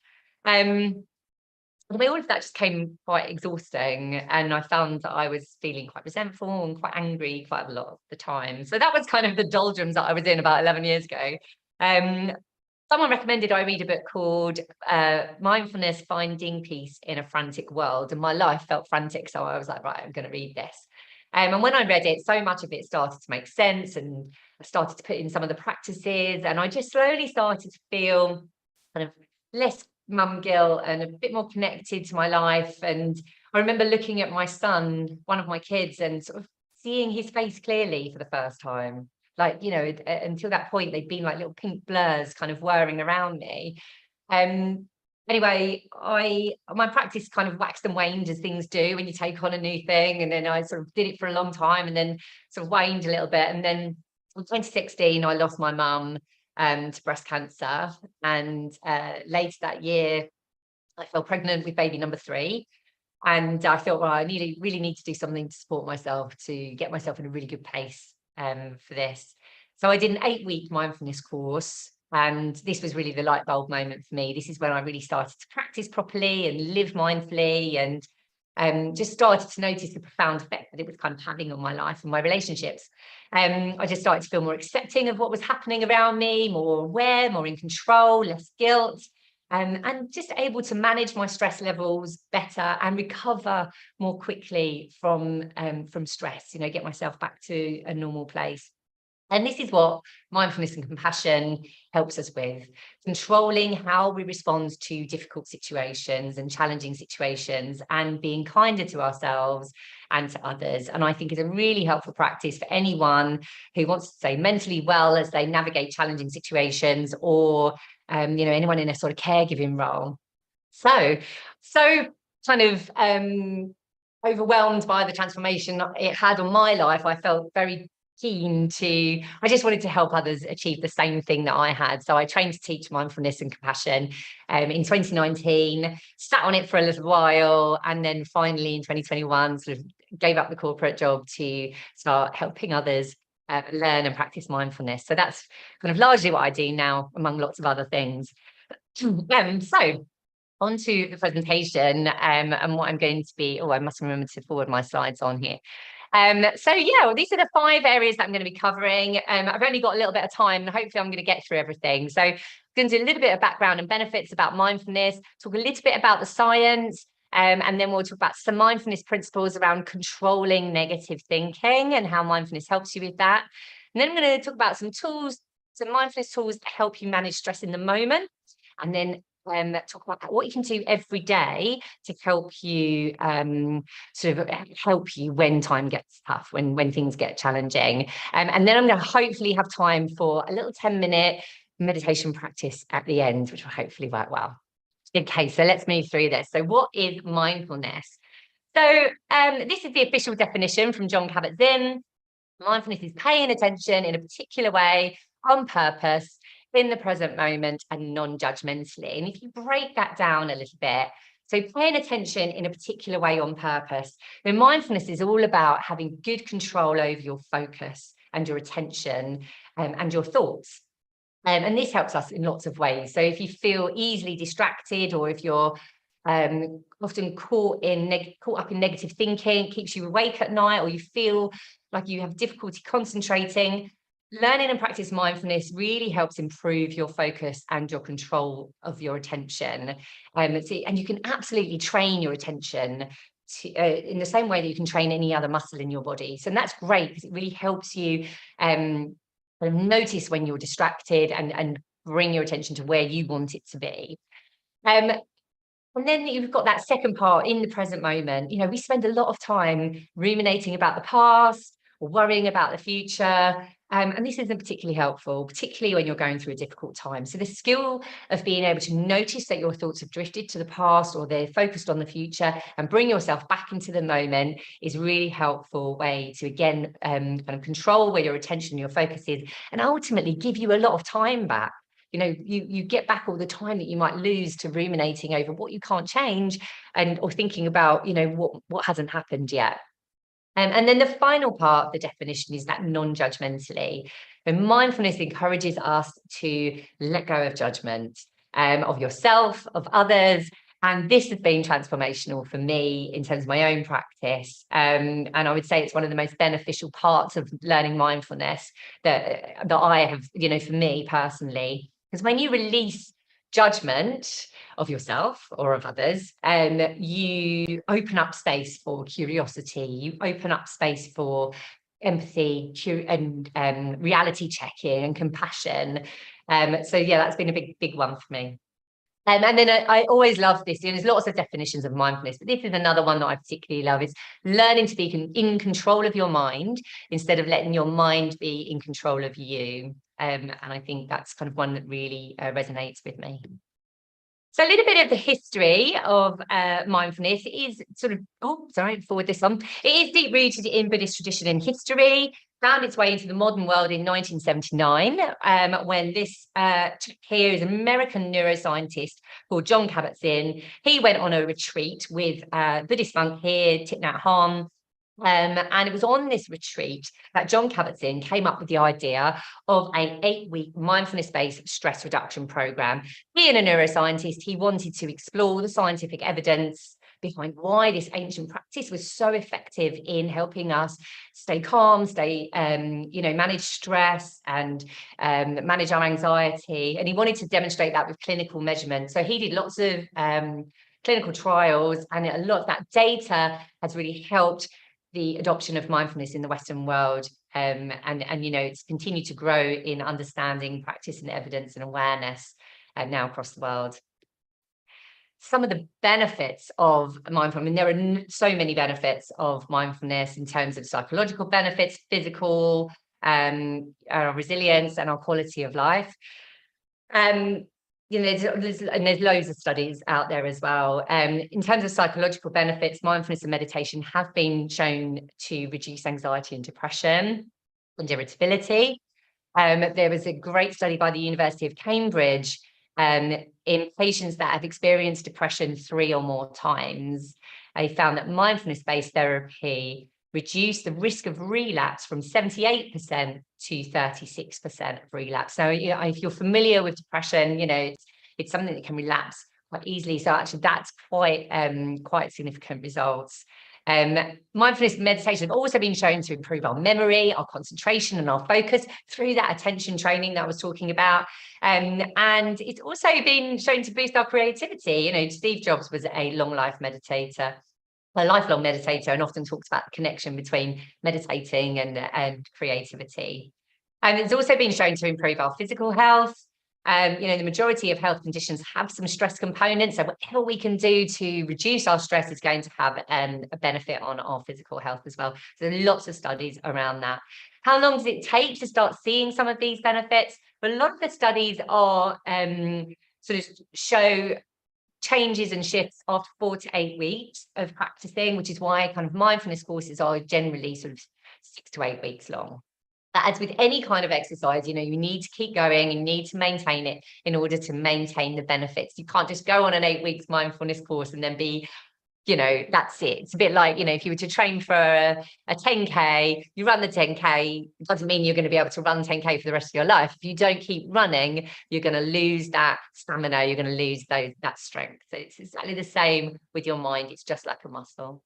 All of that just came quite exhausting, and I found that I was feeling quite resentful and quite angry quite a lot of the time. So that was kind of the doldrums that I was in about 11 years ago. Someone recommended I read a book called Mindfulness: Finding Peace in a Frantic World, and my life felt frantic, so I was like, right, I'm going to read this. And when I read it, so much of it started to make sense, and I started to put in some of the practices, and I just slowly started to feel kind of less mum guilt and a bit more connected to my life. And I remember looking at my son, one of my kids, and sort of seeing his face clearly for the first time. Like, you know, until that point, they'd been like little pink blurs kind of whirring around me. Anyway, my practice kind of waxed and waned as things do when you take on a new thing. And then I sort of did it for a long time and then sort of waned a little bit. And then in 2016, I lost my mum to breast cancer. And later that year, I fell pregnant with baby number 3. And I thought, well, I really need to do something to support myself, to get myself in a really good place for this. So I did an 8-week mindfulness course. And this was really the light bulb moment for me. This is when I really started to practice properly and live mindfully, and just started to notice the profound effect that it was kind of having on my life and my relationships. I just started to feel more accepting of what was happening around me, more aware, more in control, less guilt, and just able to manage my stress levels better and recover more quickly from stress, you know, get myself back to a normal place. And this is what mindfulness and compassion helps us with, controlling how we respond to difficult situations and challenging situations, and being kinder to ourselves and to others. And I think it's a really helpful practice for anyone who wants to stay mentally well as they navigate challenging situations, or anyone in a sort of caregiving role. So kind of overwhelmed by the transformation it had on my life, I felt very keen to, I just wanted to help others achieve the same thing that I had. So I trained to teach mindfulness and compassion in 2019, sat on it for a little while, and then finally in 2021 sort of gave up the corporate job to start helping others learn and practice mindfulness. So that's kind of largely what I do now, among lots of other things. So on to the presentation and what I'm going to be, I must remember to forward my slides on here. So yeah, well, these are the 5 areas that I'm going to be covering. I've only got a little bit of time, and hopefully I'm going to get through everything. So I'm going to do a little bit of background and benefits about mindfulness, talk a little bit about the science, and then we'll talk about some mindfulness principles around controlling negative thinking and how mindfulness helps you with that. And then I'm going to talk about some tools, some mindfulness tools to help you manage stress in the moment, and then talk about what you can do every day to help you help you when time gets tough, when things get challenging. And then I'm going to hopefully have time for a little 10-minute meditation practice at the end, which will hopefully work well. Okay, so let's move through this. So what is mindfulness? So this is the official definition from Jon Kabat-Zinn. Mindfulness is paying attention in a particular way, on purpose, in the present moment, and non-judgmentally. And if you break that down a little bit, so paying attention in a particular way on purpose, then mindfulness is all about having good control over your focus and your attention and your thoughts. And this helps us in lots of ways. So if you feel easily distracted, or if you're often caught up in negative thinking, keeps you awake at night, or you feel like you have difficulty concentrating, learning and practice mindfulness really helps improve your focus and your control of your attention. And you can absolutely train your attention in the same way that you can train any other muscle in your body. So that's great, because it really helps you notice when you're distracted and bring your attention to where you want it to be. And then you've got that second part, in the present moment. We spend a lot of time ruminating about the past or worrying about the future. And this isn't particularly helpful, particularly when you're going through a difficult time. So the skill of being able to notice that your thoughts have drifted to the past, or they're focused on the future, and bring yourself back into the moment is a really helpful way to, again, kind of control where your attention and your focus is, and ultimately give you a lot of time back. You get back all the time that you might lose to ruminating over what you can't change, or thinking about, what hasn't happened yet. And then the final part of the definition is that non-judgmentally. And mindfulness encourages us to let go of judgment of yourself, of others. And this has been transformational for me in terms of my own practice. And I would say it's one of the most beneficial parts of learning mindfulness that I have, for me personally. Because when you release judgment of yourself or of others, you open up space for curiosity, you open up space for empathy and reality checking and compassion. So yeah, that's been a big one for me. And then I always love this. There's lots of definitions of mindfulness, but this is another one that I particularly love. It's learning to be in control of your mind instead of letting your mind be in control of you. And I think that's kind of one that really resonates with me. So a little bit of the history of mindfulness. It is forward this on. It is deep rooted in Buddhist tradition and history. Found its way into the modern world in 1979, when this here is an American neuroscientist called Jon Kabat-Zinn. He went on a retreat with Buddhist monk here, Thich Nhat Hanh. And it was on this retreat that Jon Kabat-Zinn came up with the idea of an 8-week mindfulness-based stress reduction program. Being a neuroscientist, he wanted to explore the scientific evidence behind why this ancient practice was so effective in helping us stay calm, manage stress and manage our anxiety. And he wanted to demonstrate that with clinical measurements. So he did lots of clinical trials, and a lot of that data has really helped the adoption of mindfulness in the Western world And you know, it's continued to grow in understanding, practice, and evidence and awareness now across the world. Some of the benefits of mindfulness, I mean, there are so many benefits of mindfulness in terms of psychological benefits, physical, our resilience, and our quality of life. You know, there's loads of studies out there as well. In terms of psychological benefits, mindfulness and meditation have been shown to reduce anxiety and depression and irritability. There was a great study by the University of Cambridge in patients that have experienced depression 3 or more times. They found that mindfulness-based therapy reduced the risk of relapse from 78% to 36% of relapse. So, you know, if you're familiar with depression, you know, it's something that can relapse quite easily. So actually that's quite significant results. Mindfulness meditation have also been shown to improve our memory, our concentration, and our focus through that attention training that I was talking about. And it's also been shown to boost our creativity. You know, Steve Jobs was a lifelong meditator, and often talks about the connection between meditating and creativity. And it's also been shown to improve our physical health. You know, the majority of health conditions have some stress components, so whatever we can do to reduce our stress is going to have a benefit on our physical health as well. So there are lots of studies around that. How long does it take to start seeing some of these benefits? But a lot of the studies are sort of show changes and shifts after 4 to 8 weeks of practicing, which is why kind of mindfulness courses are generally sort of 6 to 8 weeks long. As with any kind of exercise, you know, you need to keep going, you need to maintain it in order to maintain the benefits. You can't just go on an 8 weeks mindfulness course and then be, you know, that's it. It's a bit like, you know, if you were to train for a 10K, you run the 10K, it doesn't mean you're going to be able to run 10K for the rest of your life. If you don't keep running, you're going to lose that stamina, you're going to lose that strength. So it's exactly the same with your mind. It's just like a muscle.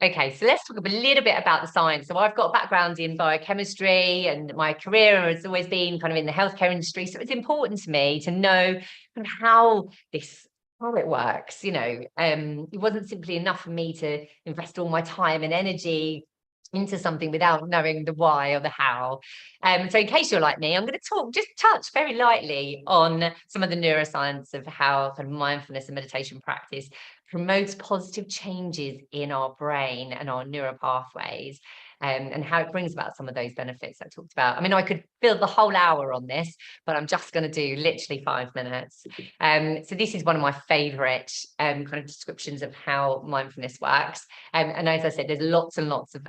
Okay, so let's talk a little bit about the science. So I've got a background in biochemistry, and my career has always been kind of in the healthcare industry. So it's important to me to know kind of how it works. You know, it wasn't simply enough for me to invest all my time and energy into something without knowing the why or the how. So in case you're like me, I'm going to touch very lightly on some of the neuroscience of how kind of mindfulness and meditation practice promotes positive changes in our brain and our neural pathways, and how it brings about some of those benefits I talked about. I mean, I could fill the whole hour on this, but I'm just going to do literally 5 minutes. So this is one of my favorite kind of descriptions of how mindfulness works. And as I said, there's lots and lots of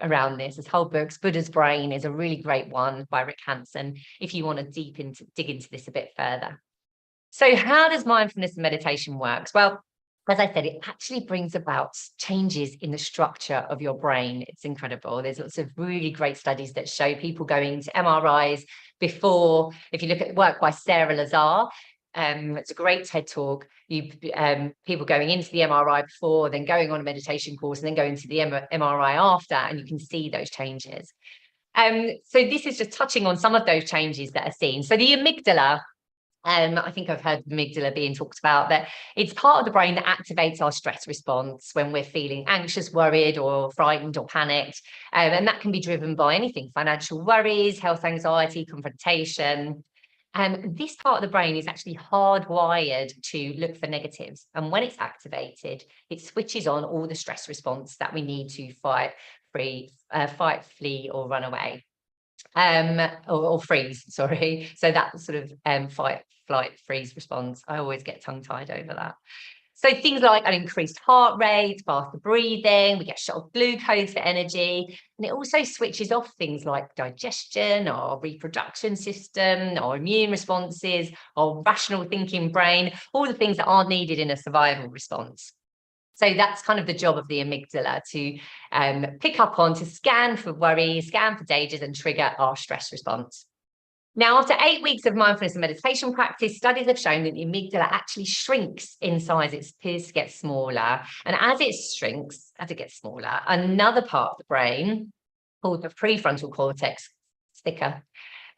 around this. There's whole books. Buddha's Brain is a really great one by Rick Hanson, if you want to dig into this a bit further. So how does mindfulness and meditation work? Well, as I said, it actually brings about changes in the structure of your brain. It's incredible. There's lots of really great studies that show people going to MRIs before. If you look at work by Sarah Lazar, it's a great TED talk. People going into the MRI before, then going on a meditation course, and then going to the MRI after, and you can see those changes. So this is just touching on some of those changes that are seen. So the amygdala, I think I've heard the amygdala being talked about, that it's part of the brain that activates our stress response when we're feeling anxious, worried, or frightened or panicked. And that can be driven by anything: financial worries, health anxiety, confrontation. This part of the brain is actually hardwired to look for negatives. And when it's activated, it switches on all the stress response that we need to fight, flee, or run away. Or freeze, sorry. So that sort of fight, flight, freeze response. I always get tongue-tied over that. So things like an increased heart rate, faster breathing, we get shot of glucose for energy, and it also switches off things like digestion, our reproduction system, our immune responses, our rational thinking brain, all the things that aren't needed in a survival response. So that's kind of the job of the amygdala, to pick up on, to scan for worry, scan for dangers, and trigger our stress response. Now, after 8 weeks of mindfulness and meditation practice, studies have shown that the amygdala actually shrinks in size. It appears to get smaller. And as it shrinks, as it gets smaller, another part of the brain called the prefrontal cortex is thicker.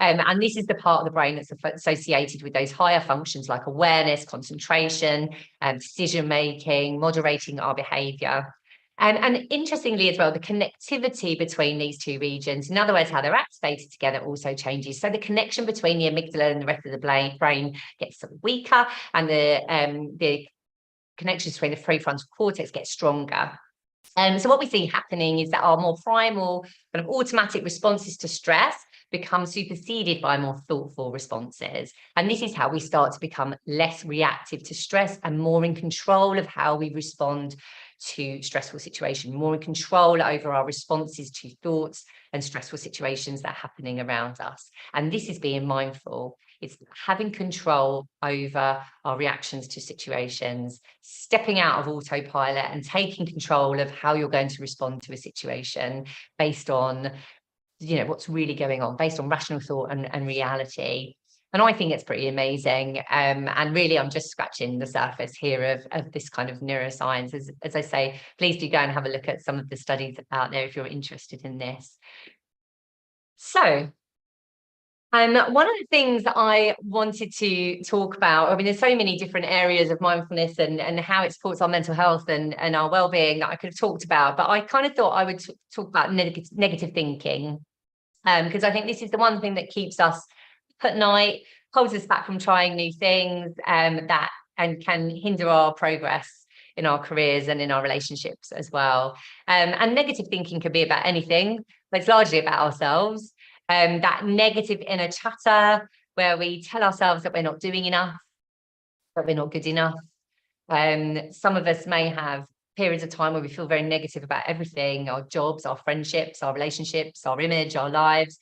And this is the part of the brain that's associated with those higher functions like awareness, concentration, decision-making, moderating our behavior. And interestingly as well, the connectivity between these two regions, in other words, how they're activated together, also changes. So the connection between the amygdala and the rest of the brain gets sort of weaker, and the connections between the prefrontal cortex get stronger. So what we see happening is that our more primal kind of automatic responses to stress become superseded by more thoughtful responses. And this is how we start to become less reactive to stress and more in control of how we respond to stressful situations, more in control over our responses to thoughts and stressful situations that are happening around us. And this is being mindful. It's having control over our reactions to situations, stepping out of autopilot and taking control of how you're going to respond to a situation based on, you know, what's really going on, based on rational thought and reality. And I think it's pretty amazing. And really, I'm just scratching the surface here of this kind of neuroscience. As I say, please do go and have a look at some of the studies out there if you're interested in this. So, one of the things that I wanted to talk about, I mean, there's so many different areas of mindfulness and how it supports our mental health and our well-being that I could have talked about, but I kind of thought I would talk about negative thinking, because I think this is the one thing that keeps us up at night, holds us back from trying new things, and can hinder our progress in our careers and in our relationships as well. And negative thinking can be about anything, but it's largely about ourselves. That negative inner chatter where we tell ourselves that we're not doing enough, that we're not good enough. Some of us may have periods of time where we feel very negative about everything, our jobs, our friendships, our relationships, our image, our lives.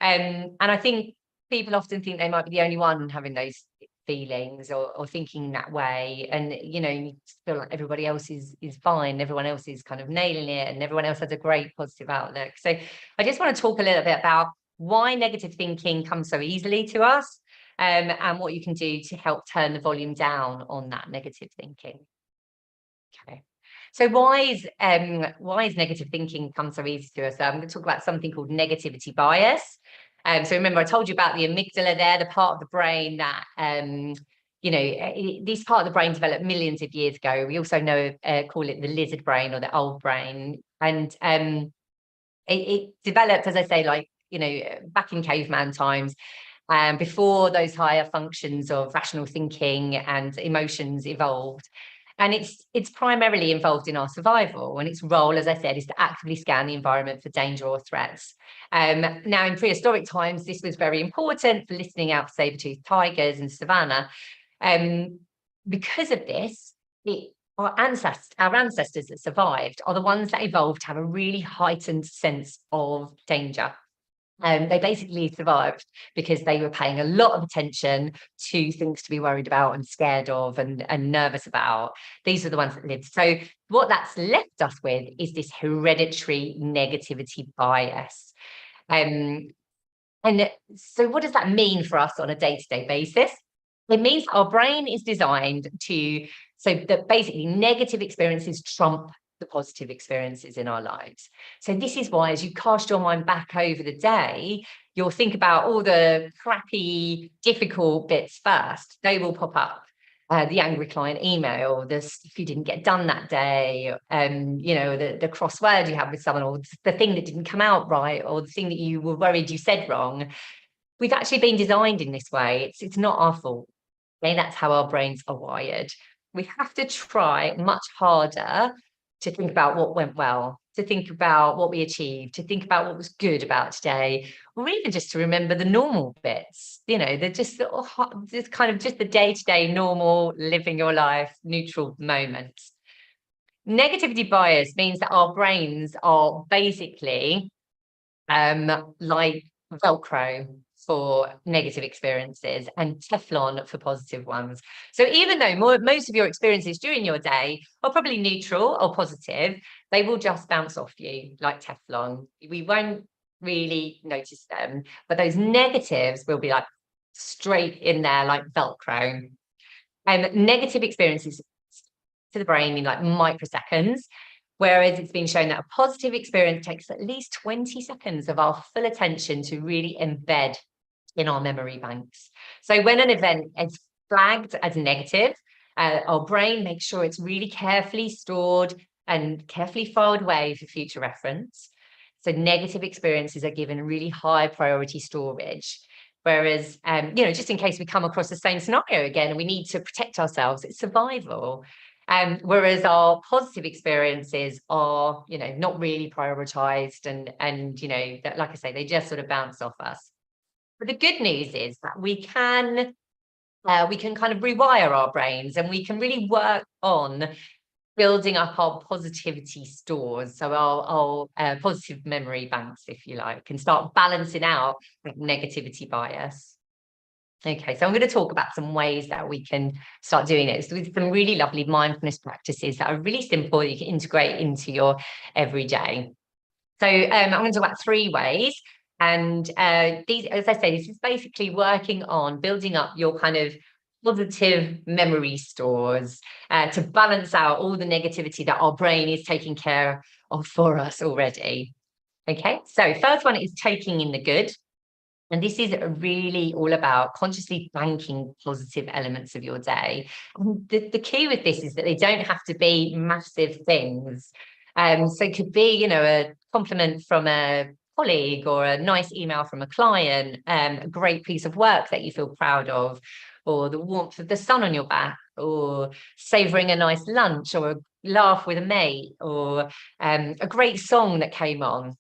And I think people often think they might be the only one having those feelings or thinking that way. And, you know, you feel like everybody else is fine. Everyone else is kind of nailing it and everyone else has a great positive outlook. So I just want to talk a little bit about why negative thinking comes so easily to us, and what you can do to help turn the volume down on that negative thinking. Okay. So why is negative thinking come so easy to us? I'm going to talk about something called negativity bias. So remember, I told you about the amygdala there, the part of the brain that, you know, this part of the brain developed millions of years ago. We also call it the lizard brain or the old brain. And it developed, as I say, like, you know, back in caveman times, before those higher functions of rational thinking and emotions evolved. And it's primarily involved in our survival, and its role, as I said, is to actively scan the environment for danger or threats. Now, in prehistoric times, this was very important for listening out for saber-toothed tigers and savannah. Because of this, our ancestors that survived are the ones that evolved to have a really heightened sense of danger. They basically survived because they were paying a lot of attention to things to be worried about and scared of and nervous about. These are the ones that lived. So what that's left us with is this hereditary negativity bias. And so what does that mean for us on a day-to-day basis? It means our brain is designed so that basically negative experiences trump the positive experiences in our lives. So this is why, as you cast your mind back over the day, you'll think about all the crappy, difficult bits first. They will pop up. The angry client email, the stuff you didn't get done that day, you know, the crossword you had with someone, or the thing that didn't come out right, or the thing that you were worried you said wrong. We've actually been designed in this way. It's not our fault. Okay? That's how our brains are wired. We have to try much harder to think about what went well, to think about what we achieved, to think about what was good about today, or even just to remember the normal bits, you know, they're just kind of just the day-to-day normal living your life, neutral moments. Negativity bias means that our brains are basically like Velcro for negative experiences and Teflon for positive ones. So even though most of your experiences during your day are probably neutral or positive, they will just bounce off you like Teflon. We won't really notice them, but those negatives will be like straight in there like Velcro. And negative experiences to the brain in like microseconds, whereas it's been shown that a positive experience takes at least 20 seconds of our full attention to really embed in our memory banks. So when an event is flagged as negative, our brain makes sure it's really carefully stored and carefully filed away for future reference. So negative experiences are given really high priority storage. Whereas, just in case we come across the same scenario again and we need to protect ourselves, it's survival. Whereas our positive experiences are, not really prioritized and that, like I say, they just sort of bounce off us. But the good news is that we can kind of rewire our brains, and we can really work on building up our positivity stores, so our positive memory banks, if you like, and start balancing out negativity bias. Okay, so I'm going to talk about some ways that we can start doing it. So with some really lovely mindfulness practices that are really simple that you can integrate into your everyday. So I'm going to talk about 3 ways. And these, as I say, this is basically working on building up your kind of positive memory stores to balance out all the negativity that our brain is taking care of for us already. Okay, so first one is taking in the good. And this is really all about consciously banking positive elements of your day. And the key with this is that they don't have to be massive things. So it could be, a compliment from a colleague, or a nice email from a client, a great piece of work that you feel proud of, or the warmth of the sun on your back, or savouring a nice lunch, or a laugh with a mate, or a great song that came on.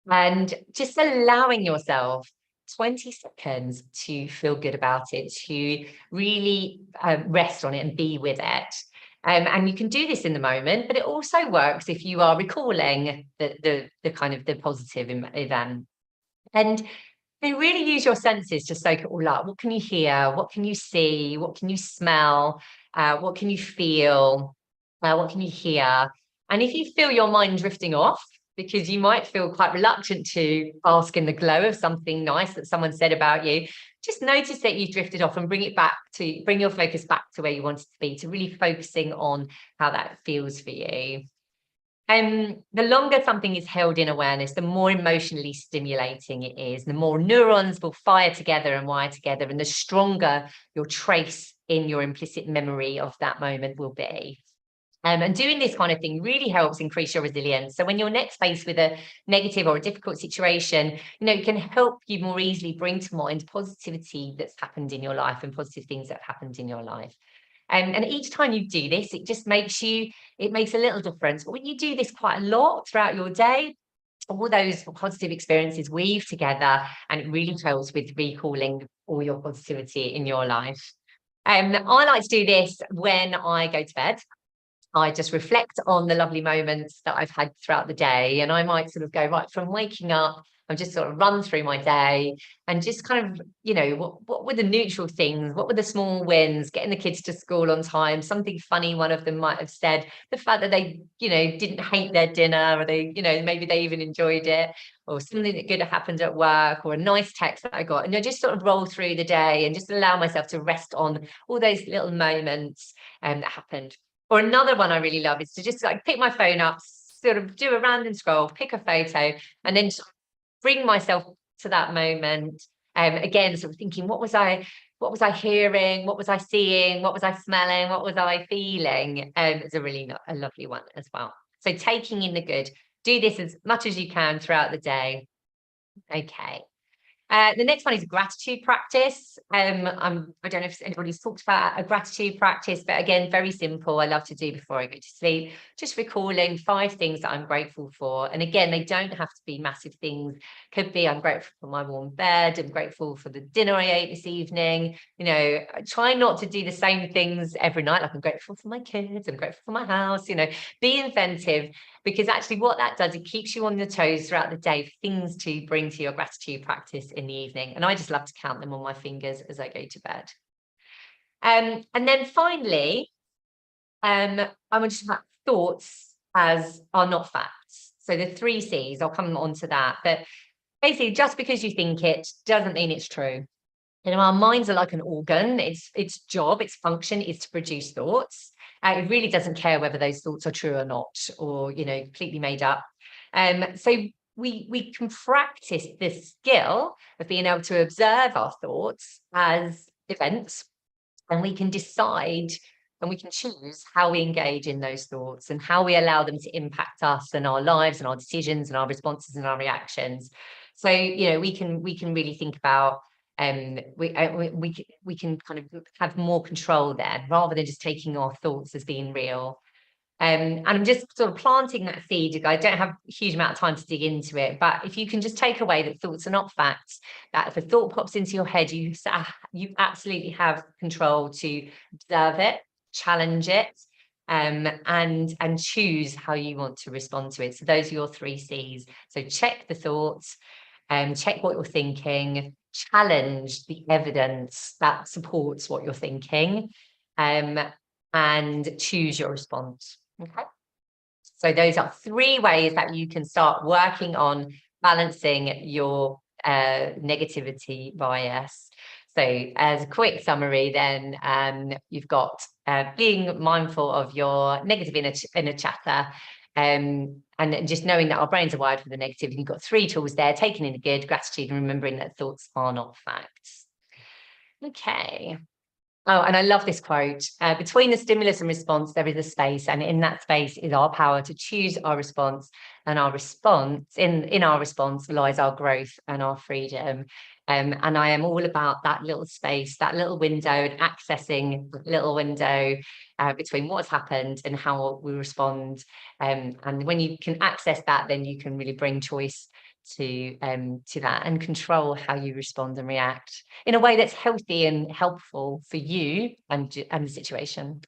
And just allowing yourself 20 seconds to feel good about it, to really rest on it and be with it. And you can do this in the moment, but it also works if you are recalling the kind of the positive event. And you really use your senses to soak it all up. What can you hear? What can you see? What can you smell? What can you feel? What can you hear? And if you feel your mind drifting off, because you might feel quite reluctant to bask in the glow of something nice that someone said about you, just notice that you've drifted off and bring your focus back to where you want it to be, to really focusing on how that feels for you. And the longer something is held in awareness, the more emotionally stimulating it is, the more neurons will fire together and wire together, and the stronger your trace in your implicit memory of that moment will be. And doing this kind of thing really helps increase your resilience. So when you're next faced with a negative or a difficult situation, it can help you more easily bring to mind positivity that's happened in your life and positive things that have happened in your life. And each time you do this, it just makes a little difference. But when you do this quite a lot throughout your day, all those positive experiences weave together, and it really helps with recalling all your positivity in your life. I like to do this when I go to bed. I just reflect on the lovely moments that I've had throughout the day, and I might sort of go right from waking up and just sort of run through my day and just kind of, what were the neutral things? What were the small wins? Getting the kids to school on time, something funny one of them might have said, the fact that they, didn't hate their dinner, or they, maybe they even enjoyed it, or something that good happened at work, or a nice text that I got. And I just sort of roll through the day and just allow myself to rest on all those little moments that happened. Or another one I really love is to just like pick my phone up, sort of do a random scroll, pick a photo, and then just bring myself to that moment. Again, sort of thinking, what was I hearing? What was I seeing? What was I smelling? What was I feeling? It's a lovely one as well. So taking in the good. Do this as much as you can throughout the day. Okay. The next one is gratitude practice. I don't know if anybody's talked about a gratitude practice, but again, very simple. I love to do before I go to sleep, just recalling 5 things that I'm grateful for. And again, they don't have to be massive things. Could be, I'm grateful for my warm bed. I'm grateful for the dinner I ate this evening. Try not to do the same things every night. Like, I'm grateful for my kids. I'm grateful for my house. Be inventive, because actually what that does, it keeps you on your toes throughout the day for things to bring to your gratitude practice in the evening. And I just love to count them on my fingers as I go to bed. And then finally, I want to talk about thoughts as are not facts. So the 3 C's, I'll come on to that. But basically, just because you think it doesn't mean it's true. Our minds are like an organ. Its job, its function is to produce thoughts. It really doesn't care whether those thoughts are true or not, or, completely made up. So we can practice this skill of being able to observe our thoughts as events, and we can decide and we can choose how we engage in those thoughts and how we allow them to impact us and our lives and our decisions and our responses and our reactions. So, you know, we can really think about we can kind of have more control there rather than just taking our thoughts as being real. And I'm just sort of planting that seed. I don't have a huge amount of time to dig into it, but if you can just take away that thoughts are not facts, that if a thought pops into your head, you absolutely have control to observe it, challenge it, and choose how you want to respond to it. So those are your 3 C's. So check the thoughts, check what you're thinking, challenge the evidence that supports what you're thinking, and choose your response. Okay, so those are 3 ways that you can start working on balancing your negativity bias. So as a quick summary then, you've got being mindful of your negative inner chatter, and just knowing that our brains are wired for the negative. You've got 3 tools there: taking in the good, gratitude, and remembering that thoughts are not facts. Okay. Oh, and I love this quote. Between the stimulus and response, there is a space, and in that space is our power to choose our response. And our response, in our response, lies our growth and our freedom. And I am all about that little space, that little window, and accessing the little window between what's happened and how we respond. And when you can access that, then you can really bring choice to that and control how you respond and react in a way that's healthy and helpful for you and the situation.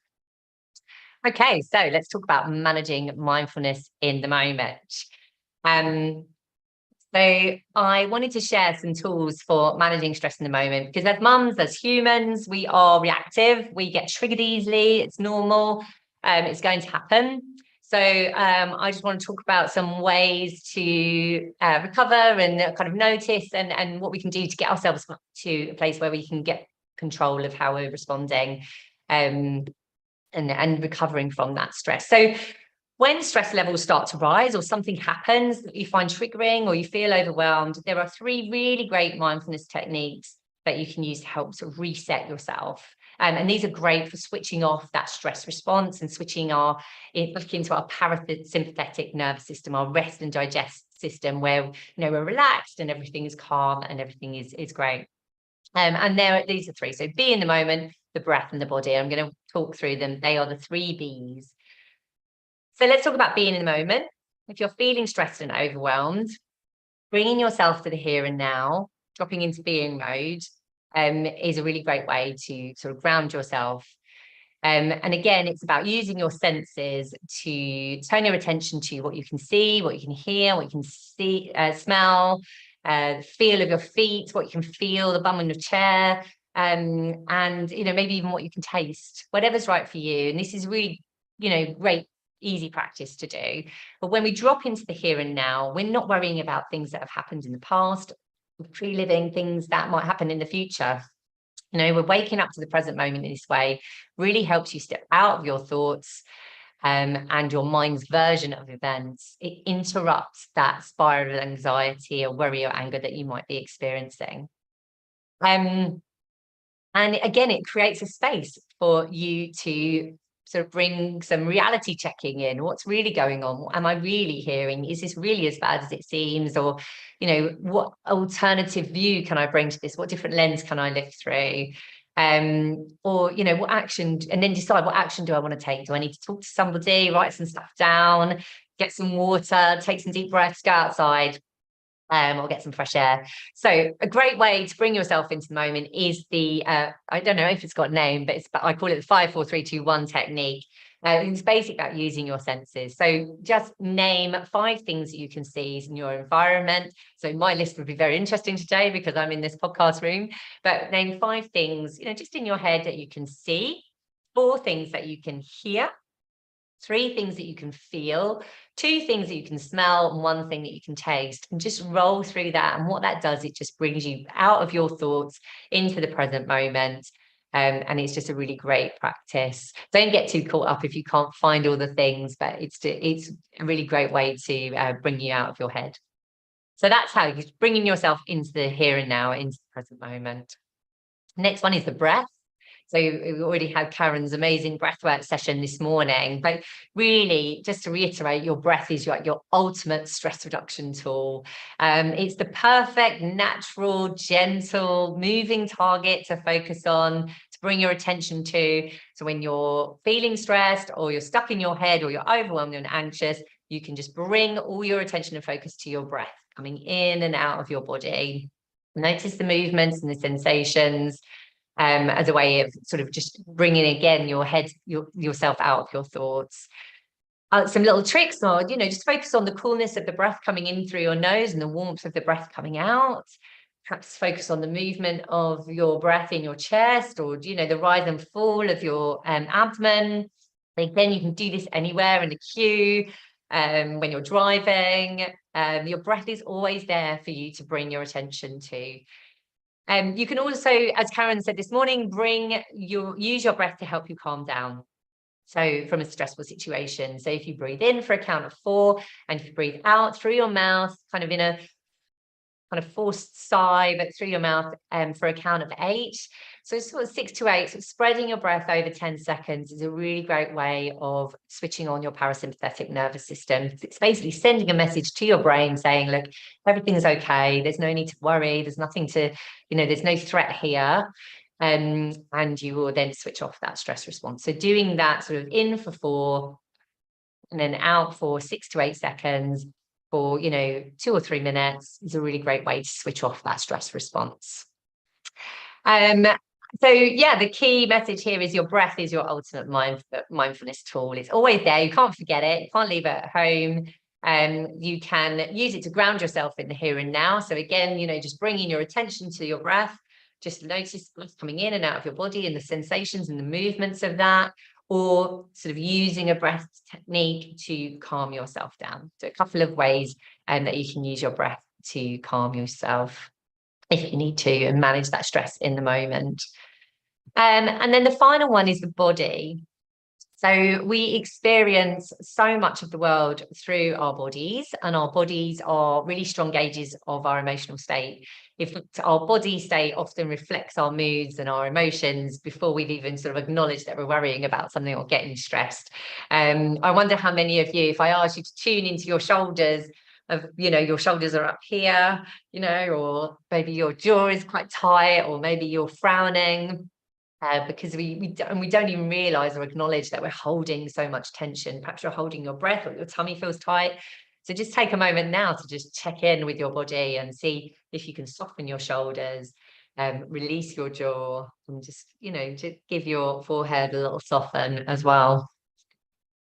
Okay, so let's talk about managing mindfulness in the moment. So I wanted to share some tools for managing stress in the moment, because as mums, as humans, we are reactive, we get triggered easily, it's normal, it's going to happen. So I just want to talk about some ways to recover and kind of notice and what we can do to get ourselves to a place where we can get control of how we're responding and recovering from that stress. So when stress levels start to rise or something happens that you find triggering or you feel overwhelmed, there are 3 really great mindfulness techniques that you can use to help sort of reset yourself. And these are great for switching off that stress response and switching back into our parasympathetic nervous system, our rest and digest system, where, you know, we're relaxed and everything is calm and everything is great. And these are 3. So be in the moment, the breath, and the body. I'm going to talk through them. They are the 3 Bs. So let's talk about being in the moment. If you're feeling stressed and overwhelmed, bringing yourself to the here and now, dropping into being mode, is a really great way to sort of ground yourself. And again, it's about using your senses to turn your attention to what you can see, what you can hear, what you can see, smell, the feel of your feet, what you can feel, the bum on your chair, and, you know, maybe even what you can taste, whatever's right for you. And this is really, you know, great, easy practice to do. But when we drop into the here and now, we're not worrying about things that have happened in the past, pre-living things that might happen in the future. You know, we're waking up to the present moment in this way really helps you step out of your thoughts and your mind's version of events. It interrupts that spiral of anxiety or worry or anger that you might be experiencing. And again, it creates a space for you to sort of bring some reality checking in. What's really going on? What am I really hearing? Is this really as bad as it seems? Or, you know, what alternative view can I bring to this? What different lens can I look through? Or, you know, what action, and then decide what action do I want to take? Do I need to talk to somebody, write some stuff down, get some water, take some deep breaths, go outside, or get some fresh air? So a great way to bring yourself into the moment is the, I don't know if it's got a name, but I call it the 5, 4, 3, 2, 1 technique. It's basically about using your senses. So just name 5 things that you can see in your environment. So my list would be very interesting today because I'm in this podcast room, but name 5 things, you know, just in your head that you can see, 4 things that you can hear, 3 things that you can feel, 2 things that you can smell, and 1 thing that you can taste, and just roll through that. And what that does, it just brings you out of your thoughts into the present moment. And it's just a really great practice. Don't get too caught up if you can't find all the things, but it's a really great way to bring you out of your head. So that's how you're bringing yourself into the here and now, into the present moment. Next one is the breath. So we already had Karen's amazing breathwork session this morning, but really, just to reiterate, your breath is your ultimate stress reduction tool. It's the perfect, natural, gentle, moving target to focus on, to bring your attention to. So when you're feeling stressed or you're stuck in your head or you're overwhelmed and anxious, you can just bring all your attention and focus to your breath coming in and out of your body. Notice the movements and the sensations. As a way of sort of just bringing again yourself out of your thoughts. Some little tricks are, just focus on the coolness of the breath coming in through your nose and the warmth of the breath coming out. Perhaps focus on the movement of your breath in your chest, or the rise and fall of your abdomen. Again, you can do this anywhere in the queue, when you're driving. Your breath is always there for you to bring your attention to. You can also, as Karen said this morning, use your breath to help you calm down. So from a stressful situation. So if you breathe in for a count of 4, and if you breathe out through your mouth, kind of in a kind of forced sigh, but through your mouth, for a count of 8. So it's sort of 6 to 8. So spreading your breath over 10 seconds is a really great way of switching on your parasympathetic nervous system. It's basically sending a message to your brain saying, look, everything's okay. There's no need to worry. There's nothing to, there's no threat here. And you will then switch off that stress response. So doing that sort of in for 4 and then out for 6 to 8 seconds for, 2 or 3 minutes is a really great way to switch off that stress response. So yeah, the key message here is your breath is your ultimate mindfulness tool. It's always there. You can't forget it. You can't leave it at home. You can use it to ground yourself in the here and now. So again, just bringing your attention to your breath, just notice what's coming in and out of your body and the sensations and the movements of that, or sort of using a breath technique to calm yourself down. So a couple of ways that you can use your breath to calm yourself if you need to and manage that stress in the moment. And then the final one is the body. So we experience so much of the world through our bodies, and our bodies are really strong gauges of our emotional state. If our body state often reflects our moods and our emotions before we've even sort of acknowledged that we're worrying about something or getting stressed. I wonder how many of you, if I asked you to tune into your shoulders, your shoulders are up here, or maybe your jaw is quite tight, or maybe you're frowning. Because we don't even realize or acknowledge that we're holding so much tension. Perhaps you're holding your breath or your tummy feels tight. So just take a moment now to just check in with your body and see if you can soften your shoulders, release your jaw, and just give your forehead a little soften as well.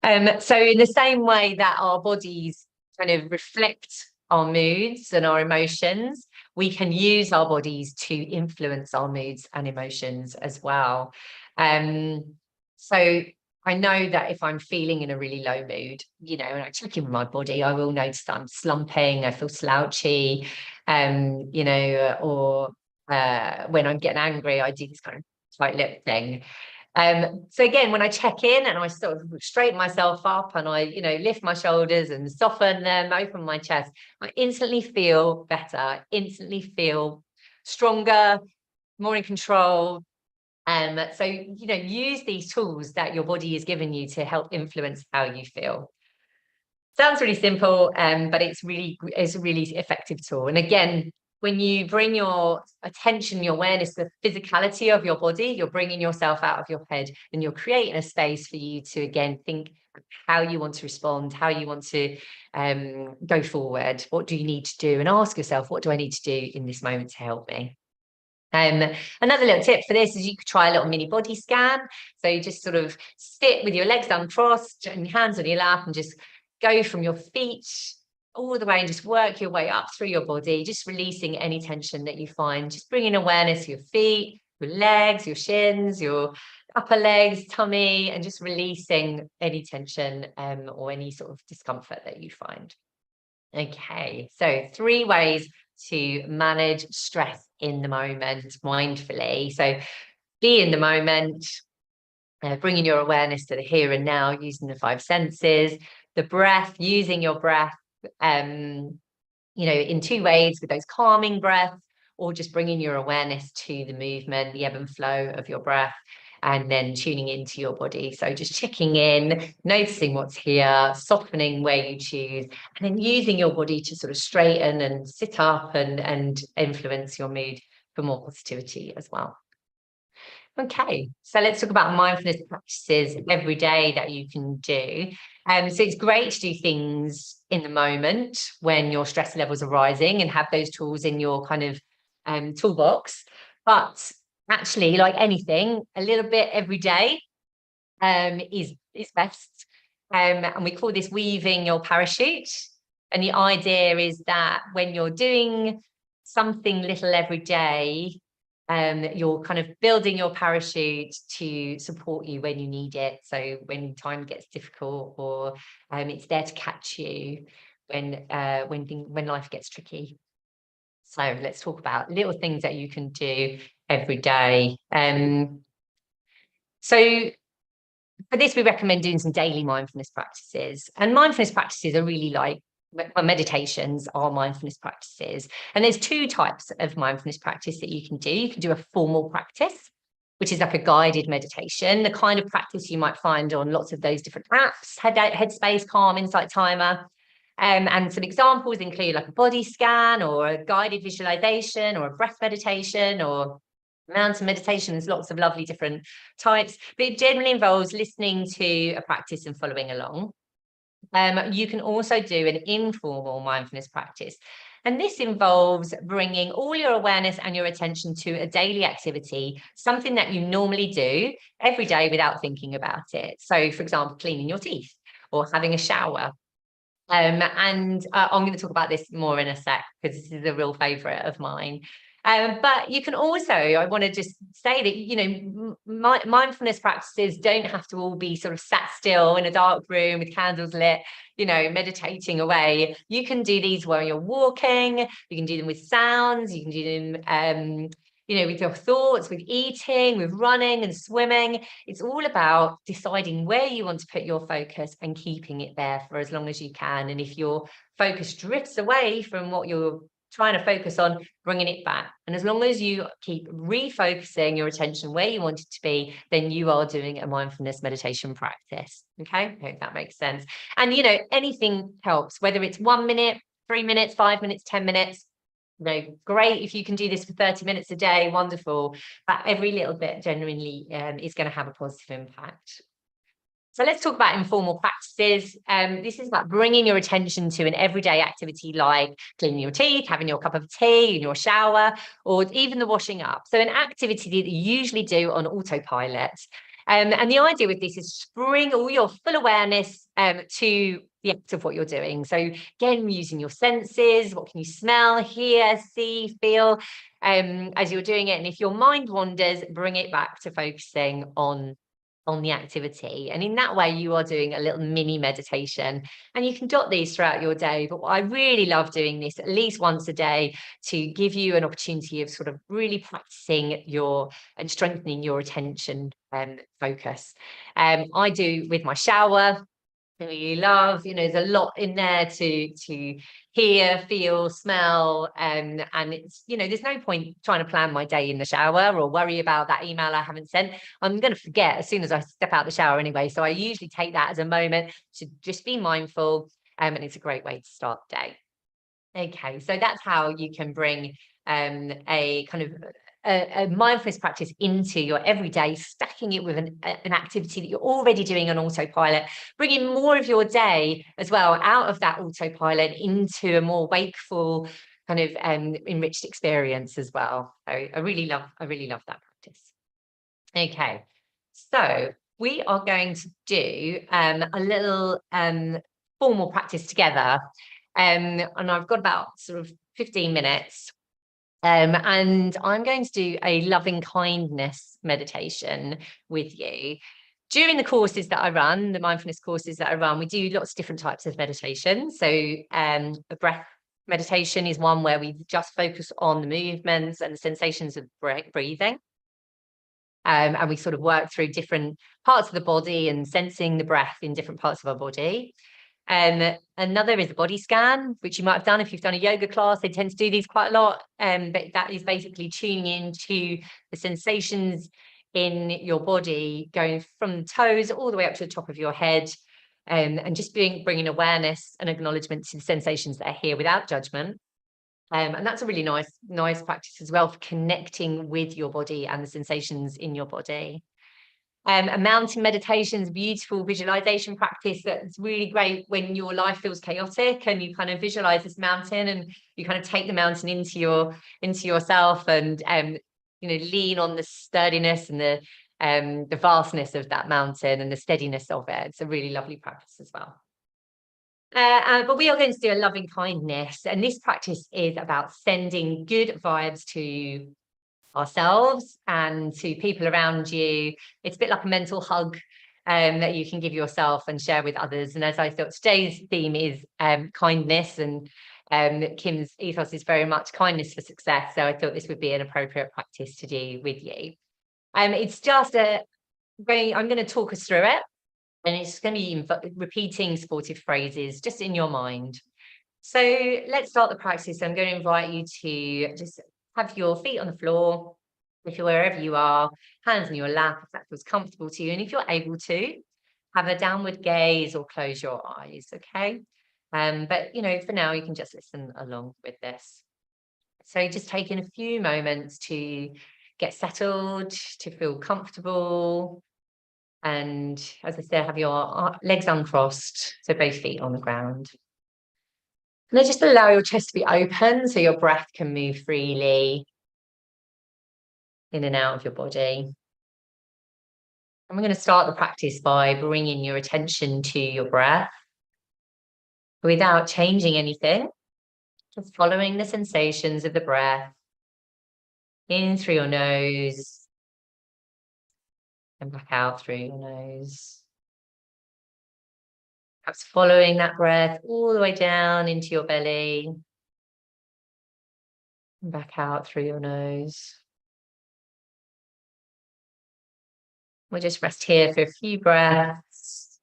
So in the same way that our bodies kind of reflect our moods and our emotions, we can use our bodies to influence our moods and emotions as well. So I know that if I'm feeling in a really low mood, and I check in with my body, I will notice that I'm slumping, I feel slouchy, or when I'm getting angry, I do this kind of tight lip thing. So again, when I check in and I sort of straighten myself up and I, lift my shoulders and soften them, open my chest, I instantly feel better, instantly feel stronger, more in control. So, use these tools that your body has given you to help influence how you feel. Sounds really simple, but it's a really effective tool. And again, when you bring your attention, your awareness, the physicality of your body, you're bringing yourself out of your head and you're creating a space for you to, again, think how you want to respond, how you want to go forward. What do you need to do? And ask yourself, what do I need to do in this moment to help me? Another little tip for this is you could try a little mini body scan. So you just sort of sit with your legs uncrossed and your hands on your lap and just go from your feet all the way and just work your way up through your body, just releasing any tension that you find, just bringing awareness to your feet, your legs, your shins, your upper legs, tummy, and just releasing any tension or any sort of discomfort that you find. Okay, so 3 ways to manage stress in the moment mindfully. So be in the moment, bringing your awareness to the here and now, using the 5 senses, the breath, using your breath, in 2 ways, with those calming breaths or just bringing your awareness to the movement, the ebb and flow of your breath, and then tuning into your body. So just checking in, noticing what's here, softening where you choose, and then using your body to sort of straighten and sit up and influence your mood for more positivity as well. Okay, so let's talk about mindfulness practices every day that you can do. So it's great to do things in the moment when your stress levels are rising and have those tools in your kind of toolbox. But actually, like anything, a little bit every day is best. And we call this weaving your parachute. And the idea is that when you're doing something little every day, you're kind of building your parachute to support you when you need it. So when time gets difficult, or it's there to catch you when life gets tricky. So let's talk about little things that you can do every day. So for this, we recommend doing some daily mindfulness practices. And mindfulness practices are really like meditations are mindfulness practices. And there's two types of mindfulness practice that you can do. You can do a formal practice, which is like a guided meditation, the kind of practice you might find on lots of those different apps, Headspace, Calm, Insight Timer. And some examples include like a body scan or a guided visualization or a breath meditation or mountain meditation. There's lots of lovely different types, but it generally involves listening to a practice and following along. You can also do an informal mindfulness practice. And this involves bringing all your awareness and your attention to a daily activity, something that you normally do every day without thinking about it. So, for example, cleaning your teeth or having a shower. I'm going to talk about this more in a sec because this is a real favourite of mine. But you can also, I want to just say that, you know, mindfulness practices don't have to all be sort of sat still in a dark room with candles lit, you know, meditating away. You can do these while you're walking. You can do them with sounds. You can do them, you know, with your thoughts, with eating, with running and swimming. It's all about deciding where you want to put your focus and keeping it there for as long as you can. And if your focus drifts away from what you're trying to focus on, bringing it back. And as long as you keep refocusing your attention where you want it to be, then you are doing a mindfulness meditation practice. Okay, I hope that makes sense. And, you know, anything helps, whether it's 1 minute, 3 minutes, 5 minutes, 10 minutes. You know, great if you can do this for 30 minutes a day, wonderful. But every little bit genuinely is going to have a positive impact. So let's talk about informal practices. This is about bringing your attention to an everyday activity like cleaning your teeth, having your cup of tea in your shower, or even the washing up. So an activity that you usually do on autopilot. And the idea with this is to bring all your full awareness to the act of what you're doing. So again, using your senses, what can you smell, hear, see, feel as you're doing it. And if your mind wanders, bring it back to focusing on the activity. And in that way, you are doing a little mini meditation. And you can dot these throughout your day. But I really love doing this at least once a day to give you an opportunity of sort of really practicing and strengthening your attention and focus. I do with my shower. I really love, you know, there's a lot in there to hear, feel, smell, and it's, you know, there's no point trying to plan my day in the shower or worry about that email I haven't sent. I'm going to forget as soon as I step out the shower anyway. So I usually take that as a moment to just be mindful, and it's a great way to start the day. Okay, so that's how you can bring a kind of a mindfulness practice into your everyday, stacking it with an activity that you're already doing on autopilot, bringing more of your day as well out of that autopilot into a more wakeful kind of enriched experience as well. So I really love that practice. Okay, so we are going to do a little formal practice together, and I've got about sort of 15 minutes. And I'm going to do a loving kindness meditation with you. During the courses that I run, the mindfulness courses that I run, we do lots of different types of meditation. So a breath meditation is one where we just focus on the movements and the sensations of breathing. And we sort of work through different parts of the body and sensing the breath in different parts of our body. Another is a body scan, which you might have done if you've done a yoga class. They tend to do these quite a lot. But that is basically tuning into the sensations in your body, going from the toes all the way up to the top of your head, and just bringing awareness and acknowledgement to the sensations that are here without judgment. And that's a really nice practice as well for connecting with your body and the sensations in your body. A mountain meditation is a beautiful visualization practice that's really great when your life feels chaotic and you kind of visualize this mountain and you kind of take the mountain into yourself and lean on the sturdiness and the vastness of that mountain and the steadiness of it. It's a really lovely practice as well. But we are going to do a loving kindness, and this practice is about sending good vibes to ourselves and to people around you. It's a bit like a mental hug that you can give yourself and share with others. And as I thought, today's theme is kindness, and Kim's ethos is very much kindness for success. So I thought this would be an appropriate practice to do with you. It's just I'm going to talk us through it. And it's going to be repeating supportive phrases just in your mind. So let's start the practice. I'm going to invite you to just have your feet on the floor, if you're wherever you are, hands in your lap, if that feels comfortable to you. And if you're able to, have a downward gaze or close your eyes, okay? But, for now, you can just listen along with this. So just taking a few moments to get settled, to feel comfortable. And as I said, have your legs uncrossed, so both feet on the ground. And then just allow your chest to be open so your breath can move freely in and out of your body. And we're going to start the practice by bringing your attention to your breath without changing anything, just following the sensations of the breath in through your nose and back out through your nose. Perhaps following that breath all the way down into your belly and back out through your nose. We'll just rest here for a few breaths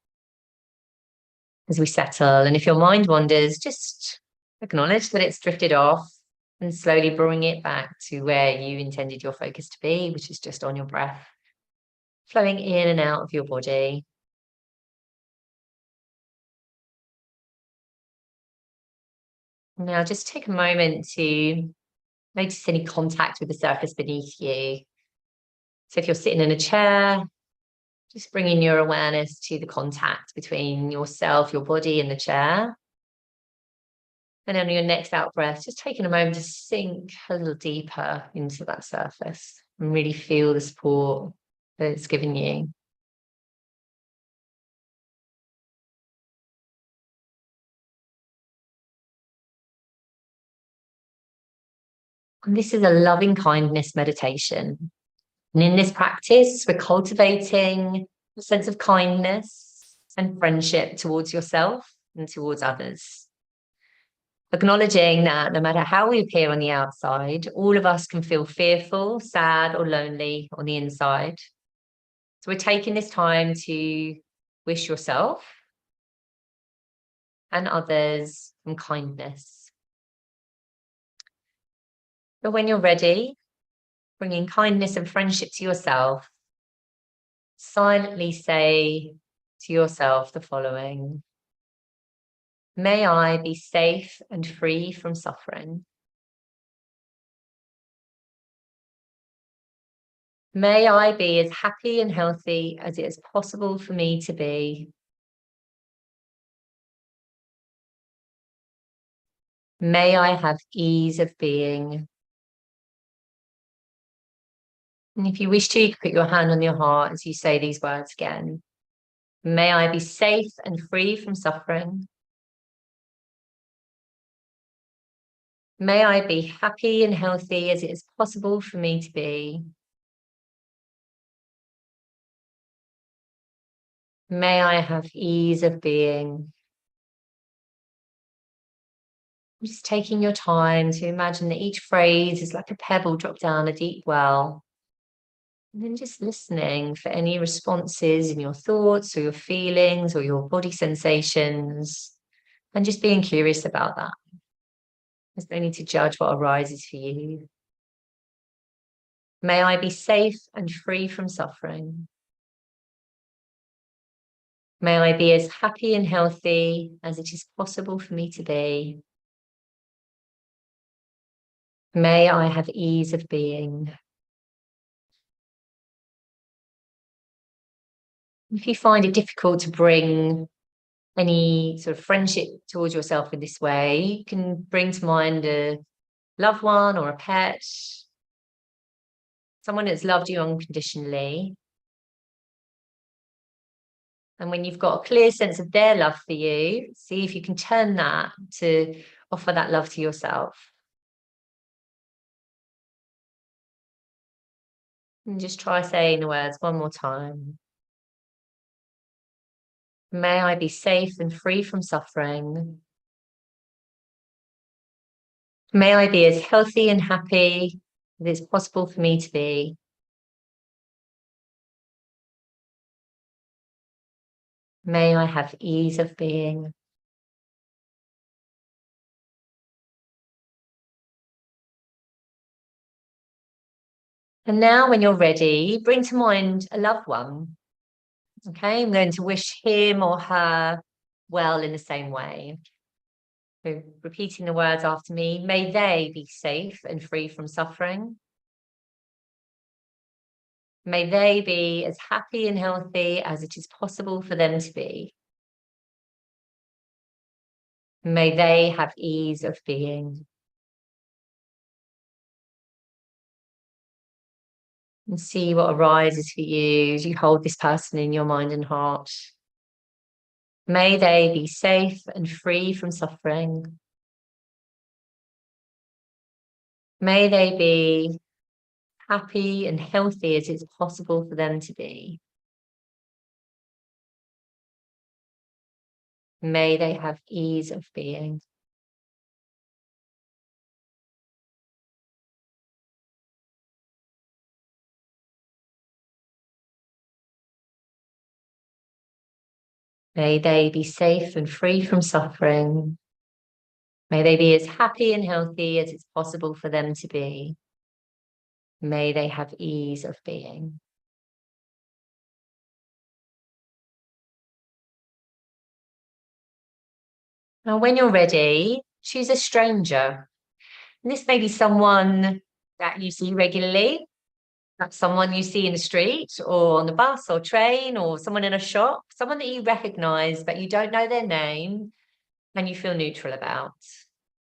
as we settle. And if your mind wanders, just acknowledge that it's drifted off and slowly bring it back to where you intended your focus to be, which is just on your breath, flowing in and out of your body. Now just take a moment to notice any contact with the surface beneath you. So if you're sitting in a chair, just bringing your awareness to the contact between yourself, your body, and the chair. And on your next out breath, just taking a moment to sink a little deeper into that surface and really feel the support that it's given you. And this is a loving kindness meditation. And in this practice, we're cultivating a sense of kindness and friendship towards yourself and towards others. Acknowledging that no matter how we appear on the outside, all of us can feel fearful, sad, or lonely on the inside. So we're taking this time to wish yourself and others some kindness. But when you're ready, bringing kindness and friendship to yourself, silently say to yourself the following: may I be safe and free from suffering. May I be as happy and healthy as it is possible for me to be. May I have ease of being. And if you wish to, you can put your hand on your heart as you say these words again. May I be safe and free from suffering. May I be happy and healthy as it is possible for me to be. May I have ease of being. Just taking your time to imagine that each phrase is like a pebble dropped down a deep well. And then just listening for any responses in your thoughts or your feelings or your body sensations, and just being curious about that. There's no need to judge what arises for you. May I be safe and free from suffering. May I be as happy and healthy as it is possible for me to be. May I have ease of being. If you find it difficult to bring any sort of friendship towards yourself in this way, you can bring to mind a loved one or a pet, someone that's loved you unconditionally. And when you've got a clear sense of their love for you, see if you can turn that to offer that love to yourself. And just try saying the words one more time. May I be safe and free from suffering. May I be as healthy and happy as it's possible for me to be. May I have ease of being. And now when you're ready, bring to mind a loved one. Okay, I'm going to wish him or her well in the same way. So repeating the words after me, may they be safe and free from suffering. May they be as happy and healthy as it is possible for them to be. May they have ease of being. And see what arises for you as you hold this person in your mind and heart. May they be safe and free from suffering. May they be happy and healthy as it's possible for them to be. May they have ease of being. May they be safe and free from suffering. May they be as happy and healthy as it's possible for them to be. May they have ease of being. Now, when you're ready, choose a stranger. And this may be someone that you see regularly. That's someone you see in the street or on the bus or train, or someone in a shop, someone that you recognize, but you don't know their name and you feel neutral about.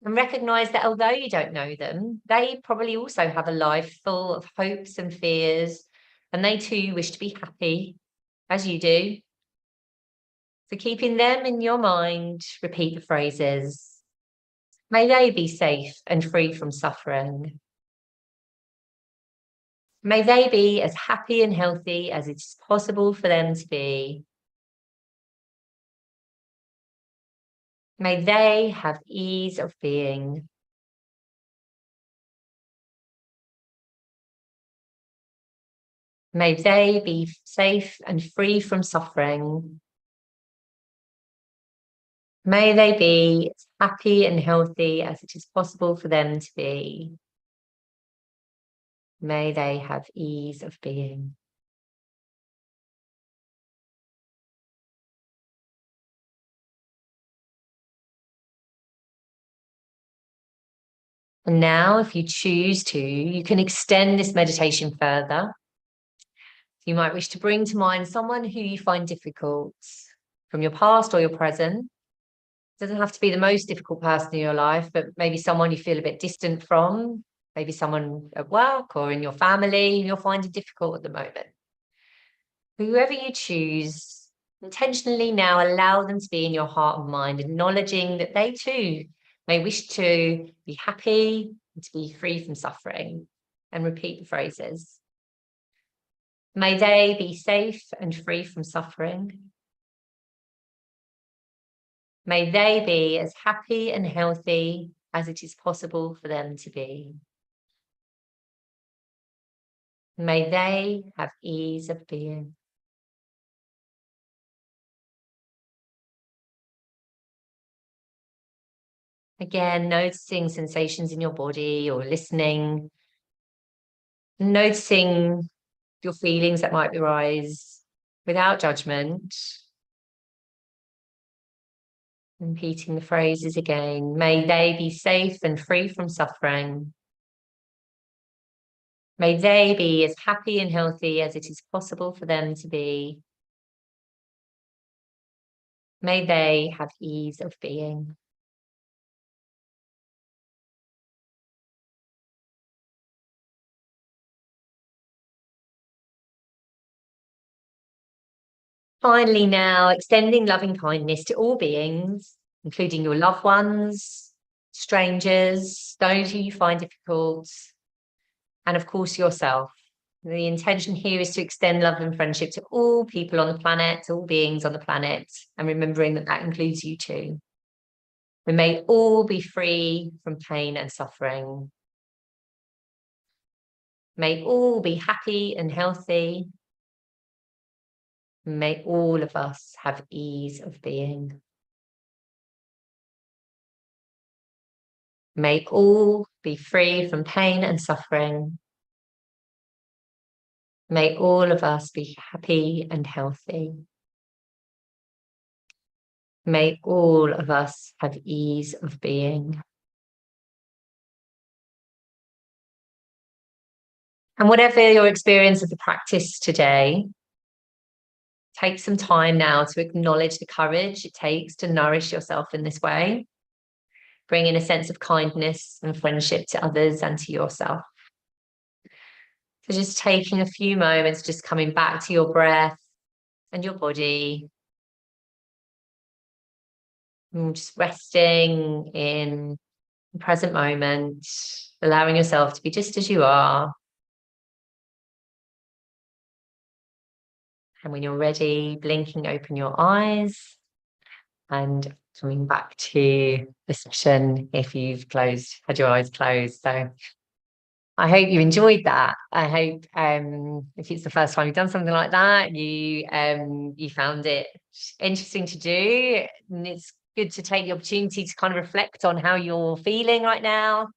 And recognize that although you don't know them, they probably also have a life full of hopes and fears, and they too wish to be happy as you do. So keeping them in your mind, repeat the phrases. May they be safe and free from suffering. May they be as happy and healthy as it's possible for them to be. May they have ease of being. May they be safe and free from suffering. May they be as happy and healthy as it is possible for them to be. May they have ease of being. And now, if you choose to, you can extend this meditation further. You might wish to bring to mind someone who you find difficult from your past or your present. It doesn't have to be the most difficult person in your life, but maybe someone you feel a bit distant from, maybe someone at work or in your family you're finding difficult at the moment. Whoever you choose, intentionally now allow them to be in your heart and mind, acknowledging that they too may wish to be happy and to be free from suffering, and repeat the phrases. May they be safe and free from suffering. May they be as happy and healthy as it is possible for them to be. May they have ease of being. Again, noticing sensations in your body or listening, noticing your feelings that might arise without judgment. Repeating the phrases again. May they be safe and free from suffering. May they be as happy and healthy as it is possible for them to be. May they have ease of being. Finally now, extending loving kindness to all beings, including your loved ones, strangers, those who you find difficult, and of course yourself. The intention here is to extend love and friendship to all people on the planet, to all beings on the planet, and remembering that that includes you too. We may all be free from pain and suffering. May all be happy and healthy. May all of us have ease of being. May all be free from pain and suffering. May all of us be happy and healthy. May all of us have ease of being. And whatever your experience of the practice today, take some time now to acknowledge the courage it takes to nourish yourself in this way. Bring in a sense of kindness and friendship to others and to yourself. So just taking a few moments, just coming back to your breath and your body. And just resting in the present moment, allowing yourself to be just as you are. And when you're ready, blinking open your eyes and coming back to the session if you've had your eyes closed. So I hope you enjoyed that. I hope if it's the first time you've done something like that, you found it interesting to do. And it's good to take the opportunity to kind of reflect on how you're feeling right now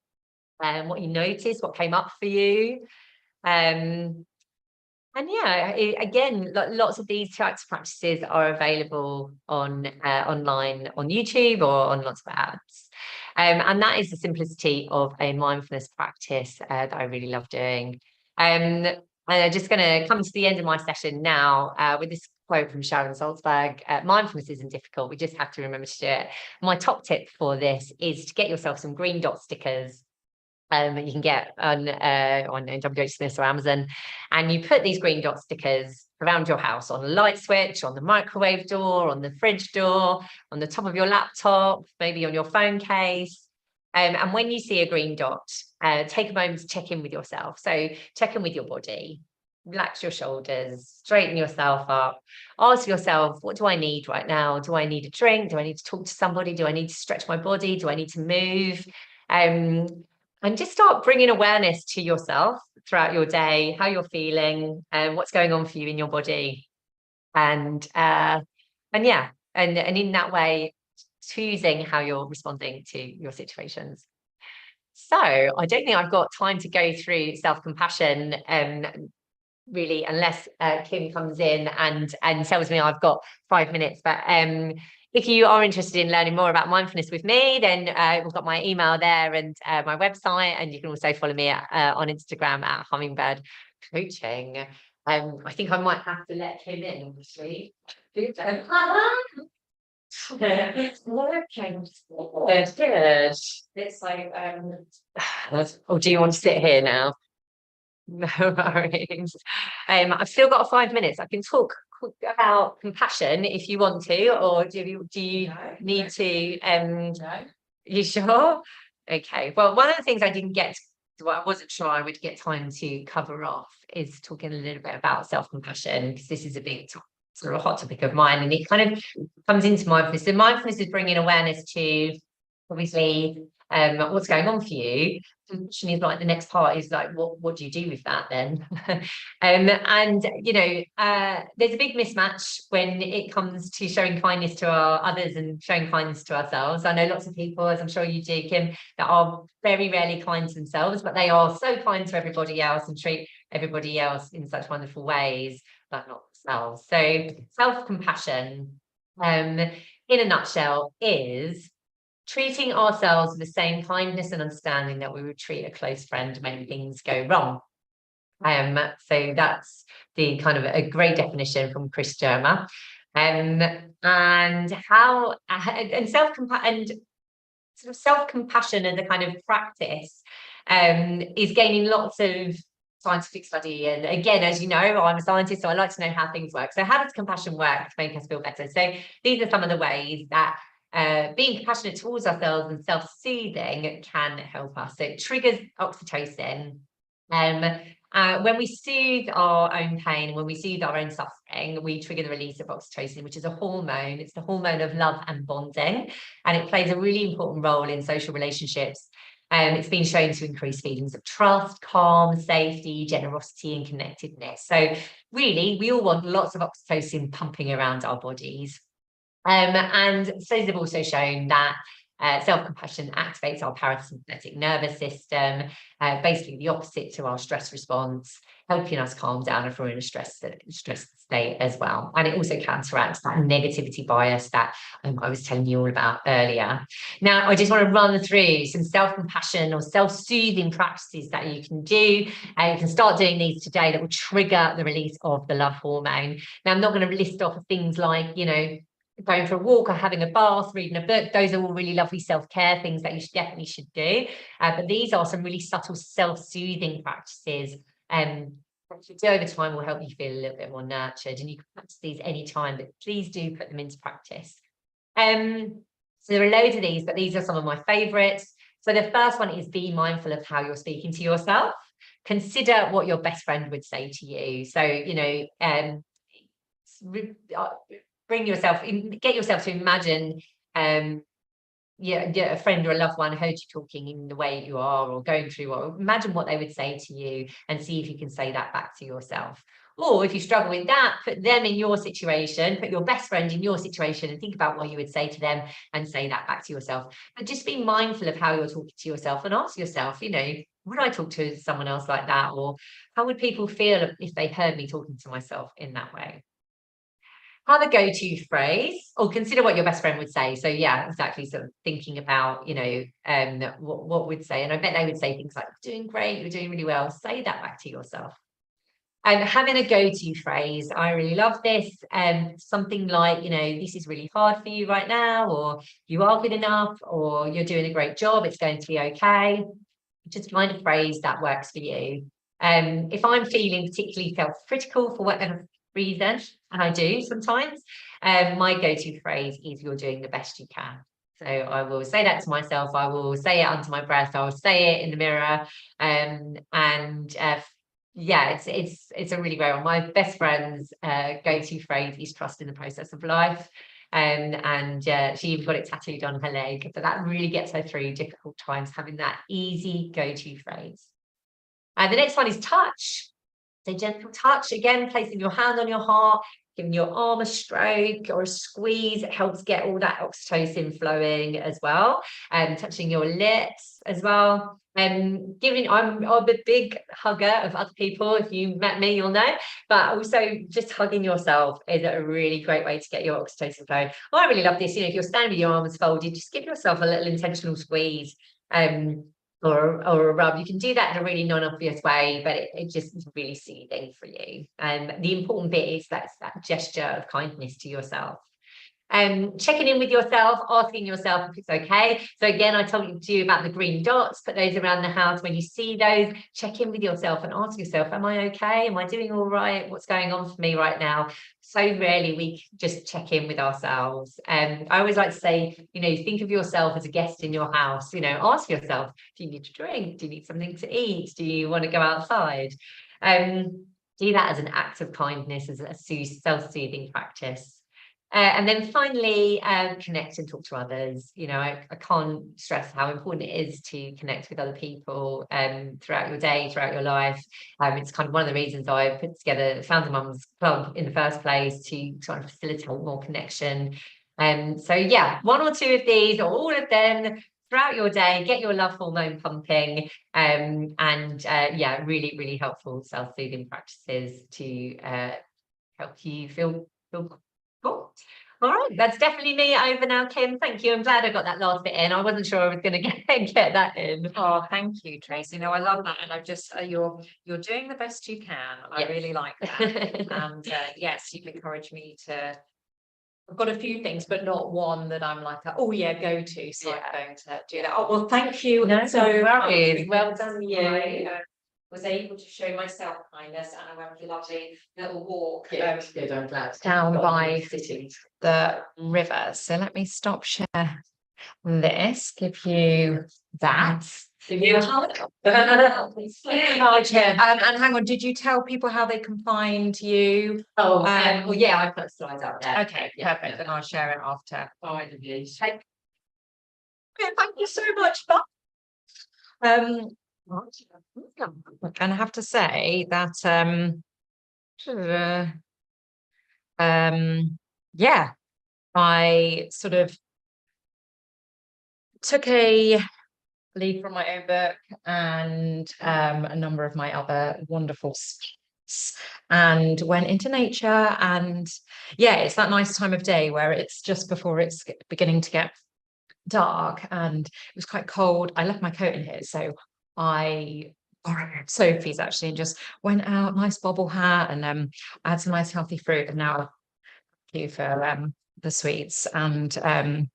and what you noticed, what came up for you. And yeah, again, lots of these types of practices are available on online on YouTube or on lots of apps. And that is the simplicity of a mindfulness practice that I really love doing. And I'm just going to come to the end of my session now with this quote from Sharon Salzberg. Mindfulness isn't difficult. We just have to remember to do it. My top tip for this is to get yourself some green dot stickers. You can get on WH Smith or Amazon, and you put these green dot stickers around your house, on the light switch, on the microwave door, on the fridge door, on the top of your laptop, maybe on your phone case. And when you see a green dot, take a moment to check in with yourself. So check in with your body, relax your shoulders, straighten yourself up, ask yourself, what do I need right now? Do I need a drink? Do I need to talk to somebody? Do I need to stretch my body? Do I need to move? And just start bringing awareness to yourself throughout your day, how you're feeling, and what's going on for you in your body. And in that way, choosing how you're responding to your situations. So I don't think I've got time to go through self-compassion really, unless Kim comes in and tells me I've got 5 minutes. But if you are interested in learning more about mindfulness with me, then we've got my email there and my website, and you can also follow me on Instagram at Hummingbird Coaching. I think I might have to let Kim in, actually. Good. It's like, oh, do you want to sit here now? No worries. I've still got 5 minutes. I can talk about compassion if you want to, or do you need to? No. You sure? Okay. Well, one of the things I didn't get, I wasn't sure I would get time to cover off, is talking a little bit about self-compassion, because this is a big sort of hot topic of mine, and it kind of comes into mindfulness. So mindfulness is bringing awareness to, obviously, what's going on for you, self-compassion is like the next part is like, what do you do with that then? And you know, there's a big mismatch when it comes to showing kindness to our others and showing kindness to ourselves. I know lots of people, as I'm sure you do, Kim, that are very rarely kind to themselves, but they are so kind to everybody else and treat everybody else in such wonderful ways, but not themselves. So self-compassion, in a nutshell, is treating ourselves with the same kindness and understanding that we would treat a close friend when things go wrong. So that's the kind of a great definition from Chris Germer. And how and self-compassion as a kind of practice is gaining lots of scientific study. And again, as you know, I'm a scientist, so I like to know how things work. So how does compassion work to make us feel better? So these are some of the ways that being compassionate towards ourselves and self-soothing can help us. So it triggers oxytocin. When we soothe our own pain, when we soothe our own suffering, we trigger the release of oxytocin, which is a hormone. It's the hormone of love and bonding, and it plays a really important role in social relationships. It's been shown to increase feelings of trust, calm, safety, generosity, and connectedness. So really, we all want lots of oxytocin pumping around our bodies. And studies have also shown that self-compassion activates our parasympathetic nervous system, basically the opposite to our stress response, helping us calm down if we're in a stressed state as well. And it also counteracts that negativity bias that I was telling you all about earlier. Now, I just want to run through some self-compassion or self-soothing practices that you can do. You can start doing these today that will trigger the release of the love hormone. Now, I'm not going to list off things like, you know, going for a walk or having a bath, reading a book. Those are all really lovely self-care things that you definitely should do. But these are some really subtle self-soothing practices that you do over time will help you feel a little bit more nurtured. And you can practice these anytime, but please do put them into practice. So there are loads of these, but these are some of my favorites. So the first one is be mindful of how you're speaking to yourself. Consider what your best friend would say to you. So, you know, get yourself to imagine a friend or a loved one heard you talking in the way you are or going through, or imagine what they would say to you and see if you can say that back to yourself. Or if you struggle with that, put them in your situation, put your best friend in your situation and think about what you would say to them and say that back to yourself. But just be mindful of how you're talking to yourself and ask yourself, you know, would I talk to someone else like that? Or how would people feel if they heard me talking to myself in that way? Have a go-to phrase, or consider what your best friend would say. So yeah, exactly. So thinking about, you know, what would say, and I bet they would say things like, "You're doing great, you're doing really well." Say that back to yourself. And having a go-to phrase, I really love this. Something like, you know, this is really hard for you right now, or you are good enough, or you're doing a great job, it's going to be okay. Just find a phrase that works for you. If I'm feeling particularly self-critical for whatever reason, and I do sometimes, my go-to phrase is "you're doing the best you can." So I will say that to myself. I will say it under my breath. I will say it in the mirror. Yeah, it's a really great one. My best friend's go-to phrase is "trust in the process of life." And she even got it tattooed on her leg. But that really gets her through difficult times, having that easy go-to phrase. The next one is touch. So gentle touch, again, placing your hand on your heart, giving your arm a stroke or a squeeze. It helps get all that oxytocin flowing as well, and touching your lips as well. I'm a big hugger of other people. If you met me, you'll know. But also just hugging yourself is a really great way to get your oxytocin flowing. Oh, I really love this. You know, if you're standing with your arms folded, just give yourself a little intentional squeeze. Or a rub. You can do that in a really non-obvious way, but it just is really soothing for you. The important bit is that gesture of kindness to yourself. Checking in with yourself, asking yourself if it's okay. So again, I told you about the green dots, put those around the house. When you see those, check in with yourself and ask yourself, am I okay? Am I doing all right? What's going on for me right now? So rarely we just check in with ourselves. I always like to say, you know, think of yourself as a guest in your house. You know, ask yourself, do you need a drink? Do you need something to eat? Do you want to go outside? Do that as an act of kindness, as a self-soothing practice. And then finally, connect and talk to others. You know, I can't stress how important it is to connect with other people throughout your day, throughout your life. It's kind of one of the reasons I put together the Founder Mums Club in the first place, to try and facilitate more connection. So yeah, one or two of these, or all of them throughout your day, get your love hormone pumping, and yeah, really, really helpful self-soothing practices to help you feel cool. All right, that's definitely me over now, Kim. Thank you. I'm glad I got that last bit in. I wasn't sure I was going to get that in. Oh, thank you, Tracy. No, I love that, and I just you're doing the best you can. I really like that. And yes, you've encouraged me to. I've got a few things, but not one that I'm like, oh yeah, go to. So I'm going to do that. Oh well, thank you. No, so worries. well done, you. I was able to show myself kindness, and I went for a lovely little walk Good, I'm glad. down by City. the river. So let me stop share this, give you that. Give you a hug. And hang on, did you tell people how they can find you? Oh, well, yeah, I put slides up there. Okay, perfect. Then I'll share it after. Okay. Okay, thank you so much. Bye. And I have to say that yeah, I sort of took a lead from my own book and a number of my other wonderful speaks, and went into nature. And yeah, it's that nice time of day where it's just before it's beginning to get dark, and it was quite cold. I left my coat in here, so I borrowed Sophie's actually, and just went out, nice bobble hat, and I had some nice healthy fruit. And now thank you for the sweets. And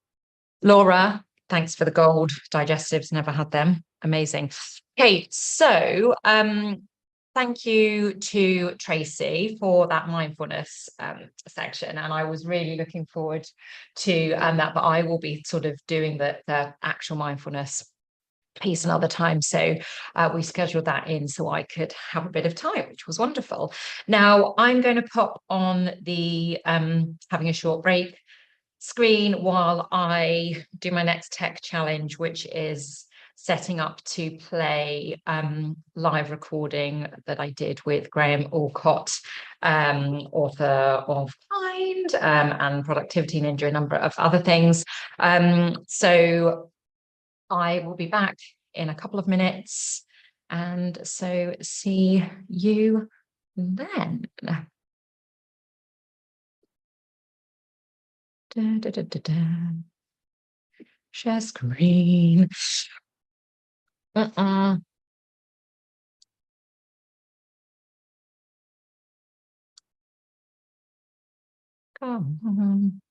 Laura, thanks for the gold digestives, never had them. Amazing. Okay, so thank you to Tracy for that mindfulness section, and I was really looking forward to that, but I will be sort of doing the actual mindfulness piece another time. So we scheduled that in so I could have a bit of time, which was wonderful. Now I'm going to pop on the having a short break screen while I do my next tech challenge, which is setting up to play live recording that I did with Graham Alcott, author of Kind and Productivity Ninja, a number of other things. So I will be back in a couple of minutes, and so see you then. Share screen. Come on.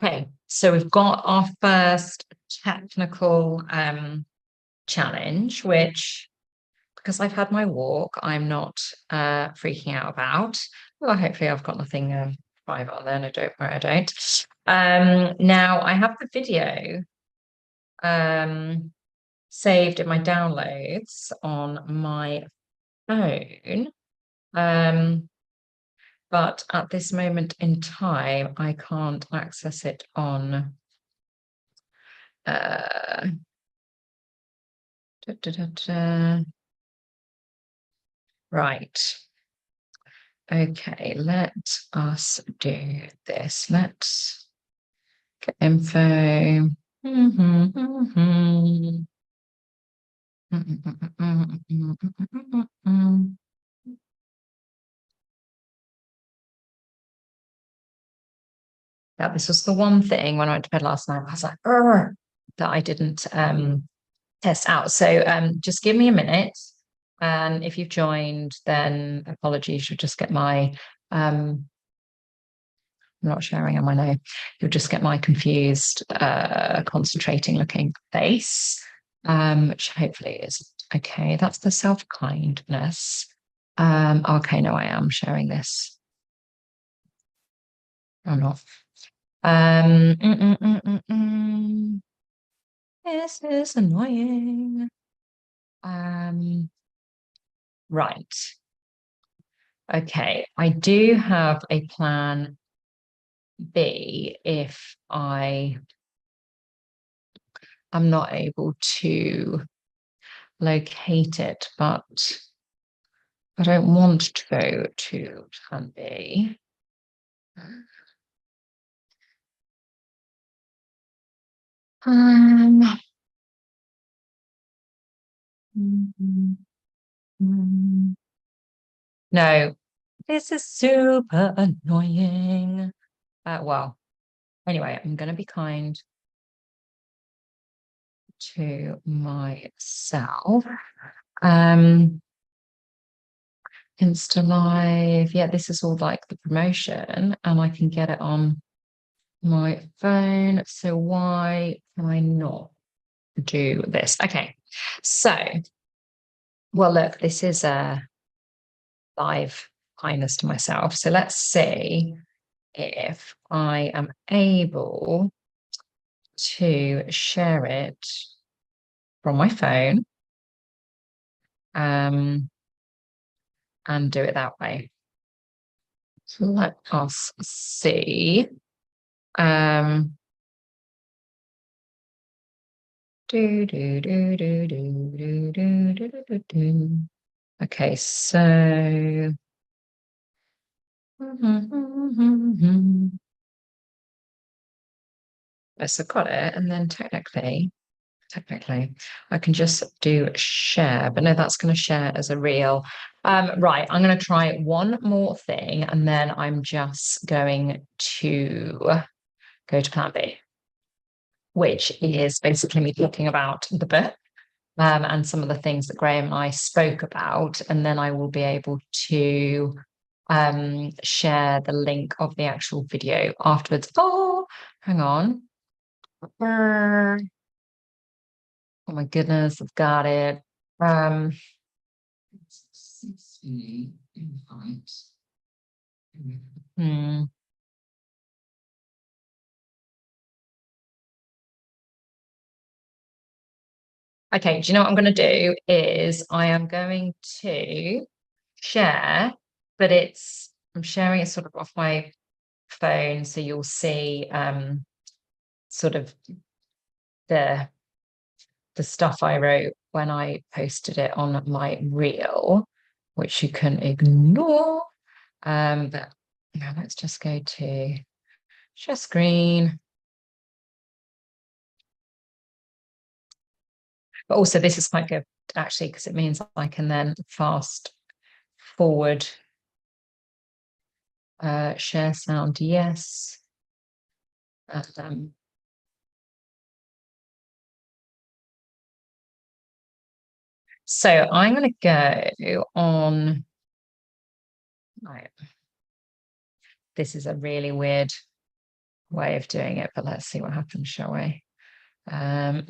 Okay, so we've got our first technical challenge, which, because I've had my walk, I'm not freaking out about. Well, hopefully I've got nothing private on there. No, don't worry, I don't. Now I have the video saved in my downloads on my phone. But at this moment in time, I can't access it on right. Okay, let us do this. Let's get info. Yeah, this was the one thing when I went to bed last night, I was like, "Urgh," that I didn't test out. So just give me a minute. And if you've joined, then apologies, you'll just get my I'm not sharing, am I? No, you'll just get my confused, concentrating looking face, which hopefully is okay. That's the self-kindness. Okay, no, I am sharing this. I'm not. This is annoying. Right. Okay, I do have a plan B if I am not able to locate it, but I don't want to go to plan B. No, this is super annoying. Well, anyway, I'm going to be kind to myself. Insta Live. Yeah, this is all like the promotion, and I can get it on my phone. So why can I not do this? Okay, so, well, look, this is a live kindness to myself. So let's see if I am able to share it from my phone and do it that way. So let us see. Okay, so yes, I've got it, and then technically, I can just do share, but no, that's going to share as a reel. Right, I'm going to try one more thing, and then I'm just going to go to plan B, which is basically me talking about the book and some of the things that Graham and I spoke about, and then I will be able to share the link of the actual video afterwards. Oh, hang on. Oh my goodness, I've got it. Okay, do you know what I'm going to do is I am going to share, but I'm sharing it sort of off my phone, so you'll see sort of the stuff I wrote when I posted it on my reel, which you can ignore. But now let's just go to share screen. But also this is quite good actually, because it means I can then fast forward. Share sound, yes. So I'm going to go on. Right. This is a really weird way of doing it, but let's see what happens, shall we? Yeah,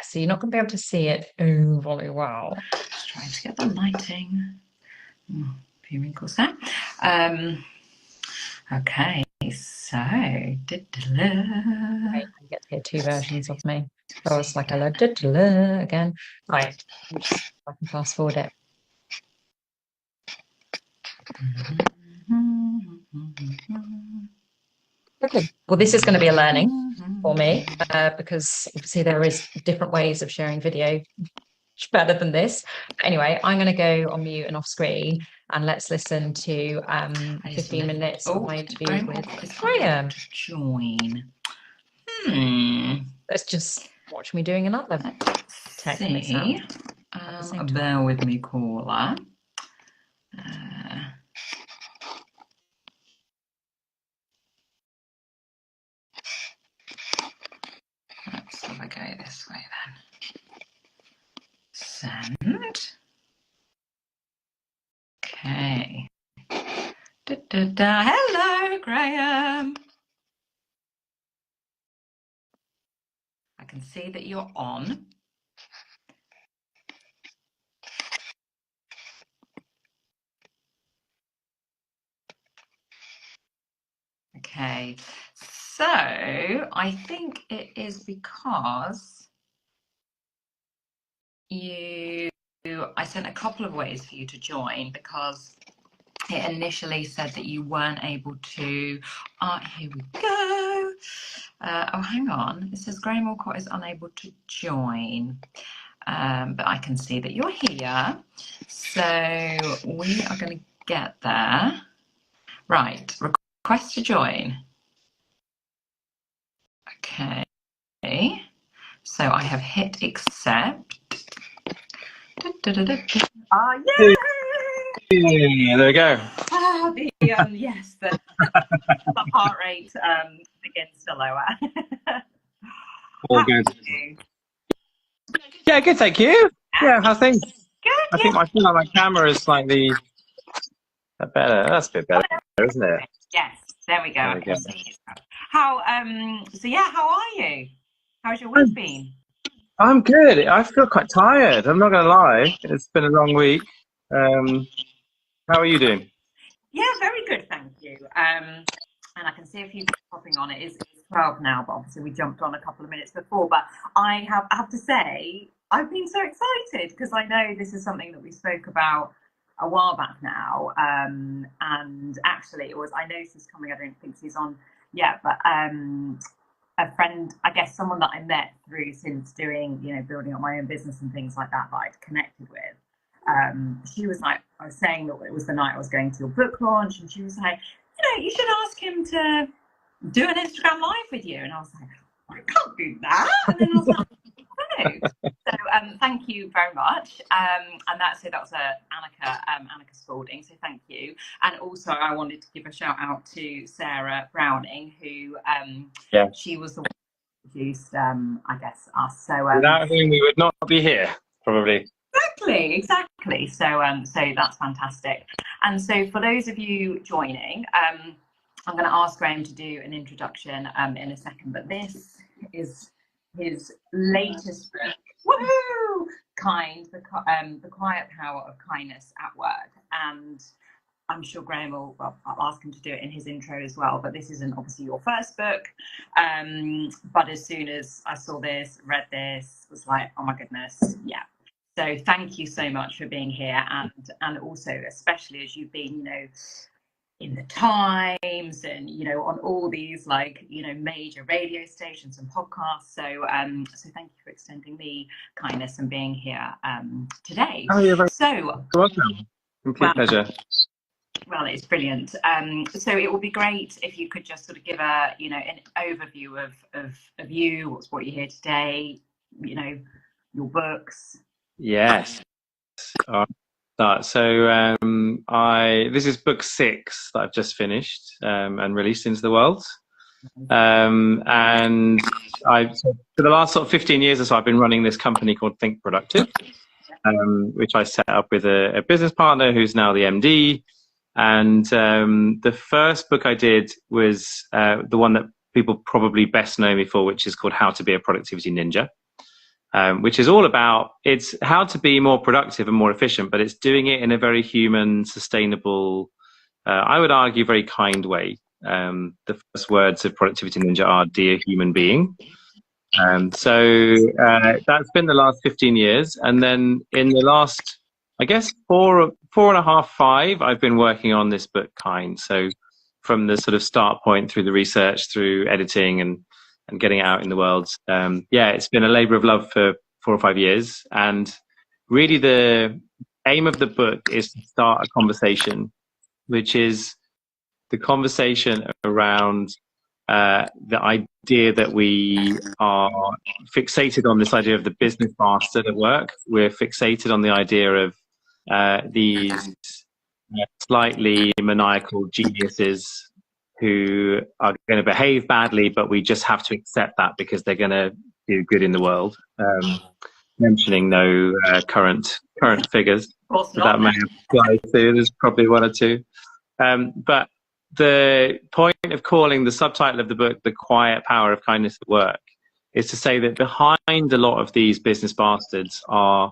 so you're not going to be able to see it overly well. Just trying to get the lighting. A few wrinkles there. Okay, so I get to hear two versions of me. Oh, it's like a again. Right, I can fast forward it. Okay, well, this is going to be a learning for me because obviously there is different ways of sharing video much better than this. But anyway, I'm going to go on mute and off screen, and let's listen to 15 minutes of my interview with Graham. Join. Let's just watch me doing another technique. Bear with me, caller. Let's have a go this way then. Send. Okay. Hello, Graham. I can see that you're on. Okay, so I think it is because I sent a couple of ways for you to join because it initially said that you weren't able to. Here we go. Oh, hang on. It says Graham Allcott is unable to join. But I can see that you're here. So we are going to get there. Right. Request to join. Okay. So I have hit accept. Ah, yay! Yeah, there we go. Yes, the heart rate begins to lower. All good. Yeah, good, thank you. Yeah, how's things? Good. I think my camera is slightly better. That's a bit better, isn't it? Yes, there we go. There we go. How so yeah, how are you? How's your week been? I'm good. I feel quite tired. I'm not going to lie. It's been a long week. How are you doing? Yeah, very good, thank you. And I can see a few people popping on. It is 12 now, but obviously we jumped on a couple of minutes before. But I have to say, I've been so excited because I know this is something that we spoke about a while back now. And actually, I know she's coming. I don't think she's on yet, but a friend, I guess someone that I met through since doing, building up my own business and things like that I'd connected with. She was like, I was saying that it was the night I was going to your book launch, and she was like, you should ask him to do an Instagram live with you. And I was like, I can't do that. And then I was like, no. So thank you very much. And that was Annika Spalding. So thank you. And also I wanted to give a shout out to Sarah Browning, who she was the one who produced, I guess, us. So without whom we would not be here, probably. Exactly. So that's fantastic. And so for those of you joining, I'm going to ask Graham to do an introduction in a second, but this is his latest book, woohoo! The Quiet Power of Kindness at Work. And I'm sure Graham I'll ask him to do it in his intro as well, but this isn't obviously your first book. But as soon as I saw this, read this, was like, oh my goodness, yeah. So thank you so much for being here, and also especially as you've been, in the Times and on all these major radio stations and podcasts. So thank you for extending me kindness and being here today. Oh, you're very welcome. Complete pleasure. Well, it's brilliant. So it would be great if you could just sort of give an overview of you, what you're here today, your books. Yes. So this is book 6 that I've just finished and released into the world. And for the last sort of 15 years or so, I've been running this company called Think Productive. which I set up with a business partner who's now the MD. And the first book I did was the one that people probably best know me for, which is called How to Be a Productivity Ninja, which is all about, it's how to be more productive and more efficient, but it's doing it in a very human, sustainable, I would argue, very kind way. The first words of Productivity Ninja are "Dear Human Being." So that's been the last 15 years. And then in the last, I guess, 4.5, 5, I've been working on this book, Kind. So from the sort of start point through the research, through editing and getting it out in the world. Yeah, it's been a labor of love for 4 or 5 years. And really the aim of the book is to start a conversation, which is the conversation around the idea that we are fixated on this idea of the business bastard at work. We're fixated on the idea of these slightly maniacal geniuses who are going to behave badly, but we just have to accept that because they're going to do good in the world. Mentioning no current figures that may apply to. There's probably 1 or 2. But the point of calling the subtitle of the book "The Quiet Power of Kindness at Work" is to say that behind a lot of these business bastards are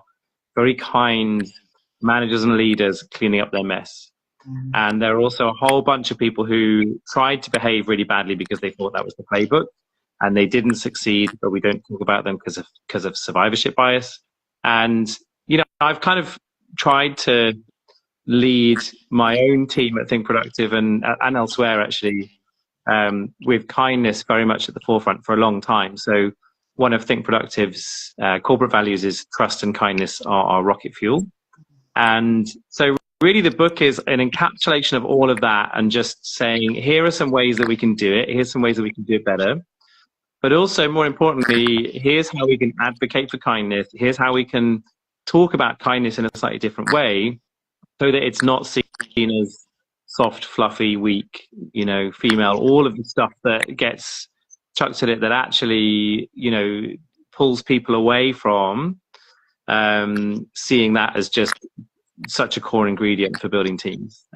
very kind managers and leaders cleaning up their mess. And there are also a whole bunch of people who tried to behave really badly because they thought that was the playbook, and they didn't succeed, but we don't talk about them because of survivorship bias. And, you know, I've kind of tried to lead my own team at Think Productive and elsewhere, actually, with kindness very much at the forefront for a long time. So one of Think Productive's corporate values is trust and kindness are our rocket fuel. And so really the book is an encapsulation of all of that, and just saying, here are some ways that we can do it. Here's some ways that we can do it better. But also, more importantly, here's how we can advocate for kindness. Here's how we can talk about kindness in a slightly different way, so that it's not seen as soft, fluffy, weak, you know, female, all of the stuff that gets chucked at it that actually, you know, pulls people away from seeing that as just such a core ingredient for building teams.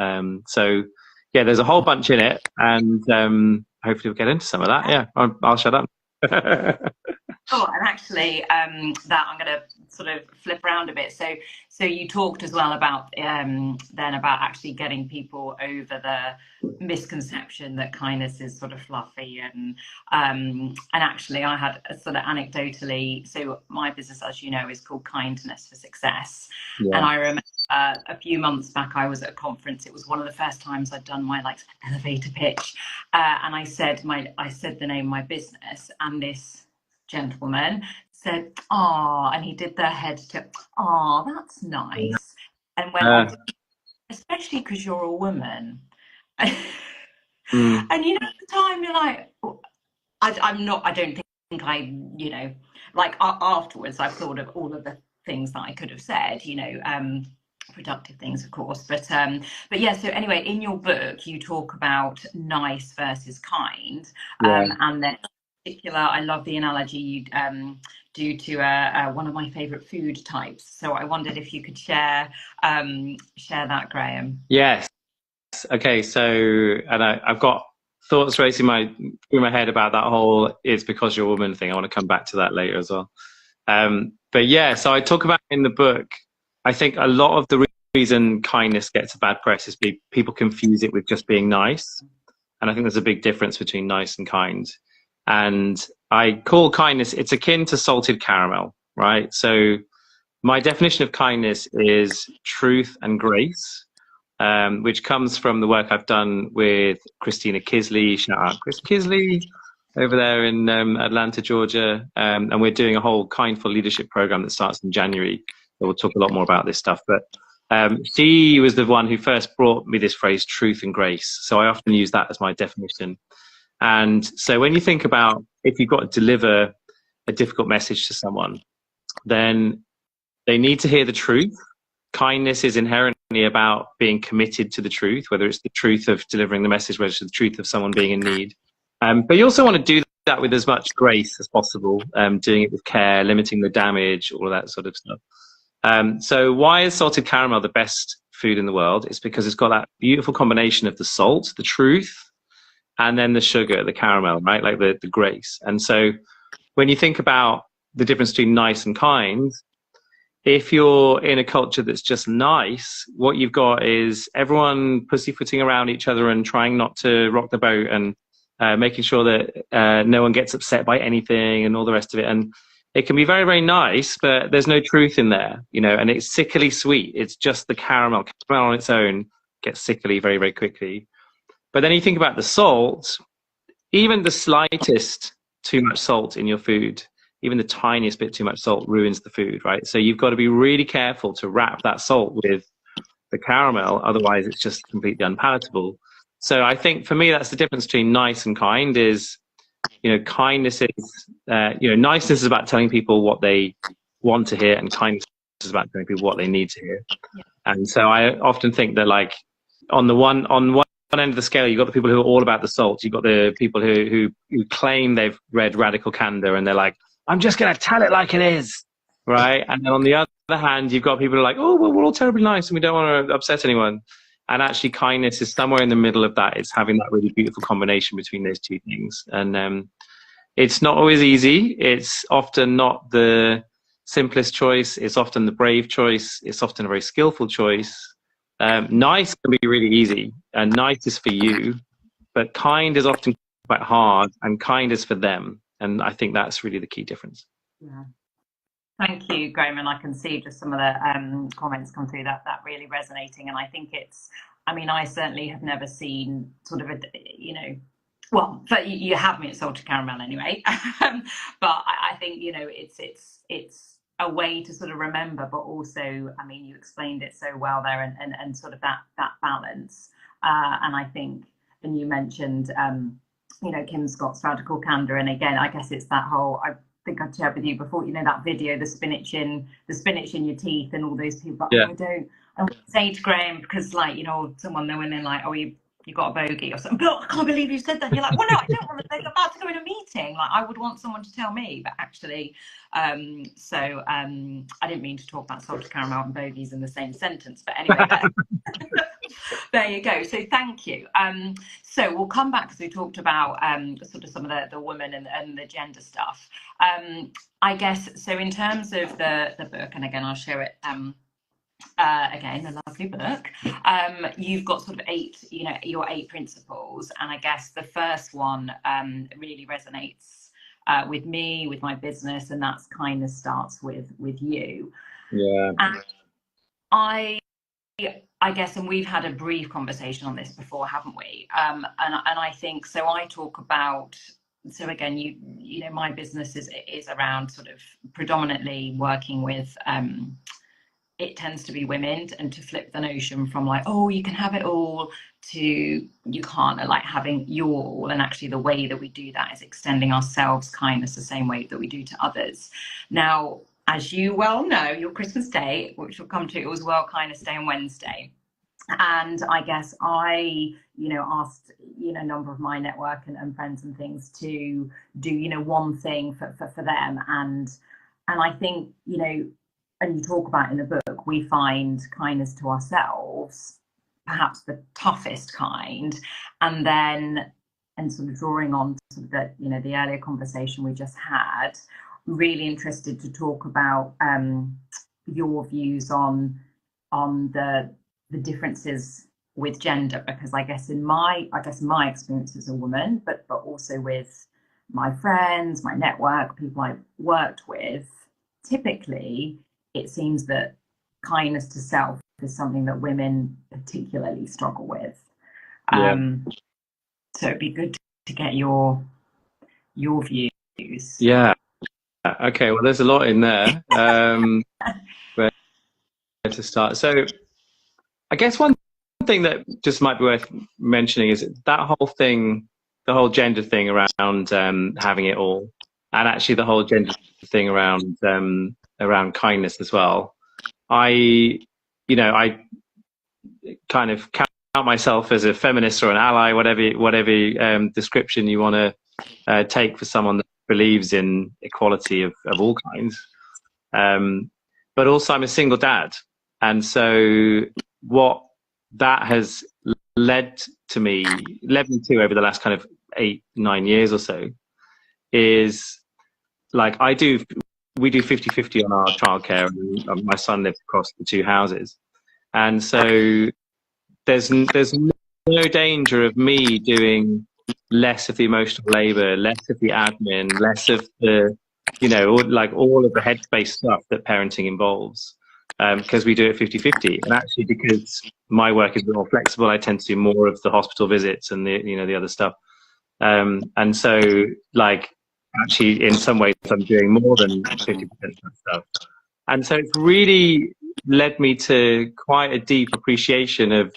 So yeah, there's a whole bunch in it, and hopefully we'll get into some of that. Yeah, I'll shut up. Oh, and actually, that I'm going to sort of flip around a bit. So you talked as well about then about actually getting people over the misconception that kindness is sort of fluffy, and actually I had a sort of anecdotally. So my business, as you know, is called Kindness for Success, and I remember a few months back I was at a conference. It was one of the first times I'd done my like elevator pitch, and I said the name of my business, and this gentleman said, "Oh," and he did the head tip, "Oh, that's nice," and went on, especially because you're a woman. And you know, at the time you're like, I don't think I, you know, like afterwards I've thought of all of the things that I could have said, you know, productive things, of course, but yeah. So anyway, in your book you talk about nice versus kind, and then particular, I love the analogy you do to one of my favorite food types. So I wondered if you could share that, Graham. Yes. Okay. So, and I've got thoughts racing through my head about that whole "it's because you're a woman" thing. I want to come back to that later as well. But yeah, so I talk about in the book, I think a lot of the reason kindness gets a bad press is people confuse it with just being nice. And I think there's a big difference between nice and kind. And I call kindness, it's akin to salted caramel, right? So my definition of kindness is truth and grace, which comes from the work I've done with Christina Kisley. Shout out Chris Kisley over there in Atlanta, Georgia. And we're doing a whole Kindful leadership program that starts in January. We'll talk a lot more about this stuff. But she was the one who first brought me this phrase, truth and grace. So I often use that as my definition. And so when you think about if you've got to deliver a difficult message to someone, then they need to hear the truth. Kindness is inherently about being committed to the truth, whether it's the truth of delivering the message, whether it's the truth of someone being in need. But you also want to do that with as much grace as possible, doing it with care, limiting the damage, all of that sort of stuff. So why is salted caramel the best food in the world? It's because it's got that beautiful combination of the salt, the truth, and then the sugar, the caramel, right? Like the grace. And so when you think about the difference between nice and kind, if you're in a culture that's just nice, what you've got is everyone pussyfooting around each other and trying not to rock the boat, and making sure that no one gets upset by anything and all the rest of it. And it can be very, very nice, but there's no truth in there, you know, and it's sickly sweet. It's just the caramel. Caramel on its own gets sickly very, very quickly. But then you think about the salt, even the slightest too much salt in your food, even the tiniest bit too much salt ruins the food, right? So you've got to be really careful to wrap that salt with the caramel, otherwise it's just completely unpalatable. So I think for me, that's the difference between nice and kind is, you know, kindness is, you know, niceness is about telling people what they want to hear, and kindness is about telling people what they need to hear. Yeah. And so I often think that, like, on one end of the scale, you've got the people who are all about the salt. You've got the people who claim they've read Radical Candor, and they're like, I'm just going to tell it like it is, right? And then on the other hand, you've got people who are like, oh, well, we're all terribly nice and we don't want to upset anyone. And actually, kindness is somewhere in the middle of that. It's having that really beautiful combination between those two things. And it's not always easy. It's often not the simplest choice. It's often the brave choice. It's often a very skillful choice. Nice can be really easy, and nice is for you, but kind is often quite hard, and kind is for them. And I think that's really the key difference. Yeah. Thank you, Graham. And I can see just some of the comments come through that really resonating. And I think it's, I mean, I certainly have never seen sort of a, you know, well, but you have me at salted caramel anyway. But I think, you know, it's a way to sort of remember, but also, I mean, you explained it so well there, and sort of that balance. And I think, and you mentioned, you know, Kim Scott's Radical Candor, and again, I guess it's that whole, I think I've shared with you before, you know, that video, the spinach in your teeth, and all those people. But yeah. I would say to Graham, because, like, you know, someone knowing in, like, oh, you got a bogey or something. But I can't believe you said that. You're like, well, no, I don't want to. They're about to go in a meeting. Like, I would want someone to tell me. But actually, I didn't mean to talk about salted caramel and bogeys in the same sentence. But anyway, there you go. So thank you. So we'll come back, because we talked about sort of some of the women and the gender stuff. I guess, so in terms of the book, and again, I'll share it. Again, a lovely book. You've got sort of your 8 principles, and I guess the first one really resonates with me, with my business, and that's kindness starts with you. Yeah. And I guess, and we've had a brief conversation on this before, haven't we? And I think, so I talk about, so again, you know, my business is around sort of predominantly working with it tends to be women, and to flip the notion from, like, oh, you can have it all, to you can't, like, having your all. And actually the way that we do that is extending ourselves kindness the same way that we do to others. Now, as you well know, your Christmas Day, which we'll come to, it was World Kindness Day on Wednesday. And I guess I, you know, asked, you know, a number of my network and friends and things to do, you know, one thing for them. And I think, you know, and you talk about in the book, we find kindness to ourselves, perhaps the toughest kind, and sort of drawing on sort of the, you know, the earlier conversation we just had, really interested to talk about your views on the differences with gender, because I guess my experience as a woman, but also with my friends, my network, people I've worked with, typically it seems that kindness to self is something that women particularly struggle with. So it'd be good to get your views. Yeah. Okay. Well, there's a lot in there. Where to start? So, I guess one thing that just might be worth mentioning is that whole thing, the whole gender thing around having it all, and actually the whole gender thing around kindness as well. I kind of count myself as a feminist or an ally, whatever description you want to take for someone that believes in equality of all kinds. but also I'm a single dad. And so what that has led me to over the last kind of 8-9 years or so is like we do 50-50 on our childcare, and my son lives across the 2 houses. And so there's no danger of me doing less of the emotional labor, less of the admin, less of the, all of the headspace stuff that parenting involves, because we do it 50-50. And actually, because my work is a bit more flexible, I tend to do more of the hospital visits and the other stuff. And so, actually, in some ways, I'm doing more than 50% of that stuff. And so it's really led me to quite a deep appreciation of,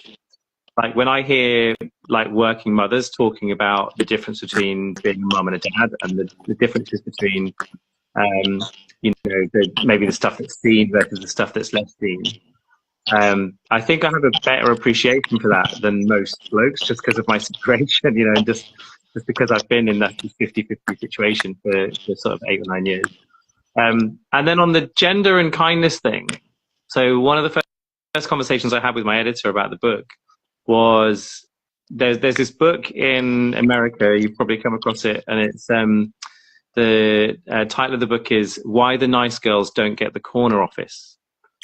when I hear working mothers talking about the difference between being a mum and a dad, and the differences between maybe the stuff that's seen versus the stuff that's less seen. I think I have a better appreciation for that than most blokes, just because of my situation, and just because I've been in that 50-50 situation for sort of 8 or 9 years. And then on the gender and kindness thing, so one of the first conversations I had with my editor about the book was there's this book in America, you've probably come across it, and it's the title of the book is Why the Nice Girls Don't Get the Corner Office.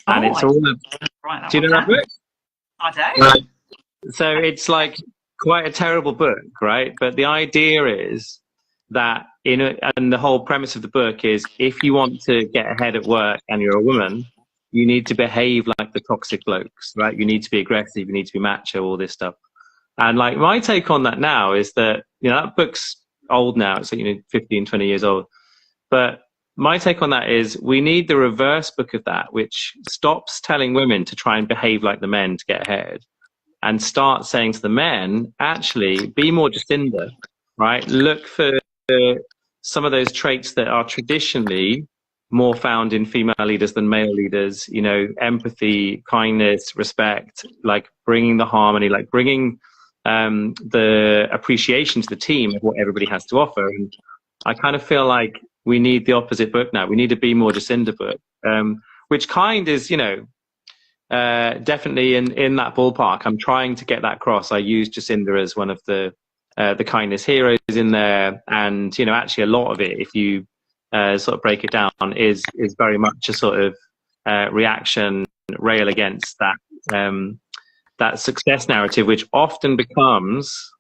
And it's all of, do you know that book? I don't. So it's quite a terrible book, right? But the idea is that and the whole premise of the book is, if you want to get ahead at work and you're a woman, you need to behave like the toxic blokes, right? You need to be aggressive, you need to be macho, all this stuff. And my take on that now is that, that book's old now, it's 15, 20 years old. But my take on that is we need the reverse book of that, which stops telling women to try and behave like the men to get ahead, and start saying to the men, actually, be more Jacinda, right? Look for some of those traits that are traditionally more found in female leaders than male leaders, empathy, kindness, respect, bringing the harmony, bringing the appreciation to the team of what everybody has to offer. And I kind of feel like we need the opposite book now. We need a Be More Jacinda book, which kind is, definitely in that ballpark. I'm trying to get that across. I use Jacinda as one of the kindness heroes in there. And, actually a lot of it, if you sort of break it down, is very much a sort of reaction, rail against that success narrative, which often becomes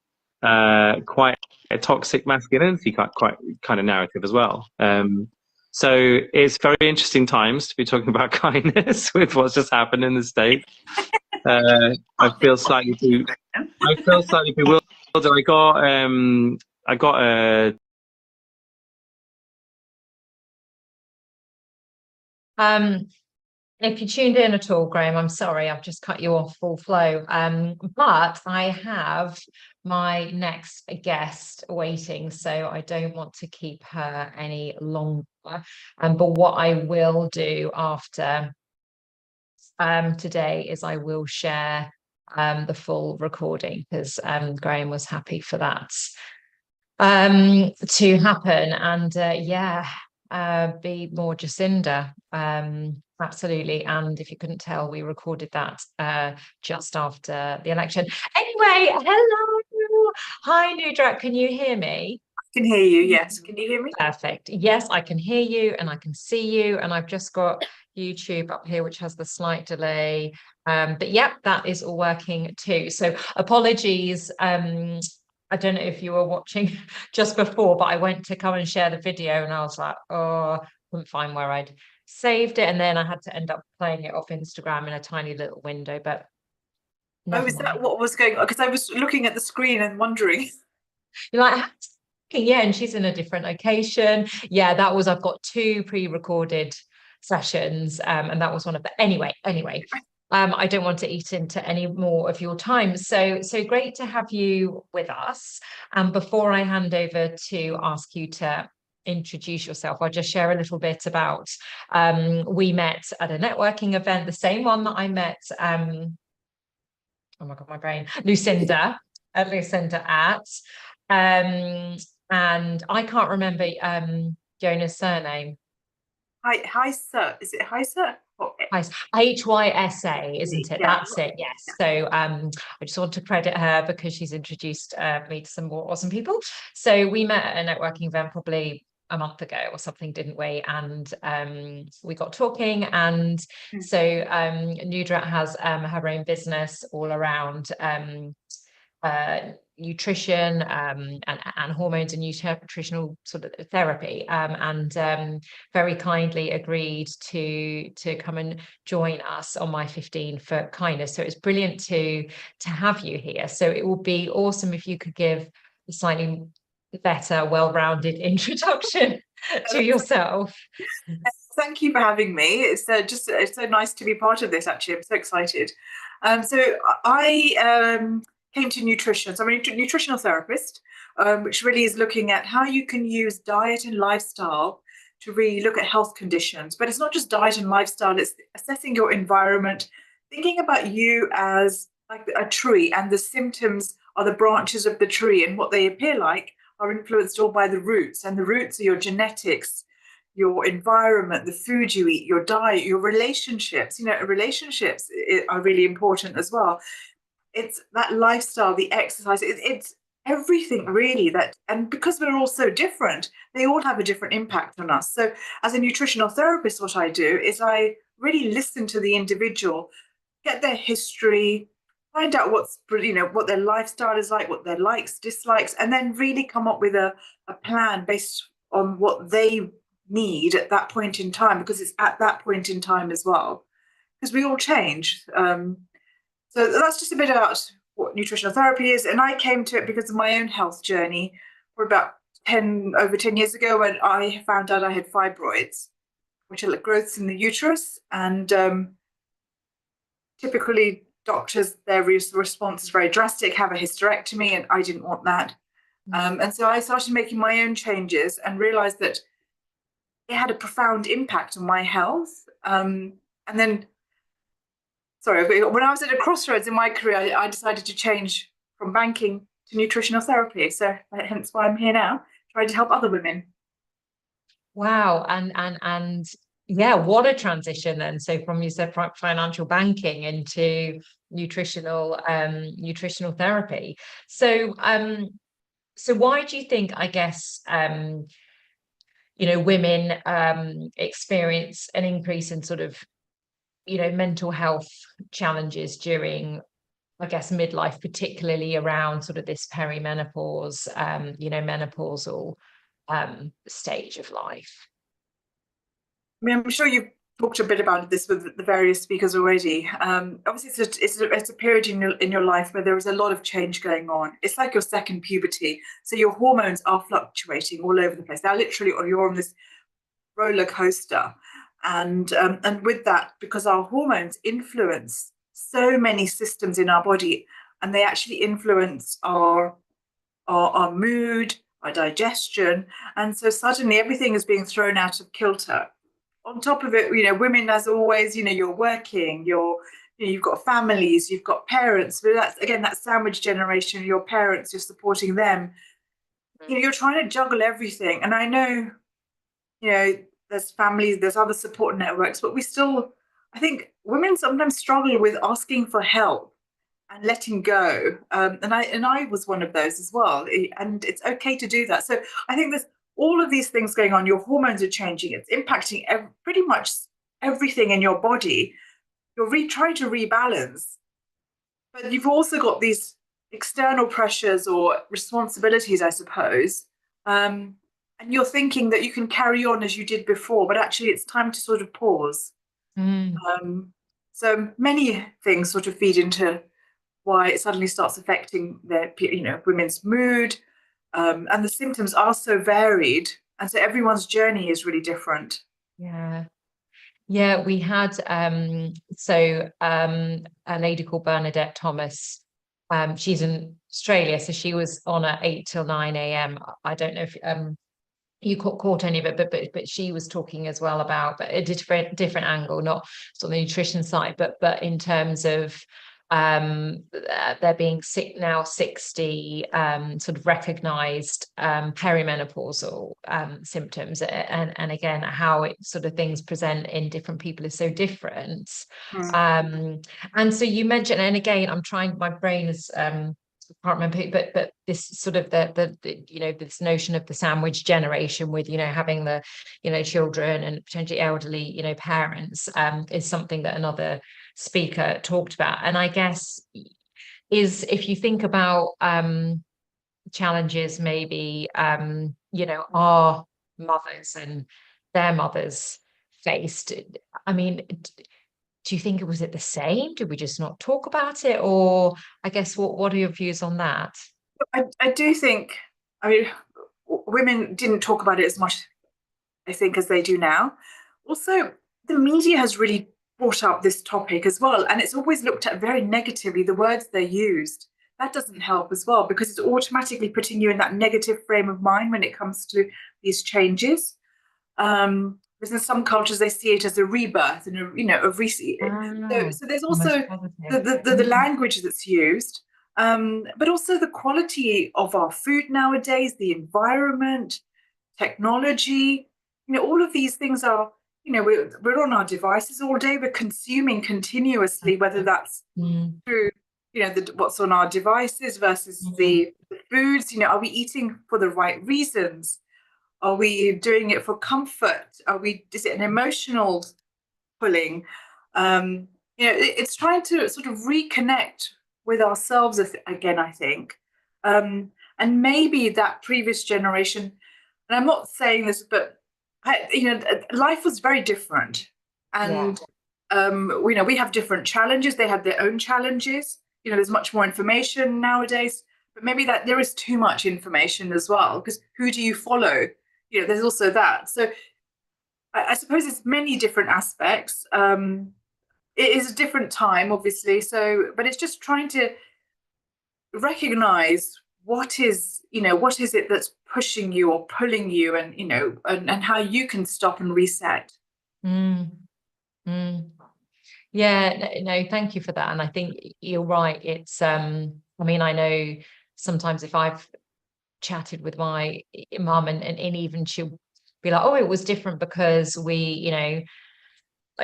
quite a toxic masculinity kind of narrative as well. So it's very interesting times to be talking about kindness with what's just happened in the States. I feel slightly bewildered. I got a if you tuned in at all, Graham, I'm sorry, I've just cut you off full flow. But I have my next guest waiting, so I don't want to keep her any longer. But what I will do after today is I will share the full recording, because Graham was happy for that to happen. And Be More Jacinda. Absolutely. And if you couldn't tell, we recorded that just after the election. Anyway, hello. Hi, Nudrat. Can you hear me? I can hear you, yes. Can you hear me? Perfect. Yes, I can hear you and I can see you. And I've just got YouTube up here, which has the slight delay. But yep, that is all working too. So apologies. I don't know if you were watching just before, but I went to come and share the video and I was like, oh, I couldn't find where I'd saved it. And then I had to end up playing it off Instagram in a tiny little window, but is that what was going on? Because I was looking at the screen and wondering. You're like, yeah, and she's in a different location. Yeah, I've got 2 pre-recorded sessions, and that was one of the, anyway. I don't want to eat into any more of your time. So great to have you with us. And before I hand over to ask you to introduce yourself, I'll just share a little bit about, we met at a networking event, the same one that I met, oh my God, my brain, Lucinda at, and I can't remember Jonah's surname. Hi, sir. Is it hi, sir? HYSA, isn't it? Yeah. That's it. Yes. So I just want to credit her because she's introduced me to some more awesome people. So we met at a networking event probably a month ago or something, didn't we? And we got talking, and so Nudrat has her own business all around nutrition and hormones and nutritional sort of therapy, and very kindly agreed to come and join us on My 15 for Kindness. So it's brilliant to have you here. So it will be awesome if you could give a slightly better, well-rounded introduction to yourself. Thank you for having me. It's so nice to be part of this. Actually, I'm so excited. So I came to nutrition. So I'm a nutritional therapist, which really is looking at how you can use diet and lifestyle to really look at health conditions. But it's not just diet and lifestyle, it's assessing your environment, thinking about you as like a tree, and the symptoms are the branches of the tree, and what they appear like are influenced all by the roots, and the roots are your genetics, your environment, the food you eat, your diet, your relationships. Relationships are really important as well. It's that lifestyle, the exercise, it's everything really and because we're all so different, they all have a different impact on us. So as a nutritional therapist, what I do is I really listen to the individual, get their history, find out what their lifestyle is like, what their likes, dislikes, and then really come up with a plan based on what they need at that point in time, because it's at that point in time as well, because we all change. So that's just a bit about what nutritional therapy is. And I came to it because of my own health journey for about over 10 years ago, when I found out I had fibroids, which are growths in the uterus. And typically doctors, their response is very drastic, have a hysterectomy, and I didn't want that. And so I started making my own changes and realized that it had a profound impact on my health. And then when I was at a crossroads in my career, I decided to change from banking to nutritional therapy. So hence why I'm here now, trying to help other women. Wow. And yeah, what a transition then. So from, you said, financial banking into nutritional therapy. So why do you think, I guess, women experience an increase in sort of mental health challenges during, I guess, midlife, particularly around sort of this perimenopause, menopausal stage of life? I mean, I'm sure you've talked a bit about this with the various speakers already. Obviously, it's a period in your life where there is a lot of change going on. It's like your second puberty. So your hormones are fluctuating all over the place. Now, literally, or you're on this roller coaster. And with that, because our hormones influence so many systems in our body, and they actually influence our mood, our digestion, and so suddenly everything is being thrown out of kilter. On top of it, women, as always, you're working, you've got families, you've got parents. But that's again that sandwich generation. Your parents, you're supporting them. You're trying to juggle everything, and I know, there's families, there's other support networks, but I think women sometimes struggle with asking for help and letting go. And I was one of those as well. And it's okay to do that. So I think there's all of these things going on. Your hormones are changing. It's impacting pretty much everything in your body. You're trying to rebalance. But you've also got these external pressures or responsibilities, I suppose. And you're thinking that you can carry on as you did before, but actually it's time to sort of pause. So many things sort of feed into why it suddenly starts affecting women's mood. And the symptoms are so varied. And so everyone's journey is really different. Yeah. Yeah, we had a lady called Bernadette Thomas. She's in Australia, so she was on at 8 till 9 a.m. I don't know if you caught any of it, but she was talking as well about a different angle, not on the nutrition side, but in terms of There being now 60 sort of recognized perimenopausal symptoms, and again how it sort of things present in different people is so different. And so you mentioned, and again I'm trying, my brain is can't remember, but this sort of the you know, this notion of the sandwich generation with, you know, having the, you know, children and potentially elderly, you know, parents, is something that another speaker talked about. And I guess is, if you think about challenges maybe you know, our mothers and their mothers faced, I mean, do you think it was the same? Did we just not talk about it? Or I guess what are your views on that? I do think, I mean, women didn't talk about it as much, I think, as they do now. Also, the media has really brought up this topic as well, and it's always looked at very negatively, the words they're used. That doesn't help as well, because it's automatically putting you in that negative frame of mind when it comes to these changes. Because in some cultures they see it as a rebirth and a reset. So there's also the language that's used, but also the quality of our food nowadays, the environment, technology. You know, all of these things are, you know, we're on our devices all day. We're consuming continuously, whether that's through, you know, what's on our devices versus the foods. You know, are we eating for the right reasons? Are we doing it for comfort? Is it an emotional pulling? You know, it's trying to sort of reconnect with ourselves again, I think. And maybe that previous generation, and I'm not saying this, but you know, life was very different. And you know, we have different challenges. They had their own challenges. You know, there's much more information nowadays, but maybe that there is too much information as well, because who do you follow? You know, there's also that. So I suppose it's many different aspects. It is a different time, obviously. So, but it's just trying to recognize what is it that's pushing you or pulling you, and, you know, and how you can stop and reset. Yeah, no, thank you for that. And I think you're right. It's I mean, I know sometimes if I've chatted with my mum, and even she'll be like, oh, it was different because we, you know,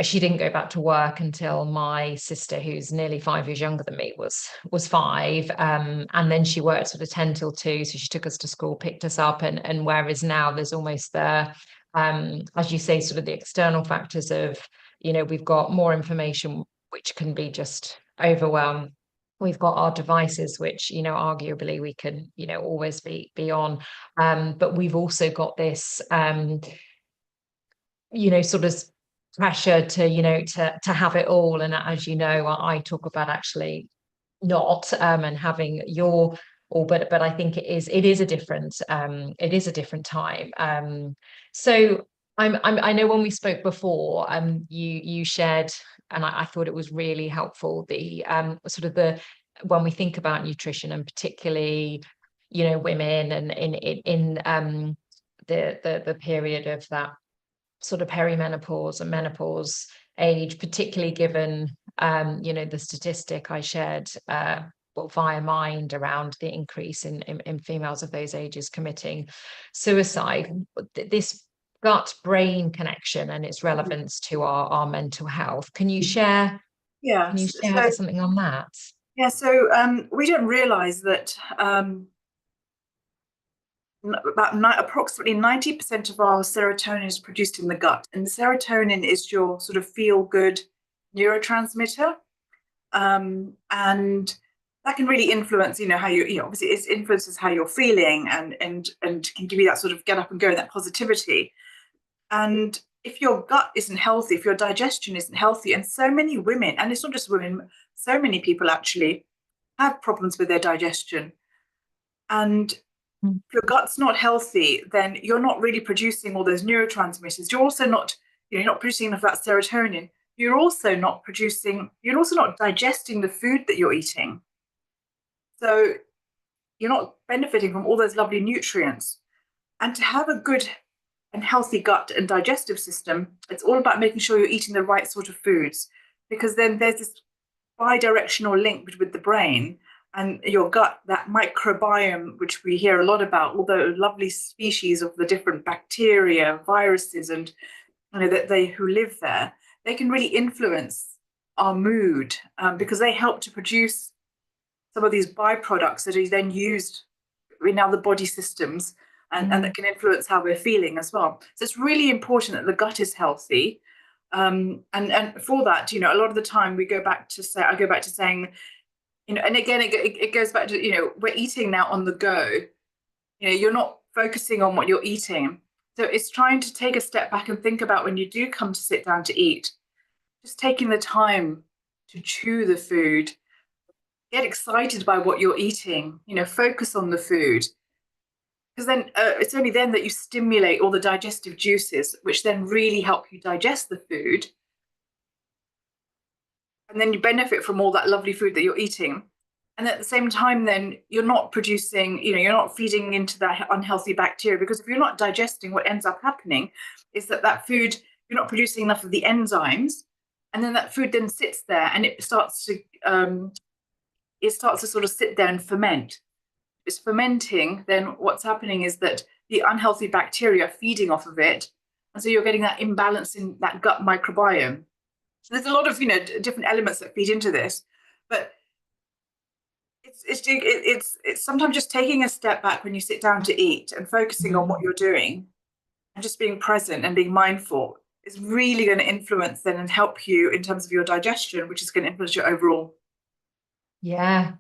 she didn't go back to work until my sister, who's nearly 5 years younger than me, was 5, and then she worked sort of 10 till 2, so she took us to school, picked us up, and whereas now there's almost the as you say, sort of the external factors of, you know, we've got more information which can be just overwhelmed. We've got our devices, which, you know, arguably we can, you know, always be on. But we've also got this, you know, sort of pressure to, you know, to have it all. And as you know, I talk about actually not, and having your all, but I think it is a different time. So I know when we spoke before, you shared, and I thought it was really helpful, the sort of when we think about nutrition, and particularly, you know, women, and in the period of that sort of perimenopause and menopause age, particularly given you know, the statistic I shared via Mind around the increase in females of those ages committing suicide. This gut-brain connection and its relevance to our mental health. Can you share? Yeah. Can you share something on that? Yeah. So we don't realise that approximately 90% of our serotonin is produced in the gut, and the serotonin is your sort of feel-good neurotransmitter, and that can really influence, you know, how you know, obviously it influences how you're feeling, and can give you that sort of get up and go, that positivity. And if your gut isn't healthy, if your digestion isn't healthy, and so many women, and it's not just women, so many people actually have problems with their digestion. And if your gut's not healthy, then you're not really producing all those neurotransmitters. You're also not, you know, you're not producing enough of that serotonin. You're also not digesting the food that you're eating. So you're not benefiting from all those lovely nutrients. And to have a good and healthy gut and digestive system, it's all about making sure you're eating the right sort of foods, because then there's this bi-directional link with the brain and your gut, that microbiome, which we hear a lot about, all the lovely species of the different bacteria, viruses, and that who live there, they can really influence our mood because they help to produce some of these byproducts that are then used in other body systems and that can influence how we're feeling as well. So it's really important that the gut is healthy. And for that, a lot of the time I go back to saying, and again, it goes back to, we're eating now on the go. You're not focusing on what you're eating. So it's trying to take a step back and think about when you do come to sit down to eat, just taking the time to chew the food, get excited by what you're eating, focus on the food. Because then it's only then that you stimulate all the digestive juices, which then really help you digest the food. And then you benefit from all that lovely food that you're eating. And at the same time, then you're not producing, you're not feeding into that unhealthy bacteria, because if you're not digesting, what ends up happening is that food, you're not producing enough of the enzymes. And then that food then sits there and it starts to sort of sit there and ferment. It's fermenting, then what's happening is that the unhealthy bacteria are feeding off of it. And so you're getting that imbalance in that gut microbiome. So there's a lot of, different elements that feed into this, but it's sometimes just taking a step back when you sit down to eat and focusing on what you're doing and just being present and being mindful is really going to influence then and help you in terms of your digestion, which is going to influence your overall. Yeah.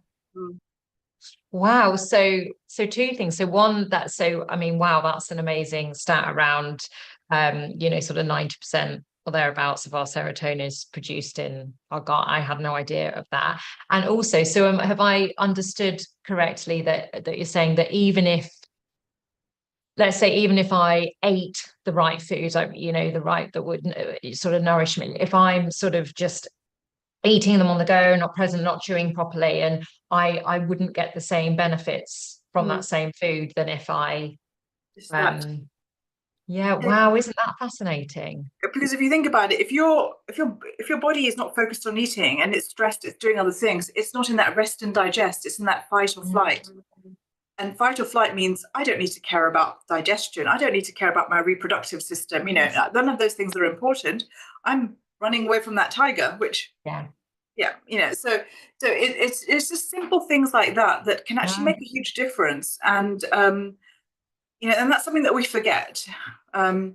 Wow. So two things. So one, wow, that's an amazing stat around, sort of 90% or thereabouts of our serotonin is produced in our gut. I had no idea of that. And also, so have I understood correctly that you're saying that even if I ate the right food, that would sort of nourish me, if I'm sort of just eating them on the go, not present, not chewing properly, and I wouldn't get the same benefits from that same food than if I wow, isn't that fascinating? Because if you think about it, if your body is not focused on eating and it's stressed, it's doing other things, it's not in that rest and digest, it's in that fight or flight. And fight or flight means I don't need to care about digestion, I don't need to care about my reproductive system, none of those things are important. I'm running away from that tiger, which so it's just simple things like that can actually make a huge difference. And and that's something that we forget. Oh,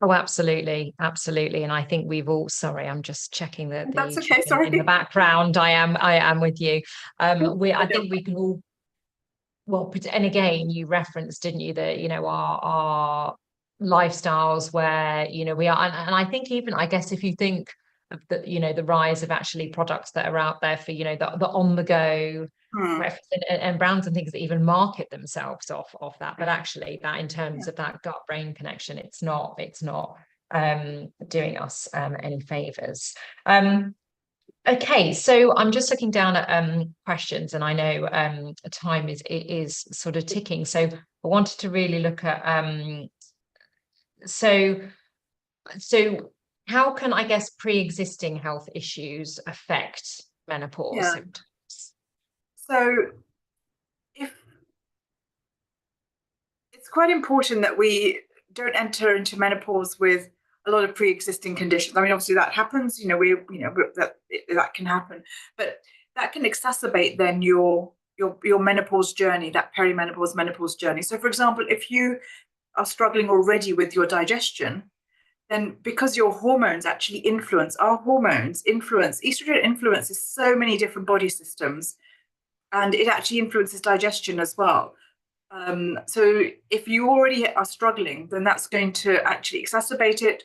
absolutely. And I think we've all, sorry, I'm just checking that's okay, sorry. In the background. I am with you. I think we can all, and again, you referenced, didn't you, that, our lifestyles where, we are, and I think even, I guess, if you think of the rise of actually products that are out there for, the on the go and brands and things that even market themselves off that, but actually that in terms of that gut brain connection, it's not doing us any favors. Okay, so I'm just looking down at questions, and I know time is sort of ticking, so I wanted to really look at so how can, I guess, pre-existing health issues affect menopause symptoms? So it's quite important that we don't enter into menopause with a lot of pre-existing conditions. I mean, obviously that happens, that can happen, but that can exacerbate then your menopause journey, that perimenopause, menopause journey. So for example, if you are struggling already with your digestion, then because your hormones actually estrogen influences so many different body systems, and it actually influences digestion as well. So if you already are struggling, then that's going to actually exacerbate it.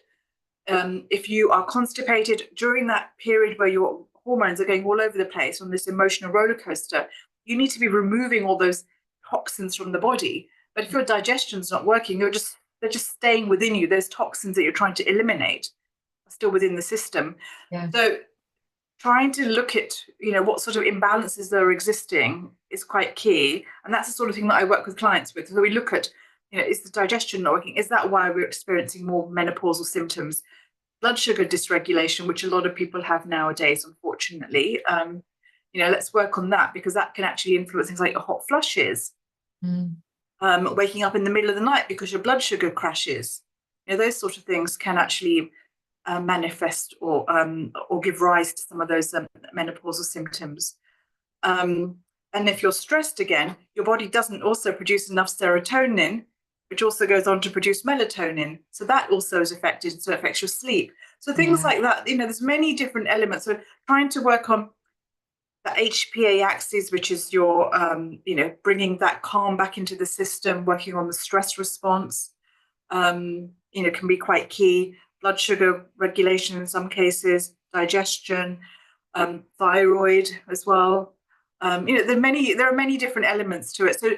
If you are constipated during that period where your hormones are going all over the place on this emotional roller coaster, you need to be removing all those toxins from the body. But if your digestion's not working, they're just staying within you. Those toxins that you're trying to eliminate are still within the system. So trying to look at, what sort of imbalances that are existing is quite key. And that's the sort of thing that I work with clients with. So we look at, is the digestion not working? Is that why we're experiencing more menopausal symptoms? blood sugar dysregulation, which a lot of people have nowadays, unfortunately. Let's work on that, because that can actually influence things like your hot flushes, waking up in the middle of the night because your blood sugar crashes. Those sort of things can actually manifest or give rise to some of those menopausal symptoms. And if you're stressed again, your body doesn't also produce enough serotonin, which also goes on to produce melatonin. So that also is affected, so it affects your sleep. So things like that, there's many different elements. So trying to work on the HPA axis, which is your, bringing that calm back into the system, working on the stress response, can be quite key. Blood sugar regulation in some cases, digestion, thyroid as well. There are many different elements to it. So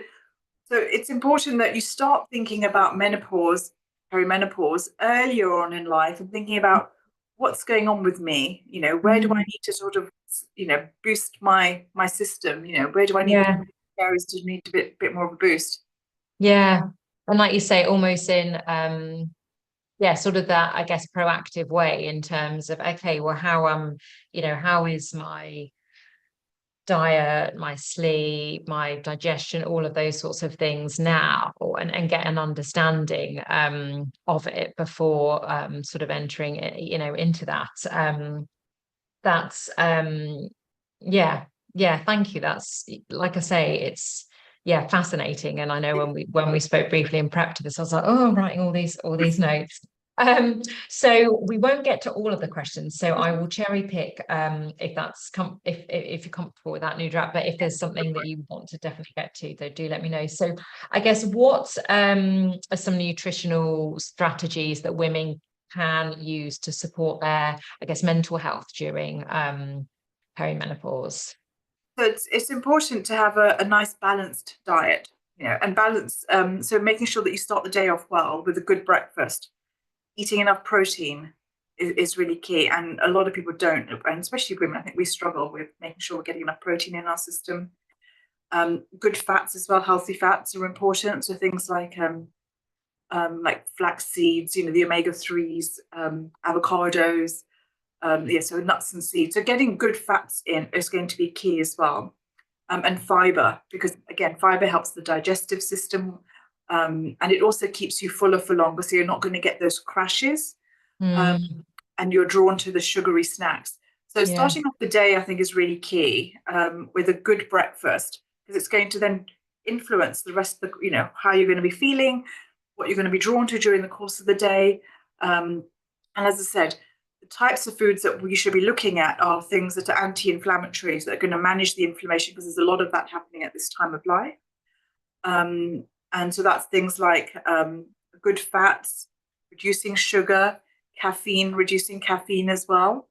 it's important that you start thinking about menopause, perimenopause earlier on in life, and thinking about what's going on with me. Where do I need to sort of, boost my system? Where do I need areas to need a bit more of a boost? Yeah, and like you say, almost in sort of that, I guess, proactive way in terms of, okay, well, how is my diet, my sleep, my digestion, all of those sorts of things now, and get an understanding of it before sort of entering into that. Thank you. That's, like I say, it's fascinating. And I know when we spoke briefly and prepped to this, I was like, oh, I'm writing all these notes. So we won't get to all of the questions, so I will cherry pick if you're comfortable with that, Nudrat, but if there's something that you want to definitely get to, though, do let me know. So I guess what are some nutritional strategies that women can use to support their, I guess, mental health during perimenopause? So it's important to have a nice balanced diet, and balance. So making sure that you start the day off well with a good breakfast. Eating enough protein is really key, and a lot of people don't, and especially women. I think we struggle with making sure we're getting enough protein in our system. Good fats as well, healthy fats are important. So things like flax seeds, the omega-3s, avocados, so nuts and seeds. So getting good fats in is going to be key as well, and fiber, because again, fiber helps the digestive system. And it also keeps you fuller for longer, so you're not going to get those crashes, and you're drawn to the sugary snacks. So starting off the day, I think, is really key, with a good breakfast, because it's going to then influence the rest of the, how you're going to be feeling, what you're going to be drawn to during the course of the day. And as I said, the types of foods that we should be looking at are things that are anti-inflammatories, that are going to manage the inflammation, because there's a lot of that happening at this time of life. And so that's things like good fats, reducing sugar, caffeine, reducing caffeine as well.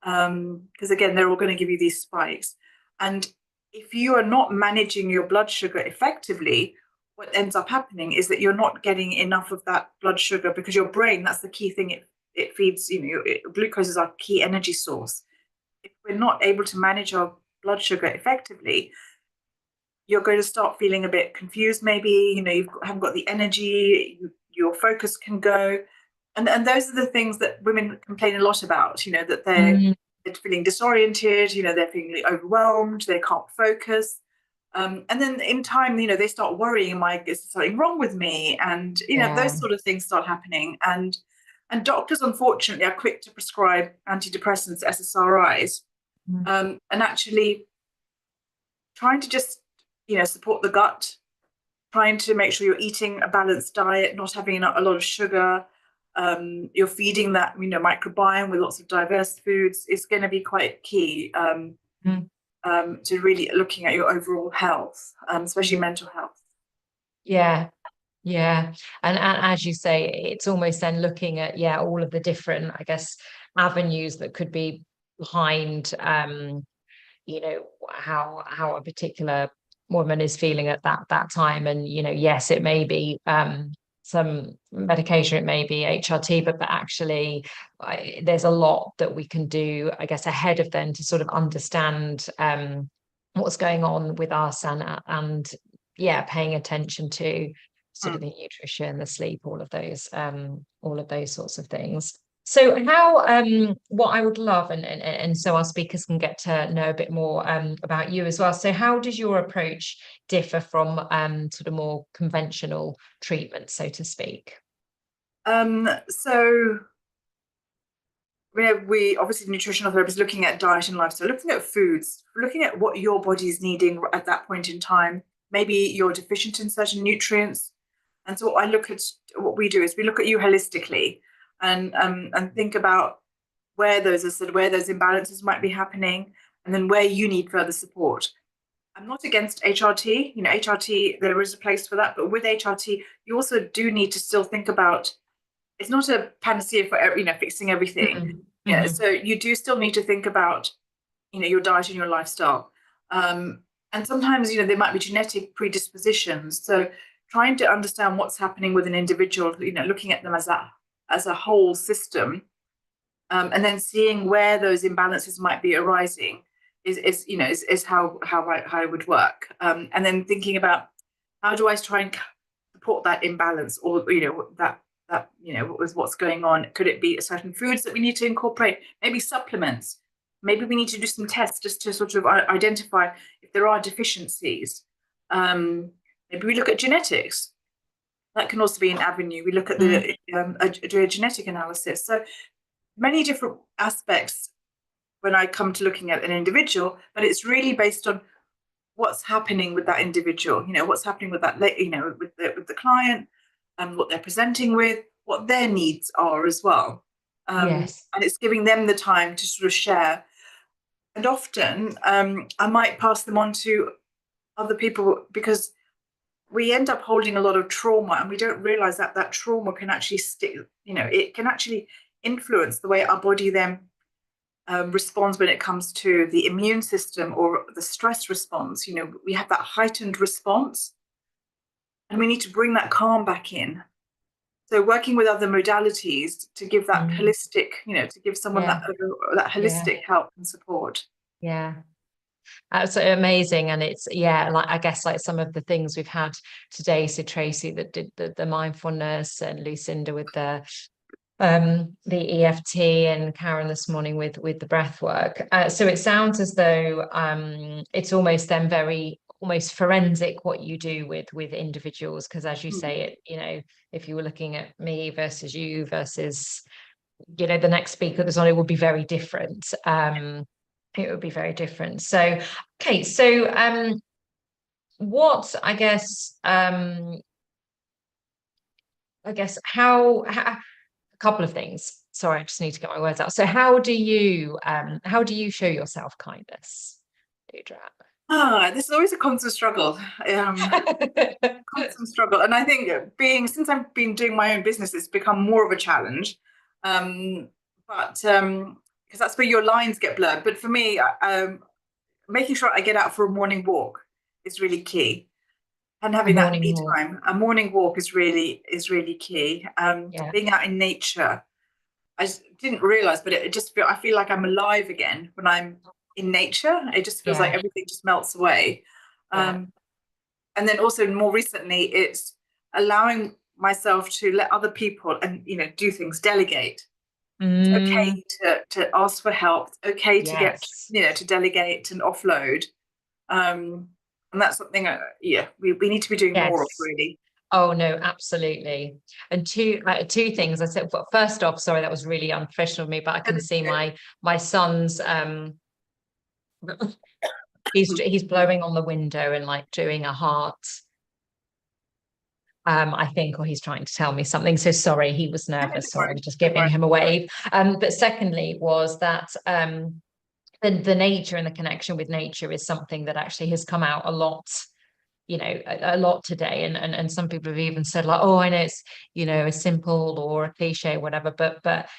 Because again, they're all going to give you these spikes. And if you are not managing your blood sugar effectively, what ends up happening is that you're not getting enough of that blood sugar, because your brain, that's the key thing, it feeds, glucose is our key energy source. If we're not able to manage our blood sugar effectively, you're going to start feeling a bit confused, maybe, you haven't got the energy, your focus can go. And those are the things that women complain a lot about, that they're feeling disoriented, they're feeling overwhelmed, they can't focus. And then in time, they start worrying, is there something wrong with me? And, those sort of things start happening. And doctors, unfortunately, are quick to prescribe antidepressants, SSRIs, and actually trying to just support the gut, trying to make sure you're eating a balanced diet, not having a lot of sugar. You're feeding that, microbiome with lots of diverse foods is going to be quite key to really looking at your overall health, especially mental health. Yeah. And as you say, it's almost then looking at, all of the different, I guess, avenues that could be behind, how a particular woman is feeling at that time. And yes, it may be some medication, it may be HRT, but actually there's a lot that we can do, I guess, ahead of then to sort of understand what's going on with us, and paying attention to sort of the nutrition, the sleep, all of those sorts of things. So how what I would love, and so our speakers can get to know a bit more about you as well. So how does your approach differ from sort of more conventional treatment, so to speak? So we obviously nutritional therapists looking at diet and lifestyle, looking at foods, looking at what your body is needing at that point in time. Maybe you're deficient in certain nutrients. And so what we do is we look at you holistically and think about where those imbalances might be happening, and then where you need further support. I'm not against HRT. HRT, there is a place for that, but with HRT, you also do need to still think about, it's not a panacea for fixing everything. Yeah, so you do still need to think about your diet and your lifestyle. And sometimes there might be genetic predispositions. So trying to understand what's happening with an individual, looking at them as a whole system, and then seeing where those imbalances might be arising is how it would work. And then thinking about, how do I try and support that imbalance, or what's going on? Could it be certain foods that we need to incorporate? Maybe supplements. Maybe we need to do some tests just to sort of identify if there are deficiencies. Maybe we look at genetics. That can also be an avenue. We look at do a genetic analysis. So many different aspects when I come to looking at an individual, but it's really based on what's happening with that individual. What's happening with that, with the client, and what they're presenting with, what their needs are as well. Yes. And it's giving them the time to sort of share. And often I might pass them on to other people, because we end up holding a lot of trauma, and we don't realize that trauma can actually stick, it can actually influence the way our body then responds when it comes to the immune system or the stress response. We have that heightened response, and we need to bring that calm back in. So working with other modalities to give that holistic, to give someone that holistic help and support. Yeah. Absolutely amazing. And it's, like, I guess, like some of the things we've had today. So Tracy that did the mindfulness, and Lucinda with the EFT, and Karen this morning with the breath work. So it sounds as though it's almost then very almost forensic what you do with individuals, because as you say it, if you were looking at me versus you versus the next speaker that's on, it would be very different. It would be very different. So okay, so what I guess how a couple of things. Sorry, I just need to get my words out. So how do you show yourself kindness, Deirdre? This is always a constant struggle. Constant struggle. And I think since I've been doing my own business, it's become more of a challenge. But because that's where your lines get blurred. But for me, making sure I get out for a morning walk is really key. And having that me time, a morning walk is really key. Being out in nature, I just didn't realize, but I feel like I'm alive again when I'm in nature. It just feels like everything just melts away. And then also more recently, it's allowing myself to let other people and do things, delegate. It's okay to ask for help. It's okay to get to delegate and offload. And that's something we need to be doing more of, really. Oh no, absolutely. And two things I said. But first off, sorry, that was really unprofessional of me, but I can see my son's he's blowing on the window and like doing a heart, I think, or he's trying to tell me something. So sorry, he was nervous, so I'm just giving him a wave. But secondly was that the nature and the connection with nature is something that actually has come out a lot, a lot today. And some people have even said like, oh, I know it's, a simple or a cliche, whatever, but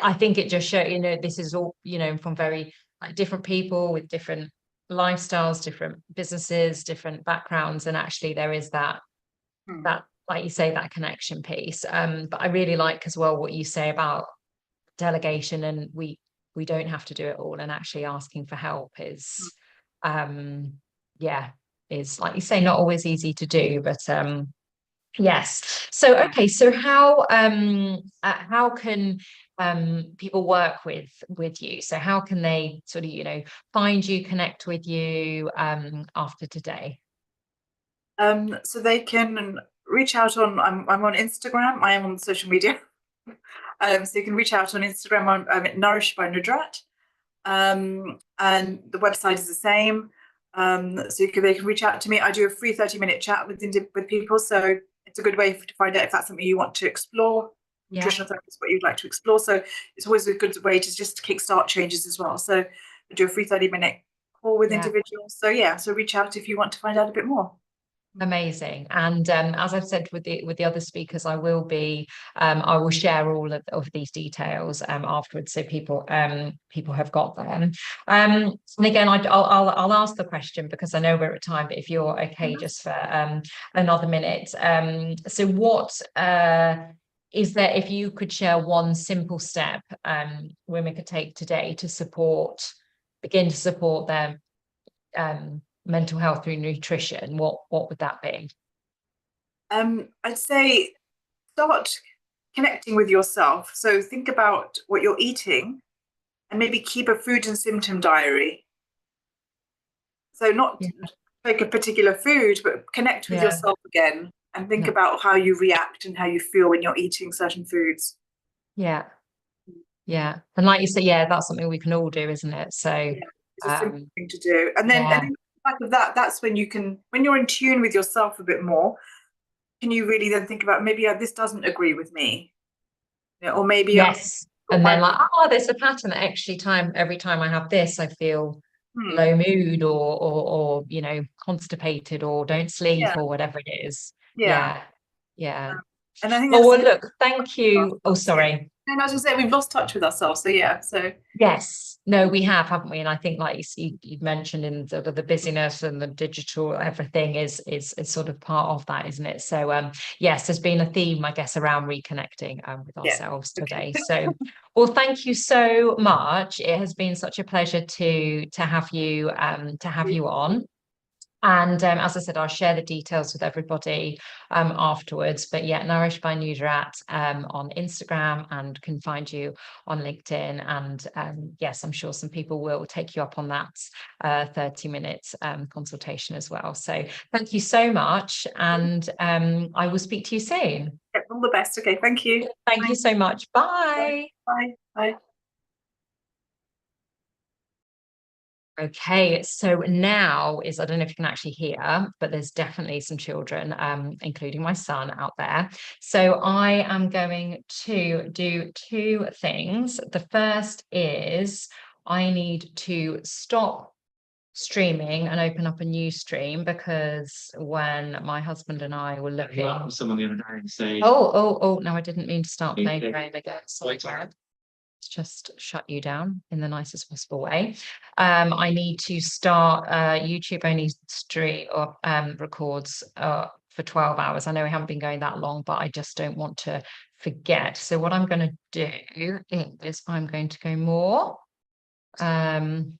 I think it just shows, this is all, from very different people with different lifestyles, different businesses, different backgrounds. And actually there is that, like you say, that connection piece. But I really like as well what you say about delegation, and we don't have to do it all, and actually asking for help is is, like you say, not always easy to do, but Yes. So, okay. So how can people work with you? So how can they sort of, find you, connect with you after today? So they can reach out on. I'm on Instagram. I am on social media. So you can reach out on Instagram. I'm at Nourished by Nudrat, and the website is the same. So they can reach out to me. I do a free 30-minute chat with people. So it's a good way to find out if that's something you want to explore. Yeah. Nutritional therapy is what you'd like to explore. So it's always a good way to just kickstart changes as well. So I do a free 30-minute call with Yeah. individuals. So so reach out if you want to find out a bit more. Amazing. And as I've said with the other speakers, I will share all of these details afterwards, so people have got them. And again, I'll ask the question because I know we're at time, but if you're okay, just for another minute. So what is there, if you could share one simple step women could take today to begin to support their mental health through nutrition, what would that be? I'd say start connecting with yourself. So think about what you're eating and maybe keep a food and symptom diary. So not take a particular food, but connect with yourself again and think about how you react and how you feel when you're eating certain foods. Yeah. And like you say, that's something we can all do, isn't it? So it's a simple thing to do. And then back of that's when when you're in tune with yourself a bit more, can you really then think about maybe this doesn't agree with me, or maybe and then like, there's a pattern that every time I have this, I feel low mood or constipated or don't sleep or whatever it is. Yeah. And I think well, look, thank you. Oh, sorry. And as I say, we've lost touch with ourselves. So yes, no, we have, haven't we? And I think, like you've mentioned, in the busyness and the digital, everything is sort of part of that, isn't it? So yes, there's been a theme, I guess, around reconnecting with ourselves today. So well, thank you so much. It has been such a pleasure to have you on. And as I said, I'll share the details with everybody afterwards. But Nourished by Nudrat on Instagram, and can find you on LinkedIn. And yes, I'm sure some people will take you up on that 30-minute consultation as well. So thank you so much. And I will speak to you soon. All the best. Okay, thank you. Thank you so much. Bye. Bye. Okay, so now I don't know if you can actually hear, but there's definitely some children, including my son, out there. So I am going to do two things. The first is I need to stop streaming and open up a new stream, because when my husband and I were looking, someone the other day saying, no, I didn't mean to start playing game again. Sorry, just shut you down in the nicest possible way. I need to start YouTube only stream or records for 12 hours. I know we haven't been going that long, but I just don't want to forget. So what I'm going to do is I'm going to go more and